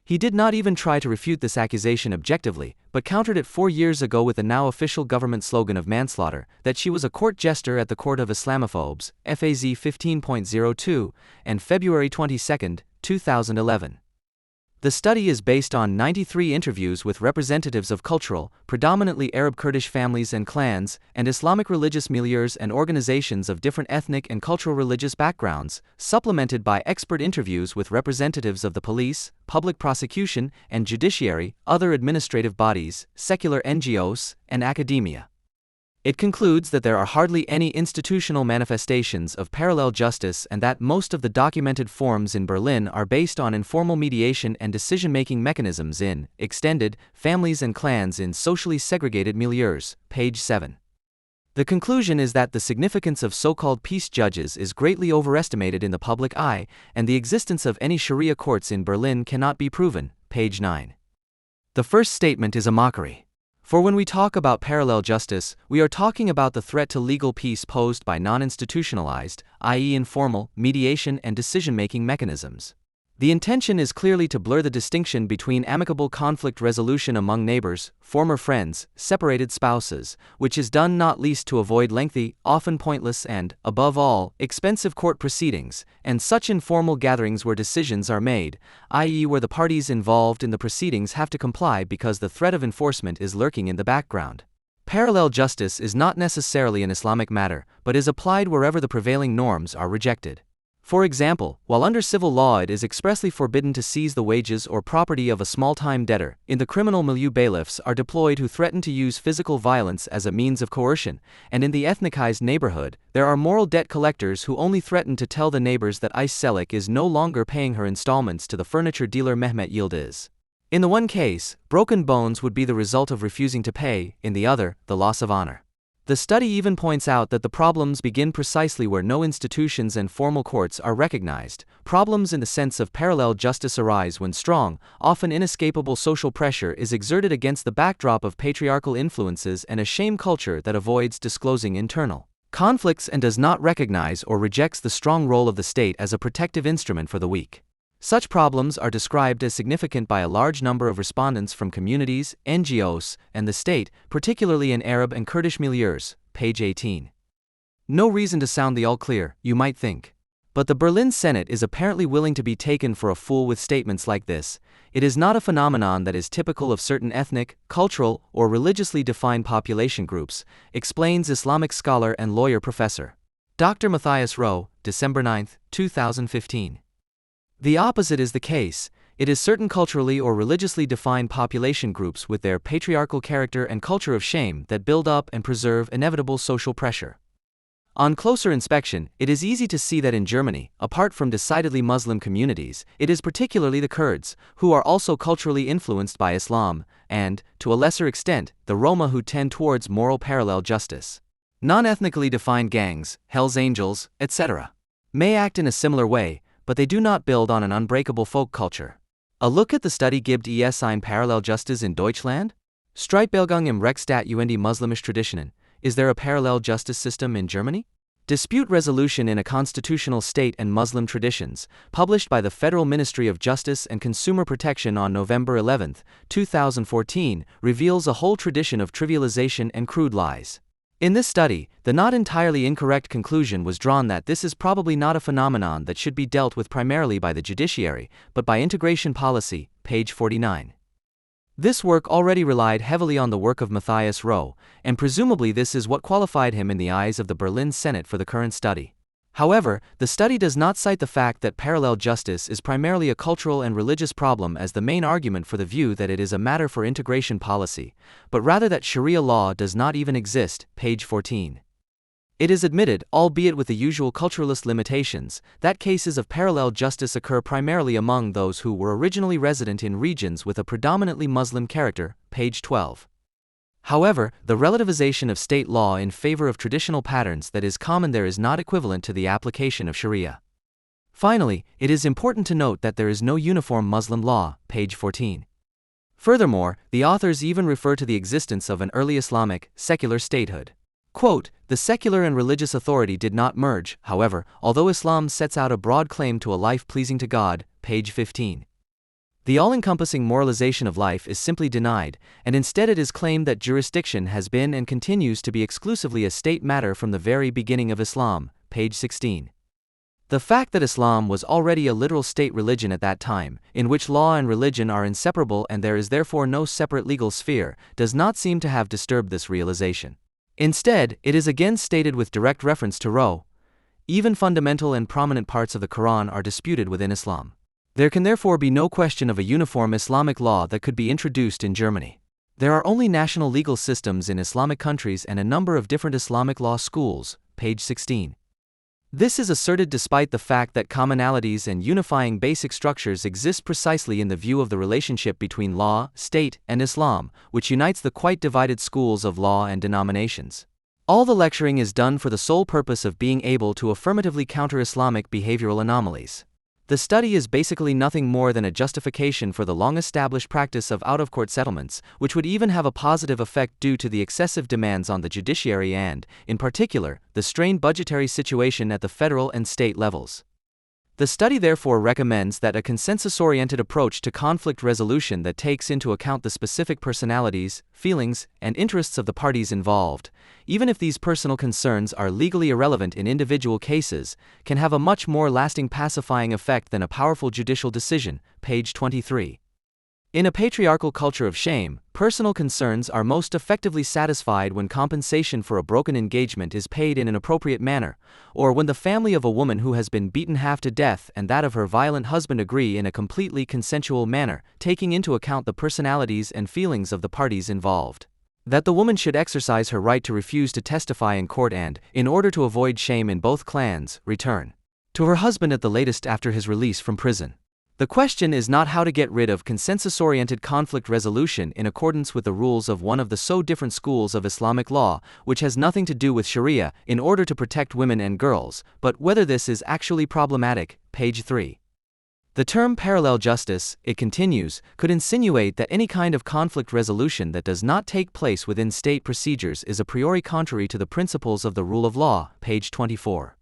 He did not even try to refute this accusation objectively, but countered it 4 years ago with the now official government slogan of manslaughter, that she was a court jester at the Court of Islamophobes, FAZ 15.02, and February 22, 2011. The study is based on 93 interviews with representatives of cultural, predominantly Arab Kurdish families and clans, and Islamic religious milieus and organizations of different ethnic and cultural religious backgrounds, supplemented by expert interviews with representatives of the police, public prosecution, and judiciary, other administrative bodies, secular NGOs, and academia. It concludes that there are hardly any institutional manifestations of parallel justice and that most of the documented forms in Berlin are based on informal mediation and decision-making mechanisms in extended families and clans in socially segregated milieus, page 7. The conclusion is that the significance of so-called peace judges is greatly overestimated in the public eye, and the existence of any Sharia courts in Berlin cannot be proven, page 9. The first statement is a mockery. For when we talk about parallel justice, we are talking about the threat to legal peace posed by non-institutionalized, i.e. informal, mediation and decision-making mechanisms. The intention is clearly to blur the distinction between amicable conflict resolution among neighbors, former friends, separated spouses, which is done not least to avoid lengthy, often pointless and, above all, expensive court proceedings, and such informal gatherings where decisions are made, i.e. where the parties involved in the proceedings have to comply because the threat of enforcement is lurking in the background. Parallel justice is not necessarily an Islamic matter, but is applied wherever the prevailing norms are rejected. For example, while under civil law it is expressly forbidden to seize the wages or property of a small-time debtor, in the criminal milieu bailiffs are deployed who threaten to use physical violence as a means of coercion, and in the ethnicized neighborhood, there are moral debt collectors who only threaten to tell the neighbors that Selik is no longer paying her installments to the furniture dealer Mehmet Yildiz. In the one case, broken bones would be the result of refusing to pay, in the other, the loss of honor. The study even points out that the problems begin precisely where no institutions and formal courts are recognized. Problems in the sense of parallel justice arise when strong, often inescapable social pressure is exerted against the backdrop of patriarchal influences and a shame culture that avoids disclosing internal conflicts and does not recognize or rejects the strong role of the state as a protective instrument for the weak. Such problems are described as significant by a large number of respondents from communities, NGOs, and the state, particularly in Arab and Kurdish milieus, page 18. No reason to sound the all clear, you might think. But the Berlin Senate is apparently willing to be taken for a fool with statements like this. It is not a phenomenon that is typical of certain ethnic, cultural, or religiously defined population groups, explains Islamic scholar and lawyer Professor Dr. Matthias Rowe, December 9, 2015. The opposite is the case. It is certain culturally or religiously defined population groups with their patriarchal character and culture of shame that build up and preserve inevitable social pressure. On closer inspection, it is easy to see that in Germany, apart from decidedly Muslim communities, it is particularly the Kurds, who are also culturally influenced by Islam, and, to a lesser extent, the Roma who tend towards moral parallel justice. Non-ethnically defined gangs, Hells Angels, etc., may act in a similar way, but they do not build on an unbreakable folk culture. A look at the study Gibt es ein Parallel Justice in Deutschland? Streitbildung im Rechtsstaat und Muslimisch Traditionen. Is there a parallel justice system in Germany? Dispute Resolution in a Constitutional State and Muslim Traditions, published by the Federal Ministry of Justice and Consumer Protection on November 11, 2014, reveals a whole tradition of trivialization and crude lies. In this study, the not entirely incorrect conclusion was drawn that this is probably not a phenomenon that should be dealt with primarily by the judiciary, but by integration policy, page 49. This work already relied heavily on the work of Matthias Rowe, and presumably this is what qualified him in the eyes of the Berlin Senate for the current study. However, the study does not cite the fact that parallel justice is primarily a cultural and religious problem as the main argument for the view that it is a matter for integration policy, but rather that Sharia law does not even exist, page 14. It is admitted, albeit with the usual culturalist limitations, that cases of parallel justice occur primarily among those who were originally resident in regions with a predominantly Muslim character, page 12. However, the relativization of state law in favor of traditional patterns that is common there is not equivalent to the application of Sharia. Finally, it is important to note that there is no uniform Muslim law, page 14. Furthermore, the authors even refer to the existence of an early Islamic, secular statehood. Quote, the secular and religious authority did not merge, however, although Islam sets out a broad claim to a life pleasing to God, page 15. The all-encompassing moralization of life is simply denied, and instead it is claimed that jurisdiction has been and continues to be exclusively a state matter from the very beginning of Islam, page 16. The fact that Islam was already a literal state religion at that time, in which law and religion are inseparable and there is therefore no separate legal sphere, does not seem to have disturbed this realization. Instead, it is again stated with direct reference to Ro. Even fundamental and prominent parts of the Quran are disputed within Islam. There can therefore be no question of a uniform Islamic law that could be introduced in Germany. There are only national legal systems in Islamic countries and a number of different Islamic law schools, page 16. This is asserted despite the fact that commonalities and unifying basic structures exist precisely in the view of the relationship between law, state, and Islam, which unites the quite divided schools of law and denominations. All the lecturing is done for the sole purpose of being able to affirmatively counter Islamic behavioral anomalies. The study is basically nothing more than a justification for the long-established practice of out-of-court settlements, which would even have a positive effect due to the excessive demands on the judiciary and, in particular, the strained budgetary situation at the federal and state levels. The study therefore recommends that a consensus-oriented approach to conflict resolution that takes into account the specific personalities, feelings, and interests of the parties involved, even if these personal concerns are legally irrelevant in individual cases, can have a much more lasting pacifying effect than a powerful judicial decision, page 23. In a patriarchal culture of shame, personal concerns are most effectively satisfied when compensation for a broken engagement is paid in an appropriate manner, or when the family of a woman who has been beaten half to death and that of her violent husband agree in a completely consensual manner, taking into account the personalities and feelings of the parties involved. That the woman should exercise her right to refuse to testify in court and, in order to avoid shame in both clans, return to her husband at the latest after his release from prison. The question is not how to get rid of consensus-oriented conflict resolution in accordance with the rules of one of the so different schools of Islamic law, which has nothing to do with Sharia, in order to protect women and girls, but whether this is actually problematic, page 3. The term parallel justice, it continues, could insinuate that any kind of conflict resolution that does not take place within state procedures is a priori contrary to the principles of the rule of law, page 24.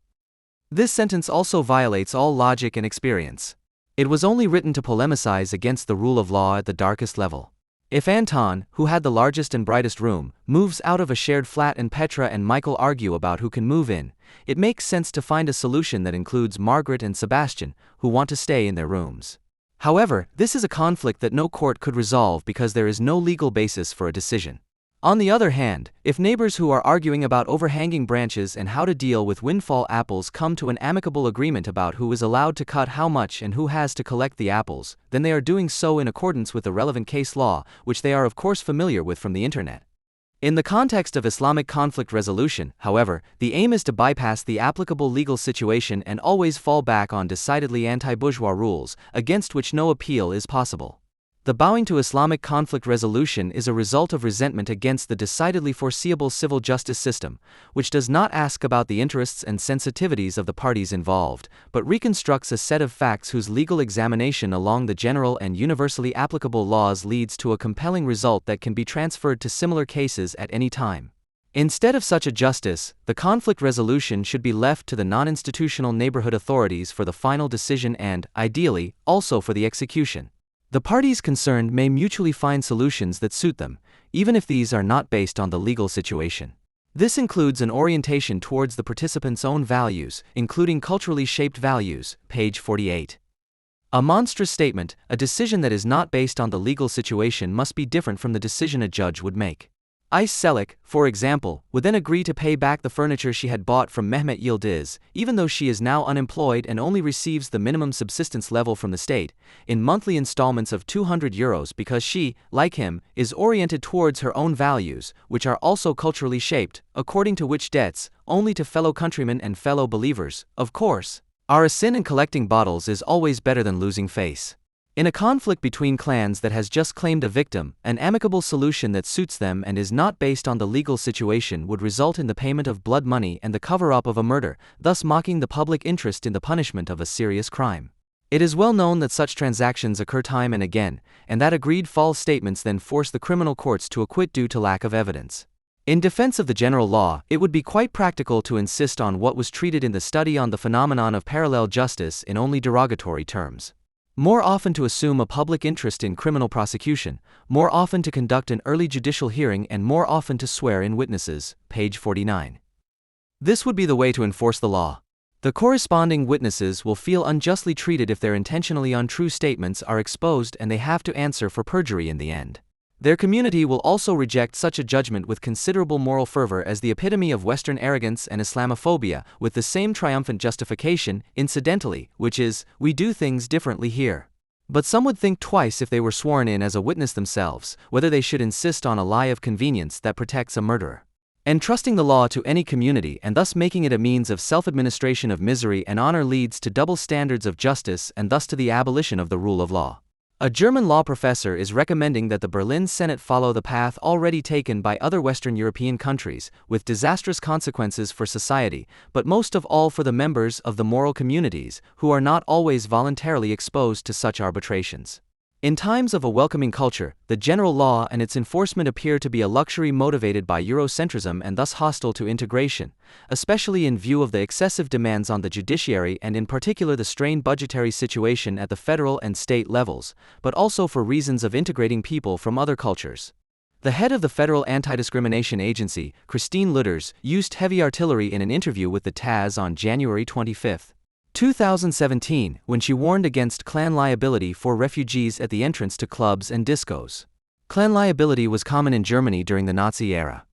This sentence also violates all logic and experience. It was only written to polemicize against the rule of law at the darkest level. If Anton, who had the largest and brightest room, moves out of a shared flat and Petra and Michael argue about who can move in, it makes sense to find a solution that includes Margaret and Sebastian, who want to stay in their rooms. However, this is a conflict that no court could resolve because there is no legal basis for a decision. On the other hand, if neighbors who are arguing about overhanging branches and how to deal with windfall apples come to an amicable agreement about who is allowed to cut how much and who has to collect the apples, then they are doing so in accordance with the relevant case law, which they are of course familiar with from the internet. In the context of Islamic conflict resolution, however, the aim is to bypass the applicable legal situation and always fall back on decidedly anti-bourgeois rules, against which no appeal is possible. The bowing to Islamic conflict resolution is a result of resentment against the decidedly foreseeable civil justice system, which does not ask about the interests and sensitivities of the parties involved, but reconstructs a set of facts whose legal examination along the general and universally applicable laws leads to a compelling result that can be transferred to similar cases at any time. Instead of such a justice, the conflict resolution should be left to the non-institutional neighborhood authorities for the final decision and, ideally, also for the execution. The parties concerned may mutually find solutions that suit them, even if these are not based on the legal situation. This includes an orientation towards the participants' own values, including culturally shaped values, page 48. A monstrous statement, a decision that is not based on the legal situation must be different from the decision a judge would make. Ice Selik, for example, would then agree to pay back the furniture she had bought from Mehmet Yildiz, even though she is now unemployed and only receives the minimum subsistence level from the state, in monthly installments of €200 because she, like him, is oriented towards her own values, which are also culturally shaped, according to which debts, only to fellow countrymen and fellow believers, of course, are a sin, and collecting bottles is always better than losing face. In a conflict between clans that has just claimed a victim, an amicable solution that suits them and is not based on the legal situation would result in the payment of blood money and the cover-up of a murder, thus mocking the public interest in the punishment of a serious crime. It is well known that such transactions occur time and again, and that agreed false statements then force the criminal courts to acquit due to lack of evidence. In defense of the general law, it would be quite practical to insist on what was treated in the study on the phenomenon of parallel justice in only derogatory terms. More often to assume a public interest in criminal prosecution, more often to conduct an early judicial hearing, and more often to swear in witnesses, page 49. This would be the way to enforce the law. The corresponding witnesses will feel unjustly treated if their intentionally untrue statements are exposed and they have to answer for perjury in the end. Their community will also reject such a judgment with considerable moral fervor as the epitome of Western arrogance and Islamophobia, with the same triumphant justification, incidentally, which is, we do things differently here. But some would think twice if they were sworn in as a witness themselves, whether they should insist on a lie of convenience that protects a murderer. Entrusting the law to any community and thus making it a means of self-administration of misery and honor leads to double standards of justice and thus to the abolition of the rule of law. A German law professor is recommending that the Berlin Senate follow the path already taken by other Western European countries, with disastrous consequences for society, but most of all for the members of the moral communities, who are not always voluntarily exposed to such arbitrations. In times of a welcoming culture, the general law and its enforcement appear to be a luxury motivated by Eurocentrism and thus hostile to integration, especially in view of the excessive demands on the judiciary and in particular the strained budgetary situation at the federal and state levels, but also for reasons of integrating people from other cultures. The head of the Federal Anti-Discrimination Agency, Christine Lutters, used heavy artillery in an interview with the TASS on January 25, 2017, when she warned against clan liability for refugees at the entrance to clubs and discos. Clan liability was common in Germany during the Nazi era.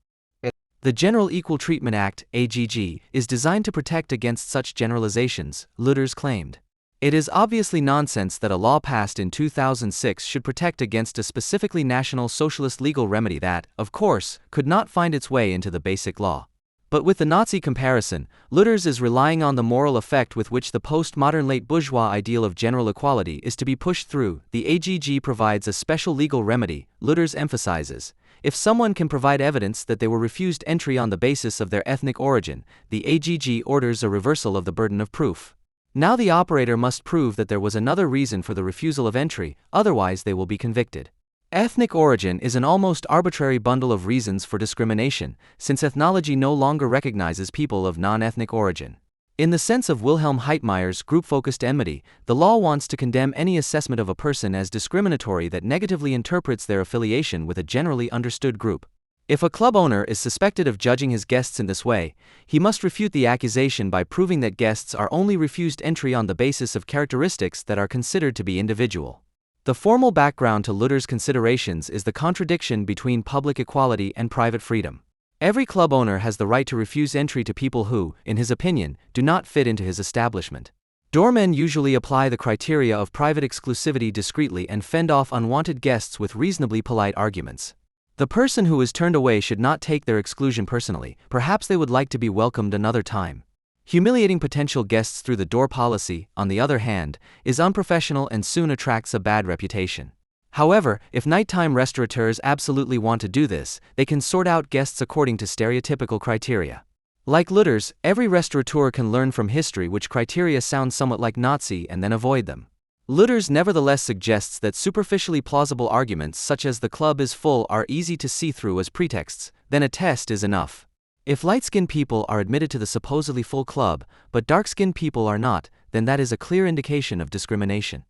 The General Equal Treatment Act, AGG, is designed to protect against such generalizations, Lutters claimed. It is obviously nonsense that a law passed in 2006 should protect against a specifically National Socialist legal remedy that, of course, could not find its way into the Basic Law. But with the Nazi comparison, Lutters is relying on the moral effect with which the postmodern late bourgeois ideal of general equality is to be pushed through. The AGG provides a special legal remedy, Lutters emphasizes. If someone can provide evidence that they were refused entry on the basis of their ethnic origin, the AGG orders a reversal of the burden of proof. Now the operator must prove that there was another reason for the refusal of entry, otherwise they will be convicted. Ethnic origin is an almost arbitrary bundle of reasons for discrimination, since ethnology no longer recognizes people of non-ethnic origin. In the sense of Wilhelm Heitmeyer's group-focused enmity, the law wants to condemn any assessment of a person as discriminatory that negatively interprets their affiliation with a generally understood group. If a club owner is suspected of judging his guests in this way, he must refute the accusation by proving that guests are only refused entry on the basis of characteristics that are considered to be individual. The formal background to Lutters' considerations is the contradiction between public equality and private freedom. Every club owner has the right to refuse entry to people who, in his opinion, do not fit into his establishment. Doormen usually apply the criteria of private exclusivity discreetly and fend off unwanted guests with reasonably polite arguments. The person who is turned away should not take their exclusion personally, perhaps they would like to be welcomed another time. Humiliating potential guests through the door policy, on the other hand, is unprofessional and soon attracts a bad reputation. However, if nighttime restaurateurs absolutely want to do this, they can sort out guests according to stereotypical criteria. Like Lutters, every restaurateur can learn from history which criteria sound somewhat like Nazi and then avoid them. Lutters nevertheless suggests that superficially plausible arguments such as the club is full are easy to see through as pretexts, then a test is enough. If light-skinned people are admitted to the supposedly full club, but dark-skinned people are not, then that is a clear indication of discrimination.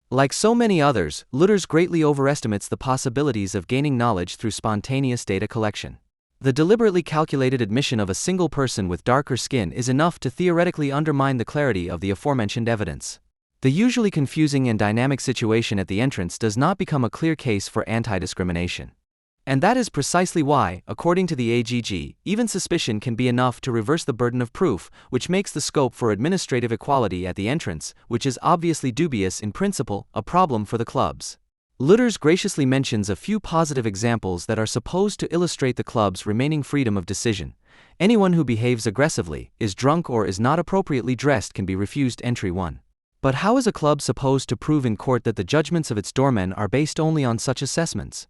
Like so many others, Lutters greatly overestimates the possibilities of gaining knowledge through spontaneous data collection. The deliberately calculated admission of a single person with darker skin is enough to theoretically undermine the clarity of the aforementioned evidence. The usually confusing and dynamic situation at the entrance does not become a clear case for anti-discrimination. And that is precisely why, according to the AGG, even suspicion can be enough to reverse the burden of proof, which makes the scope for administrative equality at the entrance, which is obviously dubious in principle, a problem for the clubs. Lutters graciously mentions a few positive examples that are supposed to illustrate the club's remaining freedom of decision. Anyone who behaves aggressively, is drunk or is not appropriately dressed can be refused entry 1. But how is a club supposed to prove in court that the judgments of its doormen are based only on such assessments?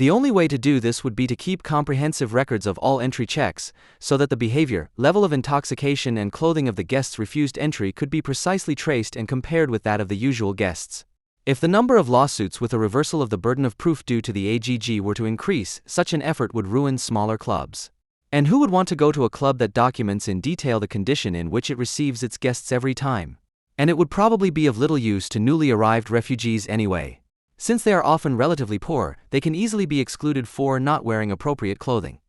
The only way to do this would be to keep comprehensive records of all entry checks, so that the behavior, level of intoxication and clothing of the guests refused entry could be precisely traced and compared with that of the usual guests. If the number of lawsuits with a reversal of the burden of proof due to the AGG were to increase, such an effort would ruin smaller clubs. And who would want to go to a club that documents in detail the condition in which it receives its guests every time? And it would probably be of little use to newly arrived refugees anyway. Since they are often relatively poor, they can easily be excluded for not wearing appropriate clothing.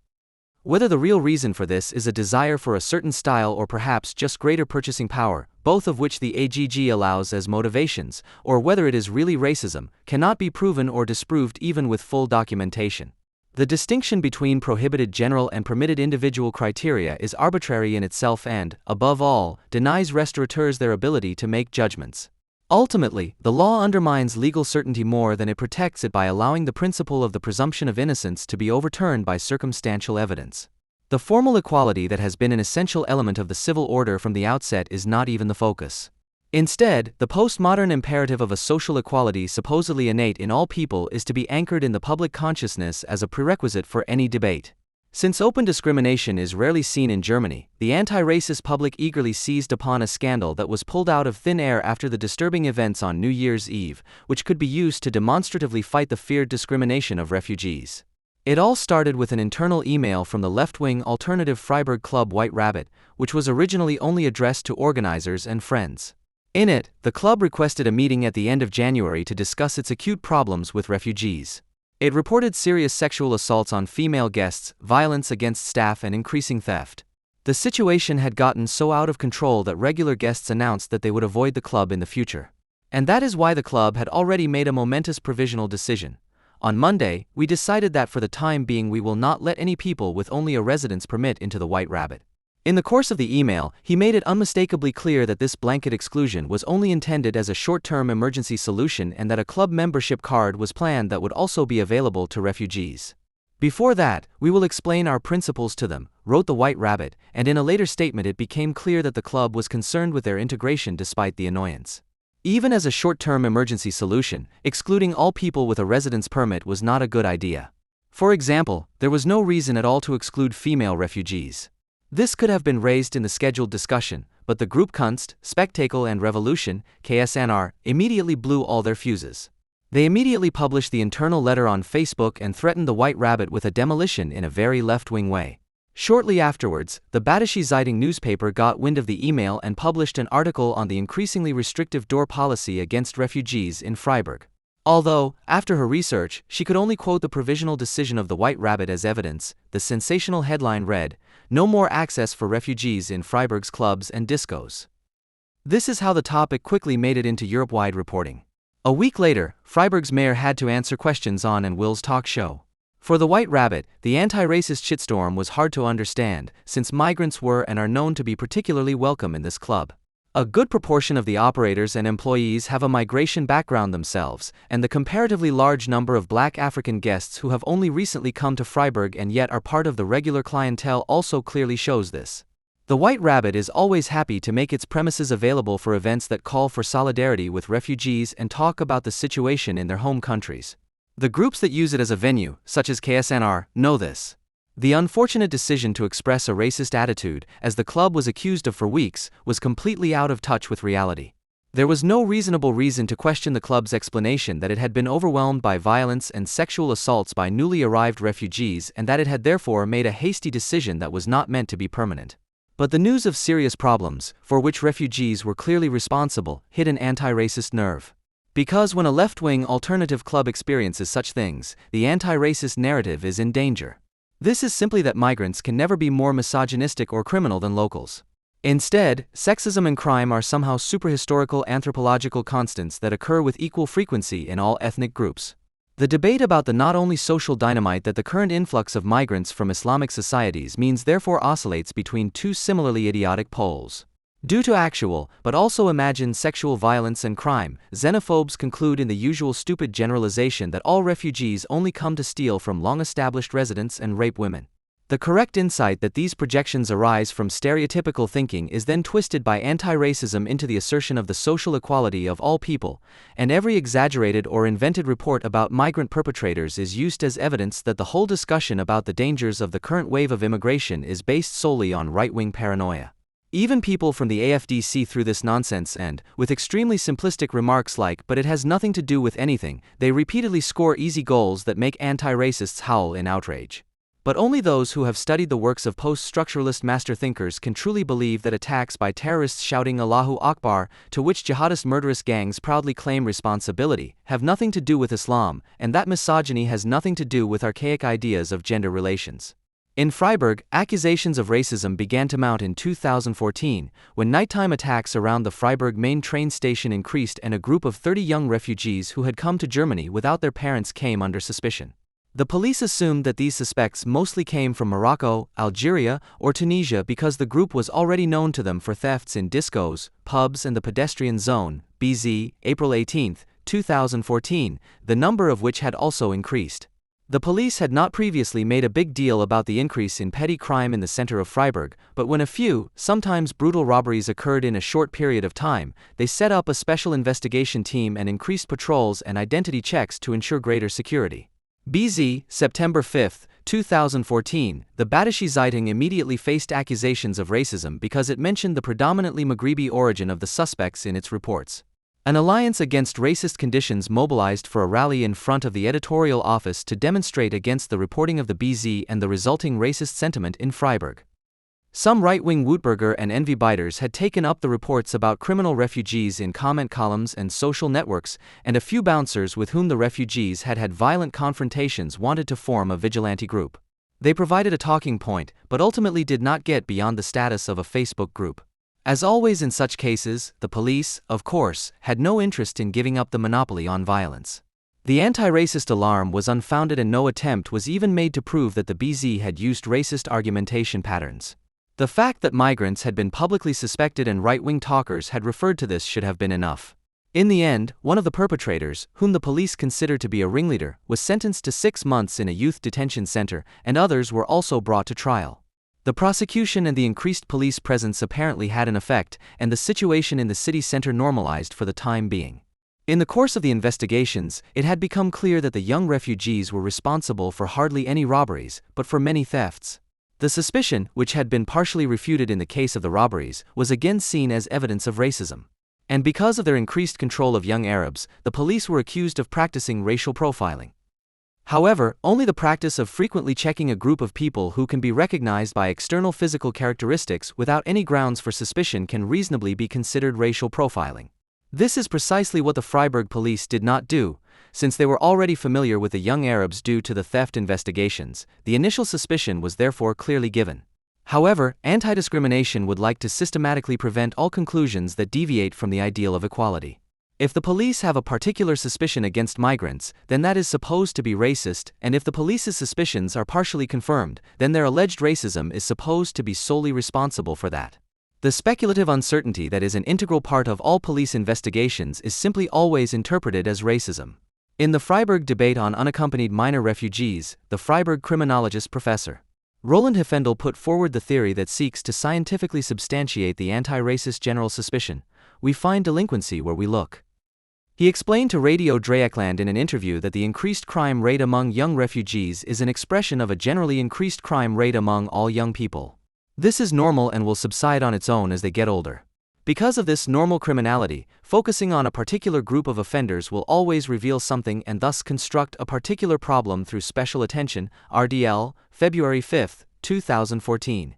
Whether the real reason for this is a desire for a certain style or perhaps just greater purchasing power, both of which the AGG allows as motivations, or whether it is really racism, cannot be proven or disproved even with full documentation. The distinction between prohibited general and permitted individual criteria is arbitrary in itself and, above all, denies restaurateurs their ability to make judgments. Ultimately, the law undermines legal certainty more than it protects it by allowing the principle of the presumption of innocence to be overturned by circumstantial evidence. The formal equality that has been an essential element of the civil order from the outset is not even the focus. Instead, the postmodern imperative of a social equality supposedly innate in all people is to be anchored in the public consciousness as a prerequisite for any debate. Since open discrimination is rarely seen in Germany, the anti-racist public eagerly seized upon a scandal that was pulled out of thin air after the disturbing events on New Year's Eve, which could be used to demonstratively fight the feared discrimination of refugees. It all started with an internal email from the left-wing alternative Freiburg club White Rabbit, which was originally only addressed to organizers and friends. In it, the club requested a meeting at the end of January to discuss its acute problems with refugees. It reported serious sexual assaults on female guests, violence against staff, and increasing theft. The situation had gotten so out of control that regular guests announced that they would avoid the club in the future. And that is why the club had already made a momentous provisional decision. On Monday, we decided that for the time being we will not let any people with only a residence permit into the White Rabbit. In the course of the email, he made it unmistakably clear that this blanket exclusion was only intended as a short-term emergency solution and that a club membership card was planned that would also be available to refugees. Before that, we will explain our principles to them, wrote the White Rabbit, and in a later statement it became clear that the club was concerned with their integration despite the annoyance. Even as a short-term emergency solution, excluding all people with a residence permit was not a good idea. For example, there was no reason at all to exclude female refugees. This could have been raised in the scheduled discussion, but the group Kunst, Spektakel and Revolution, KSNR, immediately blew all their fuses. They immediately published the internal letter on Facebook and threatened the White Rabbit with a demolition in a very left-wing way. Shortly afterwards, the Badische Zeitung newspaper got wind of the email and published an article on the increasingly restrictive door policy against refugees in Freiburg. Although, after her research, she could only quote the provisional decision of the White Rabbit as evidence, the sensational headline read, "No more access for refugees in Freiburg's clubs and discos." This is how the topic quickly made it into Europe-wide reporting. A week later, Freiburg's mayor had to answer questions on and Will's talk show. For the White Rabbit, the anti-racist shitstorm was hard to understand, since migrants were and are known to be particularly welcome in this club. A good proportion of the operators and employees have a migration background themselves, and the comparatively large number of black African guests who have only recently come to Freiburg and yet are part of the regular clientele also clearly shows this. The White Rabbit is always happy to make its premises available for events that call for solidarity with refugees and talk about the situation in their home countries. The groups that use it as a venue, such as KSNR, know this. The unfortunate decision to express a racist attitude, as the club was accused of for weeks, was completely out of touch with reality. There was no reasonable reason to question the club's explanation that it had been overwhelmed by violence and sexual assaults by newly arrived refugees and that it had therefore made a hasty decision that was not meant to be permanent. But the news of serious problems, for which refugees were clearly responsible, hit an anti-racist nerve. Because when a left-wing alternative club experiences such things, the anti-racist narrative is in danger. This is simply that migrants can never be more misogynistic or criminal than locals. Instead, sexism and crime are somehow superhistorical anthropological constants that occur with equal frequency in all ethnic groups. The debate about the not only social dynamite that the current influx of migrants from Islamic societies means therefore oscillates between two similarly idiotic poles. Due to actual, but also imagined sexual violence and crime, xenophobes conclude in the usual stupid generalization that all refugees only come to steal from long-established residents and rape women. The correct insight that these projections arise from stereotypical thinking is then twisted by anti-racism into the assertion of the social equality of all people, and every exaggerated or invented report about migrant perpetrators is used as evidence that the whole discussion about the dangers of the current wave of immigration is based solely on right-wing paranoia. Even people from the AFD see through this nonsense and, with extremely simplistic remarks like, "but it has nothing to do with anything," they repeatedly score easy goals that make anti-racists howl in outrage. But only those who have studied the works of post-structuralist master thinkers can truly believe that attacks by terrorists shouting Allahu Akbar, to which jihadist murderous gangs proudly claim responsibility, have nothing to do with Islam, and that misogyny has nothing to do with archaic ideas of gender relations. In Freiburg, accusations of racism began to mount in 2014, when nighttime attacks around the Freiburg main train station increased and a group of 30 young refugees who had come to Germany without their parents came under suspicion. The police assumed that these suspects mostly came from Morocco, Algeria, or Tunisia because the group was already known to them for thefts in discos, pubs and the pedestrian zone, BZ, April 18, 2014, the number of which had also increased. The police had not previously made a big deal about the increase in petty crime in the center of Freiburg, but when a few, sometimes brutal robberies occurred in a short period of time, they set up a special investigation team and increased patrols and identity checks to ensure greater security. BZ, September 5, 2014, the Badische Zeitung immediately faced accusations of racism because it mentioned the predominantly Maghribi origin of the suspects in its reports. An alliance against racist conditions mobilized for a rally in front of the editorial office to demonstrate against the reporting of the BZ and the resulting racist sentiment in Freiburg. Some right-wing Wutberger and envy biters had taken up the reports about criminal refugees in comment columns and social networks, and a few bouncers with whom the refugees had had violent confrontations wanted to form a vigilante group. They provided a talking point, but ultimately did not get beyond the status of a Facebook group. As always in such cases, the police, of course, had no interest in giving up the monopoly on violence. The anti-racist alarm was unfounded and no attempt was even made to prove that the BZ had used racist argumentation patterns. The fact that migrants had been publicly suspected and right-wing talkers had referred to this should have been enough. In the end, one of the perpetrators, whom the police considered to be a ringleader, was sentenced to 6 months in a youth detention center, and others were also brought to trial. The prosecution and the increased police presence apparently had an effect, and the situation in the city center normalized for the time being. In the course of the investigations, it had become clear that the young refugees were responsible for hardly any robberies, but for many thefts. The suspicion, which had been partially refuted in the case of the robberies, was again seen as evidence of racism. And because of their increased control of young Arabs, the police were accused of practicing racial profiling. However, only the practice of frequently checking a group of people who can be recognized by external physical characteristics without any grounds for suspicion can reasonably be considered racial profiling. This is precisely what the Freiburg police did not do, since they were already familiar with the young Arabs due to the theft investigations. The initial suspicion was therefore clearly given. However, anti-discrimination would like to systematically prevent all conclusions that deviate from the ideal of equality. If the police have a particular suspicion against migrants, then that is supposed to be racist, and if the police's suspicions are partially confirmed, then their alleged racism is supposed to be solely responsible for that. The speculative uncertainty that is an integral part of all police investigations is simply always interpreted as racism. In the Freiburg debate on unaccompanied minor refugees, the Freiburg criminologist Professor Roland Heffendel put forward the theory that seeks to scientifically substantiate the anti-racist general suspicion: we find delinquency where we look. He explained to Radio Dreieckland in an interview that the increased crime rate among young refugees is an expression of a generally increased crime rate among all young people. This is normal and will subside on its own as they get older. Because of this normal criminality, focusing on a particular group of offenders will always reveal something and thus construct a particular problem through special attention. RDL, February 5, 2014.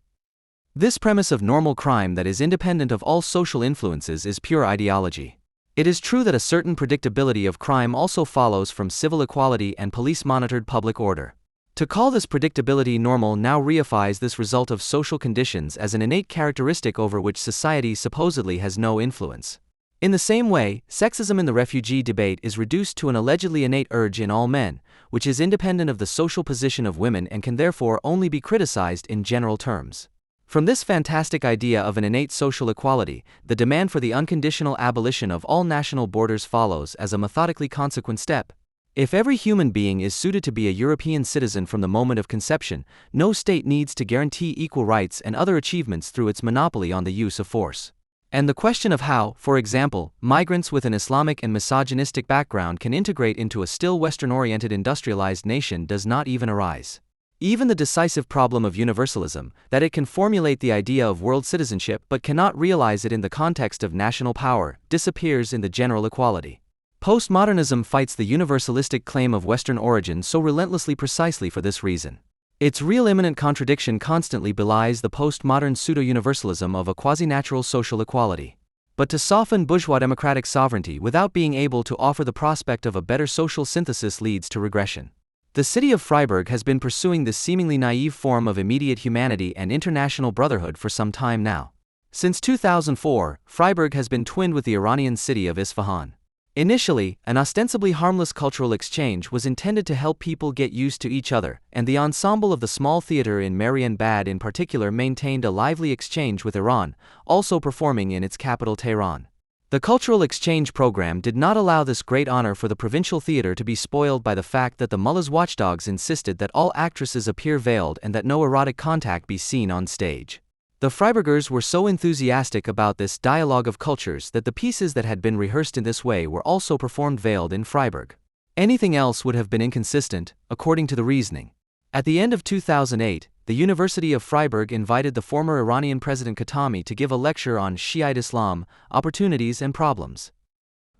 This premise of normal crime that is independent of all social influences is pure ideology. It is true that a certain predictability of crime also follows from civil equality and police-monitored public order. To call this predictability normal now reifies this result of social conditions as an innate characteristic over which society supposedly has no influence. In the same way, sexism in the refugee debate is reduced to an allegedly innate urge in all men, which is independent of the social position of women and can therefore only be criticized in general terms. From this fantastic idea of an innate social equality, the demand for the unconditional abolition of all national borders follows as a methodically consequent step. If every human being is suited to be a European citizen from the moment of conception, no state needs to guarantee equal rights and other achievements through its monopoly on the use of force. And the question of how, for example, migrants with an Islamic and misogynistic background can integrate into a still Western-oriented industrialized nation does not even arise. Even the decisive problem of universalism, that it can formulate the idea of world citizenship but cannot realize it in the context of national power, disappears in the general equality. Postmodernism fights the universalistic claim of Western origin so relentlessly precisely for this reason. Its real immanent contradiction constantly belies the postmodern pseudo-universalism of a quasi-natural social equality. But to soften bourgeois democratic sovereignty without being able to offer the prospect of a better social synthesis leads to regression. The city of Freiburg has been pursuing this seemingly naive form of immediate humanity and international brotherhood for some time now. Since 2004, Freiburg has been twinned with the Iranian city of Isfahan. Initially, an ostensibly harmless cultural exchange was intended to help people get used to each other, and the ensemble of the small theater in Marienbad in particular maintained a lively exchange with Iran, also performing in its capital Tehran. The cultural exchange program did not allow this great honor for the provincial theater to be spoiled by the fact that the mullah's watchdogs insisted that all actresses appear veiled and that no erotic contact be seen on stage. The Freiburgers were so enthusiastic about this dialogue of cultures that the pieces that had been rehearsed in this way were also performed veiled in Freiburg. Anything else would have been inconsistent, according to the reasoning. At the end of 2008, the University of Freiburg invited the former Iranian President Khatami to give a lecture on Shiite Islam, opportunities and problems.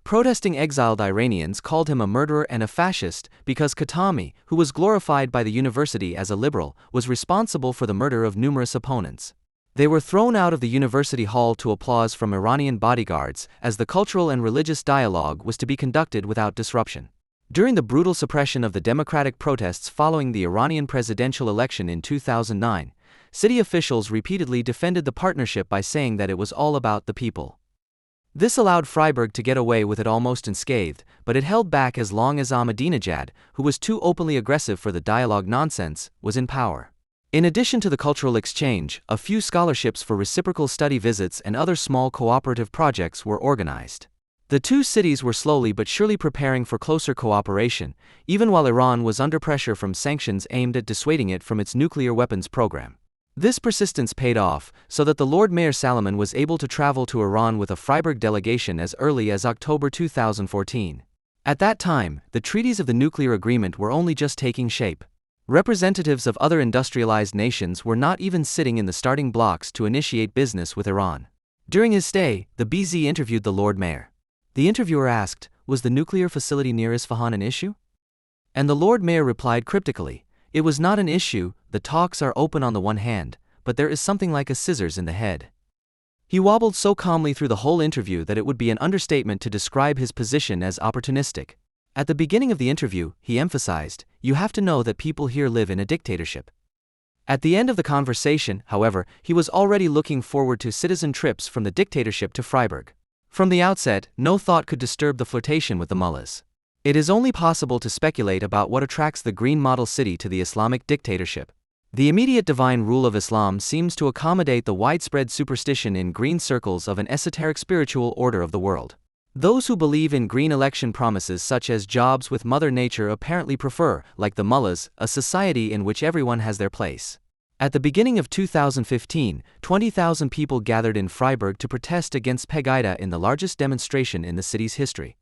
Protesting exiled Iranians called him a murderer and a fascist because Khatami, who was glorified by the university as a liberal, was responsible for the murder of numerous opponents. They were thrown out of the university hall to applause from Iranian bodyguards, as the cultural and religious dialogue was to be conducted without disruption. During the brutal suppression of the democratic protests following the Iranian presidential election in 2009, city officials repeatedly defended the partnership by saying that it was all about the people. This allowed Freiburg to get away with it almost unscathed, but it held back as long as Ahmadinejad, who was too openly aggressive for the dialogue nonsense, was in power. In addition to the cultural exchange, a few scholarships for reciprocal study visits and other small cooperative projects were organized. The two cities were slowly but surely preparing for closer cooperation, even while Iran was under pressure from sanctions aimed at dissuading it from its nuclear weapons program. This persistence paid off, so that the Lord Mayor Salomon was able to travel to Iran with a Freiburg delegation as early as October 2014. At that time, the treaties of the nuclear agreement were only just taking shape. Representatives of other industrialized nations were not even sitting in the starting blocks to initiate business with Iran. During his stay, the BZ interviewed the Lord Mayor. The interviewer asked, "Was the nuclear facility near Isfahan an issue?" And the Lord Mayor replied cryptically, "It was not an issue, the talks are open on the one hand, but there is something like a scissors in the head." He wobbled so calmly through the whole interview that it would be an understatement to describe his position as opportunistic. At the beginning of the interview, he emphasized, "You have to know that people here live in a dictatorship." At the end of the conversation, however, he was already looking forward to citizen trips from the dictatorship to Freiburg. From the outset, no thought could disturb the flirtation with the mullahs. It is only possible to speculate about what attracts the green model city to the Islamic dictatorship. The immediate divine rule of Islam seems to accommodate the widespread superstition in green circles of an esoteric spiritual order of the world. Those who believe in green election promises such as jobs with Mother Nature apparently prefer, like the mullahs, a society in which everyone has their place. At the beginning of 2015, 20,000 people gathered in Freiburg to protest against Pegida in the largest demonstration in the city's history.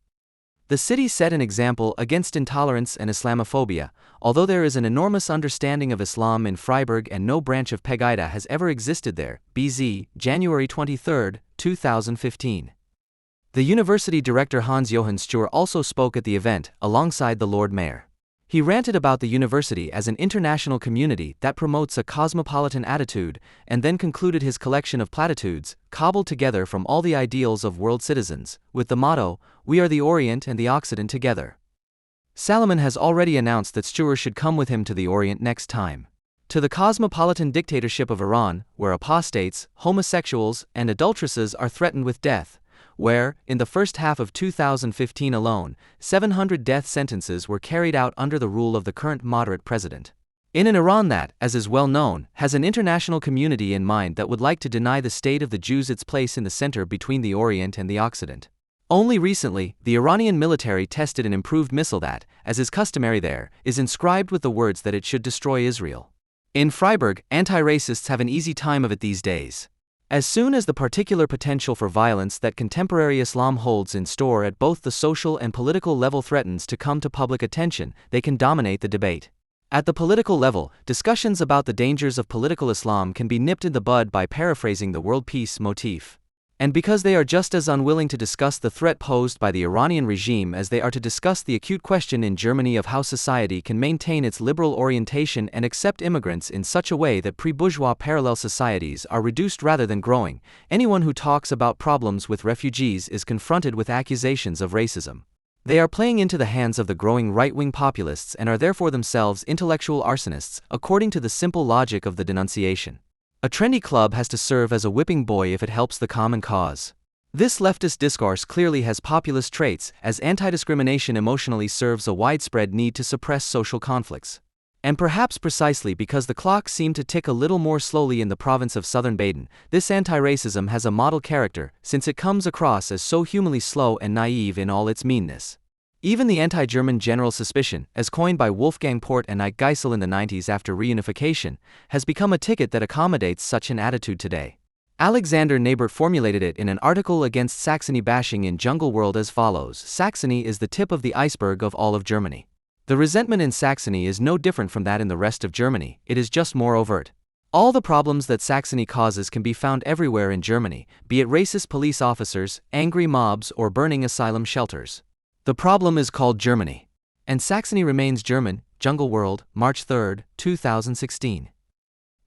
The city set an example against intolerance and Islamophobia, although there is an enormous understanding of Islam in Freiburg and no branch of Pegida has ever existed there. BZ, January 23, 2015. The university director Hans-Johann Sture also spoke at the event, alongside the Lord Mayor. He ranted about the university as an international community that promotes a cosmopolitan attitude, and then concluded his collection of platitudes, cobbled together from all the ideals of world citizens, with the motto, "We are the Orient and the Occident together." Salomon has already announced that Sture should come with him to the Orient next time. To the cosmopolitan dictatorship of Iran, where apostates, homosexuals, and adulteresses are threatened with death, where, in the first half of 2015 alone, 700 death sentences were carried out under the rule of the current moderate president. In an Iran that, as is well known, has an international community in mind that would like to deny the state of the Jews its place in the center between the Orient and the Occident. Only recently, the Iranian military tested an improved missile that, as is customary there, is inscribed with the words that it should destroy Israel. In Freiburg, anti-racists have an easy time of it these days. As soon as the particular potential for violence that contemporary Islam holds in store at both the social and political level threatens to come to public attention, they can dominate the debate. At the political level, discussions about the dangers of political Islam can be nipped in the bud by paraphrasing the world peace motif. And because they are just as unwilling to discuss the threat posed by the Iranian regime as they are to discuss the acute question in Germany of how society can maintain its liberal orientation and accept immigrants in such a way that pre-bourgeois parallel societies are reduced rather than growing, anyone who talks about problems with refugees is confronted with accusations of racism. They are playing into the hands of the growing right-wing populists and are therefore themselves intellectual arsonists, according to the simple logic of the denunciation. A trendy club has to serve as a whipping boy if it helps the common cause. This leftist discourse clearly has populist traits, as anti-discrimination emotionally serves a widespread need to suppress social conflicts. And perhaps precisely because the clock seemed to tick a little more slowly in the province of southern Baden, this anti-racism has a model character, since it comes across as so humanly slow and naive in all its meanness. Even the anti-German general suspicion, as coined by Wolfgang Port and Ike Geisel in the 90s after reunification, has become a ticket that accommodates such an attitude today. Alexander Nabert formulated it in an article against Saxony bashing in Jungle World as follows: Saxony is the tip of the iceberg of all of Germany. The resentment in Saxony is no different from that in the rest of Germany, it is just more overt. All the problems that Saxony causes can be found everywhere in Germany, be it racist police officers, angry mobs, or burning asylum shelters. The problem is called Germany. And Saxony remains German. Jungle World, March 3, 2016.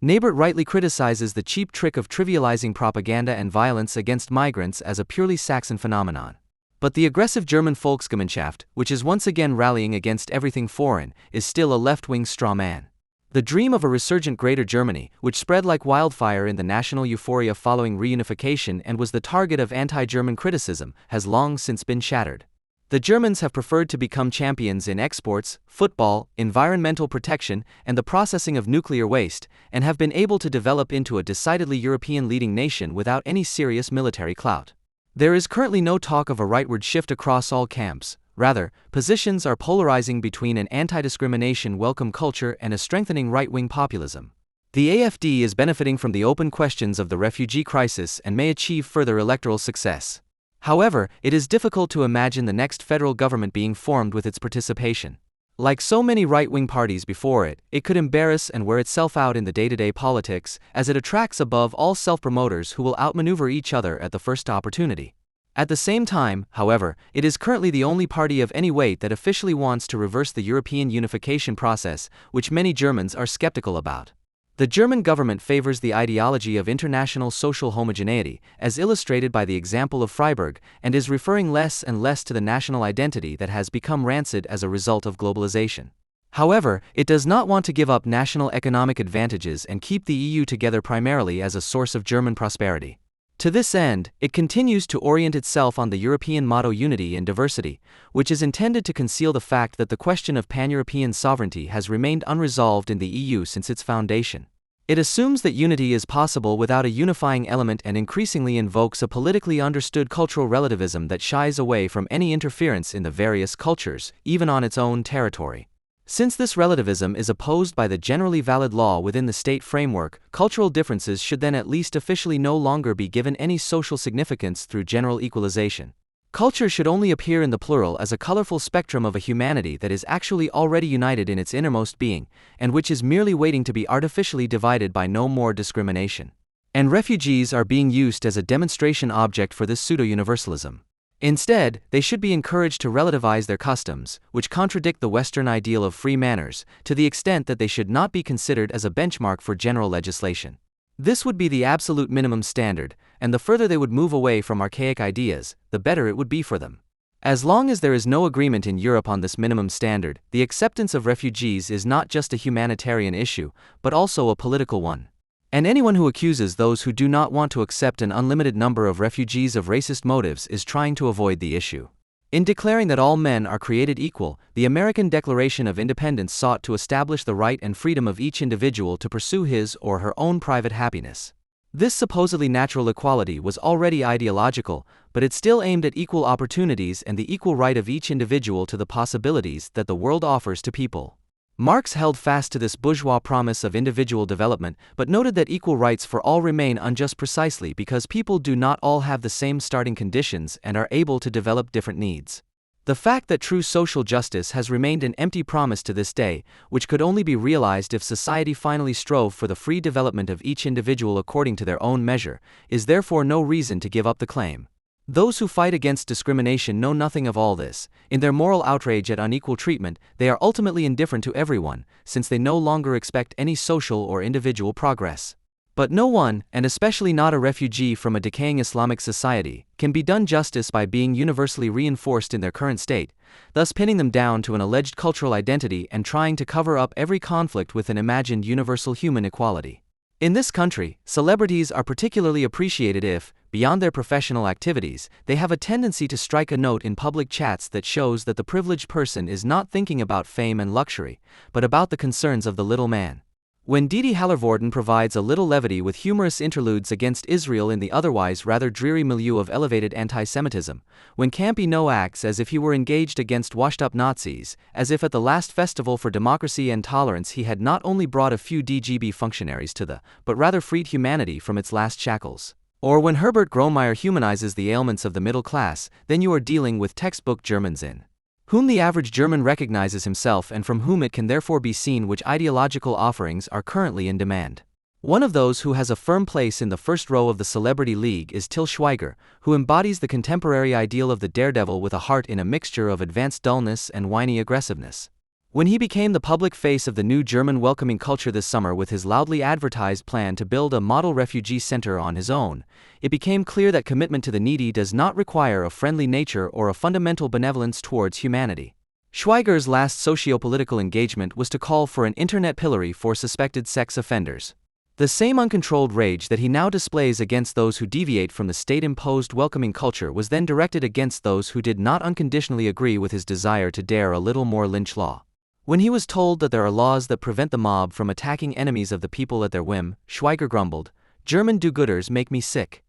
Nabert rightly criticizes the cheap trick of trivializing propaganda and violence against migrants as a purely Saxon phenomenon. But the aggressive German Volksgemeinschaft, which is once again rallying against everything foreign, is still a left-wing straw man. The dream of a resurgent Greater Germany, which spread like wildfire in the national euphoria following reunification and was the target of anti-German criticism, has long since been shattered. The Germans have preferred to become champions in exports, football, environmental protection, and the processing of nuclear waste, and have been able to develop into a decidedly European leading nation without any serious military clout. There is currently no talk of a rightward shift across all camps. Rather, positions are polarizing between an anti-discrimination welcome culture and a strengthening right-wing populism. The AfD is benefiting from the open questions of the refugee crisis and may achieve further electoral success. However, it is difficult to imagine the next federal government being formed with its participation. Like so many right-wing parties before it, it could embarrass and wear itself out in the day-to-day politics, as it attracts above all self-promoters who will outmaneuver each other at the first opportunity. At the same time, however, it is currently the only party of any weight that officially wants to reverse the European unification process, which many Germans are skeptical about. The German government favors the ideology of international social homogeneity, as illustrated by the example of Freiburg, and is referring less and less to the national identity that has become rancid as a result of globalization. However, it does not want to give up national economic advantages and keep the EU together primarily as a source of German prosperity. To this end, it continues to orient itself on the European motto unity in diversity, which is intended to conceal the fact that the question of pan-European sovereignty has remained unresolved in the EU since its foundation. It assumes that unity is possible without a unifying element and increasingly invokes a politically understood cultural relativism that shies away from any interference in the various cultures, even on its own territory. Since this relativism is opposed by the generally valid law within the state framework, cultural differences should then at least officially no longer be given any social significance through general equalization. Culture should only appear in the plural as a colorful spectrum of a humanity that is actually already united in its innermost being, and which is merely waiting to be artificially divided by no more discrimination. And refugees are being used as a demonstration object for this pseudo-universalism. Instead, they should be encouraged to relativize their customs, which contradict the Western ideal of free manners, to the extent that they should not be considered as a benchmark for general legislation. This would be the absolute minimum standard, and the further they would move away from archaic ideas, the better it would be for them. As long as there is no agreement in Europe on this minimum standard, the acceptance of refugees is not just a humanitarian issue, but also a political one. And anyone who accuses those who do not want to accept an unlimited number of refugees of racist motives is trying to avoid the issue. In declaring that all men are created equal, the American Declaration of Independence sought to establish the right and freedom of each individual to pursue his or her own private happiness. This supposedly natural equality was already ideological, but it still aimed at equal opportunities and the equal right of each individual to the possibilities that the world offers to people. Marx held fast to this bourgeois promise of individual development, but noted that equal rights for all remain unjust precisely because people do not all have the same starting conditions and are able to develop different needs. The fact that true social justice has remained an empty promise to this day, which could only be realized if society finally strove for the free development of each individual according to their own measure, is therefore no reason to give up the claim. Those who fight against discrimination know nothing of all this. In their moral outrage at unequal treatment, they are ultimately indifferent to everyone, since they no longer expect any social or individual progress. But no one, and especially not a refugee from a decaying Islamic society, can be done justice by being universally reinforced in their current state, thus pinning them down to an alleged cultural identity and trying to cover up every conflict with an imagined universal human equality. In this country, celebrities are particularly appreciated if, beyond their professional activities, they have a tendency to strike a note in public chats that shows that the privileged person is not thinking about fame and luxury, but about the concerns of the little man. When Didi Hallervorden provides a little levity with humorous interludes against Israel in the otherwise rather dreary milieu of elevated anti-Semitism, when Campy No acts as if he were engaged against washed-up Nazis, as if at the last festival for democracy and tolerance he had not only brought a few DGB functionaries to the, but rather freed humanity from its last shackles. Or when Herbert Grönemeyer humanizes the ailments of the middle class, then you are dealing with textbook Germans in whom the average German recognizes himself and from whom it can therefore be seen which ideological offerings are currently in demand. One of those who has a firm place in the first row of the celebrity league is Till Schweiger, who embodies the contemporary ideal of the daredevil with a heart in a mixture of advanced dullness and whiny aggressiveness. When he became the public face of the new German welcoming culture this summer with his loudly advertised plan to build a model refugee center on his own, it became clear that commitment to the needy does not require a friendly nature or a fundamental benevolence towards humanity. Schweiger's last socio-political engagement was to call for an internet pillory for suspected sex offenders. The same uncontrolled rage that he now displays against those who deviate from the state-imposed welcoming culture was then directed against those who did not unconditionally agree with his desire to dare a little more lynch law. When he was told that there are laws that prevent the mob from attacking enemies of the people at their whim, Schweiger grumbled, "German do-gooders make me sick."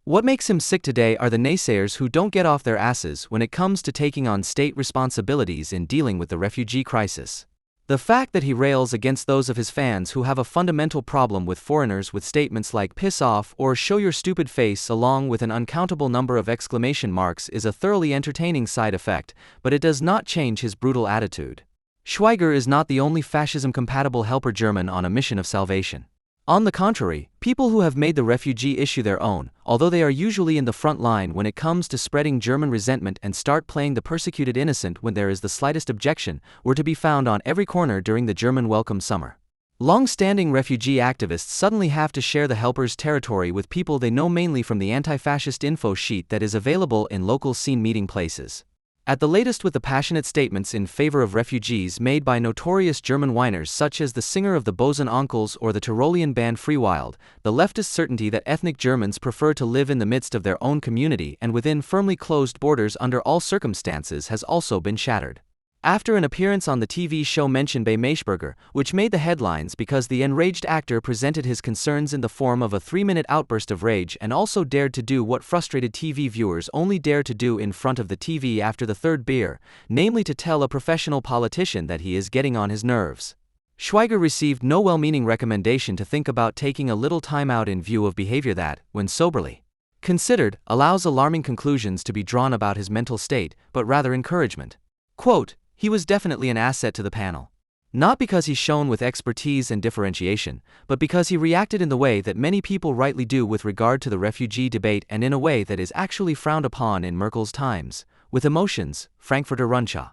What makes him sick today are the naysayers who don't get off their asses when it comes to taking on state responsibilities in dealing with the refugee crisis. The fact that he rails against those of his fans who have a fundamental problem with foreigners with statements like "piss off" or "show your stupid face" along with an uncountable number of exclamation marks is a thoroughly entertaining side effect, but it does not change his brutal attitude. Schweiger is not the only fascism-compatible helper German on a mission of salvation. On the contrary, people who have made the refugee issue their own, although they are usually in the front line when it comes to spreading German resentment and start playing the persecuted innocent when there is the slightest objection, were to be found on every corner during the German welcome summer. Long-standing refugee activists suddenly have to share the helpers' territory with people they know mainly from the anti-fascist info sheet that is available in local scene meeting places. At the latest with the passionate statements in favor of refugees made by notorious German whiners such as the singer of the Boson Onkels or the Tyrolean band Freewild, the leftist certainty that ethnic Germans prefer to live in the midst of their own community and within firmly closed borders under all circumstances has also been shattered. After an appearance on the TV show Menschen bei Maischberger, which made the headlines because the enraged actor presented his concerns in the form of a 3-minute outburst of rage and also dared to do what frustrated TV viewers only dare to do in front of the TV after the third beer, namely to tell a professional politician that he is getting on his nerves. Schweiger received no well-meaning recommendation to think about taking a little time out in view of behavior that, when soberly considered, allows alarming conclusions to be drawn about his mental state, but rather encouragement. Quote, "He was definitely an asset to the panel. Not because he shone with expertise and differentiation, but because he reacted in the way that many people rightly do with regard to the refugee debate and in a way that is actually frowned upon in Merkel's times, with emotions." Frankfurter Rundschau.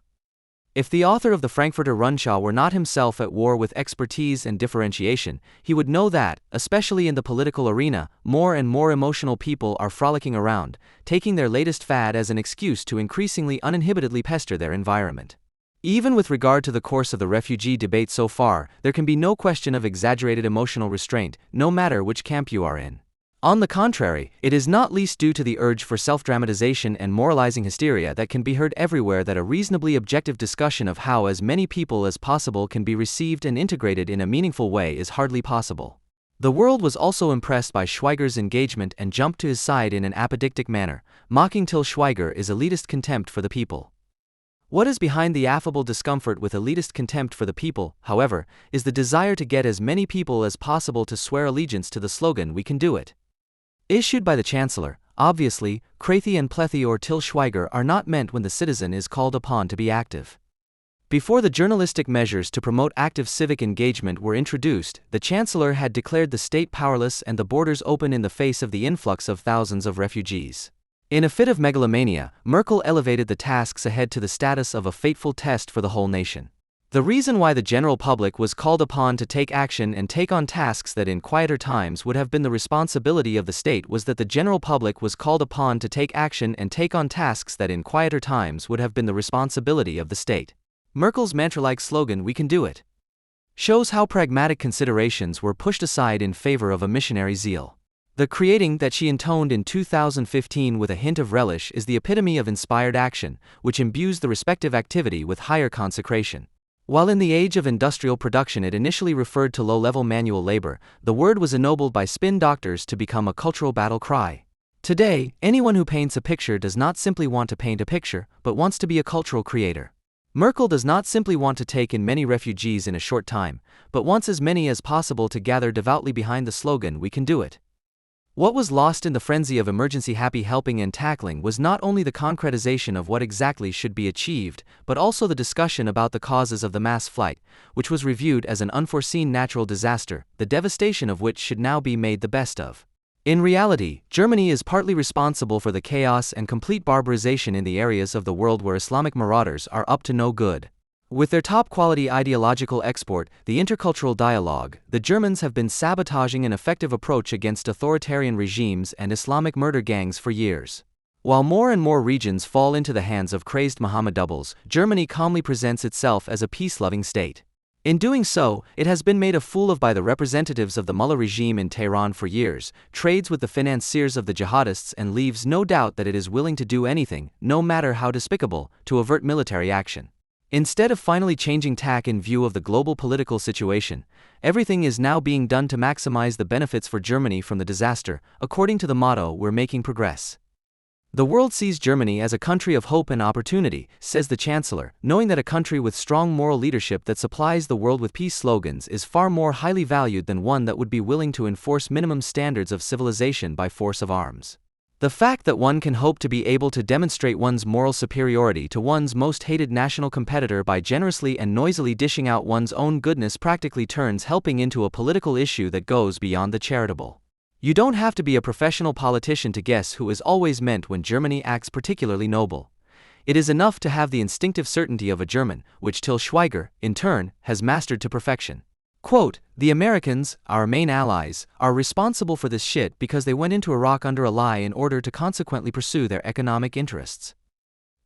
If the author of the Frankfurter Rundschau were not himself at war with expertise and differentiation, he would know that, especially in the political arena, more and more emotional people are frolicking around, taking their latest fad as an excuse to increasingly uninhibitedly pester their environment. Even with regard to the course of the refugee debate so far, there can be no question of exaggerated emotional restraint, no matter which camp you are in. On the contrary, it is not least due to the urge for self-dramatization and moralizing hysteria that can be heard everywhere that a reasonably objective discussion of how as many people as possible can be received and integrated in a meaningful way is hardly possible. The world was also impressed by Schweiger's engagement and jumped to his side in an apodictic manner, mocking Till Schweiger is elitist contempt for the people. What is behind the affable discomfort with elitist contempt for the people, however, is the desire to get as many people as possible to swear allegiance to the slogan "We can do it." Issued by the Chancellor, Obviously, Krathi and Plethy or Till Schweiger are not meant when the citizen is called upon to be active. Before the journalistic measures to promote active civic engagement were introduced, the Chancellor had declared the state powerless and the borders open in the face of the influx of thousands of refugees. In a fit of megalomania, Merkel elevated the tasks ahead to the status of a fateful test for the whole nation. The reason why the general public was called upon to take action and take on tasks that in quieter times would have been the responsibility of the state was that the general public was called upon to take action and take on tasks that in quieter times would have been the responsibility of the state. Merkel's mantra-like slogan, "We can do it," shows how pragmatic considerations were pushed aside in favor of a missionary zeal. The creating that she intoned in 2015 with a hint of relish is the epitome of inspired action, which imbues the respective activity with higher consecration. While in the age of industrial production it initially referred to low-level manual labor, the word was ennobled by spin doctors to become a cultural battle cry. Today, anyone who paints a picture does not simply want to paint a picture, but wants to be a cultural creator. Merkel does not simply want to take in many refugees in a short time, but wants as many as possible to gather devoutly behind the slogan, "We can do it." What was lost in the frenzy of emergency happy helping and tackling was not only the concretization of what exactly should be achieved, but also the discussion about the causes of the mass flight, which was reviewed as an unforeseen natural disaster, the devastation of which should now be made the best of. In reality, Germany is partly responsible for the chaos and complete barbarization in the areas of the world where Islamic marauders are up to no good. With their top-quality ideological export, the intercultural dialogue, the Germans have been sabotaging an effective approach against authoritarian regimes and Islamic murder gangs for years. While more and more regions fall into the hands of crazed Muhammad doubles, Germany calmly presents itself as a peace-loving state. In doing so, it has been made a fool of by the representatives of the Mullah regime in Tehran for years, trades with the financiers of the jihadists and leaves no doubt that it is willing to do anything, no matter how despicable, to avert military action. Instead of finally changing tack in view of the global political situation, everything is now being done to maximize the benefits for Germany from the disaster, according to the motto, "We're making progress." The world sees Germany as a country of hope and opportunity, says the Chancellor, knowing that a country with strong moral leadership that supplies the world with peace slogans is far more highly valued than one that would be willing to enforce minimum standards of civilization by force of arms. The fact that one can hope to be able to demonstrate one's moral superiority to one's most hated national competitor by generously and noisily dishing out one's own goodness practically turns helping into a political issue that goes beyond the charitable. You don't have to be a professional politician to guess who is always meant when Germany acts particularly noble. It is enough to have the instinctive certainty of a German, which Till Schweiger, in turn, has mastered to perfection. Quote, "The Americans, our main allies, are responsible for this shit because they went into Iraq under a lie in order to consequently pursue their economic interests."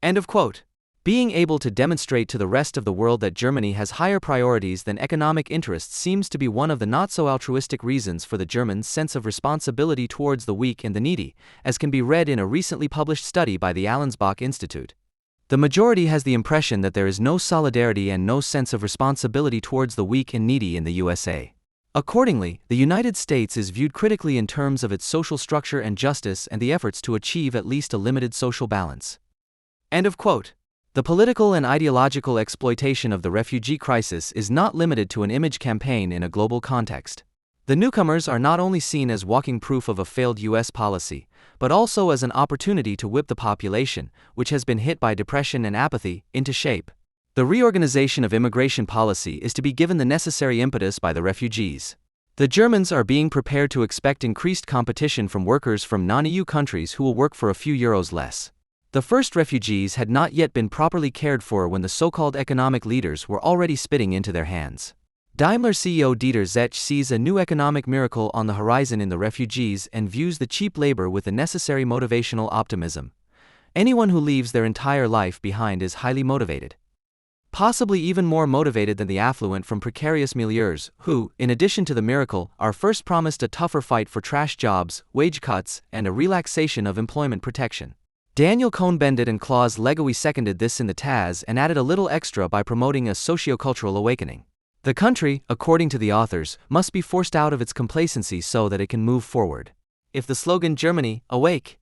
End of quote. Being able to demonstrate to the rest of the world that Germany has higher priorities than economic interests seems to be one of the not-so-altruistic reasons for the Germans' sense of responsibility towards the weak and the needy, as can be read in a recently published study by the Allensbach Institute. The majority has the impression that there is no solidarity and no sense of responsibility towards the weak and needy in the USA. Accordingly, the United States is viewed critically in terms of its social structure and justice and the efforts to achieve at least a limited social balance. End of quote. The political and ideological exploitation of the refugee crisis is not limited to an image campaign in a global context. The newcomers are not only seen as walking proof of a failed U.S. policy, but also as an opportunity to whip the population, which has been hit by depression and apathy, into shape. The reorganization of immigration policy is to be given the necessary impetus by the refugees. The Germans are being prepared to expect increased competition from workers from non-EU countries who will work for a few euros less. The first refugees had not yet been properly cared for when the so-called economic leaders were already spitting into their hands. Daimler CEO Dieter Zech sees a new economic miracle on the horizon in the refugees and views the cheap labor with the necessary motivational optimism. Anyone who leaves their entire life behind is highly motivated. Possibly even more motivated than the affluent from precarious milieus, who, in addition to the miracle, are first promised a tougher fight for trash jobs, wage cuts, and a relaxation of employment protection. Daniel Cohn-Bendit and Klaus Legawi seconded this in the TAS and added a little extra by promoting a sociocultural awakening. The country, according to the authors, must be forced out of its complacency so that it can move forward. If the slogan "Germany, awake!"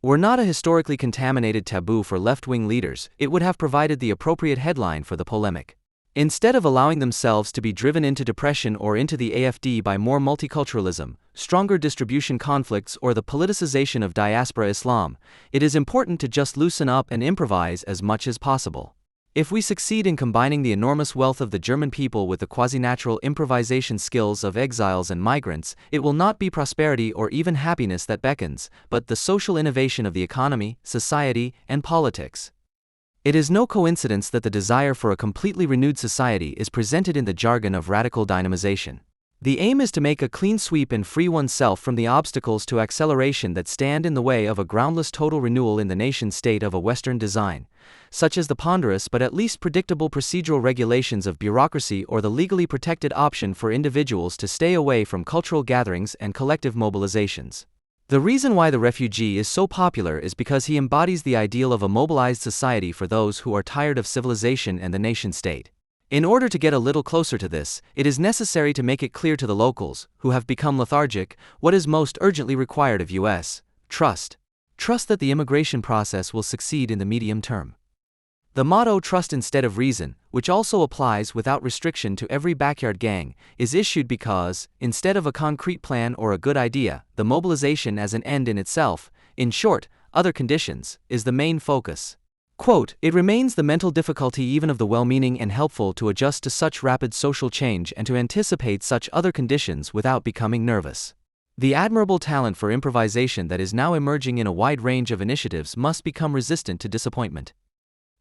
were not a historically contaminated taboo for left-wing leaders, it would have provided the appropriate headline for the polemic. Instead of allowing themselves to be driven into depression or into the AFD by more multiculturalism, stronger distribution conflicts, or the politicization of diaspora Islam, it is important to just loosen up and improvise as much as possible. If we succeed in combining the enormous wealth of the German people with the quasi-natural improvisation skills of exiles and migrants, it will not be prosperity or even happiness that beckons, but the social innovation of the economy, society, and politics. It is no coincidence that the desire for a completely renewed society is presented in the jargon of radical dynamization. The aim is to make a clean sweep and free oneself from the obstacles to acceleration that stand in the way of a groundless total renewal in the nation-state of a Western design, such as the ponderous but at least predictable procedural regulations of bureaucracy or the legally protected option for individuals to stay away from cultural gatherings and collective mobilizations. The reason why the refugee is so popular is because he embodies the ideal of a mobilized society for those who are tired of civilization and the nation-state. In order to get a little closer to this, it is necessary to make it clear to the locals, who have become lethargic, what is most urgently required of us: trust. Trust that the immigration process will succeed in the medium term. The motto "trust instead of reason," which also applies without restriction to every backyard gang, is issued because, instead of a concrete plan or a good idea, the mobilization as an end in itself, in short, other conditions, is the main focus. Quote, "It remains the mental difficulty even of the well-meaning and helpful to adjust to such rapid social change and to anticipate such other conditions without becoming nervous. The admirable talent for improvisation that is now emerging in a wide range of initiatives must become resistant to disappointment."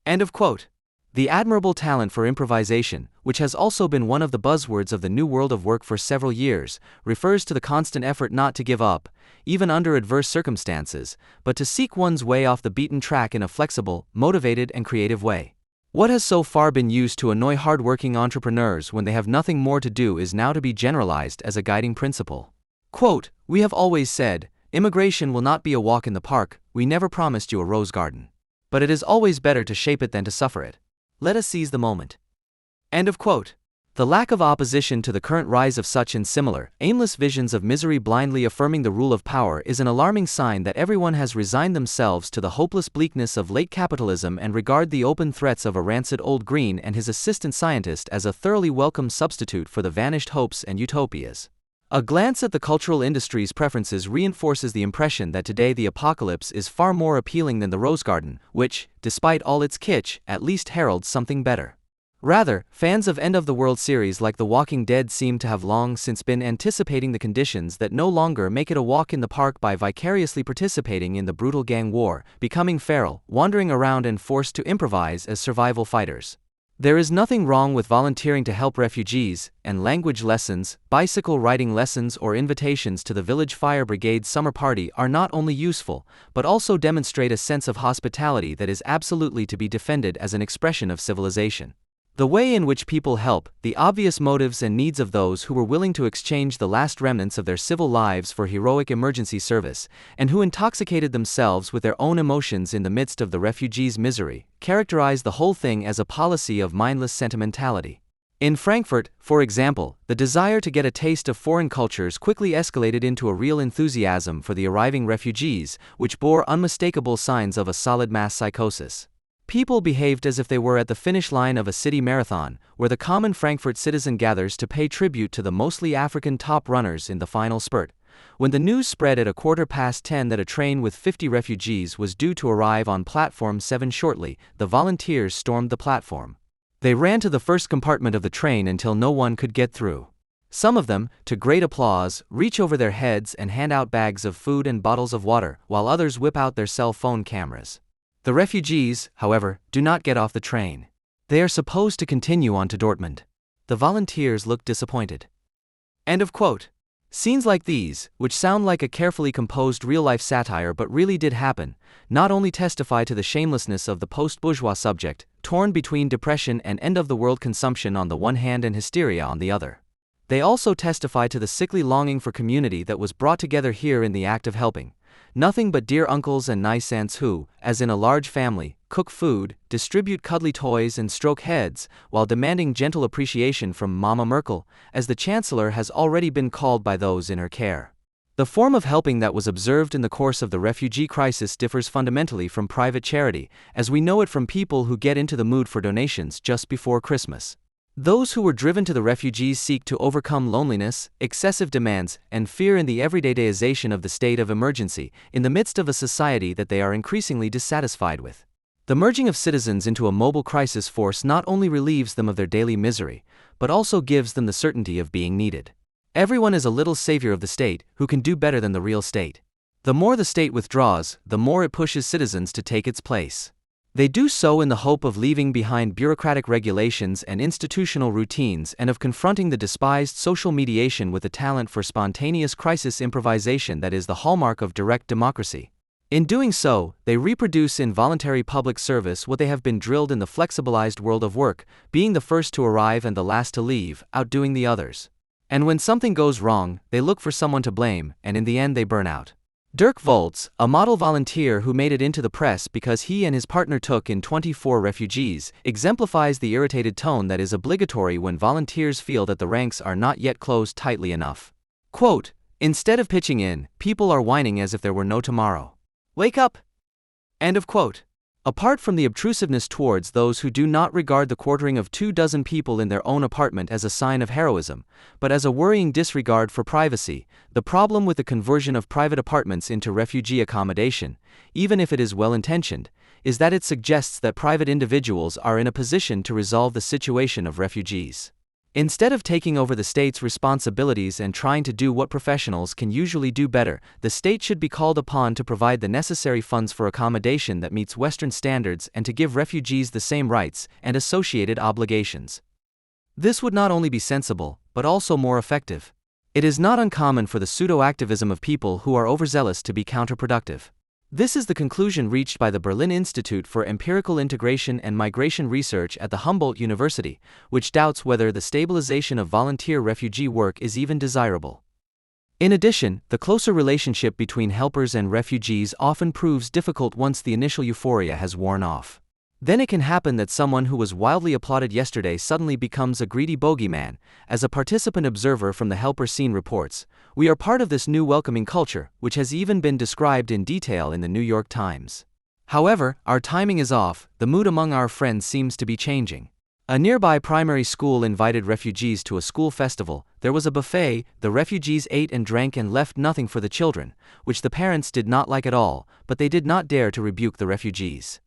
End of quote. The admirable talent for improvisation, which has also been one of the buzzwords of the new world of work for several years, refers to the constant effort not to give up, even under adverse circumstances, but to seek one's way off the beaten track in a flexible, motivated, and creative way. What has so far been used to annoy hard-working entrepreneurs when they have nothing more to do is now to be generalized as a guiding principle. Quote, "We have always said, immigration will not be a walk in the park, we never promised you a rose garden. But it is always better to shape it than to suffer it. Let us seize the moment." End of quote. The lack of opposition to the current rise of such and similar, aimless visions of misery blindly affirming the rule of power is an alarming sign that everyone has resigned themselves to the hopeless bleakness of late capitalism and regard the open threats of a rancid old green and his assistant scientist as a thoroughly welcome substitute for the vanished hopes and utopias. A glance at the cultural industry's preferences reinforces the impression that today the apocalypse is far more appealing than the rose garden, which, despite all its kitsch, at least heralds something better. Rather, fans of end-of-the-world series like The Walking Dead seem to have long since been anticipating the conditions that no longer make it a walk in the park by vicariously participating in the brutal gang war, becoming feral, wandering around and forced to improvise as survival fighters. There is nothing wrong with volunteering to help refugees, and language lessons, bicycle riding lessons, or invitations to the village fire brigade summer party are not only useful, but also demonstrate a sense of hospitality that is absolutely to be defended as an expression of civilization. The way in which people help, the obvious motives and needs of those who were willing to exchange the last remnants of their civil lives for heroic emergency service, and who intoxicated themselves with their own emotions in the midst of the refugees' misery, characterize the whole thing as a policy of mindless sentimentality. In Frankfurt, for example, the desire to get a taste of foreign cultures quickly escalated into a real enthusiasm for the arriving refugees, which bore unmistakable signs of a solid mass psychosis. People behaved as if they were at the finish line of a city marathon, where the common Frankfurt citizen gathers to pay tribute to the mostly African top runners in the final spurt. When the news spread at 10:15 that a train with 50 refugees was due to arrive on Platform 7 shortly, the volunteers stormed the platform. They ran to the first compartment of the train until no one could get through. Some of them, to great applause, reach over their heads and hand out bags of food and bottles of water, while others whip out their cell phone cameras. The refugees, however, do not get off the train. They are supposed to continue on to Dortmund. The volunteers look disappointed. End of quote. Scenes like these, which sound like a carefully composed real-life satire but really did happen, not only testify to the shamelessness of the post-bourgeois subject, torn between depression and end-of-the-world consumption on the one hand and hysteria on the other. They also testify to the sickly longing for community that was brought together here in the act of helping. Nothing but dear uncles and nice aunts who, as in a large family, cook food, distribute cuddly toys and stroke heads, while demanding gentle appreciation from Mama Merkel, as the Chancellor has already been called by those in her care. The form of helping that was observed in the course of the refugee crisis differs fundamentally from private charity, as we know it from people who get into the mood for donations just before Christmas. Those who were driven to the refugees seek to overcome loneliness, excessive demands, and fear in the everydayization of the state of emergency, in the midst of a society that they are increasingly dissatisfied with. The merging of citizens into a mobile crisis force not only relieves them of their daily misery, but also gives them the certainty of being needed. Everyone is a little savior of the state, who can do better than the real state. The more the state withdraws, the more it pushes citizens to take its place. They do so in the hope of leaving behind bureaucratic regulations and institutional routines and of confronting the despised social mediation with the talent for spontaneous crisis improvisation that is the hallmark of direct democracy. In doing so, they reproduce in voluntary public service what they have been drilled in the flexibilized world of work, being the first to arrive and the last to leave, outdoing the others. And when something goes wrong, they look for someone to blame, and in the end they burn out. Dirk Volz, a model volunteer who made it into the press because he and his partner took in 24 refugees, exemplifies the irritated tone that is obligatory when volunteers feel that the ranks are not yet closed tightly enough. Quote, "Instead of pitching in, people are whining as if there were no tomorrow. Wake up!" End of quote. Apart from the obtrusiveness towards those who do not regard the quartering of 24 people in their own apartment as a sign of heroism, but as a worrying disregard for privacy, the problem with the conversion of private apartments into refugee accommodation, even if it is well-intentioned, is that it suggests that private individuals are in a position to resolve the situation of refugees. Instead of taking over the state's responsibilities and trying to do what professionals can usually do better, the state should be called upon to provide the necessary funds for accommodation that meets Western standards and to give refugees the same rights and associated obligations. This would not only be sensible, but also more effective. It is not uncommon for the pseudo-activism of people who are overzealous to be counterproductive. This is the conclusion reached by the Berlin Institute for Empirical Integration and Migration Research at the Humboldt University, which doubts whether the stabilization of volunteer refugee work is even desirable. In addition, the closer relationship between helpers and refugees often proves difficult once the initial euphoria has worn off. Then it can happen that someone who was wildly applauded yesterday suddenly becomes a greedy bogeyman. As a participant observer from the helper scene reports, "We are part of this new welcoming culture, which has even been described in detail in the New York Times. However, our timing is off, the mood among our friends seems to be changing." A nearby primary school invited refugees to a school festival. There was a buffet, the refugees ate and drank and left nothing for the children, which the parents did not like at all, but they did not dare to rebuke the refugees.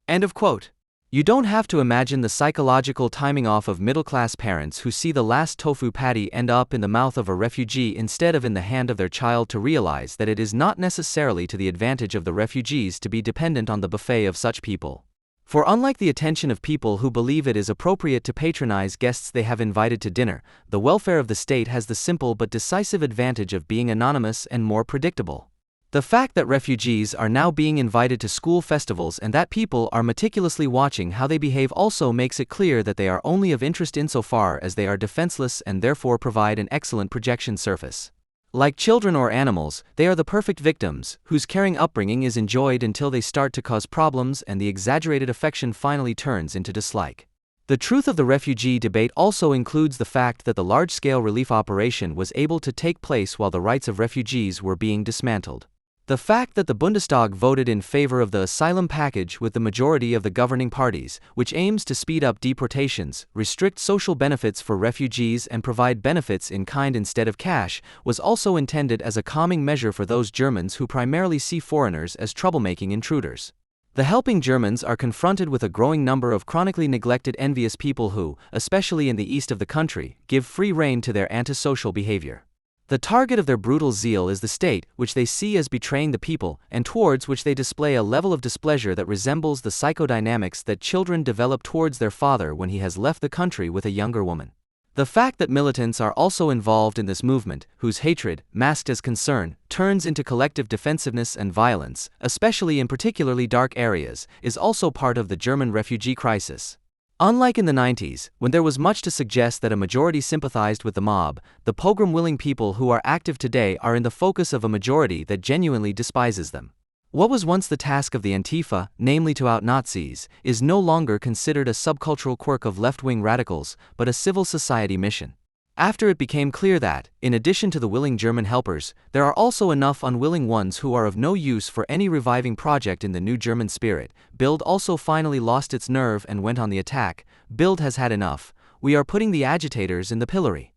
End of quote. You don't have to imagine the psychological timing off of middle-class parents who see the last tofu patty end up in the mouth of a refugee instead of in the hand of their child to realize that it is not necessarily to the advantage of the refugees to be dependent on the buffet of such people. For unlike the attention of people who believe it is appropriate to patronize guests they have invited to dinner, the welfare of the state has the simple but decisive advantage of being anonymous and more predictable. The fact that refugees are now being invited to school festivals and that people are meticulously watching how they behave also makes it clear that they are only of interest insofar as they are defenseless and therefore provide an excellent projection surface. Like children or animals, they are the perfect victims, whose caring upbringing is enjoyed until they start to cause problems and the exaggerated affection finally turns into dislike. The truth of the refugee debate also includes the fact that the large-scale relief operation was able to take place while the rights of refugees were being dismantled. The fact that the Bundestag voted in favor of the asylum package with the majority of the governing parties, which aims to speed up deportations, restrict social benefits for refugees and provide benefits in kind instead of cash, was also intended as a calming measure for those Germans who primarily see foreigners as troublemaking intruders. The helping Germans are confronted with a growing number of chronically neglected envious people who, especially in the east of the country, give free rein to their antisocial behavior. The target of their brutal zeal is the state, which they see as betraying the people, and towards which they display a level of displeasure that resembles the psychodynamics that children develop towards their father when he has left the country with a younger woman. The fact that militants are also involved in this movement, whose hatred, masked as concern, turns into collective defensiveness and violence, especially in particularly dark areas, is also part of the German refugee crisis. Unlike in the 90s, when there was much to suggest that a majority sympathized with the mob, the pogrom-willing people who are active today are in the focus of a majority that genuinely despises them. What was once the task of the Antifa, namely to out Nazis, is no longer considered a subcultural quirk of left-wing radicals, but a civil society mission. After it became clear that, in addition to the willing German helpers, there are also enough unwilling ones who are of no use for any reviving project in the new German spirit, Bild also finally lost its nerve and went on the attack. Bild has had enough. we are putting the agitators in the pillory.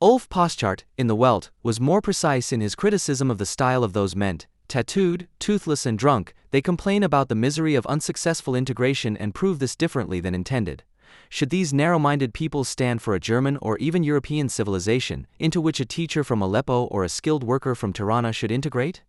Ulf Poschardt, in The Welt, was more precise in his criticism of the style of those meant, tattooed, toothless and drunk. They complain about the misery of unsuccessful integration and prove this differently than intended. Should these narrow-minded people stand for a German or even European civilization, into which a teacher from Aleppo or a skilled worker from Tirana should integrate?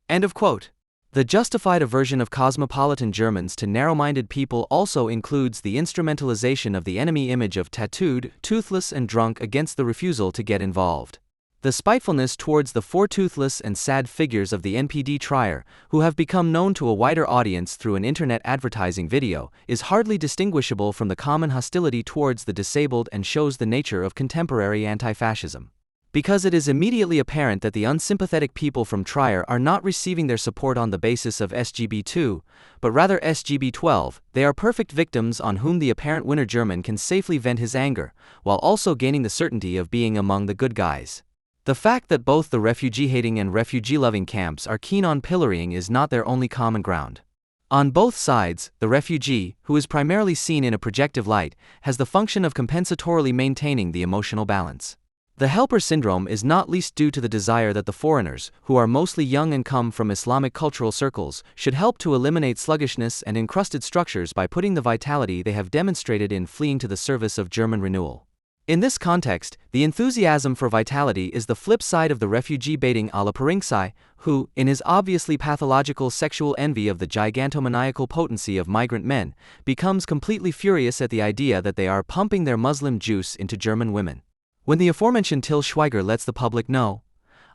End of quote. The justified aversion of cosmopolitan Germans to narrow-minded people also includes the instrumentalization of the enemy image of tattooed, toothless and drunk against the refusal to get involved. The spitefulness towards the four toothless and sad figures of the NPD trier, who have become known to a wider audience through an internet advertising video, is hardly distinguishable from the common hostility towards the disabled and shows the nature of contemporary anti-fascism. Because it is immediately apparent that the unsympathetic people from Trier are not receiving their support on the basis of SGB2, but rather SGB12, they are perfect victims on whom the apparent winner German can safely vent his anger, while also gaining the certainty of being among the good guys. The fact that both the refugee-hating and refugee-loving camps are keen on pillorying is not their only common ground. On both sides, the refugee, who is primarily seen in a projective light, has the function of compensatorily maintaining the emotional balance. The helper syndrome is not least due to the desire that the foreigners, who are mostly young and come from Islamic cultural circles, should help to eliminate sluggishness and encrusted structures by putting the vitality they have demonstrated in fleeing to the service of German renewal. In this context, the enthusiasm for vitality is the flip side of the refugee-baiting a la Parinxai, who, in his obviously pathological sexual envy of the gigantomaniacal potency of migrant men, becomes completely furious at the idea that they are pumping their Muslim juice into German women. When the aforementioned Till Schweiger lets the public know,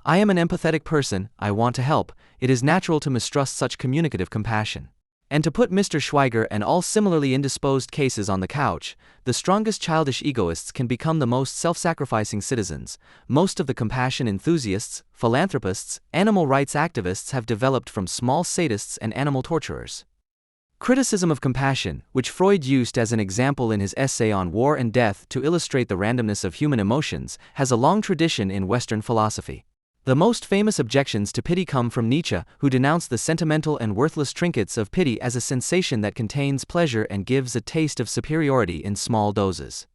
"I am an empathetic person, I want to help," it is natural to mistrust such communicative compassion. And to put Mr. Schweiger and all similarly indisposed cases on the couch, the strongest childish egoists can become the most self-sacrificing citizens. Most of the compassion enthusiasts, philanthropists, animal rights activists have developed from small sadists and animal torturers. Criticism of compassion, which Freud used as an example in his essay on War and Death to illustrate the randomness of human emotions, has a long tradition in Western philosophy. The most famous objections to pity come from Nietzsche, who denounced the sentimental and worthless trinkets of pity as a sensation that contains pleasure and gives a taste of superiority in small doses.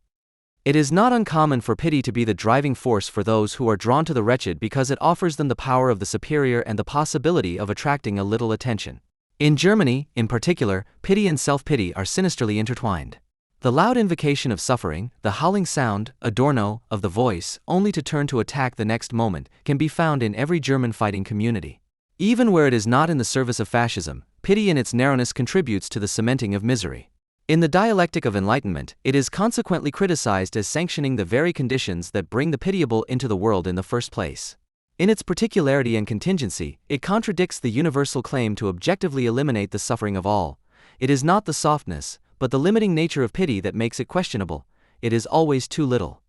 It is not uncommon for pity to be the driving force for those who are drawn to the wretched because it offers them the power of the superior and the possibility of attracting a little attention. In Germany, in particular, pity and self-pity are sinisterly intertwined. The loud invocation of suffering, the howling sound, Adorno, of the voice, only to turn to attack the next moment, can be found in every German fighting community. Even where it is not in the service of fascism, pity in its narrowness contributes to the cementing of misery. In the dialectic of enlightenment, it is consequently criticized as sanctioning the very conditions that bring the pitiable into the world in the first place. In its particularity and contingency, it contradicts the universal claim to objectively eliminate the suffering of all. It is not the softness, but the limiting nature of pity that makes it questionable. It is always too little.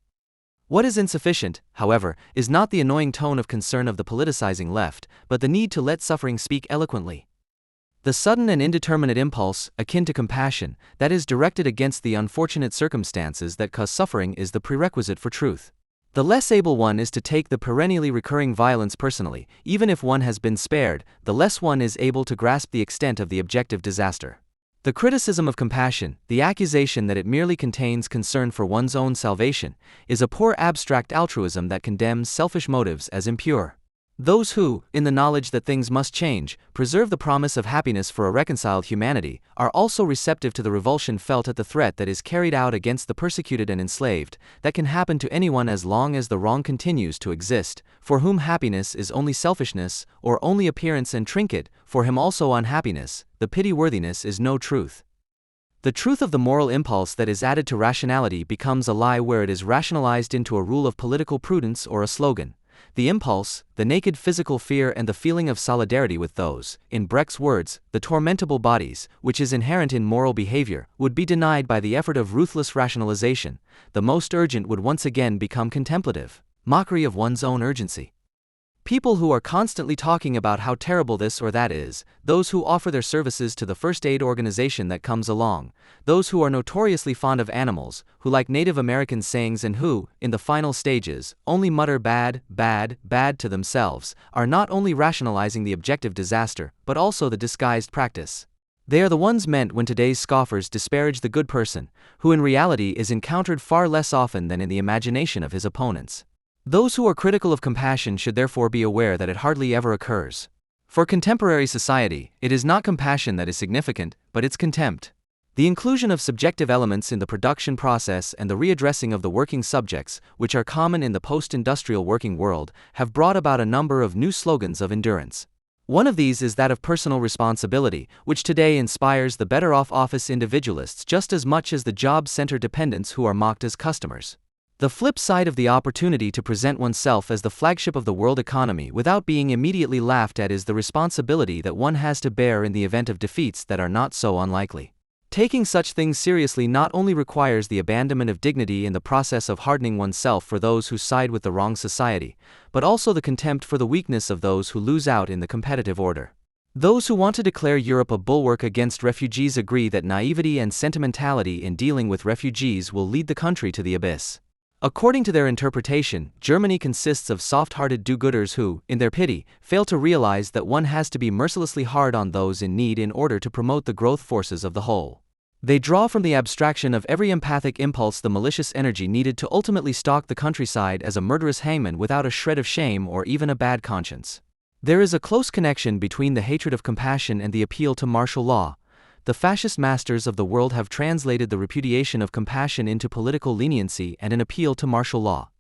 What is insufficient, however, is not the annoying tone of concern of the politicizing left, but the need to let suffering speak eloquently. The sudden and indeterminate impulse, akin to compassion, that is directed against the unfortunate circumstances that cause suffering is the prerequisite for truth. The less able one is to take the perennially recurring violence personally, even if one has been spared, the less one is able to grasp the extent of the objective disaster. The criticism of compassion, the accusation that it merely contains concern for one's own salvation, is a poor abstract altruism that condemns selfish motives as impure. Those who, in the knowledge that things must change, preserve the promise of happiness for a reconciled humanity, are also receptive to the revulsion felt at the threat that is carried out against the persecuted and enslaved, that can happen to anyone as long as the wrong continues to exist, for whom happiness is only selfishness, or only appearance and trinket, for him also unhappiness, the pity-worthiness is no truth. The truth of the moral impulse that is added to rationality becomes a lie where it is rationalized into a rule of political prudence or a slogan. The impulse, the naked physical fear and the feeling of solidarity with those, in Brecht's words, the tormentable bodies, which is inherent in moral behavior, would be denied by the effort of ruthless rationalization. The most urgent would once again become contemplative, mockery of one's own urgency. People who are constantly talking about how terrible this or that is, those who offer their services to the first aid organization that comes along, those who are notoriously fond of animals, who like Native American sayings and who, in the final stages, only mutter bad, bad, bad to themselves, are not only rationalizing the objective disaster, but also the disguised practice. They are the ones meant when today's scoffers disparage the good person, who in reality is encountered far less often than in the imagination of his opponents. Those who are critical of compassion should therefore be aware that it hardly ever occurs. For contemporary society, it is not compassion that is significant, but its contempt. The inclusion of subjective elements in the production process and the readdressing of the working subjects, which are common in the post-industrial working world, have brought about a number of new slogans of endurance. One of these is that of personal responsibility, which today inspires the better-off office individualists just as much as the job center dependents who are mocked as customers. The flip side of the opportunity to present oneself as the flagship of the world economy without being immediately laughed at is the responsibility that one has to bear in the event of defeats that are not so unlikely. Taking such things seriously not only requires the abandonment of dignity in the process of hardening oneself for those who side with the wrong society, but also the contempt for the weakness of those who lose out in the competitive order. Those who want to declare Europe a bulwark against refugees agree that naivety and sentimentality in dealing with refugees will lead the country to the abyss. According to their interpretation, Germany consists of soft-hearted do-gooders who, in their pity, fail to realize that one has to be mercilessly hard on those in need in order to promote the growth forces of the whole. They draw from the abstraction of every empathic impulse the malicious energy needed to ultimately stalk the countryside as a murderous hangman without a shred of shame or even a bad conscience. There is a close connection between the hatred of compassion and the appeal to martial law. The fascist masters of the world have translated the repudiation of compassion into political leniency and an appeal to martial law.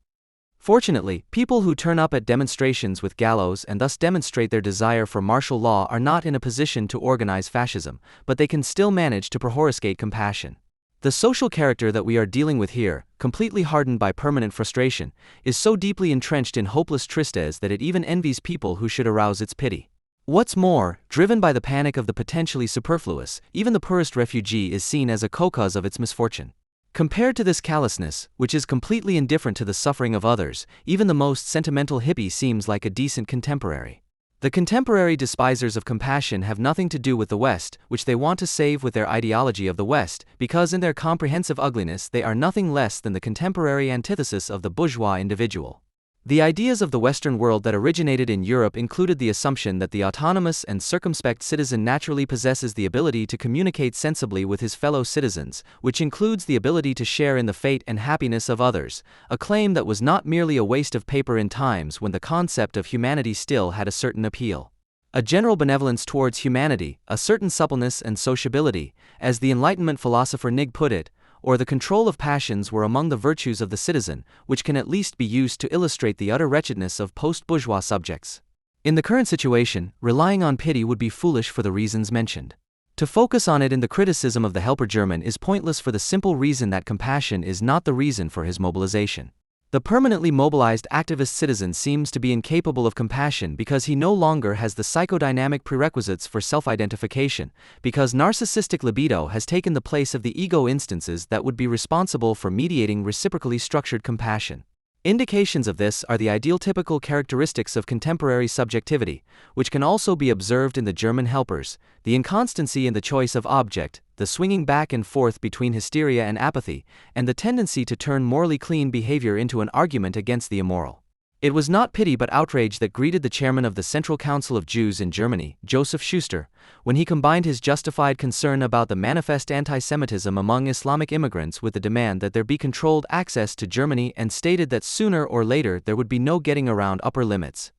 Fortunately, people who turn up at demonstrations with gallows and thus demonstrate their desire for martial law are not in a position to organize fascism, but they can still manage to proruscate compassion. The social character that we are dealing with here, completely hardened by permanent frustration, is so deeply entrenched in hopeless tristesse that it even envies people who should arouse its pity. What's more, driven by the panic of the potentially superfluous, even the poorest refugee is seen as a co-cause of its misfortune. Compared to this callousness, which is completely indifferent to the suffering of others, even the most sentimental hippie seems like a decent contemporary. The contemporary despisers of compassion have nothing to do with the West, which they want to save with their ideology of the West, because in their comprehensive ugliness they are nothing less than the contemporary antithesis of the bourgeois individual. The ideas of the Western world that originated in Europe included the assumption that the autonomous and circumspect citizen naturally possesses the ability to communicate sensibly with his fellow citizens, which includes the ability to share in the fate and happiness of others, a claim that was not merely a waste of paper in times when the concept of humanity still had a certain appeal. A general benevolence towards humanity, a certain suppleness and sociability, as the Enlightenment philosopher Nig put it, or the control of passions were among the virtues of the citizen, which can at least be used to illustrate the utter wretchedness of post-bourgeois subjects. In the current situation, relying on pity would be foolish for the reasons mentioned. To focus on it in the criticism of the helper German is pointless for the simple reason that compassion is not the reason for his mobilization. The permanently mobilized activist citizen seems to be incapable of compassion because he no longer has the psychodynamic prerequisites for self-identification, because narcissistic libido has taken the place of the ego instances that would be responsible for mediating reciprocally structured compassion. Indications of this are the ideal-typical characteristics of contemporary subjectivity, which can also be observed in the German helpers, the inconstancy in the choice of object, the swinging back and forth between hysteria and apathy, and the tendency to turn morally clean behavior into an argument against the immoral. It was not pity but outrage that greeted the chairman of the Central Council of Jews in Germany, Joseph Schuster, when he combined his justified concern about the manifest anti-Semitism among Islamic immigrants with the demand that there be controlled access to Germany and stated that sooner or later there would be no getting around upper limits.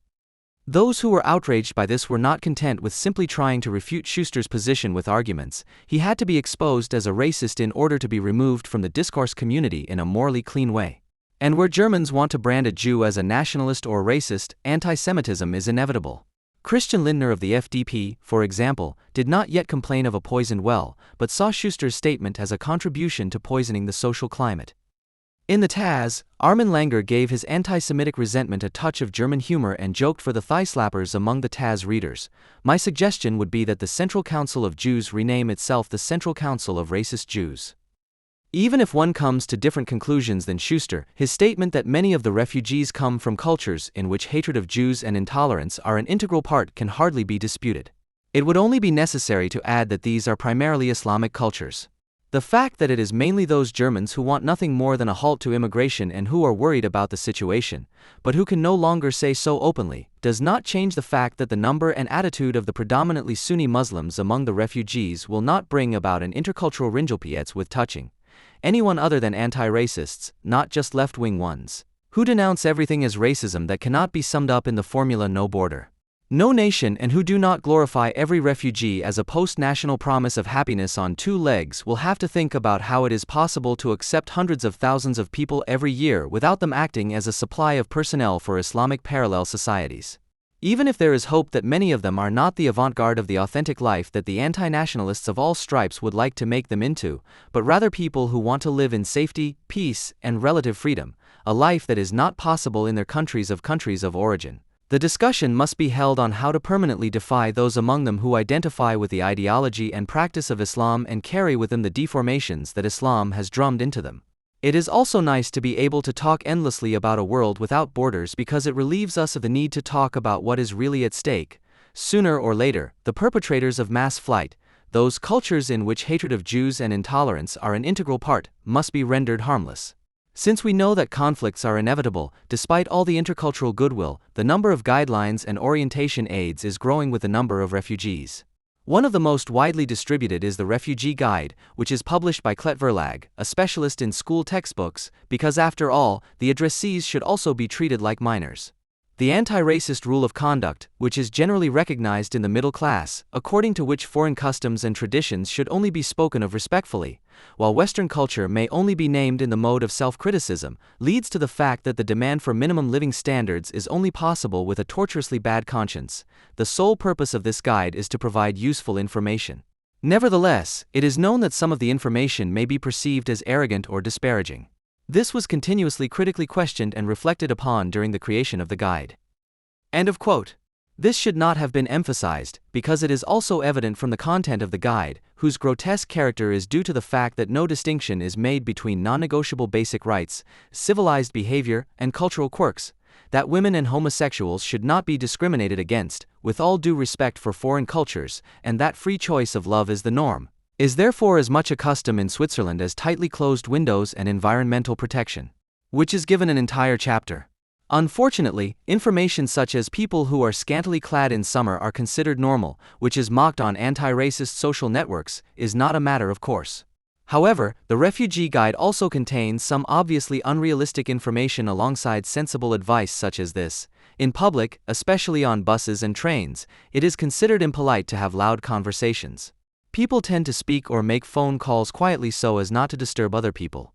Those who were outraged by this were not content with simply trying to refute Schuster's position with arguments. He had to be exposed as a racist in order to be removed from the discourse community in a morally clean way. And where Germans want to brand a Jew as a nationalist or racist, anti-Semitism is inevitable. Christian Lindner of the FDP, for example, did not yet complain of a poisoned well, but saw Schuster's statement as a contribution to poisoning the social climate. In the Taz, Armin Langer gave his anti-Semitic resentment a touch of German humor and joked for the thigh-slappers among the Taz readers. My suggestion would be that the Central Council of Jews rename itself the Central Council of Racist Jews. Even if one comes to different conclusions than Schuster, his statement that many of the refugees come from cultures in which hatred of Jews and intolerance are an integral part can hardly be disputed. It would only be necessary to add that these are primarily Islamic cultures. The fact that it is mainly those Germans who want nothing more than a halt to immigration and who are worried about the situation, but who can no longer say so openly, does not change the fact that the number and attitude of the predominantly Sunni Muslims among the refugees will not bring about an intercultural Ringelpietz with touching anyone other than anti-racists, not just left-wing ones, who denounce everything as racism that cannot be summed up in the formula no border, no nation, and who do not glorify every refugee as a post-national promise of happiness on two legs will have to think about how it is possible to accept hundreds of thousands of people every year without them acting as a supply of personnel for Islamic parallel societies. Even if there is hope that many of them are not the avant-garde of the authentic life that the anti-nationalists of all stripes would like to make them into, but rather people who want to live in safety, peace, and relative freedom, a life that is not possible in their countries of origin. The discussion must be held on how to permanently defy those among them who identify with the ideology and practice of Islam and carry with them the deformations that Islam has drummed into them. It is also nice to be able to talk endlessly about a world without borders because it relieves us of the need to talk about what is really at stake. Sooner or later, the perpetrators of mass flight, those cultures in which hatred of Jews and intolerance are an integral part, must be rendered harmless. Since we know that conflicts are inevitable, despite all the intercultural goodwill, the number of guidelines and orientation aids is growing with the number of refugees. One of the most widely distributed is the Refugee Guide, which is published by Klet Verlag, a specialist in school textbooks, because after all, the addressees should also be treated like minors. The anti-racist rule of conduct, which is generally recognized in the middle class, according to which foreign customs and traditions should only be spoken of respectfully, while Western culture may only be named in the mode of self-criticism, leads to the fact that the demand for minimum living standards is only possible with a tortuously bad conscience. The sole purpose of this guide is to provide useful information. Nevertheless, it is known that some of the information may be perceived as arrogant or disparaging. This was continuously critically questioned and reflected upon during the creation of the guide. End of quote. This should not have been emphasized, because it is also evident from the content of the guide, whose grotesque character is due to the fact that no distinction is made between non-negotiable basic rights, civilized behavior, and cultural quirks, that women and homosexuals should not be discriminated against, with all due respect for foreign cultures, and that free choice of love is the norm, is therefore as much a custom in Switzerland as tightly closed windows and environmental protection, which is given an entire chapter. Unfortunately, information such as people who are scantily clad in summer are considered normal, which is mocked on anti-racist social networks, is not a matter of course. However, the Refugee Guide also contains some obviously unrealistic information alongside sensible advice such as this. In public, especially on buses and trains, it is considered impolite to have loud conversations. People tend to speak or make phone calls quietly so as not to disturb other people.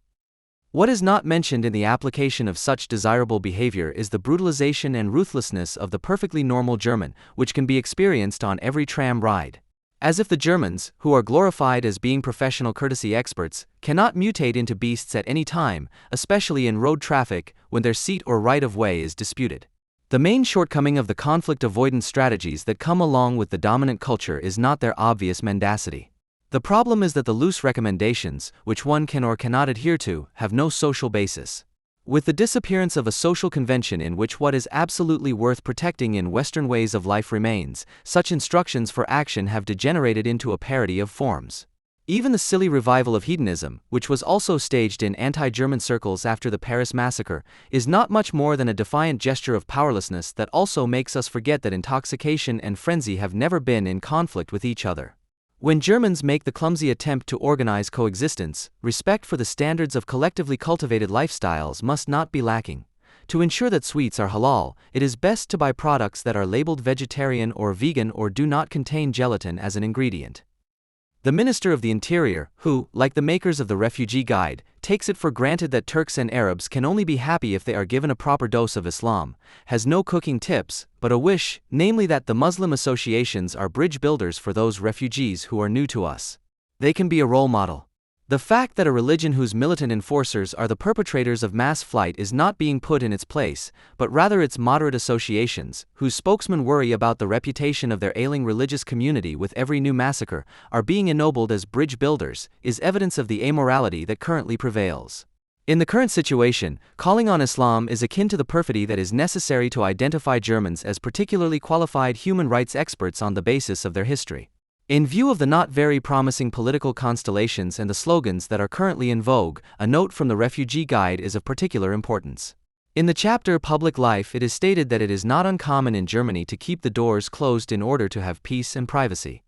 What is not mentioned in the application of such desirable behavior is the brutalization and ruthlessness of the perfectly normal German, which can be experienced on every tram ride. As if the Germans, who are glorified as being professional courtesy experts, cannot mutate into beasts at any time, especially in road traffic, when their seat or right-of-way is disputed. The main shortcoming of the conflict avoidance strategies that come along with the dominant culture is not their obvious mendacity. The problem is that the loose recommendations, which one can or cannot adhere to, have no social basis. With the disappearance of a social convention in which what is absolutely worth protecting in Western ways of life remains, such instructions for action have degenerated into a parody of forms. Even the silly revival of hedonism, which was also staged in anti-German circles after the Paris massacre, is not much more than a defiant gesture of powerlessness that also makes us forget that intoxication and frenzy have never been in conflict with each other. When Germans make the clumsy attempt to organize coexistence, respect for the standards of collectively cultivated lifestyles must not be lacking. To ensure that sweets are halal, it is best to buy products that are labeled vegetarian or vegan or do not contain gelatin as an ingredient. The Minister of the Interior, who, like the makers of the Refugee Guide, takes it for granted that Turks and Arabs can only be happy if they are given a proper dose of Islam, has no cooking tips, but a wish, namely that the Muslim associations are bridge builders for those refugees who are new to us. They can be a role model. The fact that a religion whose militant enforcers are the perpetrators of mass flight is not being put in its place, but rather its moderate associations, whose spokesmen worry about the reputation of their ailing religious community with every new massacre, are being ennobled as bridge builders, is evidence of the amorality that currently prevails. In the current situation, calling on Islam is akin to the perfidy that is necessary to identify Germans as particularly qualified human rights experts on the basis of their history. In view of the not very promising political constellations and the slogans that are currently in vogue, a note from the Refugee Guide is of particular importance. In the chapter Public Life, it is stated that it is not uncommon in Germany to keep the doors closed in order to have peace and privacy.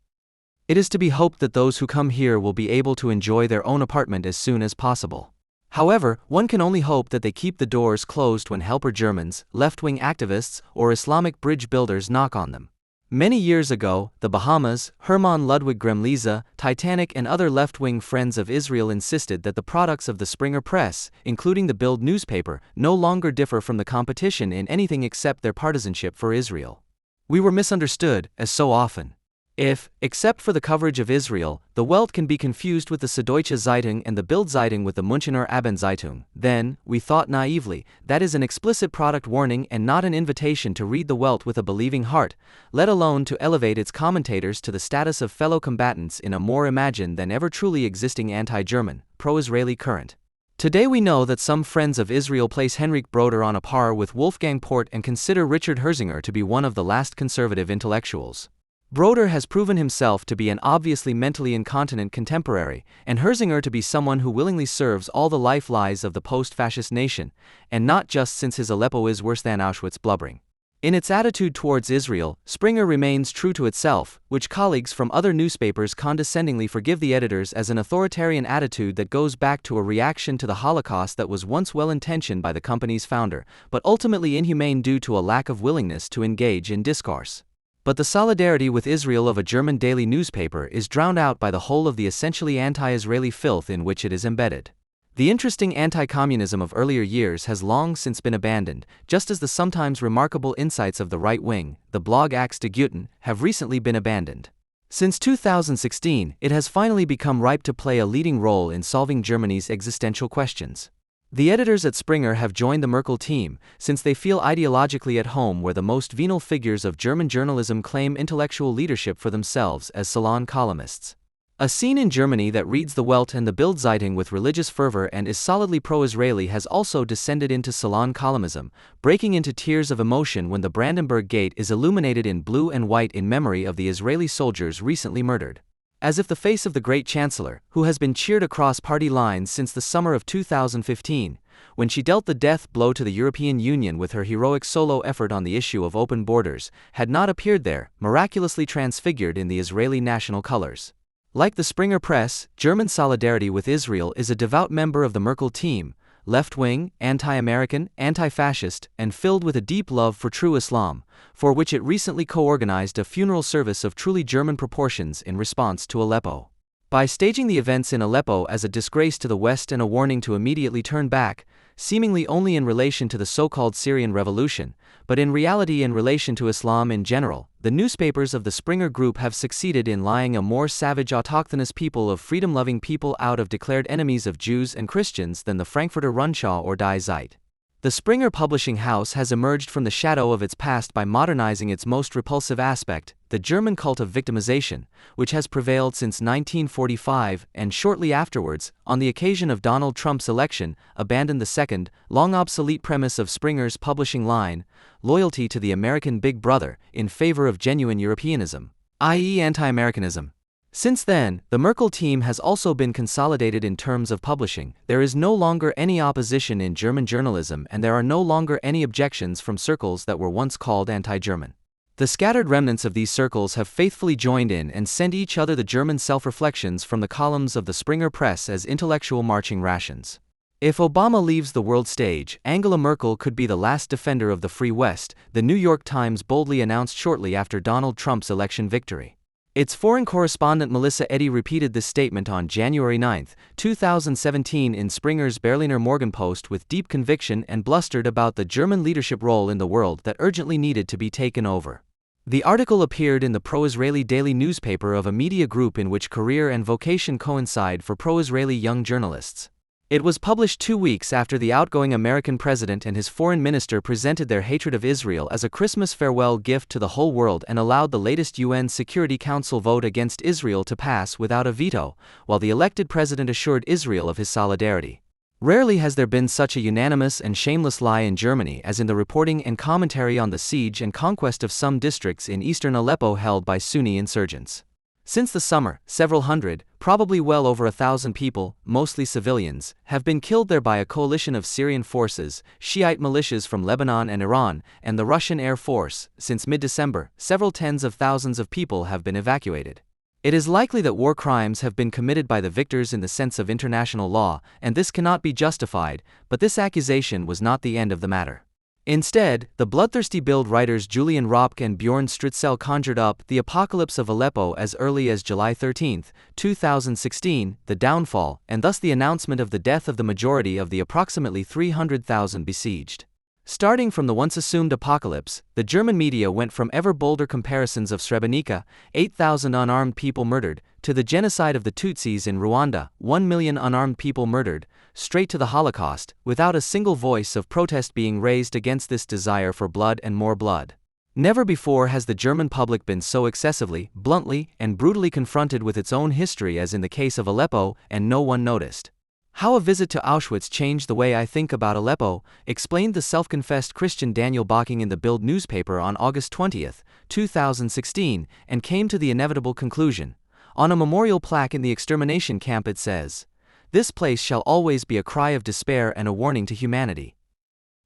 It is to be hoped that those who come here will be able to enjoy their own apartment as soon as possible. However, one can only hope that they keep the doors closed when helper Germans, left-wing activists, or Islamic bridge builders knock on them. Many years ago, the Bahamas, Hermann Ludwig Gremlise, Titanic and other left-wing friends of Israel insisted that the products of the Springer Press, including the Bild newspaper, no longer differ from the competition in anything except their partisanship for Israel. We were misunderstood, as so often. If, except for the coverage of Israel, the Welt can be confused with the Süddeutsche Zeitung and the Bild Zeitung with the Münchener Abendzeitung, then, we thought naively, that is an explicit product warning and not an invitation to read the Welt with a believing heart, let alone to elevate its commentators to the status of fellow combatants in a more imagined than ever truly existing anti-German, pro-Israeli current. Today we know that some friends of Israel place Henrik Broder on a par with Wolfgang Port and consider Richard Herzinger to be one of the last conservative intellectuals. Broder has proven himself to be an obviously mentally incontinent contemporary, and Herzinger to be someone who willingly serves all the life lies of the post-fascist nation, and not just since his Aleppo is worse than Auschwitz blubbering. In its attitude towards Israel, Springer remains true to itself, which colleagues from other newspapers condescendingly forgive the editors as an authoritarian attitude that goes back to a reaction to the Holocaust that was once well-intentioned by the company's founder, but ultimately inhumane due to a lack of willingness to engage in discourse. But the solidarity with Israel of a German daily newspaper is drowned out by the whole of the essentially anti-Israeli filth in which it is embedded. The interesting anti-communism of earlier years has long since been abandoned, just as the sometimes remarkable insights of the right wing, the blog Axe de Guten, have recently been abandoned. Since 2016, it has finally become ripe to play a leading role in solving Germany's existential questions. The editors at Springer have joined the Merkel team, since they feel ideologically at home where the most venal figures of German journalism claim intellectual leadership for themselves as salon columnists. A scene in Germany that reads the Welt and the Bild Zeitung with religious fervor and is solidly pro-Israeli has also descended into salon columnism, breaking into tears of emotion when the Brandenburg Gate is illuminated in blue and white in memory of the Israeli soldiers recently murdered. As if the face of the great chancellor, who has been cheered across party lines since the summer of 2015, when she dealt the death blow to the European Union with her heroic solo effort on the issue of open borders, had not appeared there, miraculously transfigured in the Israeli national colors. Like the Springer Press, German solidarity with Israel is a devout member of the Merkel team, left-wing, anti-American, anti-fascist, and filled with a deep love for true Islam, for which it recently co-organized a funeral service of truly German proportions in response to Aleppo. By staging the events in Aleppo as a disgrace to the West and a warning to immediately turn back, seemingly only in relation to the so-called Syrian revolution, but in reality in relation to Islam in general, the newspapers of the Springer Group have succeeded in lying a more savage autochthonous people of freedom-loving people out of declared enemies of Jews and Christians than the Frankfurter Rundschau or Die Zeit. The Springer publishing house has emerged from the shadow of its past by modernizing its most repulsive aspect, the German cult of victimization, which has prevailed since 1945 and shortly afterwards, on the occasion of Donald Trump's election, abandoned the second, long obsolete premise of Springer's publishing line, loyalty to the American Big Brother, in favor of genuine Europeanism, i.e. anti-Americanism. Since then, the Merkel team has also been consolidated in terms of publishing. There is no longer any opposition in German journalism and there are no longer any objections from circles that were once called anti-German. The scattered remnants of these circles have faithfully joined in and sent each other the German self-reflections from the columns of the Springer Press as intellectual marching rations. If Obama leaves the world stage, Angela Merkel could be the last defender of the Free West, the New York Times boldly announced shortly after Donald Trump's election victory. Its foreign correspondent Melissa Eddy repeated this statement on January 9, 2017 in Springer's Berliner Morgenpost with deep conviction and blustered about the German leadership role in the world that urgently needed to be taken over. The article appeared in the pro-Israeli daily newspaper of a media group in which career and vocation coincide for pro-Israeli young journalists. It was published 2 weeks after the outgoing American president and his foreign minister presented their hatred of Israel as a Christmas farewell gift to the whole world and allowed the latest UN Security Council vote against Israel to pass without a veto, while the elected president assured Israel of his solidarity. Rarely has there been such a unanimous and shameless lie in Germany as in the reporting and commentary on the siege and conquest of some districts in eastern Aleppo held by Sunni insurgents. Since the summer, several hundred, probably well over 1,000 people, mostly civilians, have been killed there by a coalition of Syrian forces, Shiite militias from Lebanon and Iran, and the Russian Air Force. Since mid-December, several tens of thousands of people have been evacuated. It is likely that war crimes have been committed by the victors in the sense of international law, and this cannot be justified, but this accusation was not the end of the matter. Instead, the bloodthirsty Bild writers Julian Ropke and Bjorn Stritzel conjured up the apocalypse of Aleppo as early as July 13, 2016, the downfall, and thus the announcement of the death of the majority of the approximately 300,000 besieged. Starting from the once assumed apocalypse, the German media went from ever bolder comparisons of Srebrenica, 8,000 unarmed people murdered, to the genocide of the Tutsis in Rwanda, 1 million unarmed people murdered, straight to the Holocaust, without a single voice of protest being raised against this desire for blood and more blood. Never before has the German public been so excessively, bluntly, and brutally confronted with its own history as in the case of Aleppo, and no one noticed. How a visit to Auschwitz changed the way I think about Aleppo, explained the self-confessed Christian Daniel Bocking in the Bild newspaper on August 20, 2016, and came to the inevitable conclusion. On a memorial plaque in the extermination camp it says, "This place shall always be a cry of despair and a warning to humanity."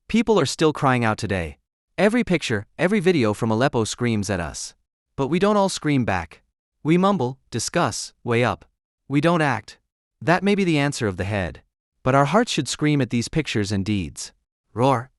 People are still crying out today. Every picture, every video from Aleppo screams at us. But we don't all scream back. We mumble, discuss, weigh up. We don't act. That may be the answer of the head. But our hearts should scream at these pictures and deeds. Roar.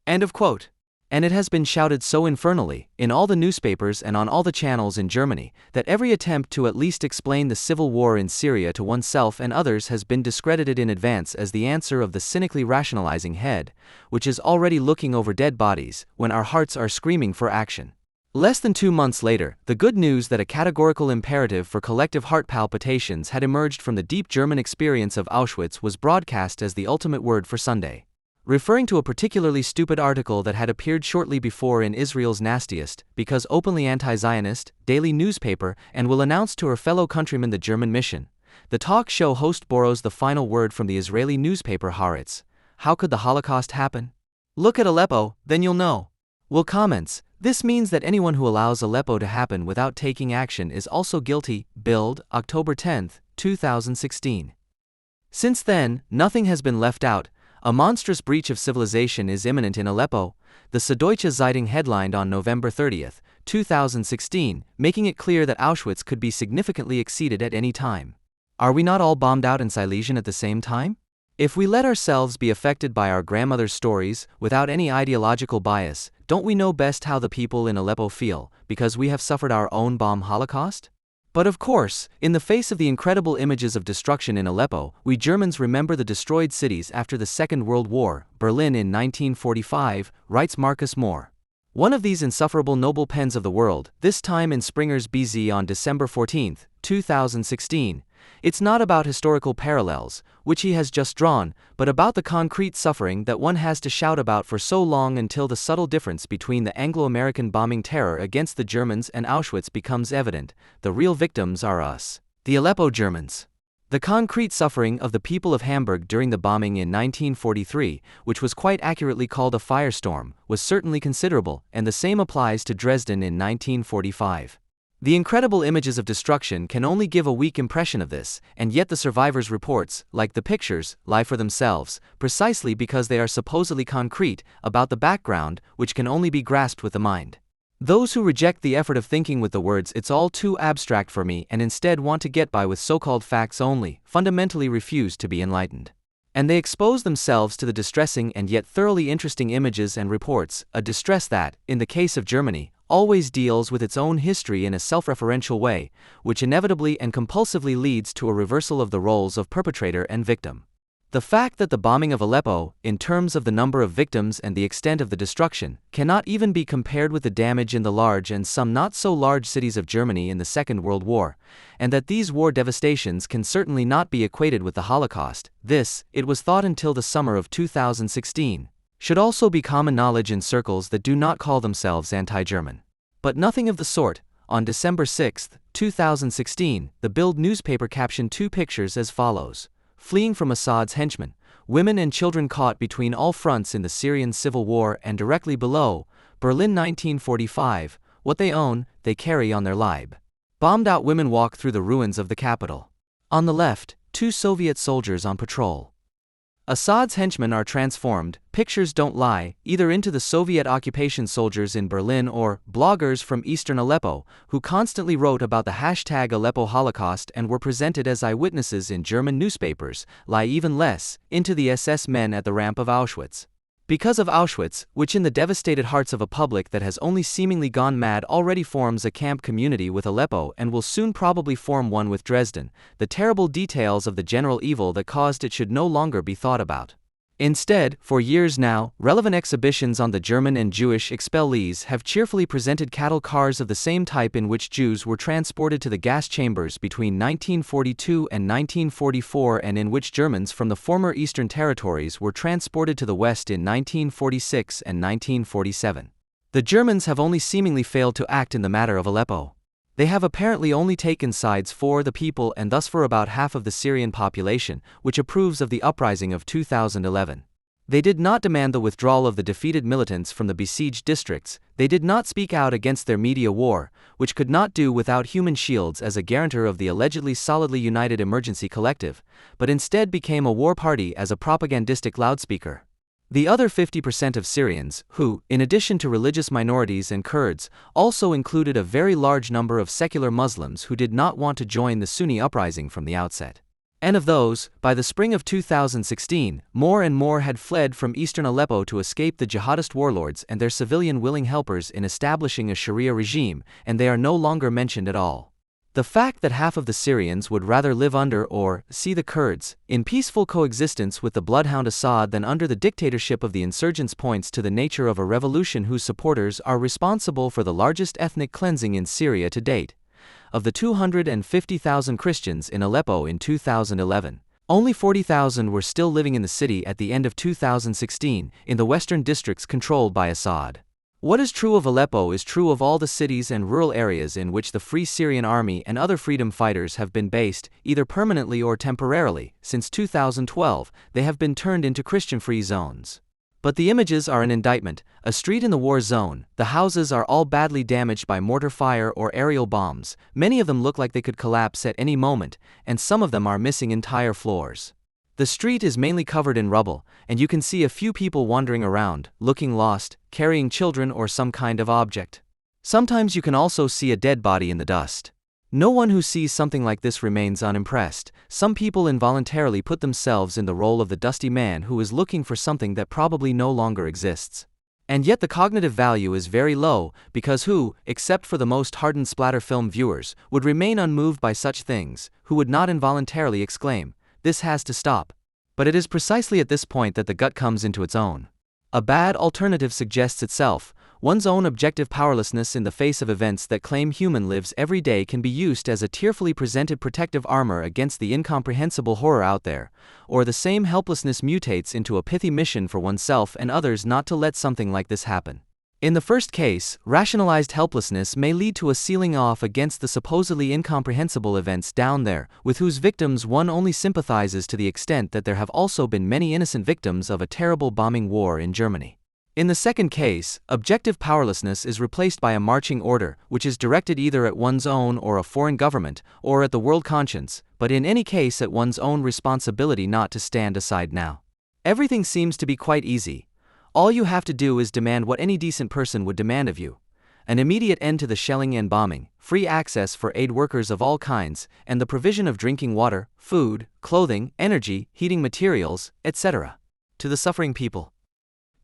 End of quote. And it has been shouted so infernally, in all the newspapers and on all the channels in Germany, that every attempt to at least explain the civil war in Syria to oneself and others has been discredited in advance as the answer of the cynically rationalizing head, which is already looking over dead bodies, when our hearts are screaming for action. Less than 2 months later, the good news that a categorical imperative for collective heart palpitations had emerged from the deep German experience of Auschwitz was broadcast as the ultimate word for Sunday. Referring to a particularly stupid article that had appeared shortly before in Israel's nastiest, because openly anti-Zionist, daily newspaper and will announce to her fellow countrymen the German mission, the talk show host borrows the final word from the Israeli newspaper Haaretz. How could the Holocaust happen? Look at Aleppo, then you'll know. Will comments, this means that anyone who allows Aleppo to happen without taking action is also guilty. Bild, October 10, 2016. Since then, nothing has been left out. A monstrous breach of civilization is imminent in Aleppo, the Süddeutsche Zeitung headlined on November 30, 2016, making it clear that Auschwitz could be significantly exceeded at any time. Are we not all bombed out in Silesian at the same time? If we let ourselves be affected by our grandmother's stories, without any ideological bias, don't we know best how the people in Aleppo feel, because we have suffered our own bomb holocaust? But of course, in the face of the incredible images of destruction in Aleppo, we Germans remember the destroyed cities after the Second World War, Berlin in 1945, writes Marcus Moore. One of these insufferable noble pens of the world, this time in Springer's BZ on December 14, 2016, it's not about historical parallels, which he has just drawn, but about the concrete suffering that one has to shout about for so long until the subtle difference between the Anglo-American bombing terror against the Germans and Auschwitz becomes evident. The real victims are us, the Aleppo Germans. The concrete suffering of the people of Hamburg during the bombing in 1943, which was quite accurately called a firestorm, was certainly considerable, and the same applies to Dresden in 1945. The incredible images of destruction can only give a weak impression of this, and yet the survivors' reports, like the pictures, lie for themselves, precisely because they are supposedly concrete, about the background, which can only be grasped with the mind. Those who reject the effort of thinking with the words "it's all too abstract for me" and instead want to get by with so-called facts only, fundamentally refuse to be enlightened. And they expose themselves to the distressing and yet thoroughly interesting images and reports, a distress that, in the case of Germany, always deals with its own history in a self-referential way, which inevitably and compulsively leads to a reversal of the roles of perpetrator and victim. The fact that the bombing of Aleppo, in terms of the number of victims and the extent of the destruction, cannot even be compared with the damage in the large and some not so large cities of Germany in the Second World War, and that these war devastations can certainly not be equated with the Holocaust, this, it was thought until the summer of 2016, should also be common knowledge in circles that do not call themselves anti-German. But nothing of the sort. On December 6, 2016, the Bild newspaper captioned two pictures as follows: fleeing from Assad's henchmen, women and children caught between all fronts in the Syrian civil war, and directly below, Berlin 1945, what they own, they carry on their lib. Bombed-out women walk through the ruins of the capital. On the left, 2 Soviet soldiers on patrol. Assad's henchmen are transformed, pictures don't lie, either into the Soviet occupation soldiers in Berlin or bloggers from eastern Aleppo, who constantly wrote about the hashtag Aleppo Holocaust and were presented as eyewitnesses in German newspapers, lie even less, into the SS men at the ramp of Auschwitz. Because of Auschwitz, which in the devastated hearts of a public that has only seemingly gone mad already forms a camp community with Aleppo and will soon probably form one with Dresden, the terrible details of the general evil that caused it should no longer be thought about. Instead, for years now, relevant exhibitions on the German and Jewish expellees have cheerfully presented cattle cars of the same type in which Jews were transported to the gas chambers between 1942 and 1944 and in which Germans from the former Eastern territories were transported to the West in 1946 and 1947. The Germans have only seemingly failed to act in the matter of Aleppo. They have apparently only taken sides for the people and thus for about half of the Syrian population, which approves of the uprising of 2011. They did not demand the withdrawal of the defeated militants from the besieged districts, they did not speak out against their media war, which could not do without human shields as a guarantor of the allegedly solidly united emergency collective, but instead became a war party as a propagandistic loudspeaker. The other 50% of Syrians, who, in addition to religious minorities and Kurds, also included a very large number of secular Muslims who did not want to join the Sunni uprising from the outset. And of those, by the spring of 2016, more and more had fled from eastern Aleppo to escape the jihadist warlords and their civilian willing helpers in establishing a Sharia regime, and they are no longer mentioned at all. The fact that half of the Syrians would rather live under or see the Kurds in peaceful coexistence with the bloodhound Assad than under the dictatorship of the insurgents points to the nature of a revolution whose supporters are responsible for the largest ethnic cleansing in Syria to date. Of the 250,000 Christians in Aleppo in 2011, only 40,000 were still living in the city at the end of 2016, in the western districts controlled by Assad. What is true of Aleppo is true of all the cities and rural areas in which the Free Syrian Army and other freedom fighters have been based, either permanently or temporarily. Since 2012, they have been turned into Christian-free zones. But the images are an indictment: a street in the war zone, the houses are all badly damaged by mortar fire or aerial bombs, many of them look like they could collapse at any moment, and some of them are missing entire floors. The street is mainly covered in rubble, and you can see a few people wandering around, looking lost, carrying children or some kind of object. Sometimes you can also see a dead body in the dust. No one who sees something like this remains unimpressed. Some people involuntarily put themselves in the role of the dusty man who is looking for something that probably no longer exists. And yet the cognitive value is very low, because who, except for the most hardened splatter film viewers, would remain unmoved by such things, who would not involuntarily exclaim, "This has to stop." But it is precisely at this point that the gut comes into its own. A bad alternative suggests itself. One's own objective powerlessness in the face of events that claim human lives every day can be used as a tearfully presented protective armor against the incomprehensible horror out there, or the same helplessness mutates into a pithy mission for oneself and others not to let something like this happen. In the first case, rationalized helplessness may lead to a sealing off against the supposedly incomprehensible events down there, with whose victims one only sympathizes to the extent that there have also been many innocent victims of a terrible bombing war in Germany. In the second case, objective powerlessness is replaced by a marching order, which is directed either at one's own or a foreign government, or at the world conscience, but in any case at one's own responsibility not to stand aside now. Everything seems to be quite easy. All you have to do is demand what any decent person would demand of you: an immediate end to the shelling and bombing, free access for aid workers of all kinds, and the provision of drinking water, food, clothing, energy, heating materials, etc. to the suffering people.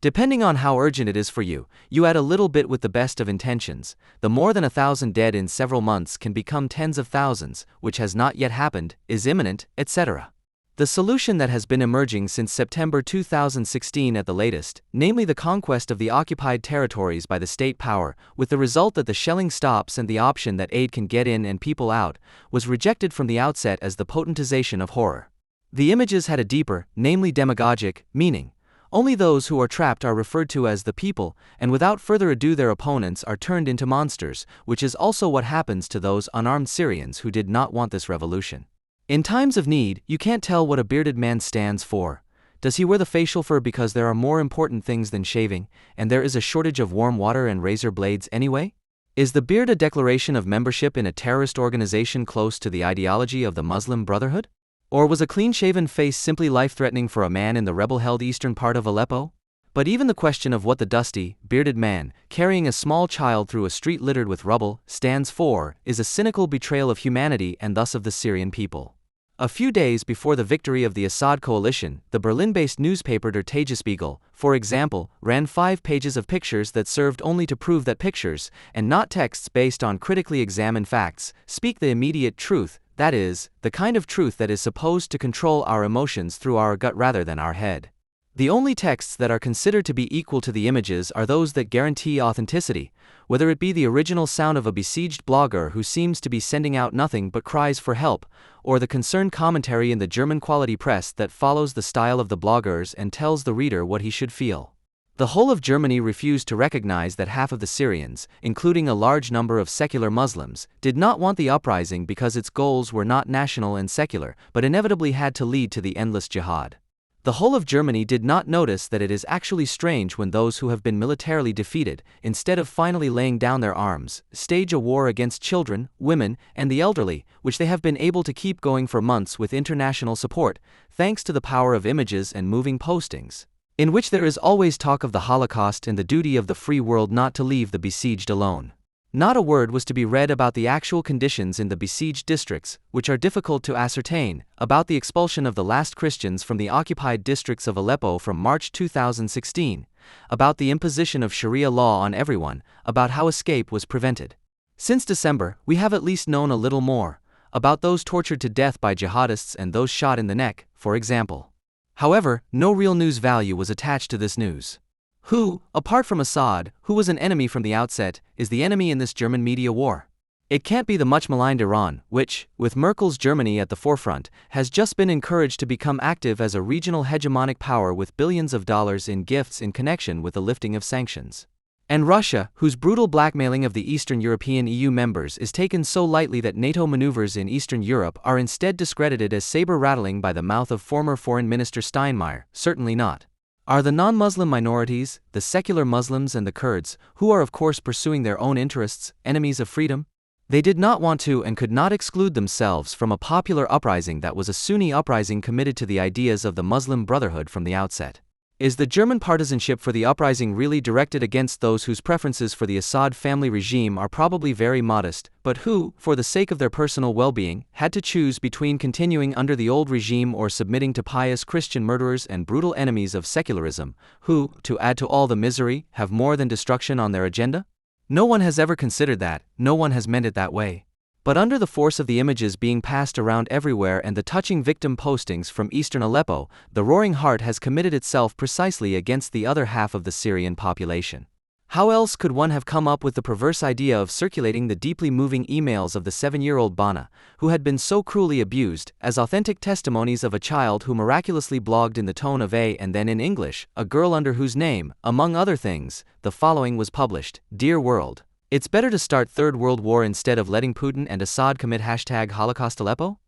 Depending on how urgent it is for you, you add a little bit with the best of intentions. The more than 1,000 dead in several months can become tens of thousands, which has not yet happened, is imminent, etc. The solution that has been emerging since September 2016 at the latest, namely the conquest of the occupied territories by the state power, with the result that the shelling stops and the option that aid can get in and people out, was rejected from the outset as the potentization of horror. The images had a deeper, namely demagogic, meaning. Only those who are trapped are referred to as the people, and without further ado their opponents are turned into monsters, which is also what happens to those unarmed Syrians who did not want this revolution. In times of need, you can't tell what a bearded man stands for. Does he wear the facial fur because there are more important things than shaving, and there is a shortage of warm water and razor blades anyway? Is the beard a declaration of membership in a terrorist organization close to the ideology of the Muslim Brotherhood? Or was a clean-shaven face simply life-threatening for a man in the rebel-held eastern part of Aleppo? But even the question of what the dusty, bearded man, carrying a small child through a street littered with rubble, stands for, is a cynical betrayal of humanity and thus of the Syrian people. A few days before the victory of the Assad coalition, the Berlin-based newspaper Der Tagesspiegel, for example, ran 5 pages of pictures that served only to prove that pictures, and not texts based on critically examined facts, speak the immediate truth, that is, the kind of truth that is supposed to control our emotions through our gut rather than our head. The only texts that are considered to be equal to the images are those that guarantee authenticity, whether it be the original sound of a besieged blogger who seems to be sending out nothing but cries for help, or the concerned commentary in the German quality press that follows the style of the bloggers and tells the reader what he should feel. The whole of Germany refused to recognize that half of the Syrians, including a large number of secular Muslims, did not want the uprising because its goals were not national and secular, but inevitably had to lead to the endless jihad. The whole of Germany did not notice that it is actually strange when those who have been militarily defeated, instead of finally laying down their arms, stage a war against children, women, and the elderly, which they have been able to keep going for months with international support, thanks to the power of images and moving postings, in which there is always talk of the Holocaust and the duty of the free world not to leave the besieged alone. Not a word was to be read about the actual conditions in the besieged districts, which are difficult to ascertain, about the expulsion of the last Christians from the occupied districts of Aleppo from March 2016, about the imposition of Sharia law on everyone, about how escape was prevented. Since December, we have at least known a little more, about those tortured to death by jihadists and those shot in the neck, for example. However, no real news value was attached to this news. Who, apart from Assad, who was an enemy from the outset, is the enemy in this German media war? It can't be the much maligned Iran, which, with Merkel's Germany at the forefront, has just been encouraged to become active as a regional hegemonic power with billions of dollars in gifts in connection with the lifting of sanctions. And Russia, whose brutal blackmailing of the Eastern European EU members is taken so lightly that NATO maneuvers in Eastern Europe are instead discredited as saber-rattling by the mouth of former Foreign Minister Steinmeier. Certainly not. Are the non-Muslim minorities, the secular Muslims and the Kurds, who are of course pursuing their own interests, enemies of freedom? They did not want to and could not exclude themselves from a popular uprising that was a Sunni uprising committed to the ideas of the Muslim Brotherhood from the outset. Is the German partisanship for the uprising really directed against those whose preferences for the Assad family regime are probably very modest, but who, for the sake of their personal well-being, had to choose between continuing under the old regime or submitting to pious Christian murderers and brutal enemies of secularism, who, to add to all the misery, have more than destruction on their agenda? No one has ever considered that, no one has meant it that way. But under the force of the images being passed around everywhere and the touching victim postings from eastern Aleppo, the Roaring Heart has committed itself precisely against the other half of the Syrian population. How else could one have come up with the perverse idea of circulating the deeply moving emails of the 7-year-old Bana, who had been so cruelly abused, as authentic testimonies of a child who miraculously blogged in the tone of A and then in English, a girl under whose name, among other things, the following was published: Dear World, it's better to start Third World War instead of letting Putin and Assad commit #Holocaust Aleppo?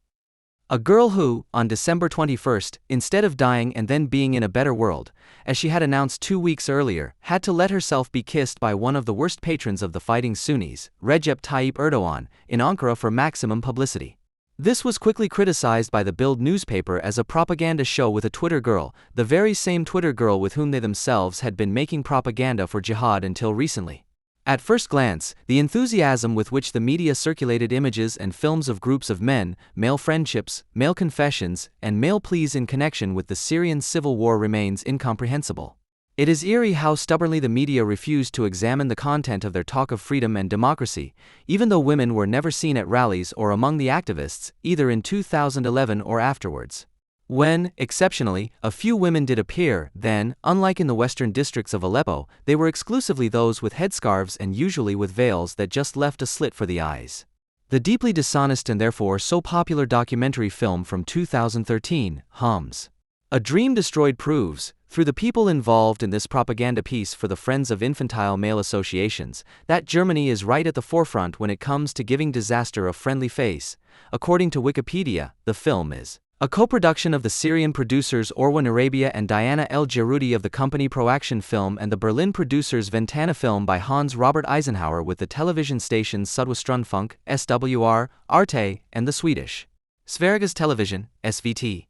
A girl who, on December 21st, instead of dying and then being in a better world, as she had announced 2 weeks earlier, had to let herself be kissed by one of the worst patrons of the fighting Sunnis, Recep Tayyip Erdogan, in Ankara for maximum publicity. This was quickly criticized by the Bild newspaper as a propaganda show with a Twitter girl, the very same Twitter girl with whom they themselves had been making propaganda for jihad until recently. At first glance, the enthusiasm with which the media circulated images and films of groups of men, male friendships, male confessions, and male pleas in connection with the Syrian civil war remains incomprehensible. It is eerie how stubbornly the media refused to examine the content of their talk of freedom and democracy, even though women were never seen at rallies or among the activists, either in 2011 or afterwards. When, exceptionally, a few women did appear, then, unlike in the western districts of Aleppo, they were exclusively those with headscarves and usually with veils that just left a slit for the eyes. The deeply dishonest and therefore so popular documentary film from 2013, Hums, A Dream Destroyed proves, through the people involved in this propaganda piece for the Friends of Infantile Male Associations, that Germany is right at the forefront when it comes to giving disaster a friendly face. According to Wikipedia, the film is A co-production of the Syrian producers Orwa Narabia and Diana El Jaroudi of the company Proaction Film and the Berlin producers Ventana Film by Hans Robert Eisenhower with the television stations Südwestrundfunk, SWR, Arte, and the Swedish Sveriges Television, SVT.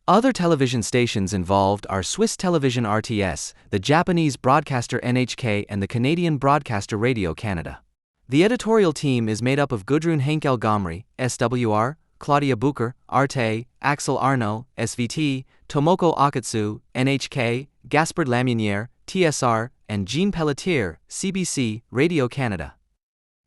Other television stations involved are Swiss Television RTS, the Japanese broadcaster NHK and the Canadian broadcaster Radio Canada. The editorial team is made up of Gudrun Henkel Gomri, SWR, Claudia Bucher, Arte, Axel Arnaud, SVT, Tomoko Akatsu, NHK, Gaspard Lamunière, TSR, and Jean Pelletier, CBC, Radio Canada.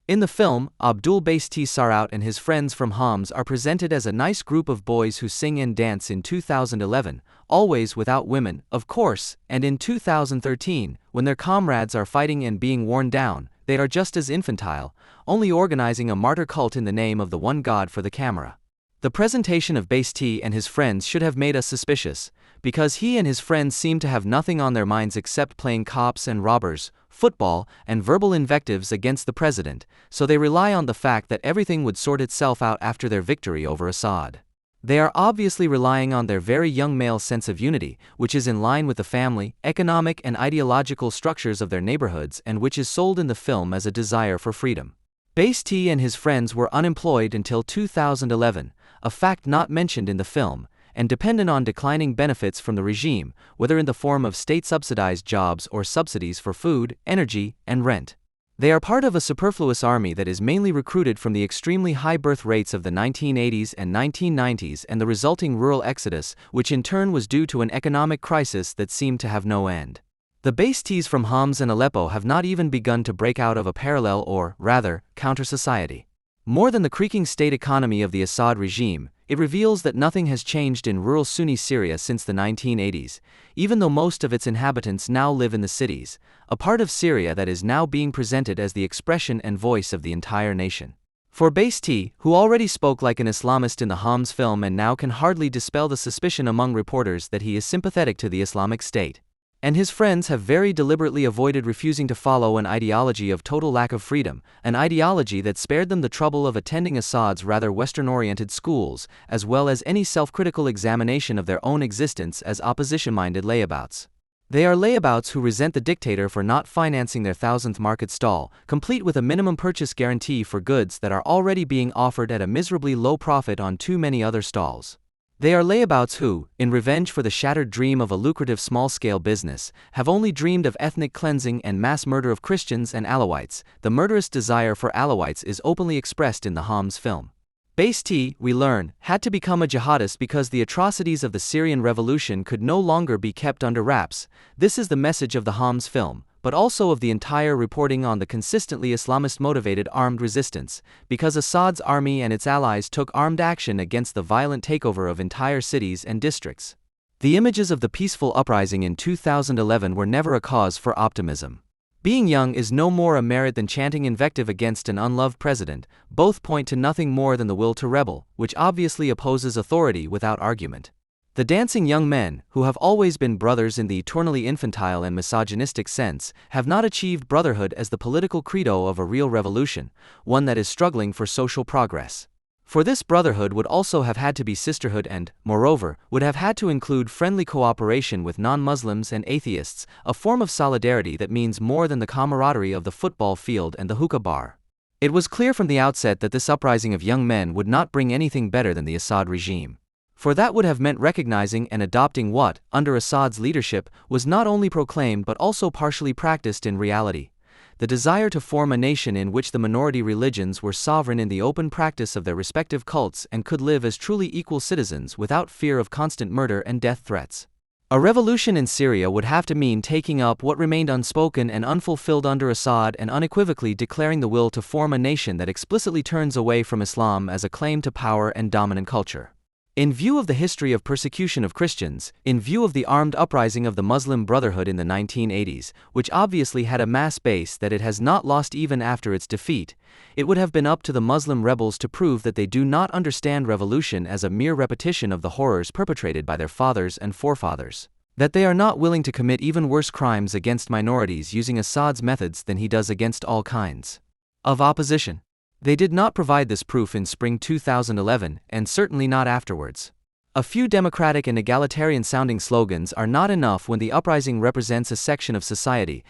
In the film, Abdul Basti Saraut and his friends from Homs are presented as a nice group of boys who sing and dance in 2011, always without women, of course, and in 2013, when their comrades are fighting and being worn down, they are just as infantile, only organizing a martyr cult in the name of the one God for the camera. The presentation of Basti and his friends should have made us suspicious, because he and his friends seem to have nothing on their minds except playing cops and robbers, football, and verbal invectives against the president, so they rely on the fact that everything would sort itself out after their victory over Assad. They are obviously relying on their very young male sense of unity, which is in line with the family, economic and ideological structures of their neighborhoods and which is sold in the film as a desire for freedom. Basti and his friends were unemployed until 2011, a fact not mentioned in the film, and dependent on declining benefits from the regime, whether in the form of state-subsidized jobs or subsidies for food, energy, and rent. They are part of a superfluous army that is mainly recruited from the extremely high birth rates of the 1980s and 1990s and the resulting rural exodus, which in turn was due to an economic crisis that seemed to have no end. The Bastis from Homs and Aleppo have not even begun to break out of a parallel or, rather, counter-society. More than the creaking state economy of the Assad regime, it reveals that nothing has changed in rural Sunni Syria since the 1980s, even though most of its inhabitants now live in the cities, a part of Syria that is now being presented as the expression and voice of the entire nation. For Basti, who already spoke like an Islamist in the Homs film and now can hardly dispel the suspicion among reporters that he is sympathetic to the Islamic State, and his friends have very deliberately avoided refusing to follow an ideology of total lack of freedom, an ideology that spared them the trouble of attending Assad's rather Western-oriented schools, as well as any self-critical examination of their own existence as opposition-minded layabouts. They are layabouts who resent the dictator for not financing their 1000th market stall, complete with a minimum purchase guarantee for goods that are already being offered at a miserably low profit on too many other stalls. They are layabouts who, in revenge for the shattered dream of a lucrative small-scale business, have only dreamed of ethnic cleansing and mass murder of Christians and Alawites. The murderous desire for Alawites is openly expressed in the Homs film. Basti, we learn, had to become a jihadist because the atrocities of the Syrian revolution could no longer be kept under wraps. This is the message of the Homs film, but also of the entire reporting on the consistently Islamist-motivated armed resistance, because Assad's army and its allies took armed action against the violent takeover of entire cities and districts. The images of the peaceful uprising in 2011 were never a cause for optimism. Being young is no more a merit than chanting invective against an unloved president. Both point to nothing more than the will to rebel, which obviously opposes authority without argument. The dancing young men, who have always been brothers in the eternally infantile and misogynistic sense, have not achieved brotherhood as the political credo of a real revolution, one that is struggling for social progress. For this brotherhood would also have had to be sisterhood and, moreover, would have had to include friendly cooperation with non-Muslims and atheists, a form of solidarity that means more than the camaraderie of the football field and the hookah bar. It was clear from the outset that this uprising of young men would not bring anything better than the Assad regime. For that would have meant recognizing and adopting what, under Assad's leadership, was not only proclaimed but also partially practiced in reality: the desire to form a nation in which the minority religions were sovereign in the open practice of their respective cults and could live as truly equal citizens without fear of constant murder and death threats. A revolution in Syria would have to mean taking up what remained unspoken and unfulfilled under Assad and unequivocally declaring the will to form a nation that explicitly turns away from Islam as a claim to power and dominant culture. In view of the history of persecution of Christians, in view of the armed uprising of the Muslim Brotherhood in the 1980s, which obviously had a mass base that it has not lost even after its defeat, it would have been up to the Muslim rebels to prove that they do not understand revolution as a mere repetition of the horrors perpetrated by their fathers and forefathers, that they are not willing to commit even worse crimes against minorities using Assad's methods than he does against all kinds of opposition. They did not provide this proof in spring 2011, and certainly not afterwards. A few democratic and egalitarian-sounding slogans are not enough when the uprising represents a section of society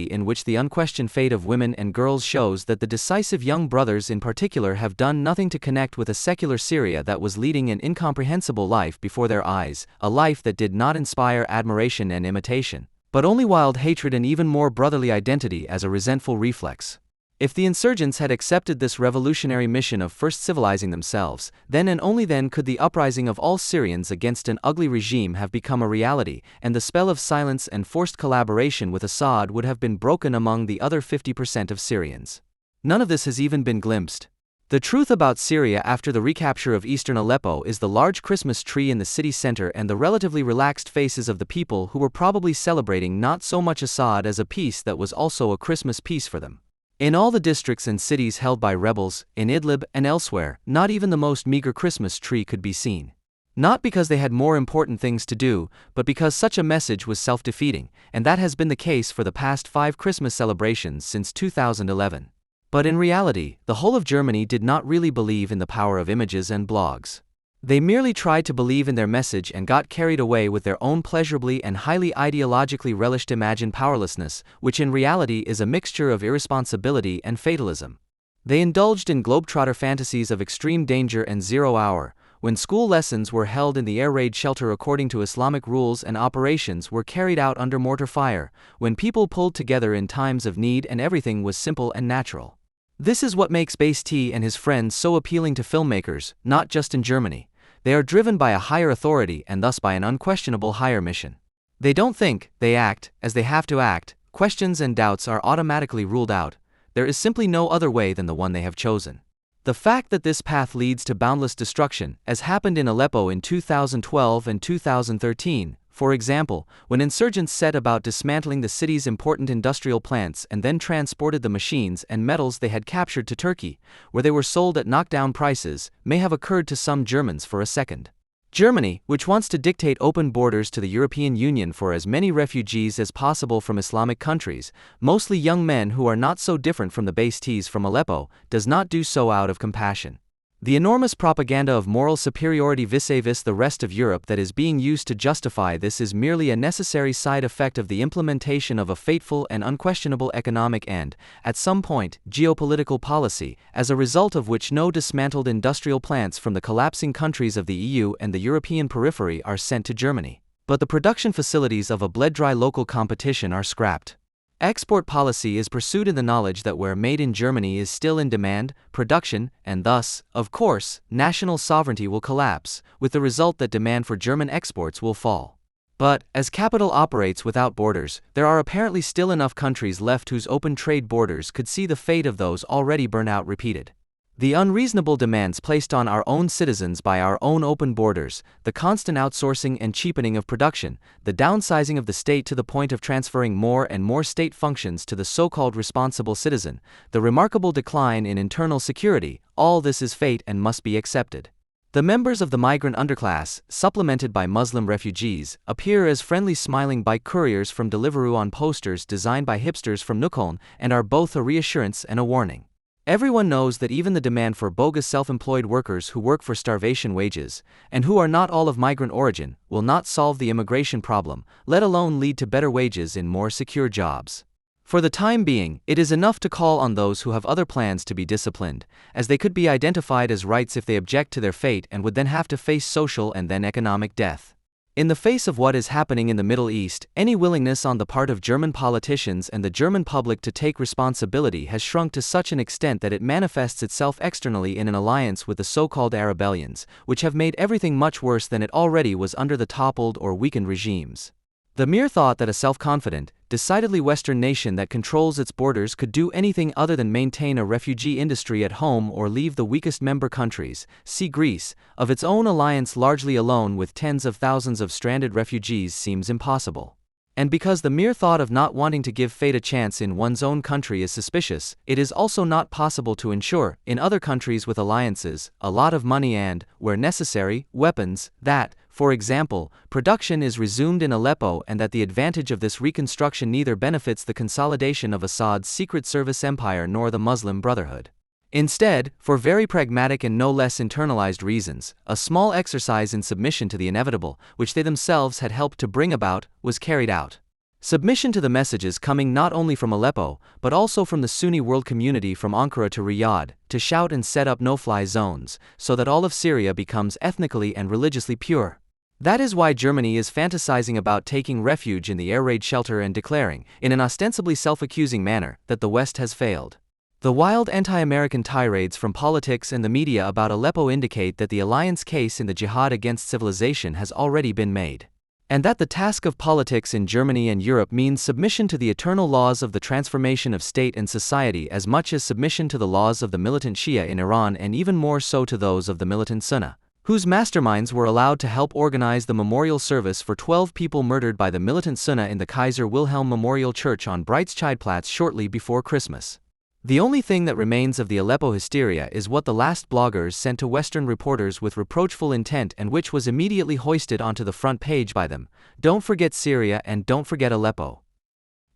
in which the unquestioned fate of women and girls shows that the decisive young brothers in particular have done nothing to connect with a secular Syria that was leading an incomprehensible life before their eyes, a life that did not inspire admiration and imitation, but only wild hatred and even more brotherly identity as a resentful reflex. If the insurgents had accepted this revolutionary mission of first civilizing themselves, then and only then could the uprising of all Syrians against an ugly regime have become a reality, and the spell of silence and forced collaboration with Assad would have been broken among the other 50% of Syrians. None of this has even been glimpsed. The truth about Syria after the recapture of eastern Aleppo is the large Christmas tree in the city center and the relatively relaxed faces of the people who were probably celebrating not so much Assad as a peace that was also a Christmas peace for them. In all the districts and cities held by rebels, in Idlib and elsewhere, not even the most meager Christmas tree could be seen. Not because they had more important things to do, but because such a message was self-defeating, and that has been the case for the past 5 Christmas celebrations since 2011. But in reality, the whole of Germany did not really believe in the power of images and blogs. They merely tried to believe in their message and got carried away with their own pleasurably and highly ideologically relished imagined powerlessness, which in reality is a mixture of irresponsibility and fatalism. They indulged in globetrotter fantasies of extreme danger and 0 hour, when school lessons were held in the air raid shelter according to Islamic rules and operations were carried out under mortar fire, when people pulled together in times of need and everything was simple and natural. This is what makes Base-T and his friends so appealing to filmmakers, not just in Germany. They are driven by a higher authority and thus by an unquestionable higher mission. They don't think, they act, as they have to act, questions and doubts are automatically ruled out, there is simply no other way than the one they have chosen. The fact that this path leads to boundless destruction, as happened in Aleppo in 2012 and 2013, for example, when insurgents set about dismantling the city's important industrial plants and then transported the machines and metals they had captured to Turkey, where they were sold at knockdown prices, may have occurred to some Germans for a second. Germany, which wants to dictate open borders to the European Union for as many refugees as possible from Islamic countries, mostly young men who are not so different from the Base-Ts from Aleppo, does not do so out of compassion. The enormous propaganda of moral superiority vis-a-vis the rest of Europe that is being used to justify this is merely a necessary side effect of the implementation of a fateful and unquestionable economic and, at some point, geopolitical policy, as a result of which no dismantled industrial plants from the collapsing countries of the EU and the European periphery are sent to Germany. But the production facilities of a bled-dry local competition are scrapped. Export policy is pursued in the knowledge that where made in Germany is still in demand, production, and thus, of course, national sovereignty will collapse, with the result that demand for German exports will fall. But, as capital operates without borders, there are apparently still enough countries left whose open trade borders could see the fate of those already burnt out repeated. The unreasonable demands placed on our own citizens by our own open borders, the constant outsourcing and cheapening of production, the downsizing of the state to the point of transferring more and more state functions to the so-called responsible citizen, the remarkable decline in internal security, all this is fate and must be accepted. The members of the migrant underclass, supplemented by Muslim refugees, appear as friendly smiling bike couriers from Deliveroo on posters designed by hipsters from Nukoln and are both a reassurance and a warning. Everyone knows that even the demand for bogus self-employed workers who work for starvation wages, and who are not all of migrant origin, will not solve the immigration problem, let alone lead to better wages in more secure jobs. For the time being, it is enough to call on those who have other plans to be disciplined, as they could be identified as rights if they object to their fate and would then have to face social and then economic death. In the face of what is happening in the Middle East, any willingness on the part of German politicians and the German public to take responsibility has shrunk to such an extent that it manifests itself externally in an alliance with the so-called Arabellions, which have made everything much worse than it already was under the toppled or weakened regimes. The mere thought that a self-confident, decidedly Western nation that controls its borders could do anything other than maintain a refugee industry at home or leave the weakest member countries, see Greece, of its own alliance largely alone with tens of thousands of stranded refugees seems impossible. And because the mere thought of not wanting to give fate a chance in one's own country is suspicious, it is also not possible to ensure, in other countries with alliances, a lot of money and, where necessary, weapons, that, for example, production is resumed in Aleppo and that the advantage of this reconstruction neither benefits the consolidation of Assad's secret service empire nor the Muslim Brotherhood. Instead, for very pragmatic and no less internalized reasons, a small exercise in submission to the inevitable, which they themselves had helped to bring about, was carried out. Submission to the messages coming not only from Aleppo, but also from the Sunni world community from Ankara to Riyadh, to shout and set up no-fly zones, so that all of Syria becomes ethnically and religiously pure. That is why Germany is fantasizing about taking refuge in the air raid shelter and declaring, in an ostensibly self-accusing manner, that the West has failed. The wild anti-American tirades from politics and the media about Aleppo indicate that the alliance case in the jihad against civilization has already been made. And that the task of politics in Germany and Europe means submission to the eternal laws of the transformation of state and society as much as submission to the laws of the militant Shia in Iran, and even more so to those of the militant Sunni, whose masterminds were allowed to help organize the memorial service for 12 people murdered by the militant Sunni in the Kaiser Wilhelm Memorial Church on Breitscheidplatz shortly before Christmas. The only thing that remains of the Aleppo hysteria is what the last bloggers sent to Western reporters with reproachful intent and which was immediately hoisted onto the front page by them: "Don't forget Syria and don't forget Aleppo."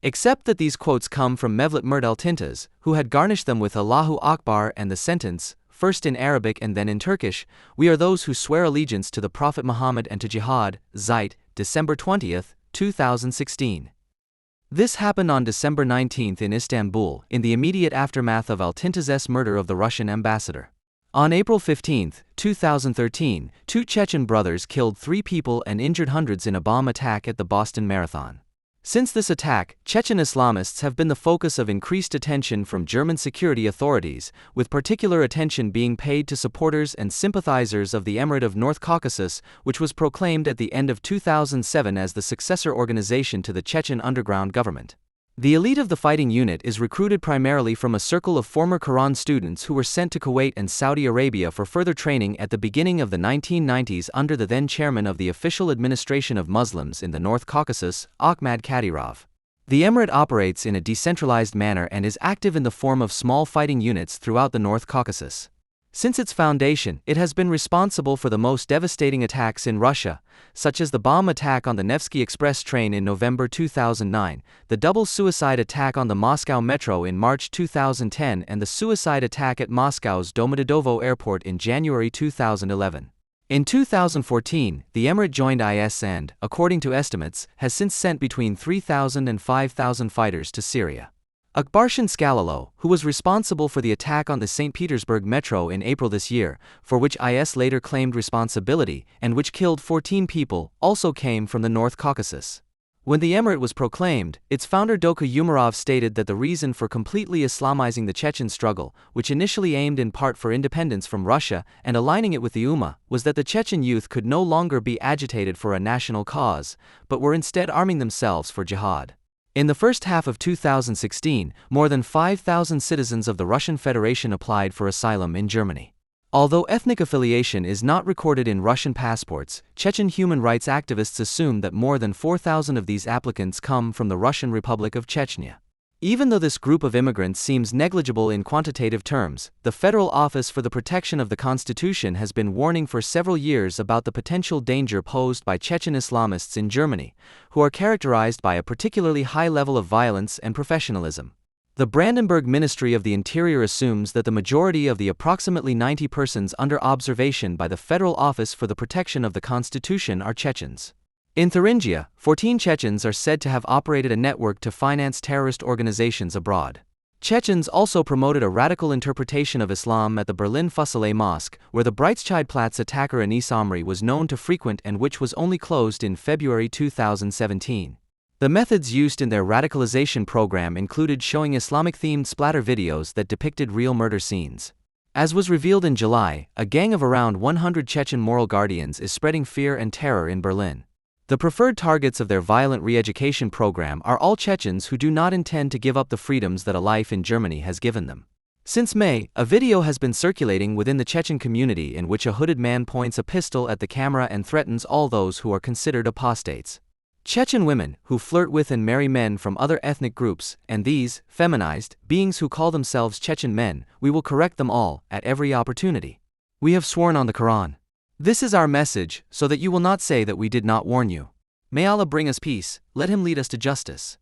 Except that these quotes come from Mevlut Mert-el-Tintaz, who had garnished them with Allahu Akbar and the sentence, first in Arabic and then in Turkish, "We are those who swear allegiance to the Prophet Muhammad and to jihad." Zeit, December 20, 2016. This happened on December 19 in Istanbul, in the immediate aftermath of al-Tintaz's murder of the Russian ambassador. On April 15, 2013, two Chechen brothers killed 3 people and injured hundreds in a bomb attack at the Boston Marathon. Since this attack, Chechen Islamists have been the focus of increased attention from German security authorities, with particular attention being paid to supporters and sympathizers of the Emirate of North Caucasus, which was proclaimed at the end of 2007 as the successor organization to the Chechen underground government. The elite of the fighting unit is recruited primarily from a circle of former Quran students who were sent to Kuwait and Saudi Arabia for further training at the beginning of the 1990s under the then chairman of the Official Administration of Muslims in the North Caucasus, Ahmad Kadyrov. The emirate operates in a decentralized manner and is active in the form of small fighting units throughout the North Caucasus. Since its foundation, it has been responsible for the most devastating attacks in Russia, such as the bomb attack on the Nevsky Express train in November 2009, the double suicide attack on the Moscow metro in March 2010, and the suicide attack at Moscow's Domodedovo airport in January 2011. In 2014, the emirate joined IS and, according to estimates, has since sent between 3,000 and 5,000 fighters to Syria. Akbarshan Skalalo, who was responsible for the attack on the St. Petersburg metro in April this year, for which IS later claimed responsibility, and which killed 14 people, also came from the North Caucasus. When the emirate was proclaimed, its founder Doka Umarov stated that the reason for completely Islamizing the Chechen struggle, which initially aimed in part for independence from Russia and aligning it with the Ummah, was that the Chechen youth could no longer be agitated for a national cause, but were instead arming themselves for jihad. In the first half of 2016, more than 5,000 citizens of the Russian Federation applied for asylum in Germany. Although ethnic affiliation is not recorded in Russian passports, Chechen human rights activists assume that more than 4,000 of these applicants come from the Russian Republic of Chechnya. Even though this group of immigrants seems negligible in quantitative terms, the Federal Office for the Protection of the Constitution has been warning for several years about the potential danger posed by Chechen Islamists in Germany, who are characterized by a particularly high level of violence and professionalism. The Brandenburg Ministry of the Interior assumes that the majority of the approximately 90 persons under observation by the Federal Office for the Protection of the Constitution are Chechens. In Thuringia, 14 Chechens are said to have operated a network to finance terrorist organizations abroad. Chechens also promoted a radical interpretation of Islam at the Berlin Fuseli Mosque, where the Breitscheidplatz attacker Anis Amri was known to frequent and which was only closed in February 2017. The methods used in their radicalization program included showing Islamic-themed splatter videos that depicted real murder scenes. As was revealed in July, a gang of around 100 Chechen moral guardians is spreading fear and terror in Berlin. The preferred targets of their violent re-education program are all Chechens who do not intend to give up the freedoms that a life in Germany has given them. Since May, a video has been circulating within the Chechen community in which a hooded man points a pistol at the camera and threatens all those who are considered apostates. Chechen women, who flirt with and marry men from other ethnic groups, and these, feminized, beings who call themselves Chechen men, we will correct them all, at every opportunity. We have sworn on the Quran. This is our message, so that you will not say that we did not warn you. May Allah bring us peace, let Him lead us to justice.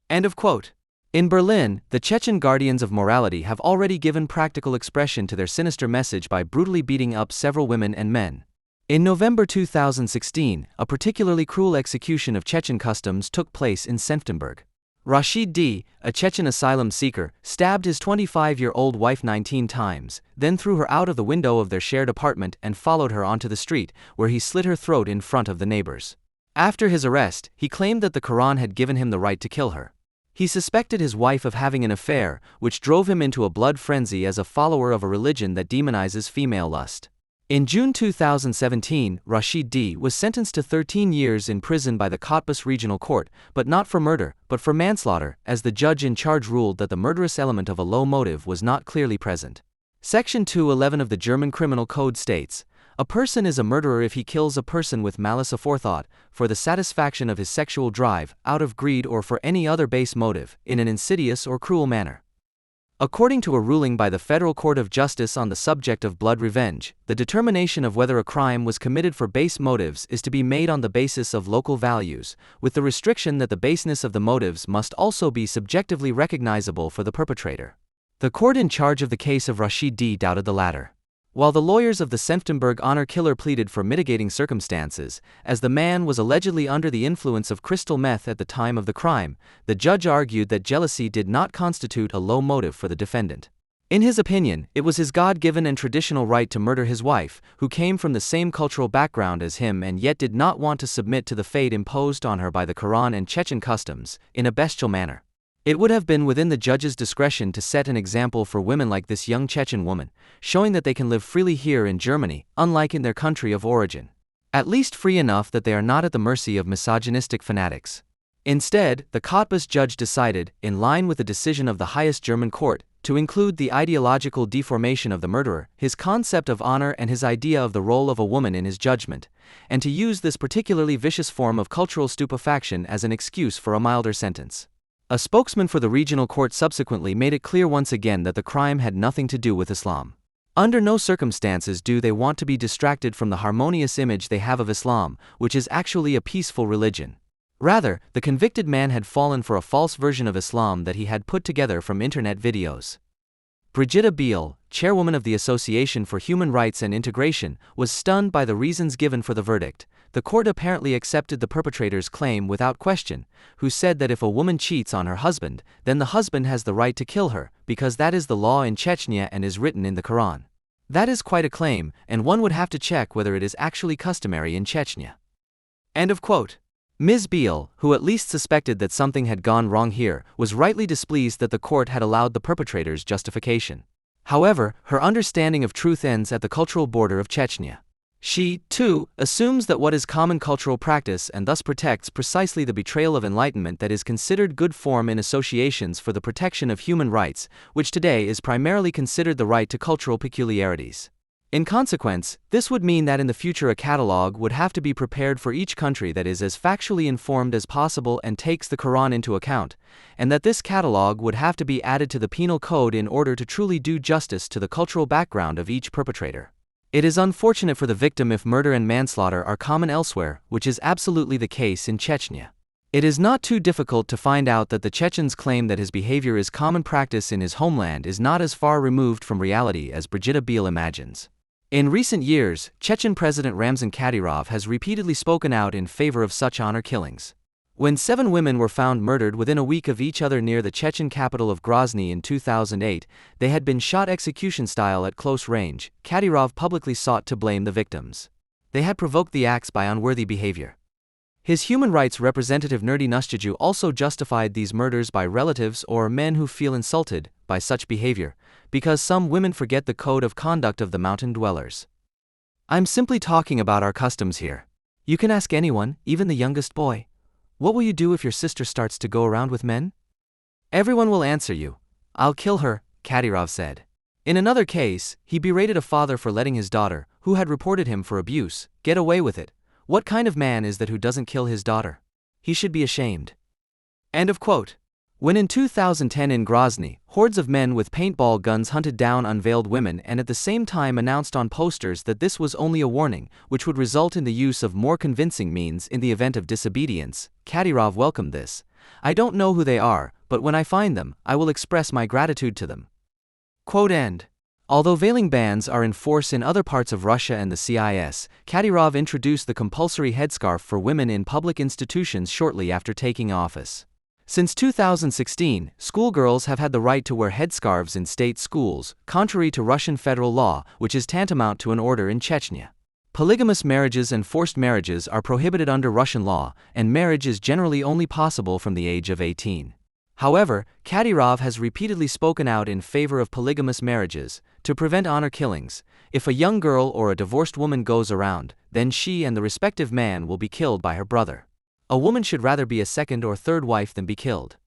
End of quote. In Berlin, the Chechen guardians of morality have already given practical expression to their sinister message by brutally beating up several women and men. In November 2016, a particularly cruel execution of Chechen customs took place in Senftenberg. Rashid D., a Chechen asylum seeker, stabbed his 25-year-old wife 19 times, then threw her out of the window of their shared apartment and followed her onto the street, where he slit her throat in front of the neighbors. After his arrest, he claimed that the Quran had given him the right to kill her. He suspected his wife of having an affair, which drove him into a blood frenzy as a follower of a religion that demonizes female lust. In June 2017, Rashid D. was sentenced to 13 years in prison by the Cottbus Regional Court, but not for murder, but for manslaughter, as the judge in charge ruled that the murderous element of a low motive was not clearly present. Section 211 of the German Criminal Code states, "A person is a murderer if he kills a person with malice aforethought, for the satisfaction of his sexual drive, out of greed or for any other base motive, in an insidious or cruel manner." According to a ruling by the Federal Court of Justice on the subject of blood revenge, the determination of whether a crime was committed for base motives is to be made on the basis of local values, with the restriction that the baseness of the motives must also be subjectively recognizable for the perpetrator. The court in charge of the case of Rashid D. doubted the latter. While the lawyers of the Senftenberg honor killer pleaded for mitigating circumstances, as the man was allegedly under the influence of crystal meth at the time of the crime, the judge argued that jealousy did not constitute a low motive for the defendant. In his opinion, it was his God-given and traditional right to murder his wife, who came from the same cultural background as him and yet did not want to submit to the fate imposed on her by the Quran and Chechen customs, in a bestial manner. It would have been within the judge's discretion to set an example for women like this young Chechen woman, showing that they can live freely here in Germany, unlike in their country of origin. At least free enough that they are not at the mercy of misogynistic fanatics. Instead, the Cottbus judge decided, in line with the decision of the highest German court, to include the ideological deformation of the murderer, his concept of honor and his idea of the role of a woman in his judgment, and to use this particularly vicious form of cultural stupefaction as an excuse for a milder sentence. A spokesman for the regional court subsequently made it clear once again that the crime had nothing to do with Islam. Under no circumstances do they want to be distracted from the harmonious image they have of Islam, which is actually a peaceful religion. Rather, the convicted man had fallen for a false version of Islam that he had put together from internet videos. Brigitte Biel, chairwoman of the Association for Human Rights and Integration, was stunned by the reasons given for the verdict. The court apparently accepted the perpetrator's claim without question, who said that if a woman cheats on her husband, then the husband has the right to kill her, because that is the law in Chechnya and is written in the Quran. That is quite a claim, and one would have to check whether it is actually customary in Chechnya. End of quote. Ms. Biel, who at least suspected that something had gone wrong here, was rightly displeased that the court had allowed the perpetrator's justification. However, her understanding of truth ends at the cultural border of Chechnya. She, too, assumes that what is common cultural practice and thus protects precisely the betrayal of enlightenment that is considered good form in associations for the protection of human rights, which today is primarily considered the right to cultural peculiarities. In consequence, this would mean that in the future a catalogue would have to be prepared for each country that is as factually informed as possible and takes the Quran into account, and that this catalogue would have to be added to the penal code in order to truly do justice to the cultural background of each perpetrator. It is unfortunate for the victim if murder and manslaughter are common elsewhere, which is absolutely the case in Chechnya. It is not too difficult to find out that the Chechen's claim that his behavior is common practice in his homeland is not as far removed from reality as Brigitte Biel imagines. In recent years, Chechen President Ramzan Kadyrov has repeatedly spoken out in favor of such honor killings. When 7 women were found murdered within a week of each other near the Chechen capital of Grozny in 2008, they had been shot execution-style at close range. Kadyrov publicly sought to blame the victims. They had provoked the acts by unworthy behavior. His human rights representative Nerdy Nustiju also justified these murders by relatives or men who feel insulted by such behavior, because some women forget the code of conduct of the mountain dwellers. I'm simply talking about our customs here. You can ask anyone, even the youngest boy. What will you do if your sister starts to go around with men? Everyone will answer you, I'll kill her, Kadyrov said. In another case, he berated a father for letting his daughter, who had reported him for abuse, get away with it. What kind of man is that who doesn't kill his daughter? He should be ashamed. End of quote. When in 2010 in Grozny, hordes of men with paintball guns hunted down unveiled women and at the same time announced on posters that this was only a warning, which would result in the use of more convincing means in the event of disobedience, Kadyrov welcomed this. I don't know who they are, but when I find them, I will express my gratitude to them." Quote end. Although veiling bans are in force in other parts of Russia and the CIS, Kadyrov introduced the compulsory headscarf for women in public institutions shortly after taking office. Since 2016, schoolgirls have had the right to wear headscarves in state schools, contrary to Russian federal law, which is tantamount to an order in Chechnya. Polygamous marriages and forced marriages are prohibited under Russian law, and marriage is generally only possible from the age of 18. However, Kadyrov has repeatedly spoken out in favor of polygamous marriages, to prevent honor killings. If a young girl or a divorced woman goes around, then she and the respective man will be killed by her brother. A woman should rather be a second or third wife than be killed.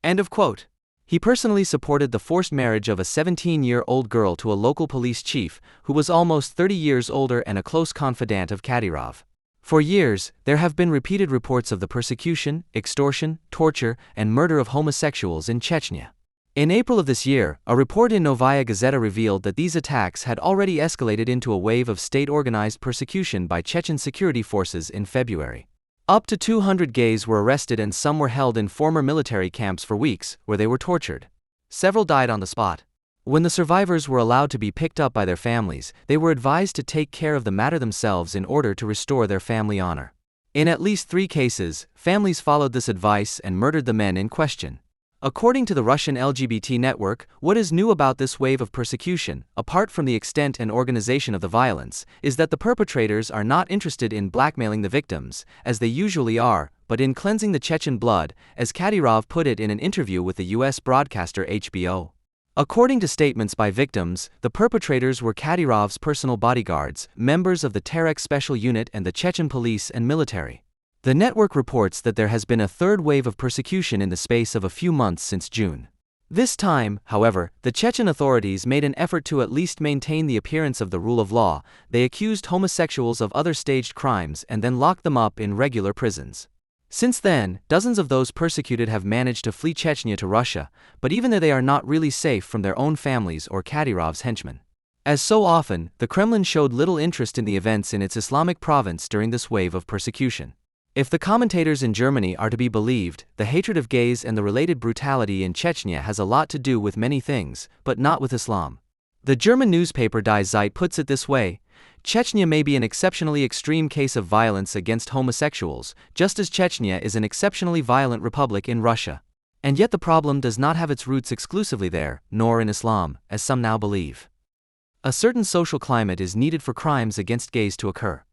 End of quote. He personally supported the forced marriage of a 17-year-old girl to a local police chief, who was almost 30 years older and a close confidant of Kadyrov. For years, there have been repeated reports of the persecution, extortion, torture, and murder of homosexuals in Chechnya. In April of this year, a report in Novaya Gazeta revealed that these attacks had already escalated into a wave of state-organized persecution by Chechen security forces in February. Up to 200 gays were arrested and some were held in former military camps for weeks, where they were tortured. Several died on the spot. When the survivors were allowed to be picked up by their families, they were advised to take care of the matter themselves in order to restore their family honor. In at least 3 cases, families followed this advice and murdered the men in question. According to the Russian LGBT network, what is new about this wave of persecution, apart from the extent and organization of the violence, is that the perpetrators are not interested in blackmailing the victims, as they usually are, but in cleansing the Chechen blood, as Kadyrov put it in an interview with the US broadcaster HBO. According to statements by victims, the perpetrators were Kadyrov's personal bodyguards, members of the Terek Special Unit and the Chechen police and military. The network reports that there has been a third wave of persecution in the space of a few months since June. This time, however, the Chechen authorities made an effort to at least maintain the appearance of the rule of law. They accused homosexuals of other staged crimes and then locked them up in regular prisons. Since then, dozens of those persecuted have managed to flee Chechnya to Russia, but even there they are not really safe from their own families or Kadyrov's henchmen. As so often, the Kremlin showed little interest in the events in its Islamic province during this wave of persecution. If the commentators in Germany are to be believed, the hatred of gays and the related brutality in Chechnya has a lot to do with many things, but not with Islam. The German newspaper Die Zeit puts it this way: Chechnya may be an exceptionally extreme case of violence against homosexuals, just as Chechnya is an exceptionally violent republic in Russia. And yet the problem does not have its roots exclusively there, nor in Islam, as some now believe. A certain social climate is needed for crimes against gays to occur.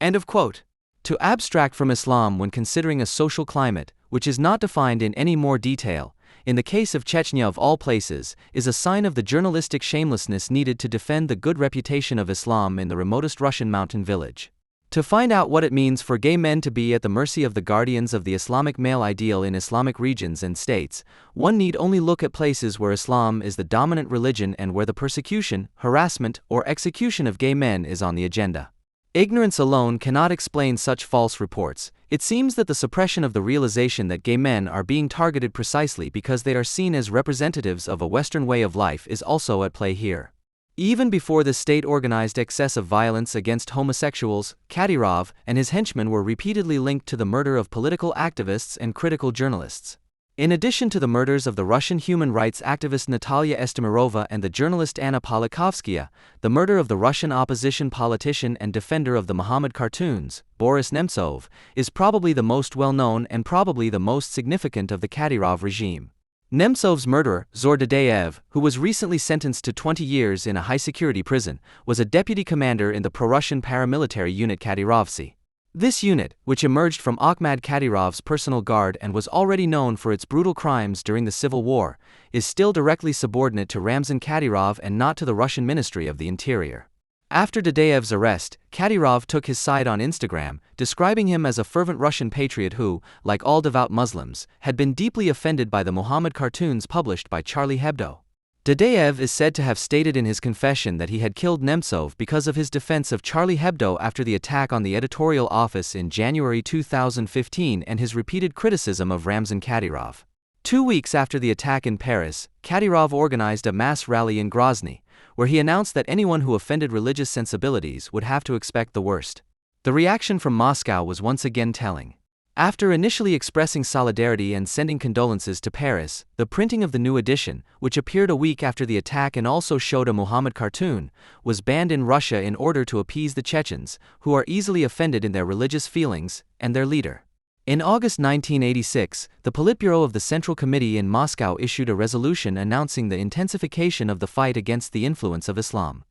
End of quote. To abstract from Islam when considering a social climate, which is not defined in any more detail, in the case of Chechnya of all places, is a sign of the journalistic shamelessness needed to defend the good reputation of Islam in the remotest Russian mountain village. To find out what it means for gay men to be at the mercy of the guardians of the Islamic male ideal in Islamic regions and states, one need only look at places where Islam is the dominant religion and where the persecution, harassment, or execution of gay men is on the agenda. Ignorance alone cannot explain such false reports. It seems that the suppression of the realization that gay men are being targeted precisely because they are seen as representatives of a Western way of life is also at play here. Even before the state-organized excess of violence against homosexuals, Kadyrov and his henchmen were repeatedly linked to the murder of political activists and critical journalists. In addition to the murders of the Russian human rights activist Natalia Estemirova and the journalist Anna Politkovskaya, the murder of the Russian opposition politician and defender of the Muhammad cartoons, Boris Nemtsov, is probably the most well-known and probably the most significant of the Kadyrov regime. Nemtsov's murderer, Zor Dadayev, who was recently sentenced to 20 years in a high-security prison, was a deputy commander in the pro-Russian paramilitary unit Kadyrovtsy. This unit, which emerged from Akhmad Kadyrov's personal guard and was already known for its brutal crimes during the Civil War, is still directly subordinate to Ramzan Kadyrov and not to the Russian Ministry of the Interior. After Dadayev's arrest, Kadyrov took his side on Instagram, describing him as a fervent Russian patriot who, like all devout Muslims, had been deeply offended by the Muhammad cartoons published by Charlie Hebdo. Dadayev is said to have stated in his confession that he had killed Nemtsov because of his defense of Charlie Hebdo after the attack on the editorial office in January 2015 and his repeated criticism of Ramzan Kadyrov. 2 weeks after the attack in Paris, Kadyrov organized a mass rally in Grozny, where he announced that anyone who offended religious sensibilities would have to expect the worst. The reaction from Moscow was once again telling. After initially expressing solidarity and sending condolences to Paris, the printing of the new edition, which appeared a week after the attack and also showed a Muhammad cartoon, was banned in Russia in order to appease the Chechens, who are easily offended in their religious feelings, and their leader. In August 1986, the Politburo of the Central Committee in Moscow issued a resolution announcing the intensification of the fight against the influence of Islam.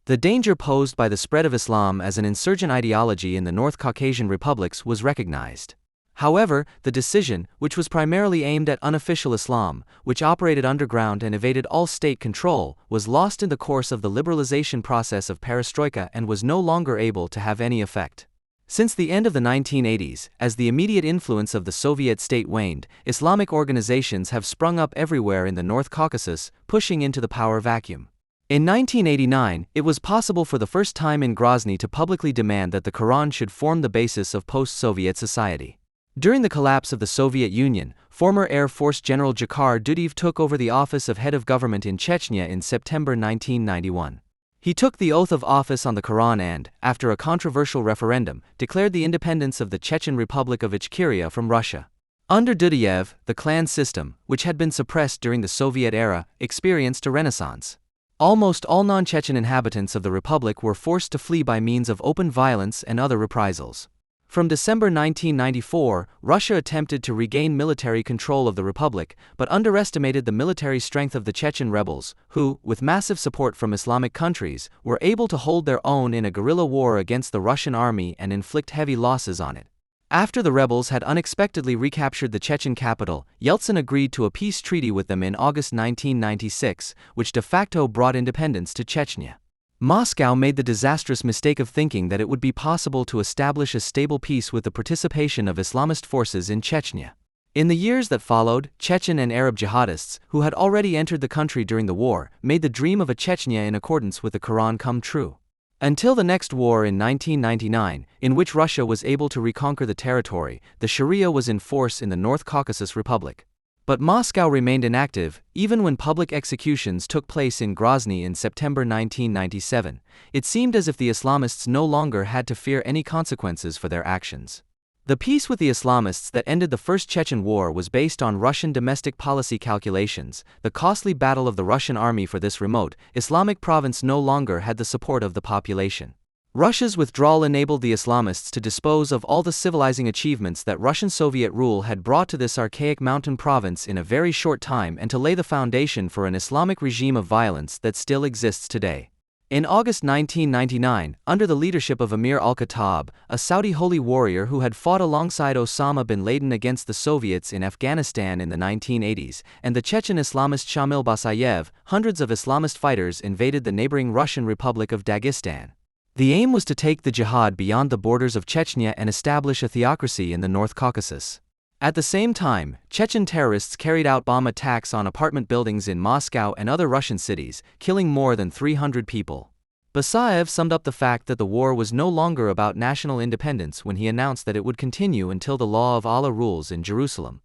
The danger posed by the spread of Islam as an insurgent ideology in the North Caucasian republics was recognized. However, the decision, which was primarily aimed at unofficial Islam, which operated underground and evaded all state control, was lost in the course of the liberalization process of perestroika and was no longer able to have any effect. Since the end of the 1980s, as the immediate influence of the Soviet state waned, Islamic organizations have sprung up everywhere in the North Caucasus, pushing into the power vacuum. In 1989, it was possible for the first time in Grozny to publicly demand that the Quran should form the basis of post-Soviet society. During the collapse of the Soviet Union, former Air Force General Jakhar Dudayev took over the office of head of government in Chechnya in September 1991. He took the oath of office on the Quran and, after a controversial referendum, declared the independence of the Chechen Republic of Ichkeria from Russia. Under Dudayev, the clan system, which had been suppressed during the Soviet era, experienced a renaissance. Almost all non-Chechen inhabitants of the republic were forced to flee by means of open violence and other reprisals. From December 1994, Russia attempted to regain military control of the republic, but underestimated the military strength of the Chechen rebels, who, with massive support from Islamic countries, were able to hold their own in a guerrilla war against the Russian army and inflict heavy losses on it. After the rebels had unexpectedly recaptured the Chechen capital, Yeltsin agreed to a peace treaty with them in August 1996, which de facto brought independence to Chechnya. Moscow made the disastrous mistake of thinking that it would be possible to establish a stable peace with the participation of Islamist forces in Chechnya. In the years that followed, Chechen and Arab jihadists, who had already entered the country during the war, made the dream of a Chechnya in accordance with the Quran come true. Until the next war in 1999, in which Russia was able to reconquer the territory, the Sharia was in force in the North Caucasus Republic. But Moscow remained inactive, even when public executions took place in Grozny in September 1997. It seemed as if the Islamists no longer had to fear any consequences for their actions. The peace with the Islamists that ended the First Chechen War was based on Russian domestic policy calculations. The costly battle of the Russian army for this remote, Islamic province no longer had the support of the population. Russia's withdrawal enabled the Islamists to dispose of all the civilizing achievements that Russian Soviet rule had brought to this archaic mountain province in a very short time and to lay the foundation for an Islamic regime of violence that still exists today. In August 1999, under the leadership of Amir al-Khattab, a Saudi holy warrior who had fought alongside Osama bin Laden against the Soviets in Afghanistan in the 1980s, and the Chechen Islamist Shamil Basayev, hundreds of Islamist fighters invaded the neighboring Russian Republic of Dagestan. The aim was to take the jihad beyond the borders of Chechnya and establish a theocracy in the North Caucasus. At the same time, Chechen terrorists carried out bomb attacks on apartment buildings in Moscow and other Russian cities, killing more than 300 people. Basayev summed up the fact that the war was no longer about national independence when he announced that it would continue until the law of Allah rules in Jerusalem.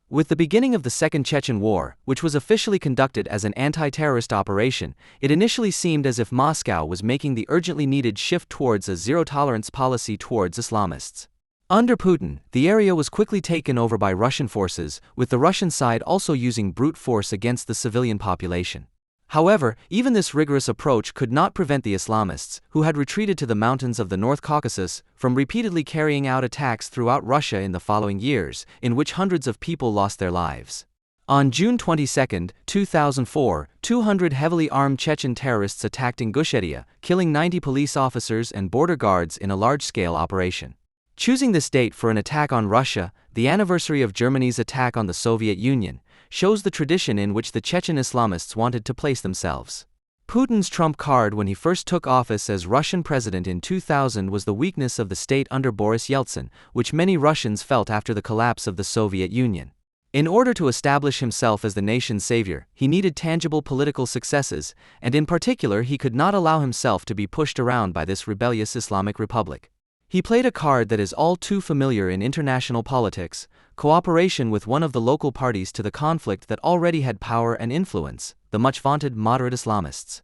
With the beginning of the Second Chechen War, which was officially conducted as an anti-terrorist operation, it initially seemed as if Moscow was making the urgently needed shift towards a zero-tolerance policy towards Islamists. Under Putin, the area was quickly taken over by Russian forces, with the Russian side also using brute force against the civilian population. However, even this rigorous approach could not prevent the Islamists, who had retreated to the mountains of the North Caucasus, from repeatedly carrying out attacks throughout Russia in the following years, in which hundreds of people lost their lives. On June 22, 2004, 200 heavily armed Chechen terrorists attacked Ingushetia, killing 90 police officers and border guards in a large-scale operation. Choosing this date for an attack on Russia, the anniversary of Germany's attack on the Soviet Union, shows the tradition in which the Chechen Islamists wanted to place themselves. Putin's trump card when he first took office as Russian president in 2000 was the weakness of the state under Boris Yeltsin, which many Russians felt after the collapse of the Soviet Union. In order to establish himself as the nation's savior, he needed tangible political successes, and in particular he could not allow himself to be pushed around by this rebellious Islamic republic. He played a card that is all too familiar in international politics: cooperation with one of the local parties to the conflict that already had power and influence, the much-vaunted moderate Islamists.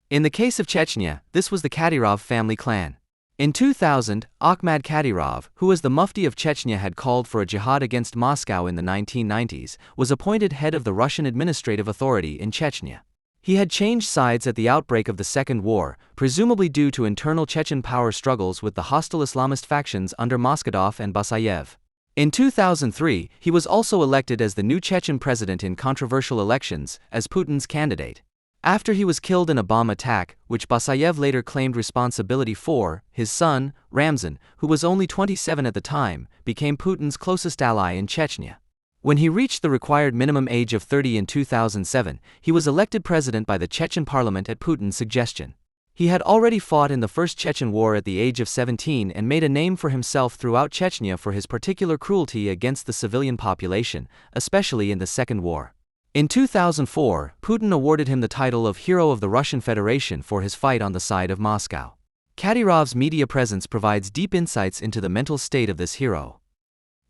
In the case of Chechnya, this was the Kadyrov family clan. In 2000, Akhmad Kadyrov, who as the Mufti of Chechnya had called for a jihad against Moscow in the 1990s, was appointed head of the Russian administrative authority in Chechnya. He had changed sides at the outbreak of the Second War, presumably due to internal Chechen power struggles with the hostile Islamist factions under Mossadov and Basayev. In 2003, he was also elected as the new Chechen president in controversial elections, as Putin's candidate. After he was killed in a bomb attack, which Basayev later claimed responsibility for, his son, Ramzan, who was only 27 at the time, became Putin's closest ally in Chechnya. When he reached the required minimum age of 30 in 2007, he was elected president by the Chechen parliament at Putin's suggestion. He had already fought in the First Chechen War at the age of 17 and made a name for himself throughout Chechnya for his particular cruelty against the civilian population, especially in the Second War. In 2004, Putin awarded him the title of Hero of the Russian Federation for his fight on the side of Moscow. Kadyrov's media presence provides deep insights into the mental state of this hero.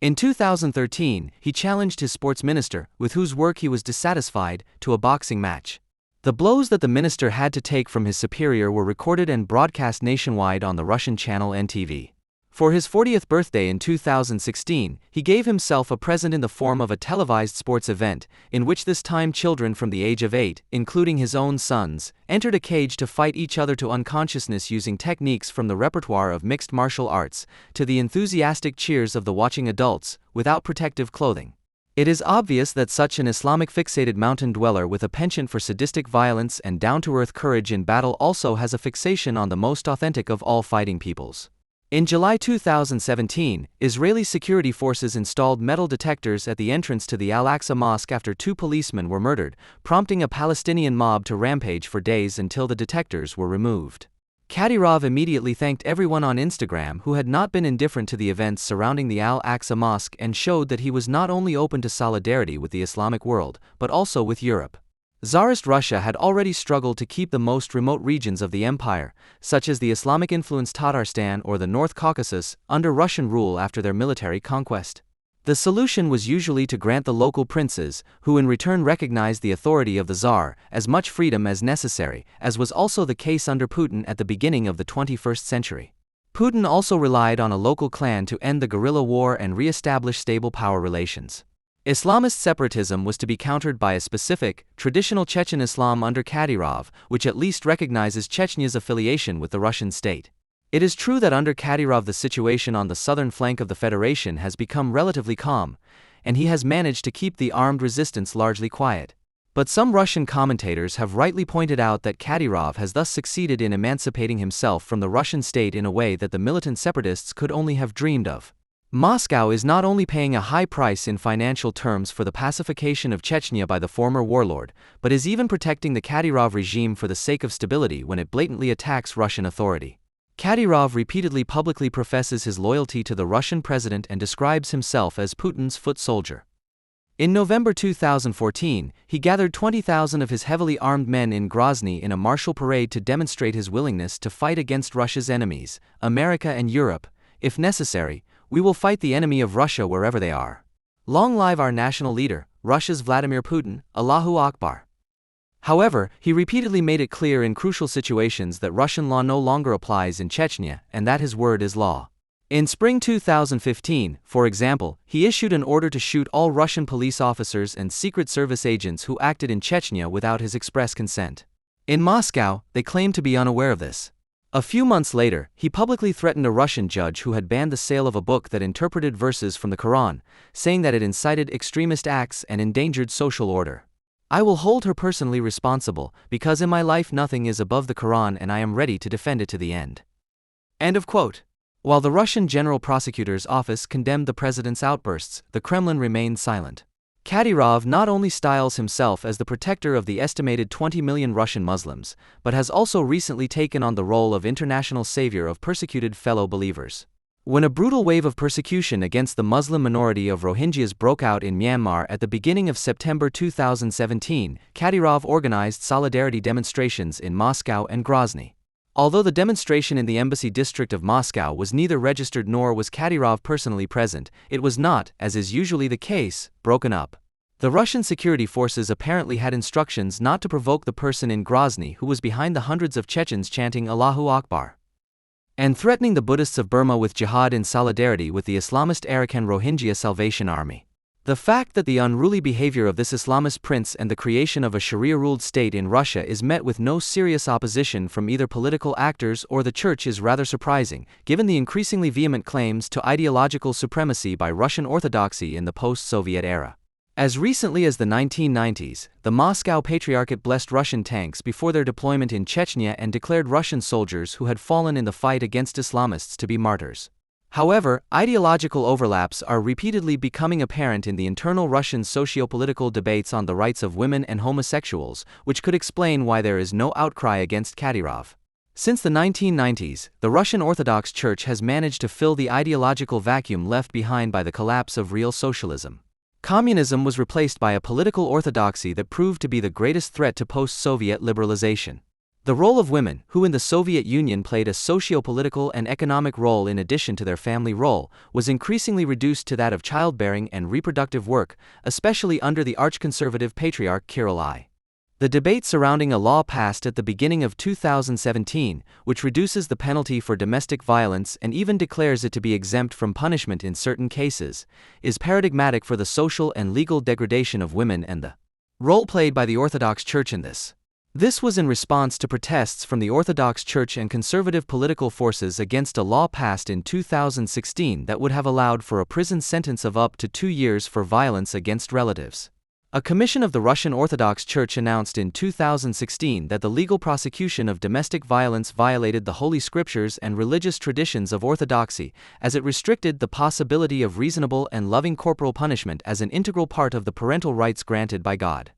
In 2013, he challenged his sports minister, with whose work he was dissatisfied, to a boxing match. The blows that the minister had to take from his superior were recorded and broadcast nationwide on the Russian channel NTV. For his 40th birthday in 2016, he gave himself a present in the form of a televised sports event, in which this time children from the age of 8, including his own sons, entered a cage to fight each other to unconsciousness using techniques from the repertoire of mixed martial arts, to the enthusiastic cheers of the watching adults, without protective clothing. It is obvious that such an Islamic-fixated mountain dweller with a penchant for sadistic violence and down-to-earth courage in battle also has a fixation on the most authentic of all fighting peoples. In July 2017, Israeli security forces installed metal detectors at the entrance to the Al-Aqsa Mosque after 2 policemen were murdered, prompting a Palestinian mob to rampage for days until the detectors were removed. Kadyrov immediately thanked everyone on Instagram who had not been indifferent to the events surrounding the Al-Aqsa Mosque and showed that he was not only open to solidarity with the Islamic world, but also with Europe. Tsarist Russia had already struggled to keep the most remote regions of the empire, such as the Islamic-influenced Tatarstan or the North Caucasus, under Russian rule after their military conquest. The solution was usually to grant the local princes, who in return recognized the authority of the Tsar, as much freedom as necessary, as was also the case under Putin at the beginning of the 21st century. Putin also relied on a local clan to end the guerrilla war and re-establish stable power relations. Islamist separatism was to be countered by a specific, traditional Chechen Islam under Kadyrov, which at least recognizes Chechnya's affiliation with the Russian state. It is true that under Kadyrov the situation on the southern flank of the Federation has become relatively calm, and he has managed to keep the armed resistance largely quiet. But some Russian commentators have rightly pointed out that Kadyrov has thus succeeded in emancipating himself from the Russian state in a way that the militant separatists could only have dreamed of. Moscow is not only paying a high price in financial terms for the pacification of Chechnya by the former warlord, but is even protecting the Kadyrov regime for the sake of stability when it blatantly attacks Russian authority. Kadyrov repeatedly publicly professes his loyalty to the Russian president and describes himself as Putin's foot soldier. In November 2014, he gathered 20,000 of his heavily armed men in Grozny in a martial parade to demonstrate his willingness to fight against Russia's enemies, America and Europe. If necessary, we will fight the enemy of Russia wherever they are. Long live our national leader, Russia's Vladimir Putin, Allahu Akbar. However, he repeatedly made it clear in crucial situations that Russian law no longer applies in Chechnya, and that his word is law. In spring 2015, for example, he issued an order to shoot all Russian police officers and Secret Service agents who acted in Chechnya without his express consent. In Moscow, they claimed to be unaware of this. A few months later, he publicly threatened a Russian judge who had banned the sale of a book that interpreted verses from the Quran, saying that it incited extremist acts and endangered social order. I will hold her personally responsible, because in my life nothing is above the Quran and I am ready to defend it to the end. End of quote. While the Russian General Prosecutor's office condemned the president's outbursts, the Kremlin remained silent. Kadyrov not only styles himself as the protector of the estimated 20 million Russian Muslims, but has also recently taken on the role of international savior of persecuted fellow believers. When a brutal wave of persecution against the Muslim minority of Rohingyas broke out in Myanmar at the beginning of September 2017, Kadyrov organized solidarity demonstrations in Moscow and Grozny. Although the demonstration in the embassy district of Moscow was neither registered nor was Kadyrov personally present, it was not, as is usually the case, broken up. The Russian security forces apparently had instructions not to provoke the person in Grozny who was behind the hundreds of Chechens chanting Allahu Akbar. and threatening the Buddhists of Burma with jihad in solidarity with the Islamist Arakan Rohingya Salvation Army. The fact that the unruly behavior of this Islamist prince and the creation of a Sharia-ruled state in Russia is met with no serious opposition from either political actors or the church is rather surprising, given the increasingly vehement claims to ideological supremacy by Russian Orthodoxy in the post-Soviet era. As recently as the 1990s, the Moscow Patriarchate blessed Russian tanks before their deployment in Chechnya and declared Russian soldiers who had fallen in the fight against Islamists to be martyrs. However, ideological overlaps are repeatedly becoming apparent in the internal Russian socio-political debates on the rights of women and homosexuals, which could explain why there is no outcry against Kadyrov. Since the 1990s, the Russian Orthodox Church has managed to fill the ideological vacuum left behind by the collapse of real socialism. Communism was replaced by a political orthodoxy that proved to be the greatest threat to post-Soviet liberalization. The role of women, who in the Soviet Union played a socio-political and economic role in addition to their family role, was increasingly reduced to that of childbearing and reproductive work, especially under the archconservative patriarch Kirill I. The debate surrounding a law passed at the beginning of 2017, which reduces the penalty for domestic violence and even declares it to be exempt from punishment in certain cases, is paradigmatic for the social and legal degradation of women and the role played by the Orthodox Church in this. This was in response to protests from the Orthodox Church and conservative political forces against a law passed in 2016 that would have allowed for a prison sentence of up to 2 years for violence against relatives. A commission of the Russian Orthodox Church announced in 2016 that the legal prosecution of domestic violence violated the Holy Scriptures and religious traditions of Orthodoxy, as it restricted the possibility of reasonable and loving corporal punishment as an integral part of the parental rights granted by God.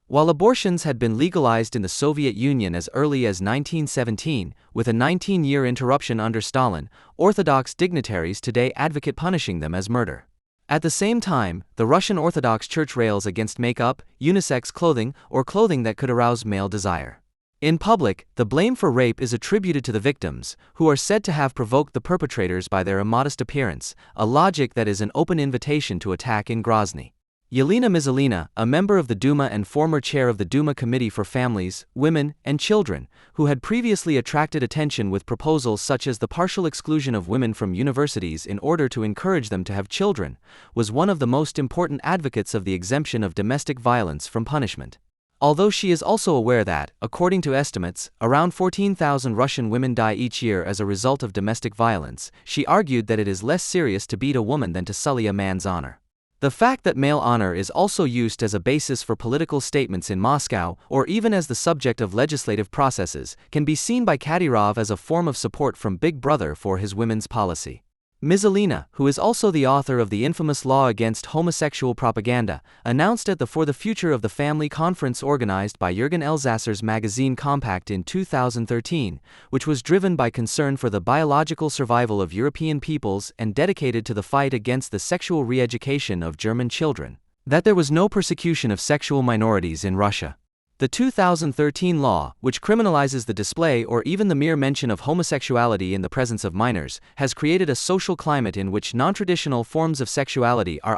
While abortions had been legalized in the Soviet Union as early as 1917, with a 19-year interruption under Stalin, Orthodox dignitaries today advocate punishing them as murder. At the same time, the Russian Orthodox Church rails against makeup, unisex clothing, or clothing that could arouse male desire. In public, the blame for rape is attributed to the victims, who are said to have provoked the perpetrators by their immodest appearance, a logic that is an open invitation to attack in Grozny. Yelena Mizalina, a member of the Duma and former chair of the Duma Committee for Families, Women, and Children, who had previously attracted attention with proposals such as the partial exclusion of women from universities in order to encourage them to have children, was one of the most important advocates of the exemption of domestic violence from punishment. Although she is also aware that, according to estimates, around 14,000 Russian women die each year as a result of domestic violence, she argued that it is less serious to beat a woman than to sully a man's honor. The fact that male honor is also used as a basis for political statements in Moscow, or even as the subject of legislative processes, can be seen by Kadyrov as a form of support from Big Brother for his women's policy. Mizalina, who is also the author of the infamous Law Against Homosexual Propaganda, announced at the For the Future of the Family conference organized by Jürgen Elsasser's magazine Compact in 2013, which was driven by concern for the biological survival of European peoples and dedicated to the fight against the sexual re-education of German children, that there was no persecution of sexual minorities in Russia. The 2013 law, which criminalizes the display or even the mere mention of homosexuality in the presence of minors, has created a social climate in which non-traditional forms of sexuality are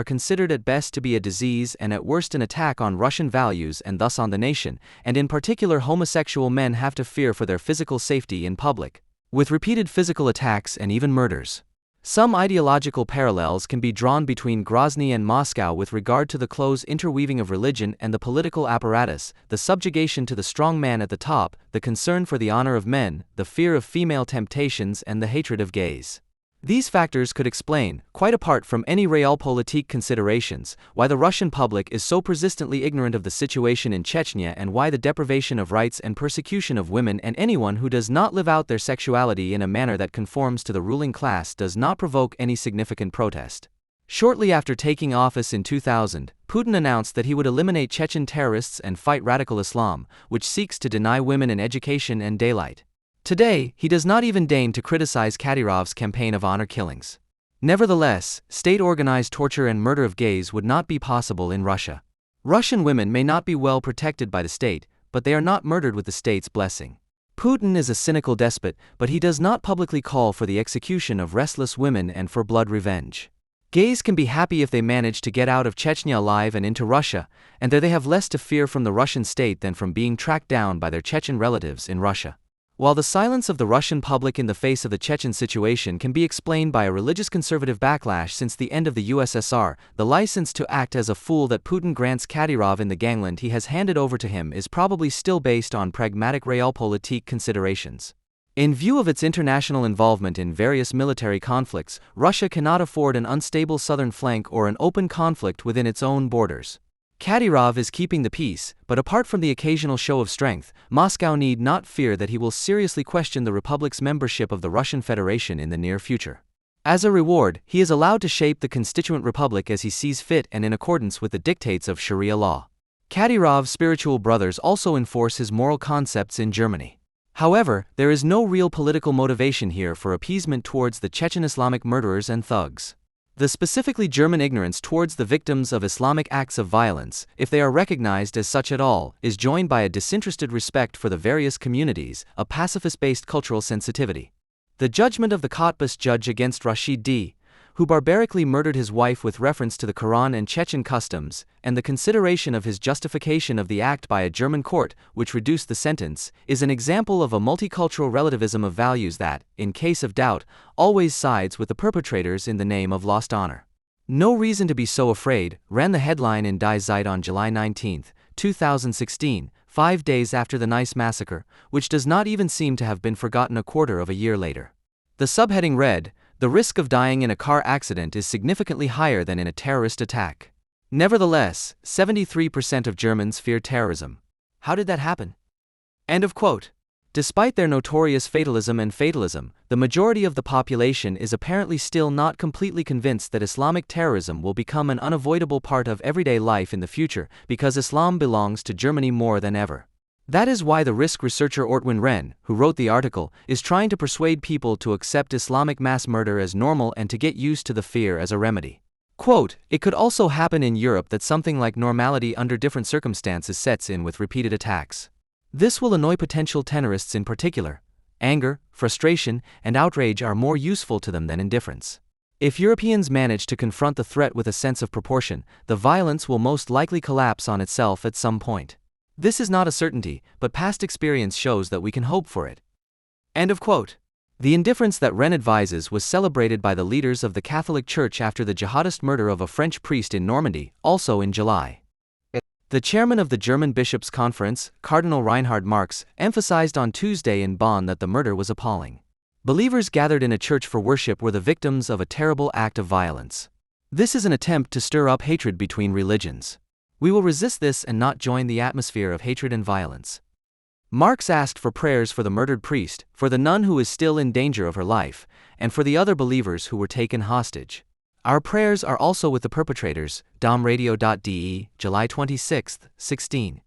considered at best to be a disease and at worst an attack on Russian values and thus on the nation, and in particular homosexual men have to fear for their physical safety in public, with repeated physical attacks and even murders. Some ideological parallels can be drawn between Grozny and Moscow with regard to the close interweaving of religion and the political apparatus, the subjugation to the strong man at the top, the concern for the honor of men, the fear of female temptations and the hatred of gays. These factors could explain, quite apart from any realpolitik considerations, why the Russian public is so persistently ignorant of the situation in Chechnya and why the deprivation of rights and persecution of women and anyone who does not live out their sexuality in a manner that conforms to the ruling class does not provoke any significant protest. Shortly after taking office in 2000, Putin announced that he would eliminate Chechen terrorists and fight radical Islam, which seeks to deny women an education and daylight. Today, he does not even deign to criticize Kadyrov's campaign of honor killings. Nevertheless, state-organized torture and murder of gays would not be possible in Russia. Russian women may not be well protected by the state, but they are not murdered with the state's blessing. Putin is a cynical despot, but he does not publicly call for the execution of restless women and for blood revenge. Gays can be happy if they manage to get out of Chechnya alive and into Russia, and there they have less to fear from the Russian state than from being tracked down by their Chechen relatives in Russia. While the silence of the Russian public in the face of the Chechen situation can be explained by a religious conservative backlash since the end of the USSR, the license to act as a fool that Putin grants Kadyrov in the gangland he has handed over to him is probably still based on pragmatic realpolitik considerations. In view of its international involvement in various military conflicts, Russia cannot afford an unstable southern flank or an open conflict within its own borders. Kadyrov is keeping the peace, but apart from the occasional show of strength, Moscow need not fear that he will seriously question the republic's membership of the Russian Federation in the near future. As a reward, he is allowed to shape the constituent republic as he sees fit and in accordance with the dictates of Sharia law. Kadyrov's spiritual brothers also enforce his moral concepts in Germany. However, there is no real political motivation here for appeasement towards the Chechen Islamic murderers and thugs. The specifically German ignorance towards the victims of Islamic acts of violence, if they are recognized as such at all, is joined by a disinterested respect for the various communities, a pacifist-based cultural sensitivity. The judgment of the Cottbus judge against Rashid D., who barbarically murdered his wife with reference to the Quran and Chechen customs, and the consideration of his justification of the act by a German court, which reduced the sentence, is an example of a multicultural relativism of values that, in case of doubt, always sides with the perpetrators in the name of lost honor. No reason to be so afraid, ran the headline in Die Zeit on July 19, 2016, 5 days after the Nice massacre, which does not even seem to have been forgotten a quarter of a year later. The subheading read, "The risk of dying in a car accident is significantly higher than in a terrorist attack." Nevertheless, 73% of Germans fear terrorism. How did that happen? End of quote. Despite their notorious fatalism, the majority of the population is apparently still not completely convinced that Islamic terrorism will become an unavoidable part of everyday life in the future because Islam belongs to Germany more than ever. That is why the risk researcher Ortwin Wren, who wrote the article, is trying to persuade people to accept Islamic mass murder as normal and to get used to the fear as a remedy. Quote, "It could also happen in Europe that something like normality under different circumstances sets in with repeated attacks. This will annoy potential terrorists in particular. Anger, frustration, and outrage are more useful to them than indifference. If Europeans manage to confront the threat with a sense of proportion, the violence will most likely collapse on itself at some point. This is not a certainty, but past experience shows that we can hope for it." End of quote. The indifference that Wren advises was celebrated by the leaders of the Catholic Church after the jihadist murder of a French priest in Normandy, also in July. The chairman of the German Bishops' Conference, Cardinal Reinhard Marx, emphasized on Tuesday in Bonn that the murder was appalling. Believers gathered in a church for worship were the victims of a terrible act of violence. This is an attempt to stir up hatred between religions. We will resist this and not join the atmosphere of hatred and violence. Marx asked for prayers for the murdered priest, for the nun who is still in danger of her life, and for the other believers who were taken hostage. Our prayers are also with the perpetrators, domradio.de, July 26, 16.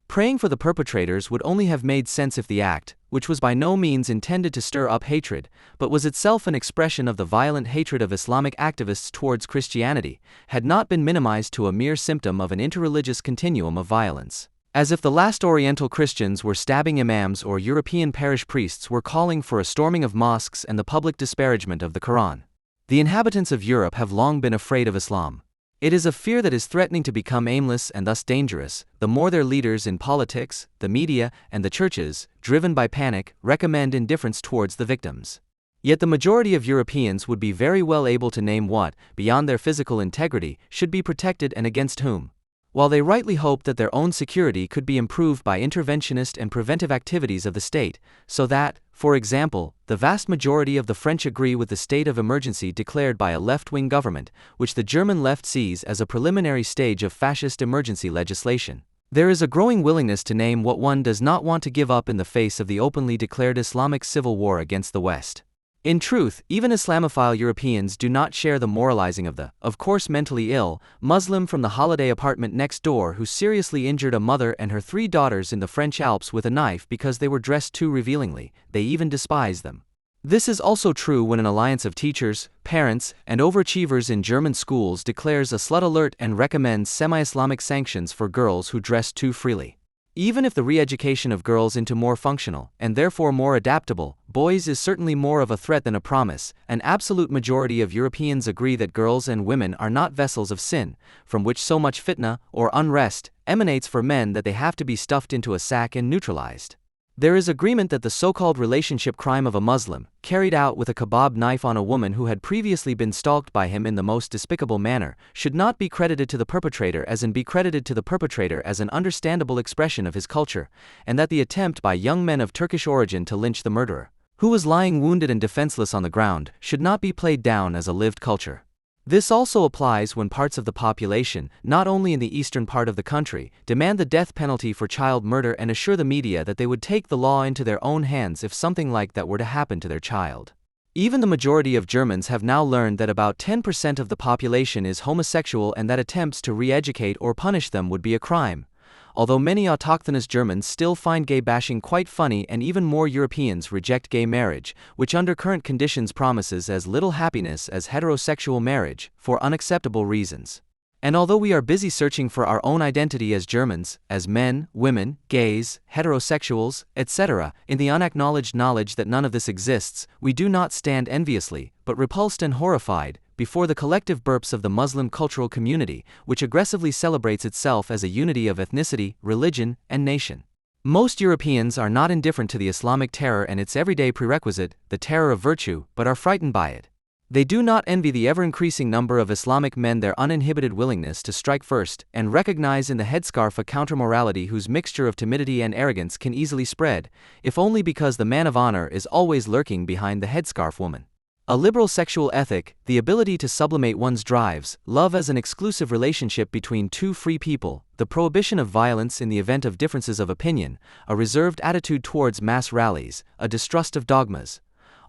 Praying for the perpetrators would only have made sense if the act, which was by no means intended to stir up hatred, but was itself an expression of the violent hatred of Islamic activists towards Christianity, had not been minimized to a mere symptom of an interreligious continuum of violence. As if the last Oriental Christians were stabbing imams or European parish priests were calling for a storming of mosques and the public disparagement of the Quran. The inhabitants of Europe have long been afraid of Islam. It is a fear that is threatening to become aimless and thus dangerous, the more their leaders in politics, the media, and the churches, driven by panic, recommend indifference towards the victims. Yet the majority of Europeans would be very well able to name what, beyond their physical integrity, should be protected and against whom. While they rightly hope that their own security could be improved by interventionist and preventive activities of the state, so that, for example, the vast majority of the French agree with the state of emergency declared by a left-wing government, which the German left sees as a preliminary stage of fascist emergency legislation. There is a growing willingness to name what one does not want to give up in the face of the openly declared Islamic civil war against the West. In truth, even Islamophile Europeans do not share the moralizing of the, of course mentally ill, Muslim from the holiday apartment next door who seriously injured a mother and her 3 daughters in the French Alps with a knife because they were dressed too revealingly. They even despise them. This is also true when an alliance of teachers, parents, and overachievers in German schools declares a slut alert and recommends semi-Islamic sanctions for girls who dress too freely. Even if the re-education of girls into more functional, and therefore more adaptable, boys is certainly more of a threat than a promise, an absolute majority of Europeans agree that girls and women are not vessels of sin, from which so much fitna, or unrest, emanates for men that they have to be stuffed into a sack and neutralized. There is agreement that the so-called relationship crime of a Muslim, carried out with a kebab knife on a woman who had previously been stalked by him in the most despicable manner, should not be credited to the perpetrator as an understandable expression of his culture, and that the attempt by young men of Turkish origin to lynch the murderer, who was lying wounded and defenseless on the ground, should not be played down as a lived culture. This also applies when parts of the population, not only in the eastern part of the country, demand the death penalty for child murder and assure the media that they would take the law into their own hands if something like that were to happen to their child. Even the majority of Germans have now learned that about 10% of the population is homosexual and that attempts to re-educate or punish them would be a crime. Although many autochthonous Germans still find gay bashing quite funny, and even more Europeans reject gay marriage, which under current conditions promises as little happiness as heterosexual marriage, for unacceptable reasons. And although we are busy searching for our own identity as Germans, as men, women, gays, heterosexuals, etc., in the unacknowledged knowledge that none of this exists, we do not stand enviously, but repulsed and horrified, before the collective burps of the Muslim cultural community, which aggressively celebrates itself as a unity of ethnicity, religion, and nation. Most Europeans are not indifferent to the Islamic terror and its everyday prerequisite, the terror of virtue, but are frightened by it. They do not envy the ever-increasing number of Islamic men their uninhibited willingness to strike first, and recognize in the headscarf a counter-morality whose mixture of timidity and arrogance can easily spread, if only because the man of honor is always lurking behind the headscarf woman. A liberal sexual ethic, the ability to sublimate one's drives, love as an exclusive relationship between two free people, the prohibition of violence in the event of differences of opinion, a reserved attitude towards mass rallies, a distrust of dogmas.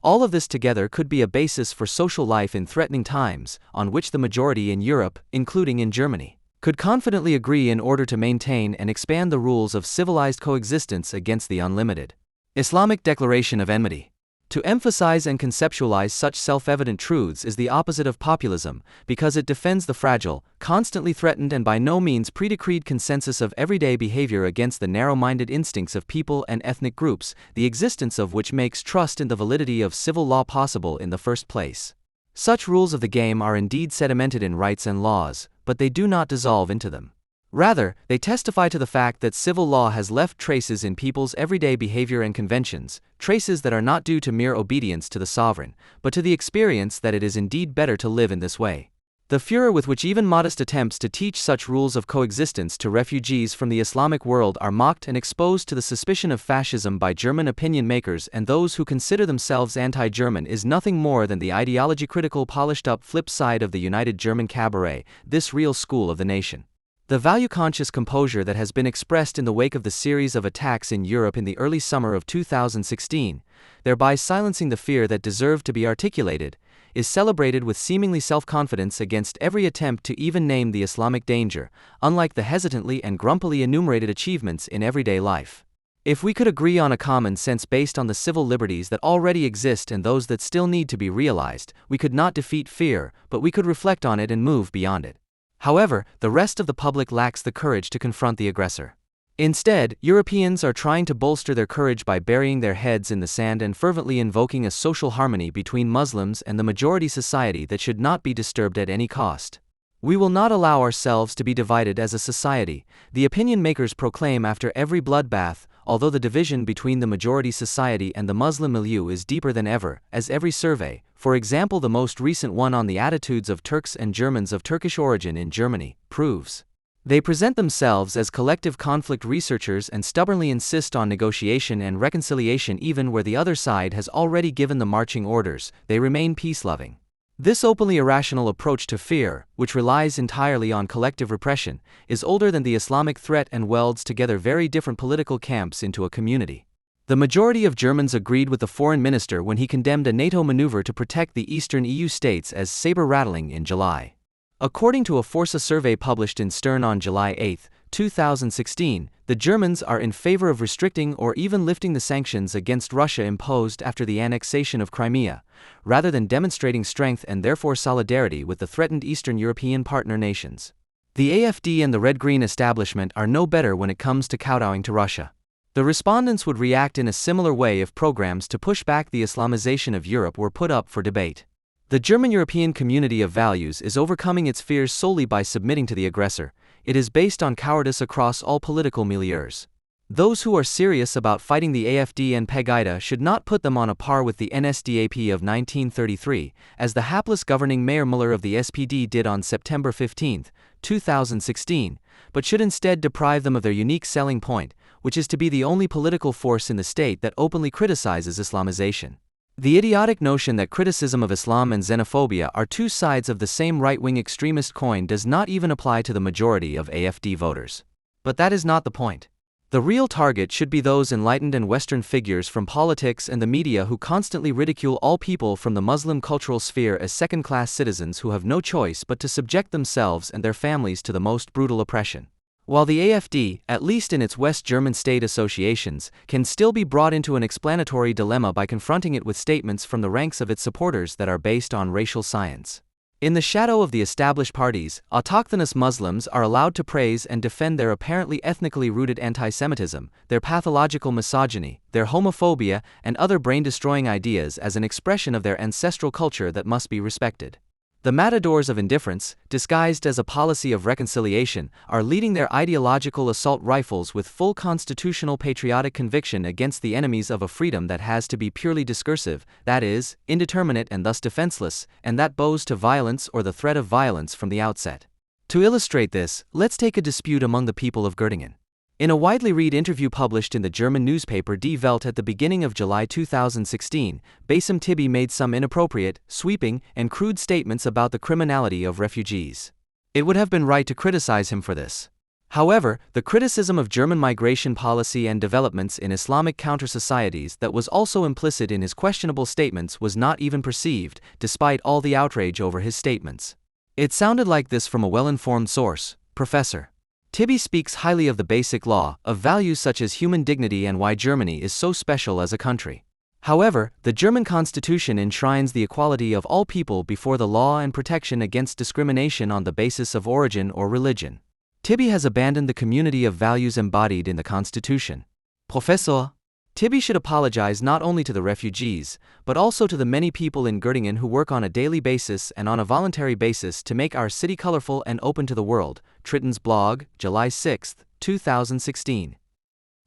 All of this together could be a basis for social life in threatening times, on which the majority in Europe, including in Germany, could confidently agree in order to maintain and expand the rules of civilized coexistence against the unlimited Islamic declaration of enmity. To emphasize and conceptualize such self-evident truths is the opposite of populism, because it defends the fragile, constantly threatened and by no means pre-decreed consensus of everyday behavior against the narrow-minded instincts of people and ethnic groups, the existence of which makes trust in the validity of civil law possible in the first place. Such rules of the game are indeed sedimented in rights and laws, but they do not dissolve into them. Rather, they testify to the fact that civil law has left traces in people's everyday behavior and conventions, traces that are not due to mere obedience to the sovereign, but to the experience that it is indeed better to live in this way. The furor with which even modest attempts to teach such rules of coexistence to refugees from the Islamic world are mocked and exposed to the suspicion of fascism by German opinion makers and those who consider themselves anti-German is nothing more than the ideology-critical polished-up flip side of the United German Cabaret, this real school of the nation. The value-conscious composure that has been expressed in the wake of the series of attacks in Europe in the early summer of 2016, thereby silencing the fear that deserved to be articulated, is celebrated with seemingly self-confidence against every attempt to even name the Islamic danger, unlike the hesitantly and grumpily enumerated achievements in everyday life. If we could agree on a common sense based on the civil liberties that already exist and those that still need to be realized, we could not defeat fear, but we could reflect on it and move beyond it. However, the rest of the public lacks the courage to confront the aggressor. Instead, Europeans are trying to bolster their courage by burying their heads in the sand and fervently invoking a social harmony between Muslims and the majority society that should not be disturbed at any cost. We will not allow ourselves to be divided as a society, the opinion makers proclaim after every bloodbath, although the division between the majority society and the Muslim milieu is deeper than ever, as every survey, for example the most recent one on the attitudes of Turks and Germans of Turkish origin in Germany, proves. They present themselves as collective conflict researchers and stubbornly insist on negotiation and reconciliation even where the other side has already given the marching orders. They remain peace-loving. This openly irrational approach to fear, which relies entirely on collective repression, is older than the Islamic threat and welds together very different political camps into a community. The majority of Germans agreed with the foreign minister when he condemned a NATO maneuver to protect the eastern EU states as saber-rattling in July. According to a Forsa survey published in Stern on July 8, 2016, the Germans are in favor of restricting or even lifting the sanctions against Russia imposed after the annexation of Crimea, rather than demonstrating strength and therefore solidarity with the threatened Eastern European partner nations. The AfD and the red-green establishment are no better when it comes to kowtowing to Russia. The respondents would react in a similar way if programs to push back the Islamization of Europe were put up for debate. The German European community of values is overcoming its fears solely by submitting to the aggressor. It is based on cowardice across all political milieus. Those who are serious about fighting the AfD and Pegida should not put them on a par with the NSDAP of 1933, as the hapless governing Mayor Müller of the SPD did on September 15, 2016, but should instead deprive them of their unique selling point, which is to be the only political force in the state that openly criticizes Islamization. The idiotic notion that criticism of Islam and xenophobia are two sides of the same right-wing extremist coin does not even apply to the majority of AfD voters. But that is not the point. The real target should be those enlightened and Western figures from politics and the media who constantly ridicule all people from the Muslim cultural sphere as second-class citizens who have no choice but to subject themselves and their families to the most brutal oppression. While the AfD, at least in its West German state associations, can still be brought into an explanatory dilemma by confronting it with statements from the ranks of its supporters that are based on racial science. In the shadow of the established parties, autochthonous Muslims are allowed to praise and defend their apparently ethnically rooted anti-Semitism, their pathological misogyny, their homophobia, and other brain-destroying ideas as an expression of their ancestral culture that must be respected. The matadors of indifference, disguised as a policy of reconciliation, are leading their ideological assault rifles with full constitutional patriotic conviction against the enemies of a freedom that has to be purely discursive, that is, indeterminate and thus defenseless, and that bows to violence or the threat of violence from the outset. To illustrate this, let's take a dispute among the people of Göttingen. In a widely read interview published in the German newspaper Die Welt at the beginning of July 2016, Bassem Tibi made some inappropriate, sweeping, and crude statements about the criminality of refugees. It would have been right to criticize him for this. However, the criticism of German migration policy and developments in Islamic counter-societies that was also implicit in his questionable statements was not even perceived, despite all the outrage over his statements. It sounded like this from a well-informed source: Professor Tibi speaks highly of the basic law, of values such as human dignity and why Germany is so special as a country. However, the German constitution enshrines the equality of all people before the law and protection against discrimination on the basis of origin or religion. Tibi has abandoned the community of values embodied in the constitution. Professor Tibi should apologize not only to the refugees, but also to the many people in Göttingen who work on a daily basis and on a voluntary basis to make our city colorful and open to the world. Tritton's blog, July 6, 2016.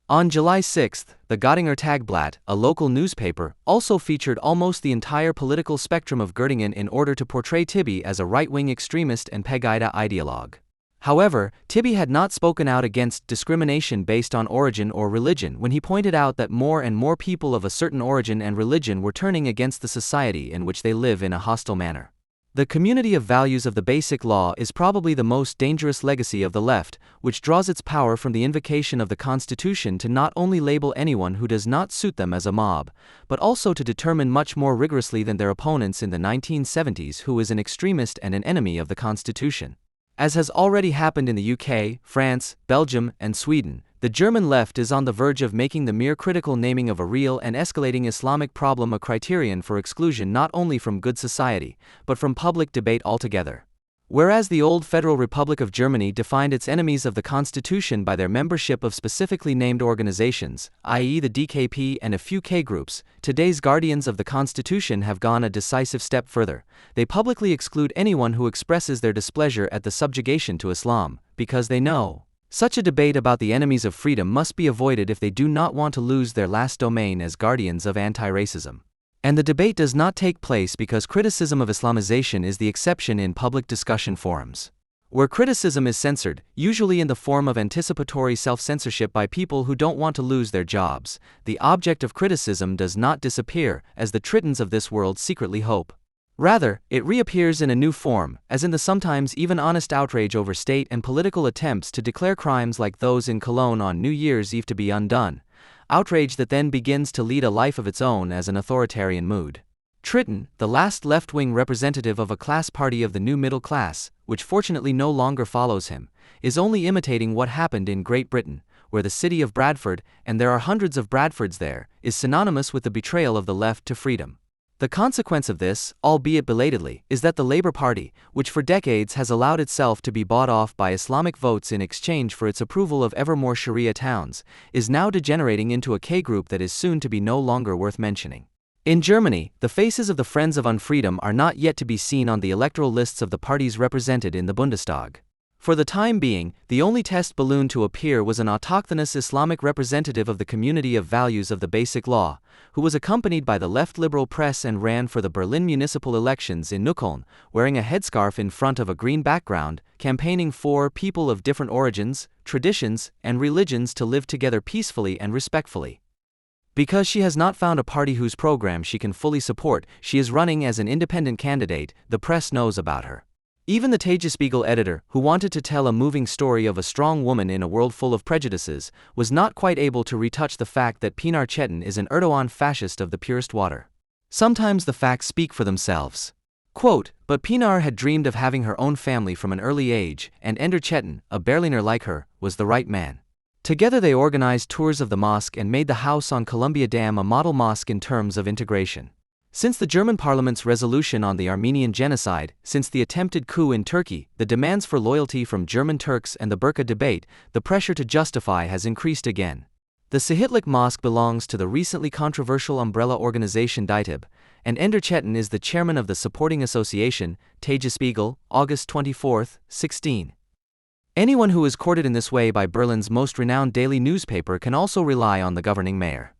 On July 6, the Göttinger Tagblatt, a local newspaper, also featured almost the entire political spectrum of Göttingen in order to portray Tibi as a right-wing extremist and Pegida ideologue. However, Tibi had not spoken out against discrimination based on origin or religion when he pointed out that more and more people of a certain origin and religion were turning against the society in which they live in a hostile manner. The community of values of the basic law is probably the most dangerous legacy of the left, which draws its power from the invocation of the Constitution to not only label anyone who does not suit them as a mob, but also to determine much more rigorously than their opponents in the 1970s who is an extremist and an enemy of the Constitution. As has already happened in the UK, France, Belgium, and Sweden, the German left is on the verge of making the mere critical naming of a real and escalating Islamic problem a criterion for exclusion not only from good society, but from public debate altogether. Whereas the old Federal Republic of Germany defined its enemies of the Constitution by their membership of specifically named organizations, i.e. the DKP and a few K groups, today's guardians of the Constitution have gone a decisive step further. They publicly exclude anyone who expresses their displeasure at the subjugation to Islam, because they know such a debate about the enemies of freedom must be avoided if they do not want to lose their last domain as guardians of anti-racism. And the debate does not take place because criticism of Islamization is the exception in public discussion forums. Where criticism is censored, usually in the form of anticipatory self-censorship by people who don't want to lose their jobs, the object of criticism does not disappear, as the Trittons of this world secretly hope. Rather, it reappears in a new form, as in the sometimes even honest outrage over state and political attempts to declare crimes like those in Cologne on New Year's Eve to be undone. Outrage that then begins to lead a life of its own as an authoritarian mood. Tritton, the last left-wing representative of a class party of the new middle class, which fortunately no longer follows him, is only imitating what happened in Great Britain, where the city of Bradford, and there are hundreds of Bradfords there, is synonymous with the betrayal of the left to freedom. The consequence of this, albeit belatedly, is that the Labour Party, which for decades has allowed itself to be bought off by Islamic votes in exchange for its approval of ever more Sharia towns, is now degenerating into a K-group that is soon to be no longer worth mentioning. In Germany, the faces of the Friends of Unfreedom are not yet to be seen on the electoral lists of the parties represented in the Bundestag. For the time being, the only test balloon to appear was an autochthonous Islamic representative of the community of values of the Basic Law, who was accompanied by the left liberal press and ran for the Berlin municipal elections in Neukölln, wearing a headscarf in front of a green background, campaigning for people of different origins, traditions, and religions to live together peacefully and respectfully. Because she has not found a party whose program she can fully support, she is running as an independent candidate. The press knows about her. Even the Tagesspiegel editor, who wanted to tell a moving story of a strong woman in a world full of prejudices, was not quite able to retouch the fact that Pinar Çetin is an Erdogan fascist of the purest water. Sometimes the facts speak for themselves. Quote, but Pinar had dreamed of having her own family from an early age, and Ender Çetin, a Berliner like her, was the right man. Together they organized tours of the mosque and made the house on Columbia Dam a model mosque in terms of integration. Since the German parliament's resolution on the Armenian genocide, since the attempted coup in Turkey, the demands for loyalty from German Turks and the Burqa debate, the pressure to justify has increased again. The Sahitlik Mosque belongs to the recently controversial umbrella organization DITIB, and Ender Çetin is the chairman of the supporting association, Tagesspiegel, August 24, 16. Anyone who is courted in this way by Berlin's most renowned daily newspaper can also rely on the governing mayor.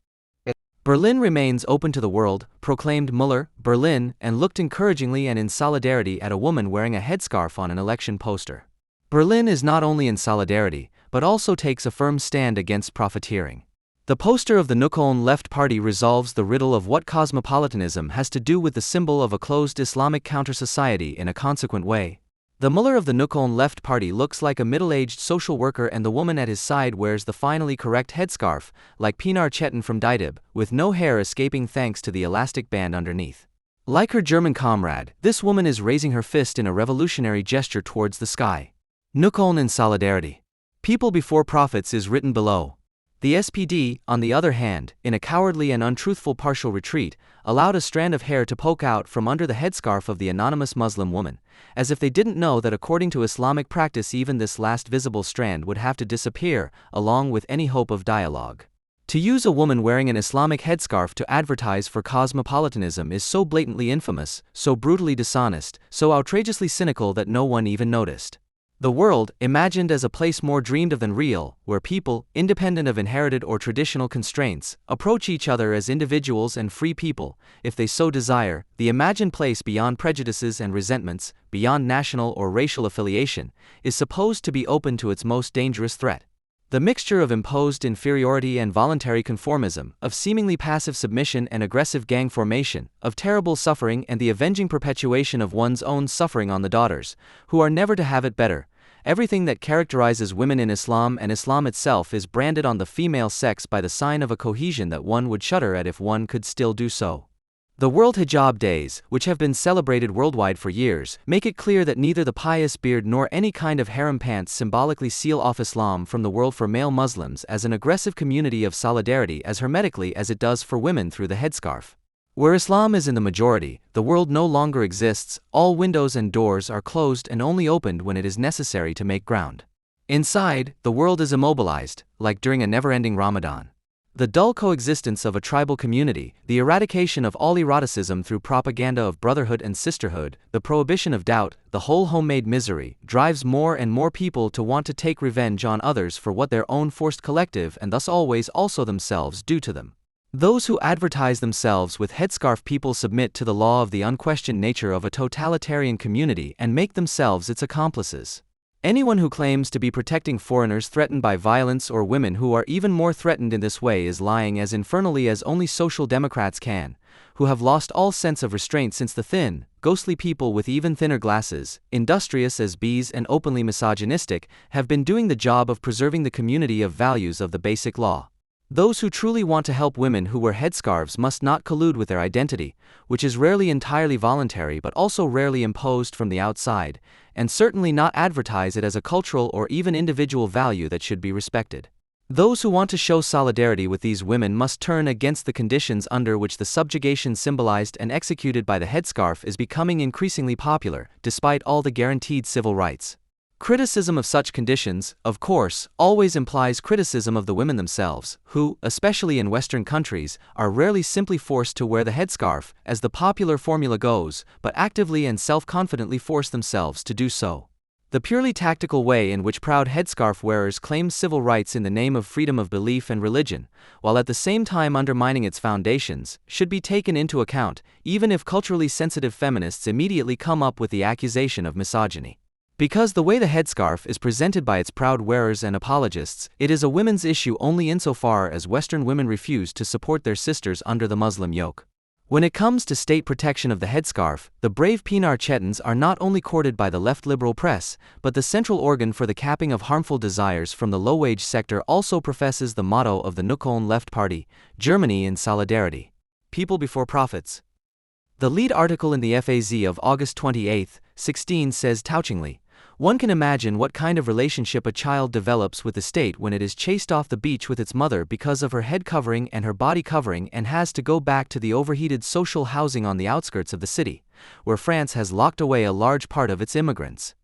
Berlin remains open to the world, proclaimed Müller, Berlin, and looked encouragingly and in solidarity at a woman wearing a headscarf on an election poster. Berlin is not only in solidarity, but also takes a firm stand against profiteering. The poster of the Neukölln Left Party resolves the riddle of what cosmopolitanism has to do with the symbol of a closed Islamic counter-society in a consequent way. The Müller of the Neukölln Left Party looks like a middle-aged social worker, and the woman at his side wears the finally correct headscarf, like Pinar Çetin from DITIB, with no hair escaping thanks to the elastic band underneath. Like her German comrade, this woman is raising her fist in a revolutionary gesture towards the sky. Neukölln in solidarity. People before profits is written below. The SPD, on the other hand, in a cowardly and untruthful partial retreat, allowed a strand of hair to poke out from under the headscarf of the anonymous Muslim woman, as if they didn't know that according to Islamic practice even this last visible strand would have to disappear, along with any hope of dialogue. To use a woman wearing an Islamic headscarf to advertise for cosmopolitanism is so blatantly infamous, so brutally dishonest, so outrageously cynical that no one even noticed. The world, imagined as a place more dreamed of than real, where people, independent of inherited or traditional constraints, approach each other as individuals and free people, if they so desire, the imagined place beyond prejudices and resentments, beyond national or racial affiliation, is supposed to be open to its most dangerous threat. The mixture of imposed inferiority and voluntary conformism, of seemingly passive submission and aggressive gang formation, of terrible suffering and the avenging perpetuation of one's own suffering on the daughters, who are never to have it better. Everything that characterizes women in Islam and Islam itself is branded on the female sex by the sign of a cohesion that one would shudder at if one could still do so. The World Hijab Days, which have been celebrated worldwide for years, make it clear that neither the pious beard nor any kind of harem pants symbolically seal off Islam from the world for male Muslims as an aggressive community of solidarity as hermetically as it does for women through the headscarf. Where Islam is in the majority, the world no longer exists, all windows and doors are closed and only opened when it is necessary to make ground. Inside, the world is immobilized, like during a never-ending Ramadan. The dull coexistence of a tribal community, the eradication of all eroticism through propaganda of brotherhood and sisterhood, the prohibition of doubt, the whole homemade misery, drives more and more people to want to take revenge on others for what their own forced collective and thus always also themselves do to them. Those who advertise themselves with headscarf people submit to the law of the unquestioned nature of a totalitarian community and make themselves its accomplices. Anyone who claims to be protecting foreigners threatened by violence or women who are even more threatened in this way is lying as infernally as only social democrats can, who have lost all sense of restraint since the thin, ghostly people with even thinner glasses, industrious as bees and openly misogynistic, have been doing the job of preserving the community of values of the Basic Law. Those who truly want to help women who wear headscarves must not collude with their identity, which is rarely entirely voluntary but also rarely imposed from the outside, and certainly not advertise it as a cultural or even individual value that should be respected. Those who want to show solidarity with these women must turn against the conditions under which the subjugation symbolized and executed by the headscarf is becoming increasingly popular, despite all the guaranteed civil rights. Criticism of such conditions, of course, always implies criticism of the women themselves, who, especially in Western countries, are rarely simply forced to wear the headscarf, as the popular formula goes, but actively and self-confidently force themselves to do so. The purely tactical way in which proud headscarf wearers claim civil rights in the name of freedom of belief and religion, while at the same time undermining its foundations, should be taken into account, even if culturally sensitive feminists immediately come up with the accusation of misogyny. Because the way the headscarf is presented by its proud wearers and apologists, it is a women's issue only insofar as Western women refuse to support their sisters under the Muslim yoke. When it comes to state protection of the headscarf, the brave Pinar Chetins are not only courted by the left liberal press, but the central organ for the capping of harmful desires from the low-wage sector also professes the motto of the Nuckeln Left Party, Germany in Solidarity. People before profits. The lead article in the FAZ of August 28, 16 says touchingly, "One can imagine what kind of relationship a child develops with the state when it is chased off the beach with its mother because of her head covering and her body covering and has to go back to the overheated social housing on the outskirts of the city, where France has locked away a large part of its immigrants."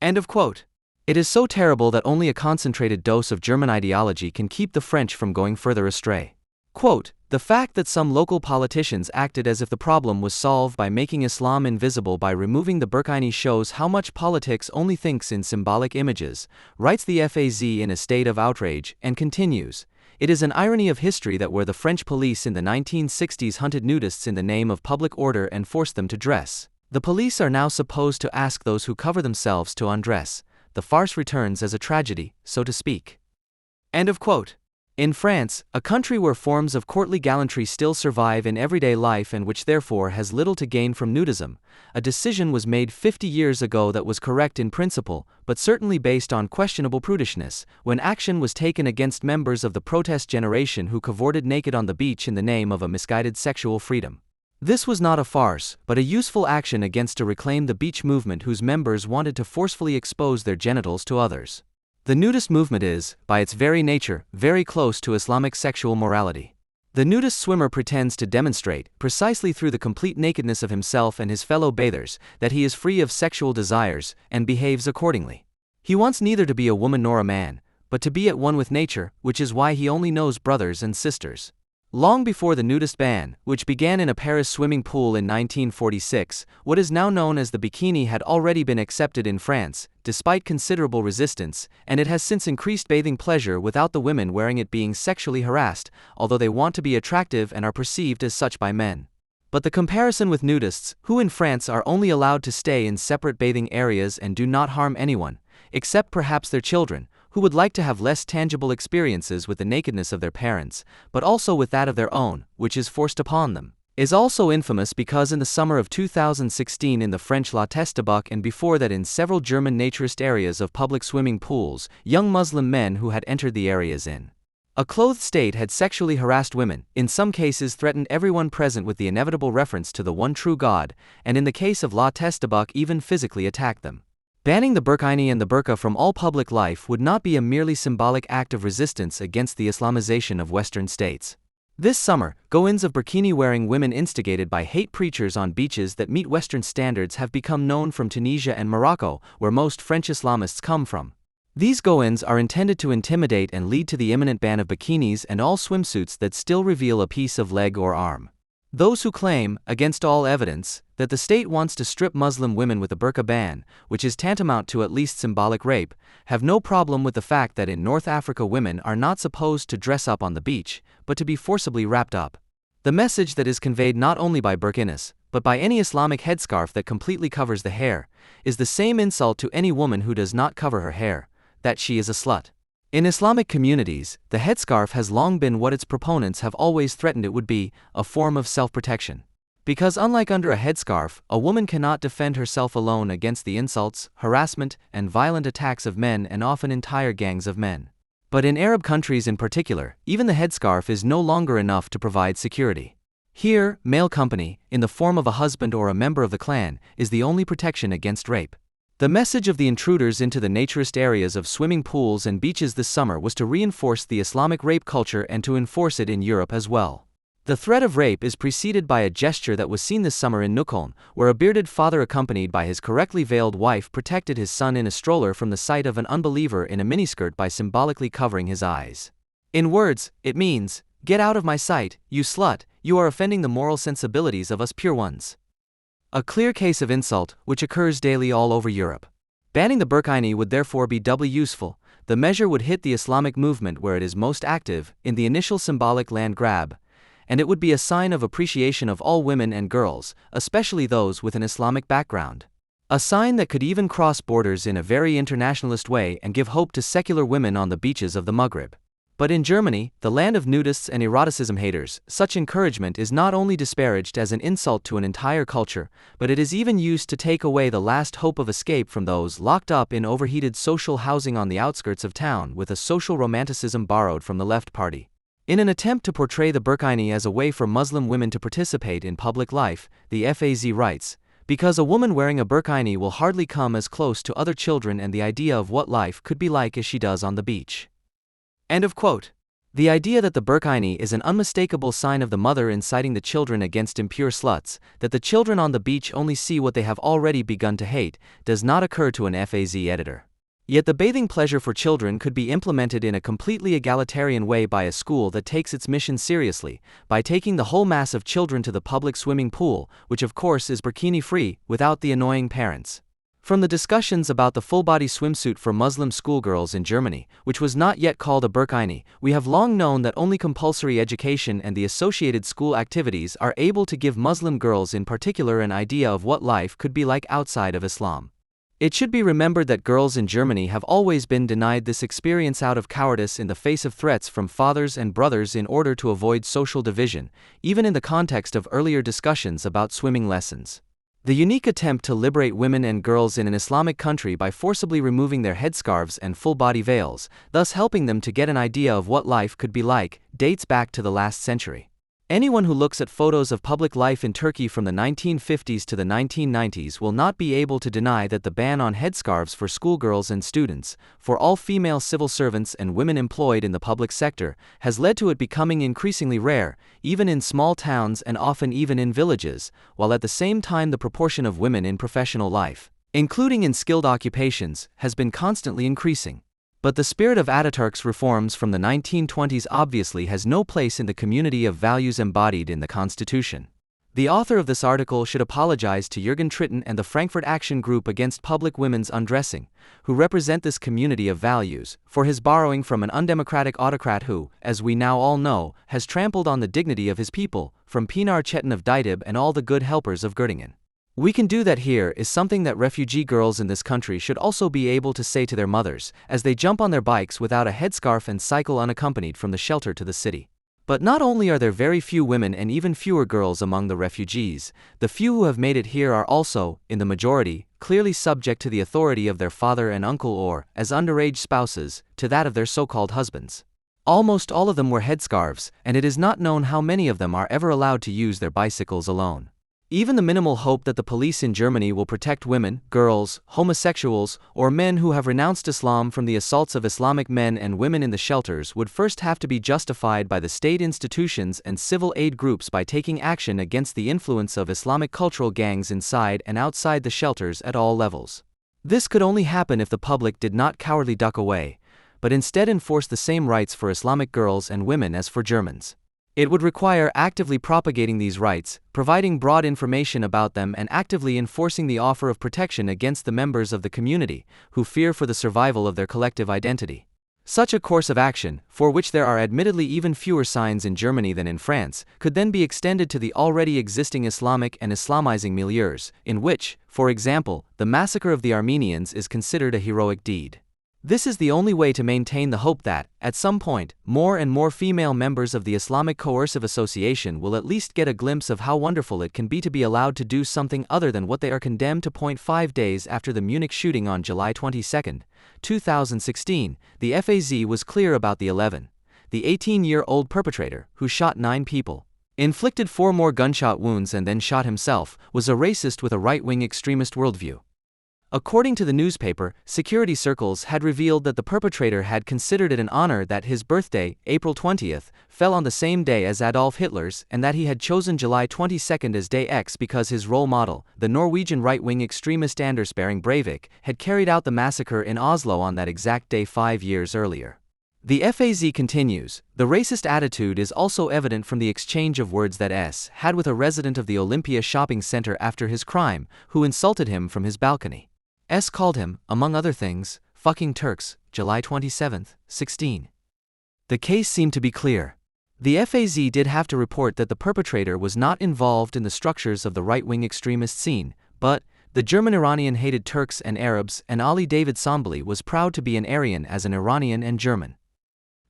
End of quote. It is so terrible that only a concentrated dose of German ideology can keep the French from going further astray. Quote, "The fact that some local politicians acted as if the problem was solved by making Islam invisible by removing the burkini shows how much politics only thinks in symbolic images," writes the FAZ in a state of outrage, and continues, "It is an irony of history that where the French police in the 1960s hunted nudists in the name of public order and forced them to dress, the police are now supposed to ask those who cover themselves to undress. The farce returns as a tragedy, so to speak." End of quote. In France, a country where forms of courtly gallantry still survive in everyday life and which therefore has little to gain from nudism, a decision was made 50 years ago that was correct in principle, but certainly based on questionable prudishness, when action was taken against members of the protest generation who cavorted naked on the beach in the name of a misguided sexual freedom. This was not a farce, but a useful action against a reclaim the beach movement whose members wanted to forcefully expose their genitals to others. The nudist movement is, by its very nature, very close to Islamic sexual morality. The nudist swimmer pretends to demonstrate, precisely through the complete nakedness of himself and his fellow bathers, that he is free of sexual desires, and behaves accordingly. He wants neither to be a woman nor a man, but to be at one with nature, which is why he only knows brothers and sisters. Long before the nudist ban, which began in a Paris swimming pool in 1946, what is now known as the bikini had already been accepted in France, despite considerable resistance, and it has since increased bathing pleasure without the women wearing it being sexually harassed, although they want to be attractive and are perceived as such by men. But the comparison with nudists, who in France are only allowed to stay in separate bathing areas and do not harm anyone, except perhaps their children, who would like to have less tangible experiences with the nakedness of their parents, but also with that of their own, which is forced upon them, is also infamous because in the summer of 2016 in the French La Testebuc and before that in several German naturist areas of public swimming pools, young Muslim men who had entered the areas in a clothed state had sexually harassed women, in some cases threatened everyone present with the inevitable reference to the one true God, and in the case of La Testebuc even physically attacked them. Banning the burkini and the burqa from all public life would not be a merely symbolic act of resistance against the Islamization of Western states. This summer, go-ins of burkini-wearing women instigated by hate preachers on beaches that meet Western standards have become known from Tunisia and Morocco, where most French Islamists come from. These go-ins are intended to intimidate and lead to the imminent ban of bikinis and all swimsuits that still reveal a piece of leg or arm. Those who claim, against all evidence, that the state wants to strip Muslim women with a burqa ban, which is tantamount to at least symbolic rape, have no problem with the fact that in North Africa women are not supposed to dress up on the beach, but to be forcibly wrapped up. The message that is conveyed not only by burqinis, but by any Islamic headscarf that completely covers the hair, is the same insult to any woman who does not cover her hair, that she is a slut. In Islamic communities, the headscarf has long been what its proponents have always threatened it would be, a form of self-protection. Because unlike under a headscarf, a woman cannot defend herself alone against the insults, harassment, and violent attacks of men and often entire gangs of men. But in Arab countries in particular, even the headscarf is no longer enough to provide security. Here, male company, in the form of a husband or a member of the clan, is the only protection against rape. The message of the intruders into the naturist areas of swimming pools and beaches this summer was to reinforce the Islamic rape culture and to enforce it in Europe as well. The threat of rape is preceded by a gesture that was seen this summer in Nuckeln, where a bearded father accompanied by his correctly veiled wife protected his son in a stroller from the sight of an unbeliever in a miniskirt by symbolically covering his eyes. In words, it means, "Get out of my sight, you slut, you are offending the moral sensibilities of us pure ones." A clear case of insult, which occurs daily all over Europe. Banning the burkini would therefore be doubly useful. The measure would hit the Islamic movement where it is most active, in the initial symbolic land grab, and it would be a sign of appreciation of all women and girls, especially those with an Islamic background. A sign that could even cross borders in a very internationalist way and give hope to secular women on the beaches of the Maghreb. But in Germany, the land of nudists and eroticism haters, such encouragement is not only disparaged as an insult to an entire culture, but it is even used to take away the last hope of escape from those locked up in overheated social housing on the outskirts of town with a social romanticism borrowed from the left party. In an attempt to portray the burkini as a way for Muslim women to participate in public life, the FAZ writes, because a woman wearing a burkini will hardly come as close to other children and the idea of what life could be like as she does on the beach. End of quote. The idea that the burkini is an unmistakable sign of the mother inciting the children against impure sluts, that the children on the beach only see what they have already begun to hate, does not occur to an FAZ editor. Yet the bathing pleasure for children could be implemented in a completely egalitarian way by a school that takes its mission seriously, by taking the whole mass of children to the public swimming pool, which of course is burkini-free, without the annoying parents. From the discussions about the full-body swimsuit for Muslim schoolgirls in Germany, which was not yet called a burkini, we have long known that only compulsory education and the associated school activities are able to give Muslim girls in particular an idea of what life could be like outside of Islam. It should be remembered that girls in Germany have always been denied this experience out of cowardice in the face of threats from fathers and brothers in order to avoid social division, even in the context of earlier discussions about swimming lessons. The unique attempt to liberate women and girls in an Islamic country by forcibly removing their headscarves and full-body veils, thus helping them to get an idea of what life could be like, dates back to the last century. Anyone who looks at photos of public life in Turkey from the 1950s to the 1990s will not be able to deny that the ban on headscarves for schoolgirls and students, for all female civil servants and women employed in the public sector, has led to it becoming increasingly rare, even in small towns and often even in villages, while at the same time the proportion of women in professional life, including in skilled occupations, has been constantly increasing. But the spirit of Ataturk's reforms from the 1920s obviously has no place in the community of values embodied in the Constitution. The author of this article should apologize to Jürgen Tritton and the Frankfurt Action Group Against Public Women's Undressing, who represent this community of values, for his borrowing from an undemocratic autocrat who, as we now all know, has trampled on the dignity of his people, from Pinar Chetin of Ditib and all the good helpers of Göttingen. We can do that here is something that refugee girls in this country should also be able to say to their mothers, as they jump on their bikes without a headscarf and cycle unaccompanied from the shelter to the city. But not only are there very few women and even fewer girls among the refugees, the few who have made it here are also, in the majority, clearly subject to the authority of their father and uncle or, as underage spouses, to that of their so-called husbands. Almost all of them wear headscarves, and it is not known how many of them are ever allowed to use their bicycles alone. Even the minimal hope that the police in Germany will protect women, girls, homosexuals, or men who have renounced Islam from the assaults of Islamic men and women in the shelters would first have to be justified by the state institutions and civil aid groups by taking action against the influence of Islamic cultural gangs inside and outside the shelters at all levels. This could only happen if the public did not cowardly duck away, but instead enforce the same rights for Islamic girls and women as for Germans. It would require actively propagating these rights, providing broad information about them and actively enforcing the offer of protection against the members of the community, who fear for the survival of their collective identity. Such a course of action, for which there are admittedly even fewer signs in Germany than in France, could then be extended to the already existing Islamic and Islamizing milieus, in which, for example, the massacre of the Armenians is considered a heroic deed. This is the only way to maintain the hope that, at some point, more and more female members of the Islamic Coercive Association will at least get a glimpse of how wonderful it can be to be allowed to do something other than what they are condemned to. 5 days after the Munich shooting on July 22, 2016, the FAZ was clear about the 18-year-old perpetrator, who shot 9 people, inflicted 4 more gunshot wounds and then shot himself, was a racist with a right-wing extremist worldview. According to the newspaper, security circles had revealed that the perpetrator had considered it an honor that his birthday, April 20th, fell on the same day as Adolf Hitler's and that he had chosen July 22nd as Day X because his role model, the Norwegian right-wing extremist Anders Behring Breivik, had carried out the massacre in Oslo on that exact day 5 years earlier. The FAZ continues, the racist attitude is also evident from the exchange of words that S. had with a resident of the Olympia shopping center after his crime, who insulted him from his balcony. called him, among other things, fucking Turks, July 27, 16. The case seemed to be clear. The FAZ did have to report that the perpetrator was not involved in the structures of the right-wing extremist scene, but the German-Iranian hated Turks and Arabs, and Ali David Sambali was proud to be an Aryan as an Iranian and German.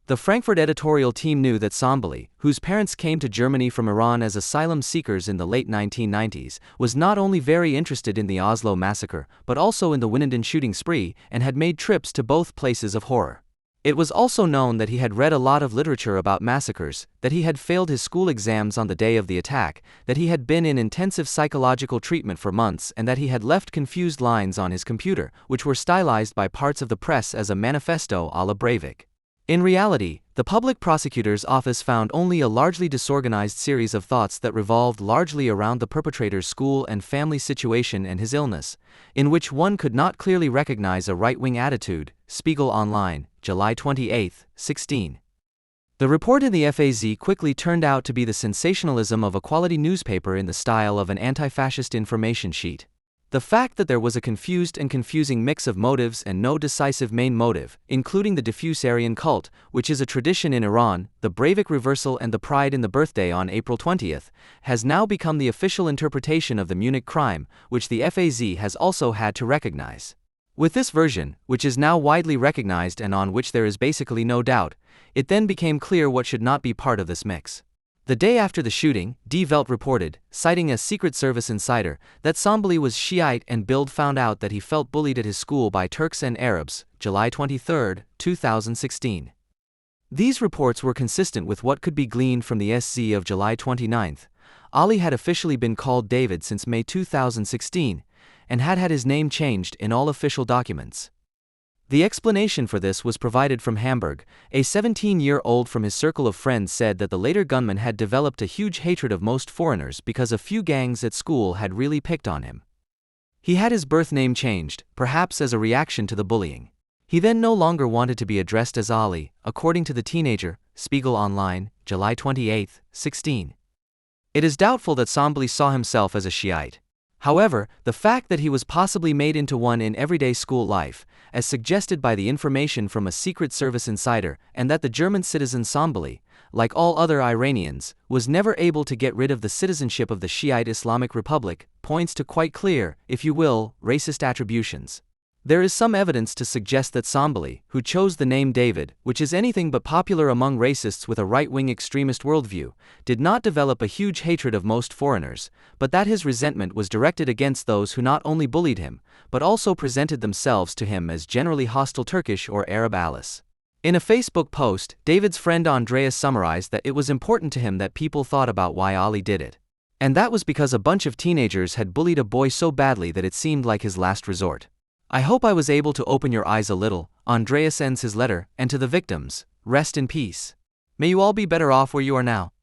The Frankfurt editorial team knew that Sambali, whose parents came to Germany from Iran as asylum seekers in the late 1990s, was not only very interested in the Oslo massacre, but also in the Winnenden shooting spree, and had made trips to both places of horror. It was also known that he had read a lot of literature about massacres, that he had failed his school exams on the day of the attack, that he had been in intensive psychological treatment for months, and that he had left confused lines on his computer, which were stylized by parts of the press as a manifesto a la Breivik. In reality, the public prosecutor's office found only a largely disorganized series of thoughts that revolved largely around the perpetrator's school and family situation and his illness, in which one could not clearly recognize a right-wing attitude. Spiegel Online, July 28, 16. The report in the FAZ quickly turned out to be the sensationalism of a quality newspaper in the style of an anti-fascist information sheet. The fact that there was a confused and confusing mix of motives and no decisive main motive, including the diffuse Aryan cult, which is a tradition in Iran, the Breivik reversal and the pride in the birthday on April 20th, has now become the official interpretation of the Munich crime, which the FAZ has also had to recognize. With this version, which is now widely recognized and on which there is basically no doubt, it then became clear what should not be part of this mix. The day after the shooting, Die Welt reported, citing a Secret Service insider, that Sambali was Shiite and Bild found out that he felt bullied at his school by Turks and Arabs, July 23, 2016. These reports were consistent with what could be gleaned from the SZ of July 29. Ali had officially been called David since May 2016, and had his name changed in all official documents. The explanation for this was provided from Hamburg. A 17-year-old from his circle of friends said that the later gunman had developed a huge hatred of most foreigners because a few gangs at school had really picked on him. He had his birth name changed, perhaps as a reaction to the bullying. He then no longer wanted to be addressed as Ali, according to the teenager. Spiegel Online, July 28, 16. It is doubtful that Sambali saw himself as a Shiite. However, the fact that he was possibly made into one in everyday school life, as suggested by the information from a Secret Service insider, and that the German citizen Sambali, like all other Iranians, was never able to get rid of the citizenship of the Shiite Islamic Republic, points to quite clear, if you will, racist attributions. There is some evidence to suggest that Sambali, who chose the name David, which is anything but popular among racists with a right-wing extremist worldview, did not develop a huge hatred of most foreigners, but that his resentment was directed against those who not only bullied him, but also presented themselves to him as generally hostile Turkish or Arab allies. In a Facebook post, David's friend Andreas summarized that it was important to him that people thought about why Ali did it. And that was because a bunch of teenagers had bullied a boy so badly that it seemed like his last resort. I hope I was able to open your eyes a little, Andreas ends his letter, and to the victims, rest in peace. May you all be better off where you are now.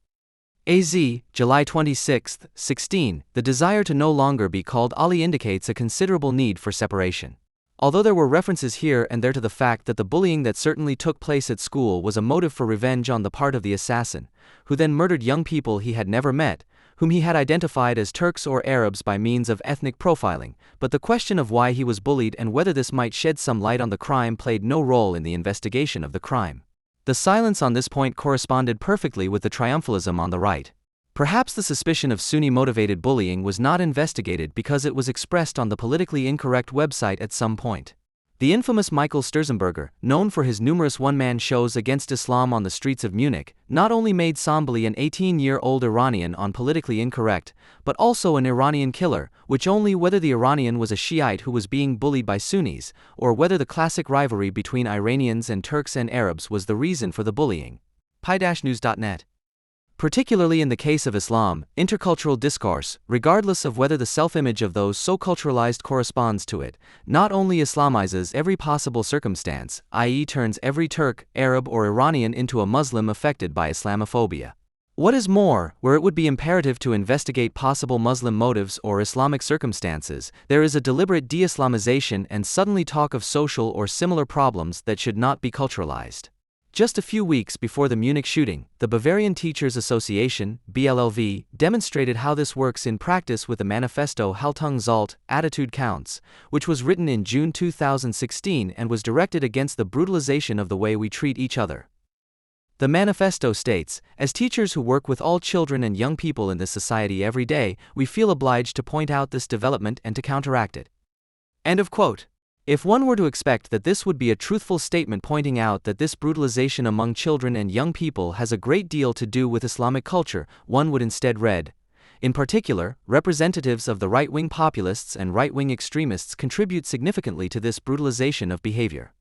AZ, July 26, 16, the desire to no longer be called Ali indicates a considerable need for separation. Although there were references here and there to the fact that the bullying that certainly took place at school was a motive for revenge on the part of the assassin, who then murdered young people he had never met, whom he had identified as Turks or Arabs by means of ethnic profiling, but the question of why he was bullied and whether this might shed some light on the crime played no role in the investigation of the crime. The silence on this point corresponded perfectly with the triumphalism on the right. Perhaps the suspicion of Sunni-motivated bullying was not investigated because it was expressed on the politically incorrect website at some point. The infamous Michael Sturzenberger, known for his numerous one-man shows against Islam on the streets of Munich, not only made Sambali an 18-year-old Iranian on politically incorrect, but also an Iranian killer, which only whether the Iranian was a Shiite who was being bullied by Sunnis, or whether the classic rivalry between Iranians and Turks and Arabs was the reason for the bullying. pi-news.net. Particularly in the case of Islam, intercultural discourse, regardless of whether the self-image of those so culturalized corresponds to it, not only Islamizes every possible circumstance, i.e. turns every Turk, Arab or Iranian into a Muslim affected by Islamophobia. What is more, where it would be imperative to investigate possible Muslim motives or Islamic circumstances, there is a deliberate de-Islamization and suddenly talk of social or similar problems that should not be culturalized. Just a few weeks before the Munich shooting, the Bavarian Teachers Association, BLLV, demonstrated how this works in practice with the manifesto Haltung zählt, Attitude Counts, which was written in June 2016 and was directed against the brutalization of the way we treat each other. The manifesto states, as teachers who work with all children and young people in this society every day, we feel obliged to point out this development and to counteract it. End of quote. If one were to expect that this would be a truthful statement pointing out that this brutalization among children and young people has a great deal to do with Islamic culture, one would instead read, in particular, representatives of the right-wing populists and right-wing extremists contribute significantly to this brutalization of behavior.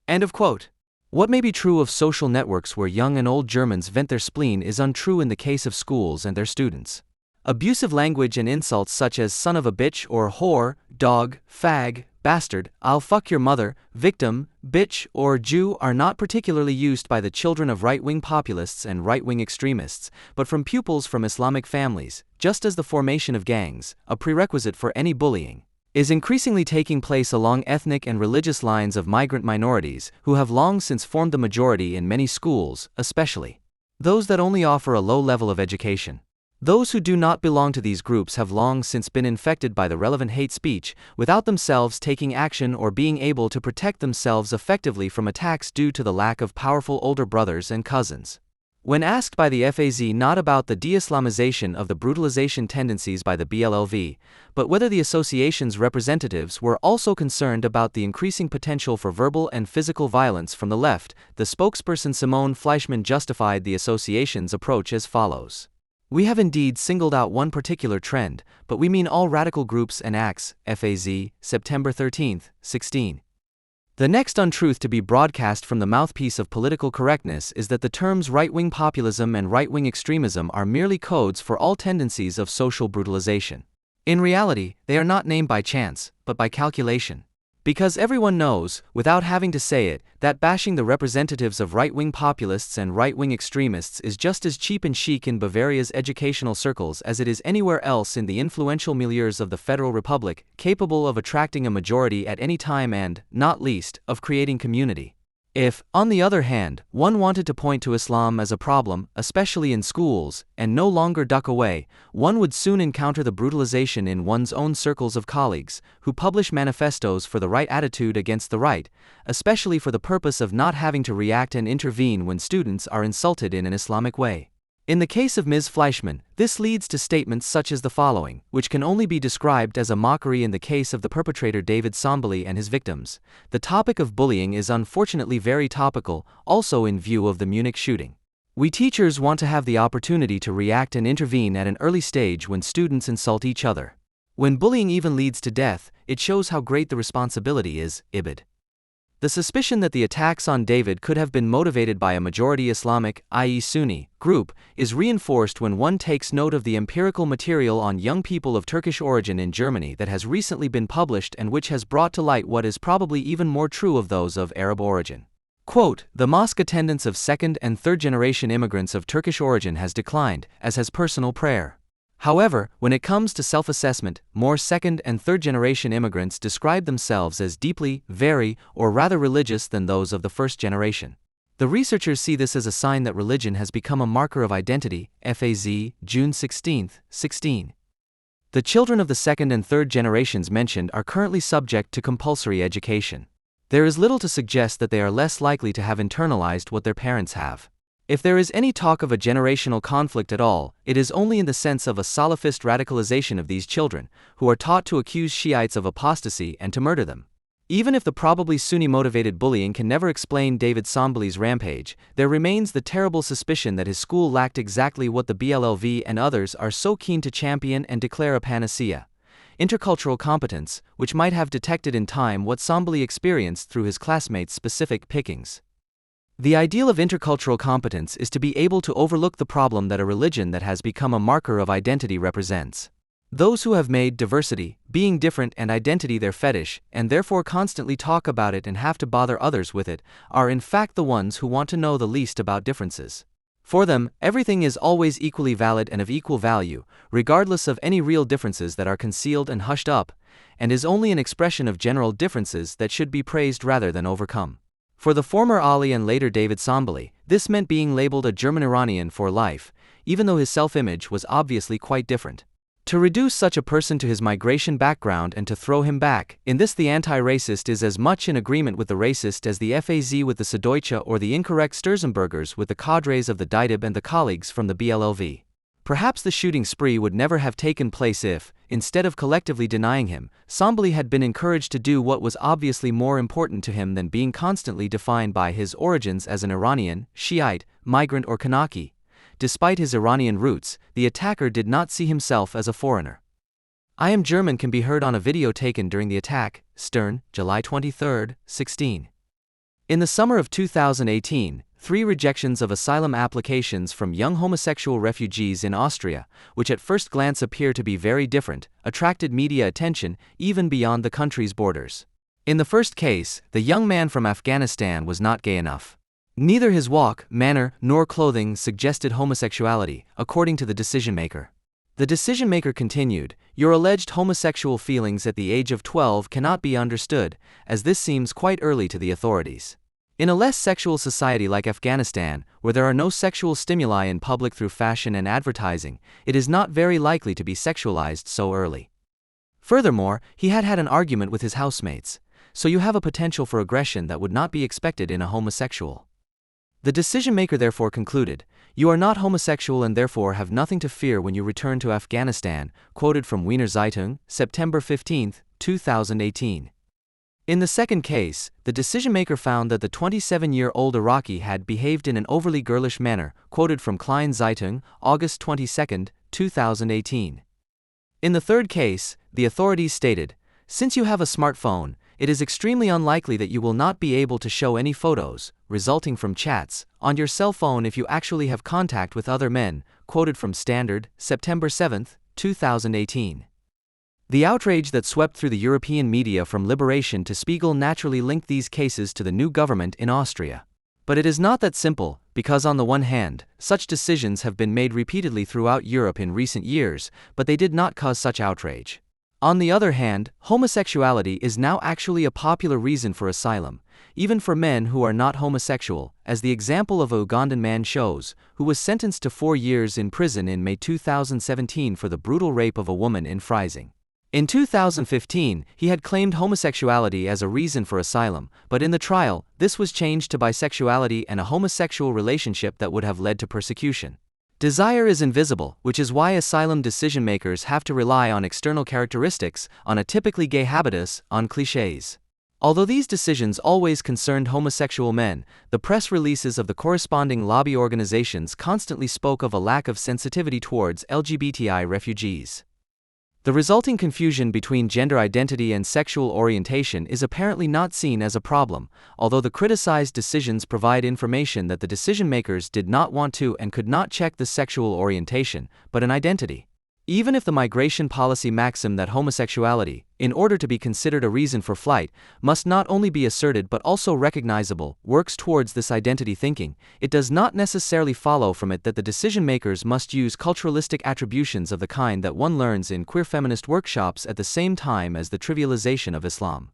End of quote. What may be true of social networks where young and old Germans vent their spleen is untrue in the case of schools and their students. Abusive language and insults such as son of a bitch or whore, dog, fag, bastard, I'll fuck your mother, victim, bitch, or Jew are not particularly used by the children of right-wing populists and right-wing extremists, but from pupils from Islamic families, just as the formation of gangs, a prerequisite for any bullying, is increasingly taking place along ethnic and religious lines of migrant minorities who have long since formed the majority in many schools, especially those that only offer a low level of education. Those who do not belong to these groups have long since been infected by the relevant hate speech, without themselves taking action or being able to protect themselves effectively from attacks due to the lack of powerful older brothers and cousins. When asked by the FAZ not about the de-Islamization of the brutalization tendencies by the BLLV, but whether the association's representatives were also concerned about the increasing potential for verbal and physical violence from the left, the spokesperson Simone Fleischmann justified the association's approach as follows. We have indeed singled out one particular trend, but we mean all radical groups and acts, FAZ, September 13, 16. The next untruth to be broadcast from the mouthpiece of political correctness is that the terms right-wing populism and right-wing extremism are merely codes for all tendencies of social brutalization. In reality, they are not named by chance, but by calculation. Because everyone knows, without having to say it, that bashing the representatives of right-wing populists and right-wing extremists is just as cheap and chic in Bavaria's educational circles as it is anywhere else in the influential milieus of the Federal Republic, capable of attracting a majority at any time and, not least, of creating community. If, on the other hand, one wanted to point to Islam as a problem, especially in schools, and no longer duck away, one would soon encounter the brutalization in one's own circles of colleagues, who publish manifestos for the right attitude against the right, especially for the purpose of not having to react and intervene when students are insulted in an Islamic way. In the case of Ms. Fleischmann, this leads to statements such as the following, which can only be described as a mockery in the case of the perpetrator David Sombali and his victims. The topic of bullying is unfortunately very topical, also in view of the Munich shooting. We teachers want to have the opportunity to react and intervene at an early stage when students insult each other. When bullying even leads to death, it shows how great the responsibility is, Ibid. The suspicion that the attacks on David could have been motivated by a majority Islamic, i.e. Sunni, group, is reinforced when one takes note of the empirical material on young people of Turkish origin in Germany that has recently been published and which has brought to light what is probably even more true of those of Arab origin. Quote, the mosque attendance of second and third generation immigrants of Turkish origin has declined, as has personal prayer. However, when it comes to self-assessment, more second and third generation immigrants describe themselves as deeply, very, or rather religious than those of the first generation. The researchers see this as a sign that religion has become a marker of identity, FAZ, June 16, 16. The children of the second and third generations mentioned are currently subject to compulsory education. There is little to suggest that they are less likely to have internalized what their parents have. If there is any talk of a generational conflict at all, it is only in the sense of a Salafist radicalization of these children, who are taught to accuse Shiites of apostasy and to murder them. Even if the probably Sunni-motivated bullying can never explain David Sombali's rampage, there remains the terrible suspicion that his school lacked exactly what the BLLV and others are so keen to champion and declare a panacea: intercultural competence, which might have detected in time what Sombali experienced through his classmates' specific pickings. The ideal of intercultural competence is to be able to overlook the problem that a religion that has become a marker of identity represents. Those who have made diversity, being different and identity their fetish, and therefore constantly talk about it and have to bother others with it, are in fact the ones who want to know the least about differences. For them, everything is always equally valid and of equal value, regardless of any real differences that are concealed and hushed up, and is only an expression of general differences that should be praised rather than overcome. For the former Ali and later David Sambali, this meant being labeled a German Iranian for life, even though his self-image was obviously quite different. To reduce such a person to his migration background and to throw him back, in this the anti-racist is as much in agreement with the racist as the FAZ with the Süddeutsche or the incorrect Sturzenbergers with the cadres of the DITIB and the colleagues from the BLLV. Perhaps the shooting spree would never have taken place if, instead of collectively denying him, Sambali had been encouraged to do what was obviously more important to him than being constantly defined by his origins as an Iranian, Shiite, migrant or Kanaki. Despite his Iranian roots, the attacker did not see himself as a foreigner. "I am German" can be heard on a video taken during the attack, Stern, July 23, 16. In the summer of 2018, 3 rejections of asylum applications from young homosexual refugees in Austria, which at first glance appear to be very different, attracted media attention even beyond the country's borders. In the first case, the young man from Afghanistan was not gay enough. Neither his walk, manner, nor clothing suggested homosexuality, according to the decision-maker. The decision-maker continued, "Your alleged homosexual feelings at the age of 12 cannot be understood, as this seems quite early to the authorities. In a less sexual society like Afghanistan, where there are no sexual stimuli in public through fashion and advertising, it is not very likely to be sexualized so early." Furthermore, he had had an argument with his housemates, so you have a potential for aggression that would not be expected in a homosexual. The decision-maker therefore concluded, "You are not homosexual and therefore have nothing to fear when you return to Afghanistan," quoted from Wiener Zeitung, September 15, 2018. In the second case, the decision-maker found that the 27-year-old Iraqi had behaved in an overly girlish manner, quoted from Klein Zeitung, August 22, 2018. In the third case, the authorities stated, "Since you have a smartphone, it is extremely unlikely that you will not be able to show any photos, resulting from chats, on your cell phone if you actually have contact with other men," quoted from Standard, September 7, 2018. The outrage that swept through the European media from Liberation to Spiegel naturally linked these cases to the new government in Austria. But it is not that simple, because on the one hand, such decisions have been made repeatedly throughout Europe in recent years, but they did not cause such outrage. On the other hand, homosexuality is now actually a popular reason for asylum, even for men who are not homosexual, as the example of a Ugandan man shows, who was sentenced to 4 years in prison in May 2017 for the brutal rape of a woman in Freising. In 2015, he had claimed homosexuality as a reason for asylum, but in the trial, this was changed to bisexuality and a homosexual relationship that would have led to persecution. Desire is invisible, which is why asylum decision-makers have to rely on external characteristics, on a typically gay habitus, on clichés. Although these decisions always concerned homosexual men, the press releases of the corresponding lobby organizations constantly spoke of a lack of sensitivity towards LGBTI refugees. The resulting confusion between gender identity and sexual orientation is apparently not seen as a problem, although the criticized decisions provide information that the decision-makers did not want to and could not check the sexual orientation, but an identity. Even if the migration policy maxim that homosexuality, in order to be considered a reason for flight, must not only be asserted but also recognizable, works towards this identity thinking, it does not necessarily follow from it that the decision-makers must use culturalistic attributions of the kind that one learns in queer feminist workshops at the same time as the trivialization of Islam.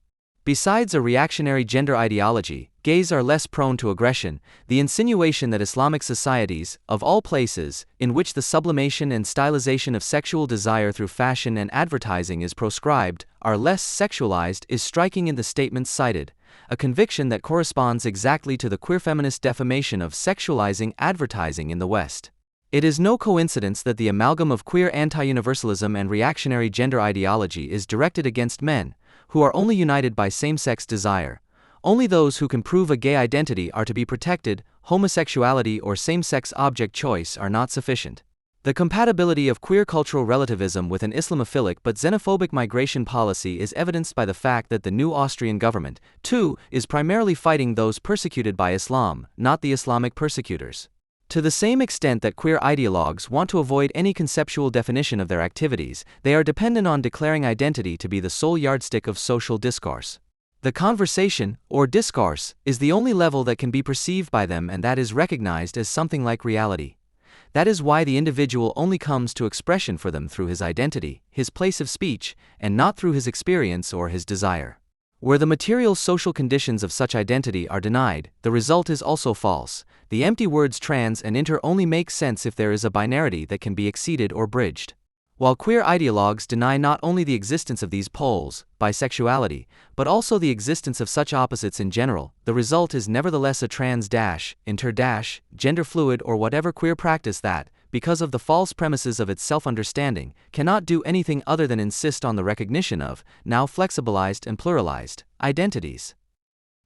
Besides a reactionary gender ideology, gays are less prone to aggression. The insinuation that Islamic societies, of all places, in which the sublimation and stylization of sexual desire through fashion and advertising is proscribed, are less sexualized is striking in the statements cited, a conviction that corresponds exactly to the queer feminist defamation of sexualizing advertising in the West. It is no coincidence that the amalgam of queer anti-universalism and reactionary gender ideology is directed against men, who are only united by same-sex desire. Only those who can prove a gay identity are to be protected. Homosexuality or same-sex object choice are not sufficient. The compatibility of queer cultural relativism with an Islamophilic but xenophobic migration policy is evidenced by the fact that the new Austrian government, too, is primarily fighting those persecuted by Islam, not the Islamic persecutors. To the same extent that queer ideologues want to avoid any conceptual definition of their activities, they are dependent on declaring identity to be the sole yardstick of social discourse. The conversation, or discourse, is the only level that can be perceived by them, and that is recognized as something like reality. That is why the individual only comes to expression for them through his identity, his place of speech, and not through his experience or his desire. Where the material social conditions of such identity are denied, the result is also false. The empty words trans and inter only make sense if there is a binarity that can be exceeded or bridged. While queer ideologues deny not only the existence of these poles, bisexuality, but also the existence of such opposites in general, the result is nevertheless a trans-inter-gender fluid or whatever queer practice that, because of the false premises of its self-understanding, cannot do anything other than insist on the recognition of, now flexibilized and pluralized, identities.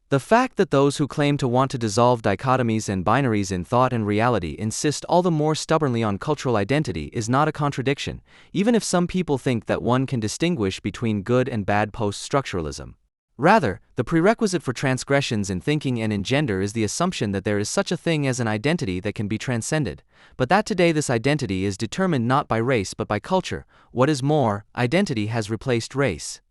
The fact that those who claim to want to dissolve dichotomies and binaries in thought and reality insist all the more stubbornly on cultural identity is not a contradiction, even if some people think that one can distinguish between good and bad post-structuralism. Rather, the prerequisite for transgressions in thinking and in gender is the assumption that there is such a thing as an identity that can be transcended, but that today this identity is determined not by race but by culture. What is more, identity has replaced race.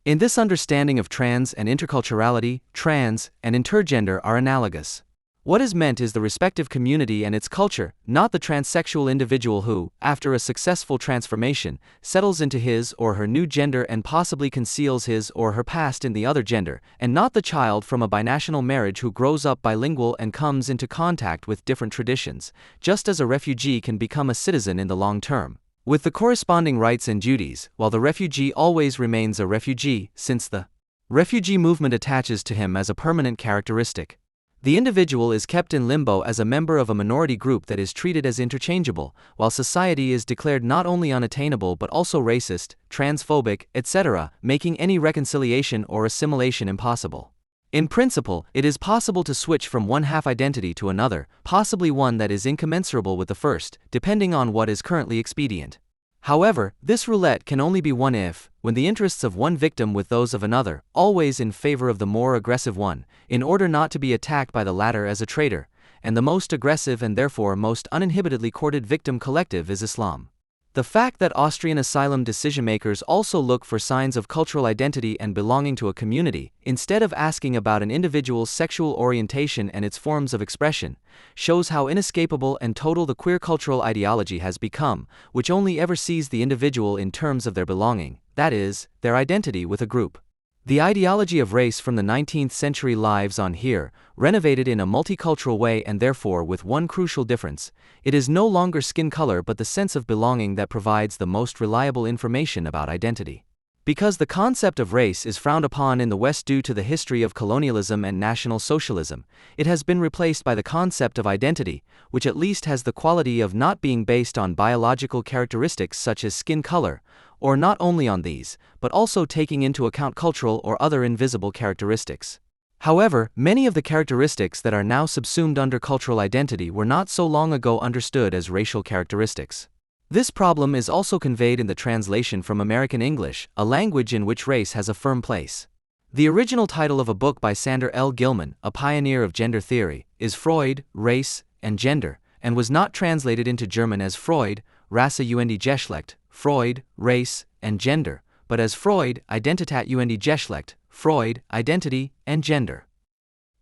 In this understanding of trans and interculturality, trans and intergender are analogous. What is meant is the respective community and its culture, not the transsexual individual who, after a successful transformation, settles into his or her new gender and possibly conceals his or her past in the other gender, and not the child from a binational marriage who grows up bilingual and comes into contact with different traditions, just as a refugee can become a citizen in the long term, with the corresponding rights and duties, while the refugee always remains a refugee, since the refugee movement attaches to him as a permanent characteristic. The individual is kept in limbo as a member of a minority group that is treated as interchangeable, while society is declared not only unattainable but also racist, transphobic, etc., making any reconciliation or assimilation impossible. In principle, it is possible to switch from one half identity to another, possibly one that is incommensurable with the first, depending on what is currently expedient. However, this roulette can only be won if, when the interests of one victim with those of another, always in favor of the more aggressive one, in order not to be attacked by the latter as a traitor, and the most aggressive and therefore most uninhibitedly courted victim collective is Islam. The fact that Austrian asylum decision-makers also look for signs of cultural identity and belonging to a community, instead of asking about an individual's sexual orientation and its forms of expression, shows how inescapable and total the queer cultural ideology has become, which only ever sees the individual in terms of their belonging, that is, their identity with a group. The ideology of race from the 19th century lives on here, renovated in a multicultural way and therefore with one crucial difference: it is no longer skin color but the sense of belonging that provides the most reliable information about identity. Because the concept of race is frowned upon in the West due to the history of colonialism and National Socialism, it has been replaced by the concept of identity, which at least has the quality of not being based on biological characteristics such as skin color, or not only on these, but also taking into account cultural or other invisible characteristics. However, many of the characteristics that are now subsumed under cultural identity were not so long ago understood as racial characteristics. This problem is also conveyed in the translation from American English, a language in which race has a firm place. The original title of a book by Sander L. Gilman, a pioneer of gender theory, is Freud, Race, and Gender, and was not translated into German as Freud, Rasse und Geschlecht, Freud, Race, and Gender, but as Freud, Identität und Geschlecht, Freud, Identity, and Gender.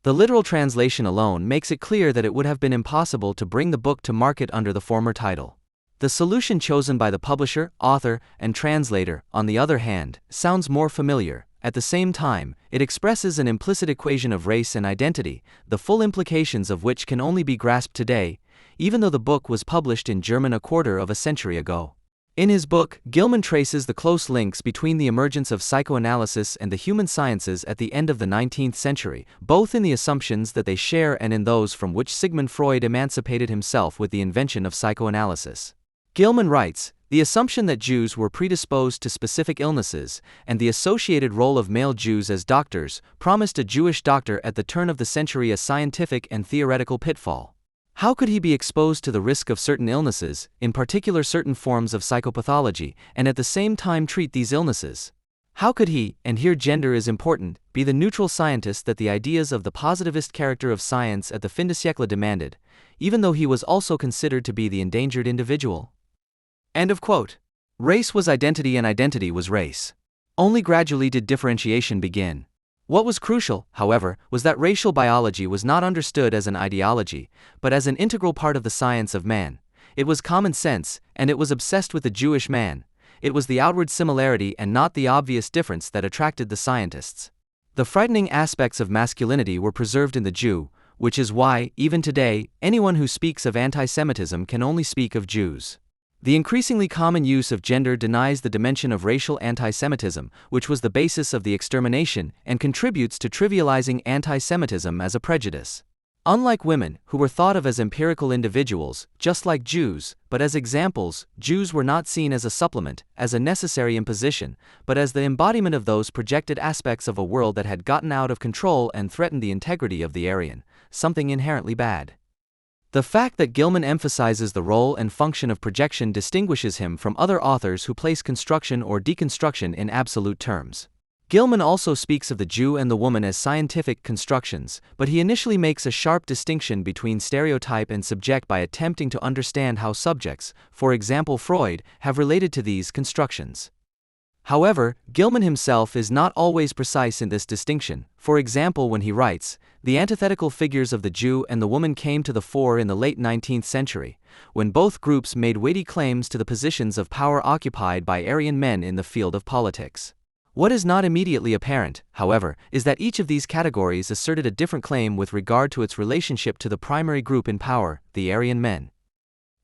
The literal translation alone makes it clear that it would have been impossible to bring the book to market under the former title. The solution chosen by the publisher, author, and translator, on the other hand, sounds more familiar. At the same time, it expresses an implicit equation of race and identity, the full implications of which can only be grasped today, even though the book was published in German a quarter of a century ago. In his book, Gilman traces the close links between the emergence of psychoanalysis and the human sciences at the end of the 19th century, both in the assumptions that they share and in those from which Sigmund Freud emancipated himself with the invention of psychoanalysis. Gilman writes, the assumption that Jews were predisposed to specific illnesses, and the associated role of male Jews as doctors, promised a Jewish doctor at the turn of the century a scientific and theoretical pitfall. How could he be exposed to the risk of certain illnesses, in particular certain forms of psychopathology, and at the same time treat these illnesses? How could he, and here gender is important, be the neutral scientist that the ideas of the positivist character of science at the fin de siècle demanded, even though he was also considered to be the endangered individual? End of quote. Race was identity and identity was race. Only gradually did differentiation begin. What was crucial, however, was that racial biology was not understood as an ideology, but as an integral part of the science of man. It was common sense, and it was obsessed with the Jewish man. It was the outward similarity and not the obvious difference that attracted the scientists. The frightening aspects of masculinity were preserved in the Jew, which is why, even today, anyone who speaks of anti-Semitism can only speak of Jews. The increasingly common use of gender denies the dimension of racial anti-Semitism, which was the basis of the extermination, and contributes to trivializing anti-Semitism as a prejudice. Unlike women, who were thought of as empirical individuals, just like Jews, but as examples, Jews were not seen as a supplement, as a necessary imposition, but as the embodiment of those projected aspects of a world that had gotten out of control and threatened the integrity of the Aryan, something inherently bad. The fact that Gilman emphasizes the role and function of projection distinguishes him from other authors who place construction or deconstruction in absolute terms. Gilman also speaks of the Jew and the woman as scientific constructions, but he initially makes a sharp distinction between stereotype and subject by attempting to understand how subjects, for example Freud, have related to these constructions. However, Gilman himself is not always precise in this distinction. For example, when he writes, "The antithetical figures of the Jew and the woman came to the fore in the late 19th century, when both groups made weighty claims to the positions of power occupied by Aryan men in the field of politics." What is not immediately apparent, however, is that each of these categories asserted a different claim with regard to its relationship to the primary group in power, the Aryan men.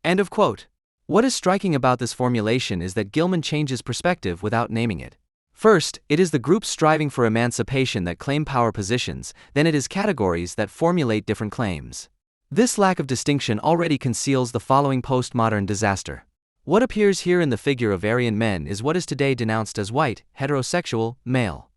End of quote. What is striking about this formulation is that Gilman changes perspective without naming it. First, it is the groups striving for emancipation that claim power positions, then it is categories that formulate different claims. This lack of distinction already conceals the following postmodern disaster. What appears here in the figure of Aryan men is what is today denounced as white, heterosexual, male.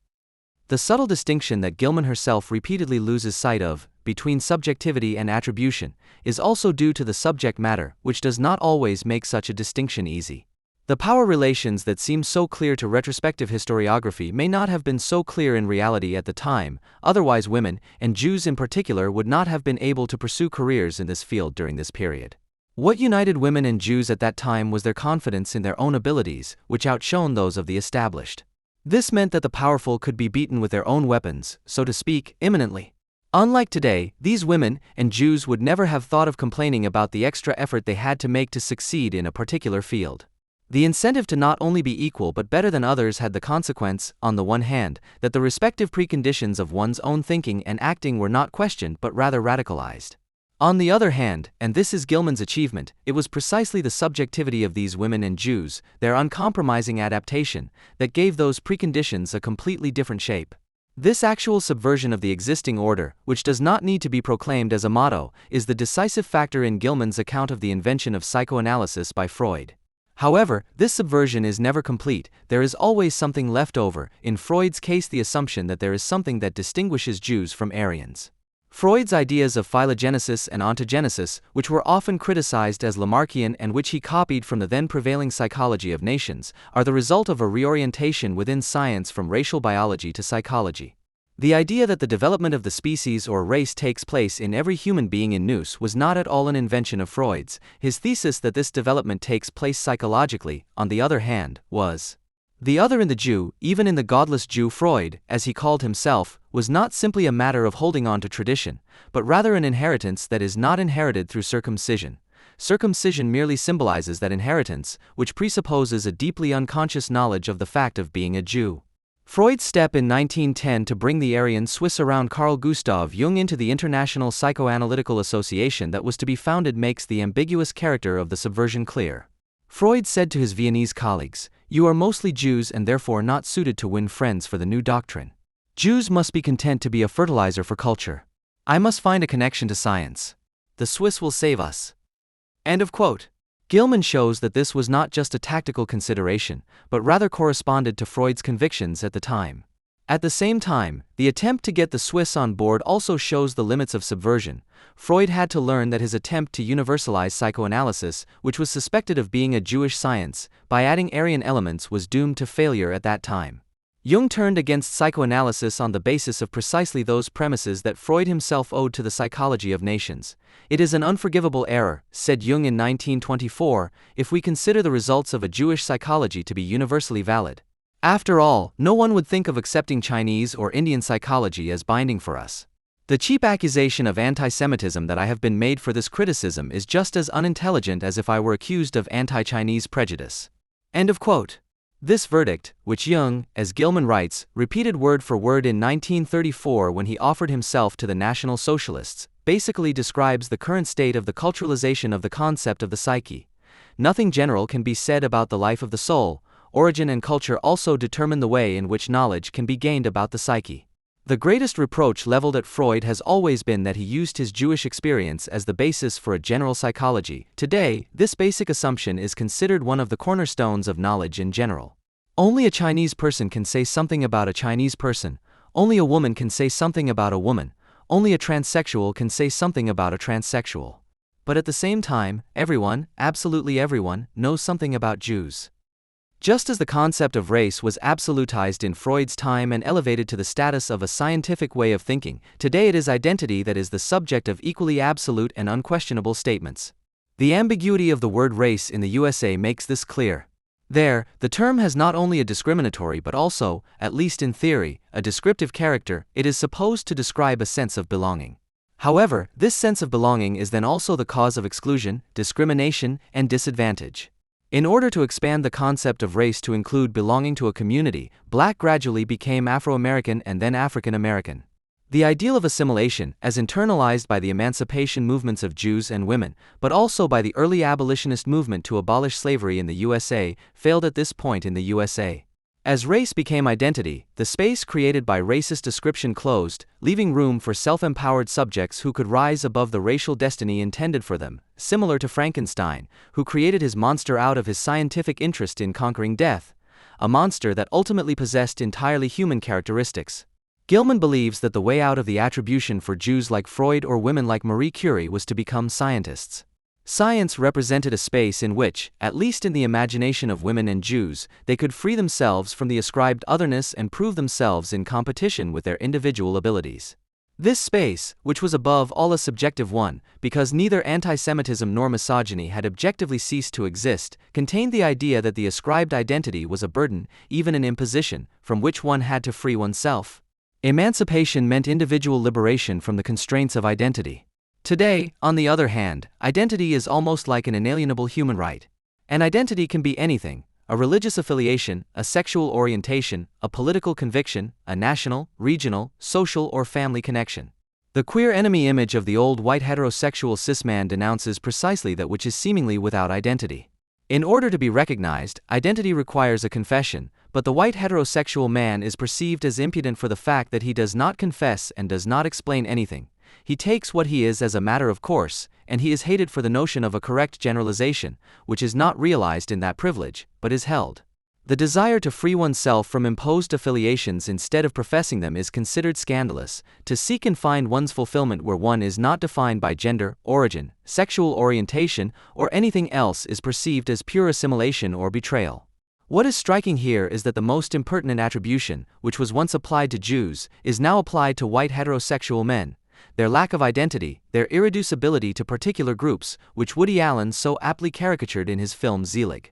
The subtle distinction that Gilman herself repeatedly loses sight of, between subjectivity and attribution, is also due to the subject matter, which does not always make such a distinction easy. The power relations that seem so clear to retrospective historiography may not have been so clear in reality at the time, otherwise women, and Jews in particular, would not have been able to pursue careers in this field during this period. What united women and Jews at that time was their confidence in their own abilities, which outshone those of the established. This meant that the powerful could be beaten with their own weapons, so to speak, imminently. Unlike today, these women and Jews would never have thought of complaining about the extra effort they had to make to succeed in a particular field. The incentive to not only be equal but better than others had the consequence, on the one hand, that the respective preconditions of one's own thinking and acting were not questioned but rather radicalized. On the other hand, and this is Gilman's achievement, it was precisely the subjectivity of these women and Jews, their uncompromising adaptation, that gave those preconditions a completely different shape. This actual subversion of the existing order, which does not need to be proclaimed as a motto, is the decisive factor in Gilman's account of the invention of psychoanalysis by Freud. However, this subversion is never complete. There is always something left over, in Freud's case the assumption that there is something that distinguishes Jews from Aryans. Freud's ideas of phylogenesis and ontogenesis, which were often criticized as Lamarckian and which he copied from the then prevailing psychology of nations, are the result of a reorientation within science from racial biology to psychology. The idea that the development of the species or race takes place in every human being in nous was not at all an invention of Freud's. His thesis that this development takes place psychologically, on the other hand, was. The other in the Jew, even in the godless Jew Freud, as he called himself, was not simply a matter of holding on to tradition, but rather an inheritance that is not inherited through circumcision. Circumcision merely symbolizes that inheritance, which presupposes a deeply unconscious knowledge of the fact of being a Jew. Freud's step in 1910 to bring the Aryan Swiss around Carl Gustav Jung into the International Psychoanalytical Association that was to be founded makes the ambiguous character of the subversion clear. Freud said to his Viennese colleagues, "You are mostly Jews and therefore not suited to win friends for the new doctrine. Jews must be content to be a fertilizer for culture. I must find a connection to science. The Swiss will save us." End of quote. Gilman shows that this was not just a tactical consideration, but rather corresponded to Freud's convictions at the time. At the same time, the attempt to get the Swiss on board also shows the limits of subversion. Freud had to learn that his attempt to universalize psychoanalysis, which was suspected of being a Jewish science, by adding Aryan elements was doomed to failure at that time. Jung turned against psychoanalysis on the basis of precisely those premises that Freud himself owed to the psychology of nations. "It is an unforgivable error," said Jung in 1924, "if we consider the results of a Jewish psychology to be universally valid. After all, no one would think of accepting Chinese or Indian psychology as binding for us. The cheap accusation of anti-Semitism that I have been made for this criticism is just as unintelligent as if I were accused of anti-Chinese prejudice." End of quote. This verdict, which Jung, as Gilman writes, repeated word for word in 1934 when he offered himself to the National Socialists, basically describes the current state of the culturalization of the concept of the psyche. Nothing general can be said about the life of the soul. Origin and culture also determine the way in which knowledge can be gained about the psyche. The greatest reproach leveled at Freud has always been that he used his Jewish experience as the basis for a general psychology. Today, this basic assumption is considered one of the cornerstones of knowledge in general. Only a Chinese person can say something about a Chinese person. Only a woman can say something about a woman. Only a transsexual can say something about a transsexual. But at the same time, everyone, absolutely everyone, knows something about Jews. Just as the concept of race was absolutized in Freud's time and elevated to the status of a scientific way of thinking, today it is identity that is the subject of equally absolute and unquestionable statements. The ambiguity of the word race in the USA makes this clear. There, the term has not only a discriminatory but also, at least in theory, a descriptive character. It is supposed to describe a sense of belonging. However, this sense of belonging is then also the cause of exclusion, discrimination, and disadvantage. In order to expand the concept of race to include belonging to a community, Black gradually became Afro-American and then African-American. The ideal of assimilation, as internalized by the emancipation movements of Jews and women, but also by the early abolitionist movement to abolish slavery in the USA, failed at this point in the USA. As race became identity, the space created by racist description closed, leaving room for self-empowered subjects who could rise above the racial destiny intended for them, similar to Frankenstein, who created his monster out of his scientific interest in conquering death, a monster that ultimately possessed entirely human characteristics. Gilman believes that the way out of the attribution for Jews like Freud or women like Marie Curie was to become scientists. Science represented a space in which, at least in the imagination of women and Jews, they could free themselves from the ascribed otherness and prove themselves in competition with their individual abilities. This space, which was above all a subjective one, because neither anti-Semitism nor misogyny had objectively ceased to exist, contained the idea that the ascribed identity was a burden, even an imposition, from which one had to free oneself. Emancipation meant individual liberation from the constraints of identity. Today, on the other hand, identity is almost like an inalienable human right. An identity can be anything: a religious affiliation, a sexual orientation, a political conviction, a national, regional, social or family connection. The queer enemy image of the old white heterosexual cis man denounces precisely that which is seemingly without identity. In order to be recognized, identity requires a confession, but the white heterosexual man is perceived as impudent for the fact that he does not confess and does not explain anything. He takes what he is as a matter of course, and he is hated for the notion of a correct generalization, which is not realized in that privilege, but is held. The desire to free oneself from imposed affiliations instead of professing them is considered scandalous. To seek and find one's fulfillment where one is not defined by gender, origin, sexual orientation, or anything else is perceived as pure assimilation or betrayal. What is striking here is that the most impertinent attribution, which was once applied to Jews, is now applied to white heterosexual men. Their lack of identity, their irreducibility to particular groups, which Woody Allen so aptly caricatured in his film Zelig.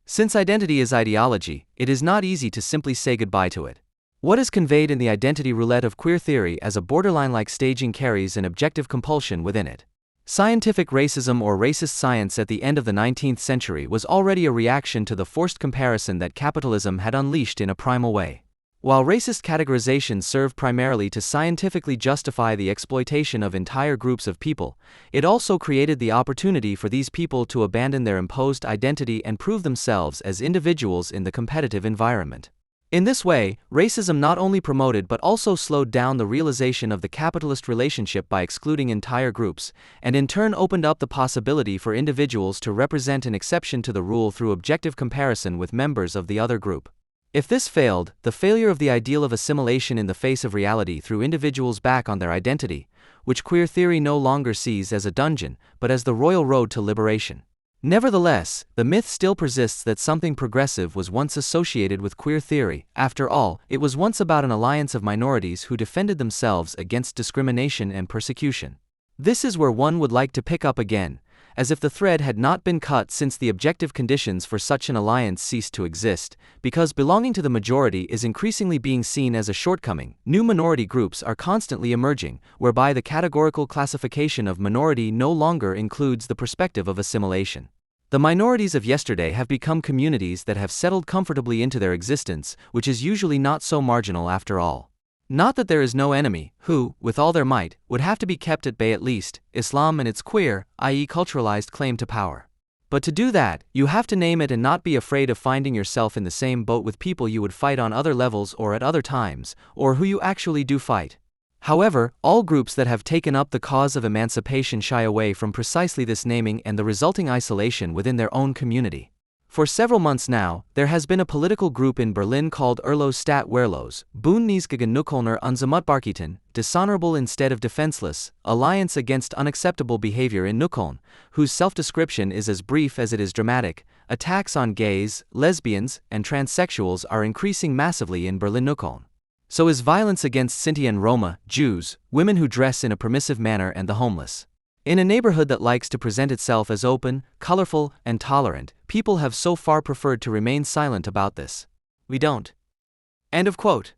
Since identity is ideology, it is not easy to simply say goodbye to it. What is conveyed in the identity roulette of queer theory as a borderline-like staging carries an objective compulsion within it. Scientific racism or racist science at the end of the 19th century was already a reaction to the forced comparison that capitalism had unleashed in a primal way. While racist categorization served primarily to scientifically justify the exploitation of entire groups of people, it also created the opportunity for these people to abandon their imposed identity and prove themselves as individuals in the competitive environment. In this way, racism not only promoted but also slowed down the realization of the capitalist relationship by excluding entire groups, and in turn opened up the possibility for individuals to represent an exception to the rule through objective comparison with members of the other group. If this failed, the failure of the ideal of assimilation in the face of reality threw individuals back on their identity, which queer theory no longer sees as a dungeon, but as the royal road to liberation. Nevertheless, the myth still persists that something progressive was once associated with queer theory. After all, it was once about an alliance of minorities who defended themselves against discrimination and persecution. This is where one would like to pick up again, as if the thread had not been cut since the objective conditions for such an alliance ceased to exist, because belonging to the majority is increasingly being seen as a shortcoming. New minority groups are constantly emerging, whereby the categorical classification of minority no longer includes the perspective of assimilation. The minorities of yesterday have become communities that have settled comfortably into their existence, which is usually not so marginal after all. Not that there is no enemy, who, with all their might, would have to be kept at bay at least, Islam and its queer, i.e. culturalized claim to power. But to do that, you have to name it and not be afraid of finding yourself in the same boat with people you would fight on other levels or at other times, or who you actually do fight. However, all groups that have taken up the cause of emancipation shy away from precisely this naming and the resulting isolation within their own community. For several months now, there has been a political group in Berlin called Erlos statt Wehrlos, Bündnis gegen Nullkölner Unzumutbarkeiten, Dishonorable instead of defenseless, Alliance against unacceptable behavior in Neukölln, whose self-description is as brief as it is dramatic. Attacks on gays, lesbians, and transsexuals are increasing massively in Berlin-Neukölln. So is violence against Sinti and Roma, Jews, women who dress in a permissive manner, and the homeless. In a neighborhood that likes to present itself as open, colorful, and tolerant, people have so far preferred to remain silent about this. We don't. End of quote.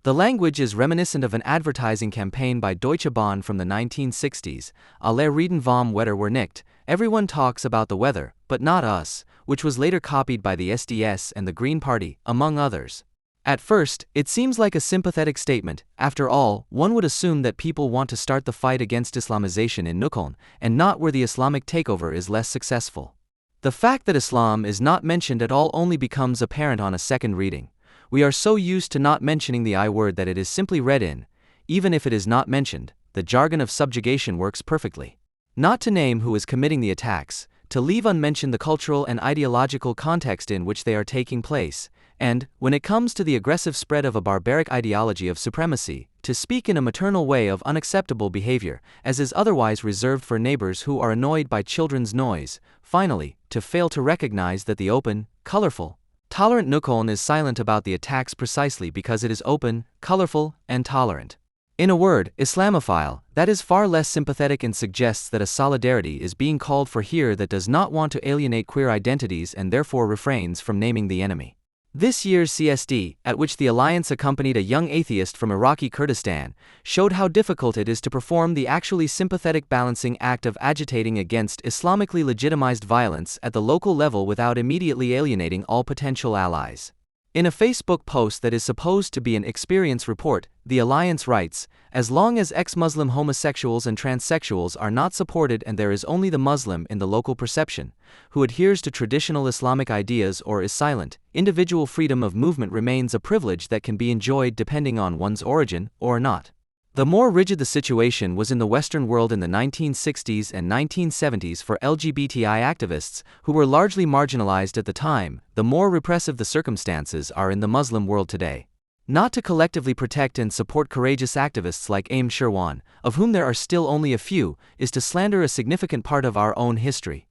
The language is reminiscent of an advertising campaign by Deutsche Bahn from the 1960s, Alle reden vom Wetter were nicht, everyone talks about the weather, but not us, which was later copied by the SDS and the Green Party, among others. At first, it seems like a sympathetic statement. After all, one would assume that people want to start the fight against Islamization in Neukölln, and not where the Islamic takeover is less successful. The fact that Islam is not mentioned at all only becomes apparent on a second reading. We are so used to not mentioning the I word that it is simply read in. Even if it is not mentioned, the jargon of subjugation works perfectly. Not to name who is committing the attacks, to leave unmentioned the cultural and ideological context in which they are taking place, and, when it comes to the aggressive spread of a barbaric ideology of supremacy, to speak in a maternal way of unacceptable behavior, as is otherwise reserved for neighbors who are annoyed by children's noise, finally, to fail to recognize that the open, colorful, tolerant Neukölln is silent about the attacks precisely because it is open, colorful, and tolerant. In a word, Islamophile, that is far less sympathetic and suggests that a solidarity is being called for here that does not want to alienate queer identities and therefore refrains from naming the enemy. This year's CSD, at which the alliance accompanied a young atheist from Iraqi Kurdistan, showed how difficult it is to perform the actually sympathetic balancing act of agitating against Islamically legitimized violence at the local level without immediately alienating all potential allies. In a Facebook post that is supposed to be an experience report, the alliance writes, "As long as ex-Muslim homosexuals and transsexuals are not supported and there is only the Muslim in the local perception, who adheres to traditional Islamic ideas or is silent, individual freedom of movement remains a privilege that can be enjoyed depending on one's origin or not." The more rigid the situation was in the Western world in the 1960s and 1970s for LGBTI activists, who were largely marginalized at the time, the more repressive the circumstances are in the Muslim world today. Not to collectively protect and support courageous activists like EoM Sherwan, of whom there are still only a few, is to slander a significant part of our own history.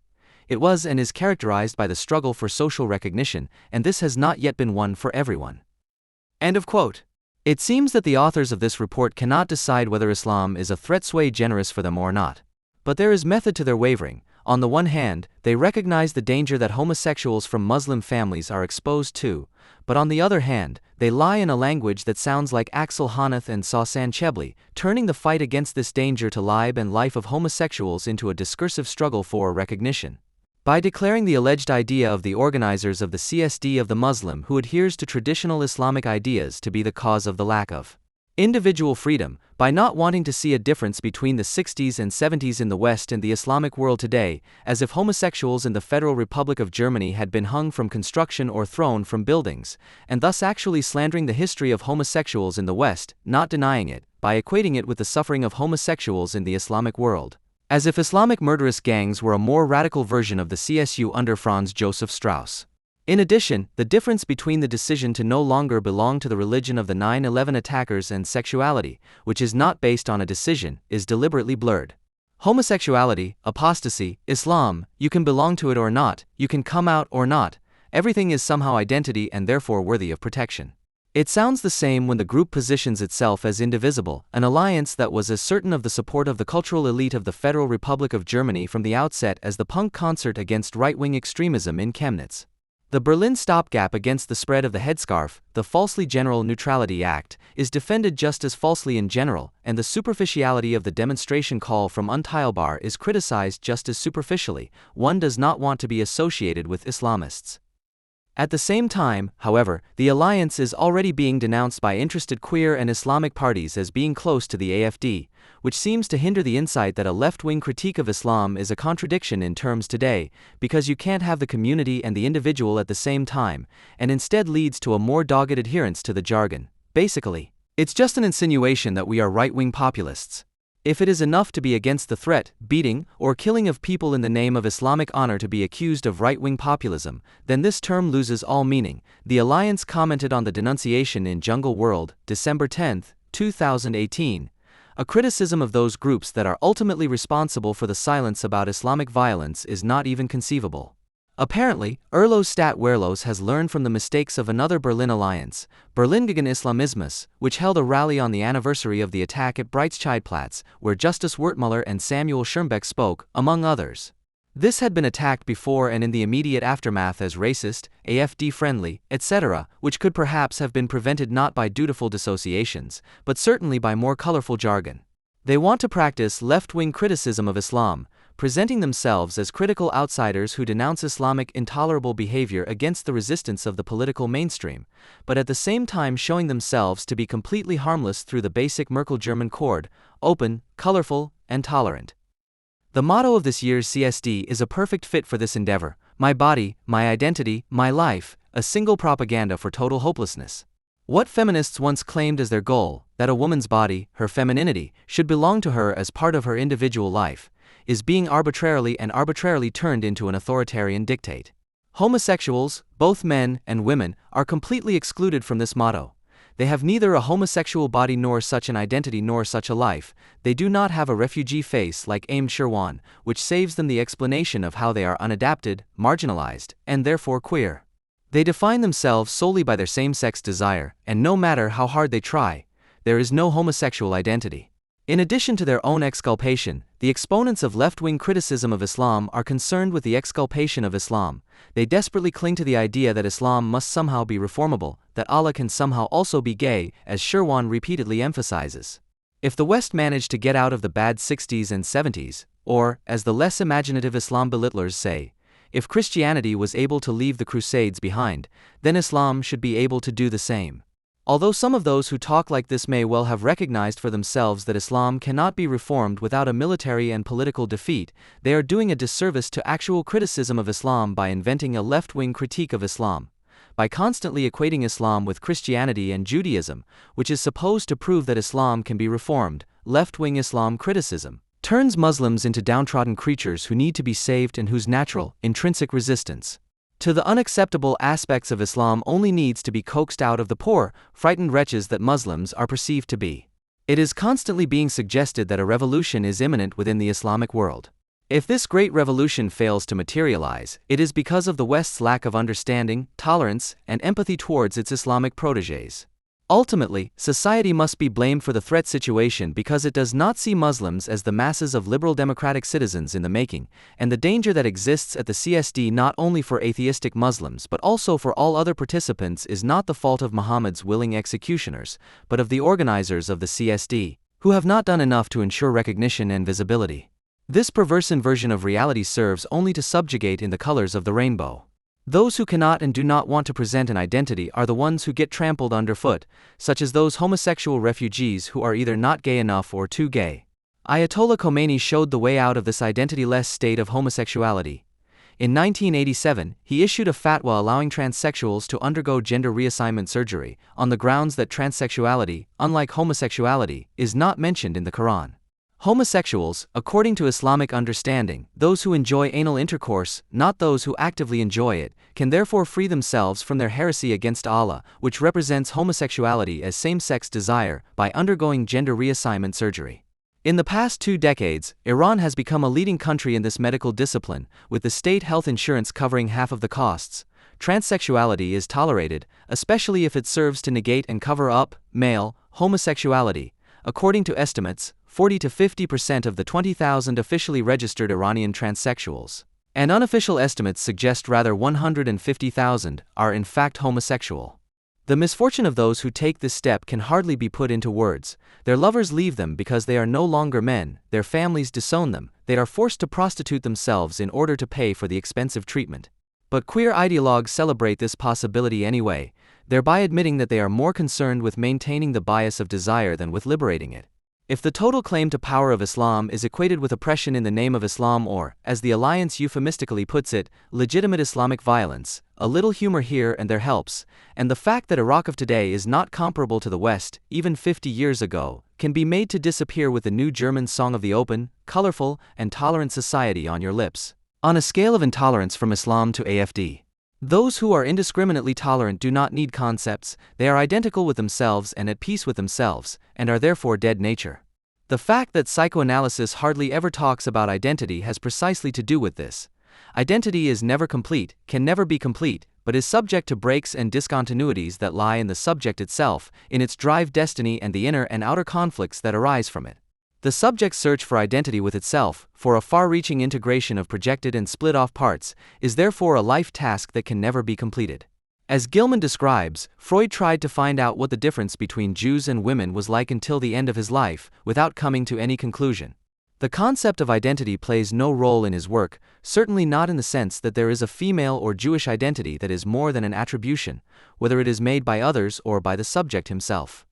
It was and is characterized by the struggle for social recognition, and this has not yet been won for everyone. End of quote. It seems that the authors of this report cannot decide whether Islam is a threat sui generis for them or not. But there is method to their wavering. On the one hand, they recognize the danger that homosexuals from Muslim families are exposed to, but on the other hand, they lie in a language that sounds like Axel Honneth and Sausan Chebli, turning the fight against this danger to libe and life of homosexuals into a discursive struggle for recognition. By declaring the alleged idea of the organizers of the CSD of the Muslim who adheres to traditional Islamic ideas to be the cause of the lack of individual freedom, by not wanting to see a difference between the 60s and 70s in the West and the Islamic world today, as if homosexuals in the Federal Republic of Germany had been hung from construction or thrown from buildings, and thus actually slandering the history of homosexuals in the West, not denying it, by equating it with the suffering of homosexuals in the Islamic world. As if Islamic murderous gangs were a more radical version of the CSU under Franz Joseph Strauss. In addition, the difference between the decision to no longer belong to the religion of the 9/11 attackers and sexuality, which is not based on a decision, is deliberately blurred. Homosexuality, apostasy, Islam, you can belong to it or not, you can come out or not, everything is somehow identity and therefore worthy of protection. It sounds the same when the group positions itself as indivisible, an alliance that was as certain of the support of the cultural elite of the Federal Republic of Germany from the outset as the punk concert against right-wing extremism in Chemnitz. The Berlin stopgap against the spread of the headscarf, the falsely General Neutrality Act, is defended just as falsely in general, and the superficiality of the demonstration call from Untitled is criticized just as superficially. One does not want to be associated with Islamists. At the same time, however, the alliance is already being denounced by interested queer and Islamic parties as being close to the AfD, which seems to hinder the insight that a left-wing critique of Islam is a contradiction in terms today, because you can't have the community and the individual at the same time, and instead leads to a more dogged adherence to the jargon. Basically, it's just an insinuation that we are right-wing populists. If it is enough to be against the threat, beating, or killing of people in the name of Islamic honor to be accused of right-wing populism, then this term loses all meaning. The alliance commented on the denunciation in Jungle World, December 10, 2018. A criticism of those groups that are ultimately responsible for the silence about Islamic violence is not even conceivable. Apparently, Erlos Stadt Wehrlos has learned from the mistakes of another Berlin alliance, Berlin gegen Islamismus, which held a rally on the anniversary of the attack at Breitscheidplatz, where Justice Wertmüller and Samuel Schirmbeck spoke, among others. This had been attacked before and in the immediate aftermath as racist, AfD-friendly, etc., which could perhaps have been prevented not by dutiful dissociations, but certainly by more colorful jargon. They want to practice left-wing criticism of Islam, presenting themselves as critical outsiders who denounce Islamic intolerable behavior against the resistance of the political mainstream, but at the same time showing themselves to be completely harmless through the basic Merkel-German chord: open, colorful, and tolerant. The motto of this year's CSD is a perfect fit for this endeavor: my body, my identity, my life, a single propaganda for total hopelessness. What feminists once claimed as their goal, that a woman's body, her femininity, should belong to her as part of her individual life, is being arbitrarily turned into an authoritarian dictate. Homosexuals, both men and women, are completely excluded from this motto. They have neither a homosexual body nor such an identity nor such a life. They do not have a refugee face like EoM Sherwan, which saves them the explanation of how they are unadapted, marginalized, and therefore queer. They define themselves solely by their same-sex desire, and no matter how hard they try, there is no homosexual identity. In addition to their own exculpation, the exponents of left-wing criticism of Islam are concerned with the exculpation of Islam. They desperately cling to the idea that Islam must somehow be reformable, that Allah can somehow also be gay, as Sherwan repeatedly emphasizes. If the West managed to get out of the bad 60s and 70s, or, as the less imaginative Islam belittlers say, if Christianity was able to leave the Crusades behind, then Islam should be able to do the same. Although some of those who talk like this may well have recognized for themselves that Islam cannot be reformed without a military and political defeat, they are doing a disservice to actual criticism of Islam by inventing a left-wing critique of Islam. By constantly equating Islam with Christianity and Judaism, which is supposed to prove that Islam can be reformed, left-wing Islam criticism turns Muslims into downtrodden creatures who need to be saved and whose natural, intrinsic resistance to the unacceptable aspects of Islam only needs to be coaxed out of the poor, frightened wretches that Muslims are perceived to be. It is constantly being suggested that a revolution is imminent within the Islamic world. If this great revolution fails to materialize, it is because of the West's lack of understanding, tolerance, and empathy towards its Islamic protégés. Ultimately, society must be blamed for the threat situation because it does not see Muslims as the masses of liberal democratic citizens in the making, and the danger that exists at the CSD not only for atheistic Muslims but also for all other participants is not the fault of Muhammad's willing executioners, but of the organizers of the CSD, who have not done enough to ensure recognition and visibility. This perverse inversion of reality serves only to subjugate in the colors of the rainbow. Those who cannot and do not want to present an identity are the ones who get trampled underfoot, such as those homosexual refugees who are either not gay enough or too gay. Ayatollah Khomeini showed the way out of this identityless state of homosexuality. In 1987, he issued a fatwa allowing transsexuals to undergo gender reassignment surgery, on the grounds that transsexuality, unlike homosexuality, is not mentioned in the Quran. Homosexuals, according to Islamic understanding, those who enjoy anal intercourse, not those who actively enjoy it, can therefore free themselves from their heresy against Allah, which represents homosexuality as same-sex desire, by undergoing gender reassignment surgery. In the past 2 decades, Iran has become a leading country in this medical discipline, with the state health insurance covering half of the costs. Transsexuality is tolerated, especially if it serves to negate and cover up male homosexuality. According to estimates, 40 to 50% of the 20,000 officially registered Iranian transsexuals And unofficial estimates suggest rather 150,000 are in fact homosexual. The misfortune of those who take this step can hardly be put into words. Their lovers leave them because they are no longer men, their families disown them, they are forced to prostitute themselves in order to pay for the expensive treatment. But queer ideologues celebrate this possibility anyway, thereby admitting that they are more concerned with maintaining the bias of desire than with liberating it. If the total claim to power of Islam is equated with oppression in the name of Islam or, as the Alliance euphemistically puts it, legitimate Islamic violence, a little humor here and there helps, and the fact that Iraq of today is not comparable to the West, even 50 years ago, can be made to disappear with the new German song of the open, colorful, and tolerant society on your lips. On a scale of intolerance from Islam to AFD. Those who are indiscriminately tolerant do not need concepts, they are identical with themselves and at peace with themselves, and are therefore dead nature. The fact that psychoanalysis hardly ever talks about identity has precisely to do with this. Identity is never complete, can never be complete, but is subject to breaks and discontinuities that lie in the subject itself, in its drive destiny and the inner and outer conflicts that arise from it. The subject's search for identity with itself, for a far-reaching integration of projected and split-off parts, is therefore a life task that can never be completed. As Gilman describes, Freud tried to find out what the difference between Jews and women was like until the end of his life, without coming to any conclusion. The concept of identity plays no role in his work, certainly not in the sense that there is a female or Jewish identity that is more than an attribution, whether it is made by others or by the subject himself.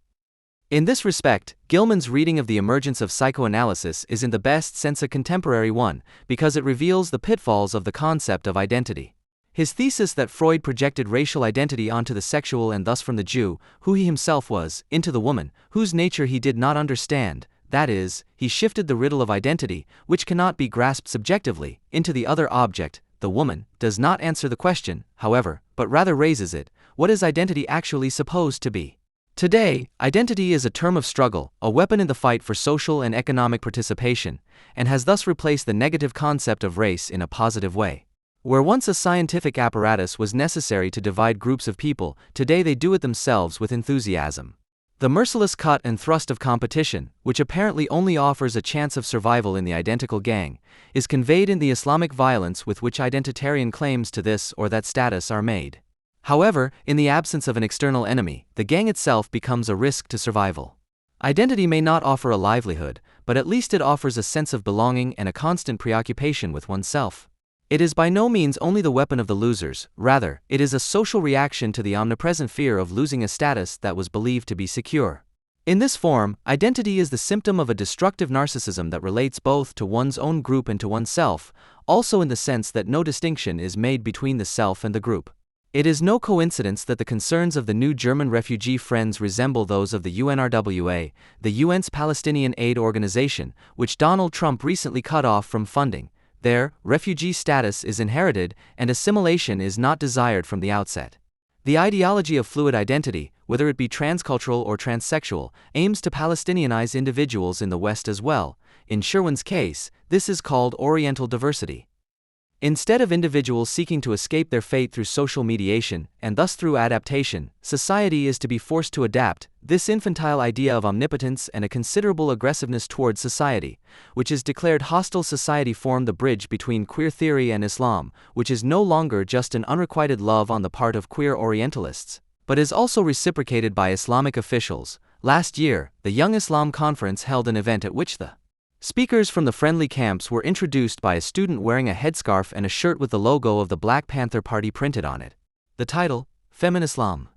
In this respect, Gilman's reading of the emergence of psychoanalysis is in the best sense a contemporary one, because it reveals the pitfalls of the concept of identity. His thesis that Freud projected racial identity onto the sexual and thus from the Jew, who he himself was, into the woman, whose nature he did not understand, that is, he shifted the riddle of identity, which cannot be grasped subjectively, into the other object, the woman, does not answer the question, however, but rather raises it: what is identity actually supposed to be? Today, identity is a term of struggle, a weapon in the fight for social and economic participation, and has thus replaced the negative concept of race in a positive way. Where once a scientific apparatus was necessary to divide groups of people, today they do it themselves with enthusiasm. The merciless cut and thrust of competition, which apparently only offers a chance of survival in the identical gang, is conveyed in the Islamic violence with which identitarian claims to this or that status are made. However, in the absence of an external enemy, the gang itself becomes a risk to survival. Identity may not offer a livelihood, but at least it offers a sense of belonging and a constant preoccupation with oneself. It is by no means only the weapon of the losers, rather, it is a social reaction to the omnipresent fear of losing a status that was believed to be secure. In this form, identity is the symptom of a destructive narcissism that relates both to one's own group and to oneself, also in the sense that no distinction is made between the self and the group. It is no coincidence that the concerns of the new German refugee friends resemble those of the UNRWA, the UN's Palestinian Aid Organization, which Donald Trump recently cut off from funding. There, refugee status is inherited, and assimilation is not desired from the outset. The ideology of fluid identity, whether it be transcultural or transsexual, aims to Palestinianize individuals in the West as well. In Sherwin's case, this is called Oriental diversity. Instead of individuals seeking to escape their fate through social mediation, and thus through adaptation, society is to be forced to adapt. This infantile idea of omnipotence and a considerable aggressiveness towards society, which is declared hostile society, form the bridge between queer theory and Islam, which is no longer just an unrequited love on the part of queer Orientalists, but is also reciprocated by Islamic officials. Last year, the Young Islam Conference held an event at which the speakers from the friendly camps were introduced by a student wearing a headscarf and a shirt with the logo of the Black Panther Party printed on it. The title, Feminislam.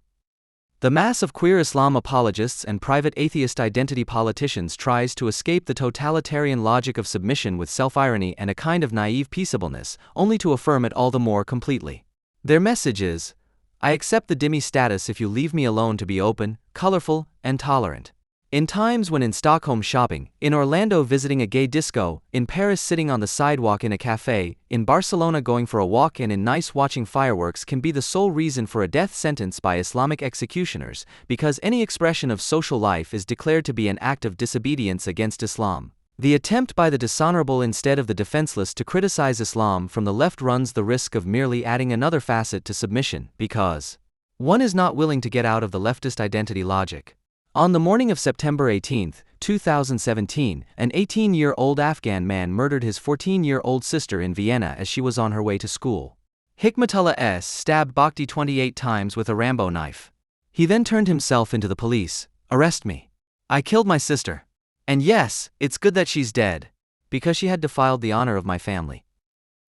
The mass of queer Islam apologists and private atheist identity politicians tries to escape the totalitarian logic of submission with self-irony and a kind of naive peaceableness, only to affirm it all the more completely. Their message is, I accept the dhimmi status if you leave me alone to be open, colorful, and tolerant. In times when in Stockholm shopping, in Orlando visiting a gay disco, in Paris sitting on the sidewalk in a cafe, in Barcelona going for a walk, and in Nice watching fireworks can be the sole reason for a death sentence by Islamic executioners, because any expression of social life is declared to be an act of disobedience against Islam. The attempt by the dishonorable instead of the defenseless to criticize Islam from the left runs the risk of merely adding another facet to submission, because one is not willing to get out of the leftist identity logic. On the morning of September 18, 2017, an 18-year-old Afghan man murdered his 14-year-old sister in Vienna as she was on her way to school. Hikmatullah S. stabbed Bakhti 28 times with a Rambo knife. He then turned himself into the police. "Arrest me. I killed my sister. And yes, it's good that she's dead, because she had defiled the honor of my family."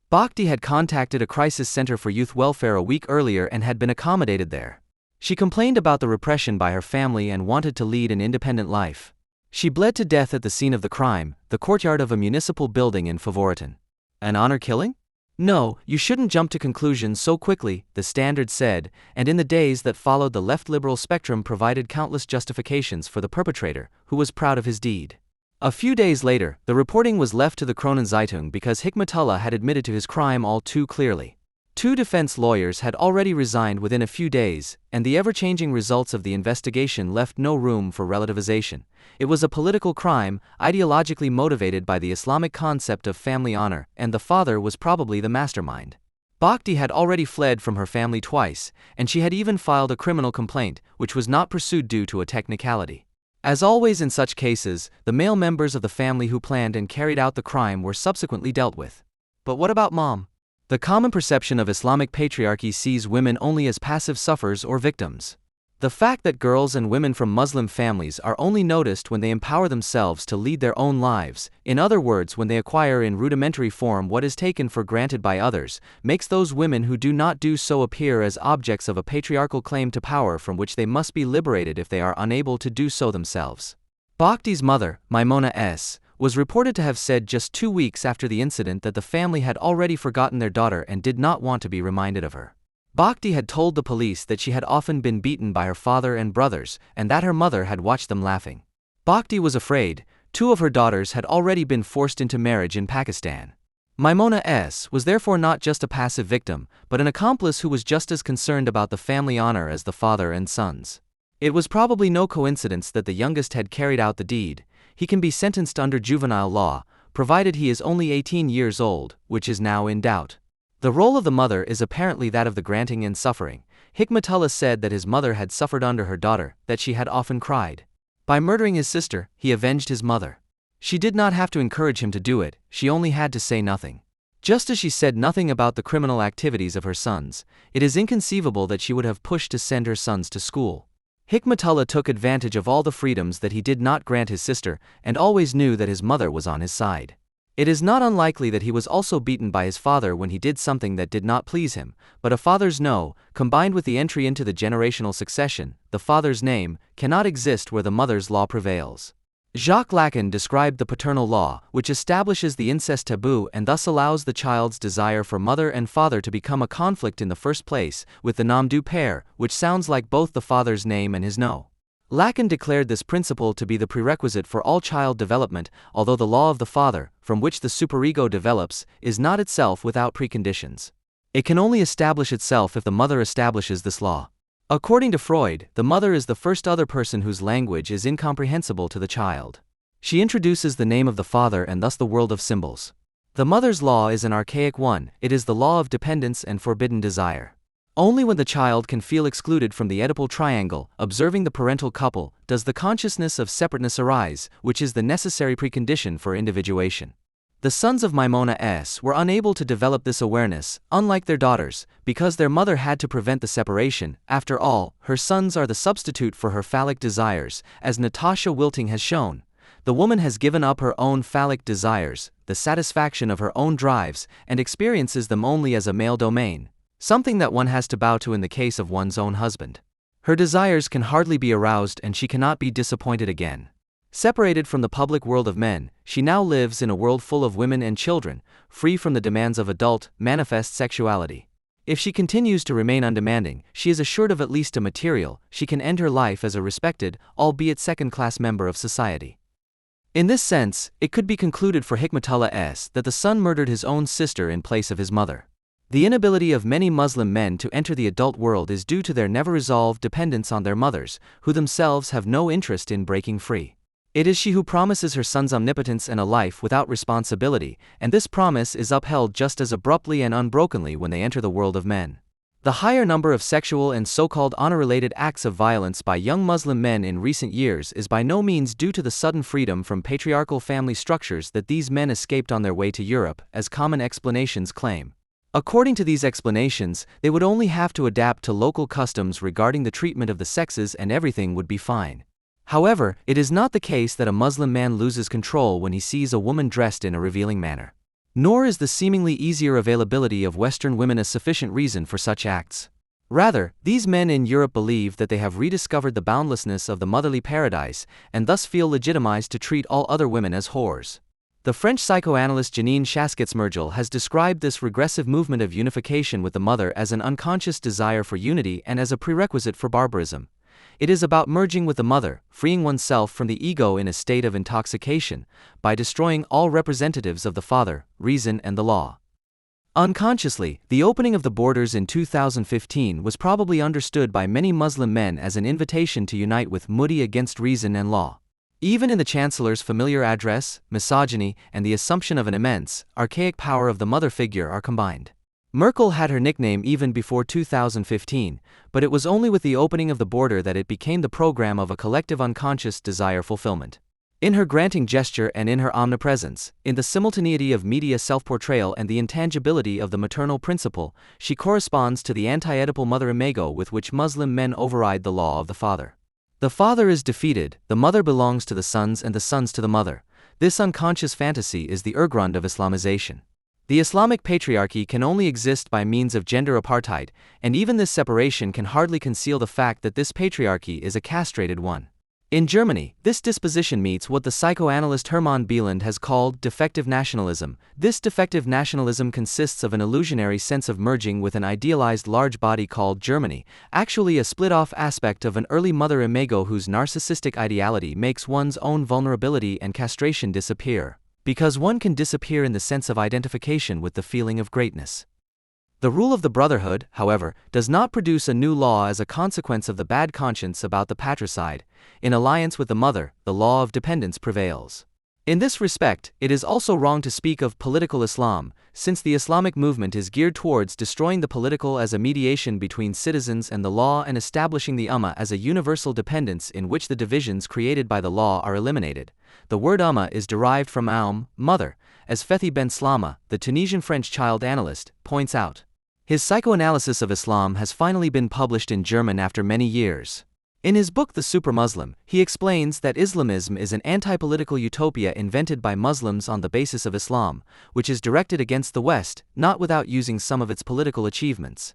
Bakhti had contacted a crisis center for youth welfare a week earlier and had been accommodated there. She complained about the repression by her family and wanted to lead an independent life. She bled to death at the scene of the crime, the courtyard of a municipal building in Favoriton. An honor killing? No, you shouldn't jump to conclusions so quickly, the Standard said, and in the days that followed the left-liberal spectrum provided countless justifications for the perpetrator, who was proud of his deed. A few days later, the reporting was left to the Kronenzeitung because Hikmatullah had admitted to his crime all too clearly. 2 defense lawyers had already resigned within a few days, and the ever-changing results of the investigation left no room for relativization. It was a political crime, ideologically motivated by the Islamic concept of family honor, and the father was probably the mastermind. Bakhti had already fled from her family twice, and she had even filed a criminal complaint, which was not pursued due to a technicality. As always in such cases, the male members of the family who planned and carried out the crime were subsequently dealt with. But what about mom? The common perception of Islamic patriarchy sees women only as passive sufferers or victims. The fact that girls and women from Muslim families are only noticed when they empower themselves to lead their own lives, in other words when they acquire in rudimentary form what is taken for granted by others, makes those women who do not do so appear as objects of a patriarchal claim to power from which they must be liberated if they are unable to do so themselves. Bakhti's mother, Maimona S., was reported to have said just 2 weeks after the incident that the family had already forgotten their daughter and did not want to be reminded of her. Bakhti had told the police that she had often been beaten by her father and brothers, and that her mother had watched them laughing. Bakhti was afraid. 2 of her daughters had already been forced into marriage in Pakistan. Maimona S. was therefore not just a passive victim, but an accomplice who was just as concerned about the family honor as the father and sons. It was probably no coincidence that the youngest had carried out the deed. He can be sentenced under juvenile law, provided he is only 18 years old, which is now in doubt. The role of the mother is apparently that of the granting and suffering. Hikmatullah said that his mother had suffered under her daughter, that she had often cried. By murdering his sister, he avenged his mother. She did not have to encourage him to do it, she only had to say nothing. Just as she said nothing about the criminal activities of her sons, it is inconceivable that she would have pushed to send her sons to school. Hikmatullah took advantage of all the freedoms that he did not grant his sister, and always knew that his mother was on his side. It is not unlikely that he was also beaten by his father when he did something that did not please him, but a father's no, combined with the entry into the generational succession, the father's name, cannot exist where the mother's law prevails. Jacques Lacan described the paternal law, which establishes the incest taboo and thus allows the child's desire for mother and father to become a conflict in the first place, with the nom du père, which sounds like both the father's name and his no. Lacan declared this principle to be the prerequisite for all child development, although the law of the father, from which the superego develops, is not itself without preconditions. It can only establish itself if the mother establishes this law. According to Freud, the mother is the first other person whose language is incomprehensible to the child. She introduces the name of the father and thus the world of symbols. The mother's law is an archaic one, it is the law of dependence and forbidden desire. Only when the child can feel excluded from the Oedipal triangle, observing the parental couple, does the consciousness of separateness arise, which is the necessary precondition for individuation. The sons of Maimona S. were unable to develop this awareness, unlike their daughters, because their mother had to prevent the separation. After all, her sons are the substitute for her phallic desires, as Natasha Wilting has shown. The woman has given up her own phallic desires, the satisfaction of her own drives, and experiences them only as a male domain, something that one has to bow to in the case of one's own husband. Her desires can hardly be aroused and she cannot be disappointed again. Separated from the public world of men, she now lives in a world full of women and children, free from the demands of adult, manifest sexuality. If she continues to remain undemanding, she is assured of at least a material, she can end her life as a respected, albeit second-class member of society. In this sense, it could be concluded for Hikmatullah S. that the son murdered his own sister in place of his mother. The inability of many Muslim men to enter the adult world is due to their never-resolved dependence on their mothers, who themselves have no interest in breaking free. It is she who promises her sons omnipotence and a life without responsibility, and this promise is upheld just as abruptly and unbrokenly when they enter the world of men. The higher number of sexual and so-called honor-related acts of violence by young Muslim men in recent years is by no means due to the sudden freedom from patriarchal family structures that these men escaped on their way to Europe, as common explanations claim. According to these explanations, they would only have to adapt to local customs regarding the treatment of the sexes and everything would be fine. However, it is not the case that a Muslim man loses control when he sees a woman dressed in a revealing manner. Nor is the seemingly easier availability of Western women a sufficient reason for such acts. Rather, these men in Europe believe that they have rediscovered the boundlessness of the motherly paradise and thus feel legitimized to treat all other women as whores. The French psychoanalyst Janine Chaskets-Mergel has described this regressive movement of unification with the mother as an unconscious desire for unity and as a prerequisite for barbarism. It is about merging with the mother, freeing oneself from the ego in a state of intoxication, by destroying all representatives of the father, reason and the law. Unconsciously, the opening of the borders in 2015 was probably understood by many Muslim men as an invitation to unite with Mudi against reason and law. Even in the Chancellor's familiar address, misogyny and the assumption of an immense, archaic power of the mother figure are combined. Merkel had her nickname even before 2015, but it was only with the opening of the border that it became the program of a collective unconscious desire fulfillment. In her granting gesture and in her omnipresence, in the simultaneity of media self-portrayal and the intangibility of the maternal principle, she corresponds to the anti-Oedipal mother imago with which Muslim men override the law of the father. The father is defeated, the mother belongs to the sons and the sons to the mother. This unconscious fantasy is the urgrund of Islamization. The Islamic patriarchy can only exist by means of gender apartheid, and even this separation can hardly conceal the fact that this patriarchy is a castrated one. In Germany, this disposition meets what the psychoanalyst Hermann Bieland has called defective nationalism. This defective nationalism consists of an illusionary sense of merging with an idealized large body called Germany, actually a split-off aspect of an early mother imago whose narcissistic ideality makes one's own vulnerability and castration disappear, because one can disappear in the sense of identification with the feeling of greatness. The rule of the brotherhood, however, does not produce a new law as a consequence of the bad conscience about the patricide. In alliance with the mother, the law of dependence prevails. In this respect, it is also wrong to speak of political Islam, since the Islamic movement is geared towards destroying the political as a mediation between citizens and the law and establishing the ummah as a universal dependence in which the divisions created by the law are eliminated. The word ummah is derived from aum, mother, as Fethi Ben Slama, the Tunisian French child analyst, points out. His psychoanalysis of Islam has finally been published in German after many years. In his book The Super Muslim, he explains that Islamism is an anti-political utopia invented by Muslims on the basis of Islam, which is directed against the West, not without using some of its political achievements.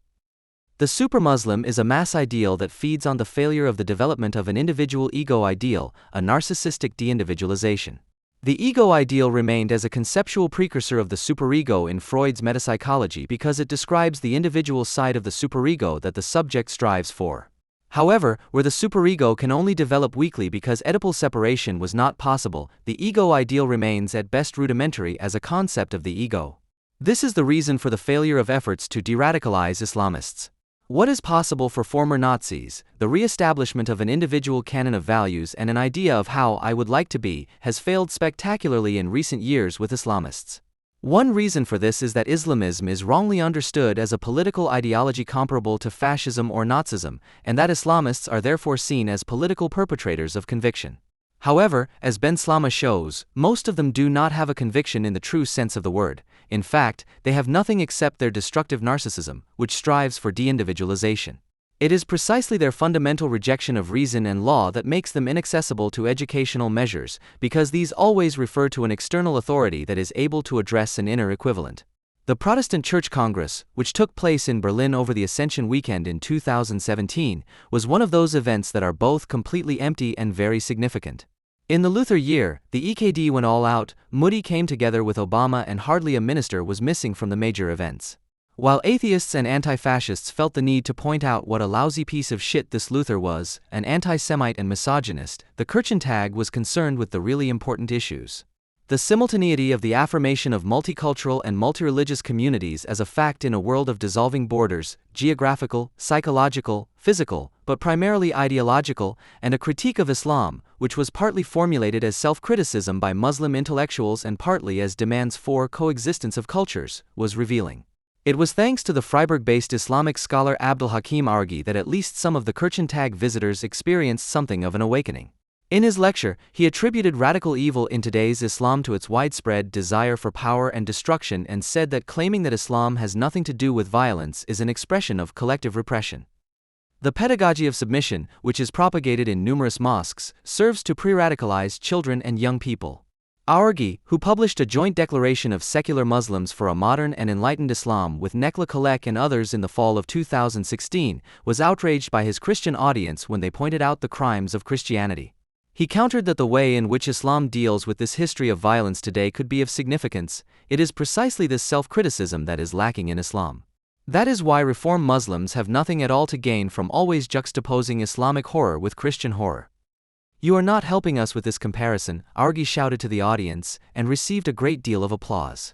The Super Muslim is a mass ideal that feeds on the failure of the development of an individual ego ideal, a narcissistic de-individualization. The ego ideal remained as a conceptual precursor of the superego in Freud's metapsychology because it describes the individual side of the superego that the subject strives for. However, where the superego can only develop weakly because Oedipal separation was not possible, the ego ideal remains at best rudimentary as a concept of the ego. This is the reason for the failure of efforts to de-radicalize Islamists. What is possible for former Nazis, the re-establishment of an individual canon of values and an idea of how I would like to be, has failed spectacularly in recent years with Islamists. One reason for this is that Islamism is wrongly understood as a political ideology comparable to fascism or Nazism, and that Islamists are therefore seen as political perpetrators of conviction. However, as Ben Slama shows, most of them do not have a conviction in the true sense of the word. In fact, they have nothing except their destructive narcissism, which strives for de-individualization. It is precisely their fundamental rejection of reason and law that makes them inaccessible to educational measures, because these always refer to an external authority that is able to address an inner equivalent. The Protestant Church Congress, which took place in Berlin over the Ascension weekend in 2017, was one of those events that are both completely empty and very significant. In the Luther year, the EKD went all out, Modi came together with Obama, and hardly a minister was missing from the major events. While atheists and anti-fascists felt the need to point out what a lousy piece of shit this Luther was, an anti-Semite and misogynist, the Kirchentag was concerned with the really important issues. The simultaneity of the affirmation of multicultural and multireligious communities as a fact in a world of dissolving borders, geographical, psychological, physical, but primarily ideological, and a critique of Islam, which was partly formulated as self-criticism by Muslim intellectuals and partly as demands for coexistence of cultures, was revealing. It was thanks to the Freiburg-based Islamic scholar Abdul Hakim Argi that at least some of the Kirchentag visitors experienced something of an awakening. In his lecture, he attributed radical evil in today's Islam to its widespread desire for power and destruction and said that claiming that Islam has nothing to do with violence is an expression of collective repression. The pedagogy of submission, which is propagated in numerous mosques, serves to pre-radicalize children and young people. Aourgi, who published a joint declaration of secular Muslims for a modern and enlightened Islam with Nekla Kalek and others in the fall of 2016, was outraged by his Christian audience when they pointed out the crimes of Christianity. He countered that the way in which Islam deals with this history of violence today could be of significance. It is precisely this self-criticism that is lacking in Islam. That is why Reform Muslims have nothing at all to gain from always juxtaposing Islamic horror with Christian horror. "You are not helping us with this comparison," Aourgi shouted to the audience, and received a great deal of applause.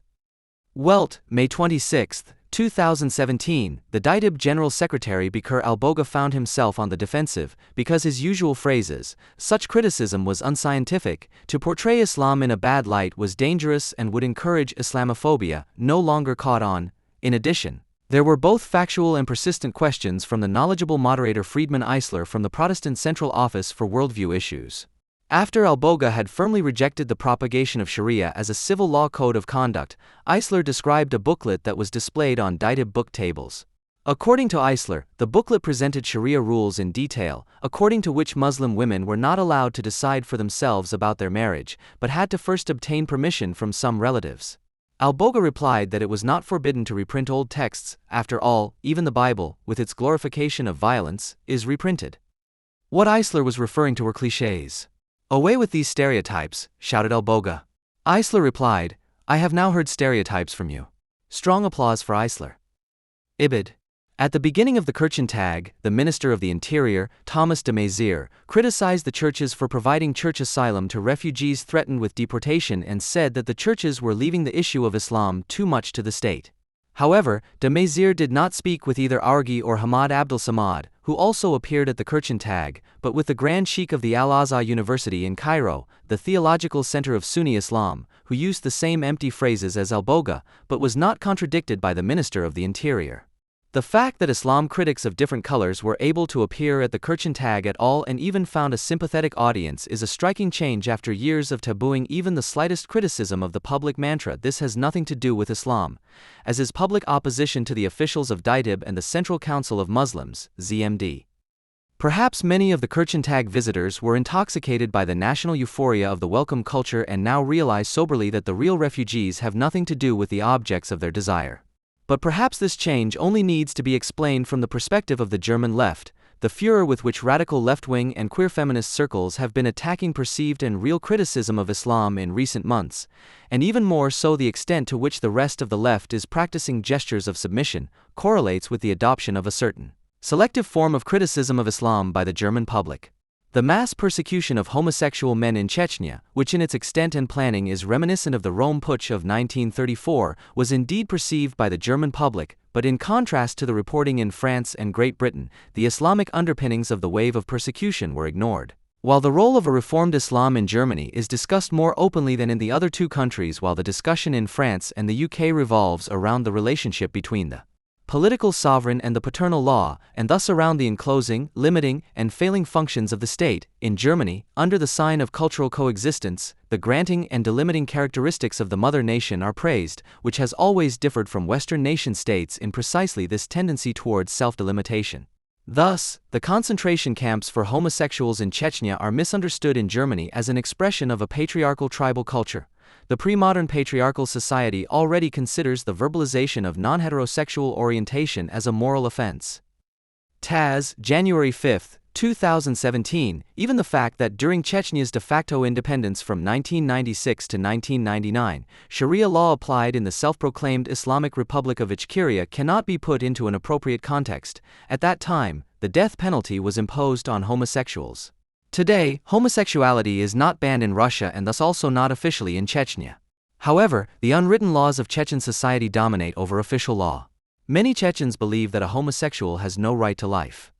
Welt, May 26, 2017, the DITIB General Secretary Bekir Alboga found himself on the defensive, because his usual phrases, "such criticism was unscientific," "to portray Islam in a bad light was dangerous and would encourage Islamophobia," no longer caught on. In addition, there were both factual and persistent questions from the knowledgeable moderator Friedman Eisler from the Protestant Central Office for Worldview Issues. After Alboga had firmly rejected the propagation of Sharia as a civil law code of conduct, Eisler described a booklet that was displayed on DITIB book tables. According to Eisler, the booklet presented Sharia rules in detail, according to which Muslim women were not allowed to decide for themselves about their marriage, but had to first obtain permission from some relatives. Alboga replied that it was not forbidden to reprint old texts. After all, even the Bible, with its glorification of violence, is reprinted. What Eisler was referring to were clichés. "Away with these stereotypes," shouted Alboga. Eisler replied, "I have now heard stereotypes from you." Strong applause for Eisler. Ibid. At the beginning of the Kirchentag, the Minister of the Interior, Thomas de Maizière, criticized the churches for providing church asylum to refugees threatened with deportation and said that the churches were leaving the issue of Islam too much to the state. However, de Maizière did not speak with either Aourgi or Hamad Abdel Samad, who also appeared at the Kirchentag, but with the Grand Sheikh of the Al-Azhar University in Cairo, the theological center of Sunni Islam, who used the same empty phrases as Alboga, but was not contradicted by the Minister of the Interior. The fact that Islam critics of different colors were able to appear at the Kirchentag at all and even found a sympathetic audience is a striking change after years of tabooing even the slightest criticism of the public mantra "this has nothing to do with Islam," as is public opposition to the officials of DITIB and the Central Council of Muslims, ZMD. Perhaps many of the Kirchentag visitors were intoxicated by the national euphoria of the welcome culture and now realize soberly that the real refugees have nothing to do with the objects of their desire. But perhaps this change only needs to be explained from the perspective of the German left, the furor with which radical left-wing and queer feminist circles have been attacking perceived and real criticism of Islam in recent months, and even more so the extent to which the rest of the left is practicing gestures of submission, correlates with the adoption of a certain selective form of criticism of Islam by the German public. The mass persecution of homosexual men in Chechnya, which in its extent and planning is reminiscent of the Rome Putsch of 1934, was indeed perceived by the German public, but in contrast to the reporting in France and Great Britain, the Islamic underpinnings of the wave of persecution were ignored. While the role of a reformed Islam in Germany is discussed more openly than in the other two countries, while the discussion in France and the UK revolves around the relationship between the political sovereign and the paternal law, and thus around the enclosing, limiting, and failing functions of the state, in Germany, under the sign of cultural coexistence, the granting and delimiting characteristics of the mother nation are praised, which has always differed from Western nation-states in precisely this tendency towards self-delimitation. Thus, the concentration camps for homosexuals in Chechnya are misunderstood in Germany as an expression of a patriarchal tribal culture. The pre-modern patriarchal society already considers the verbalization of non-heterosexual orientation as a moral offense. Taz, January 5, 2017, even the fact that during Chechnya's de facto independence from 1996 to 1999, Sharia law applied in the self-proclaimed Islamic Republic of Ichkeria cannot be put into an appropriate context. At that time, the death penalty was imposed on homosexuals. Today, homosexuality is not banned in Russia and thus also not officially in Chechnya. However, the unwritten laws of Chechen society dominate over official law. Many Chechens believe that a homosexual has no right to life.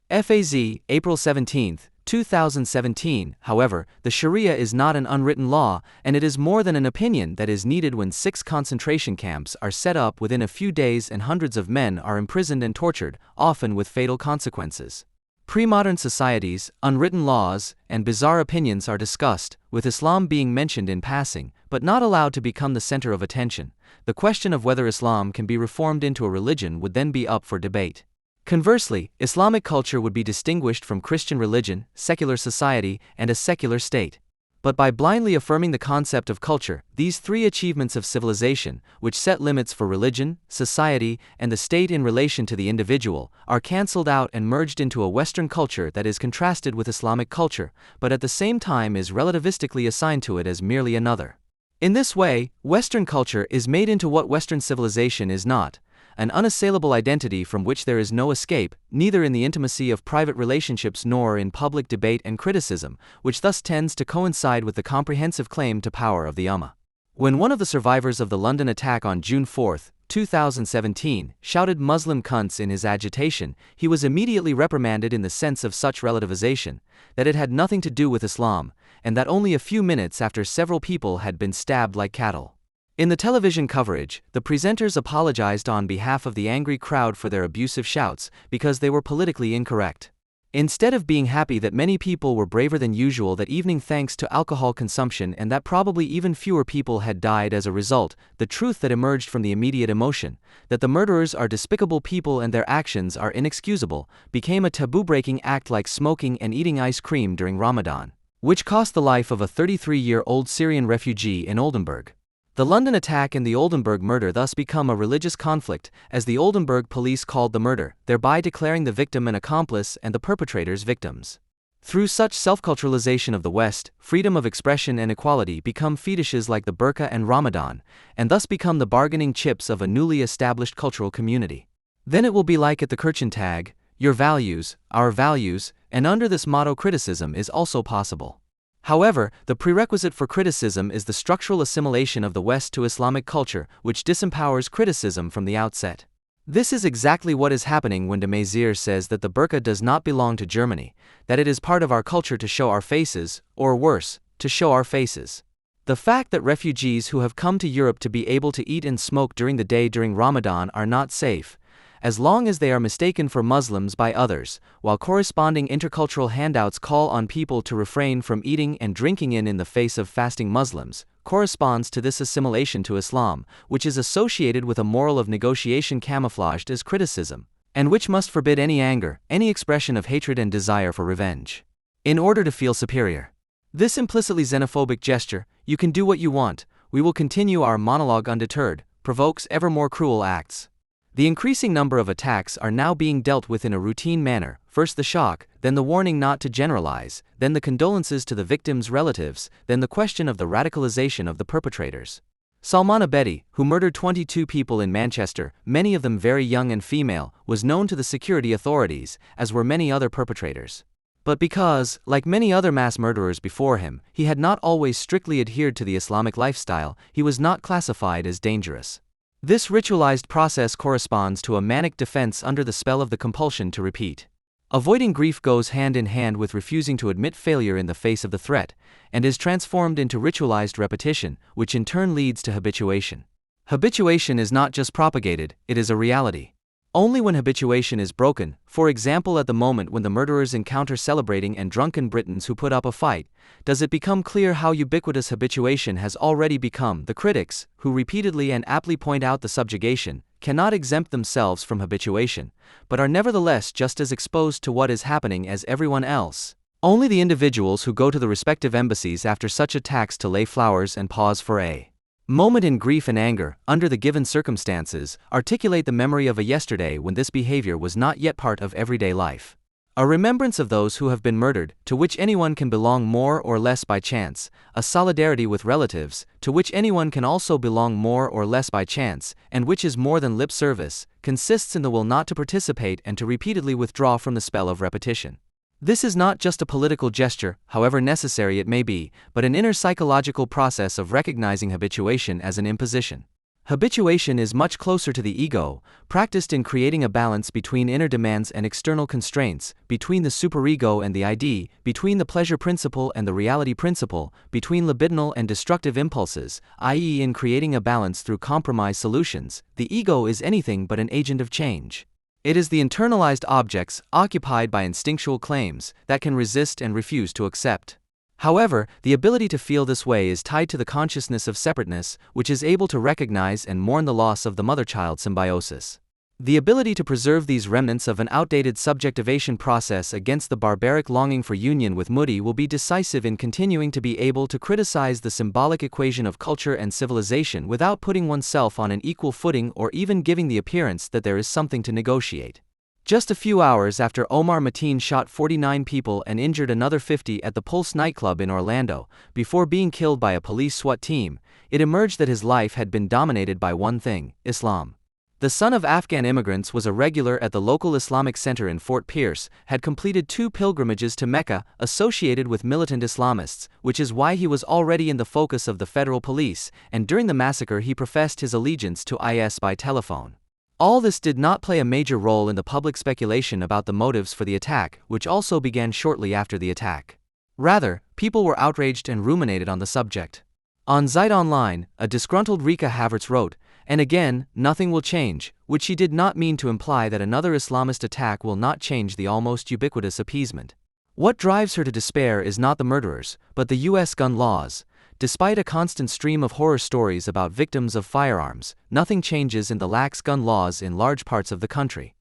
FAZ, April 17, 2017, however, the Sharia is not an unwritten law, and it is more than an opinion that is needed when 6 concentration camps are set up within a few days and hundreds of men are imprisoned and tortured, often with fatal consequences. Pre-modern societies, unwritten laws, and bizarre opinions are discussed, with Islam being mentioned in passing, but not allowed to become the center of attention. The question of whether Islam can be reformed into a religion would then be up for debate. Conversely, Islamic culture would be distinguished from Christian religion, secular society, and a secular state. But by blindly affirming the concept of culture, these 3 achievements of civilization, which set limits for religion, society, and the state in relation to the individual, are cancelled out and merged into a Western culture that is contrasted with Islamic culture, but at the same time is relativistically assigned to it as merely another. In this way, Western culture is made into what Western civilization is not, an unassailable identity from which there is no escape, neither in the intimacy of private relationships nor in public debate and criticism, which thus tends to coincide with the comprehensive claim to power of the Ummah. When one of the survivors of the London attack on June 4, 2017, shouted "Muslim cunts" in his agitation, he was immediately reprimanded in the sense of such relativization, that it had nothing to do with Islam, and that only a few minutes after several people had been stabbed like cattle. In the television coverage, the presenters apologized on behalf of the angry crowd for their abusive shouts, because they were politically incorrect. Instead of being happy that many people were braver than usual that evening thanks to alcohol consumption and that probably even fewer people had died as a result, the truth that emerged from the immediate emotion, that the murderers are despicable people and their actions are inexcusable, became a taboo-breaking act like smoking and eating ice cream during Ramadan, which cost the life of a 33-year-old Syrian refugee in Oldenburg. The London attack and the Oldenburg murder thus become a religious conflict, as the Oldenburg police called the murder, thereby declaring the victim an accomplice and the perpetrators victims. Through such self-culturalization of the West, freedom of expression and equality become fetishes like the burqa and Ramadan, and thus become the bargaining chips of a newly established cultural community. Then it will be like at the Kirchentag, your values, our values, and under this motto criticism is also possible. However, the prerequisite for criticism is the structural assimilation of the West to Islamic culture, which disempowers criticism from the outset. This is exactly what is happening when de Maizière says that the burqa does not belong to Germany, that it is part of our culture to show our faces, or worse, to show our faces. The fact that refugees who have come to Europe to be able to eat and smoke during the day during Ramadan are not safe, as long as they are mistaken for Muslims by others, while corresponding intercultural handouts call on people to refrain from eating and drinking in the face of fasting Muslims, corresponds to this assimilation to Islam, which is associated with a moral of negotiation camouflaged as criticism, and which must forbid any anger, any expression of hatred and desire for revenge, in order to feel superior. This implicitly xenophobic gesture, "you can do what you want, we will continue our monologue undeterred," provokes ever more cruel acts. The increasing number of attacks are now being dealt with in a routine manner, first the shock, then the warning not to generalize, then the condolences to the victims' relatives, then the question of the radicalization of the perpetrators. Salman Abedi, who murdered 22 people in Manchester, many of them very young and female, was known to the security authorities, as were many other perpetrators. But because, like many other mass murderers before him, he had not always strictly adhered to the Islamic lifestyle, he was not classified as dangerous. This ritualized process corresponds to a manic defense under the spell of the compulsion to repeat. Avoiding grief goes hand in hand with refusing to admit failure in the face of the threat, and is transformed into ritualized repetition, which in turn leads to habituation. Habituation is not just propagated, it is a reality. Only when habituation is broken, for example at the moment when the murderers encounter celebrating and drunken Britons who put up a fight, does it become clear how ubiquitous habituation has already become. The critics, who repeatedly and aptly point out the subjugation, cannot exempt themselves from habituation, but are nevertheless just as exposed to what is happening as everyone else. Only the individuals who go to the respective embassies after such attacks to lay flowers and pause for a moment in grief and anger, under the given circumstances, articulate the memory of a yesterday when this behavior was not yet part of everyday life. A remembrance of those who have been murdered, to which anyone can belong more or less by chance, a solidarity with relatives, to which anyone can also belong more or less by chance, and which is more than lip service, consists in the will not to participate and to repeatedly withdraw from the spell of repetition. This is not just a political gesture, however necessary it may be, but an inner psychological process of recognizing habituation as an imposition. Habituation is much closer to the ego, practiced in creating a balance between inner demands and external constraints, between the superego and the ID, between the pleasure principle and the reality principle, between libidinal and destructive impulses, i.e., in creating a balance through compromise solutions. The ego is anything but an agent of change. It is the internalized objects, occupied by instinctual claims, that can resist and refuse to accept. However, the ability to feel this way is tied to the consciousness of separateness, which is able to recognize and mourn the loss of the mother-child symbiosis. The ability to preserve these remnants of an outdated subjectivation process against the barbaric longing for union with Mudi will be decisive in continuing to be able to criticize the symbolic equation of culture and civilization without putting oneself on an equal footing or even giving the appearance that there is something to negotiate. Just a few hours after Omar Mateen shot 49 people and injured another 50 at the Pulse nightclub in Orlando, before being killed by a police SWAT team, it emerged that his life had been dominated by one thing: Islam. The son of Afghan immigrants was a regular at the local Islamic center in Fort Pierce, had completed 2 pilgrimages to Mecca, associated with militant Islamists, which is why he was already in the focus of the federal police, and during the massacre he professed his allegiance to IS by telephone. All this did not play a major role in the public speculation about the motives for the attack, which also began shortly after the attack. Rather, people were outraged and ruminated on the subject. On Zeit Online, a disgruntled Rika Havertz wrote, "And again, nothing will change," which she did not mean to imply that another Islamist attack will not change the almost ubiquitous appeasement. What drives her to despair is not the murderers, but the U.S. gun laws. Despite a constant stream of horror stories about victims of firearms, nothing changes in the lax gun laws in large parts of the country.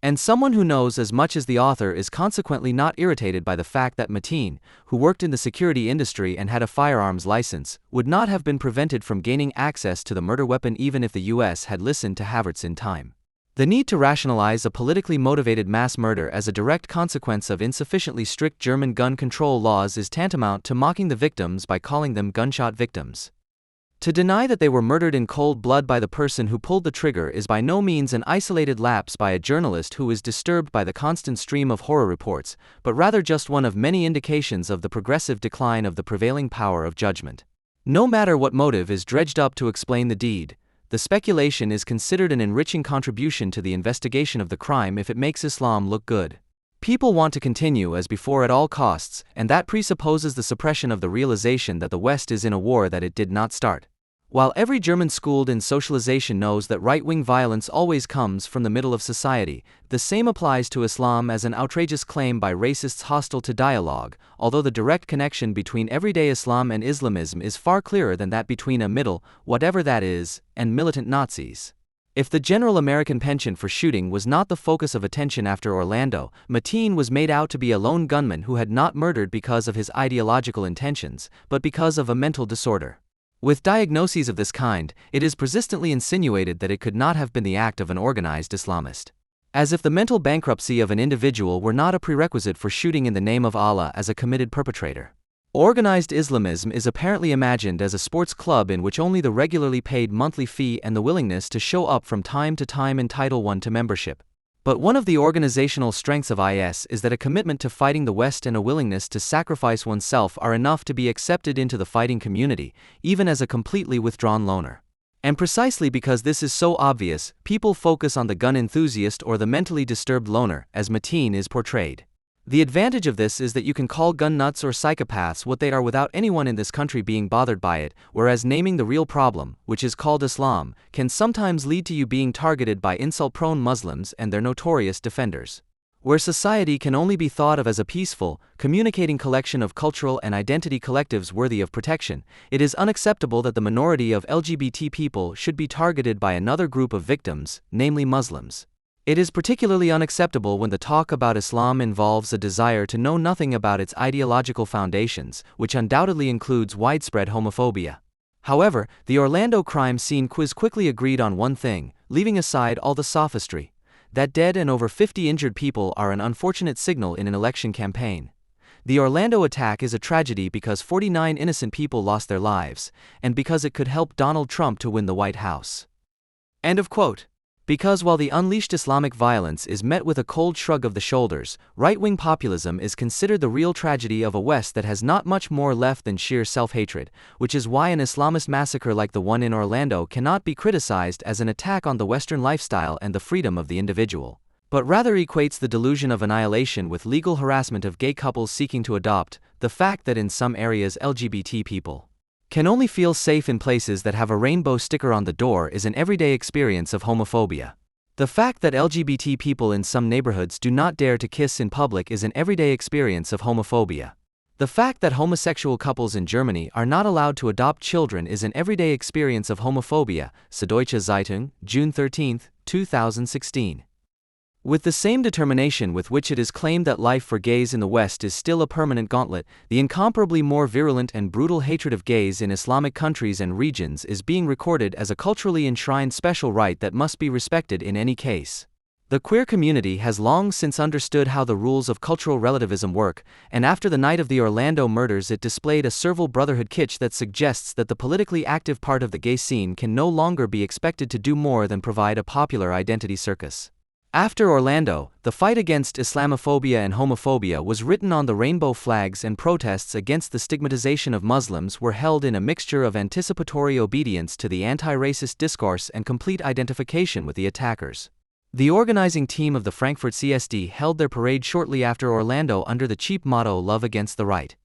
And someone who knows as much as the author is consequently not irritated by the fact that Mateen, who worked in the security industry and had a firearms license, would not have been prevented from gaining access to the murder weapon even if the U.S. had listened to Havertz in time. The need to rationalize a politically motivated mass murder as a direct consequence of insufficiently strict German gun control laws is tantamount to mocking the victims by calling them gunshot victims. To deny that they were murdered in cold blood by the person who pulled the trigger is by no means an isolated lapse by a journalist who is disturbed by the constant stream of horror reports, but rather just one of many indications of the progressive decline of the prevailing power of judgment. No matter what motive is dredged up to explain the deed, the speculation is considered an enriching contribution to the investigation of the crime if it makes Islam look good. People want to continue as before at all costs, and that presupposes the suppression of the realization that the West is in a war that it did not start. While every German schooled in socialization knows that right-wing violence always comes from the middle of society, the same applies to Islam as an outrageous claim by racists hostile to dialogue, although the direct connection between everyday Islam and Islamism is far clearer than that between a middle, whatever that is, and militant Nazis. If the general American penchant for shooting was not the focus of attention after Orlando, Mateen was made out to be a lone gunman who had not murdered because of his ideological intentions, but because of a mental disorder. With diagnoses of this kind, it is persistently insinuated that it could not have been the act of an organized Islamist. As if the mental bankruptcy of an individual were not a prerequisite for shooting in the name of Allah as a committed perpetrator. Organized Islamism is apparently imagined as a sports club in which only the regularly paid monthly fee and the willingness to show up from time to time entitle one to membership. But one of the organizational strengths of IS is that a commitment to fighting the West and a willingness to sacrifice oneself are enough to be accepted into the fighting community, even as a completely withdrawn loner. And precisely because this is so obvious, people focus on the gun enthusiast or the mentally disturbed loner, as Mateen is portrayed. The advantage of this is that you can call gun nuts or psychopaths what they are without anyone in this country being bothered by it, whereas naming the real problem, which is called Islam, can sometimes lead to you being targeted by insult-prone Muslims and their notorious defenders. Where society can only be thought of as a peaceful, communicating collection of cultural and identity collectives worthy of protection, it is unacceptable that the minority of LGBT people should be targeted by another group of victims, namely Muslims. It is particularly unacceptable when the talk about Islam involves a desire to know nothing about its ideological foundations, which undoubtedly includes widespread homophobia. However, the Orlando crime scene quiz quickly agreed on one thing, leaving aside all the sophistry: that dead and over 50 injured people are an unfortunate signal in an election campaign. The Orlando attack is a tragedy because 49 innocent people lost their lives, and because it could help Donald Trump to win the White House. End of quote. Because while the unleashed Islamic violence is met with a cold shrug of the shoulders, right-wing populism is considered the real tragedy of a West that has not much more left than sheer self-hatred, which is why an Islamist massacre like the one in Orlando cannot be criticized as an attack on the Western lifestyle and the freedom of the individual, but rather equates the delusion of annihilation with legal harassment of gay couples seeking to adopt, the fact that in some areas LGBT people can only feel safe in places that have a rainbow sticker on the door is an everyday experience of homophobia. The fact that LGBT people in some neighborhoods do not dare to kiss in public is an everyday experience of homophobia. The fact that homosexual couples in Germany are not allowed to adopt children is an everyday experience of homophobia, Süddeutsche Zeitung, June 13, 2016. With the same determination with which it is claimed that life for gays in the West is still a permanent gauntlet, the incomparably more virulent and brutal hatred of gays in Islamic countries and regions is being recorded as a culturally enshrined special right that must be respected in any case. The queer community has long since understood how the rules of cultural relativism work, and after the night of the Orlando murders it displayed a servile brotherhood kitsch that suggests that the politically active part of the gay scene can no longer be expected to do more than provide a popular identity circus. After Orlando, the fight against Islamophobia and homophobia was written on the rainbow flags, and protests against the stigmatization of Muslims were held in a mixture of anticipatory obedience to the anti-racist discourse and complete identification with the attackers. The organizing team of the Frankfurt CSD held their parade shortly after Orlando under the cheap motto "Love Against the Right."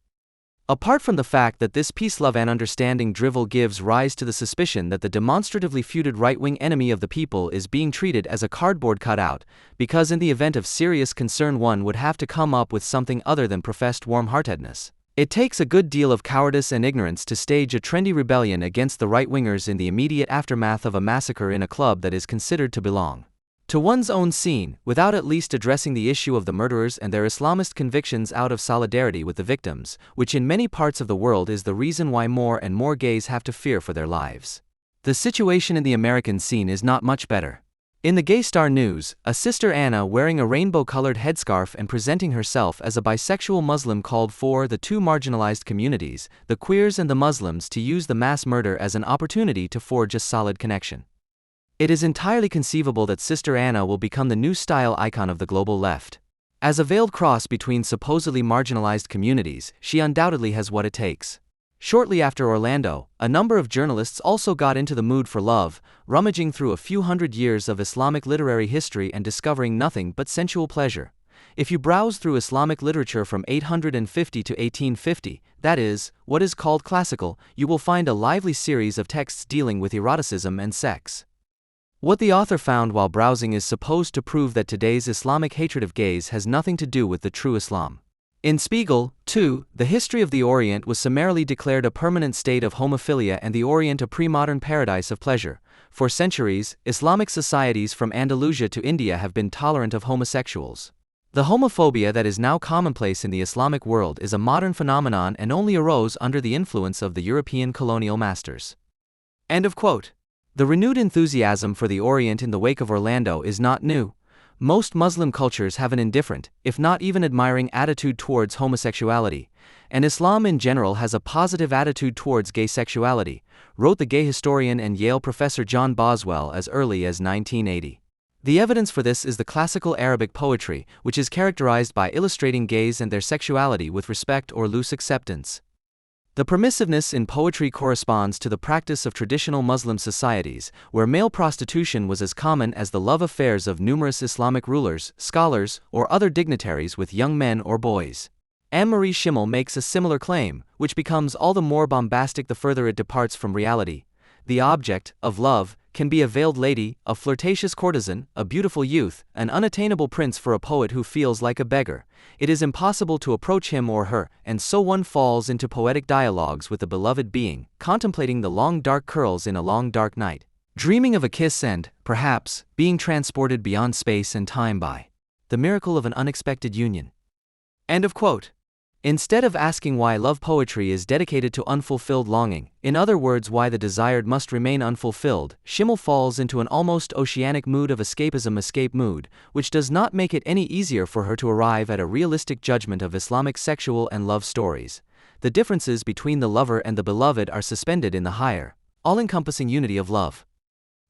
Apart from the fact that this peace, love and understanding drivel gives rise to the suspicion that the demonstratively feuded right-wing enemy of the people is being treated as a cardboard cutout, because in the event of serious concern one would have to come up with something other than professed warm-heartedness. It takes a good deal of cowardice and ignorance to stage a trendy rebellion against the right-wingers in the immediate aftermath of a massacre in a club that is considered to belong to one's own scene, without at least addressing the issue of the murderers and their Islamist convictions out of solidarity with the victims, which in many parts of the world is the reason why more and more gays have to fear for their lives. The situation in the American scene is not much better. In the Gay Star News, a Sister Anna wearing a rainbow-colored headscarf and presenting herself as a bisexual Muslim called for the two marginalized communities, the queers and the Muslims, to use the mass murder as an opportunity to forge a solid connection. It is entirely conceivable that Sister Anna will become the new style icon of the global left. As a veiled cross between supposedly marginalized communities, she undoubtedly has what it takes. Shortly after Orlando, a number of journalists also got into the mood for love, rummaging through a few hundred years of Islamic literary history and discovering nothing but sensual pleasure. If you browse through Islamic literature from 850 to 1850, that is, what is called classical, you will find a lively series of texts dealing with eroticism and sex. What the author found while browsing is supposed to prove that today's Islamic hatred of gays has nothing to do with the true Islam. In Spiegel, too, the history of the Orient was summarily declared a permanent state of homophilia and the Orient a pre-modern paradise of pleasure. For centuries, Islamic societies from Andalusia to India have been tolerant of homosexuals. The homophobia that is now commonplace in the Islamic world is a modern phenomenon and only arose under the influence of the European colonial masters. End of quote. The renewed enthusiasm for the Orient in the wake of Orlando is not new. Most Muslim cultures have an indifferent, if not even admiring attitude towards homosexuality, and Islam in general has a positive attitude towards gay sexuality, wrote the gay historian and Yale professor John Boswell as early as 1980. The evidence for this is the classical Arabic poetry, which is characterized by illustrating gays and their sexuality with respect or loose acceptance. The permissiveness in poetry corresponds to the practice of traditional Muslim societies, where male prostitution was as common as the love affairs of numerous Islamic rulers, scholars, or other dignitaries with young men or boys. Anne-Marie Schimmel makes a similar claim, which becomes all the more bombastic the further it departs from reality. The object of love can be a veiled lady, a flirtatious courtesan, a beautiful youth, an unattainable prince for a poet who feels like a beggar. It is impossible to approach him or her, and so one falls into poetic dialogues with the beloved being, contemplating the long dark curls in a long dark night, dreaming of a kiss and, perhaps, being transported beyond space and time by the miracle of an unexpected union. End of quote. Instead of asking why love poetry is dedicated to unfulfilled longing, in other words why the desired must remain unfulfilled, Schimmel falls into an almost oceanic mood of escape mood, which does not make it any easier for her to arrive at a realistic judgment of Islamic sexual and love stories. The differences between the lover and the beloved are suspended in the higher, all-encompassing unity of love.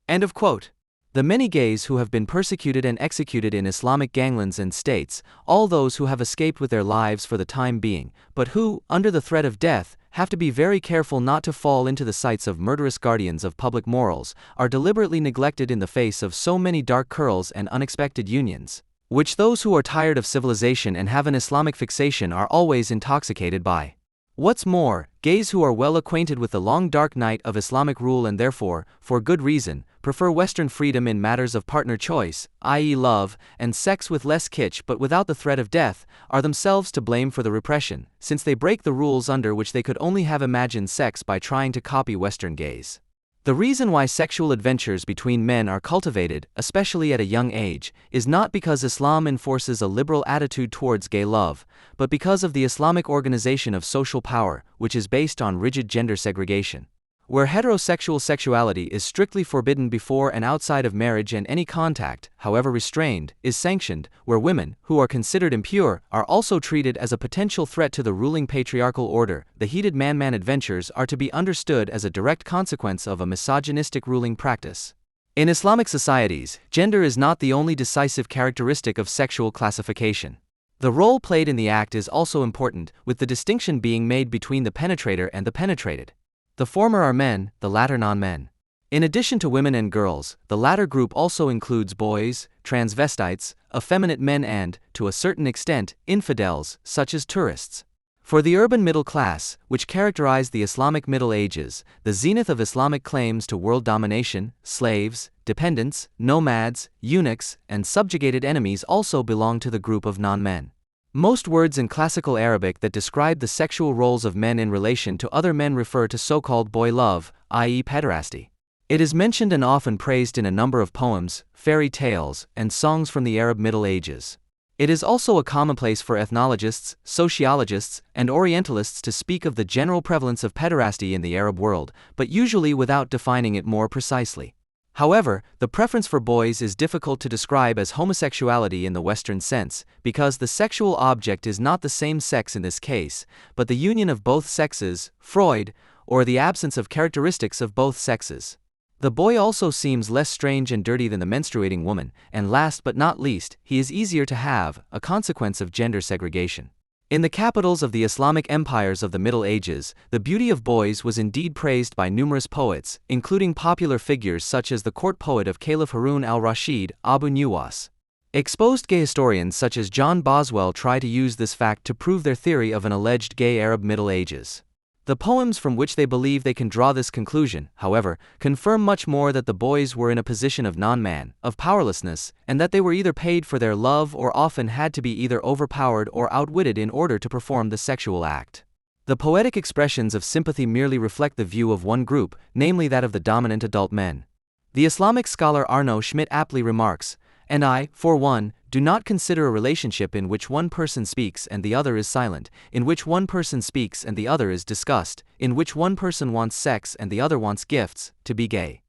End of quote. The many gays who have been persecuted and executed in Islamic ganglands and states, all those who have escaped with their lives for the time being, but who, under the threat of death, have to be very careful not to fall into the sights of murderous guardians of public morals, are deliberately neglected in the face of so many dark curls and unexpected unions, which those who are tired of civilization and have an Islamic fixation are always intoxicated by. What's more, gays who are well acquainted with the long dark night of Islamic rule and therefore, for good reason, prefer Western freedom in matters of partner choice, i.e. love, and sex with less kitsch but without the threat of death, are themselves to blame for the repression, since they break the rules under which they could only have imagined sex by trying to copy Western gays. The reason why sexual adventures between men are cultivated, especially at a young age, is not because Islam enforces a liberal attitude towards gay love, but because of the Islamic organization of social power, which is based on rigid gender segregation. Where heterosexual sexuality is strictly forbidden before and outside of marriage and any contact, however restrained, is sanctioned, where women, who are considered impure, are also treated as a potential threat to the ruling patriarchal order, the heated man-man adventures are to be understood as a direct consequence of a misogynistic ruling practice. In Islamic societies, gender is not the only decisive characteristic of sexual classification. The role played in the act is also important, with the distinction being made between the penetrator and the penetrated. The former are men, the latter non-men. In addition to women and girls, the latter group also includes boys, transvestites, effeminate men and, to a certain extent, infidels, such as tourists. For the urban middle class, which characterized the Islamic Middle Ages, the zenith of Islamic claims to world domination, slaves, dependents, nomads, eunuchs, and subjugated enemies also belong to the group of non-men. Most words in classical Arabic that describe the sexual roles of men in relation to other men refer to so-called boy love, i.e. pederasty. It is mentioned and often praised in a number of poems, fairy tales, and songs from the Arab Middle Ages. It is also a commonplace for ethnologists, sociologists, and Orientalists to speak of the general prevalence of pederasty in the Arab world, but usually without defining it more precisely. However, the preference for boys is difficult to describe as homosexuality in the Western sense, because the sexual object is not the same sex in this case, but the union of both sexes, Freud, or the absence of characteristics of both sexes. The boy also seems less strange and dirty than the menstruating woman, and last but not least, he is easier to have, a consequence of gender segregation. In the capitals of the Islamic empires of the Middle Ages, the beauty of boys was indeed praised by numerous poets, including popular figures such as the court poet of Caliph Harun al-Rashid, Abu Nuwas. Exposed gay historians such as John Boswell try to use this fact to prove their theory of an alleged gay Arab Middle Ages. The poems from which they believe they can draw this conclusion, however, confirm much more that the boys were in a position of non-man, of powerlessness, and that they were either paid for their love or often had to be either overpowered or outwitted in order to perform the sexual act. The poetic expressions of sympathy merely reflect the view of one group, namely that of the dominant adult men. The Islamic scholar Arno Schmidt aptly remarks, "And I, for one, do not consider a relationship in which one person speaks and the other is silent, in which one person speaks and the other is disgust, in which one person wants sex and the other wants gifts, to be gay."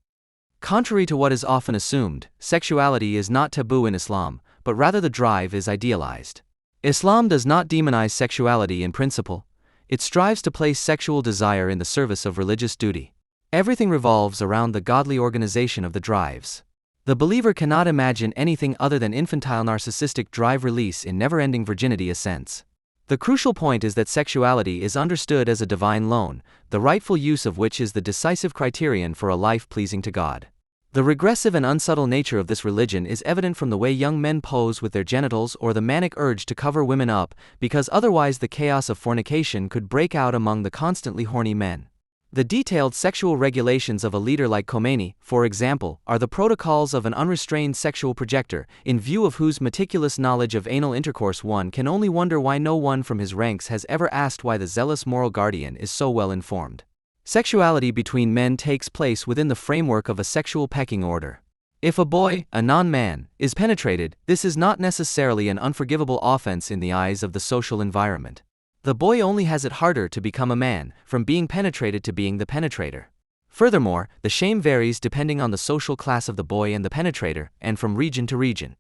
Contrary to what is often assumed, sexuality is not taboo in Islam, but rather the drive is idealized. Islam does not demonize sexuality in principle. It strives to place sexual desire in the service of religious duty. Everything revolves around the godly organization of the drives. The believer cannot imagine anything other than infantile narcissistic drive release in never-ending virginity ascents. The crucial point is that sexuality is understood as a divine loan, the rightful use of which is the decisive criterion for a life pleasing to God. The regressive and unsubtle nature of this religion is evident from the way young men pose with their genitals or the manic urge to cover women up, because otherwise the chaos of fornication could break out among the constantly horny men. The detailed sexual regulations of a leader like Khomeini, for example, are the protocols of an unrestrained sexual projector, in view of whose meticulous knowledge of anal intercourse one can only wonder why no one from his ranks has ever asked why the zealous moral guardian is so well informed. Sexuality between men takes place within the framework of a sexual pecking order. If a boy, a non-man, is penetrated, this is not necessarily an unforgivable offense in the eyes of the social environment. The boy only has it harder to become a man, from being penetrated to being the penetrator. Furthermore, the shame varies depending on the social class of the boy and the penetrator, and from region to region.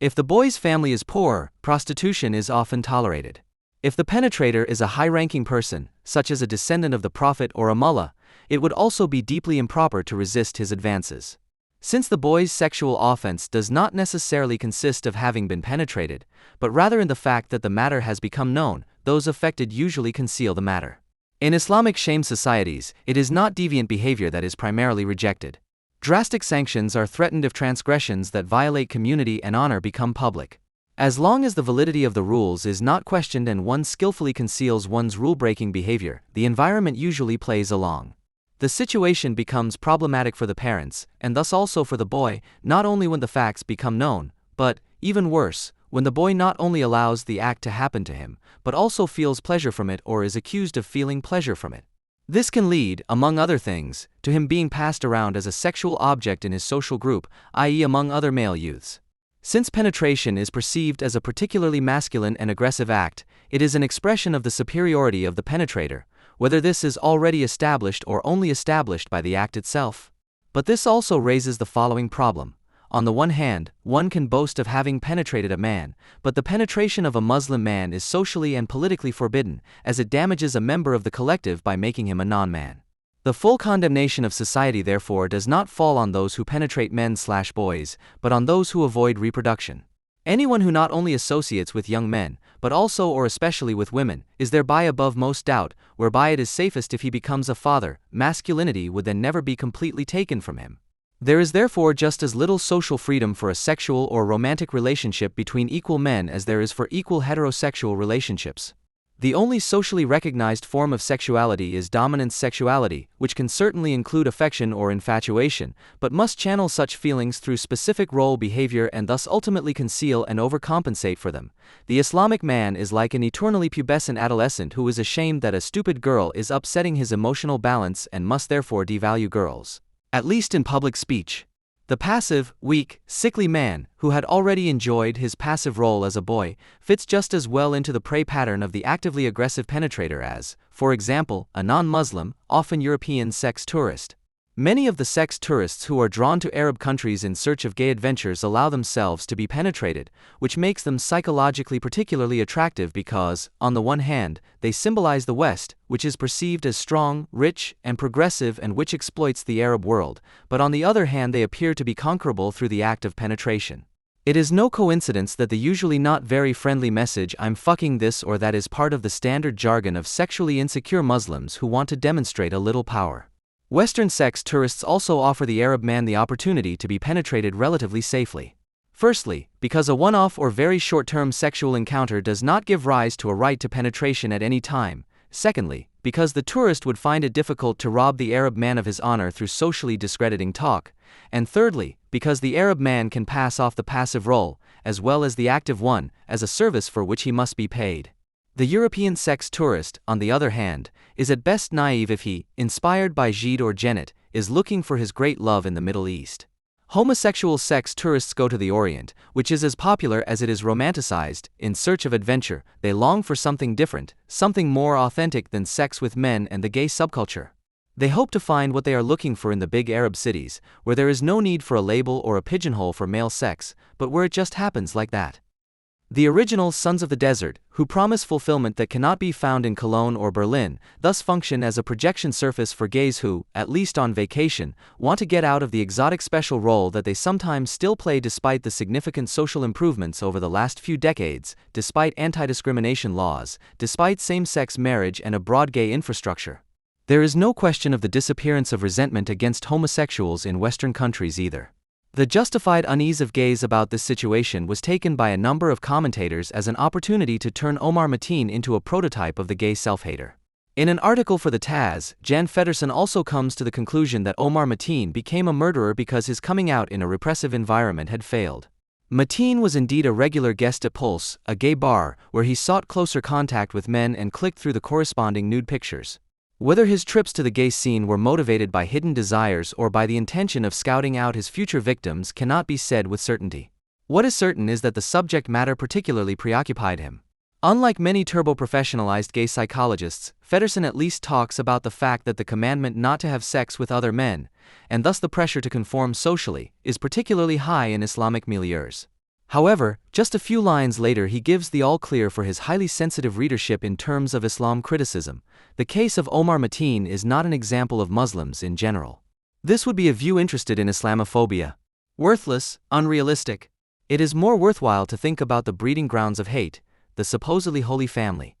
If the boy's family is poor, prostitution is often tolerated. If the penetrator is a high-ranking person, such as a descendant of the Prophet or a mullah, it would also be deeply improper to resist his advances. Since the boy's sexual offense does not necessarily consist of having been penetrated, but rather in the fact that the matter has become known, those affected usually conceal the matter. In Islamic shame societies, it is not deviant behavior that is primarily rejected. Drastic sanctions are threatened if transgressions that violate community and honor become public. As long as the validity of the rules is not questioned and one skillfully conceals one's rule-breaking behavior, the environment usually plays along. The situation becomes problematic for the parents, and thus also for the boy, not only when the facts become known, but, even worse, when the boy not only allows the act to happen to him, but also feels pleasure from it or is accused of feeling pleasure from it. This can lead, among other things, to him being passed around as a sexual object in his social group, i.e. among other male youths. Since penetration is perceived as a particularly masculine and aggressive act, it is an expression of the superiority of the penetrator, whether this is already established or only established by the act itself. But this also raises the following problem. On the one hand, one can boast of having penetrated a man, but the penetration of a Muslim man is socially and politically forbidden, as it damages a member of the collective by making him a non-man. The full condemnation of society therefore does not fall on those who penetrate men/boys, but on those who avoid reproduction. Anyone who not only associates with young men, but also or especially with women, is thereby above most doubt, whereby it is safest if he becomes a father. Masculinity would then never be completely taken from him. There is therefore just as little social freedom for a sexual or romantic relationship between equal men as there is for equal heterosexual relationships. The only socially recognized form of sexuality is dominance sexuality, which can certainly include affection or infatuation, but must channel such feelings through specific role behavior and thus ultimately conceal and overcompensate for them. The Islamic man is like an eternally pubescent adolescent who is ashamed that a stupid girl is upsetting his emotional balance and must therefore devalue girls, at least in public speech. The passive, weak, sickly man, who had already enjoyed his passive role as a boy, fits just as well into the prey pattern of the actively aggressive penetrator as, for example, a non-Muslim, often European sex tourist. Many of the sex tourists who are drawn to Arab countries in search of gay adventures allow themselves to be penetrated, which makes them psychologically particularly attractive because, on the one hand, they symbolize the West, which is perceived as strong, rich, and progressive and which exploits the Arab world, but on the other hand they appear to be conquerable through the act of penetration. It is no coincidence that the usually not very friendly message "I'm fucking this" or that is part of the standard jargon of sexually insecure Muslims who want to demonstrate a little power. Western sex tourists also offer the Arab man the opportunity to be penetrated relatively safely. Firstly, because a one-off or very short-term sexual encounter does not give rise to a right to penetration at any time. Secondly, because the tourist would find it difficult to rob the Arab man of his honor through socially discrediting talk. And thirdly, because the Arab man can pass off the passive role, as well as the active one, as a service for which he must be paid. The European sex tourist, on the other hand, is at best naive if he, inspired by Gide or Genet, is looking for his great love in the Middle East. Homosexual sex tourists go to the Orient, which is as popular as it is romanticized, in search of adventure. They long for something different, something more authentic than sex with men and the gay subculture. They hope to find what they are looking for in the big Arab cities, where there is no need for a label or a pigeonhole for male sex, but where it just happens like that. The original sons of the desert, who promise fulfillment that cannot be found in Cologne or Berlin, thus function as a projection surface for gays who, at least on vacation, want to get out of the exotic special role that they sometimes still play despite the significant social improvements over the last few decades, despite anti-discrimination laws, despite same-sex marriage and a broad gay infrastructure. There is no question of the disappearance of resentment against homosexuals in Western countries either. The justified unease of gays about this situation was taken by a number of commentators as an opportunity to turn Omar Mateen into a prototype of the gay self-hater. In an article for the Taz, Jan Feddersen also comes to the conclusion that Omar Mateen became a murderer because his coming out in a repressive environment had failed. Mateen was indeed a regular guest at Pulse, a gay bar, where he sought closer contact with men and clicked through the corresponding nude pictures. Whether his trips to the gay scene were motivated by hidden desires or by the intention of scouting out his future victims cannot be said with certainty. What is certain is that the subject matter particularly preoccupied him. Unlike many turbo-professionalized gay psychologists, Feddersen at least talks about the fact that the commandment not to have sex with other men, and thus the pressure to conform socially, is particularly high in Islamic milieus. However, just a few lines later he gives the all-clear for his highly sensitive readership in terms of Islam criticism. The case of Omar Mateen is not an example of Muslims in general. This would be a view interested in Islamophobia. Worthless, unrealistic. It is more worthwhile to think about the breeding grounds of hate, the supposedly holy family.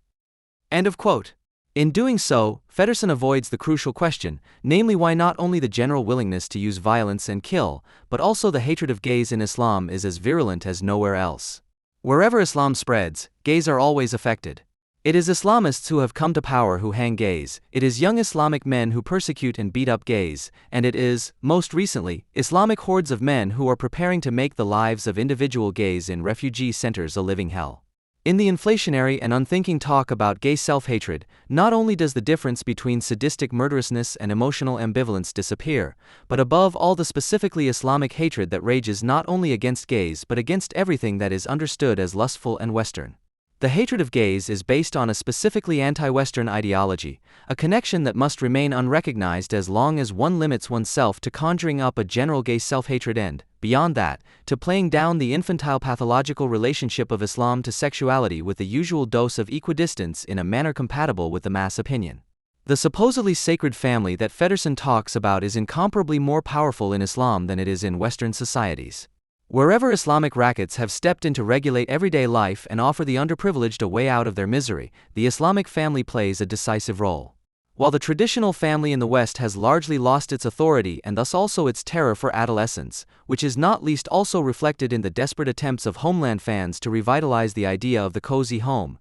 End of quote. In doing so, Feddersen avoids the crucial question, namely why not only the general willingness to use violence and kill, but also the hatred of gays in Islam is as virulent as nowhere else. Wherever Islam spreads, gays are always affected. It is Islamists who have come to power who hang gays, it is young Islamic men who persecute and beat up gays, and it is, most recently, Islamic hordes of men who are preparing to make the lives of individual gays in refugee centers a living hell. In the inflationary and unthinking talk about gay self-hatred, not only does the difference between sadistic murderousness and emotional ambivalence disappear, but above all the specifically Islamic hatred that rages not only against gays but against everything that is understood as lustful and Western. The hatred of gays is based on a specifically anti-Western ideology, a connection that must remain unrecognized as long as one limits oneself to conjuring up a general gay self-hatred and, beyond that, to playing down the infantile pathological relationship of Islam to sexuality with the usual dose of equidistance in a manner compatible with the mass opinion. The supposedly sacred family that Feddersen talks about is incomparably more powerful in Islam than it is in Western societies. Wherever Islamic rackets have stepped in to regulate everyday life and offer the underprivileged a way out of their misery, the Islamic family plays a decisive role. While the traditional family in the West has largely lost its authority and thus also its terror for adolescence, which is not least also reflected in the desperate attempts of Homeland fans to revitalize the idea of the cozy home,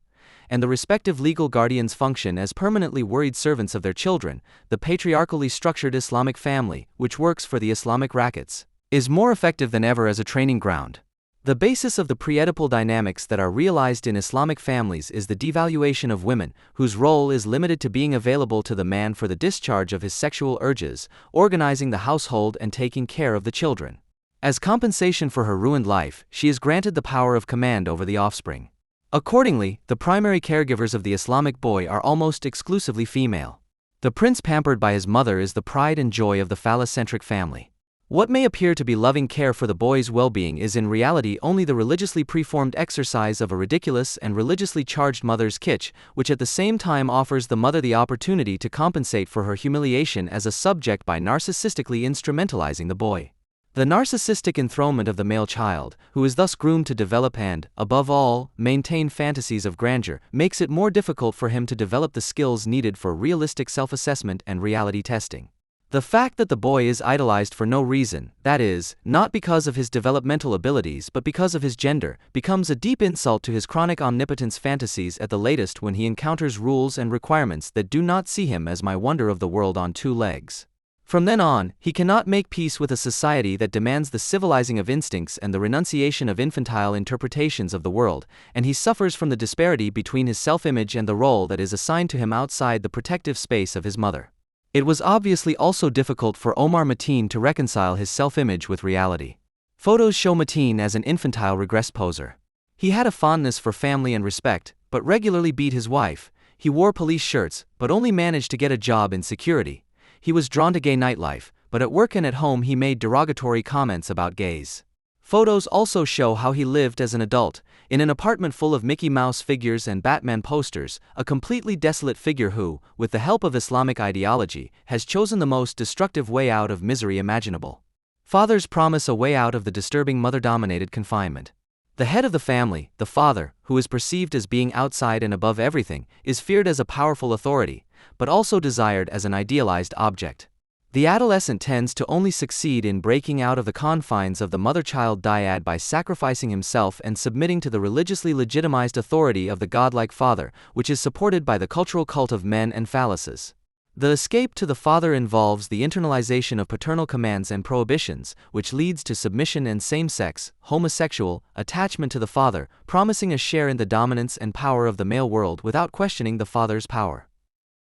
and the respective legal guardians function as permanently worried servants of their children, the patriarchally structured Islamic family, which works for the Islamic rackets, is more effective than ever as a training ground. The basis of the pre-Oedipal dynamics that are realized in Islamic families is the devaluation of women, whose role is limited to being available to the man for the discharge of his sexual urges, organizing the household and taking care of the children. As compensation for her ruined life, she is granted the power of command over the offspring. Accordingly, the primary caregivers of the Islamic boy are almost exclusively female. The prince pampered by his mother is the pride and joy of the phallocentric family. What may appear to be loving care for the boy's well-being is in reality only the religiously preformed exercise of a ridiculous and religiously charged mother's kitsch, which at the same time offers the mother the opportunity to compensate for her humiliation as a subject by narcissistically instrumentalizing the boy. The narcissistic enthronement of the male child, who is thus groomed to develop and, above all, maintain fantasies of grandeur, makes it more difficult for him to develop the skills needed for realistic self-assessment and reality testing. The fact that the boy is idolized for no reason, that is, not because of his developmental abilities but because of his gender, becomes a deep insult to his chronic omnipotence fantasies at the latest when he encounters rules and requirements that do not see him as my wonder of the world on two legs. From then on, he cannot make peace with a society that demands the civilizing of instincts and the renunciation of infantile interpretations of the world, and he suffers from the disparity between his self-image and the role that is assigned to him outside the protective space of his mother. It was obviously also difficult for Omar Mateen to reconcile his self-image with reality. Photos show Mateen as an infantile regressed poser. He had a fondness for family and respect, but regularly beat his wife. He wore police shirts, but only managed to get a job in security. He was drawn to gay nightlife, but at work and at home he made derogatory comments about gays. Photos also show how he lived as an adult, in an apartment full of Mickey Mouse figures and Batman posters, a completely desolate figure who, with the help of Islamic ideology, has chosen the most destructive way out of misery imaginable. Fathers promise a way out of the disturbing mother-dominated confinement. The head of the family, the father, who is perceived as being outside and above everything, is feared as a powerful authority, but also desired as an idealized object. The adolescent tends to only succeed in breaking out of the confines of the mother-child dyad by sacrificing himself and submitting to the religiously legitimized authority of the godlike father, which is supported by the cultural cult of men and phalluses. The escape to the father involves the internalization of paternal commands and prohibitions, which leads to submission and same-sex, homosexual, attachment to the father, promising a share in the dominance and power of the male world without questioning the father's power.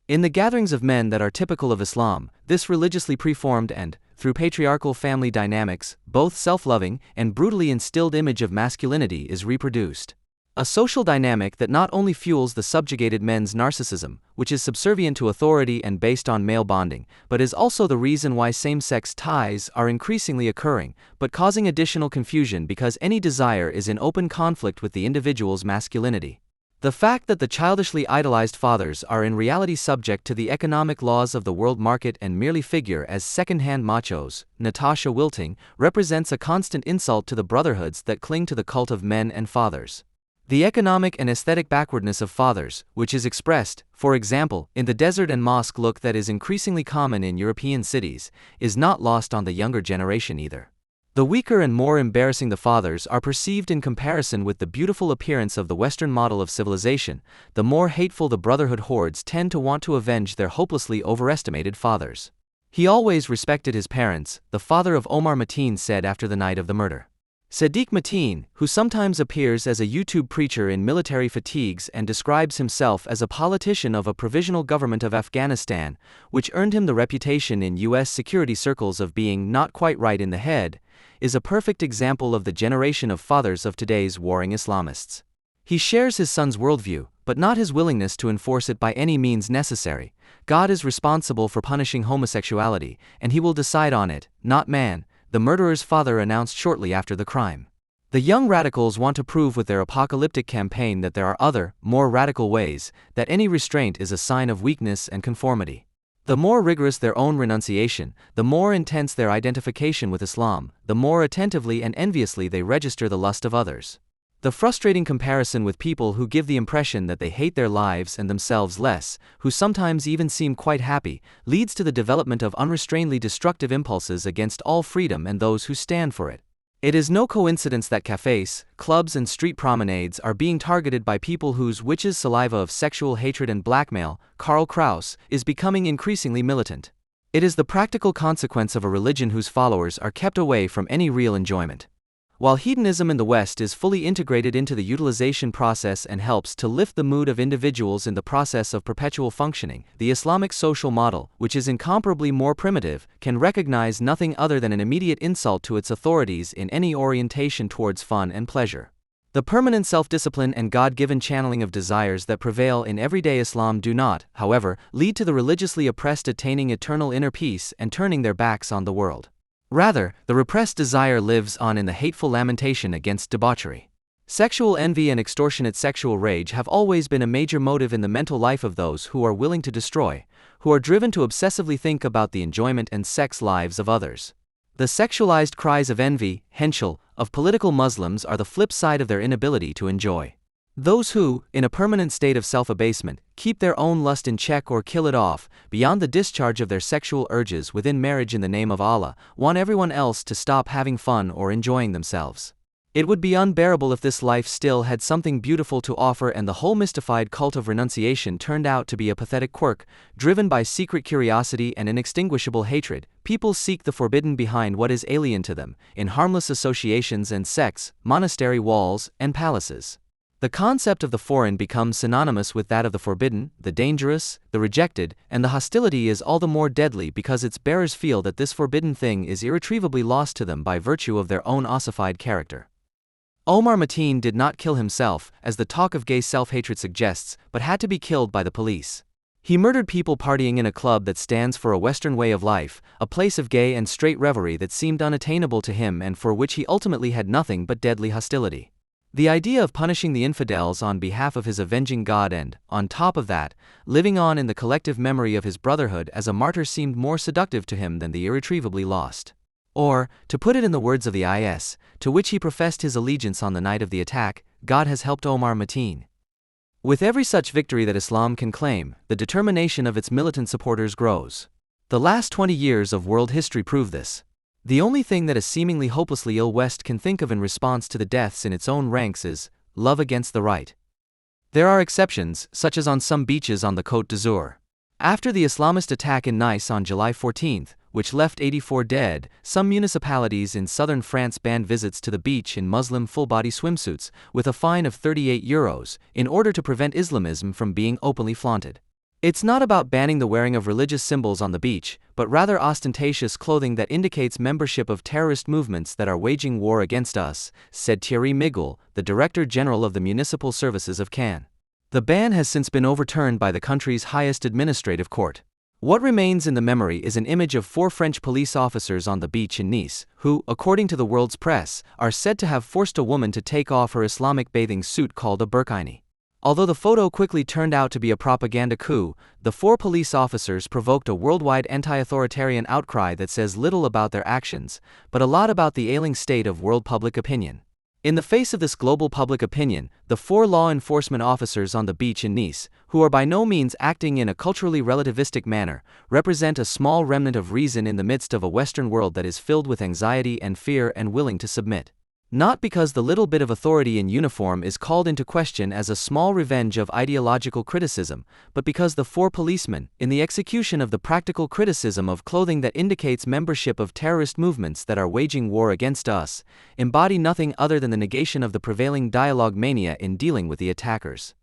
In the gatherings of men that are typical of Islam, this religiously preformed and, through patriarchal family dynamics, both self-loving and brutally instilled image of masculinity is reproduced. A social dynamic that not only fuels the subjugated men's narcissism, which is subservient to authority and based on male bonding, but is also the reason why same-sex ties are increasingly occurring, but causing additional confusion because any desire is in open conflict with the individual's masculinity. The fact that the childishly idolized fathers are in reality subject to the economic laws of the world market and merely figure as second-hand machos, Natasha Wilting, represents a constant insult to the brotherhoods that cling to the cult of men and fathers. The economic and aesthetic backwardness of fathers, which is expressed, for example, in the desert and mosque look that is increasingly common in European cities, is not lost on the younger generation either. The weaker and more embarrassing the fathers are perceived in comparison with the beautiful appearance of the Western model of civilization, the more hateful the brotherhood hordes tend to want to avenge their hopelessly overestimated fathers. He always respected his parents, the father of Omar Mateen said after the night of the murder. Sadiq Mateen, who sometimes appears as a YouTube preacher in military fatigues and describes himself as a politician of a provisional government of Afghanistan, which earned him the reputation in U.S. security circles of being not quite right in the head, is a perfect example of the generation of fathers of today's warring Islamists. He shares his son's worldview, but not his willingness to enforce it by any means necessary. God is responsible for punishing homosexuality, and he will decide on it, not man, the murderer's father announced shortly after the crime. The young radicals want to prove with their apocalyptic campaign that there are other, more radical ways, that any restraint is a sign of weakness and conformity. The more rigorous their own renunciation, the more intense their identification with Islam, the more attentively and enviously they register the lust of others. The frustrating comparison with people who give the impression that they hate their lives and themselves less, who sometimes even seem quite happy, leads to the development of unrestrainedly destructive impulses against all freedom and those who stand for it. It is no coincidence that cafes, clubs and street promenades are being targeted by people whose witches' saliva of sexual hatred and blackmail, Karl Kraus, is becoming increasingly militant. It is the practical consequence of a religion whose followers are kept away from any real enjoyment. While hedonism in the West is fully integrated into the utilization process and helps to lift the mood of individuals in the process of perpetual functioning, the Islamic social model, which is incomparably more primitive, can recognize nothing other than an immediate insult to its authorities in any orientation towards fun and pleasure. The permanent self-discipline and God-given channeling of desires that prevail in everyday Islam do not, however, lead to the religiously oppressed attaining eternal inner peace and turning their backs on the world. Rather, the repressed desire lives on in the hateful lamentation against debauchery. Sexual envy and extortionate sexual rage have always been a major motive in the mental life of those who are willing to destroy, who are driven to obsessively think about the enjoyment and sex lives of others. The sexualized cries of envy, Henschel, of political Muslims are the flip side of their inability to enjoy. Those who, in a permanent state of self-abasement, keep their own lust in check or kill it off, beyond the discharge of their sexual urges within marriage in the name of Allah, want everyone else to stop having fun or enjoying themselves. It would be unbearable if this life still had something beautiful to offer and the whole mystified cult of renunciation turned out to be a pathetic quirk, driven by secret curiosity and inextinguishable hatred. People seek the forbidden behind what is alien to them, in harmless associations and sects, monastery walls, and palaces. The concept of the foreign becomes synonymous with that of the forbidden, the dangerous, the rejected, and the hostility is all the more deadly because its bearers feel that this forbidden thing is irretrievably lost to them by virtue of their own ossified character. Omar Mateen did not kill himself, as the talk of gay self-hatred suggests, but had to be killed by the police. He murdered people partying in a club that stands for a Western way of life, a place of gay and straight revelry that seemed unattainable to him and for which he ultimately had nothing but deadly hostility. The idea of punishing the infidels on behalf of his avenging God and, on top of that, living on in the collective memory of his brotherhood as a martyr seemed more seductive to him than the irretrievably lost. Or, to put it in the words of the IS, to which he professed his allegiance on the night of the attack, God has helped Omar Mateen. With every such victory that Islam can claim, the determination of its militant supporters grows. The last 20 years of world history prove this. The only thing that a seemingly hopelessly ill West can think of in response to the deaths in its own ranks is love against the right. There are exceptions, such as on some beaches on the Côte d'Azur. After the Islamist attack in Nice on July 14, which left 84 dead, some municipalities in southern France banned visits to the beach in Muslim full-body swimsuits, with a fine of €38, in order to prevent Islamism from being openly flaunted. It's not about banning the wearing of religious symbols on the beach, but rather ostentatious clothing that indicates membership of terrorist movements that are waging war against us, said Thierry Migul, the Director General of the Municipal Services of Cannes. The ban has since been overturned by the country's highest administrative court. What remains in the memory is an image of 4 French police officers on the beach in Nice, who, according to the world's press, are said to have forced a woman to take off her Islamic bathing suit called a burkini. Although the photo quickly turned out to be a propaganda coup, the 4 police officers provoked a worldwide anti-authoritarian outcry that says little about their actions, but a lot about the ailing state of world public opinion. In the face of this global public opinion, the 4 law enforcement officers on the beach in Nice, who are by no means acting in a culturally relativistic manner, represent a small remnant of reason in the midst of a Western world that is filled with anxiety and fear and willing to submit. Not because the little bit of authority in uniform is called into question as a small revenge of ideological criticism, but because the 4 policemen, in the execution of the practical criticism of clothing that indicates membership of terrorist movements that are waging war against us, embody nothing other than the negation of the prevailing dialogue mania in dealing with the attackers.